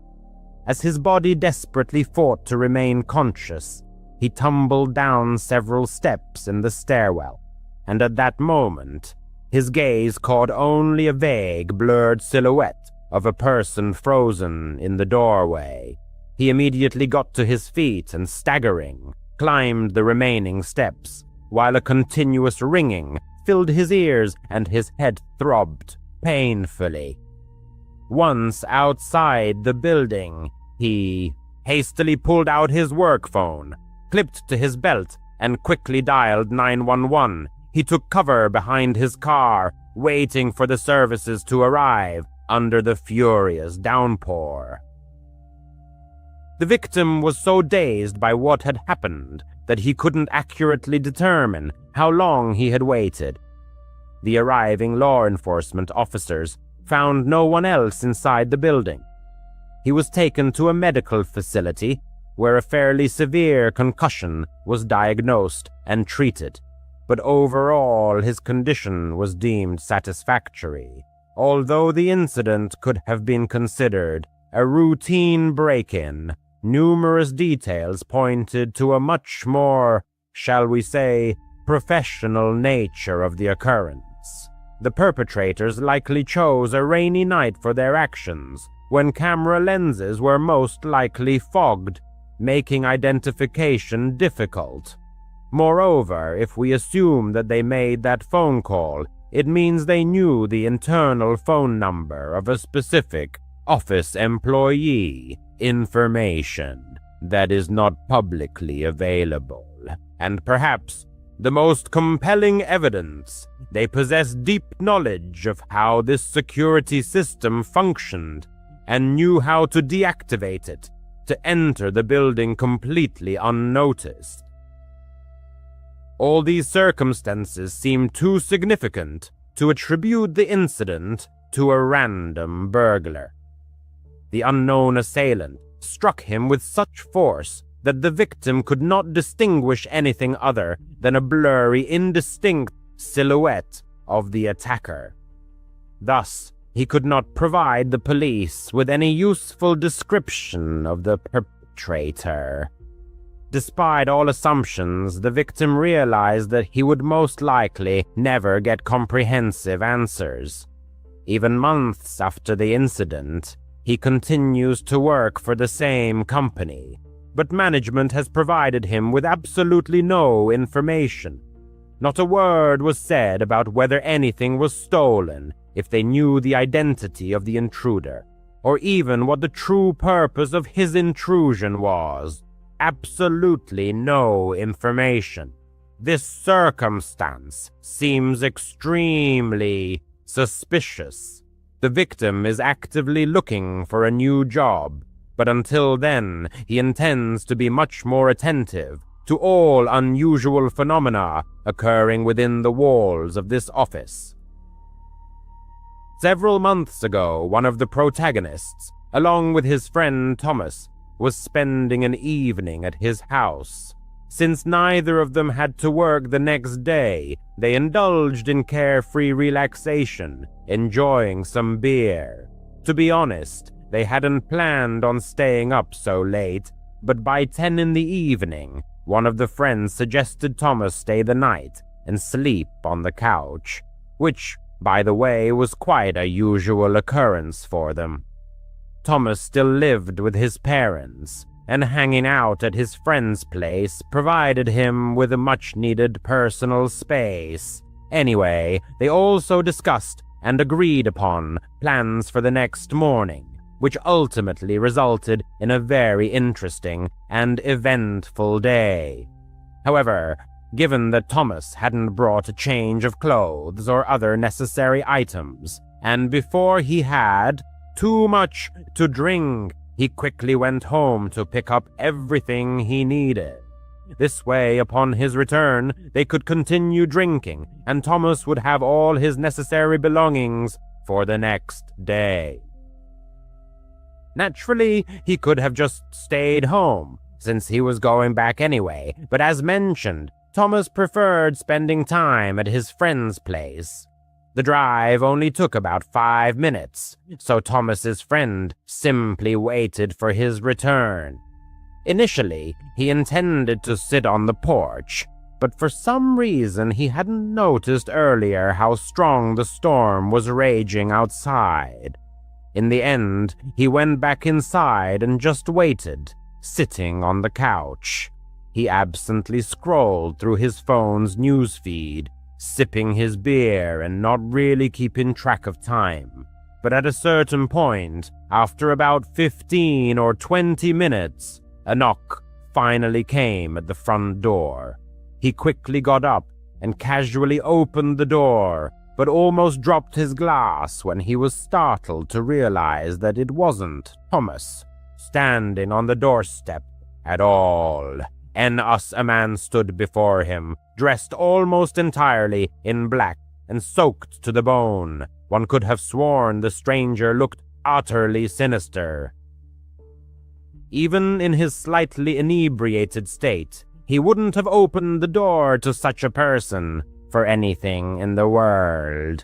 As his body desperately fought to remain conscious, he tumbled down several steps in the stairwell, and at that moment, his gaze caught only a vague, blurred silhouette of a person frozen in the doorway. He immediately got to his feet and, staggering, climbed the remaining steps, while a continuous ringing filled his ears and his head throbbed painfully. Once outside the building, he hastily pulled out his work phone, clipped to his belt, and quickly dialed 911. He took cover behind his car, waiting for the services to arrive under the furious downpour. The victim was so dazed by what had happened that he couldn't accurately determine how long he had waited. The arriving law enforcement officers found no one else inside the building. He was taken to a medical facility where a fairly severe concussion was diagnosed and treated, but overall his condition was deemed satisfactory, although the incident could have been considered a routine break-in. Numerous details pointed to a much more, shall we say, professional nature of the occurrence. The perpetrators likely chose a rainy night for their actions, when camera lenses were most likely fogged, making identification difficult. Moreover, if we assume that they made that phone call, it means they knew the internal phone number of a specific office employee, information that is not publicly available. And perhaps the most compelling evidence, they possess deep knowledge of how this security system functioned and knew how to deactivate it to enter the building completely unnoticed. All these circumstances seem too significant to attribute the incident to a random burglar. The unknown assailant struck him with such force that the victim could not distinguish anything other than a blurry, indistinct silhouette of the attacker. Thus, he could not provide the police with any useful description of the perpetrator. Despite all assumptions, the victim realized that he would most likely never get comprehensive answers. Even months after the incident, he continues to work for the same company, but management has provided him with absolutely no information. Not a word was said about whether anything was stolen, if they knew the identity of the intruder, or even what the true purpose of his intrusion was. Absolutely no information. This circumstance seems extremely suspicious. The victim is actively looking for a new job, but until then, he intends to be much more attentive to all unusual phenomena occurring within the walls of this office. Several months ago, one of the protagonists, along with his friend Thomas, was spending an evening at his house. Since neither of them had to work the next day, they indulged in carefree relaxation, enjoying some beer. To be honest, they hadn't planned on staying up so late, but by 10 in the evening, one of the friends suggested Thomas stay the night and sleep on the couch, which, by the way, was quite a usual occurrence for them. Thomas still lived with his parents, and hanging out at his friend's place provided him with a much-needed personal space. Anyway, they also discussed and agreed upon plans for the next morning, which ultimately resulted in a very interesting and eventful day. However, given that Thomas hadn't brought a change of clothes or other necessary items, and before he had too much to drink, he quickly went home to pick up everything he needed. This way, upon his return, they could continue drinking, and Thomas would have all his necessary belongings for the next day. Naturally, he could have just stayed home, since he was going back anyway, but as mentioned, Thomas preferred spending time at his friend's place. The drive only took about 5 minutes, so Thomas's friend simply waited for his return. Initially, he intended to sit on the porch, but for some reason he hadn't noticed earlier how strong the storm was raging outside. In the end, he went back inside and just waited, sitting on the couch. He absently scrolled through his phone's newsfeed, sipping his beer and not really keeping track of time. But at a certain point, after about 15 or 20 minutes, a knock finally came at the front door. He quickly got up and casually opened the door, but almost dropped his glass when he was startled to realize that it wasn't Thomas standing on the doorstep at all. A man stood before him, dressed almost entirely in black and soaked to the bone. One could have sworn the stranger looked utterly sinister. Even in his slightly inebriated state, he wouldn't have opened the door to such a person for anything in the world.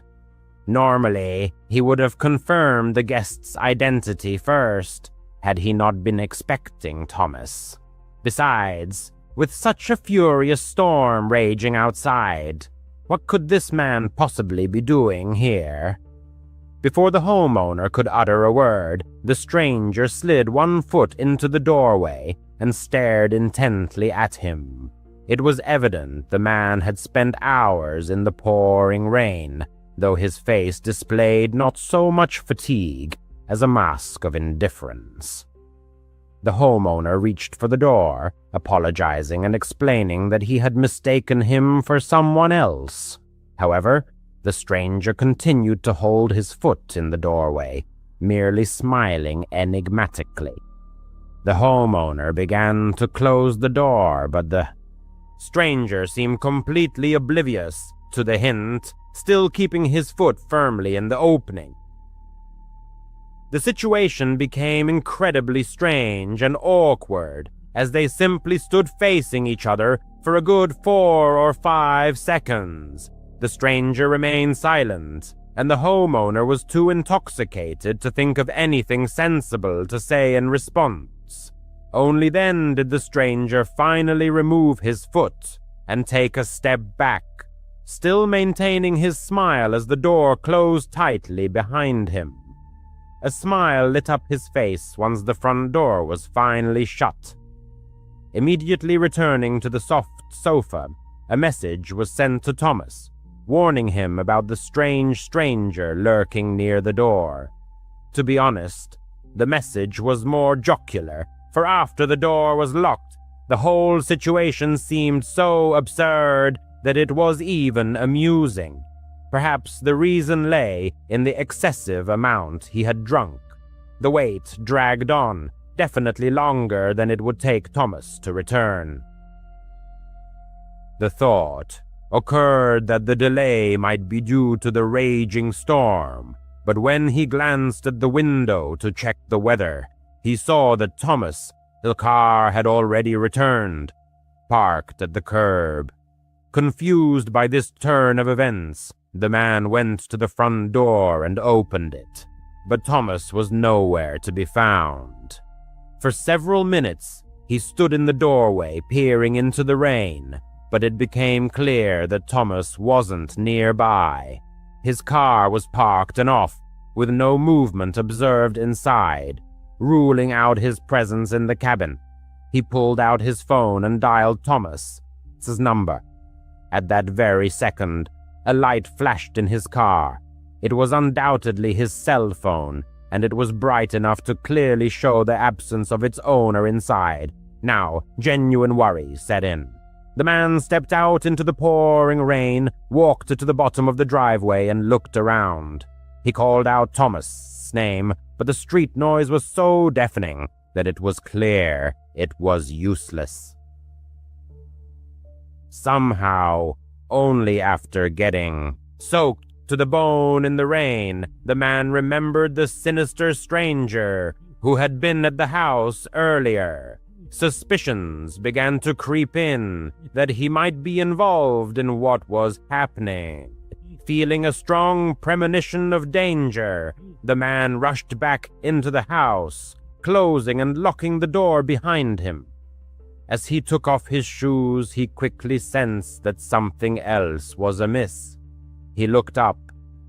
Normally, he would have confirmed the guest's identity first, had he not been expecting Thomas. Besides, with such a furious storm raging outside, what could this man possibly be doing here? Before the homeowner could utter a word, the stranger slid one foot into the doorway and stared intently at him. It was evident the man had spent hours in the pouring rain, though his face displayed not so much fatigue as a mask of indifference. The homeowner reached for the door, apologizing and explaining that he had mistaken him for someone else. However, the stranger continued to hold his foot in the doorway, merely smiling enigmatically. The homeowner began to close the door, but the stranger seemed completely oblivious to the hint, still keeping his foot firmly in the opening. The situation became incredibly strange and awkward as they simply stood facing each other for a good 4 or 5 seconds. The stranger remained silent, and the homeowner was too intoxicated to think of anything sensible to say in response. Only then did the stranger finally remove his foot and take a step back, still maintaining his smile as the door closed tightly behind him. A smile lit up his face once the front door was finally shut. Immediately returning to the soft sofa, a message was sent to Thomas, warning him about the strange stranger lurking near the door. To be honest, the message was more jocular, for after the door was locked, the whole situation seemed so absurd that it was even amusing. Perhaps the reason lay in the excessive amount he had drunk. The wait dragged on, definitely longer than it would take Thomas to return. The thought occurred that the delay might be due to the raging storm, but when he glanced at the window to check the weather, he saw that Thomas The car had already returned, parked at the curb. Confused by this turn of events, the man went to the front door and opened it, but Thomas was nowhere to be found. For several minutes, he stood in the doorway peering into the rain, but it became clear that Thomas wasn't nearby. His car was parked and off, with no movement observed inside, ruling out his presence in the cabin. He pulled out his phone and dialed Thomas's number. At that very second, a light flashed in his car. It was undoubtedly his cell phone, and it was bright enough to clearly show the absence of its owner inside. Now, genuine worry set in. The man stepped out into the pouring rain, walked to the bottom of the driveway, and looked around. He called out Thomas' name, but the street noise was so deafening that it was clear it was useless. Somehow, only after getting soaked to the bone in the rain, the man remembered the sinister stranger who had been at the house earlier. Suspicions began to creep in that he might be involved in what was happening. Feeling a strong premonition of danger, the man rushed back into the house, closing and locking the door behind him. As he took off his shoes, he quickly sensed that something else was amiss. He looked up,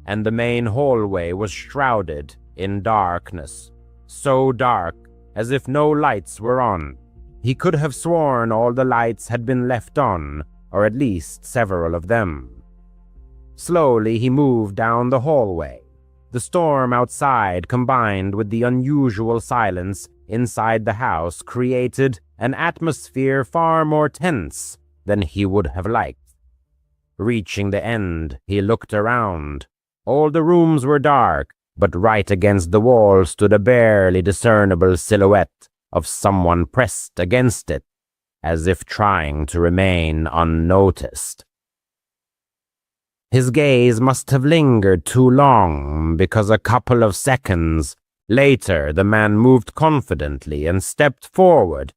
and the main hallway was shrouded in darkness, so dark as if no lights were on. He could have sworn all the lights had been left on, or at least several of them. Slowly he moved down the hallway. The storm outside, combined with the unusual silence inside the house, created an atmosphere far more tense than he would have liked. Reaching the end, he looked around. All the rooms were dark, but right against the wall stood a barely discernible silhouette of someone pressed against it, as if trying to remain unnoticed. His gaze must have lingered too long, because a couple of seconds later the man moved confidently and stepped forward.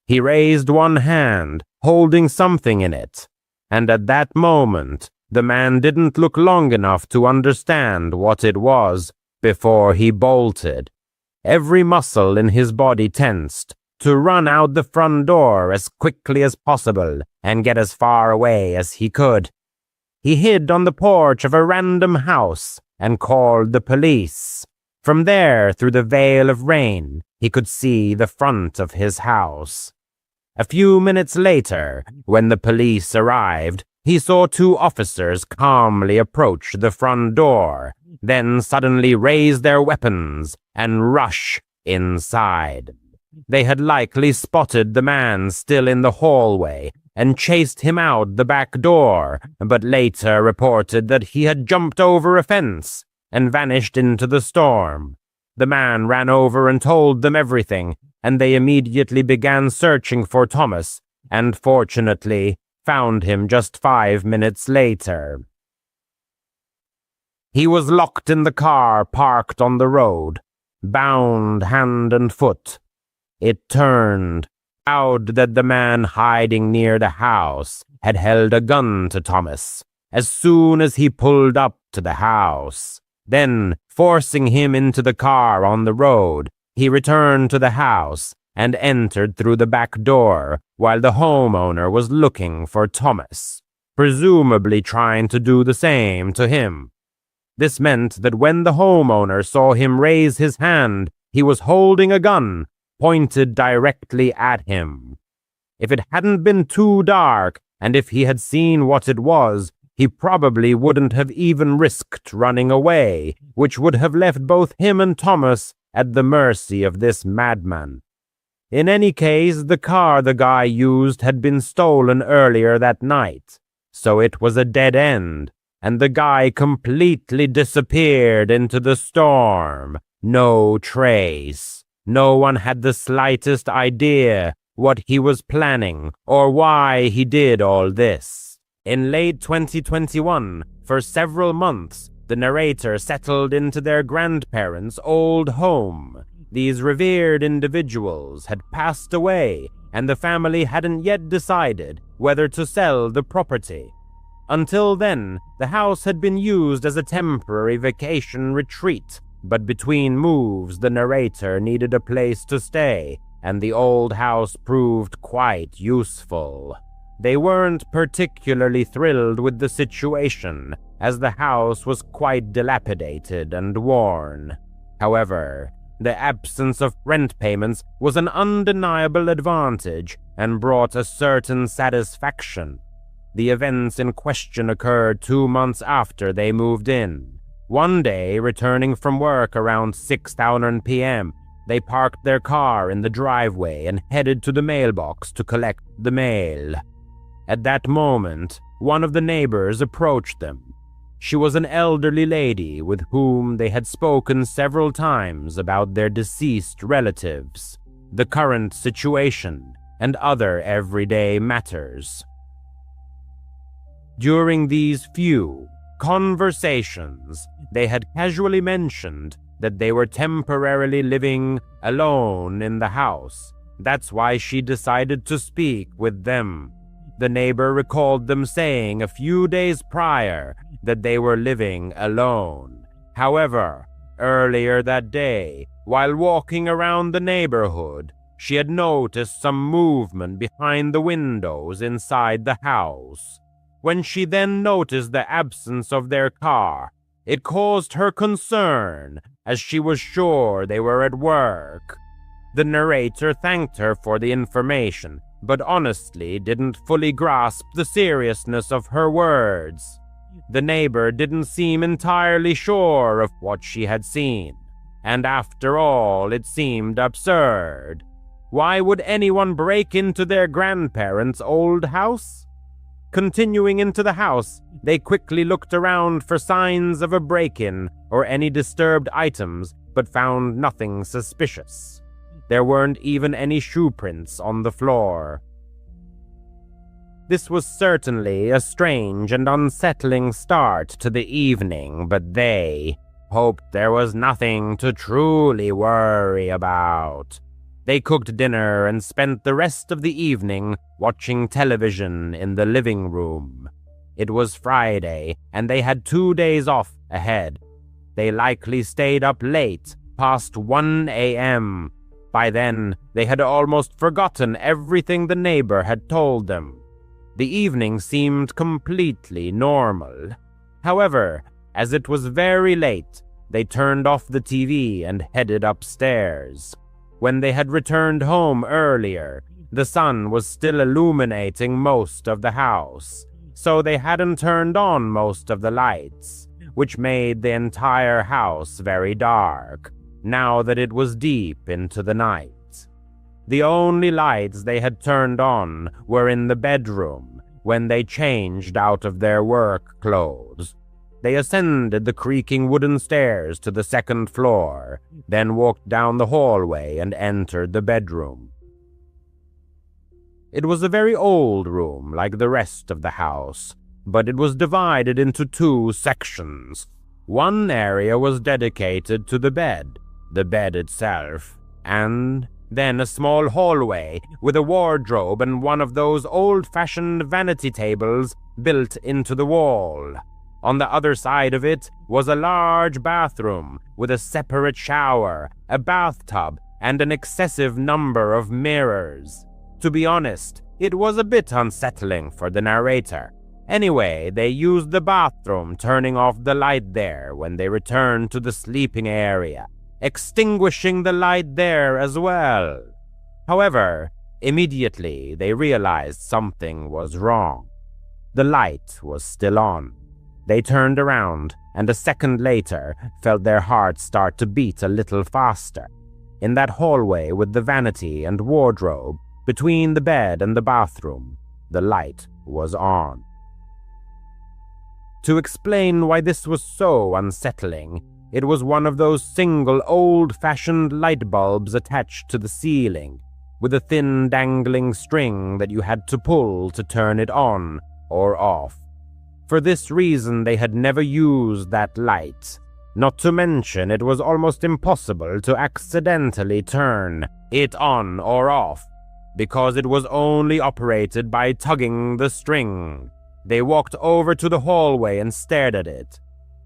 He raised one hand, holding something in it, and at that moment the man didn't look long enough to understand what it was before he bolted. Every muscle in his body tensed to run out the front door as quickly as possible and get as far away as he could. He hid on the porch of a random house and called the police. From there, through the veil of rain, he could see the front of his house. A few minutes later, when the police arrived, he saw two officers calmly approach the front door, then suddenly raise their weapons and rush inside. They had likely spotted the man still in the hallway and chased him out the back door, but later reported that he had jumped over a fence and vanished into the storm. The man ran over and told them everything, and they immediately began searching for Thomas, and fortunately found him just 5 minutes later. He was locked in the car parked on the road, bound hand and foot. It turned out that the man hiding near the house had held a gun to Thomas as soon as he pulled up to the house. Then, forcing him into the car on the road, he returned to the house and entered through the back door while the homeowner was looking for Thomas, presumably trying to do the same to him. This meant that when the homeowner saw him raise his hand, he was holding a gun pointed directly at him. If it hadn't been too dark, and if he had seen what it was, he probably wouldn't have even risked running away, which would have left both him and Thomas at the mercy of this madman. In any case, the car the guy used had been stolen earlier that night, so it was a dead end, and the guy completely disappeared into the storm. No trace. No one had the slightest idea what he was planning or why he did all this. In late 2021, for several months, the narrator settled into their grandparents' old home. these revered individuals had passed away and the family hadn't yet decided whether to sell the property. Until then, the house had been used as a temporary vacation retreat, but between moves the narrator needed a place to stay, and the old house proved quite useful. They weren't particularly thrilled with the situation, as the house was quite dilapidated and worn. However, the absence of rent payments was an undeniable advantage and brought a certain satisfaction. The events in question occurred 2 months after they moved in. One day, returning from work around 6:00 p.m., they parked their car in the driveway and headed to the mailbox to collect the mail. At that moment, one of the neighbors approached them. She was an elderly lady with whom they had spoken several times about their deceased relatives, the current situation, and other everyday matters. During these few conversations, they had casually mentioned that they were temporarily living alone in the house. That's why she decided to speak with them. The neighbor recalled them saying a few days prior that they were living alone. However, earlier that day, while walking around the neighborhood, she had noticed some movement behind the windows inside the house. When she then noticed the absence of their car, it caused her concern, as she was sure they were at work. The narrator thanked her for the information, but honestly didn't fully grasp the seriousness of her words. The neighbor didn't seem entirely sure of what she had seen, and after all, it seemed absurd. Why would anyone break into their grandparents' old house? Continuing into the house, they quickly looked around for signs of a break-in or any disturbed items, but found nothing suspicious. There weren't even any shoe prints on the floor. This was certainly a strange and unsettling start to the evening, but they hoped there was nothing to truly worry about. They cooked dinner and spent the rest of the evening watching television in the living room. It was Friday, and they had 2 days off ahead. They likely stayed up late, past 1 a.m. By then, they had almost forgotten everything the neighbor had told them. The evening seemed completely normal. However, as it was very late, they turned off the TV and headed upstairs. When they had returned home earlier, the sun was still illuminating most of the house, so they hadn't turned on most of the lights, which made the entire house very dark, now that it was deep into the night. The only lights they had turned on were in the bedroom when they changed out of their work clothes. They ascended the creaking wooden stairs to the second floor, then walked down the hallway and entered the bedroom. It was a very old room like the rest of the house, but it was divided into 2 sections. One area was dedicated to the bed itself, and then a small hallway with a wardrobe and one of those old-fashioned vanity tables built into the wall. On the other side of it was a large bathroom with a separate shower, a bathtub, and an excessive number of mirrors. To be honest, it was a bit unsettling for the narrator. Anyway, they used the bathroom, turning off the light there when they returned to the sleeping area, extinguishing the light there as well. However, immediately they realized something was wrong. The light was still on. They turned around, and a second later felt their hearts start to beat a little faster. In that hallway with the vanity and wardrobe, between the bed and the bathroom, the light was on. To explain why this was so unsettling, it was one of those single old-fashioned light bulbs attached to the ceiling, with a thin dangling string that you had to pull to turn it on or off. For this reason, they had never used that light. Not to mention it was almost impossible to accidentally turn it on or off, because it was only operated by tugging the string. They walked over to the hallway and stared at it.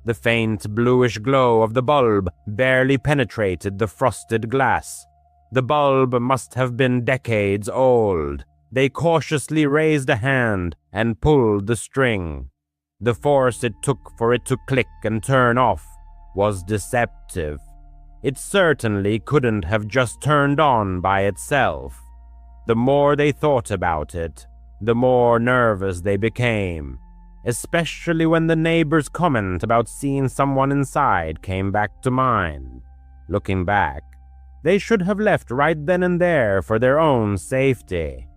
The faint bluish glow of the bulb barely penetrated the frosted glass. The bulb must have been decades old. They cautiously raised a hand and pulled the string. The force it took for it to click and turn off was deceptive. It certainly couldn't have just turned on by itself. The more they thought about it, the more nervous they became, especially when the neighbor's comment about seeing someone inside came back to mind. Looking back, they should have left right then and there for their own safety.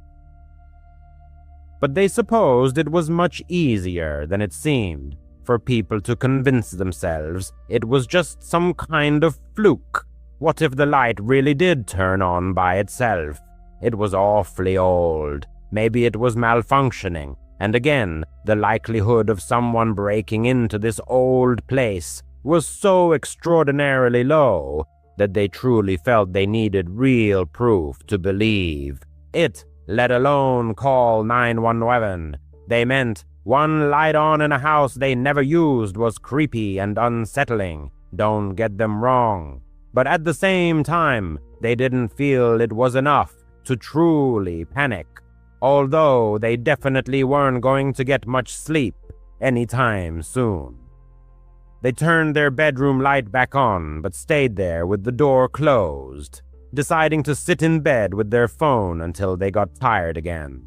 But they supposed it was much easier than it seemed for people to convince themselves it was just some kind of fluke. What if the light really did turn on by itself? It was awfully old. Maybe it was malfunctioning. And again, the likelihood of someone breaking into this old place was so extraordinarily low that they truly felt they needed real proof to believe it, let alone call 911. They meant one light on in a house they never used was creepy and unsettling. Don't get them wrong. But at the same time, they didn't feel it was enough to truly panic, although they definitely weren't going to get much sleep anytime soon. They turned their bedroom light back on, but stayed there with the door closed, deciding to sit in bed with their phone until they got tired again.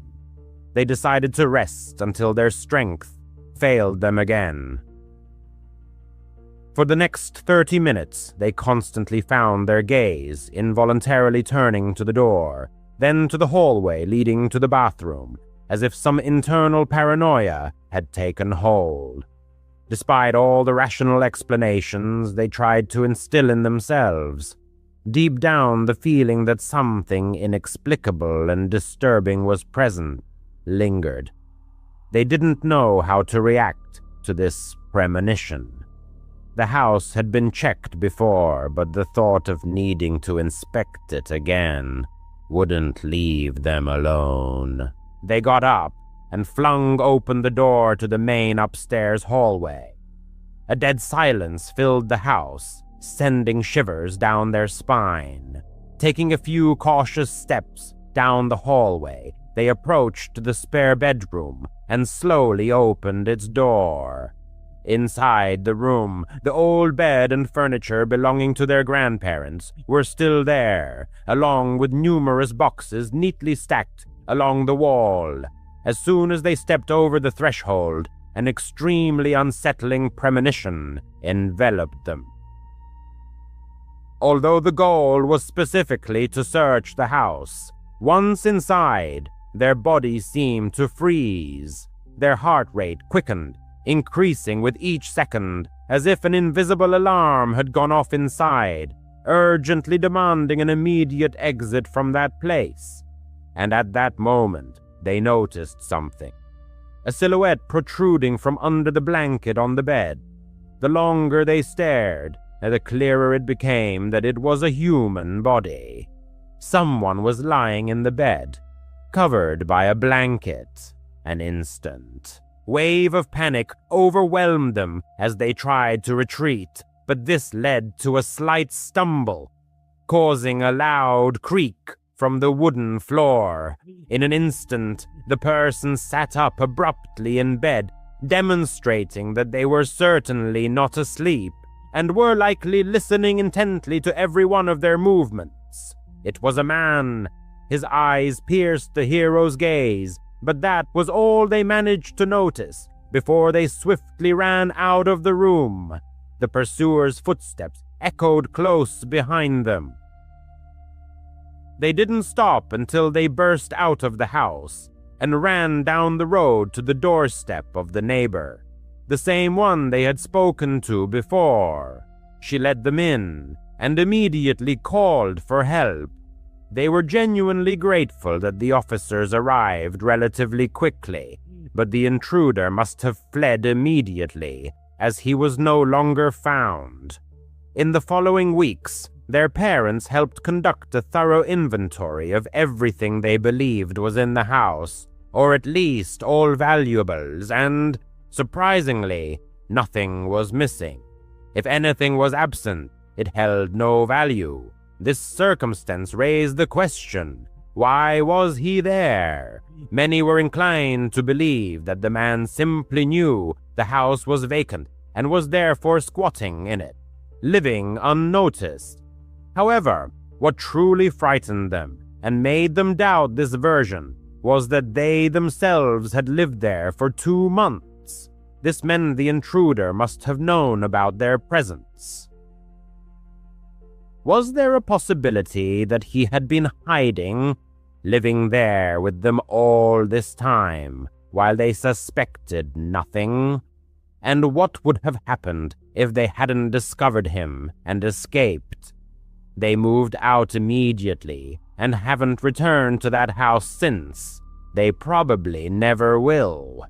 They decided to rest until their strength failed them again. For the next 30 minutes, they constantly found their gaze involuntarily turning to the door, then to the hallway leading to the bathroom, as if some internal paranoia had taken hold. Despite all the rational explanations they tried to instill in themselves, deep down the feeling that something inexplicable and disturbing was present lingered. They didn't know how to react to this premonition. The house had been checked before, but the thought of needing to inspect it again wouldn't leave them alone. They got up and flung open the door to the main upstairs hallway. A dead silence filled the house, sending shivers down their spine. Taking a few cautious steps down the hallway, they approached the spare bedroom and slowly opened its door. Inside the room, the old bed and furniture belonging to their grandparents were still there, along with numerous boxes neatly stacked along the wall. As soon as they stepped over the threshold, an extremely unsettling premonition enveloped them. Although the goal was specifically to search the house, once inside, their bodies seemed to freeze. Their heart rate quickened, increasing with each second, as if an invisible alarm had gone off inside, urgently demanding an immediate exit from that place. And at that moment, they noticed something. A silhouette protruding from under the blanket on the bed. The longer they stared, the clearer it became that it was a human body. Someone was lying in the bed, covered by a blanket. An instant wave of panic overwhelmed them as they tried to retreat, but this led to a slight stumble, causing a loud creak from the wooden floor. In an instant, the person sat up abruptly in bed, demonstrating that they were certainly not asleep and were likely listening intently to every one of their movements. It was a man. His eyes pierced the hero's gaze, but that was all they managed to notice before they swiftly ran out of the room. The pursuer's footsteps echoed close behind them. They didn't stop until they burst out of the house and ran down the road to the doorstep of the neighbor, the same one they had spoken to before. She let them in and immediately called for help. They were genuinely grateful that the officers arrived relatively quickly, but the intruder must have fled immediately, as he was no longer found. In the following weeks, their parents helped conduct a thorough inventory of everything they believed was in the house, or at least all valuables, and, surprisingly, nothing was missing. If anything was absent, it held no value. This circumstance raised the question, why was he there? Many were inclined to believe that the man simply knew the house was vacant and was therefore squatting in it, living unnoticed. However, what truly frightened them and made them doubt this version was that they themselves had lived there for 2 months. This meant the intruder must have known about their presence. Was there a possibility that he had been hiding, living there with them all this time, while they suspected nothing? And what would have happened if they hadn't discovered him and escaped? They moved out immediately and haven't returned to that house since. They probably never will.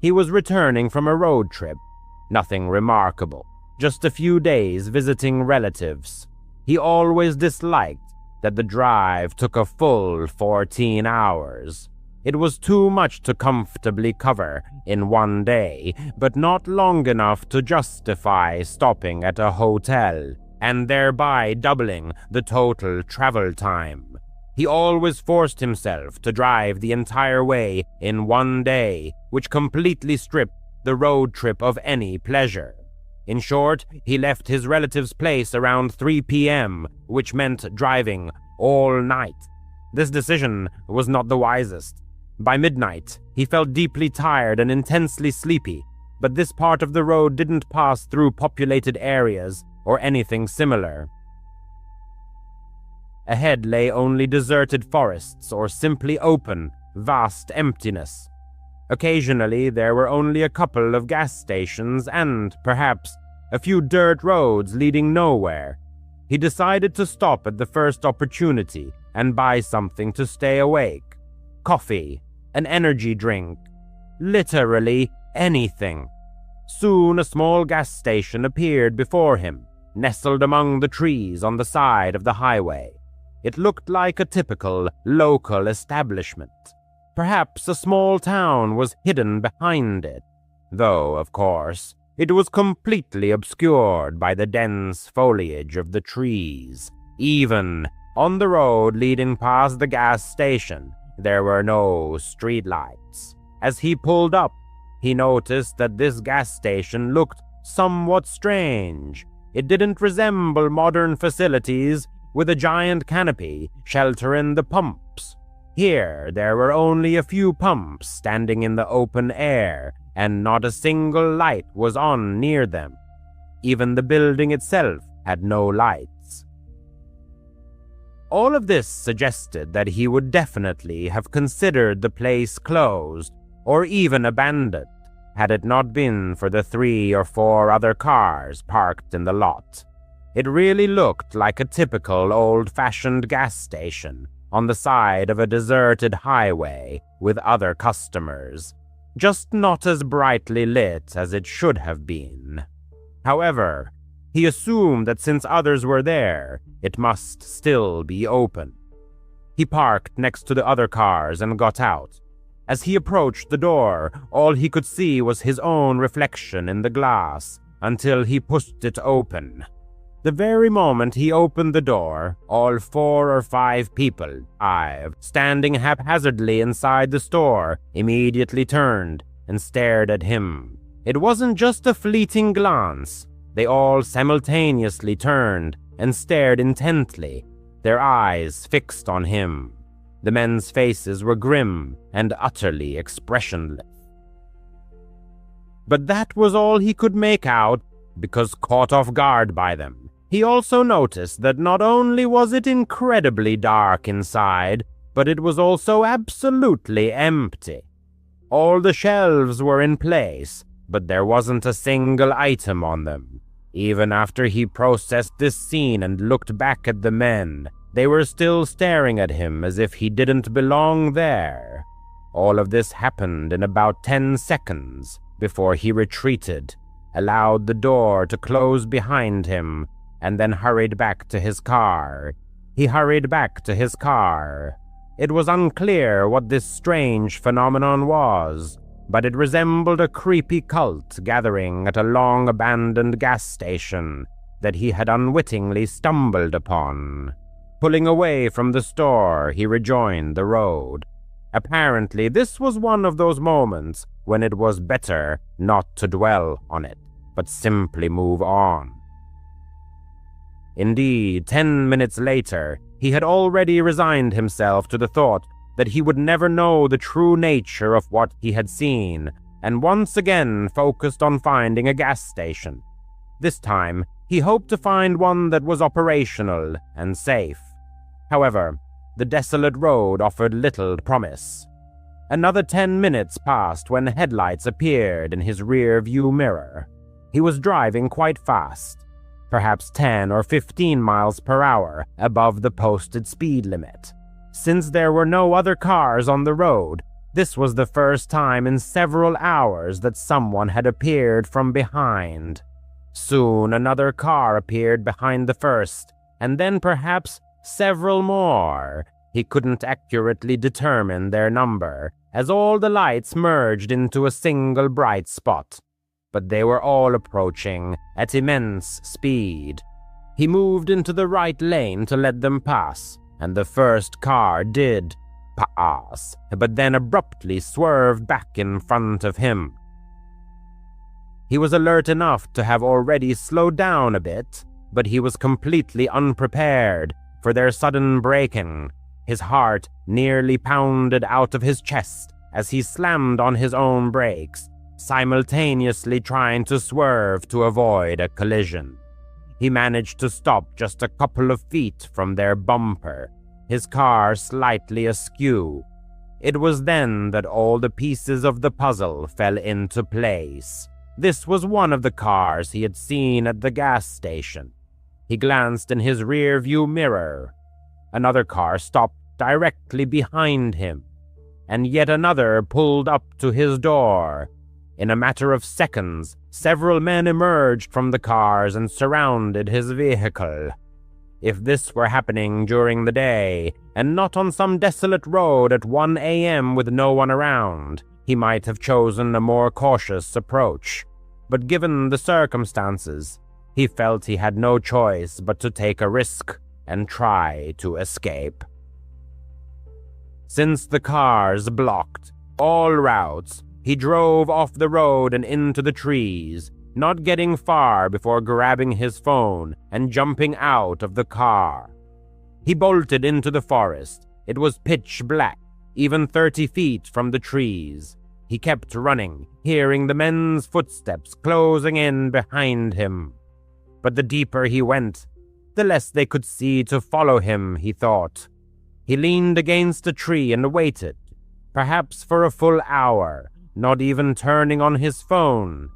He was returning from a road trip. Nothing remarkable, just a few days visiting relatives. He always disliked that the drive took a full 14 hours. It was too much to comfortably cover in one day, but not long enough to justify stopping at a hotel and thereby doubling the total travel time. He always forced himself to drive the entire way in one day, which completely stripped the road trip of any pleasure. In short, he left his relative's place around 3 p.m., which meant driving all night. This decision was not the wisest. By midnight, he felt deeply tired and intensely sleepy, but this part of the road didn't pass through populated areas or anything similar. Ahead lay only deserted forests or simply open, vast emptiness. Occasionally, there were only a couple of gas stations and, perhaps, a few dirt roads leading nowhere. He decided to stop at the first opportunity and buy something to stay awake. Coffee, an energy drink, literally anything. Soon a small gas station appeared before him, nestled among the trees on the side of the highway. It looked like a typical local establishment. Perhaps a small town was hidden behind it, though, of course, it was completely obscured by the dense foliage of the trees. Even on the road leading past the gas station, there were no streetlights. As he pulled up, he noticed that this gas station looked somewhat strange. It didn't resemble modern facilities with a giant canopy sheltering the pumps. Here, there were only a few pumps standing in the open air, and not a single light was on near them. Even the building itself had no lights. All of this suggested that he would definitely have considered the place closed or even abandoned, had it not been for the 3 or 4 other cars parked in the lot. It really looked like a typical old-fashioned gas station on the side of a deserted highway with other customers, just not as brightly lit as it should have been. However, he assumed that since others were there, it must still be open. He parked next to the other cars and got out. As he approached the door, all he could see was his own reflection in the glass until he pushed it open. The very moment he opened the door, all 4 or 5 people, standing haphazardly inside the store, immediately turned and stared at him. It wasn't just a fleeting glance. They all simultaneously turned and stared intently, their eyes fixed on him. The men's faces were grim and utterly expressionless. But that was all he could make out, because caught off guard by them. He also noticed that not only was it incredibly dark inside, but it was also absolutely empty. All the shelves were in place, but there wasn't a single item on them. Even after he processed this scene and looked back at the men, they were still staring at him as if he didn't belong there. All of this happened in about 10 seconds before he retreated allowed the door to close behind him, and then hurried back to his car. He hurried back to his car. It was unclear what this strange phenomenon was, but it resembled a creepy cult gathering at a long-abandoned gas station that he had unwittingly stumbled upon. Pulling away from the store, he rejoined the road. Apparently, this was one of those moments when it was better not to dwell on it, but simply move on. Indeed, 10 minutes later, he had already resigned himself to the thought that he would never know the true nature of what he had seen, and once again focused on finding a gas station. This time, he hoped to find one that was operational and safe. However, the desolate road offered little promise. Another 10 minutes passed when headlights appeared in his rear-view mirror. He was driving quite fast, perhaps 10 or 15 miles per hour above the posted speed limit. Since there were no other cars on the road, this was the first time in several hours that someone had appeared from behind. Soon another car appeared behind the first, and then perhaps several more. He couldn't accurately determine their number, as all the lights merged into a single bright spot. But they were all approaching at immense speed. He moved into the right lane to let them pass, and the first car did pass, but then abruptly swerved back in front of him. He was alert enough to have already slowed down a bit, but he was completely unprepared for their sudden braking. His heart nearly pounded out of his chest as he slammed on his own brakes, simultaneously trying to swerve to avoid a collision. He managed to stop just a couple of feet from their bumper, his car slightly askew. It was then that all the pieces of the puzzle fell into place. This was one of the cars he had seen at the gas station. He glanced in his rear-view mirror. Another car stopped directly behind him, and yet another pulled up to his door. In a matter of seconds, several men emerged from the cars and surrounded his vehicle. If this were happening during the day, and not on some desolate road at 1 a.m. with no one around, he might have chosen a more cautious approach. But given the circumstances, he felt he had no choice but to take a risk and try to escape. Since the cars blocked all routes, he drove off the road and into the trees, not getting far before grabbing his phone and jumping out of the car. He bolted into the forest. It was pitch black, even 30 feet from the trees. He kept running, hearing the men's footsteps closing in behind him. But the deeper he went, the less they could see to follow him, he thought. He leaned against a tree and waited, perhaps for a full hour, not even turning on his phone.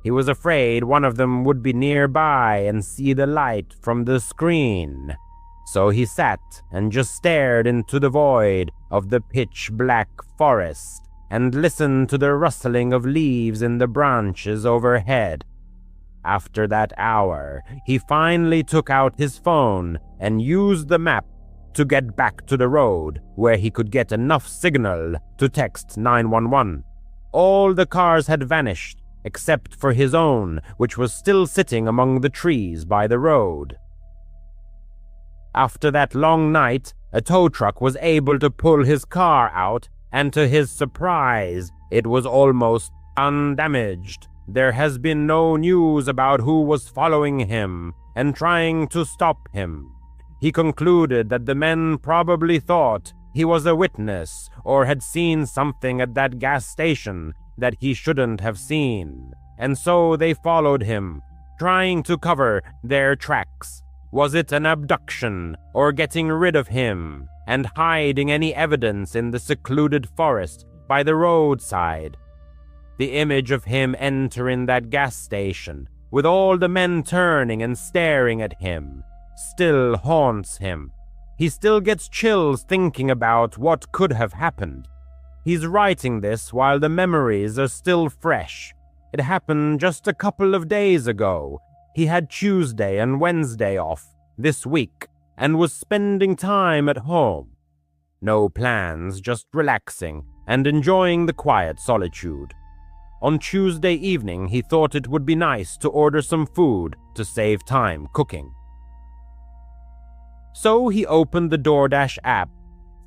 He was afraid one of them would be nearby and see the light from the screen. So he sat and just stared into the void of the pitch-black forest and listened to the rustling of leaves in the branches overhead. After that hour, he finally took out his phone and used the map to get back to the road where he could get enough signal to text 911. All the cars had vanished, except for his own, which was still sitting among the trees by the road. After that long night, a tow truck was able to pull his car out, and to his surprise, it was almost undamaged. There has been no news about who was following him and trying to stop him. He concluded that the men probably thought he was a witness or had seen something at that gas station that he shouldn't have seen, and so they followed him, trying to cover their tracks. Was it an abduction or getting rid of him and hiding any evidence in the secluded forest by the roadside? The image of him entering that gas station, with all the men turning and staring at him, still haunts him. He still gets chills thinking about what could have happened. He's writing this while the memories are still fresh. It happened just a couple of days ago. He had Tuesday and Wednesday off this week and was spending time at home. No plans, just relaxing and enjoying the quiet solitude. On Tuesday evening, he thought it would be nice to order some food to save time cooking. So he opened the DoorDash app,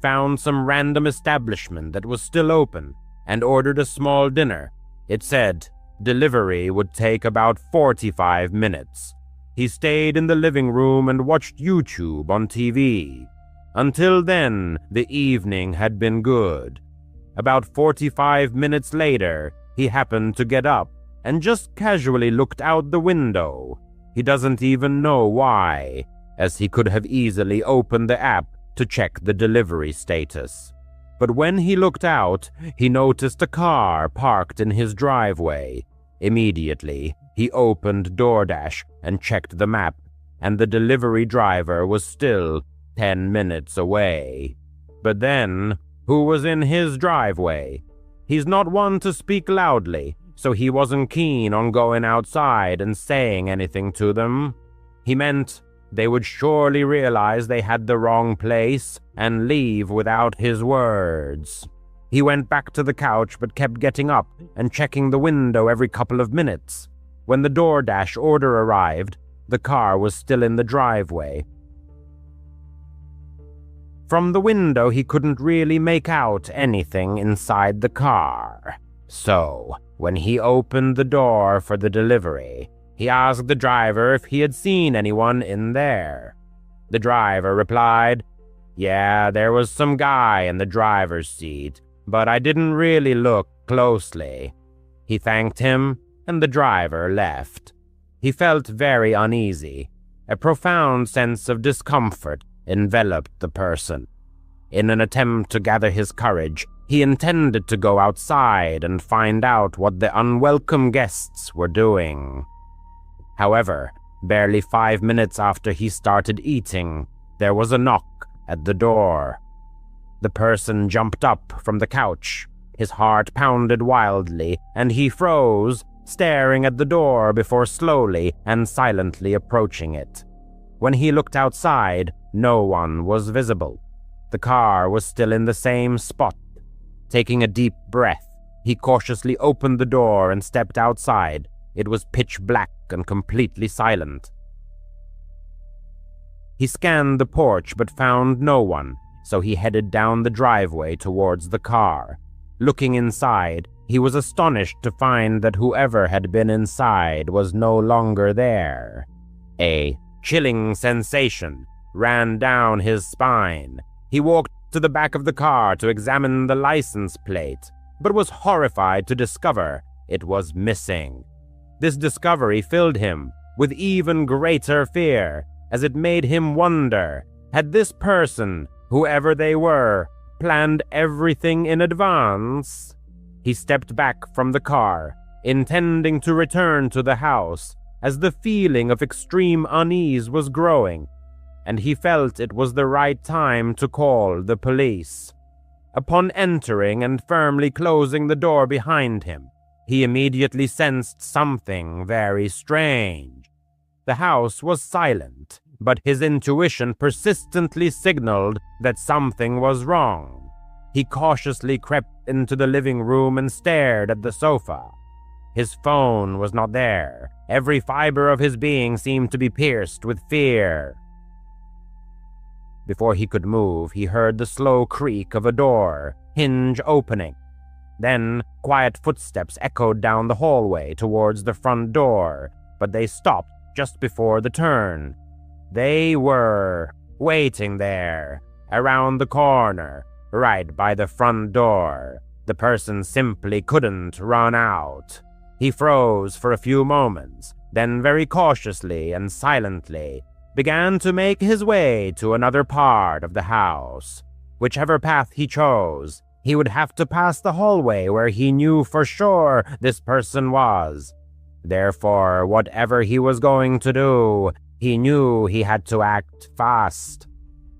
found some random establishment that was still open, and ordered a small dinner. It said delivery would take about 45 minutes. He stayed in the living room and watched YouTube on TV. Until then, the evening had been good. About 45 minutes later, he happened to get up and just casually looked out the window. He doesn't even know why, as he could have easily opened the app to check the delivery status. But when he looked out, he noticed a car parked in his driveway. Immediately, he opened DoorDash and checked the map, and the delivery driver was still 10 minutes away. But then, who was in his driveway? He's not one to speak loudly, so he wasn't keen on going outside and saying anything to them. He meant they would surely realize they had the wrong place and leave without his words. He went back to the couch but kept getting up and checking the window every couple of minutes. When the DoorDash order arrived, the car was still in the driveway. From the window, he couldn't really make out anything inside the car. So, when he opened the door for the delivery, he asked the driver if he had seen anyone in there. The driver replied, "Yeah, there was some guy in the driver's seat, but I didn't really look closely." He thanked him, and the driver left. He felt very uneasy. A profound sense of discomfort enveloped the person. In an attempt to gather his courage, he intended to go outside and find out what the unwelcome guests were doing. However, barely 5 minutes after he started eating, there was a knock at the door. The person jumped up from the couch. His heart pounded wildly, and he froze, staring at the door before slowly and silently approaching it. When he looked outside, no one was visible. The car was still in the same spot. Taking a deep breath, he cautiously opened the door and stepped outside. It was pitch black and completely silent. He scanned the porch but found no one, so he headed down the driveway towards the car. Looking inside, he was astonished to find that whoever had been inside was no longer there. A chilling sensation ran down his spine. He walked to the back of the car to examine the license plate, but was horrified to discover it was missing. This discovery filled him with even greater fear, as it made him wonder, had this person, whoever they were, planned everything in advance? He stepped back from the car, intending to return to the house, as the feeling of extreme unease was growing, and he felt it was the right time to call the police. Upon entering and firmly closing the door behind him, he immediately sensed something very strange. The house was silent, but his intuition persistently signaled that something was wrong. He cautiously crept into the living room and stared at the sofa. His phone was not there. Every fiber of his being seemed to be pierced with fear. Before he could move, he heard the slow creak of a door, hinge opening. Then, quiet footsteps echoed down the hallway towards the front door, but they stopped just before the turn. They were waiting there, around the corner, right by the front door. The person simply couldn't run out. He froze for a few moments, then very cautiously and silently began to make his way to another part of the house. Whichever path he chose, he would have to pass the hallway where he knew for sure this person was. Therefore, whatever he was going to do, he knew he had to act fast.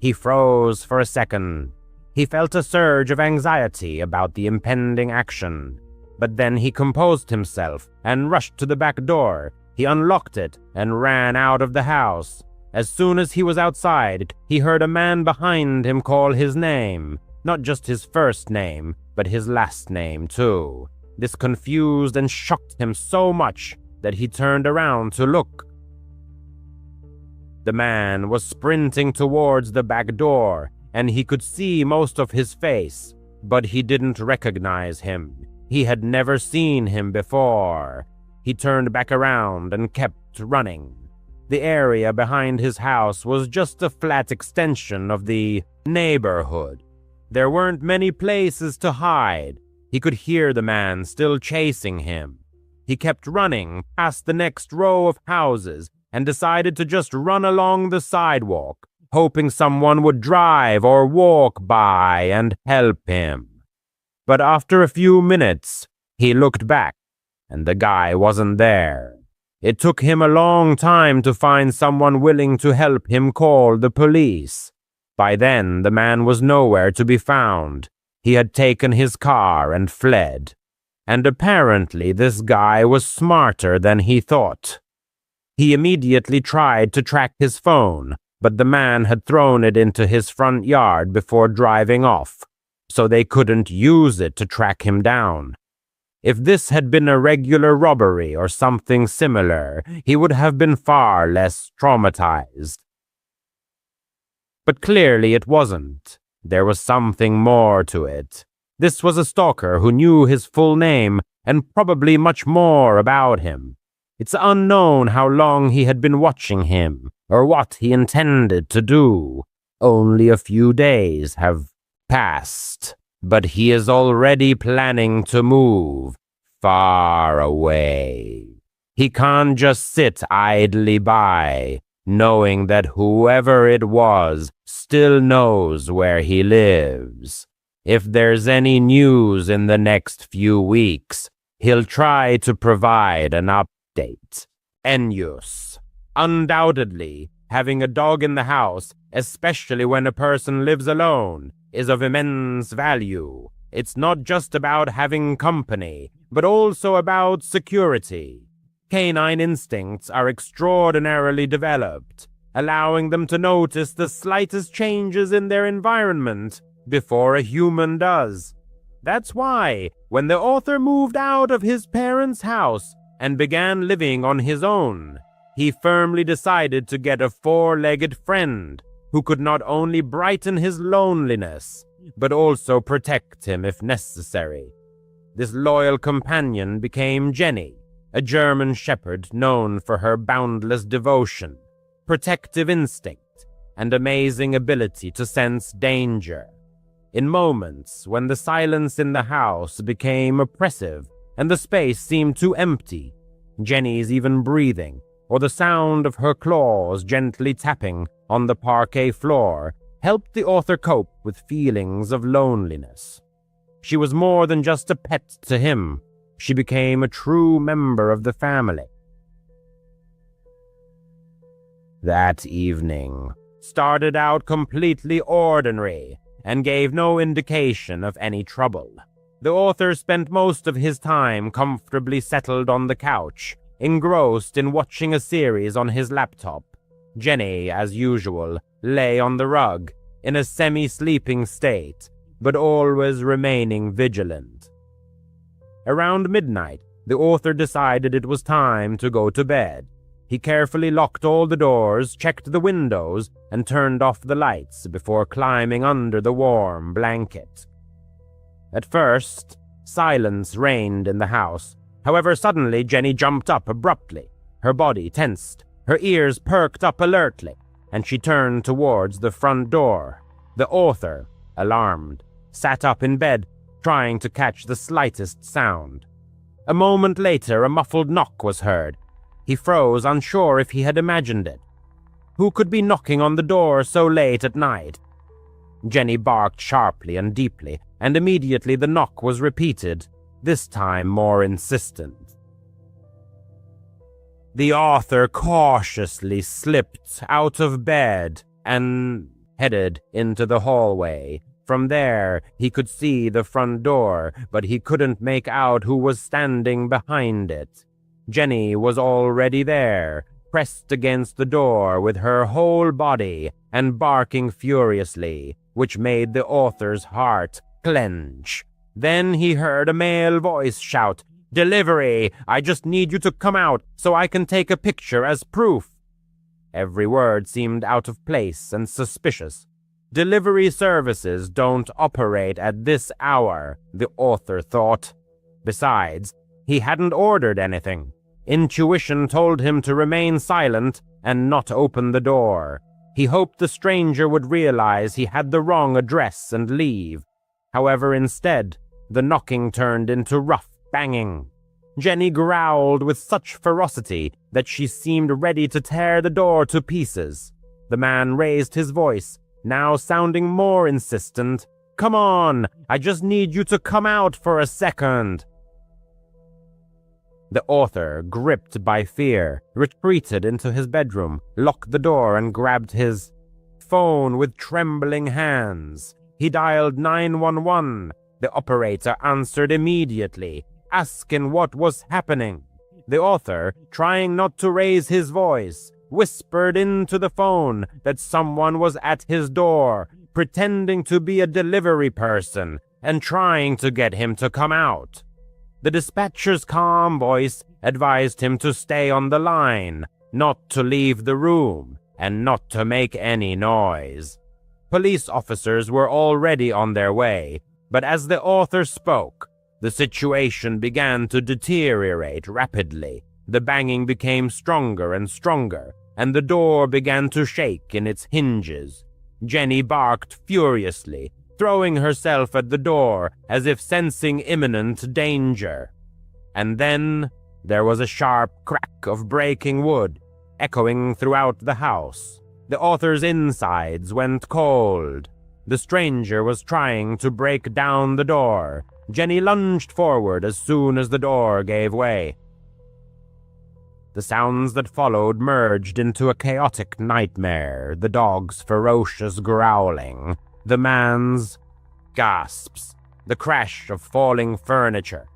He froze for a second. He felt a surge of anxiety about the impending action. But then he composed himself and rushed to the back door. He unlocked it and ran out of the house. As soon as he was outside, he heard a man behind him call his name. Not just his first name, but his last name too. This confused and shocked him so much that he turned around to look. The man was sprinting towards the back door, and he could see most of his face, but he didn't recognize him. He had never seen him before. He turned back around and kept running. The area behind his house was just a flat extension of the neighborhood. There weren't many places to hide. He could hear the man still chasing him. He kept running past the next row of houses and decided to just run along the sidewalk, hoping someone would drive or walk by and help him. But after a few minutes, he looked back, and the guy wasn't there. It took him a long time to find someone willing to help him call the police. By then, the man was nowhere to be found. He had taken his car and fled. And apparently this guy was smarter than he thought. He immediately tried to track his phone, but the man had thrown it into his front yard before driving off, so they couldn't use it to track him down. If this had been a regular robbery or something similar, he would have been far less traumatized. But clearly it wasn't. There was something more to it. This was a stalker who knew his full name and probably much more about him. It's unknown how long he had been watching him or what he intended to do. Only a few days have passed, but he is already planning to move far away. He can't just sit idly by, knowing that whoever it was still knows where he lives. If there's any news in the next few weeks, he'll try to provide an update. Ennius. Undoubtedly, having a dog in the house, especially when a person lives alone, is of immense value. It's not just about having company, but also about security. Canine instincts are extraordinarily developed, allowing them to notice the slightest changes in their environment before a human does. That's why, when the author moved out of his parents' house and began living on his own, he firmly decided to get a four-legged friend who could not only brighten his loneliness, but also protect him if necessary. This loyal companion became Jenny, a German shepherd known for her boundless devotion, protective instinct, and amazing ability to sense danger. In moments when the silence in the house became oppressive and the space seemed too empty, Jenny's even breathing, or the sound of her claws gently tapping on the parquet floor, helped the author cope with feelings of loneliness. She was more than just a pet to him. She became a true member of the family. That evening started out completely ordinary and gave no indication of any trouble. The author spent most of his time comfortably settled on the couch, engrossed in watching a series on his laptop. Jenny, as usual, lay on the rug, in a semi-sleeping state, but always remaining vigilant. Around midnight, the author decided it was time to go to bed. He carefully locked all the doors, checked the windows, and turned off the lights before climbing under the warm blanket. At first, silence reigned in the house. However, suddenly Jenny jumped up abruptly. Her body tensed, her ears perked up alertly, and she turned towards the front door. The author, alarmed, sat up in bed, trying to catch the slightest sound. A moment later, a muffled knock was heard. He froze, unsure if he had imagined it. Who could be knocking on the door so late at night? Jenny barked sharply and deeply, and immediately the knock was repeated, this time more insistent. The author cautiously slipped out of bed and headed into the hallway, From there, he could see the front door, but he couldn't make out who was standing behind it. Jenny was already there, pressed against the door with her whole body and barking furiously, which made the author's heart clench. Then he heard a male voice shout, "Delivery! I just need you to come out so I can take a picture as proof." Every word seemed out of place and suspicious. Delivery services don't operate at this hour, the author thought. Besides, he hadn't ordered anything. Intuition told him to remain silent and not open the door. He hoped the stranger would realize he had the wrong address and leave. However, instead, the knocking turned into rough banging. Jenny growled with such ferocity that she seemed ready to tear the door to pieces. The man raised his voice, now sounding more insistent. "Come on, I just need you to come out for a second." The author, gripped by fear, retreated into his bedroom, locked the door, and grabbed his phone with trembling hands. He dialed 911. The operator answered immediately, asking what was happening. The author, trying not to raise his voice, whispered into the phone that someone was at his door, pretending to be a delivery person and trying to get him to come out. The dispatcher's calm voice advised him to stay on the line, not to leave the room, and not to make any noise. Police officers were already on their way, but as the author spoke, the situation began to deteriorate rapidly. The banging became stronger and stronger, and the door began to shake in its hinges. Jenny barked furiously, throwing herself at the door as if sensing imminent danger. And then there was a sharp crack of breaking wood, echoing throughout the house. The author's insides went cold. The stranger was trying to break down the door. Jenny lunged forward as soon as the door gave way. The sounds that followed merged into a chaotic nightmare, the dog's ferocious growling, the man's gasps, the crash of falling furniture.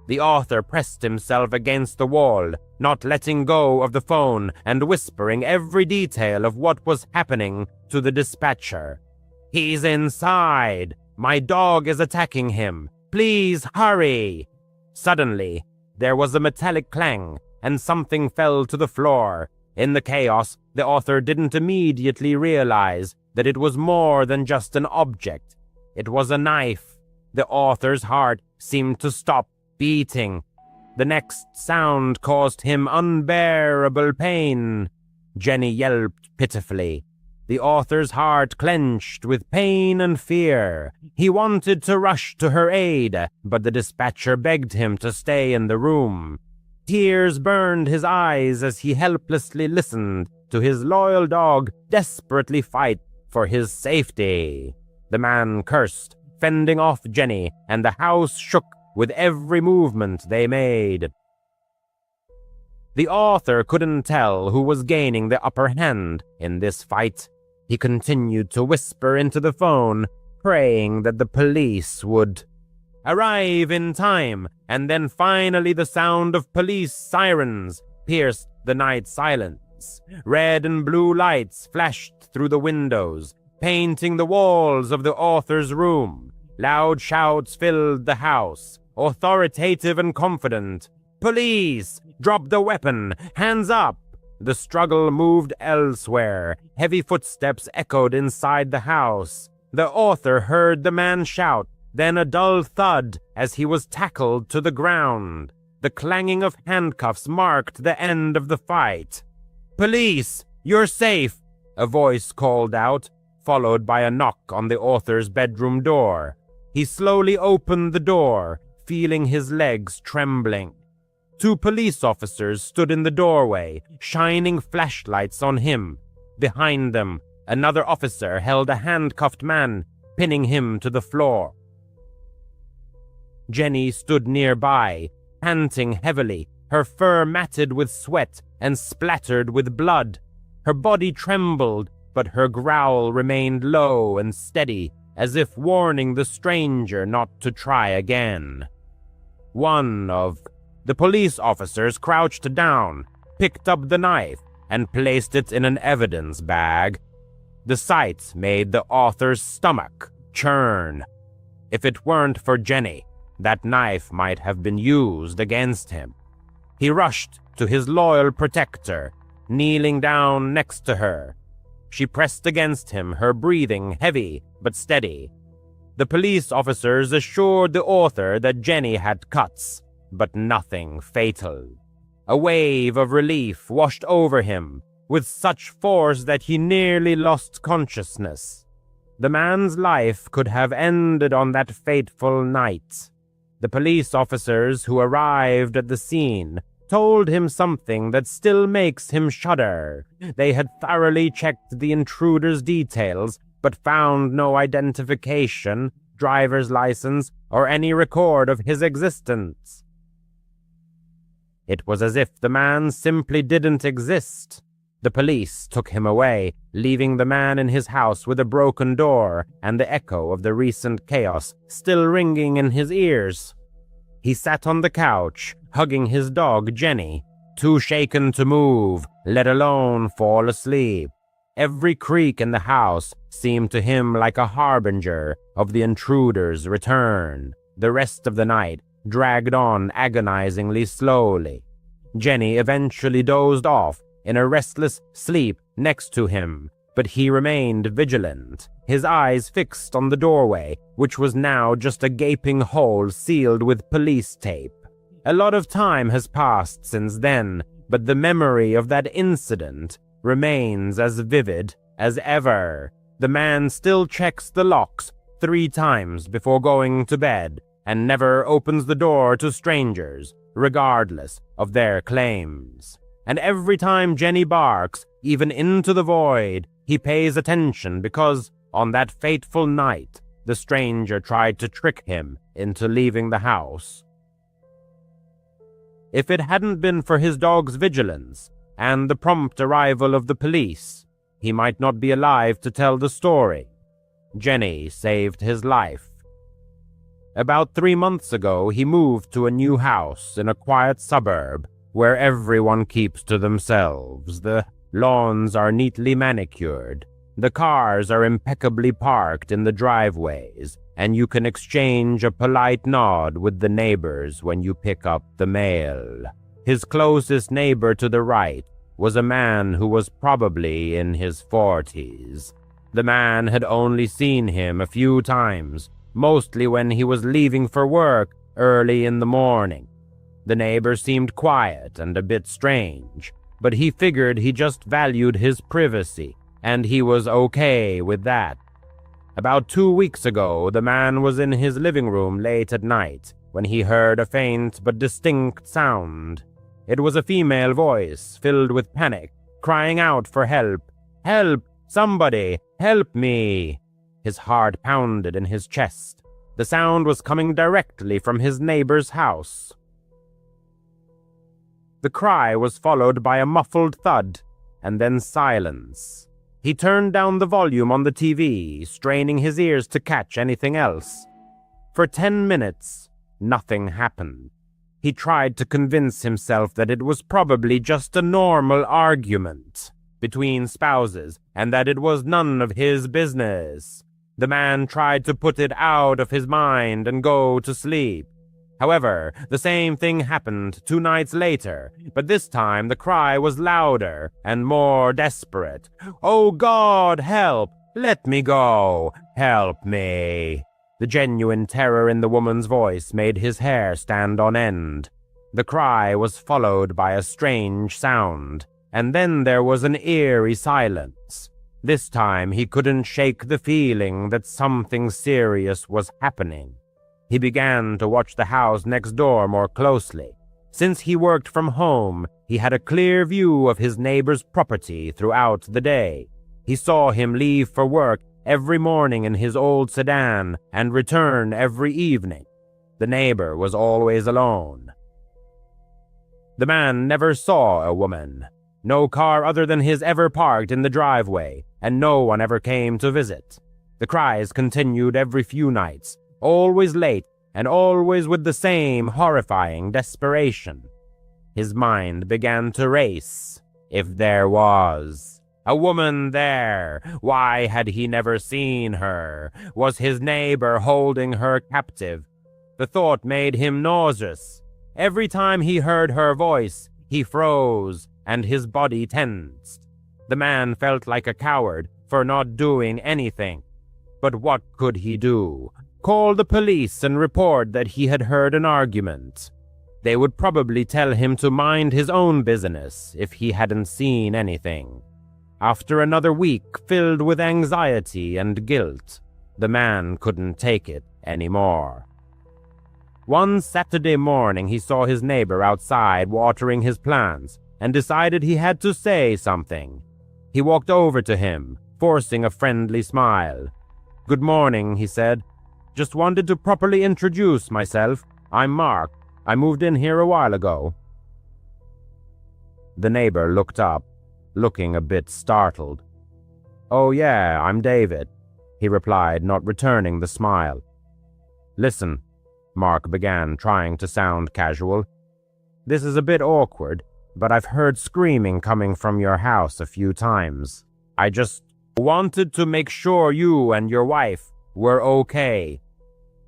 The author pressed himself against the wall, not letting go of the phone and whispering every detail of what was happening to the dispatcher. "He's inside! My dog is attacking him! Please hurry!" Suddenly, there was a metallic clang, and something fell to the floor. In the chaos, the author didn't immediately realize that it was more than just an object. It was a knife. The author's heart seemed to stop beating. The next sound caused him unbearable pain. Jenny yelped pitifully. The author's heart clenched with pain and fear. He wanted to rush to her aid, but the dispatcher begged him to stay in the room. Tears burned his eyes as he helplessly listened to his loyal dog desperately fight for his safety. The man cursed, fending off Jenny, and the house shook with every movement they made. The author couldn't tell who was gaining the upper hand in this fight. He continued to whisper into the phone, praying that the police would arrive in time, and then finally the sound of police sirens pierced the night silence. Red and blue lights flashed through the windows, painting the walls of the author's room. Loud shouts filled the house, authoritative and confident. "Police! Drop the weapon! Hands up!" The struggle moved elsewhere. Heavy footsteps echoed inside the house. The author heard the man shout, then a dull thud as he was tackled to the ground. The clanging of handcuffs marked the end of the fight. "Police! You're safe!" a voice called out, followed by a knock on the author's bedroom door. He slowly opened the door, feeling his legs trembling. Two police officers stood in the doorway, shining flashlights on him. Behind them, another officer held a handcuffed man, pinning him to the floor. Jenny stood nearby, panting heavily, her fur matted with sweat and splattered with blood. Her body trembled, but her growl remained low and steady as if warning the stranger not to try again. One of the police officers crouched down, picked up the knife, and placed it in an evidence bag. The sight made the author's stomach churn. If it weren't for Jenny, that knife might have been used against him. He rushed to his loyal protector, kneeling down next to her. She pressed against him, her breathing heavy but steady. The police officers assured the author that Jenny had cuts, but nothing fatal. A wave of relief washed over him, with such force that he nearly lost consciousness. The man's life could have ended on that fateful night. The police officers who arrived at the scene told him something that still makes him shudder. They had thoroughly checked the intruder's details, but found no identification, driver's license, or any record of his existence. It was as if the man simply didn't exist. The police took him away, leaving the man in his house with a broken door and the echo of the recent chaos still ringing in his ears. He sat on the couch, hugging his dog Jenny, too shaken to move, let alone fall asleep. Every creak in the house seemed to him like a harbinger of the intruder's return. The rest of the night dragged on agonizingly slowly. Jenny eventually dozed off in a restless sleep next to him, but he remained vigilant, his eyes fixed on the doorway, which was now just a gaping hole sealed with police tape. A lot of time has passed since then, but the memory of that incident remains as vivid as ever. The man still checks the locks 3 times before going to bed and never opens the door to strangers, regardless of their claims. And every time Jenny barks, even into the void, he pays attention because, on that fateful night, the stranger tried to trick him into leaving the house. If it hadn't been for his dog's vigilance and the prompt arrival of the police, he might not be alive to tell the story. Jenny saved his life. About 3 months ago, he moved to a new house in a quiet suburb where everyone keeps to themselves. The lawns are neatly manicured. The cars are impeccably parked in the driveways, and you can exchange a polite nod with the neighbors when you pick up the mail. His closest neighbor to the right was a man who was probably in his 40s. The man had only seen him a few times, mostly when he was leaving for work early in the morning. The neighbor seemed quiet and a bit strange, but he figured he just valued his privacy, and he was okay with that. About 2 weeks ago, the man was in his living room late at night when he heard a faint but distinct sound. It was a female voice filled with panic, crying out for help. "Help! Somebody! Help me!" His heart pounded in his chest. The sound was coming directly from his neighbor's house. The cry was followed by a muffled thud, and then silence. He turned down the volume on the TV, straining his ears to catch anything else. For 10 minutes, nothing happened. He tried to convince himself that it was probably just a normal argument between spouses, and that it was none of his business. The man tried to put it out of his mind and go to sleep. However, the same thing happened 2 nights later, but this time the cry was louder and more desperate. "Oh God, help! Let me go! Help me!" The genuine terror in the woman's voice made his hair stand on end. The cry was followed by a strange sound, and then there was an eerie silence. This time he couldn't shake the feeling that something serious was happening. He began to watch the house next door more closely. Since he worked from home, he had a clear view of his neighbor's property throughout the day. He saw him leave for work every morning in his old sedan and return every evening. The neighbor was always alone. The man never saw a woman. No car other than his ever parked in the driveway, and no one ever came to visit. The cries continued every few nights, always late and always with the same horrifying desperation. His mind began to race. If there was a woman there, why had he never seen her? Was his neighbor holding her captive? The thought made him nauseous. Every time he heard her voice, he froze and his body tensed. The man felt like a coward for not doing anything. But what could he do? Call the police and report that he had heard an argument. They would probably tell him to mind his own business if he hadn't seen anything. After another week filled with anxiety and guilt, the man couldn't take it anymore. One Saturday morning he saw his neighbor outside watering his plants and decided he had to say something. He walked over to him, forcing a friendly smile. "Good morning," he said. "Just wanted to properly introduce myself. I'm Mark. I moved in here a while ago." The neighbor looked up, looking a bit startled. "Oh yeah, I'm David," he replied, not returning the smile. "Listen," Mark began, trying to sound casual. "This is a bit awkward, but I've heard screaming coming from your house a few times. I just wanted to make sure you and your wife were okay."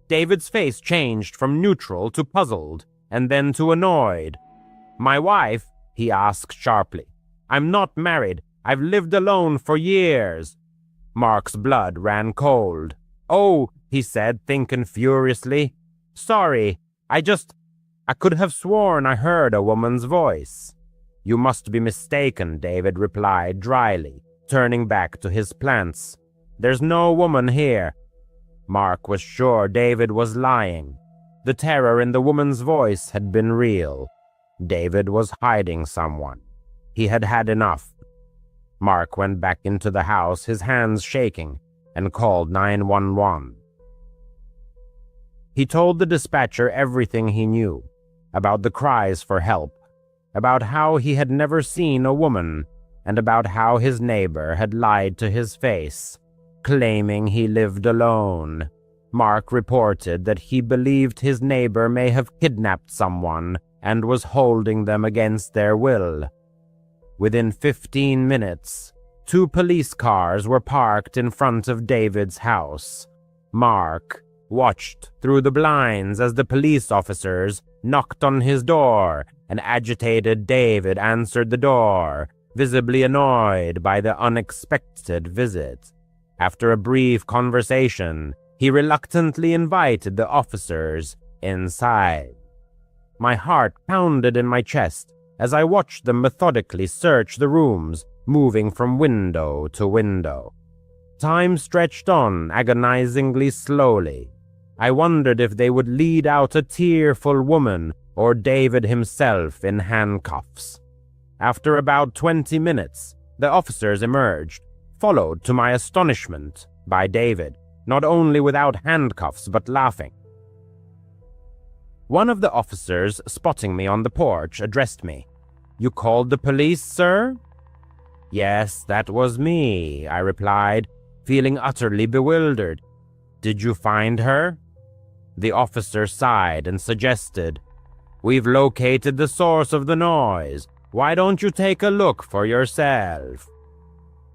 David's face changed from neutral to puzzled, and then to annoyed. "My wife?" he asked sharply. "I'm not married. I've lived alone for years." Mark's blood ran cold. "Oh," he said, thinking furiously. "Sorry, I could have sworn I heard a woman's voice." "You must be mistaken," David replied dryly, turning back to his plants. "There's no woman here." Mark was sure David was lying. The terror in the woman's voice had been real. David was hiding someone. He had had enough. Mark went back into the house, his hands shaking, and called 911. He told the dispatcher everything he knew, about the cries for help, about how he had never seen a woman, and about how his neighbor had lied to his face, claiming he lived alone. Mark reported that he believed his neighbor may have kidnapped someone and was holding them against their will. Within 15 minutes, 2 police cars were parked in front of David's house. Mark watched through the blinds as the police officers knocked on his door, and agitated David answered the door, visibly annoyed by the unexpected visit. After a brief conversation, he reluctantly invited the officers inside. My heart pounded in my chest as I watched them methodically search the rooms, moving from window to window. Time stretched on agonizingly slowly. I wondered if they would lead out a tearful woman or David himself in handcuffs. After about 20 minutes, the officers emerged, followed to my astonishment by David, not only without handcuffs but laughing. One of the officers, spotting me on the porch, addressed me. "You called the police, sir?" "Yes, that was me," I replied, feeling utterly bewildered. "Did you find her?" The officer sighed and suggested, "We've located the source of the noise. Why don't you take a look for yourself?"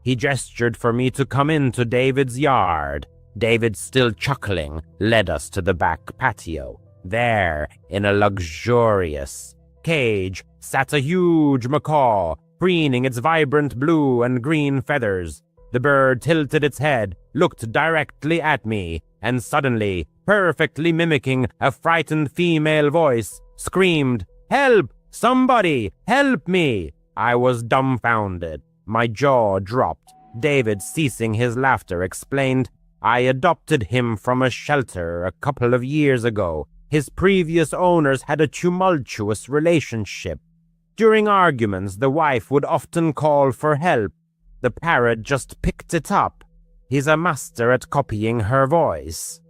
He gestured for me to come into David's yard. David, still chuckling, led us to the back patio. There, in a luxurious cage, sat a huge macaw, preening its vibrant blue and green feathers. The bird tilted its head, looked directly at me, and suddenly, perfectly mimicking a frightened female voice, screamed, "Help! Somebody! Help me!" I was dumbfounded. My jaw dropped. David, ceasing his laughter, explained, "I adopted him from a shelter a couple of years ago. His previous owners had a tumultuous relationship. During arguments, the wife would often call for help. The parrot just picked it up. He's a master at copying her voice."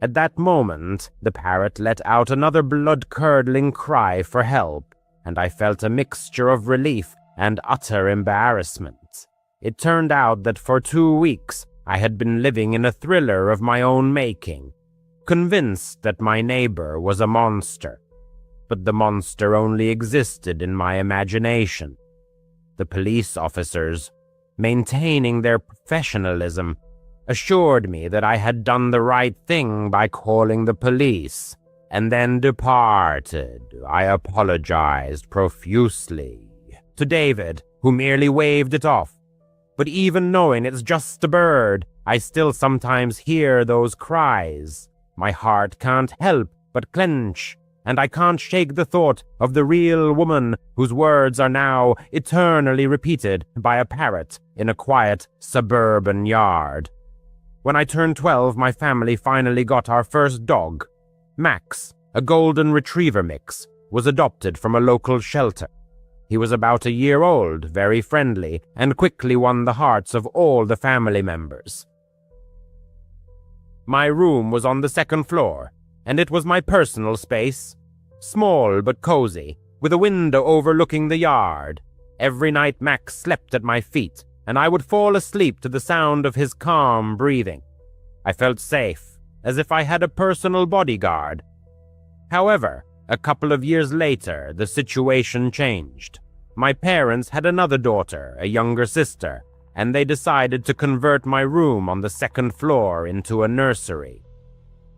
At that moment, the parrot let out another blood-curdling cry for help, and I felt a mixture of relief and utter embarrassment. It turned out that for 2 weeks I had been living in a thriller of my own making, convinced that my neighbor was a monster. But the monster only existed in my imagination. The police officers, maintaining their professionalism, assured me that I had done the right thing by calling the police, and then departed. I apologized profusely to David, who merely waved it off. But even knowing it's just a bird, I still sometimes hear those cries. My heart can't help but clench, and I can't shake the thought of the real woman whose words are now eternally repeated by a parrot in a quiet suburban yard. When I turned 12, my family finally got our first dog. Max, a golden retriever mix, was adopted from a local shelter. He was about a year old, very friendly, and quickly won the hearts of all the family members. My room was on the second floor, and it was my personal space, small but cozy, with a window overlooking the yard. Every night Max slept at my feet, and I would fall asleep to the sound of his calm breathing. I felt safe, as if I had a personal bodyguard. However, a couple of years later, the situation changed. My parents had another daughter, a younger sister, and they decided to convert my room on the second floor into a nursery.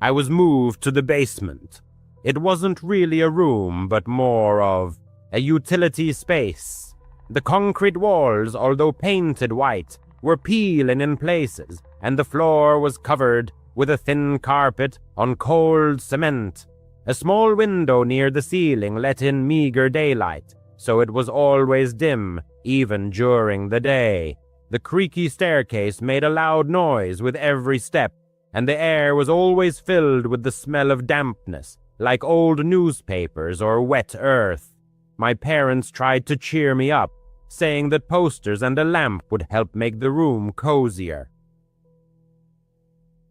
I was moved to the basement. It wasn't really a room, but more of a utility space. The concrete walls, although painted white, were peeling in places, and the floor was covered with a thin carpet on cold cement. A small window near the ceiling let in meager daylight, so it was always dim, even during the day. The creaky staircase made a loud noise with every step, and the air was always filled with the smell of dampness, like old newspapers or wet earth. My parents tried to cheer me up, saying that posters and a lamp would help make the room cozier.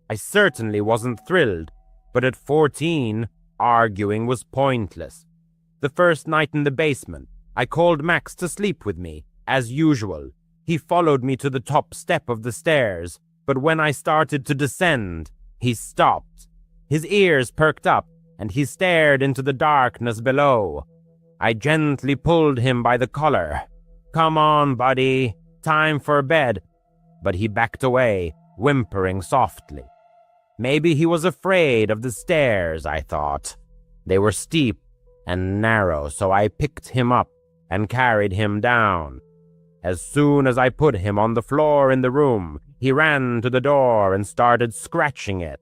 I certainly wasn't thrilled, but at 14, arguing was pointless. The first night in the basement, I called Max to sleep with me, as usual. He followed me to the top step of the stairs, but when I started to descend, he stopped. His ears perked up, and he stared into the darkness below. I gently pulled him by the collar. "Come on, buddy, time for bed." But he backed away, whimpering softly. Maybe he was afraid of the stairs, I thought. They were steep and narrow, so I picked him up and carried him down. As soon as I put him on the floor in the room, he ran to the door and started scratching it,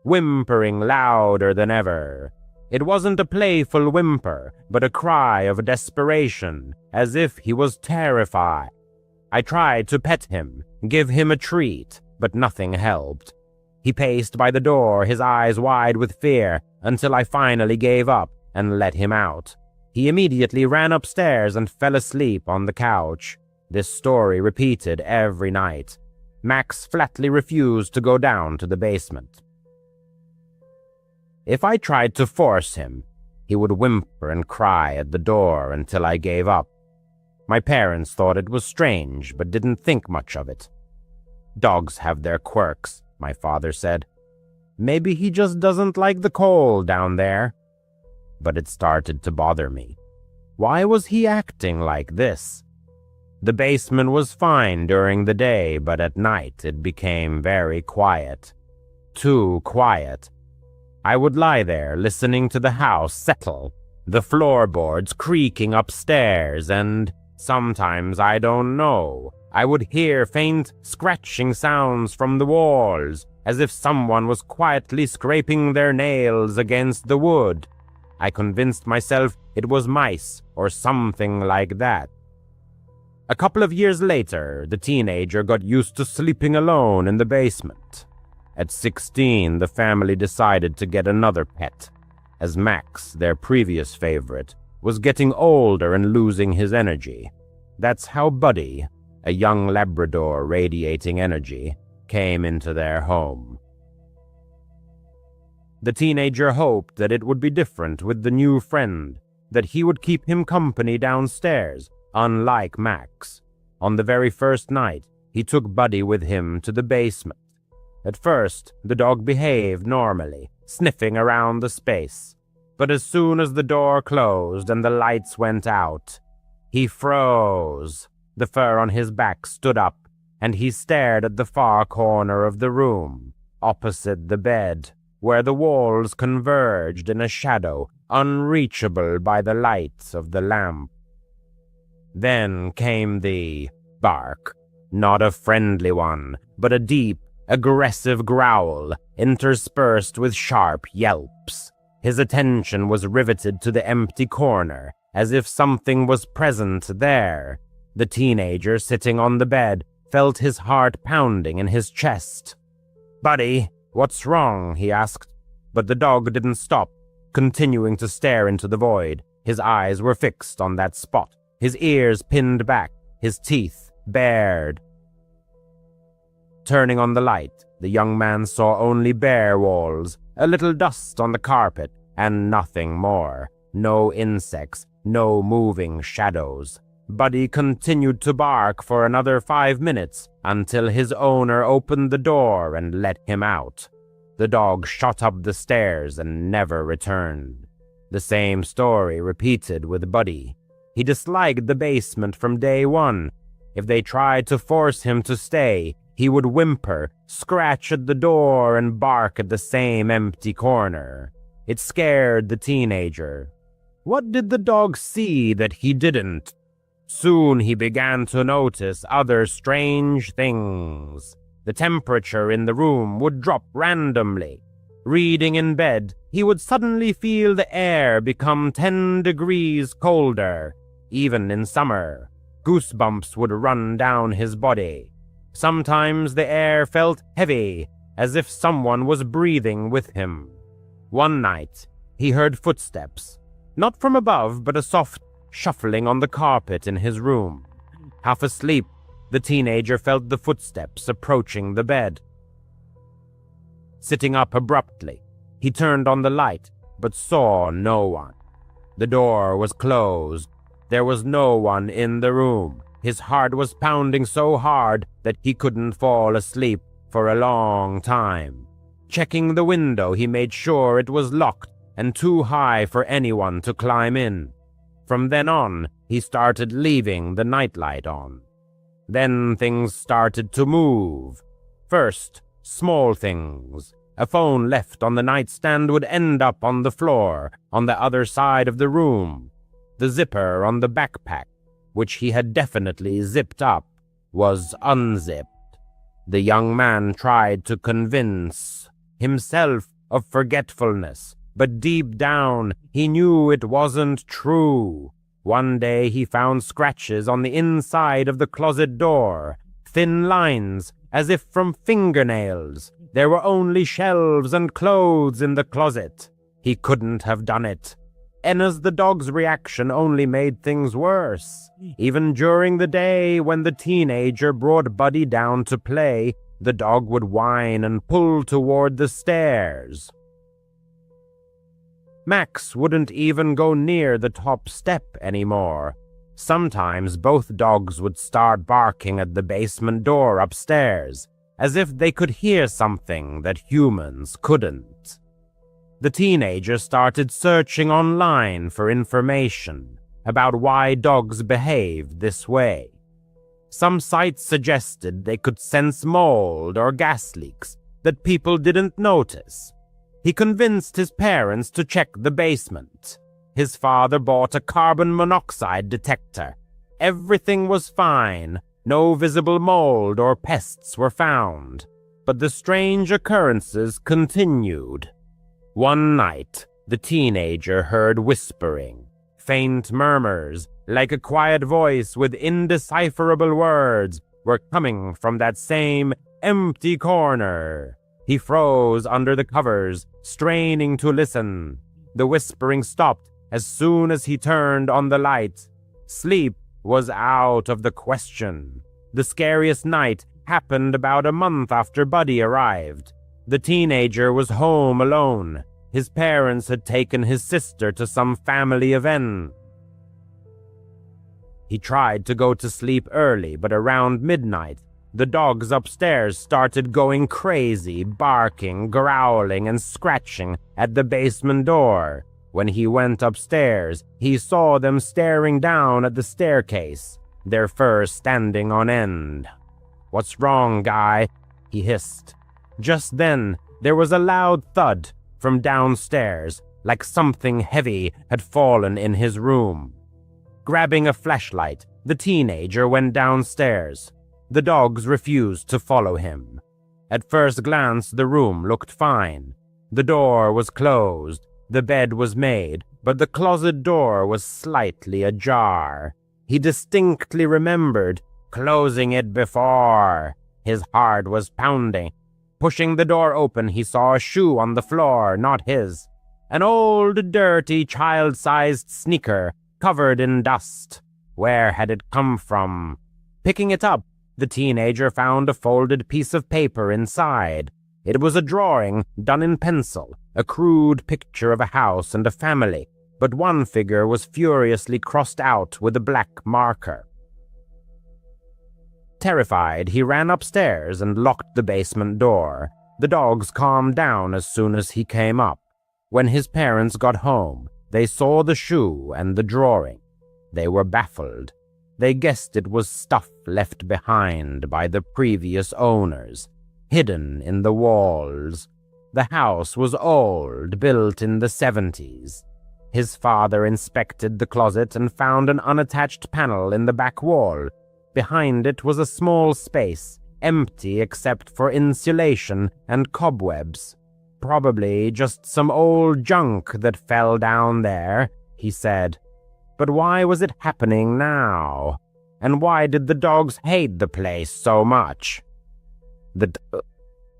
whimpering louder than ever. It wasn't a playful whimper, but a cry of desperation, as if he was terrified. I tried to pet him, give him a treat, but nothing helped. He paced by the door, his eyes wide with fear, until I finally gave up and let him out. He immediately ran upstairs and fell asleep on the couch. This story repeated every night. Max flatly refused to go down to the basement. If I tried to force him, he would whimper and cry at the door until I gave up. My parents thought it was strange, but didn't think much of it. "Dogs have their quirks," my father said. "Maybe he just doesn't like the cold down there." But it started to bother me. Why was he acting like this? The basement was fine during the day, but at night it became very quiet. Too quiet. I would lie there listening to the house settle, the floorboards creaking upstairs, and sometimes, I don't know, I would hear faint scratching sounds from the walls, as if someone was quietly scraping their nails against the wood. I convinced myself it was mice or something like that. A couple of years later, the teenager got used to sleeping alone in the basement. At 16, the family decided to get another pet, as Max, their previous favorite, was getting older and losing his energy. That's how Buddy, a young Labrador radiating energy, came into their home. The teenager hoped that it would be different with the new friend, that he would keep him company downstairs, unlike Max. On the very first night, He took Buddy with him to the basement. At first, the dog behaved normally, sniffing around the space. But as soon as the door closed and the lights went out, he froze. The fur on his back stood up, and he stared at the far corner of the room, opposite the bed, where the walls converged in a shadow unreachable by the light of the lamp. Then came the bark, not a friendly one, but a deep, aggressive growl, interspersed with sharp yelps. His attention was riveted to the empty corner, as if something was present there. The teenager sitting on the bed felt his heart pounding in his chest. "Buddy, what's wrong?" he asked, but the dog didn't stop, continuing to stare into the void. His eyes were fixed on that spot, his ears pinned back, his teeth bared. Turning on the light, the young man saw only bare walls, a little dust on the carpet, and nothing more. No insects, no moving shadows. Buddy continued to bark for another 5 minutes until his owner opened the door and let him out. The dog shot up the stairs and never returned. The same story repeated with Buddy. He disliked the basement from day one. If they tried to force him to stay, he would whimper, scratch at the door, and bark at the same empty corner. It scared the teenager. What did the dog see that he didn't? Soon he began to notice other strange things. The temperature in the room would drop randomly. Reading in bed, he would suddenly feel the air become 10 degrees colder. Even in summer, goosebumps would run down his body. Sometimes the air felt heavy, as if someone was breathing with him. One night, he heard footsteps, not from above, but a soft shuffling on the carpet in his room. Half asleep, the teenager felt the footsteps approaching the bed. Sitting up abruptly, he turned on the light, but saw no one. The door was closed. There was no one in the room. His heart was pounding so hard that he couldn't fall asleep for a long time. Checking the window, he made sure it was locked and too high for anyone to climb in. From then on, he started leaving the nightlight on. Then things started to move. First, small things. A phone left on the nightstand would end up on the floor, on the other side of the room. The zipper on the backpack, which he had definitely zipped up, was unzipped. The young man tried to convince himself of forgetfulness, but deep down he knew it wasn't true. One day he found scratches on the inside of the closet door, thin lines as if from fingernails. There were only shelves and clothes in the closet. He couldn't have done it. Enna's the dog's reaction only made things worse. Even during the day when the teenager brought Buddy down to play, the dog would whine and pull toward the stairs. Max wouldn't even go near the top step anymore. Sometimes both dogs would start barking at the basement door upstairs, as if they could hear something that humans couldn't. The teenager started searching online for information about why dogs behaved this way. Some sites suggested they could sense mold or gas leaks that people didn't notice. He convinced his parents to check the basement. His father bought a carbon monoxide detector. Everything was fine. No visible mold or pests were found. But the strange occurrences continued. One night, the teenager heard whispering, faint murmurs, like a quiet voice with indecipherable words, were coming from that same empty corner. He froze under the covers, straining to listen. The whispering stopped as soon as he turned on the light. Sleep was out of the question. The scariest night happened about a month after Buddy arrived. The teenager was home alone. His parents had taken his sister to some family event. He tried to go to sleep early, but around midnight, The dogs upstairs started going crazy, barking, growling, and scratching at the basement door. When he went upstairs, he saw them staring down at the staircase, their fur standing on end. "What's wrong, guy?" he hissed. Just then, there was a loud thud from downstairs, like something heavy had fallen in his room. Grabbing a flashlight, the teenager went downstairs. The dogs refused to follow him. At first glance, the room looked fine. The door was closed, the bed was made, but the closet door was slightly ajar. He distinctly remembered closing it before. His heart was pounding. Pushing the door open, he saw a shoe on the floor, not his. An old, dirty, child-sized sneaker, covered in dust. Where had it come from? Picking it up, the teenager found a folded piece of paper inside. It was a drawing done in pencil, a crude picture of a house and a family, but one figure was furiously crossed out with a black marker. Terrified, he ran upstairs and locked the basement door. The dogs calmed down as soon as he came up. When his parents got home, they saw the shoe and the drawing. They were baffled. They guessed it was stuff left behind by the previous owners, hidden in the walls. The house was old, built in the 70s. His father inspected the closet and found an unattached panel in the back wall. Behind it was a small space, empty except for insulation and cobwebs. "Probably just some old junk that fell down there," he said. But why was it happening now? And why did the dogs hate the place so much? The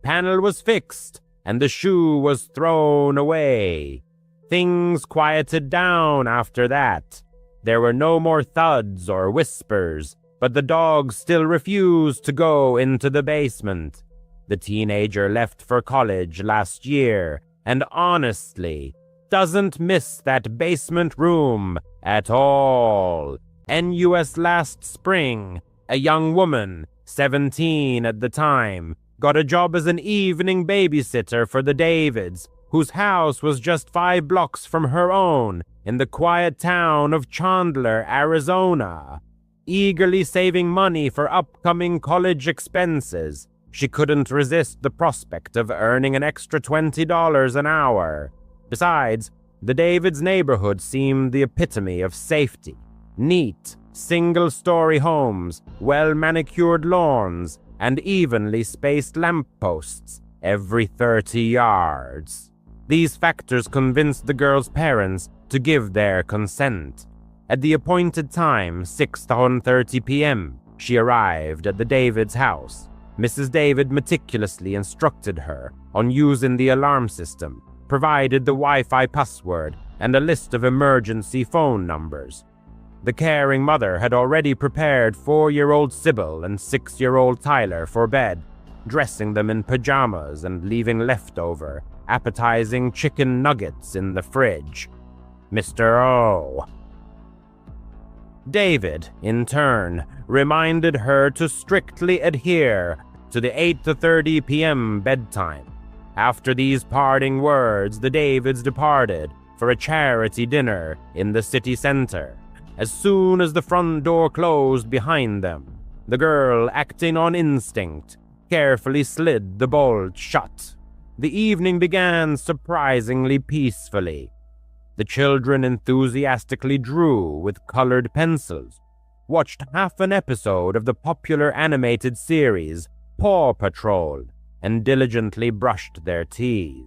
panel was fixed, and the shoe was thrown away. Things quieted down after that. There were no more thuds or whispers, but the dogs still refused to go into the basement. The teenager left for college last year, and honestly, doesn't miss that basement room at all. NUS last spring, a young woman, 17 at the time, got a job as an evening babysitter for the Davids, whose house was just 5 blocks from her own in the quiet town of Chandler, Arizona. Eagerly saving money for upcoming college expenses, she couldn't resist the prospect of earning an extra $20 an hour. Besides, the Davids' neighborhood seemed the epitome of safety. Neat, single-story homes, well-manicured lawns, and evenly spaced lampposts every 30 yards. These factors convinced the girl's parents to give their consent. At the appointed time, 6:30 p.m., she arrived at the Davids' house. Mrs. David meticulously instructed her on using the alarm system, provided the Wi-Fi password, and a list of emergency phone numbers. The caring mother had already prepared 4-year-old Sybil and 6-year-old Tyler for bed, dressing them in pajamas and leaving leftover, appetizing chicken nuggets in the fridge. Mr. O. David, in turn, reminded her to strictly adhere to the 8:30 p.m. bedtime. After these parting words, the Davids departed for a charity dinner in the city center. As soon as the front door closed behind them, the girl, acting on instinct, carefully slid the bolt shut. The evening began surprisingly peacefully. The children enthusiastically drew with colored pencils, watched half an episode of the popular animated series Paw Patrol, and diligently brushed their teeth.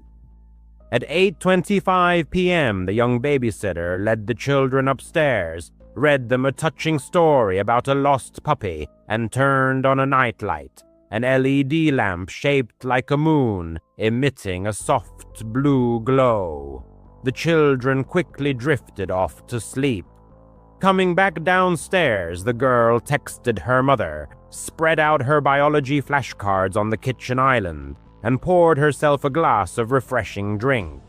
At 8:25 p.m., the young babysitter led the children upstairs, read them a touching story about a lost puppy, and turned on a nightlight, an LED lamp shaped like a moon, emitting a soft blue glow. The children quickly drifted off to sleep. Coming back downstairs, the girl texted her mother, spread out her biology flashcards on the kitchen island, and poured herself a glass of refreshing drink.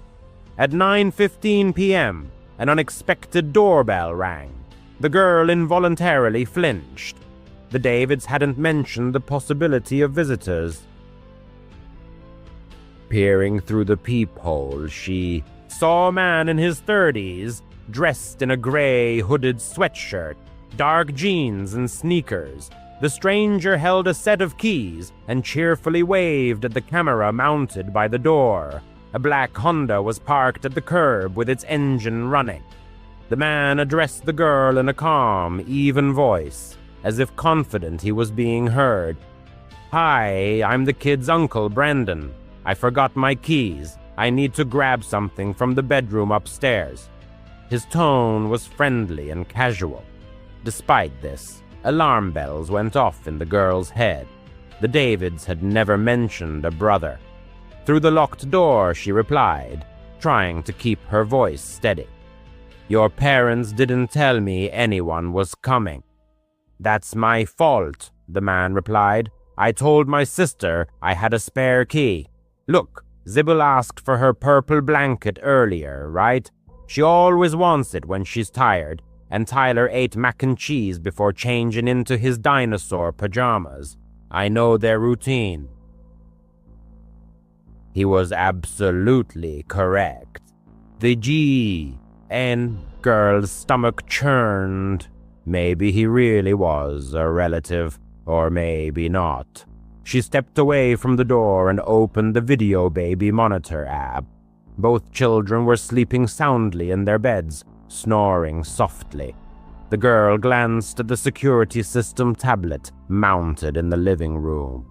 At 9:15 p.m., an unexpected doorbell rang. The girl involuntarily flinched. The Davids hadn't mentioned the possibility of visitors. Peering through the peephole, she saw a man in his 30s, dressed in a gray hooded sweatshirt, dark jeans and sneakers. The stranger held a set of keys and cheerfully waved at the camera mounted by the door. A black Honda was parked at the curb with its engine running. The man addressed the girl in a calm, even voice, as if confident he was being heard. "Hi, I'm the kid's uncle, Brandon. I forgot my keys. I need to grab something from the bedroom upstairs." His tone was friendly and casual. Despite this, alarm bells went off in the girl's head. The Davids had never mentioned a brother. Through the locked door, she replied, trying to keep her voice steady. "Your parents didn't tell me anyone was coming." "That's my fault," the man replied. "I told my sister I had a spare key. Look, Sybil asked for her purple blanket earlier, right? She always wants it when she's tired, and Tyler ate mac and cheese before changing into his dinosaur pajamas. I know their routine." He was absolutely correct. The G.N. girl's stomach churned. Maybe he really was a relative, or maybe not. She stepped away from the door and opened the Video Baby Monitor app. Both children were sleeping soundly in their beds, snoring softly. The girl glanced at the security system tablet mounted in the living room.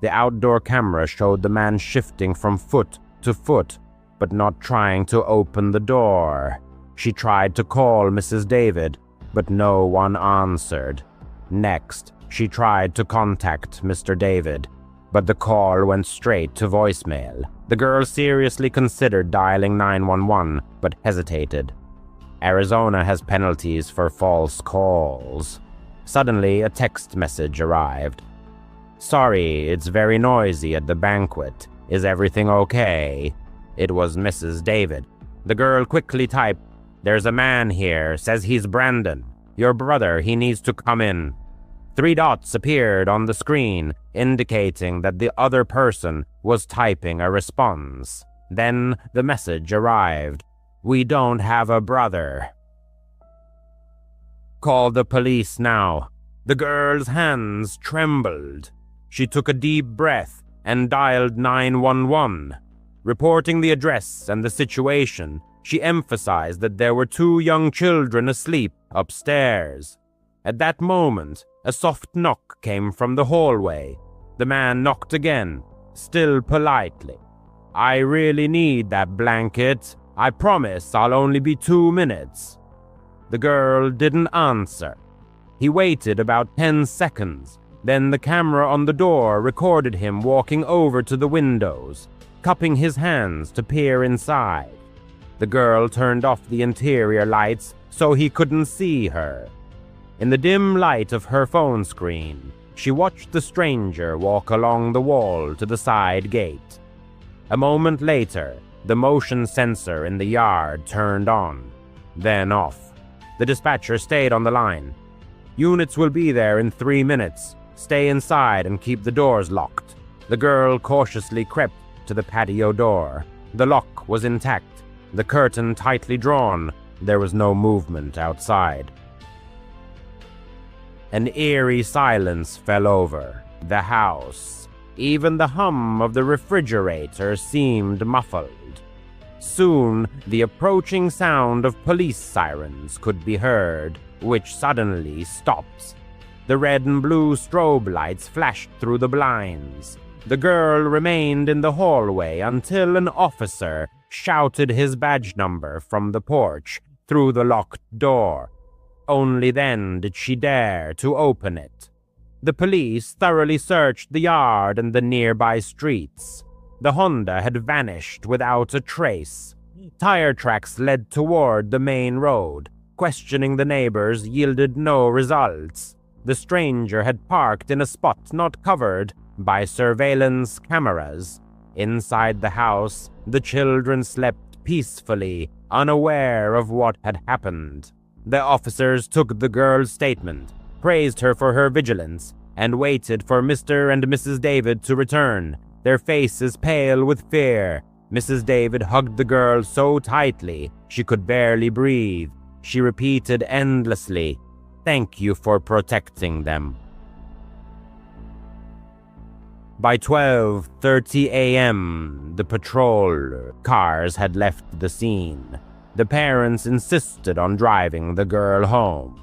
The outdoor camera showed the man shifting from foot to foot, but not trying to open the door. She tried to call Mrs. David, but no one answered. Next, she tried to contact Mr. David, but the call went straight to voicemail. The girl seriously considered dialing 911, but hesitated. Arizona has penalties for false calls. Suddenly, a text message arrived. "Sorry, it's very noisy at the banquet. Is everything okay?" It was Mrs. David. The girl quickly typed, "There's a man here, says he's Brandon. Your brother, he needs to come in." 3 dots appeared on the screen, indicating that the other person was typing a response. Then the message arrived. "We don't have a brother. Call the police now." The girl's hands trembled. She took a deep breath and dialed 911. Reporting the address and the situation, she emphasized that there were 2 young children asleep upstairs. At that moment, a soft knock came from the hallway. The man knocked again, still politely. "I really need that blanket. I promise I'll only be 2 minutes." The girl didn't answer. He waited about 10 seconds. Then the camera on the door recorded him walking over to the windows, cupping his hands to peer inside. The girl turned off the interior lights so he couldn't see her. In the dim light of her phone screen, she watched the stranger walk along the wall to the side gate. A moment later, the motion sensor in the yard turned on, then off. The dispatcher stayed on the line. "Units will be there in 3 minutes. Stay inside and keep the doors locked." The girl cautiously crept to the patio door. The lock was intact, the curtain tightly drawn. There was no movement outside. An eerie silence fell over the house. Even the hum of the refrigerator seemed muffled. Soon, the approaching sound of police sirens could be heard, which suddenly stopped. The red and blue strobe lights flashed through the blinds. The girl remained in the hallway until an officer shouted his badge number from the porch through the locked door. Only then did she dare to open it. The police thoroughly searched the yard and the nearby streets. The Honda had vanished without a trace. Tire tracks led toward the main road. Questioning the neighbors yielded no results. The stranger had parked in a spot not covered by surveillance cameras. Inside the house, the children slept peacefully, unaware of what had happened. The officers took the girl's statement, praised her for her vigilance, and waited for Mr. and Mrs. David to return, their faces pale with fear. Mrs. David hugged the girl so tightly she could barely breathe. She repeated endlessly, "Thank you for protecting them." By 12:30 a.m., the patrol cars had left the scene. The parents insisted on driving the girl home.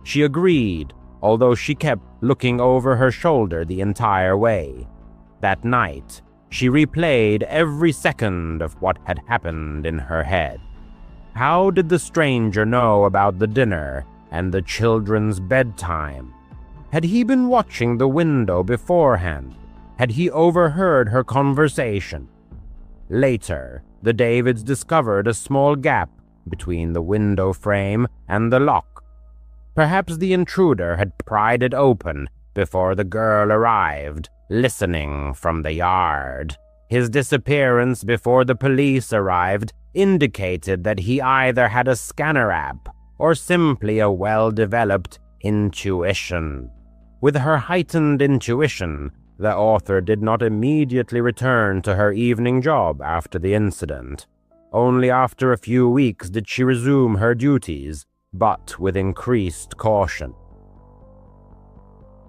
She agreed, although she kept looking over her shoulder the entire way. That night, she replayed every second of what had happened in her head. How did the stranger know about the dinner and the children's bedtime? Had he been watching the window beforehand? Had he overheard her conversation? Later, the Davids discovered a small gap between the window frame and the lock. Perhaps the intruder had pried it open before the girl arrived, listening from the yard. His disappearance before the police arrived indicated that he either had a scanner app or simply a well-developed intuition. With her heightened intuition, the author did not immediately return to her evening job after the incident. Only after a few weeks did she resume her duties, but with increased caution.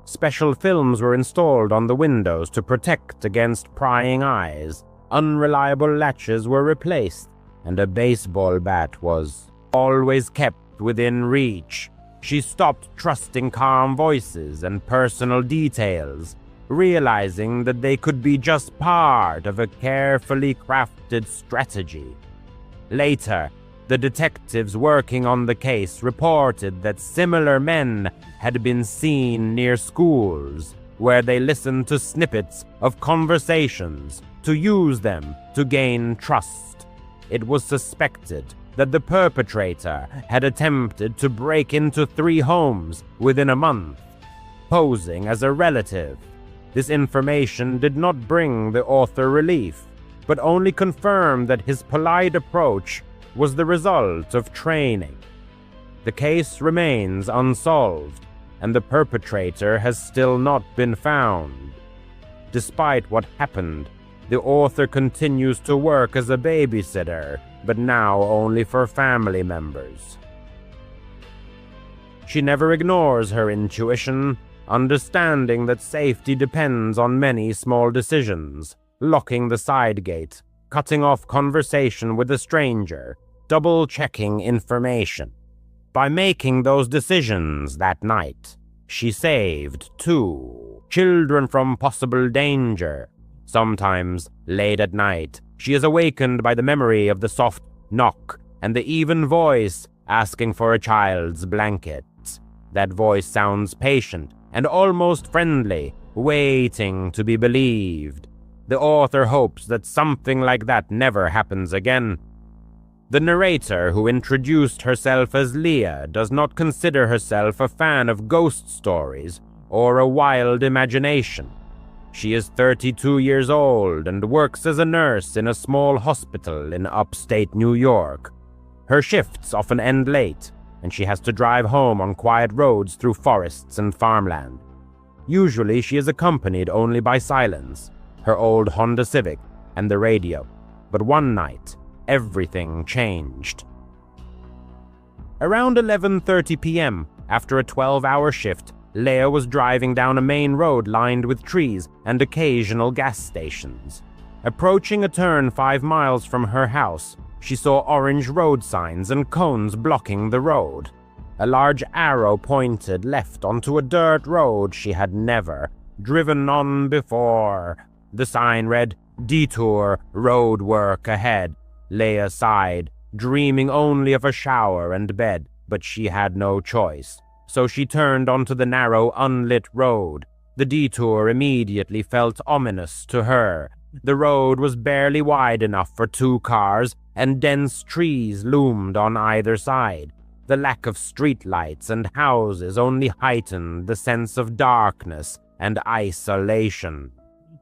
Special films were installed on the windows to protect against prying eyes. Unreliable latches were replaced, and a baseball bat was always kept within reach. She stopped trusting calm voices and personal details, realizing that they could be just part of a carefully crafted strategy. Later, the detectives working on the case reported that similar men had been seen near schools, where they listened to snippets of conversations to use them to gain trust. It was suspected that the perpetrator had attempted to break into 3 homes within a month, posing as a relative. This information did not bring the author relief, but only confirmed that his polite approach was the result of training. The case remains unsolved, and the perpetrator has still not been found. Despite what happened, the author continues to work as a babysitter, but now only for family members. She never ignores her intuition, understanding that safety depends on many small decisions: locking the side gate, cutting off conversation with a stranger, double-checking information. By making those decisions that night, she saved 2 children from possible danger. Sometimes, late at night, she is awakened by the memory of the soft knock and the even voice asking for a child's blanket. That voice sounds patient and almost friendly, waiting to be believed. The author hopes that something like that never happens again. The narrator, who introduced herself as Leah, does not consider herself a fan of ghost stories or a wild imagination. She is 32 years old and works as a nurse in a small hospital in upstate New York. Her shifts often end late, and she has to drive home on quiet roads through forests and farmland. Usually she is accompanied only by silence, her old Honda Civic, and the radio. But one night, everything changed. Around 11:30 p.m., after a 12-hour shift, Leah was driving down a main road lined with trees and occasional gas stations. Approaching a turn 5 miles from her house, she saw orange road signs and cones blocking the road. A large arrow pointed left onto a dirt road she had never driven on before. The sign read, "Detour, road work ahead." Leah sighed, dreaming only of a shower and bed, but she had no choice. So she turned onto the narrow, unlit road. The detour immediately felt ominous to her. The road was barely wide enough for 2 cars, and dense trees loomed on either side. The lack of streetlights and houses only heightened the sense of darkness and isolation.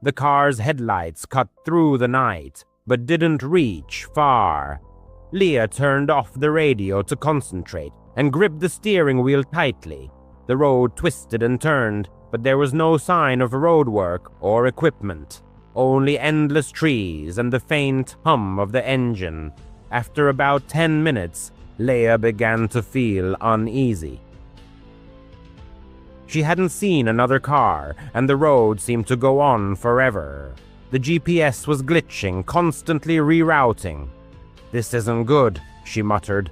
The car's headlights cut through the night, but didn't reach far. Leah turned off the radio to concentrate and gripped the steering wheel tightly. The road twisted and turned, but there was no sign of roadwork or equipment, only endless trees and the faint hum of the engine. After about 10 minutes, Leia began to feel uneasy. She hadn't seen another car, and the road seemed to go on forever. The GPS was glitching, constantly rerouting. "This isn't good," she muttered.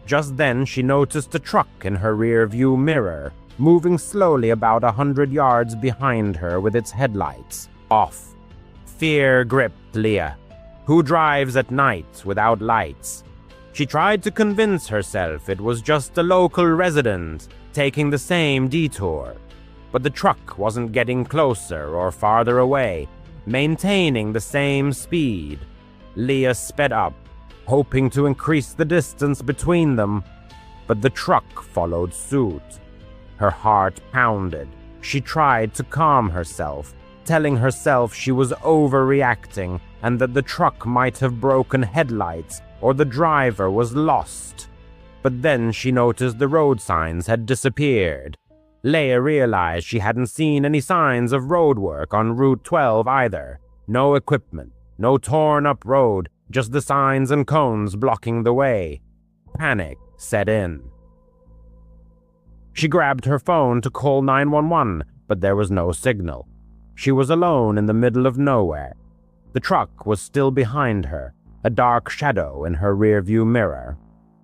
Just then she noticed a truck in her rear-view mirror, moving slowly about 100 yards behind her with its headlights off. Fear gripped Leia. Who drives at night without lights? She tried to convince herself it was just a local resident taking the same detour. But the truck wasn't getting closer or farther away, maintaining the same speed. Leia sped up, hoping to increase the distance between them, but the truck followed suit. Her heart pounded. She tried to calm herself, telling herself she was overreacting and that the truck might have broken headlights or the driver was lost. But then she noticed the road signs had disappeared. Leia realized she hadn't seen any signs of road work on Route 12 either. No equipment, no torn-up road, just the signs and cones blocking the way. Panic set in. She grabbed her phone to call 911, but there was no signal. She was alone in the middle of nowhere. The truck was still behind her, a dark shadow in her rearview mirror.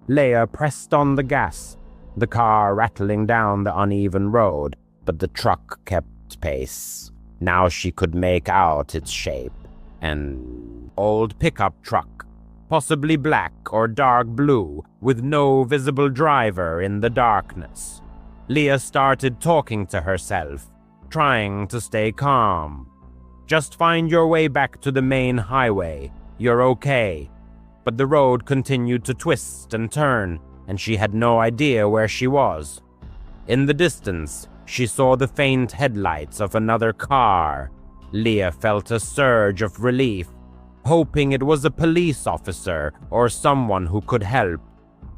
Leia pressed on the gas, the car rattling down the uneven road, but the truck kept pace. Now she could make out its shape. An old pickup truck, possibly black or dark blue, with no visible driver in the darkness. Leia started talking to herself, trying to stay calm. "Just find your way back to the main highway. You're okay." But the road continued to twist and turn, and she had no idea where she was. In the distance, she saw the faint headlights of another car. Leia felt a surge of relief, hoping it was a police officer or someone who could help.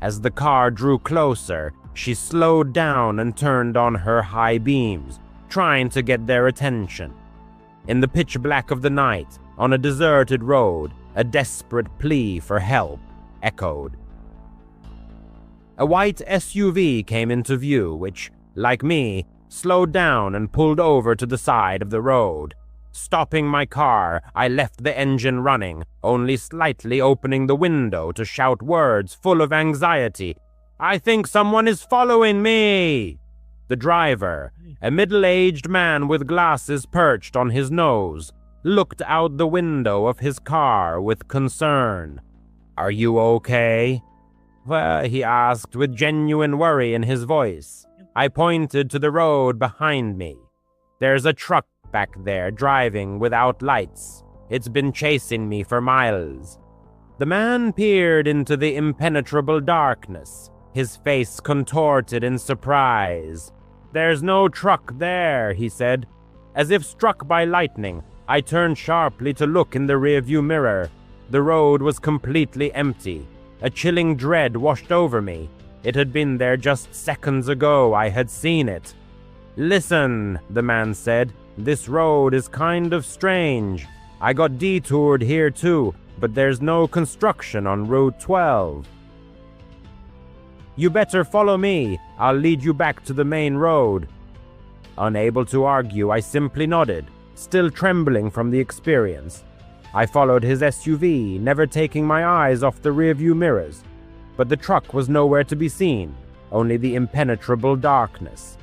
As the car drew closer, she slowed down and turned on her high beams, trying to get their attention. In the pitch black of the night, on a deserted road, a desperate plea for help echoed. A white SUV came into view, which, like me, slowed down and pulled over to the side of the road. Stopping my car, I left the engine running, only slightly opening the window to shout words full of anxiety. "I think someone is following me!" The driver, a middle-aged man with glasses perched on his nose, looked out the window of his car with concern. "Are you okay?" "Well," he asked with genuine worry in his voice. I pointed to the road behind me. "There's a truck back there driving without lights. It's been chasing me for miles." The man peered into the impenetrable darkness, his face contorted in surprise. "There's no truck there," he said. As if struck by lightning, I turned sharply to look in the rearview mirror. The road was completely empty. A chilling dread washed over me. It had been there just seconds ago. I had seen it. "Listen," the man said. "This road is kind of strange. I got detoured here too, but there's no construction on Route 12. You better follow me. I'll lead you back to the main road." Unable to argue, I simply nodded, still trembling from the experience. I followed his SUV, never taking my eyes off the rearview mirrors. But the truck was nowhere to be seen, only the impenetrable darkness.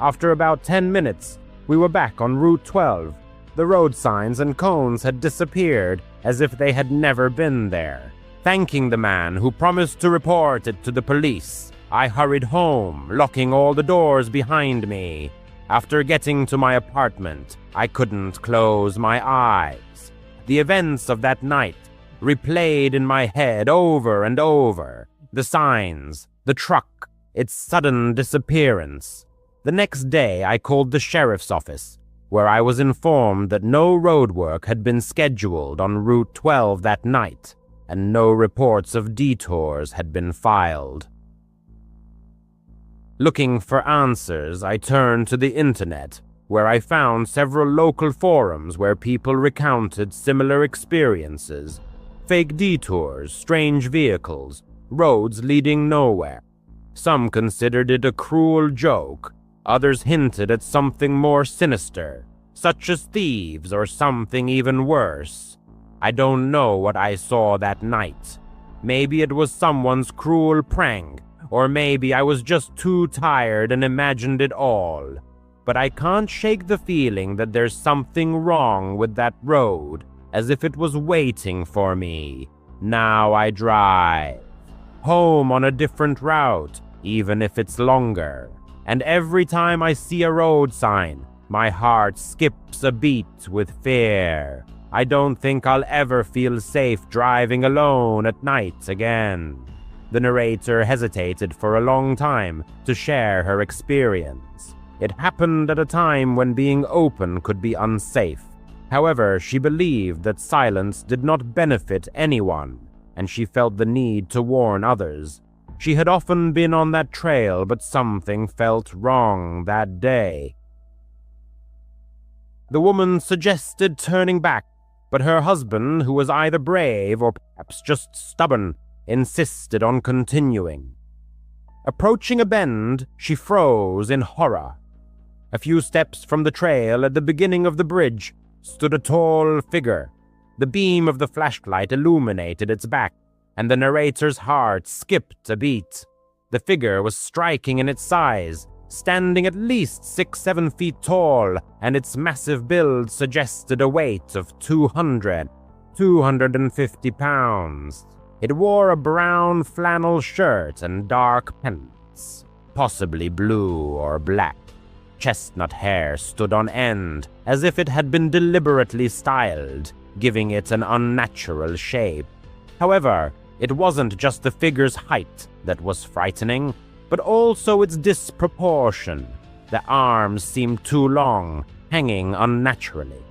After about 10 minutes, we were back on Route 12. The road signs and cones had disappeared, as if they had never been there. Thanking the man who promised to report it to the police, I hurried home, locking all the doors behind me. After getting to my apartment, I couldn't close my eyes. The events of that night replayed in my head over and over. The signs, the truck, its sudden disappearance. The next day, I called the sheriff's office, where I was informed that no roadwork had been scheduled on Route 12 that night, and no reports of detours had been filed. Looking for answers, I turned to the internet, where I found several local forums where people recounted similar experiences. Fake detours, strange vehicles, roads leading nowhere. Some considered it a cruel joke, others hinted at something more sinister, such as thieves or something even worse. I don't know what I saw that night. Maybe it was someone's cruel prank, or maybe I was just too tired and imagined it all. But I can't shake the feeling that there's something wrong with that road, as if it was waiting for me. Now I drive home on a different route, even if it's longer. And every time I see a road sign, my heart skips a beat with fear. I don't think I'll ever feel safe driving alone at night again. The narrator hesitated for a long time to share her experience. It happened at a time when being open could be unsafe. However, she believed that silence did not benefit anyone, and she felt the need to warn others. She had often been on that trail, but something felt wrong that day. The woman suggested turning back, but her husband, who was either brave or perhaps just stubborn, insisted on continuing. Approaching a bend, she froze in horror. A few steps from the trail at the beginning of the bridge stood a tall figure. The beam of the flashlight illuminated its back, and the narrator's heart skipped a beat. The figure was striking in its size, standing at least 6-7 feet tall, and its massive build suggested a weight of 250 pounds. It wore a brown flannel shirt and dark pants, possibly blue or black. Chestnut hair stood on end, as if it had been deliberately styled, giving it an unnatural shape. However, it wasn't just the figure's height that was frightening, but also its disproportion. The arms seemed too long, hanging unnaturally.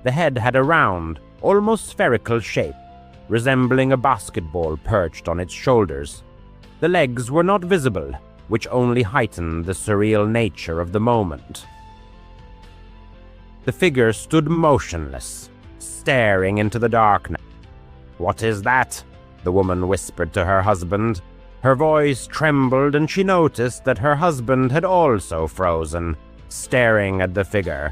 The head had a round, almost spherical shape, resembling a basketball perched on its shoulders. The legs were not visible, which only heightened the surreal nature of the moment. The figure stood motionless, staring into the darkness. "What is that?" the woman whispered to her husband. Her voice trembled, and she noticed that her husband had also frozen, staring at the figure.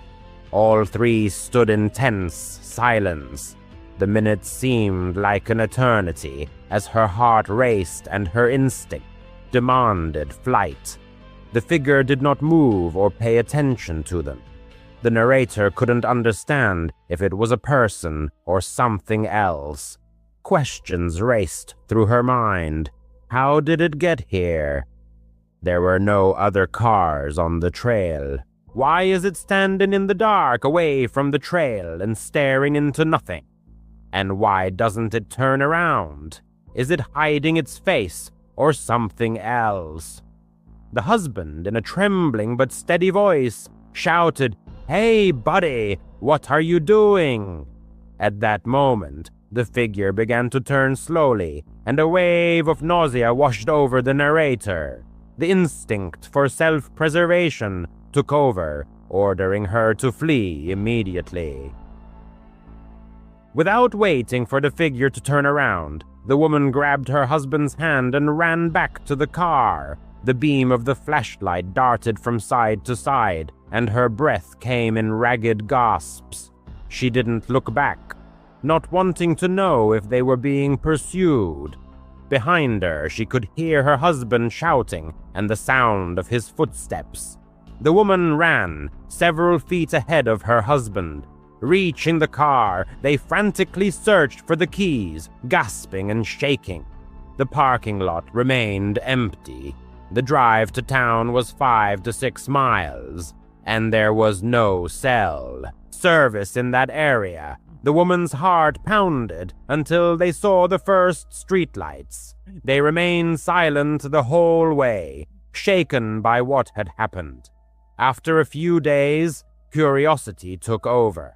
All three stood in tense silence. The minutes seemed like an eternity as her heart raced and her instinct demanded flight. The figure did not move or pay attention to them. The narrator couldn't understand if it was a person or something else. Questions raced through her mind. How did it get here? There were no other cars on the trail. Why is it standing in the dark away from the trail and staring into nothing? And why doesn't it turn around? Is it hiding its face or something else? The husband, in a trembling but steady voice, shouted, "Hey, buddy, what are you doing?" At that moment, the figure began to turn slowly, and a wave of nausea washed over the narrator. The instinct for self-preservation took over, ordering her to flee immediately. Without waiting for the figure to turn around, the woman grabbed her husband's hand and ran back to the car. The beam of the flashlight darted from side to side, and her breath came in ragged gasps. She didn't look back, not wanting to know if they were being pursued. Behind her, she could hear her husband shouting and the sound of his footsteps. The woman ran, several feet ahead of her husband. Reaching the car, they frantically searched for the keys, gasping and shaking. The parking lot remained empty. The drive to town was 5 to 6 miles, and there was no cell service in that area. The woman's heart pounded until they saw the first streetlights. They remained silent the whole way, shaken by what had happened. After a few days, curiosity took over.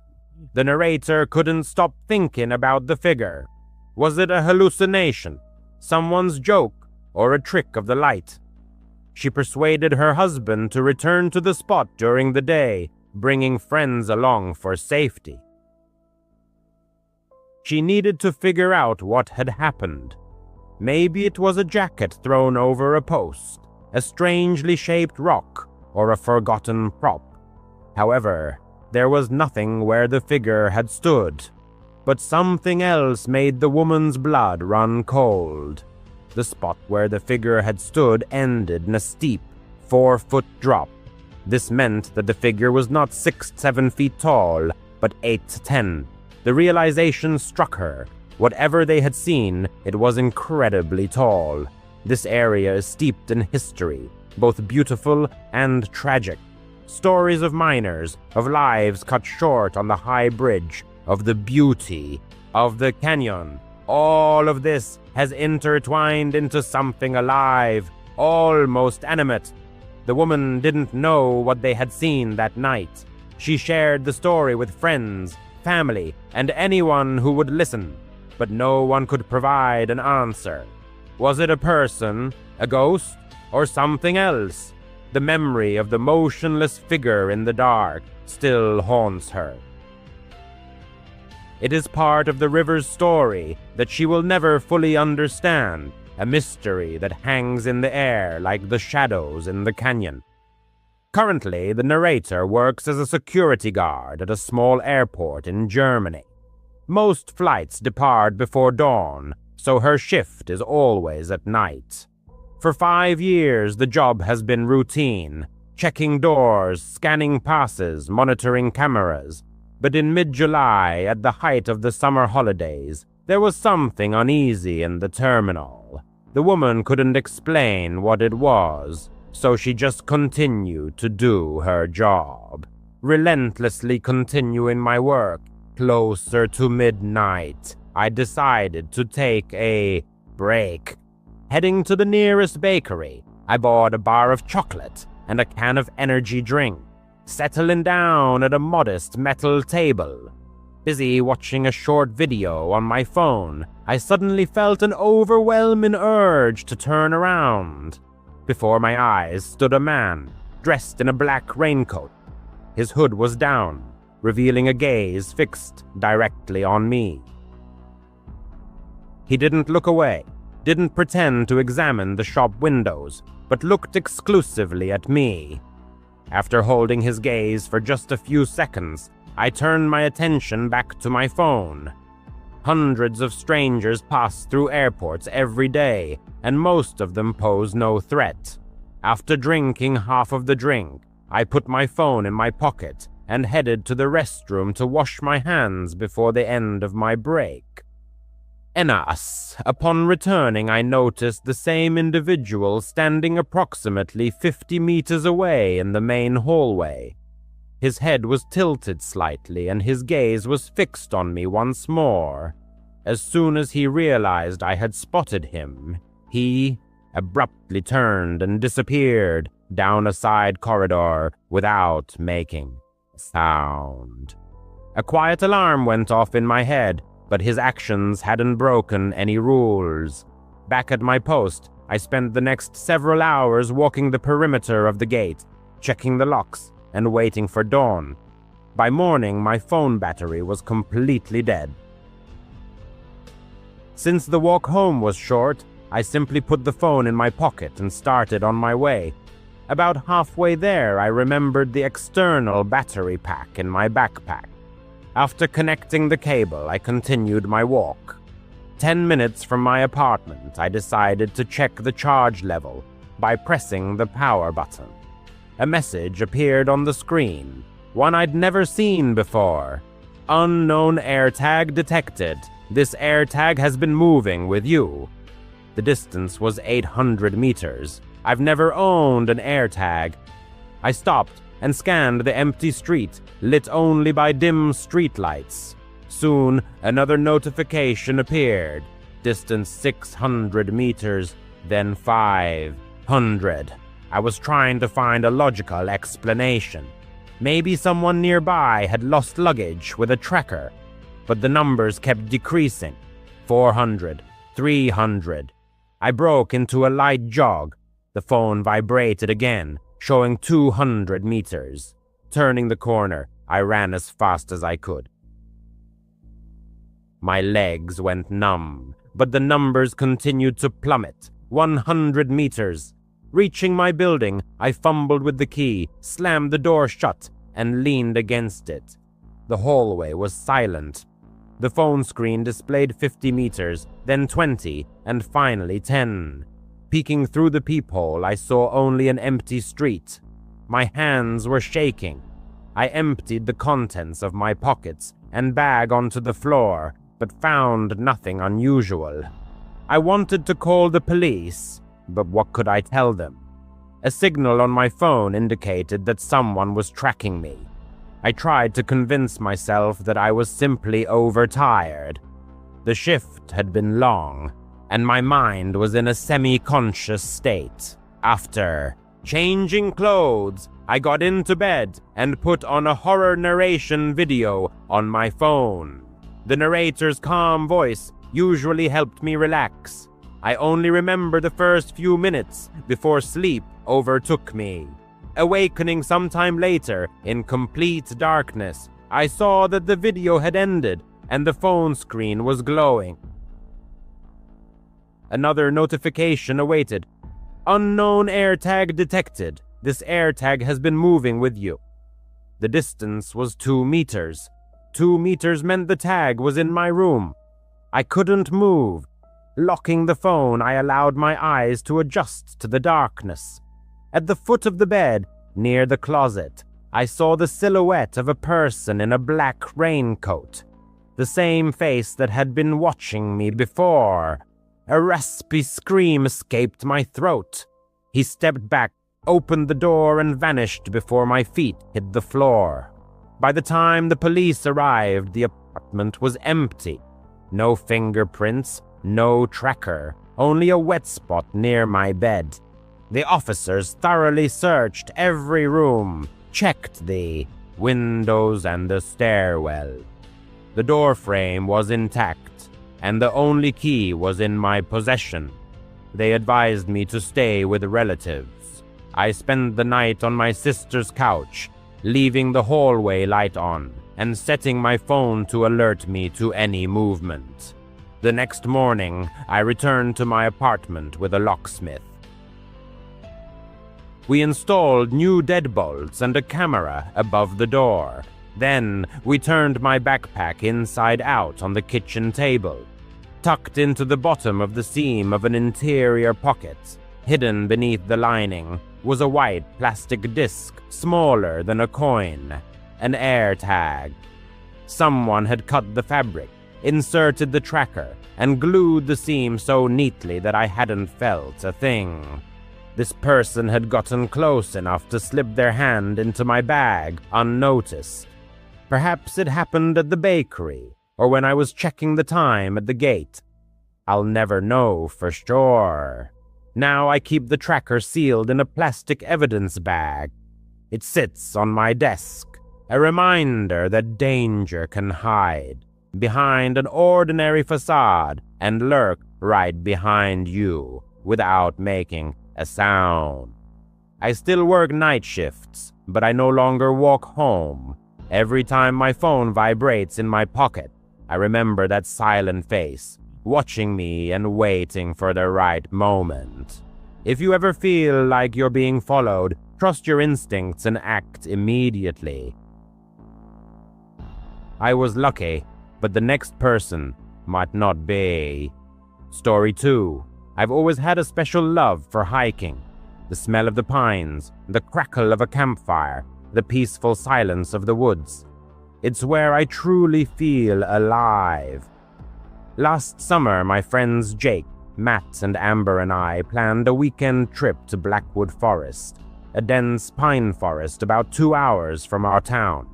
The narrator couldn't stop thinking about the figure. Was it a hallucination, someone's joke, or a trick of the light? She persuaded her husband to return to the spot during the day, bringing friends along for safety. She needed to figure out what had happened. Maybe it was a jacket thrown over a post, a strangely shaped rock, or a forgotten prop. However, there was nothing where the figure had stood, but something else made the woman's blood run cold. The spot where the figure had stood ended in a steep, 4-foot drop. This meant that the figure was not 6-7 feet tall, but 8 to 10. The realization struck her. Whatever they had seen, it was incredibly tall. This area is steeped in history, both beautiful and tragic. Stories of miners, of lives cut short on the high bridge, of the beauty of the canyon. All of this has intertwined into something alive, almost animate. The woman didn't know what they had seen that night. She shared the story with friends, family, and anyone who would listen, but no one could provide an answer. Was it a person, a ghost, or something else? The memory of the motionless figure in the dark still haunts her. It is part of the river's story that she will never fully understand, a mystery that hangs in the air like the shadows in the canyon. Currently, the narrator works as a security guard at a small airport in Germany. Most flights depart before dawn, so her shift is always at night. For 5 years, the job has been routine, checking doors, scanning passes, monitoring cameras. But in mid-July, at the height of the summer holidays, there was something uneasy in the terminal. The woman couldn't explain what it was, so she just continued to do her job, relentlessly continuing my work. Closer to midnight, I decided to take a break. Heading to the nearest bakery, I bought a bar of chocolate and a can of energy drink. Settling down at a modest metal table. Busy watching a short video on my phone, I suddenly felt an overwhelming urge to turn around. Before my eyes stood a man, dressed in a black raincoat. His hood was down, revealing a gaze fixed directly on me. He didn't look away, didn't pretend to examine the shop windows, but looked exclusively at me. After holding his gaze for just a few seconds, I turned my attention back to my phone. Hundreds of strangers pass through airports every day, and most of them pose no threat. After drinking half of the drink, I put my phone in my pocket and headed to the restroom to wash my hands before the end of my break. Upon returning, I noticed the same individual standing approximately 50 meters away in the main hallway. His head was tilted slightly, and his gaze was fixed on me once more. As soon as he realized I had spotted him, he abruptly turned and disappeared down a side corridor without making a sound. A quiet alarm went off in my head, but his actions hadn't broken any rules. Back at my post, I spent the next several hours walking the perimeter of the gate, checking the locks, and waiting for dawn. By morning, my phone battery was completely dead. Since the walk home was short, I simply put the phone in my pocket and started on my way. About halfway there, I remembered the external battery pack in my backpack. After connecting the cable, I continued my walk. 10 minutes from my apartment, I decided to check the charge level by pressing the power button. A message appeared on the screen, one I'd never seen before. Unknown AirTag detected. This AirTag has been moving with you. The distance was 800 meters. I've never owned an AirTag. I stopped and scanned the empty street, lit only by dim streetlights. Soon, another notification appeared. Distance 600 meters, then 500. I was trying to find a logical explanation. Maybe someone nearby had lost luggage with a tracker, but the numbers kept decreasing. 400, 300. I broke into a light jog. The phone vibrated again, showing 200 meters. Turning the corner, I ran as fast as I could. My legs went numb, but the numbers continued to plummet. 100 meters. Reaching my building, I fumbled with the key, slammed the door shut, and leaned against it. The hallway was silent. The phone screen displayed 50 meters, then 20, and finally 10. Peeking through the peephole, I saw only an empty street. My hands were shaking. I emptied the contents of my pockets and bag onto the floor, but found nothing unusual. I wanted to call the police, but what could I tell them? A signal on my phone indicated that someone was tracking me. I tried to convince myself that I was simply overtired. The shift had been long, and my mind was in a semi-conscious state. After changing clothes, I got into bed and put on a horror narration video on my phone. The narrator's calm voice usually helped me relax. I only remember the first few minutes before sleep overtook me. Awakening sometime later in complete darkness, I saw that the video had ended and the phone screen was glowing. Another notification awaited. Unknown AirTag detected. This AirTag has been moving with you. The distance was 2 meters. 2 meters meant the tag was in my room. I couldn't move. Locking the phone, I allowed my eyes to adjust to the darkness. At the foot of the bed, near the closet, I saw the silhouette of a person in a black raincoat. The same face that had been watching me before. A raspy scream escaped my throat. He stepped back, opened the door, and vanished before my feet hit the floor. By the time the police arrived, the apartment was empty. No fingerprints, no tracker, only a wet spot near my bed. The officers thoroughly searched every room, checked the windows and the stairwell. The door frame was intact, and the only key was in my possession. They advised me to stay with relatives. I spent the night on my sister's couch, leaving the hallway light on and setting my phone to alert me to any movement. The next morning, I returned to my apartment with a locksmith. We installed new deadbolts and a camera above the door. Then, we turned my backpack inside out on the kitchen table. Tucked into the bottom of the seam of an interior pocket, hidden beneath the lining, was a white plastic disc smaller than a coin, an AirTag. Someone had cut the fabric, inserted the tracker, and glued the seam so neatly that I hadn't felt a thing. This person had gotten close enough to slip their hand into my bag unnoticed. Perhaps it happened at the bakery, or when I was checking the time at the gate. I'll never know for sure. Now I keep the tracker sealed in a plastic evidence bag. It sits on my desk, a reminder that danger can hide behind an ordinary facade and lurk right behind you without making a sound. I still work night shifts, but I no longer walk home. Every time my phone vibrates in my pocket, I remember that silent face, watching me and waiting for the right moment. If you ever feel like you're being followed, trust your instincts and act immediately. I was lucky, but the next person might not be. Story 2. I've always had a special love for hiking. The smell of the pines, the crackle of a campfire, the peaceful silence of the woods. It's where I truly feel alive. Last summer, my friends Jake, Matt, and Amber and I planned a weekend trip to Blackwood Forest, a dense pine forest about 2 hours from our town.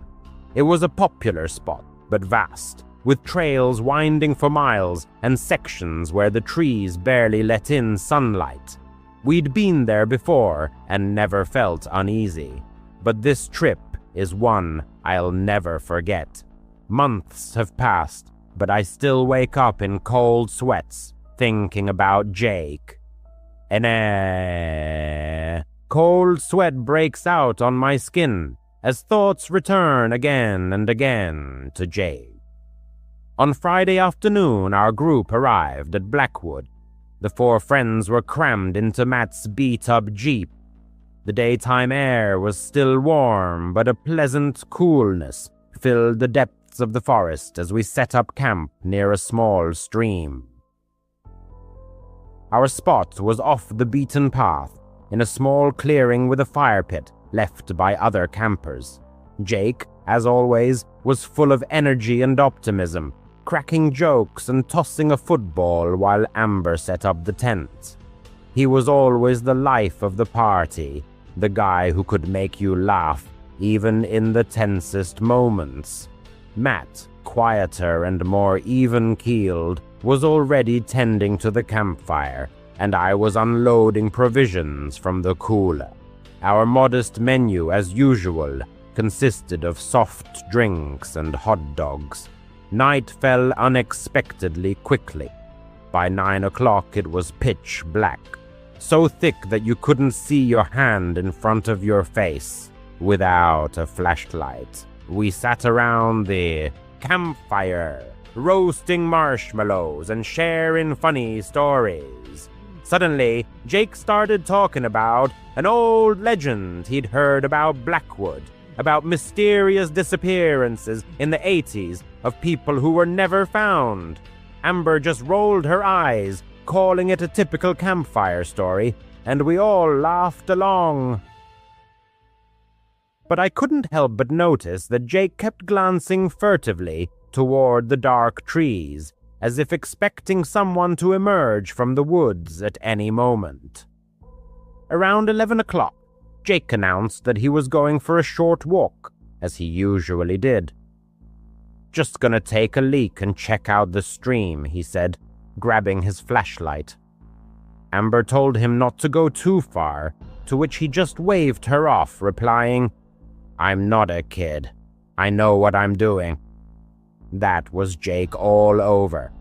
It was a popular spot, but vast, with trails winding for miles and sections where the trees barely let in sunlight. We'd been there before and never felt uneasy, but this trip is one I'll never forget. Months have passed, but I still wake up in cold sweats thinking about Jake. Cold sweat breaks out on my skin as thoughts return again and again to Jake. On Friday afternoon, our group arrived at Blackwood. The 4 friends were crammed into Matt's beat-up Jeep. The daytime air was still warm, but a pleasant coolness filled the depths of the forest as we set up camp near a small stream. Our spot was off the beaten path, in a small clearing with a fire pit left by other campers. Jake, as always, was full of energy and optimism, cracking jokes and tossing a football while Amber set up the tent. He was always the life of the party, the guy who could make you laugh even in the tensest moments. Matt, quieter and more even-keeled, was already tending to the campfire, and I was unloading provisions from the cooler. Our modest menu, as usual, consisted of soft drinks and hot dogs. Night fell unexpectedly quickly. By 9 o'clock it was pitch black, so thick that you couldn't see your hand in front of your face without a flashlight. We sat around the campfire, roasting marshmallows and sharing funny stories. Suddenly, Jake started talking about an old legend he'd heard about Blackwood, about mysterious disappearances in the 80s of people who were never found. Amber just rolled her eyes, calling it a typical campfire story, and we all laughed along. But I couldn't help but notice that Jake kept glancing furtively toward the dark trees, as if expecting someone to emerge from the woods at any moment. Around 11 o'clock, Jake announced that he was going for a short walk, as he usually did. "Just gonna take a leak and check out the stream," he said, grabbing his flashlight. Amber told him not to go too far, to which he just waved her off, replying, "I'm not a kid. I know what I'm doing." That was Jake all over,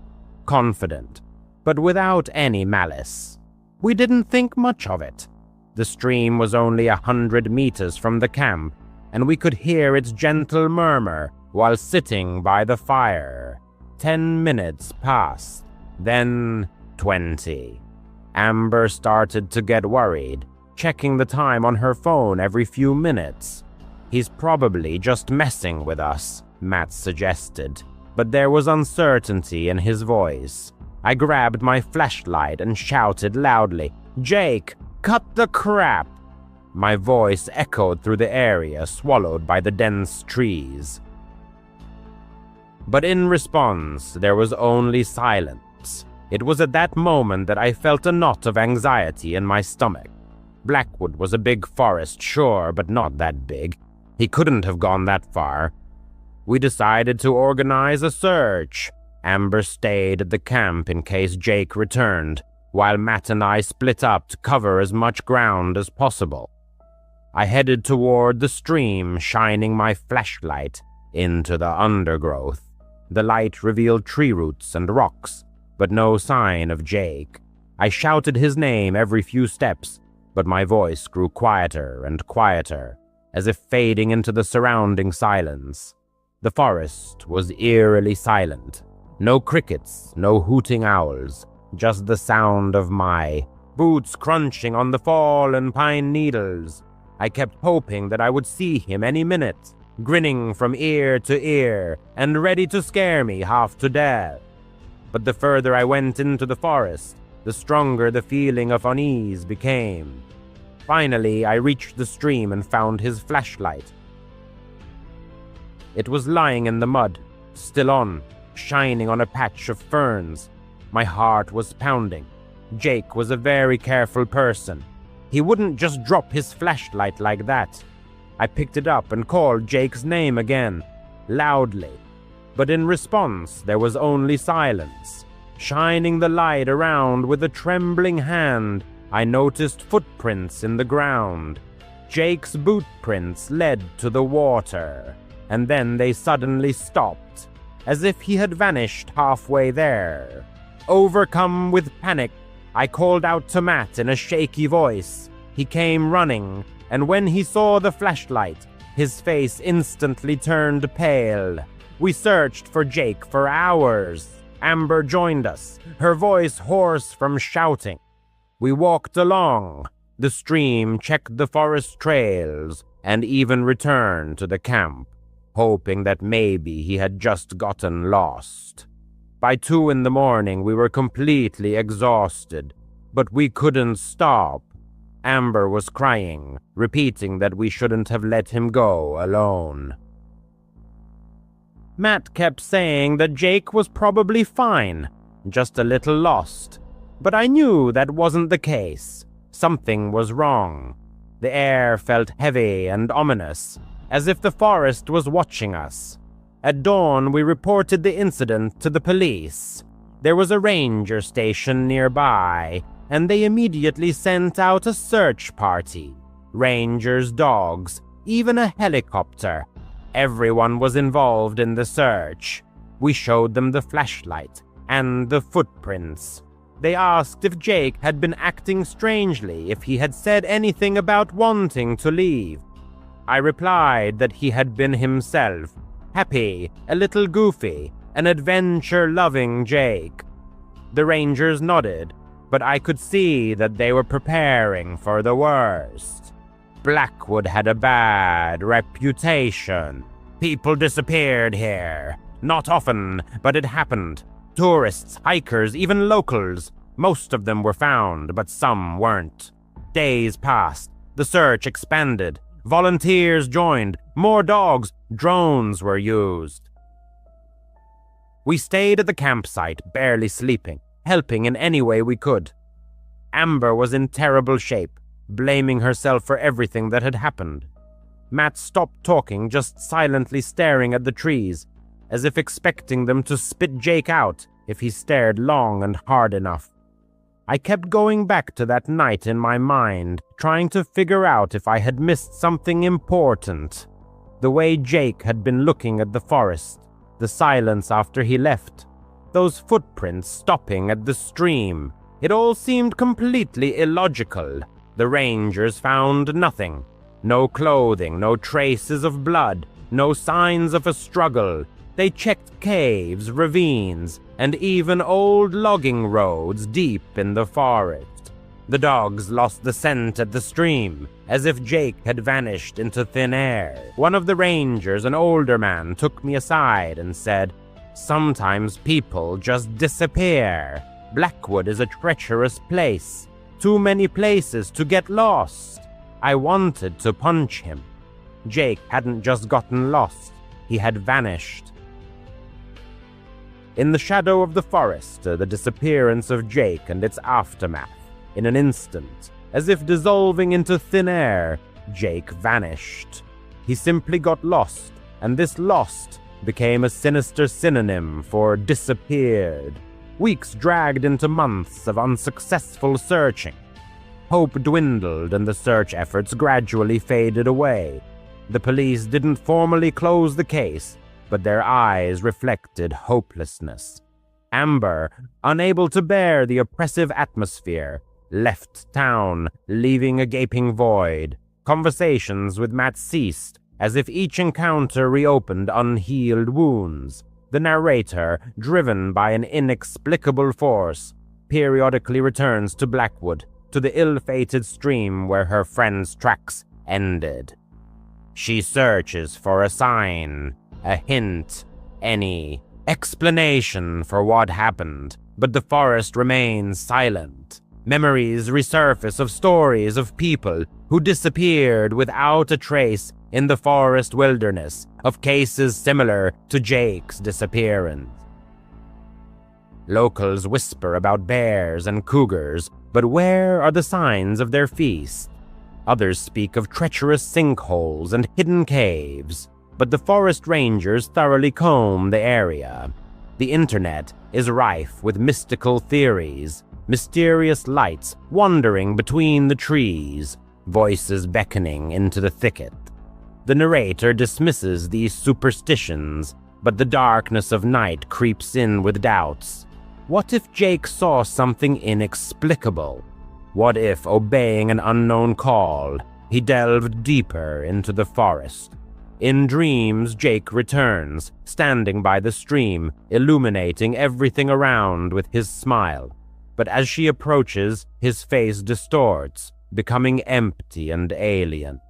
confident, but without any malice. We didn't think much of it. The stream was only 100 meters from the camp, and we could hear its gentle murmur while sitting by the fire. 10 minutes passed, then 20. Amber started to get worried, checking the time on her phone every few minutes. "He's probably just messing with us," Matt suggested, but there was uncertainty in his voice. I grabbed my flashlight and shouted loudly, "Jake, cut the crap!" My voice echoed through the area swallowed by the dense trees. But in response, there was only silence. It was at that moment that I felt a knot of anxiety in my stomach. Blackwood was a big forest, sure, but not that big. He couldn't have gone that far. We decided to organize a search. Amber stayed at the camp in case Jake returned, while Matt and I split up to cover as much ground as possible. I headed toward the stream, shining my flashlight into the undergrowth. The light revealed tree roots and rocks, but no sign of Jake. I shouted his name every few steps, but my voice grew quieter and quieter, as if fading into the surrounding silence. The forest was eerily silent. No crickets, no hooting owls, just the sound of my boots crunching on the fallen pine needles. I kept hoping that I would see him any minute, grinning from ear to ear and ready to scare me half to death. But the further I went into the forest, the stronger the feeling of unease became. Finally, I reached the stream and found his flashlight. It was lying in the mud, still on, shining on a patch of ferns. My heart was pounding. Jake was a very careful person. He wouldn't just drop his flashlight like that. I picked it up and called Jake's name again, loudly. But in response, there was only silence. Shining the light around with a trembling hand, I noticed footprints in the ground. Jake's boot prints led to the water, and then they suddenly stopped, as if he had vanished halfway there. Overcome with panic, I called out to Matt in a shaky voice. He came running, and when he saw the flashlight, his face instantly turned pale. We searched for Jake for hours. Amber joined us, her voice hoarse from shouting. We walked along the stream, checked the forest trails, and even returned to the camp, hoping that maybe he had just gotten lost. By 2 a.m, we were completely exhausted, but we couldn't stop. Amber was crying, repeating that we shouldn't have let him go alone. Matt kept saying that Jake was probably fine, just a little lost, but I knew that wasn't the case. Something was wrong. The air felt heavy and ominous, as if the forest was watching us. At dawn, we reported the incident to the police. There was a ranger station nearby, and they immediately sent out a search party. Rangers, dogs, even a helicopter. Everyone was involved in the search. We showed them the flashlight and the footprints. They asked if Jake had been acting strangely, if he had said anything about wanting to leave. I replied that he had been himself, happy, a little goofy, an adventure-loving Jake. The Rangers nodded, but I could see that they were preparing for the worst. Blackwood had a bad reputation. People disappeared here. Not often, but it happened. Tourists, hikers, even locals. Most of them were found, but some weren't. Days passed. The search expanded. Volunteers joined. More dogs. Drones were used. We stayed at the campsite, barely sleeping, helping in any way we could. Amber was in terrible shape, blaming herself for everything that had happened. Matt stopped talking, just silently staring at the trees, as if expecting them to spit Jake out if he stared long and hard enough. I kept going back to that night in my mind, trying to figure out if I had missed something important. The way Jake had been looking at the forest, the silence after he left, those footprints stopping at the stream. It all seemed completely illogical. The Rangers found nothing. No clothing, no traces of blood, no signs of a struggle. They checked caves, ravines, and even old logging roads deep in the forest. The dogs lost the scent at the stream, as if Jake had vanished into thin air. One of the Rangers, an older man, took me aside and said, "Sometimes people just disappear. Blackwood is a treacherous place. Too many places to get lost." I wanted to punch him. Jake hadn't just gotten lost. He had vanished. In the shadow of the forest, the disappearance of Jake and its aftermath. In an instant, as if dissolving into thin air, Jake vanished. He simply got lost, and this lost became a sinister synonym for disappeared. Weeks dragged into months of unsuccessful searching. Hope dwindled and the search efforts gradually faded away. The police didn't formally close the case, but their eyes reflected hopelessness. Amber, unable to bear the oppressive atmosphere, left town, leaving a gaping void. Conversations with Matt ceased, as if each encounter reopened unhealed wounds. The narrator, driven by an inexplicable force, periodically returns to Blackwood, to the ill-fated stream where her friend's tracks ended. She searches for a sign, a hint, any explanation for what happened, but the forest remains silent. Memories resurface of stories of people who disappeared without a trace in the forest wilderness, of cases similar to Jake's disappearance. Locals whisper about bears and cougars, but where are the signs of their feast? Others speak of treacherous sinkholes and hidden caves, but the forest rangers thoroughly comb the area. The internet is rife with mystical theories, mysterious lights wandering between the trees, voices beckoning into the thicket. The narrator dismisses these superstitions, but the darkness of night creeps in with doubts. What if Jake saw something inexplicable? What if, obeying an unknown call, he delved deeper into the forest? In dreams, Jake returns, standing by the stream, illuminating everything around with his smile. But as she approaches, his face distorts, becoming empty and alien.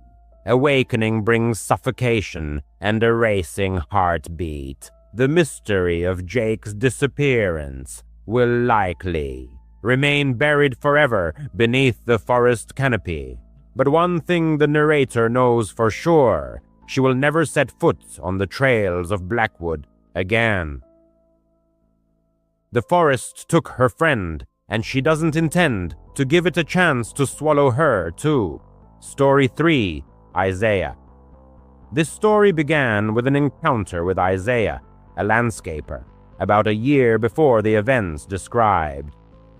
Awakening brings suffocation and a racing heartbeat. The mystery of Jake's disappearance will likely remain buried forever beneath the forest canopy. But one thing the narrator knows for sure: she will never set foot on the trails of Blackwood again. The forest took her friend, and she doesn't intend to give it a chance to swallow her, too. Story 3, Isaiah. This story began with an encounter with Isaiah, a landscaper, about a year before the events described.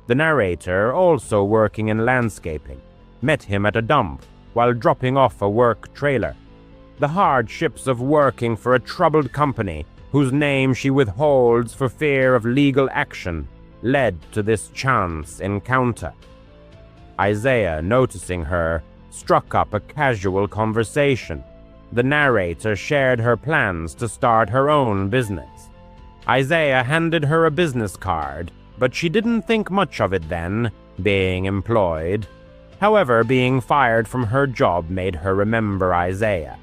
The narrator, also working in landscaping, met him at a dump while dropping off a work trailer. The hardships of working for a troubled company whose name she withholds for fear of legal action led to this chance encounter. Isaiah, noticing her, struck up a casual conversation. The narrator shared her plans to start her own business. Isaiah handed her a business card, but she didn't think much of it then, being employed. However, being fired from her job made her remember Isaiah.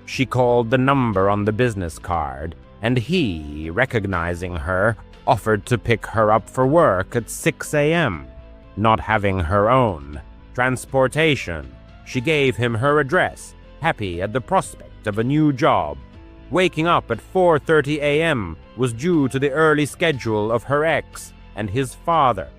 She called the number on the business card, and he, recognizing her, offered to pick her up for work at 6 a.m., not having her own transportation. She gave him her address, happy at the prospect of a new job. Waking up at 4:30 a.m. was due to the early schedule of her ex and his father.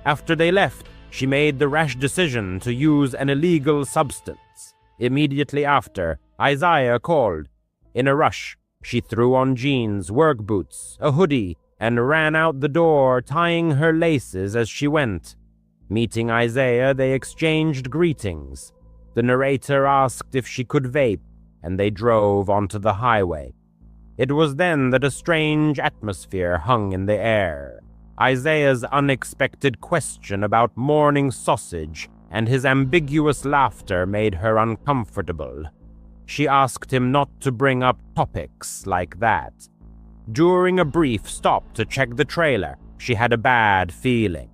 After they left, she made the rash decision to use an illegal substance. Immediately after, Isaiah called. In a rush, she threw on jeans, work boots, a hoodie, and ran out the door, tying her laces as she went. Meeting Isaiah, they exchanged greetings. The narrator asked if she could vape, and they drove onto the highway. It was then that a strange atmosphere hung in the air. Isaiah's unexpected question about morning sausage and his ambiguous laughter made her uncomfortable. She asked him not to bring up topics like that. During a brief stop to check the trailer, she had a bad feeling.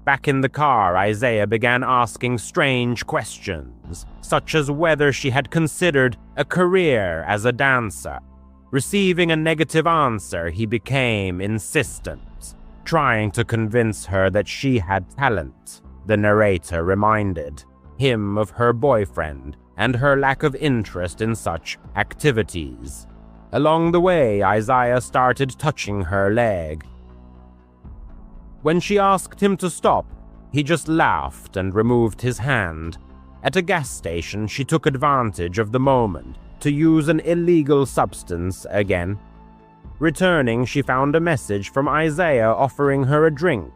Back in the car, Isaiah began asking strange questions, such as whether she had considered a career as a dancer. Receiving a negative answer, he became insistent, trying to convince her that she had talent. The narrator reminded him of her boyfriend and her lack of interest in such activities. Along the way, Isaiah started touching her leg. When she asked him to stop, he just laughed and removed his hand. At a gas station, she took advantage of the moment to use an illegal substance again. Returning, she found a message from Isaiah offering her a drink.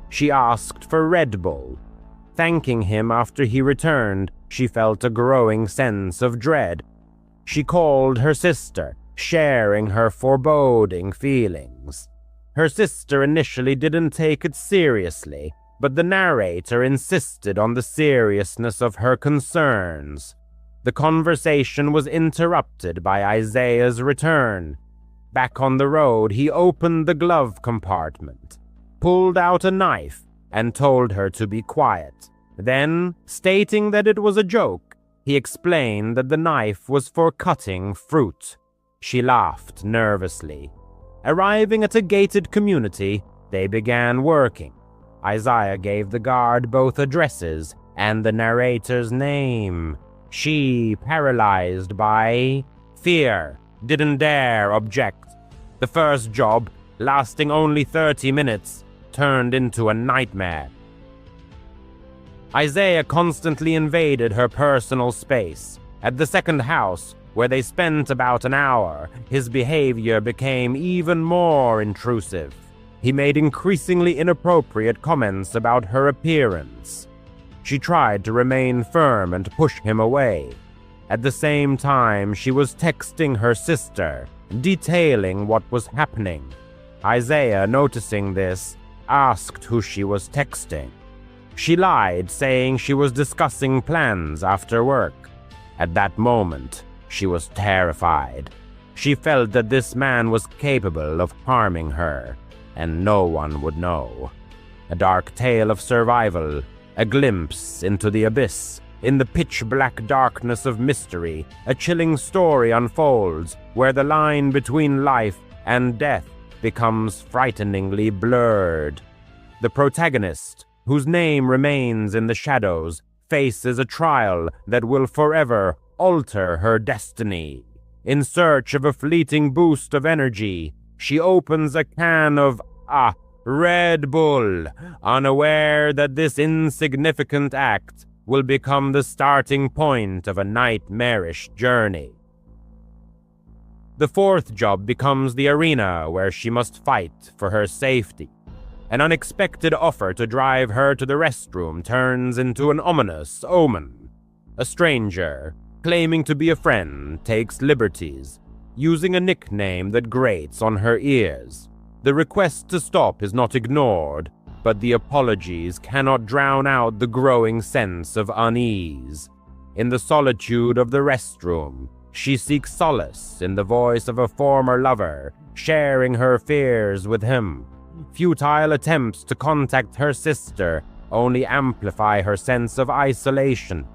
She asked for Red Bull. Thanking him after he returned, she felt a growing sense of dread. She called her sister, sharing her foreboding feelings. Her sister initially didn't take it seriously, but the narrator insisted on the seriousness of her concerns. The conversation was interrupted by Isaiah's return. Back on the road, he opened the glove compartment, pulled out a knife, and told her to be quiet. Then, stating that it was a joke, he explained that the knife was for cutting fruit. She laughed nervously. Arriving at a gated community, they began working. Isaiah gave the guard both addresses and the narrator's name. She, paralyzed by fear, didn't dare object. The first job, lasting only 30 minutes, turned into a nightmare. Isaiah constantly invaded her personal space. At the second house, where they spent about an hour, his behavior became even more intrusive. He made increasingly inappropriate comments about her appearance. She tried to remain firm and push him away. At the same time, she was texting her sister, detailing what was happening. Isaiah, noticing this, asked who she was texting. She lied, saying she was discussing plans after work. At that moment, she was terrified. She felt that this man was capable of harming her, and no one would know. A dark tale of survival, a glimpse into the abyss. In the pitch-black darkness of mystery, a chilling story unfolds where the line between life and death becomes frighteningly blurred. The protagonist, whose name remains in the shadows, faces a trial that will forever alter her destiny. In search of a fleeting boost of energy, she opens a can of Red Bull, unaware that this insignificant act will become the starting point of a nightmarish journey. The fourth job becomes the arena where she must fight for her safety. An unexpected offer to drive her to the restroom turns into an ominous omen. A stranger, claiming to be a friend, takes liberties, using a nickname that grates on her ears. The request to stop is not ignored, but the apologies cannot drown out the growing sense of unease. In the solitude of the restroom, she seeks solace in the voice of a former lover, sharing her fears with him. Futile attempts to contact her sister only amplify her sense of isolation.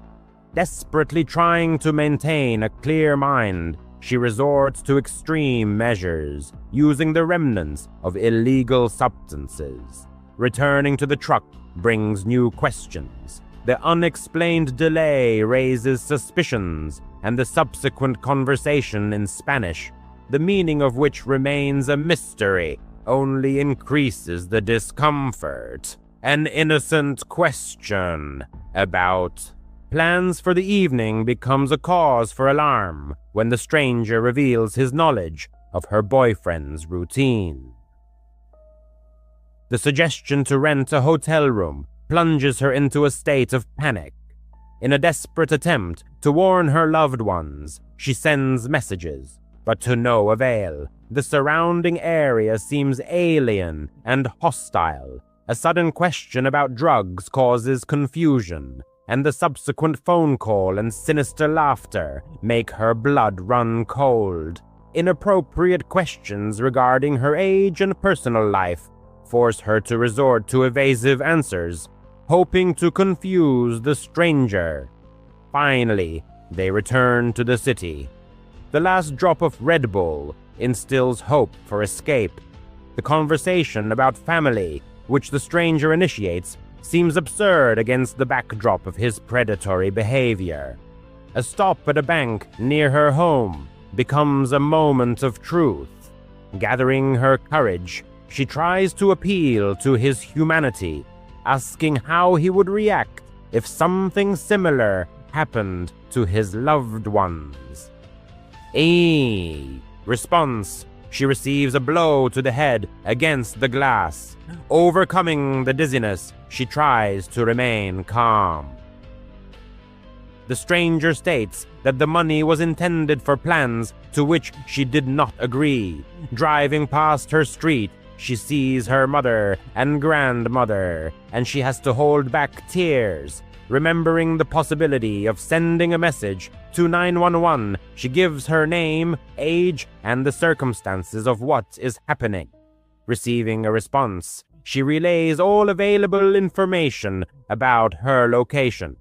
Desperately trying to maintain a clear mind, she resorts to extreme measures, using the remnants of illegal substances. Returning to the truck brings new questions. The unexplained delay raises suspicions, and the subsequent conversation in Spanish, the meaning of which remains a mystery, only increases the discomfort. An innocent question about plans for the evening becomes a cause for alarm when the stranger reveals his knowledge of her boyfriend's routine. The suggestion to rent a hotel room plunges her into a state of panic. In a desperate attempt to warn her loved ones, she sends messages, but to no avail. The surrounding area seems alien and hostile. A sudden question about drugs causes confusion, and the subsequent phone call and sinister laughter make her blood run cold. Inappropriate questions regarding her age and personal life force her to resort to evasive answers, hoping to confuse the stranger. Finally, they return to the city. The last drop of Red Bull instills hope for escape. The conversation about family, which the stranger initiates, seems absurd against the backdrop of his predatory behavior. A stop at a bank near her home becomes a moment of truth. Gathering her courage, she tries to appeal to his humanity, asking how he would react if something similar happened to his loved ones. Response: she receives a blow to the head against the glass. Overcoming the dizziness, she tries to remain calm. The stranger states that the money was intended for plans to which she did not agree. Driving past her street, she sees her mother and grandmother, and she has to hold back tears. Remembering the possibility of sending a message to 911, she gives her name, age, and the circumstances of what is happening. Receiving a response, she relays all available information about her location.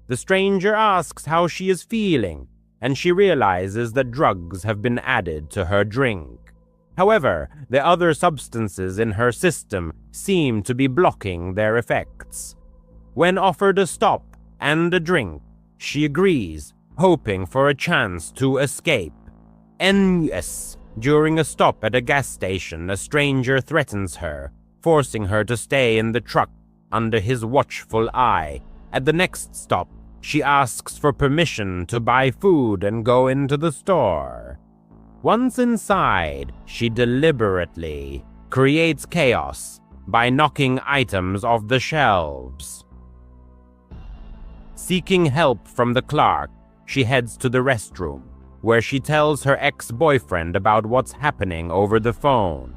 The stranger asks how she is feeling, and she realizes that drugs have been added to her drink. However, the other substances in her system seem to be blocking their effects. When offered a stop and a drink, she agrees, hoping for a chance to escape. During a stop at a gas station, a stranger threatens her, forcing her to stay in the truck under his watchful eye. At the next stop, she asks for permission to buy food and go into the store. Once inside, she deliberately creates chaos by knocking items off the shelves. Seeking help from the clerk, she heads to the restroom, where she tells her ex-boyfriend about what's happening over the phone.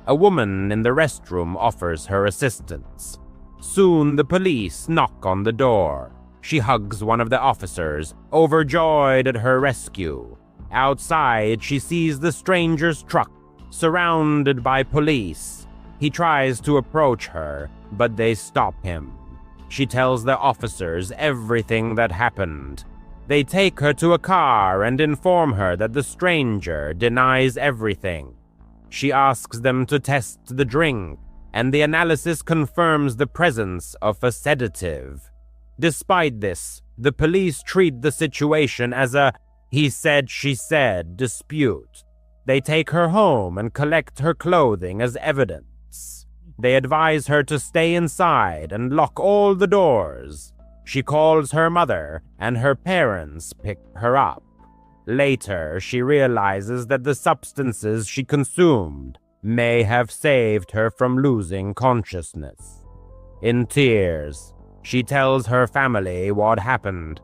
A woman in the restroom offers her assistance. Soon the police knock on the door. She hugs one of the officers, overjoyed at her rescue. Outside, she sees the stranger's truck, surrounded by police. He tries to approach her, but they stop him. She tells the officers everything that happened. They take her to a car and inform her that the stranger denies everything. She asks them to test the drink, and the analysis confirms the presence of a sedative. Despite this, the police treat the situation as a he said, she said dispute. They take her home and collect her clothing as evidence. They advise her to stay inside and lock all the doors. She calls her mother, and her parents pick her up. Later, she realizes that the substances she consumed may have saved her from losing consciousness. In tears, she tells her family what happened.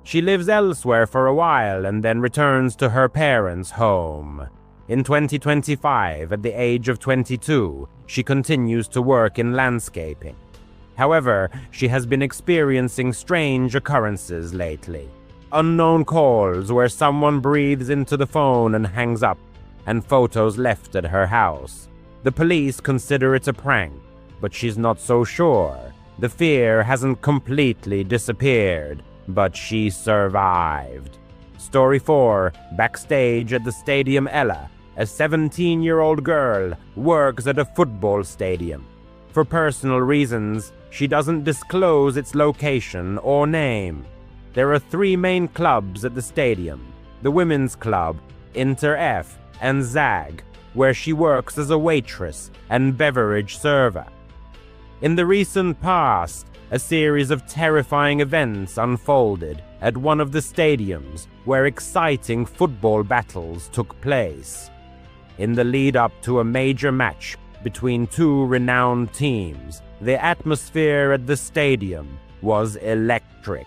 She lives elsewhere for a while and then returns to her parents' home. In 2025, at the age of 22, she continues to work in landscaping. However, she has been experiencing strange occurrences lately. Unknown calls where someone breathes into the phone and hangs up, and photos left at her house. The police consider it a prank, but she's not so sure. The fear hasn't completely disappeared, but she survived. Story 4, backstage at the Stadium Ella. A 17-year-old girl works at a football stadium. For personal reasons, she doesn't disclose its location or name. There are 3 main clubs at the stadium: the Women's Club, Inter F, and ZAG, where she works as a waitress and beverage server. In the recent past, a series of terrifying events unfolded at one of the stadiums where exciting football battles took place. In the lead-up to a major match between 2 renowned teams, the atmosphere at the stadium was electric.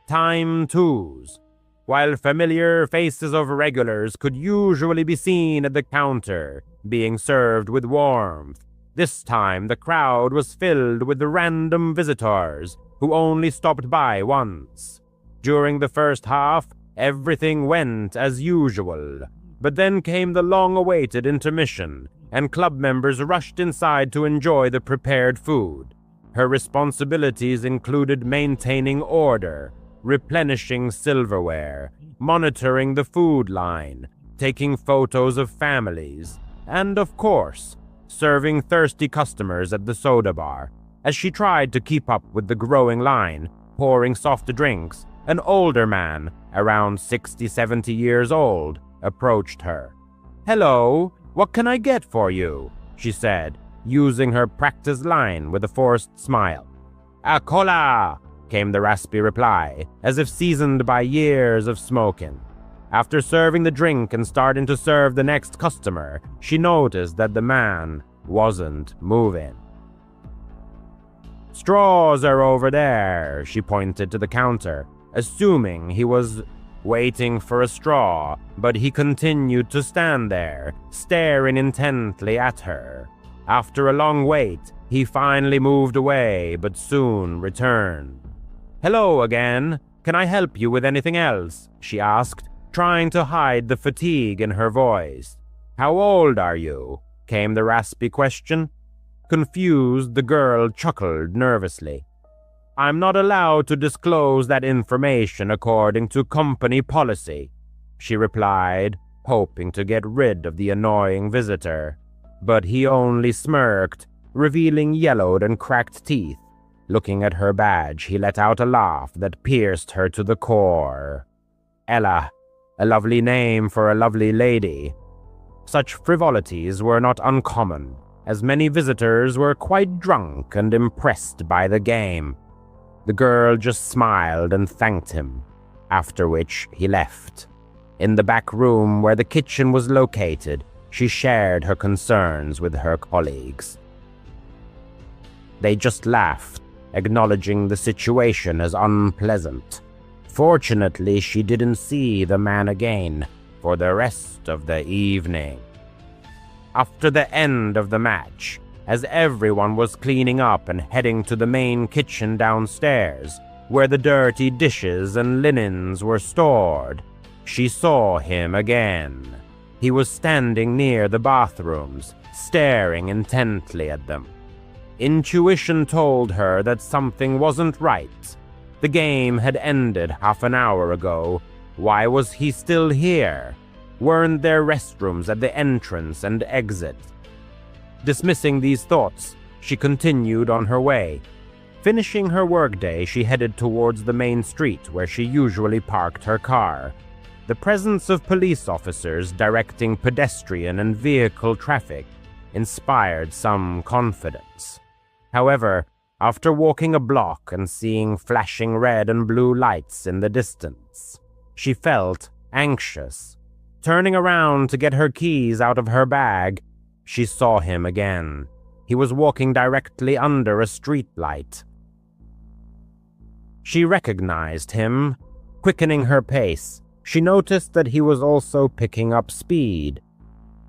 Time twos. While familiar faces of regulars could usually be seen at the counter, being served with warmth, this time the crowd was filled with the random visitors who only stopped by once. During the first half, everything went as usual, but then came the long-awaited intermission, and club members rushed inside to enjoy the prepared food. Her responsibilities included maintaining order, replenishing silverware, monitoring the food line, taking photos of families, and, of course, serving thirsty customers at the soda bar. As she tried to keep up with the growing line, pouring soft drinks, an older man, around 60-70 years old, approached her. "Hello, what can I get for you?" she said, using her practice line with a forced smile. "A cola," came the raspy reply, as if seasoned by years of smoking. After serving the drink and starting to serve the next customer, she noticed that the man wasn't moving. "Straws are over there," she pointed to the counter, assuming he was waiting for a straw, but he continued to stand there, staring intently at her. After a long wait, he finally moved away, but soon returned. "Hello again. Can I help you with anything else?" she asked, trying to hide the fatigue in her voice. "How old are you?" came the raspy question. Confused, the girl chuckled nervously. "I'm not allowed to disclose that information according to company policy," she replied, hoping to get rid of the annoying visitor. But he only smirked, revealing yellowed and cracked teeth. Looking at her badge, he let out a laugh that pierced her to the core. Ella, a lovely name for a lovely lady. Such frivolities were not uncommon, as many visitors were quite drunk and impressed by the game. The girl just smiled and thanked him, after which he left. In the back room where the kitchen was located, she shared her concerns with her colleagues. They just laughed, acknowledging the situation as unpleasant. Fortunately, she didn't see the man again for the rest of the evening. After the end of the match, as everyone was cleaning up and heading to the main kitchen downstairs, where the dirty dishes and linens were stored, she saw him again. He was standing near the bathrooms, staring intently at them. Intuition told her that something wasn't right. The game had ended half an hour ago. Why was he still here? Weren't there restrooms at the entrance and exit? Dismissing these thoughts, she continued on her way. Finishing her workday, she headed towards the main street where she usually parked her car. The presence of police officers directing pedestrian and vehicle traffic inspired some confidence. However, after walking a block and seeing flashing red and blue lights in the distance, she felt anxious. Turning around to get her keys out of her bag, she saw him again. He was walking directly under a streetlight. She recognized him. Quickening her pace, she noticed that he was also picking up speed.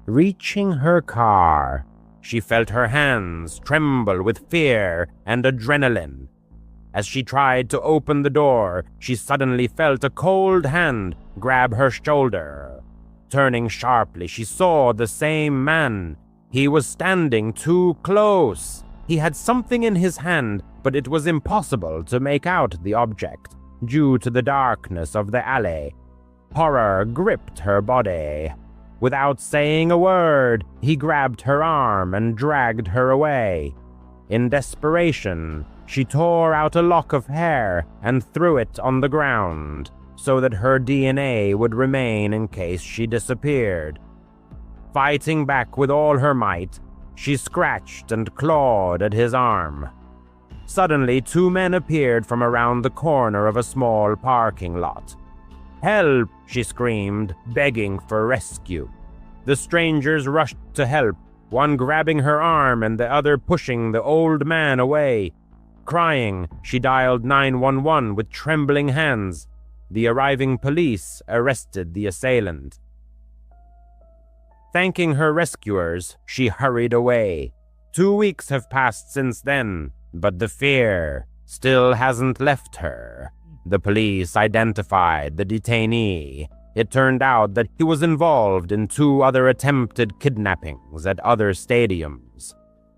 Reaching her car, she felt her hands tremble with fear and adrenaline. As she tried to open the door, she suddenly felt a cold hand grab her shoulder. Turning sharply, she saw the same man. He was standing too close. He had something in his hand, but it was impossible to make out the object due to the darkness of the alley. Horror gripped her body. Without saying a word, he grabbed her arm and dragged her away. In desperation, she tore out a lock of hair and threw it on the ground, so that her DNA would remain in case she disappeared. Fighting back with all her might, she scratched and clawed at his arm. Suddenly, two men appeared from around the corner of a small parking lot. "Help!" she screamed, begging for rescue. The strangers rushed to help, one grabbing her arm and the other pushing the old man away. Crying, she dialed 911 with trembling hands. The arriving police arrested the assailant. Thanking her rescuers, she hurried away. 2 weeks have passed since then, but the fear still hasn't left her. The police identified the detainee. It turned out that he was involved in 2 other attempted kidnappings at other stadiums.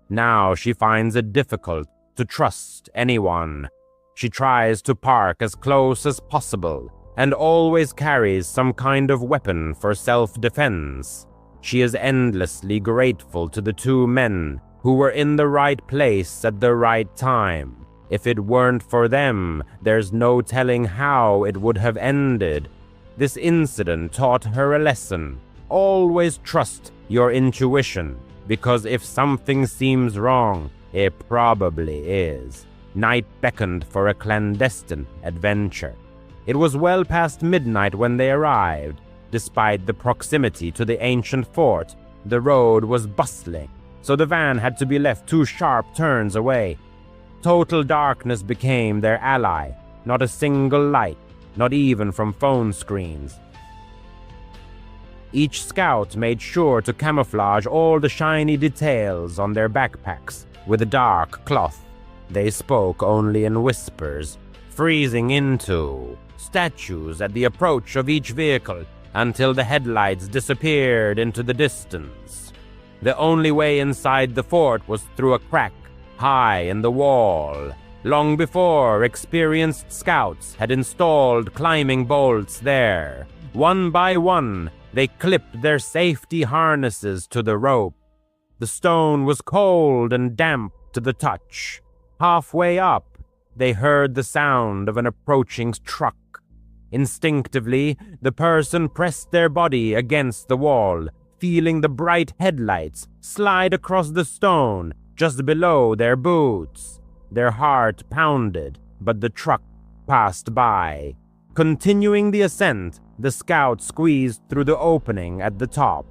Now she finds it difficult to trust anyone. She tries to park as close as possible and always carries some kind of weapon for self-defense. She is endlessly grateful to the 2 men who were in the right place at the right time. If it weren't for them, there's no telling how it would have ended. This incident taught her a lesson. Always trust your intuition, because if something seems wrong, it probably is. Night beckoned for a clandestine adventure. It was well past midnight when they arrived. Despite the proximity to the ancient fort, the road was bustling, so the van had to be left 2 sharp turns away. Total darkness became their ally. Not a single light, not even from phone screens. Each scout made sure to camouflage all the shiny details on their backpacks with a dark cloth. They spoke only in whispers, freezing into statues at the approach of each vehicle until the headlights disappeared into the distance. The only way inside the fort was through a crack high in the wall. Long before, experienced scouts had installed climbing bolts there. One by one, they clipped their safety harnesses to the rope. The stone was cold and damp to the touch. Halfway up, they heard the sound of an approaching truck. Instinctively, the person pressed their body against the wall, feeling the bright headlights slide across the stone just below their boots. Their heart pounded, but the truck passed by. Continuing the ascent, the scout squeezed through the opening at the top.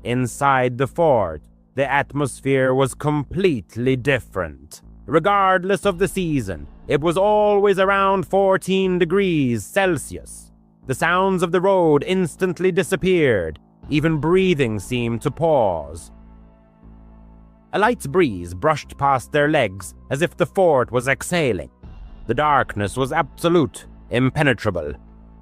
Inside the fort, the atmosphere was completely different. Regardless of the season, it was always around 14 degrees Celsius. The sounds of the road instantly disappeared. Even breathing seemed to pause. A light breeze brushed past their legs as if the fort was exhaling. The darkness was absolute, impenetrable.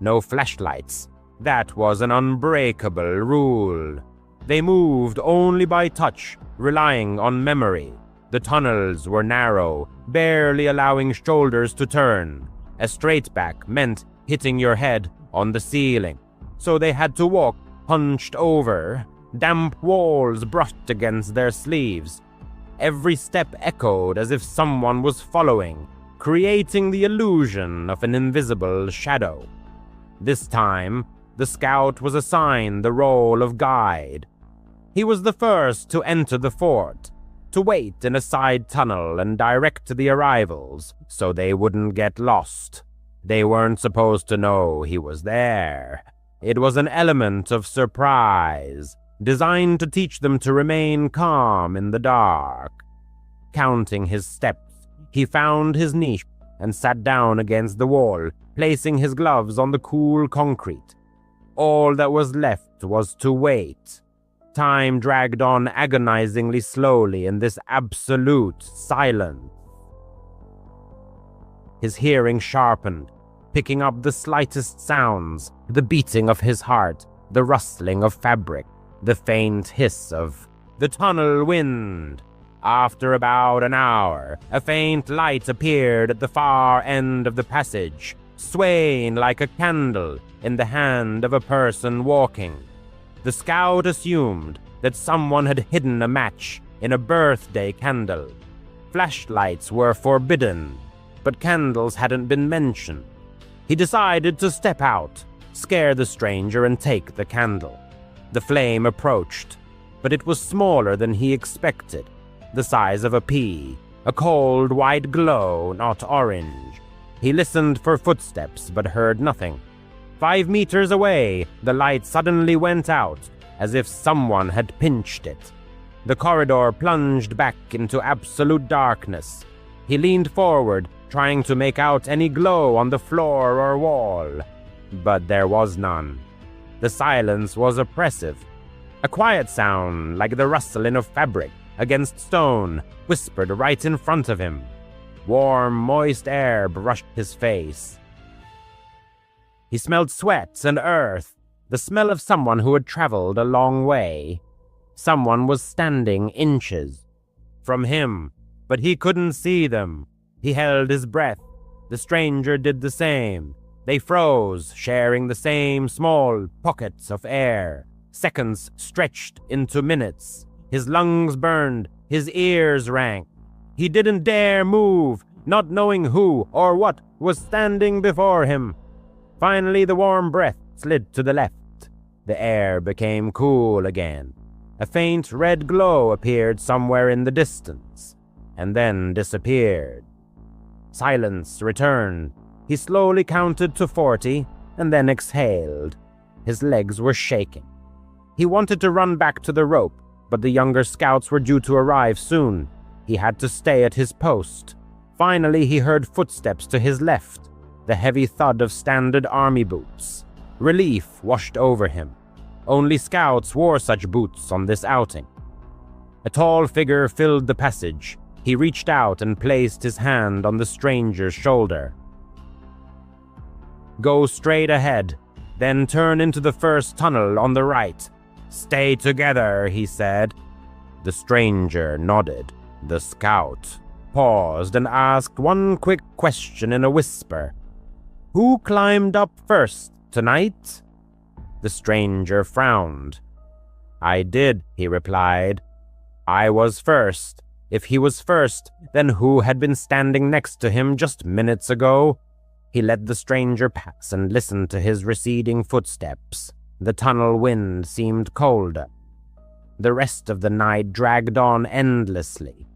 No flashlights. That was an unbreakable rule. They moved only by touch, relying on memory. The tunnels were narrow, barely allowing shoulders to turn. A straight back meant hitting your head on the ceiling, so they had to walk hunched over. Damp walls brushed against their sleeves. Every step echoed as if someone was following, creating the illusion of an invisible shadow. This time, the scout was assigned the role of guide. He was the first to enter the fort, to wait in a side tunnel and direct the arrivals so they wouldn't get lost. They weren't supposed to know he was there. It was an element of surprise, designed to teach them to remain calm in the dark. Counting his steps, he found his niche and sat down against the wall, placing his gloves on the cool concrete. All that was left was to wait. Time dragged on agonizingly slowly in this absolute silence. His hearing sharpened, picking up the slightest sounds, the beating of his heart, the rustling of fabric, the faint hiss of the tunnel wind. After about an hour, a faint light appeared at the far end of the passage, swaying like a candle in the hand of a person walking. The scout assumed that someone had hidden a match in a birthday candle. Flashlights were forbidden, but candles hadn't been mentioned. He decided to step out, scare the stranger, and take the candle. The flame approached, but it was smaller than he expected, the size of a pea, a cold white glow, not orange. He listened for footsteps, but heard nothing. 5 meters away, the light suddenly went out, as if someone had pinched it. The corridor plunged back into absolute darkness. He leaned forward, trying to make out any glow on the floor or wall, but there was none. The silence was oppressive. A quiet sound, like the rustling of fabric against stone, whispered right in front of him. Warm, moist air brushed his face. He smelled sweat and earth, the smell of someone who had traveled a long way. Someone was standing inches from him, but he couldn't see them. He held his breath. The stranger did the same. They froze, sharing the same small pockets of air. Seconds stretched into minutes. His lungs burned, his ears rang. He didn't dare move, not knowing who or what was standing before him. Finally, the warm breath slid to the left. The air became cool again. A faint red glow appeared somewhere in the distance, and then disappeared. Silence returned. He slowly counted to 40, and then exhaled. His legs were shaking. He wanted to run back to the rope, but the younger scouts were due to arrive soon. He had to stay at his post. Finally, he heard footsteps to his left, the heavy thud of standard army boots. Relief washed over him. Only scouts wore such boots on this outing. A tall figure filled the passage. He reached out and placed his hand on the stranger's shoulder. "Go straight ahead, then turn into the first tunnel on the right. Stay together," he said. The stranger nodded. The scout paused and asked one quick question in a whisper. "Who climbed up first tonight?" The stranger frowned. "I did," he replied. "I was first. If he was first, then who had been standing next to him just minutes ago?" He let the stranger pass and listened to his receding footsteps. The tunnel wind seemed colder. The rest of the night dragged on endlessly.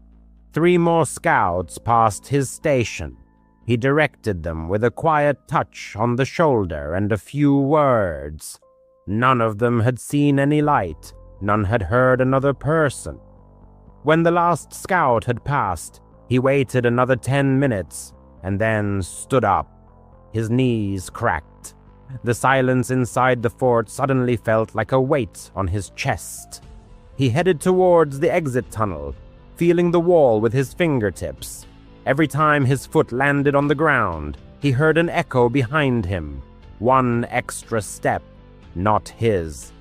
3 more scouts passed his station. He directed them with a quiet touch on the shoulder and a few words. None of them had seen any light. None had heard another person. When the last scout had passed, he waited another 10 minutes and then stood up. His knees cracked. The silence inside the fort suddenly felt like a weight on his chest. He headed towards the exit tunnel, feeling the wall with his fingertips. Every time his foot landed on the ground, he heard an echo behind him. One extra step, not his.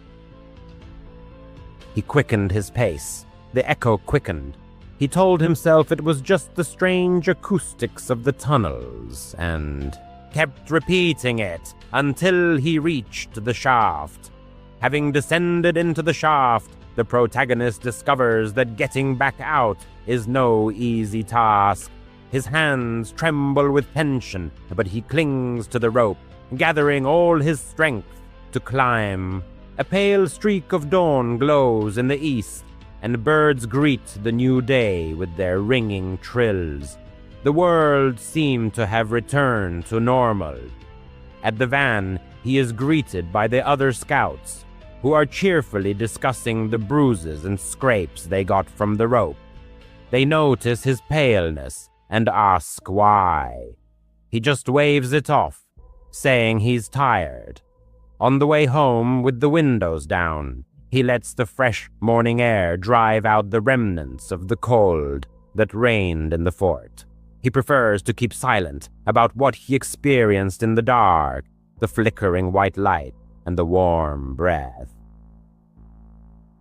He quickened his pace. The echo quickened. He told himself it was just the strange acoustics of the tunnels, and kept repeating it until he reached the shaft. Having descended into the shaft, the protagonist discovers that getting back out is no easy task. His hands tremble with tension, but he clings to the rope, gathering all his strength to climb. A pale streak of dawn glows in the east, and birds greet the new day with their ringing trills. The world seemed to have returned to normal. At the van, he is greeted by the other scouts, who are cheerfully discussing the bruises and scrapes they got from the rope. They notice his paleness and ask why. He just waves it off, saying he's tired. On the way home, with the windows down, he lets the fresh morning air drive out the remnants of the cold that reigned in the fort. He prefers to keep silent about what he experienced in the dark, the flickering white light and the warm breath.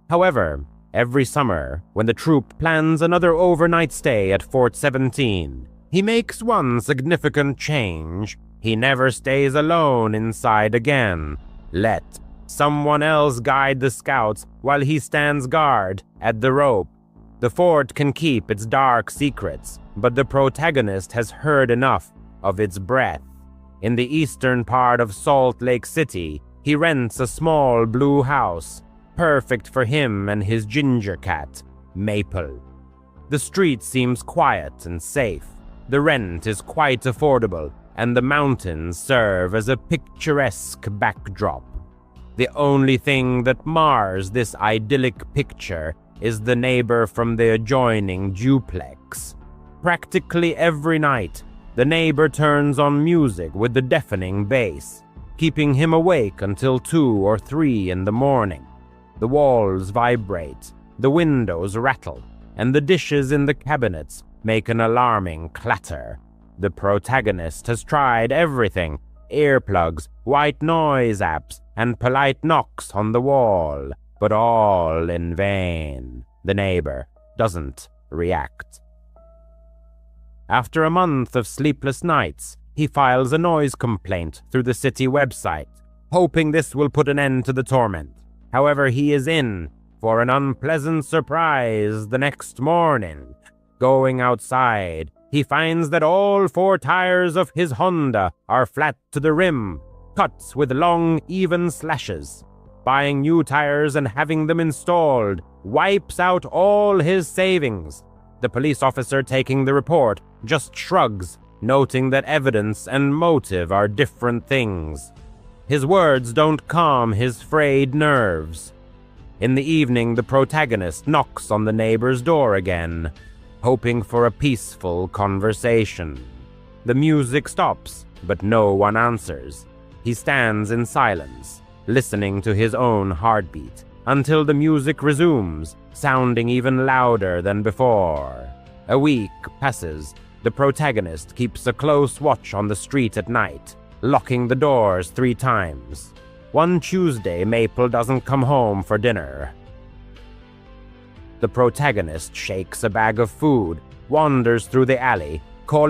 However, every summer, when the troop plans another overnight stay at Fort 17, he makes one significant change. He never stays alone inside again. Let someone else guide the scouts while he stands guard at the rope. The fort can keep its dark secrets, but the protagonist has heard enough of its breath. In the eastern part of Salt Lake City, he rents a small blue house, perfect for him and his ginger cat, Maple. The street seems quiet and safe. The rent is quite affordable, and the mountains serve as a picturesque backdrop. The only thing that mars this idyllic picture is the neighbor from the adjoining duplex. Practically every night, the neighbor turns on music with the deafening bass, keeping him awake until 2 or 3 in the morning. The walls vibrate, the windows rattle, and the dishes in the cabinets make an alarming clatter. The protagonist has tried everything: earplugs, white noise apps, and polite knocks on the wall, but all in vain. The neighbor doesn't react. After a month of sleepless nights, he files a noise complaint through the city website, hoping this will put an end to the torment. However, he is in for an unpleasant surprise the next morning. Going outside, he finds that all 4 tires of his Honda are flat to the rim, cuts with long, even slashes. Buying new tires and having them installed wipes out all his savings. The police officer taking the report just shrugs, noting that evidence and motive are different things. His words don't calm his frayed nerves. In the evening, the protagonist knocks on the neighbor's door again, hoping for a peaceful conversation. The music stops, but no one answers. He stands in silence, listening to his own heartbeat, until the music resumes, sounding even louder than before. A week passes. The protagonist keeps a close watch on the street at night, locking the doors 3 times. One Tuesday, Maple doesn't come home for dinner. The protagonist shakes a bag of food, wanders through the alley, calling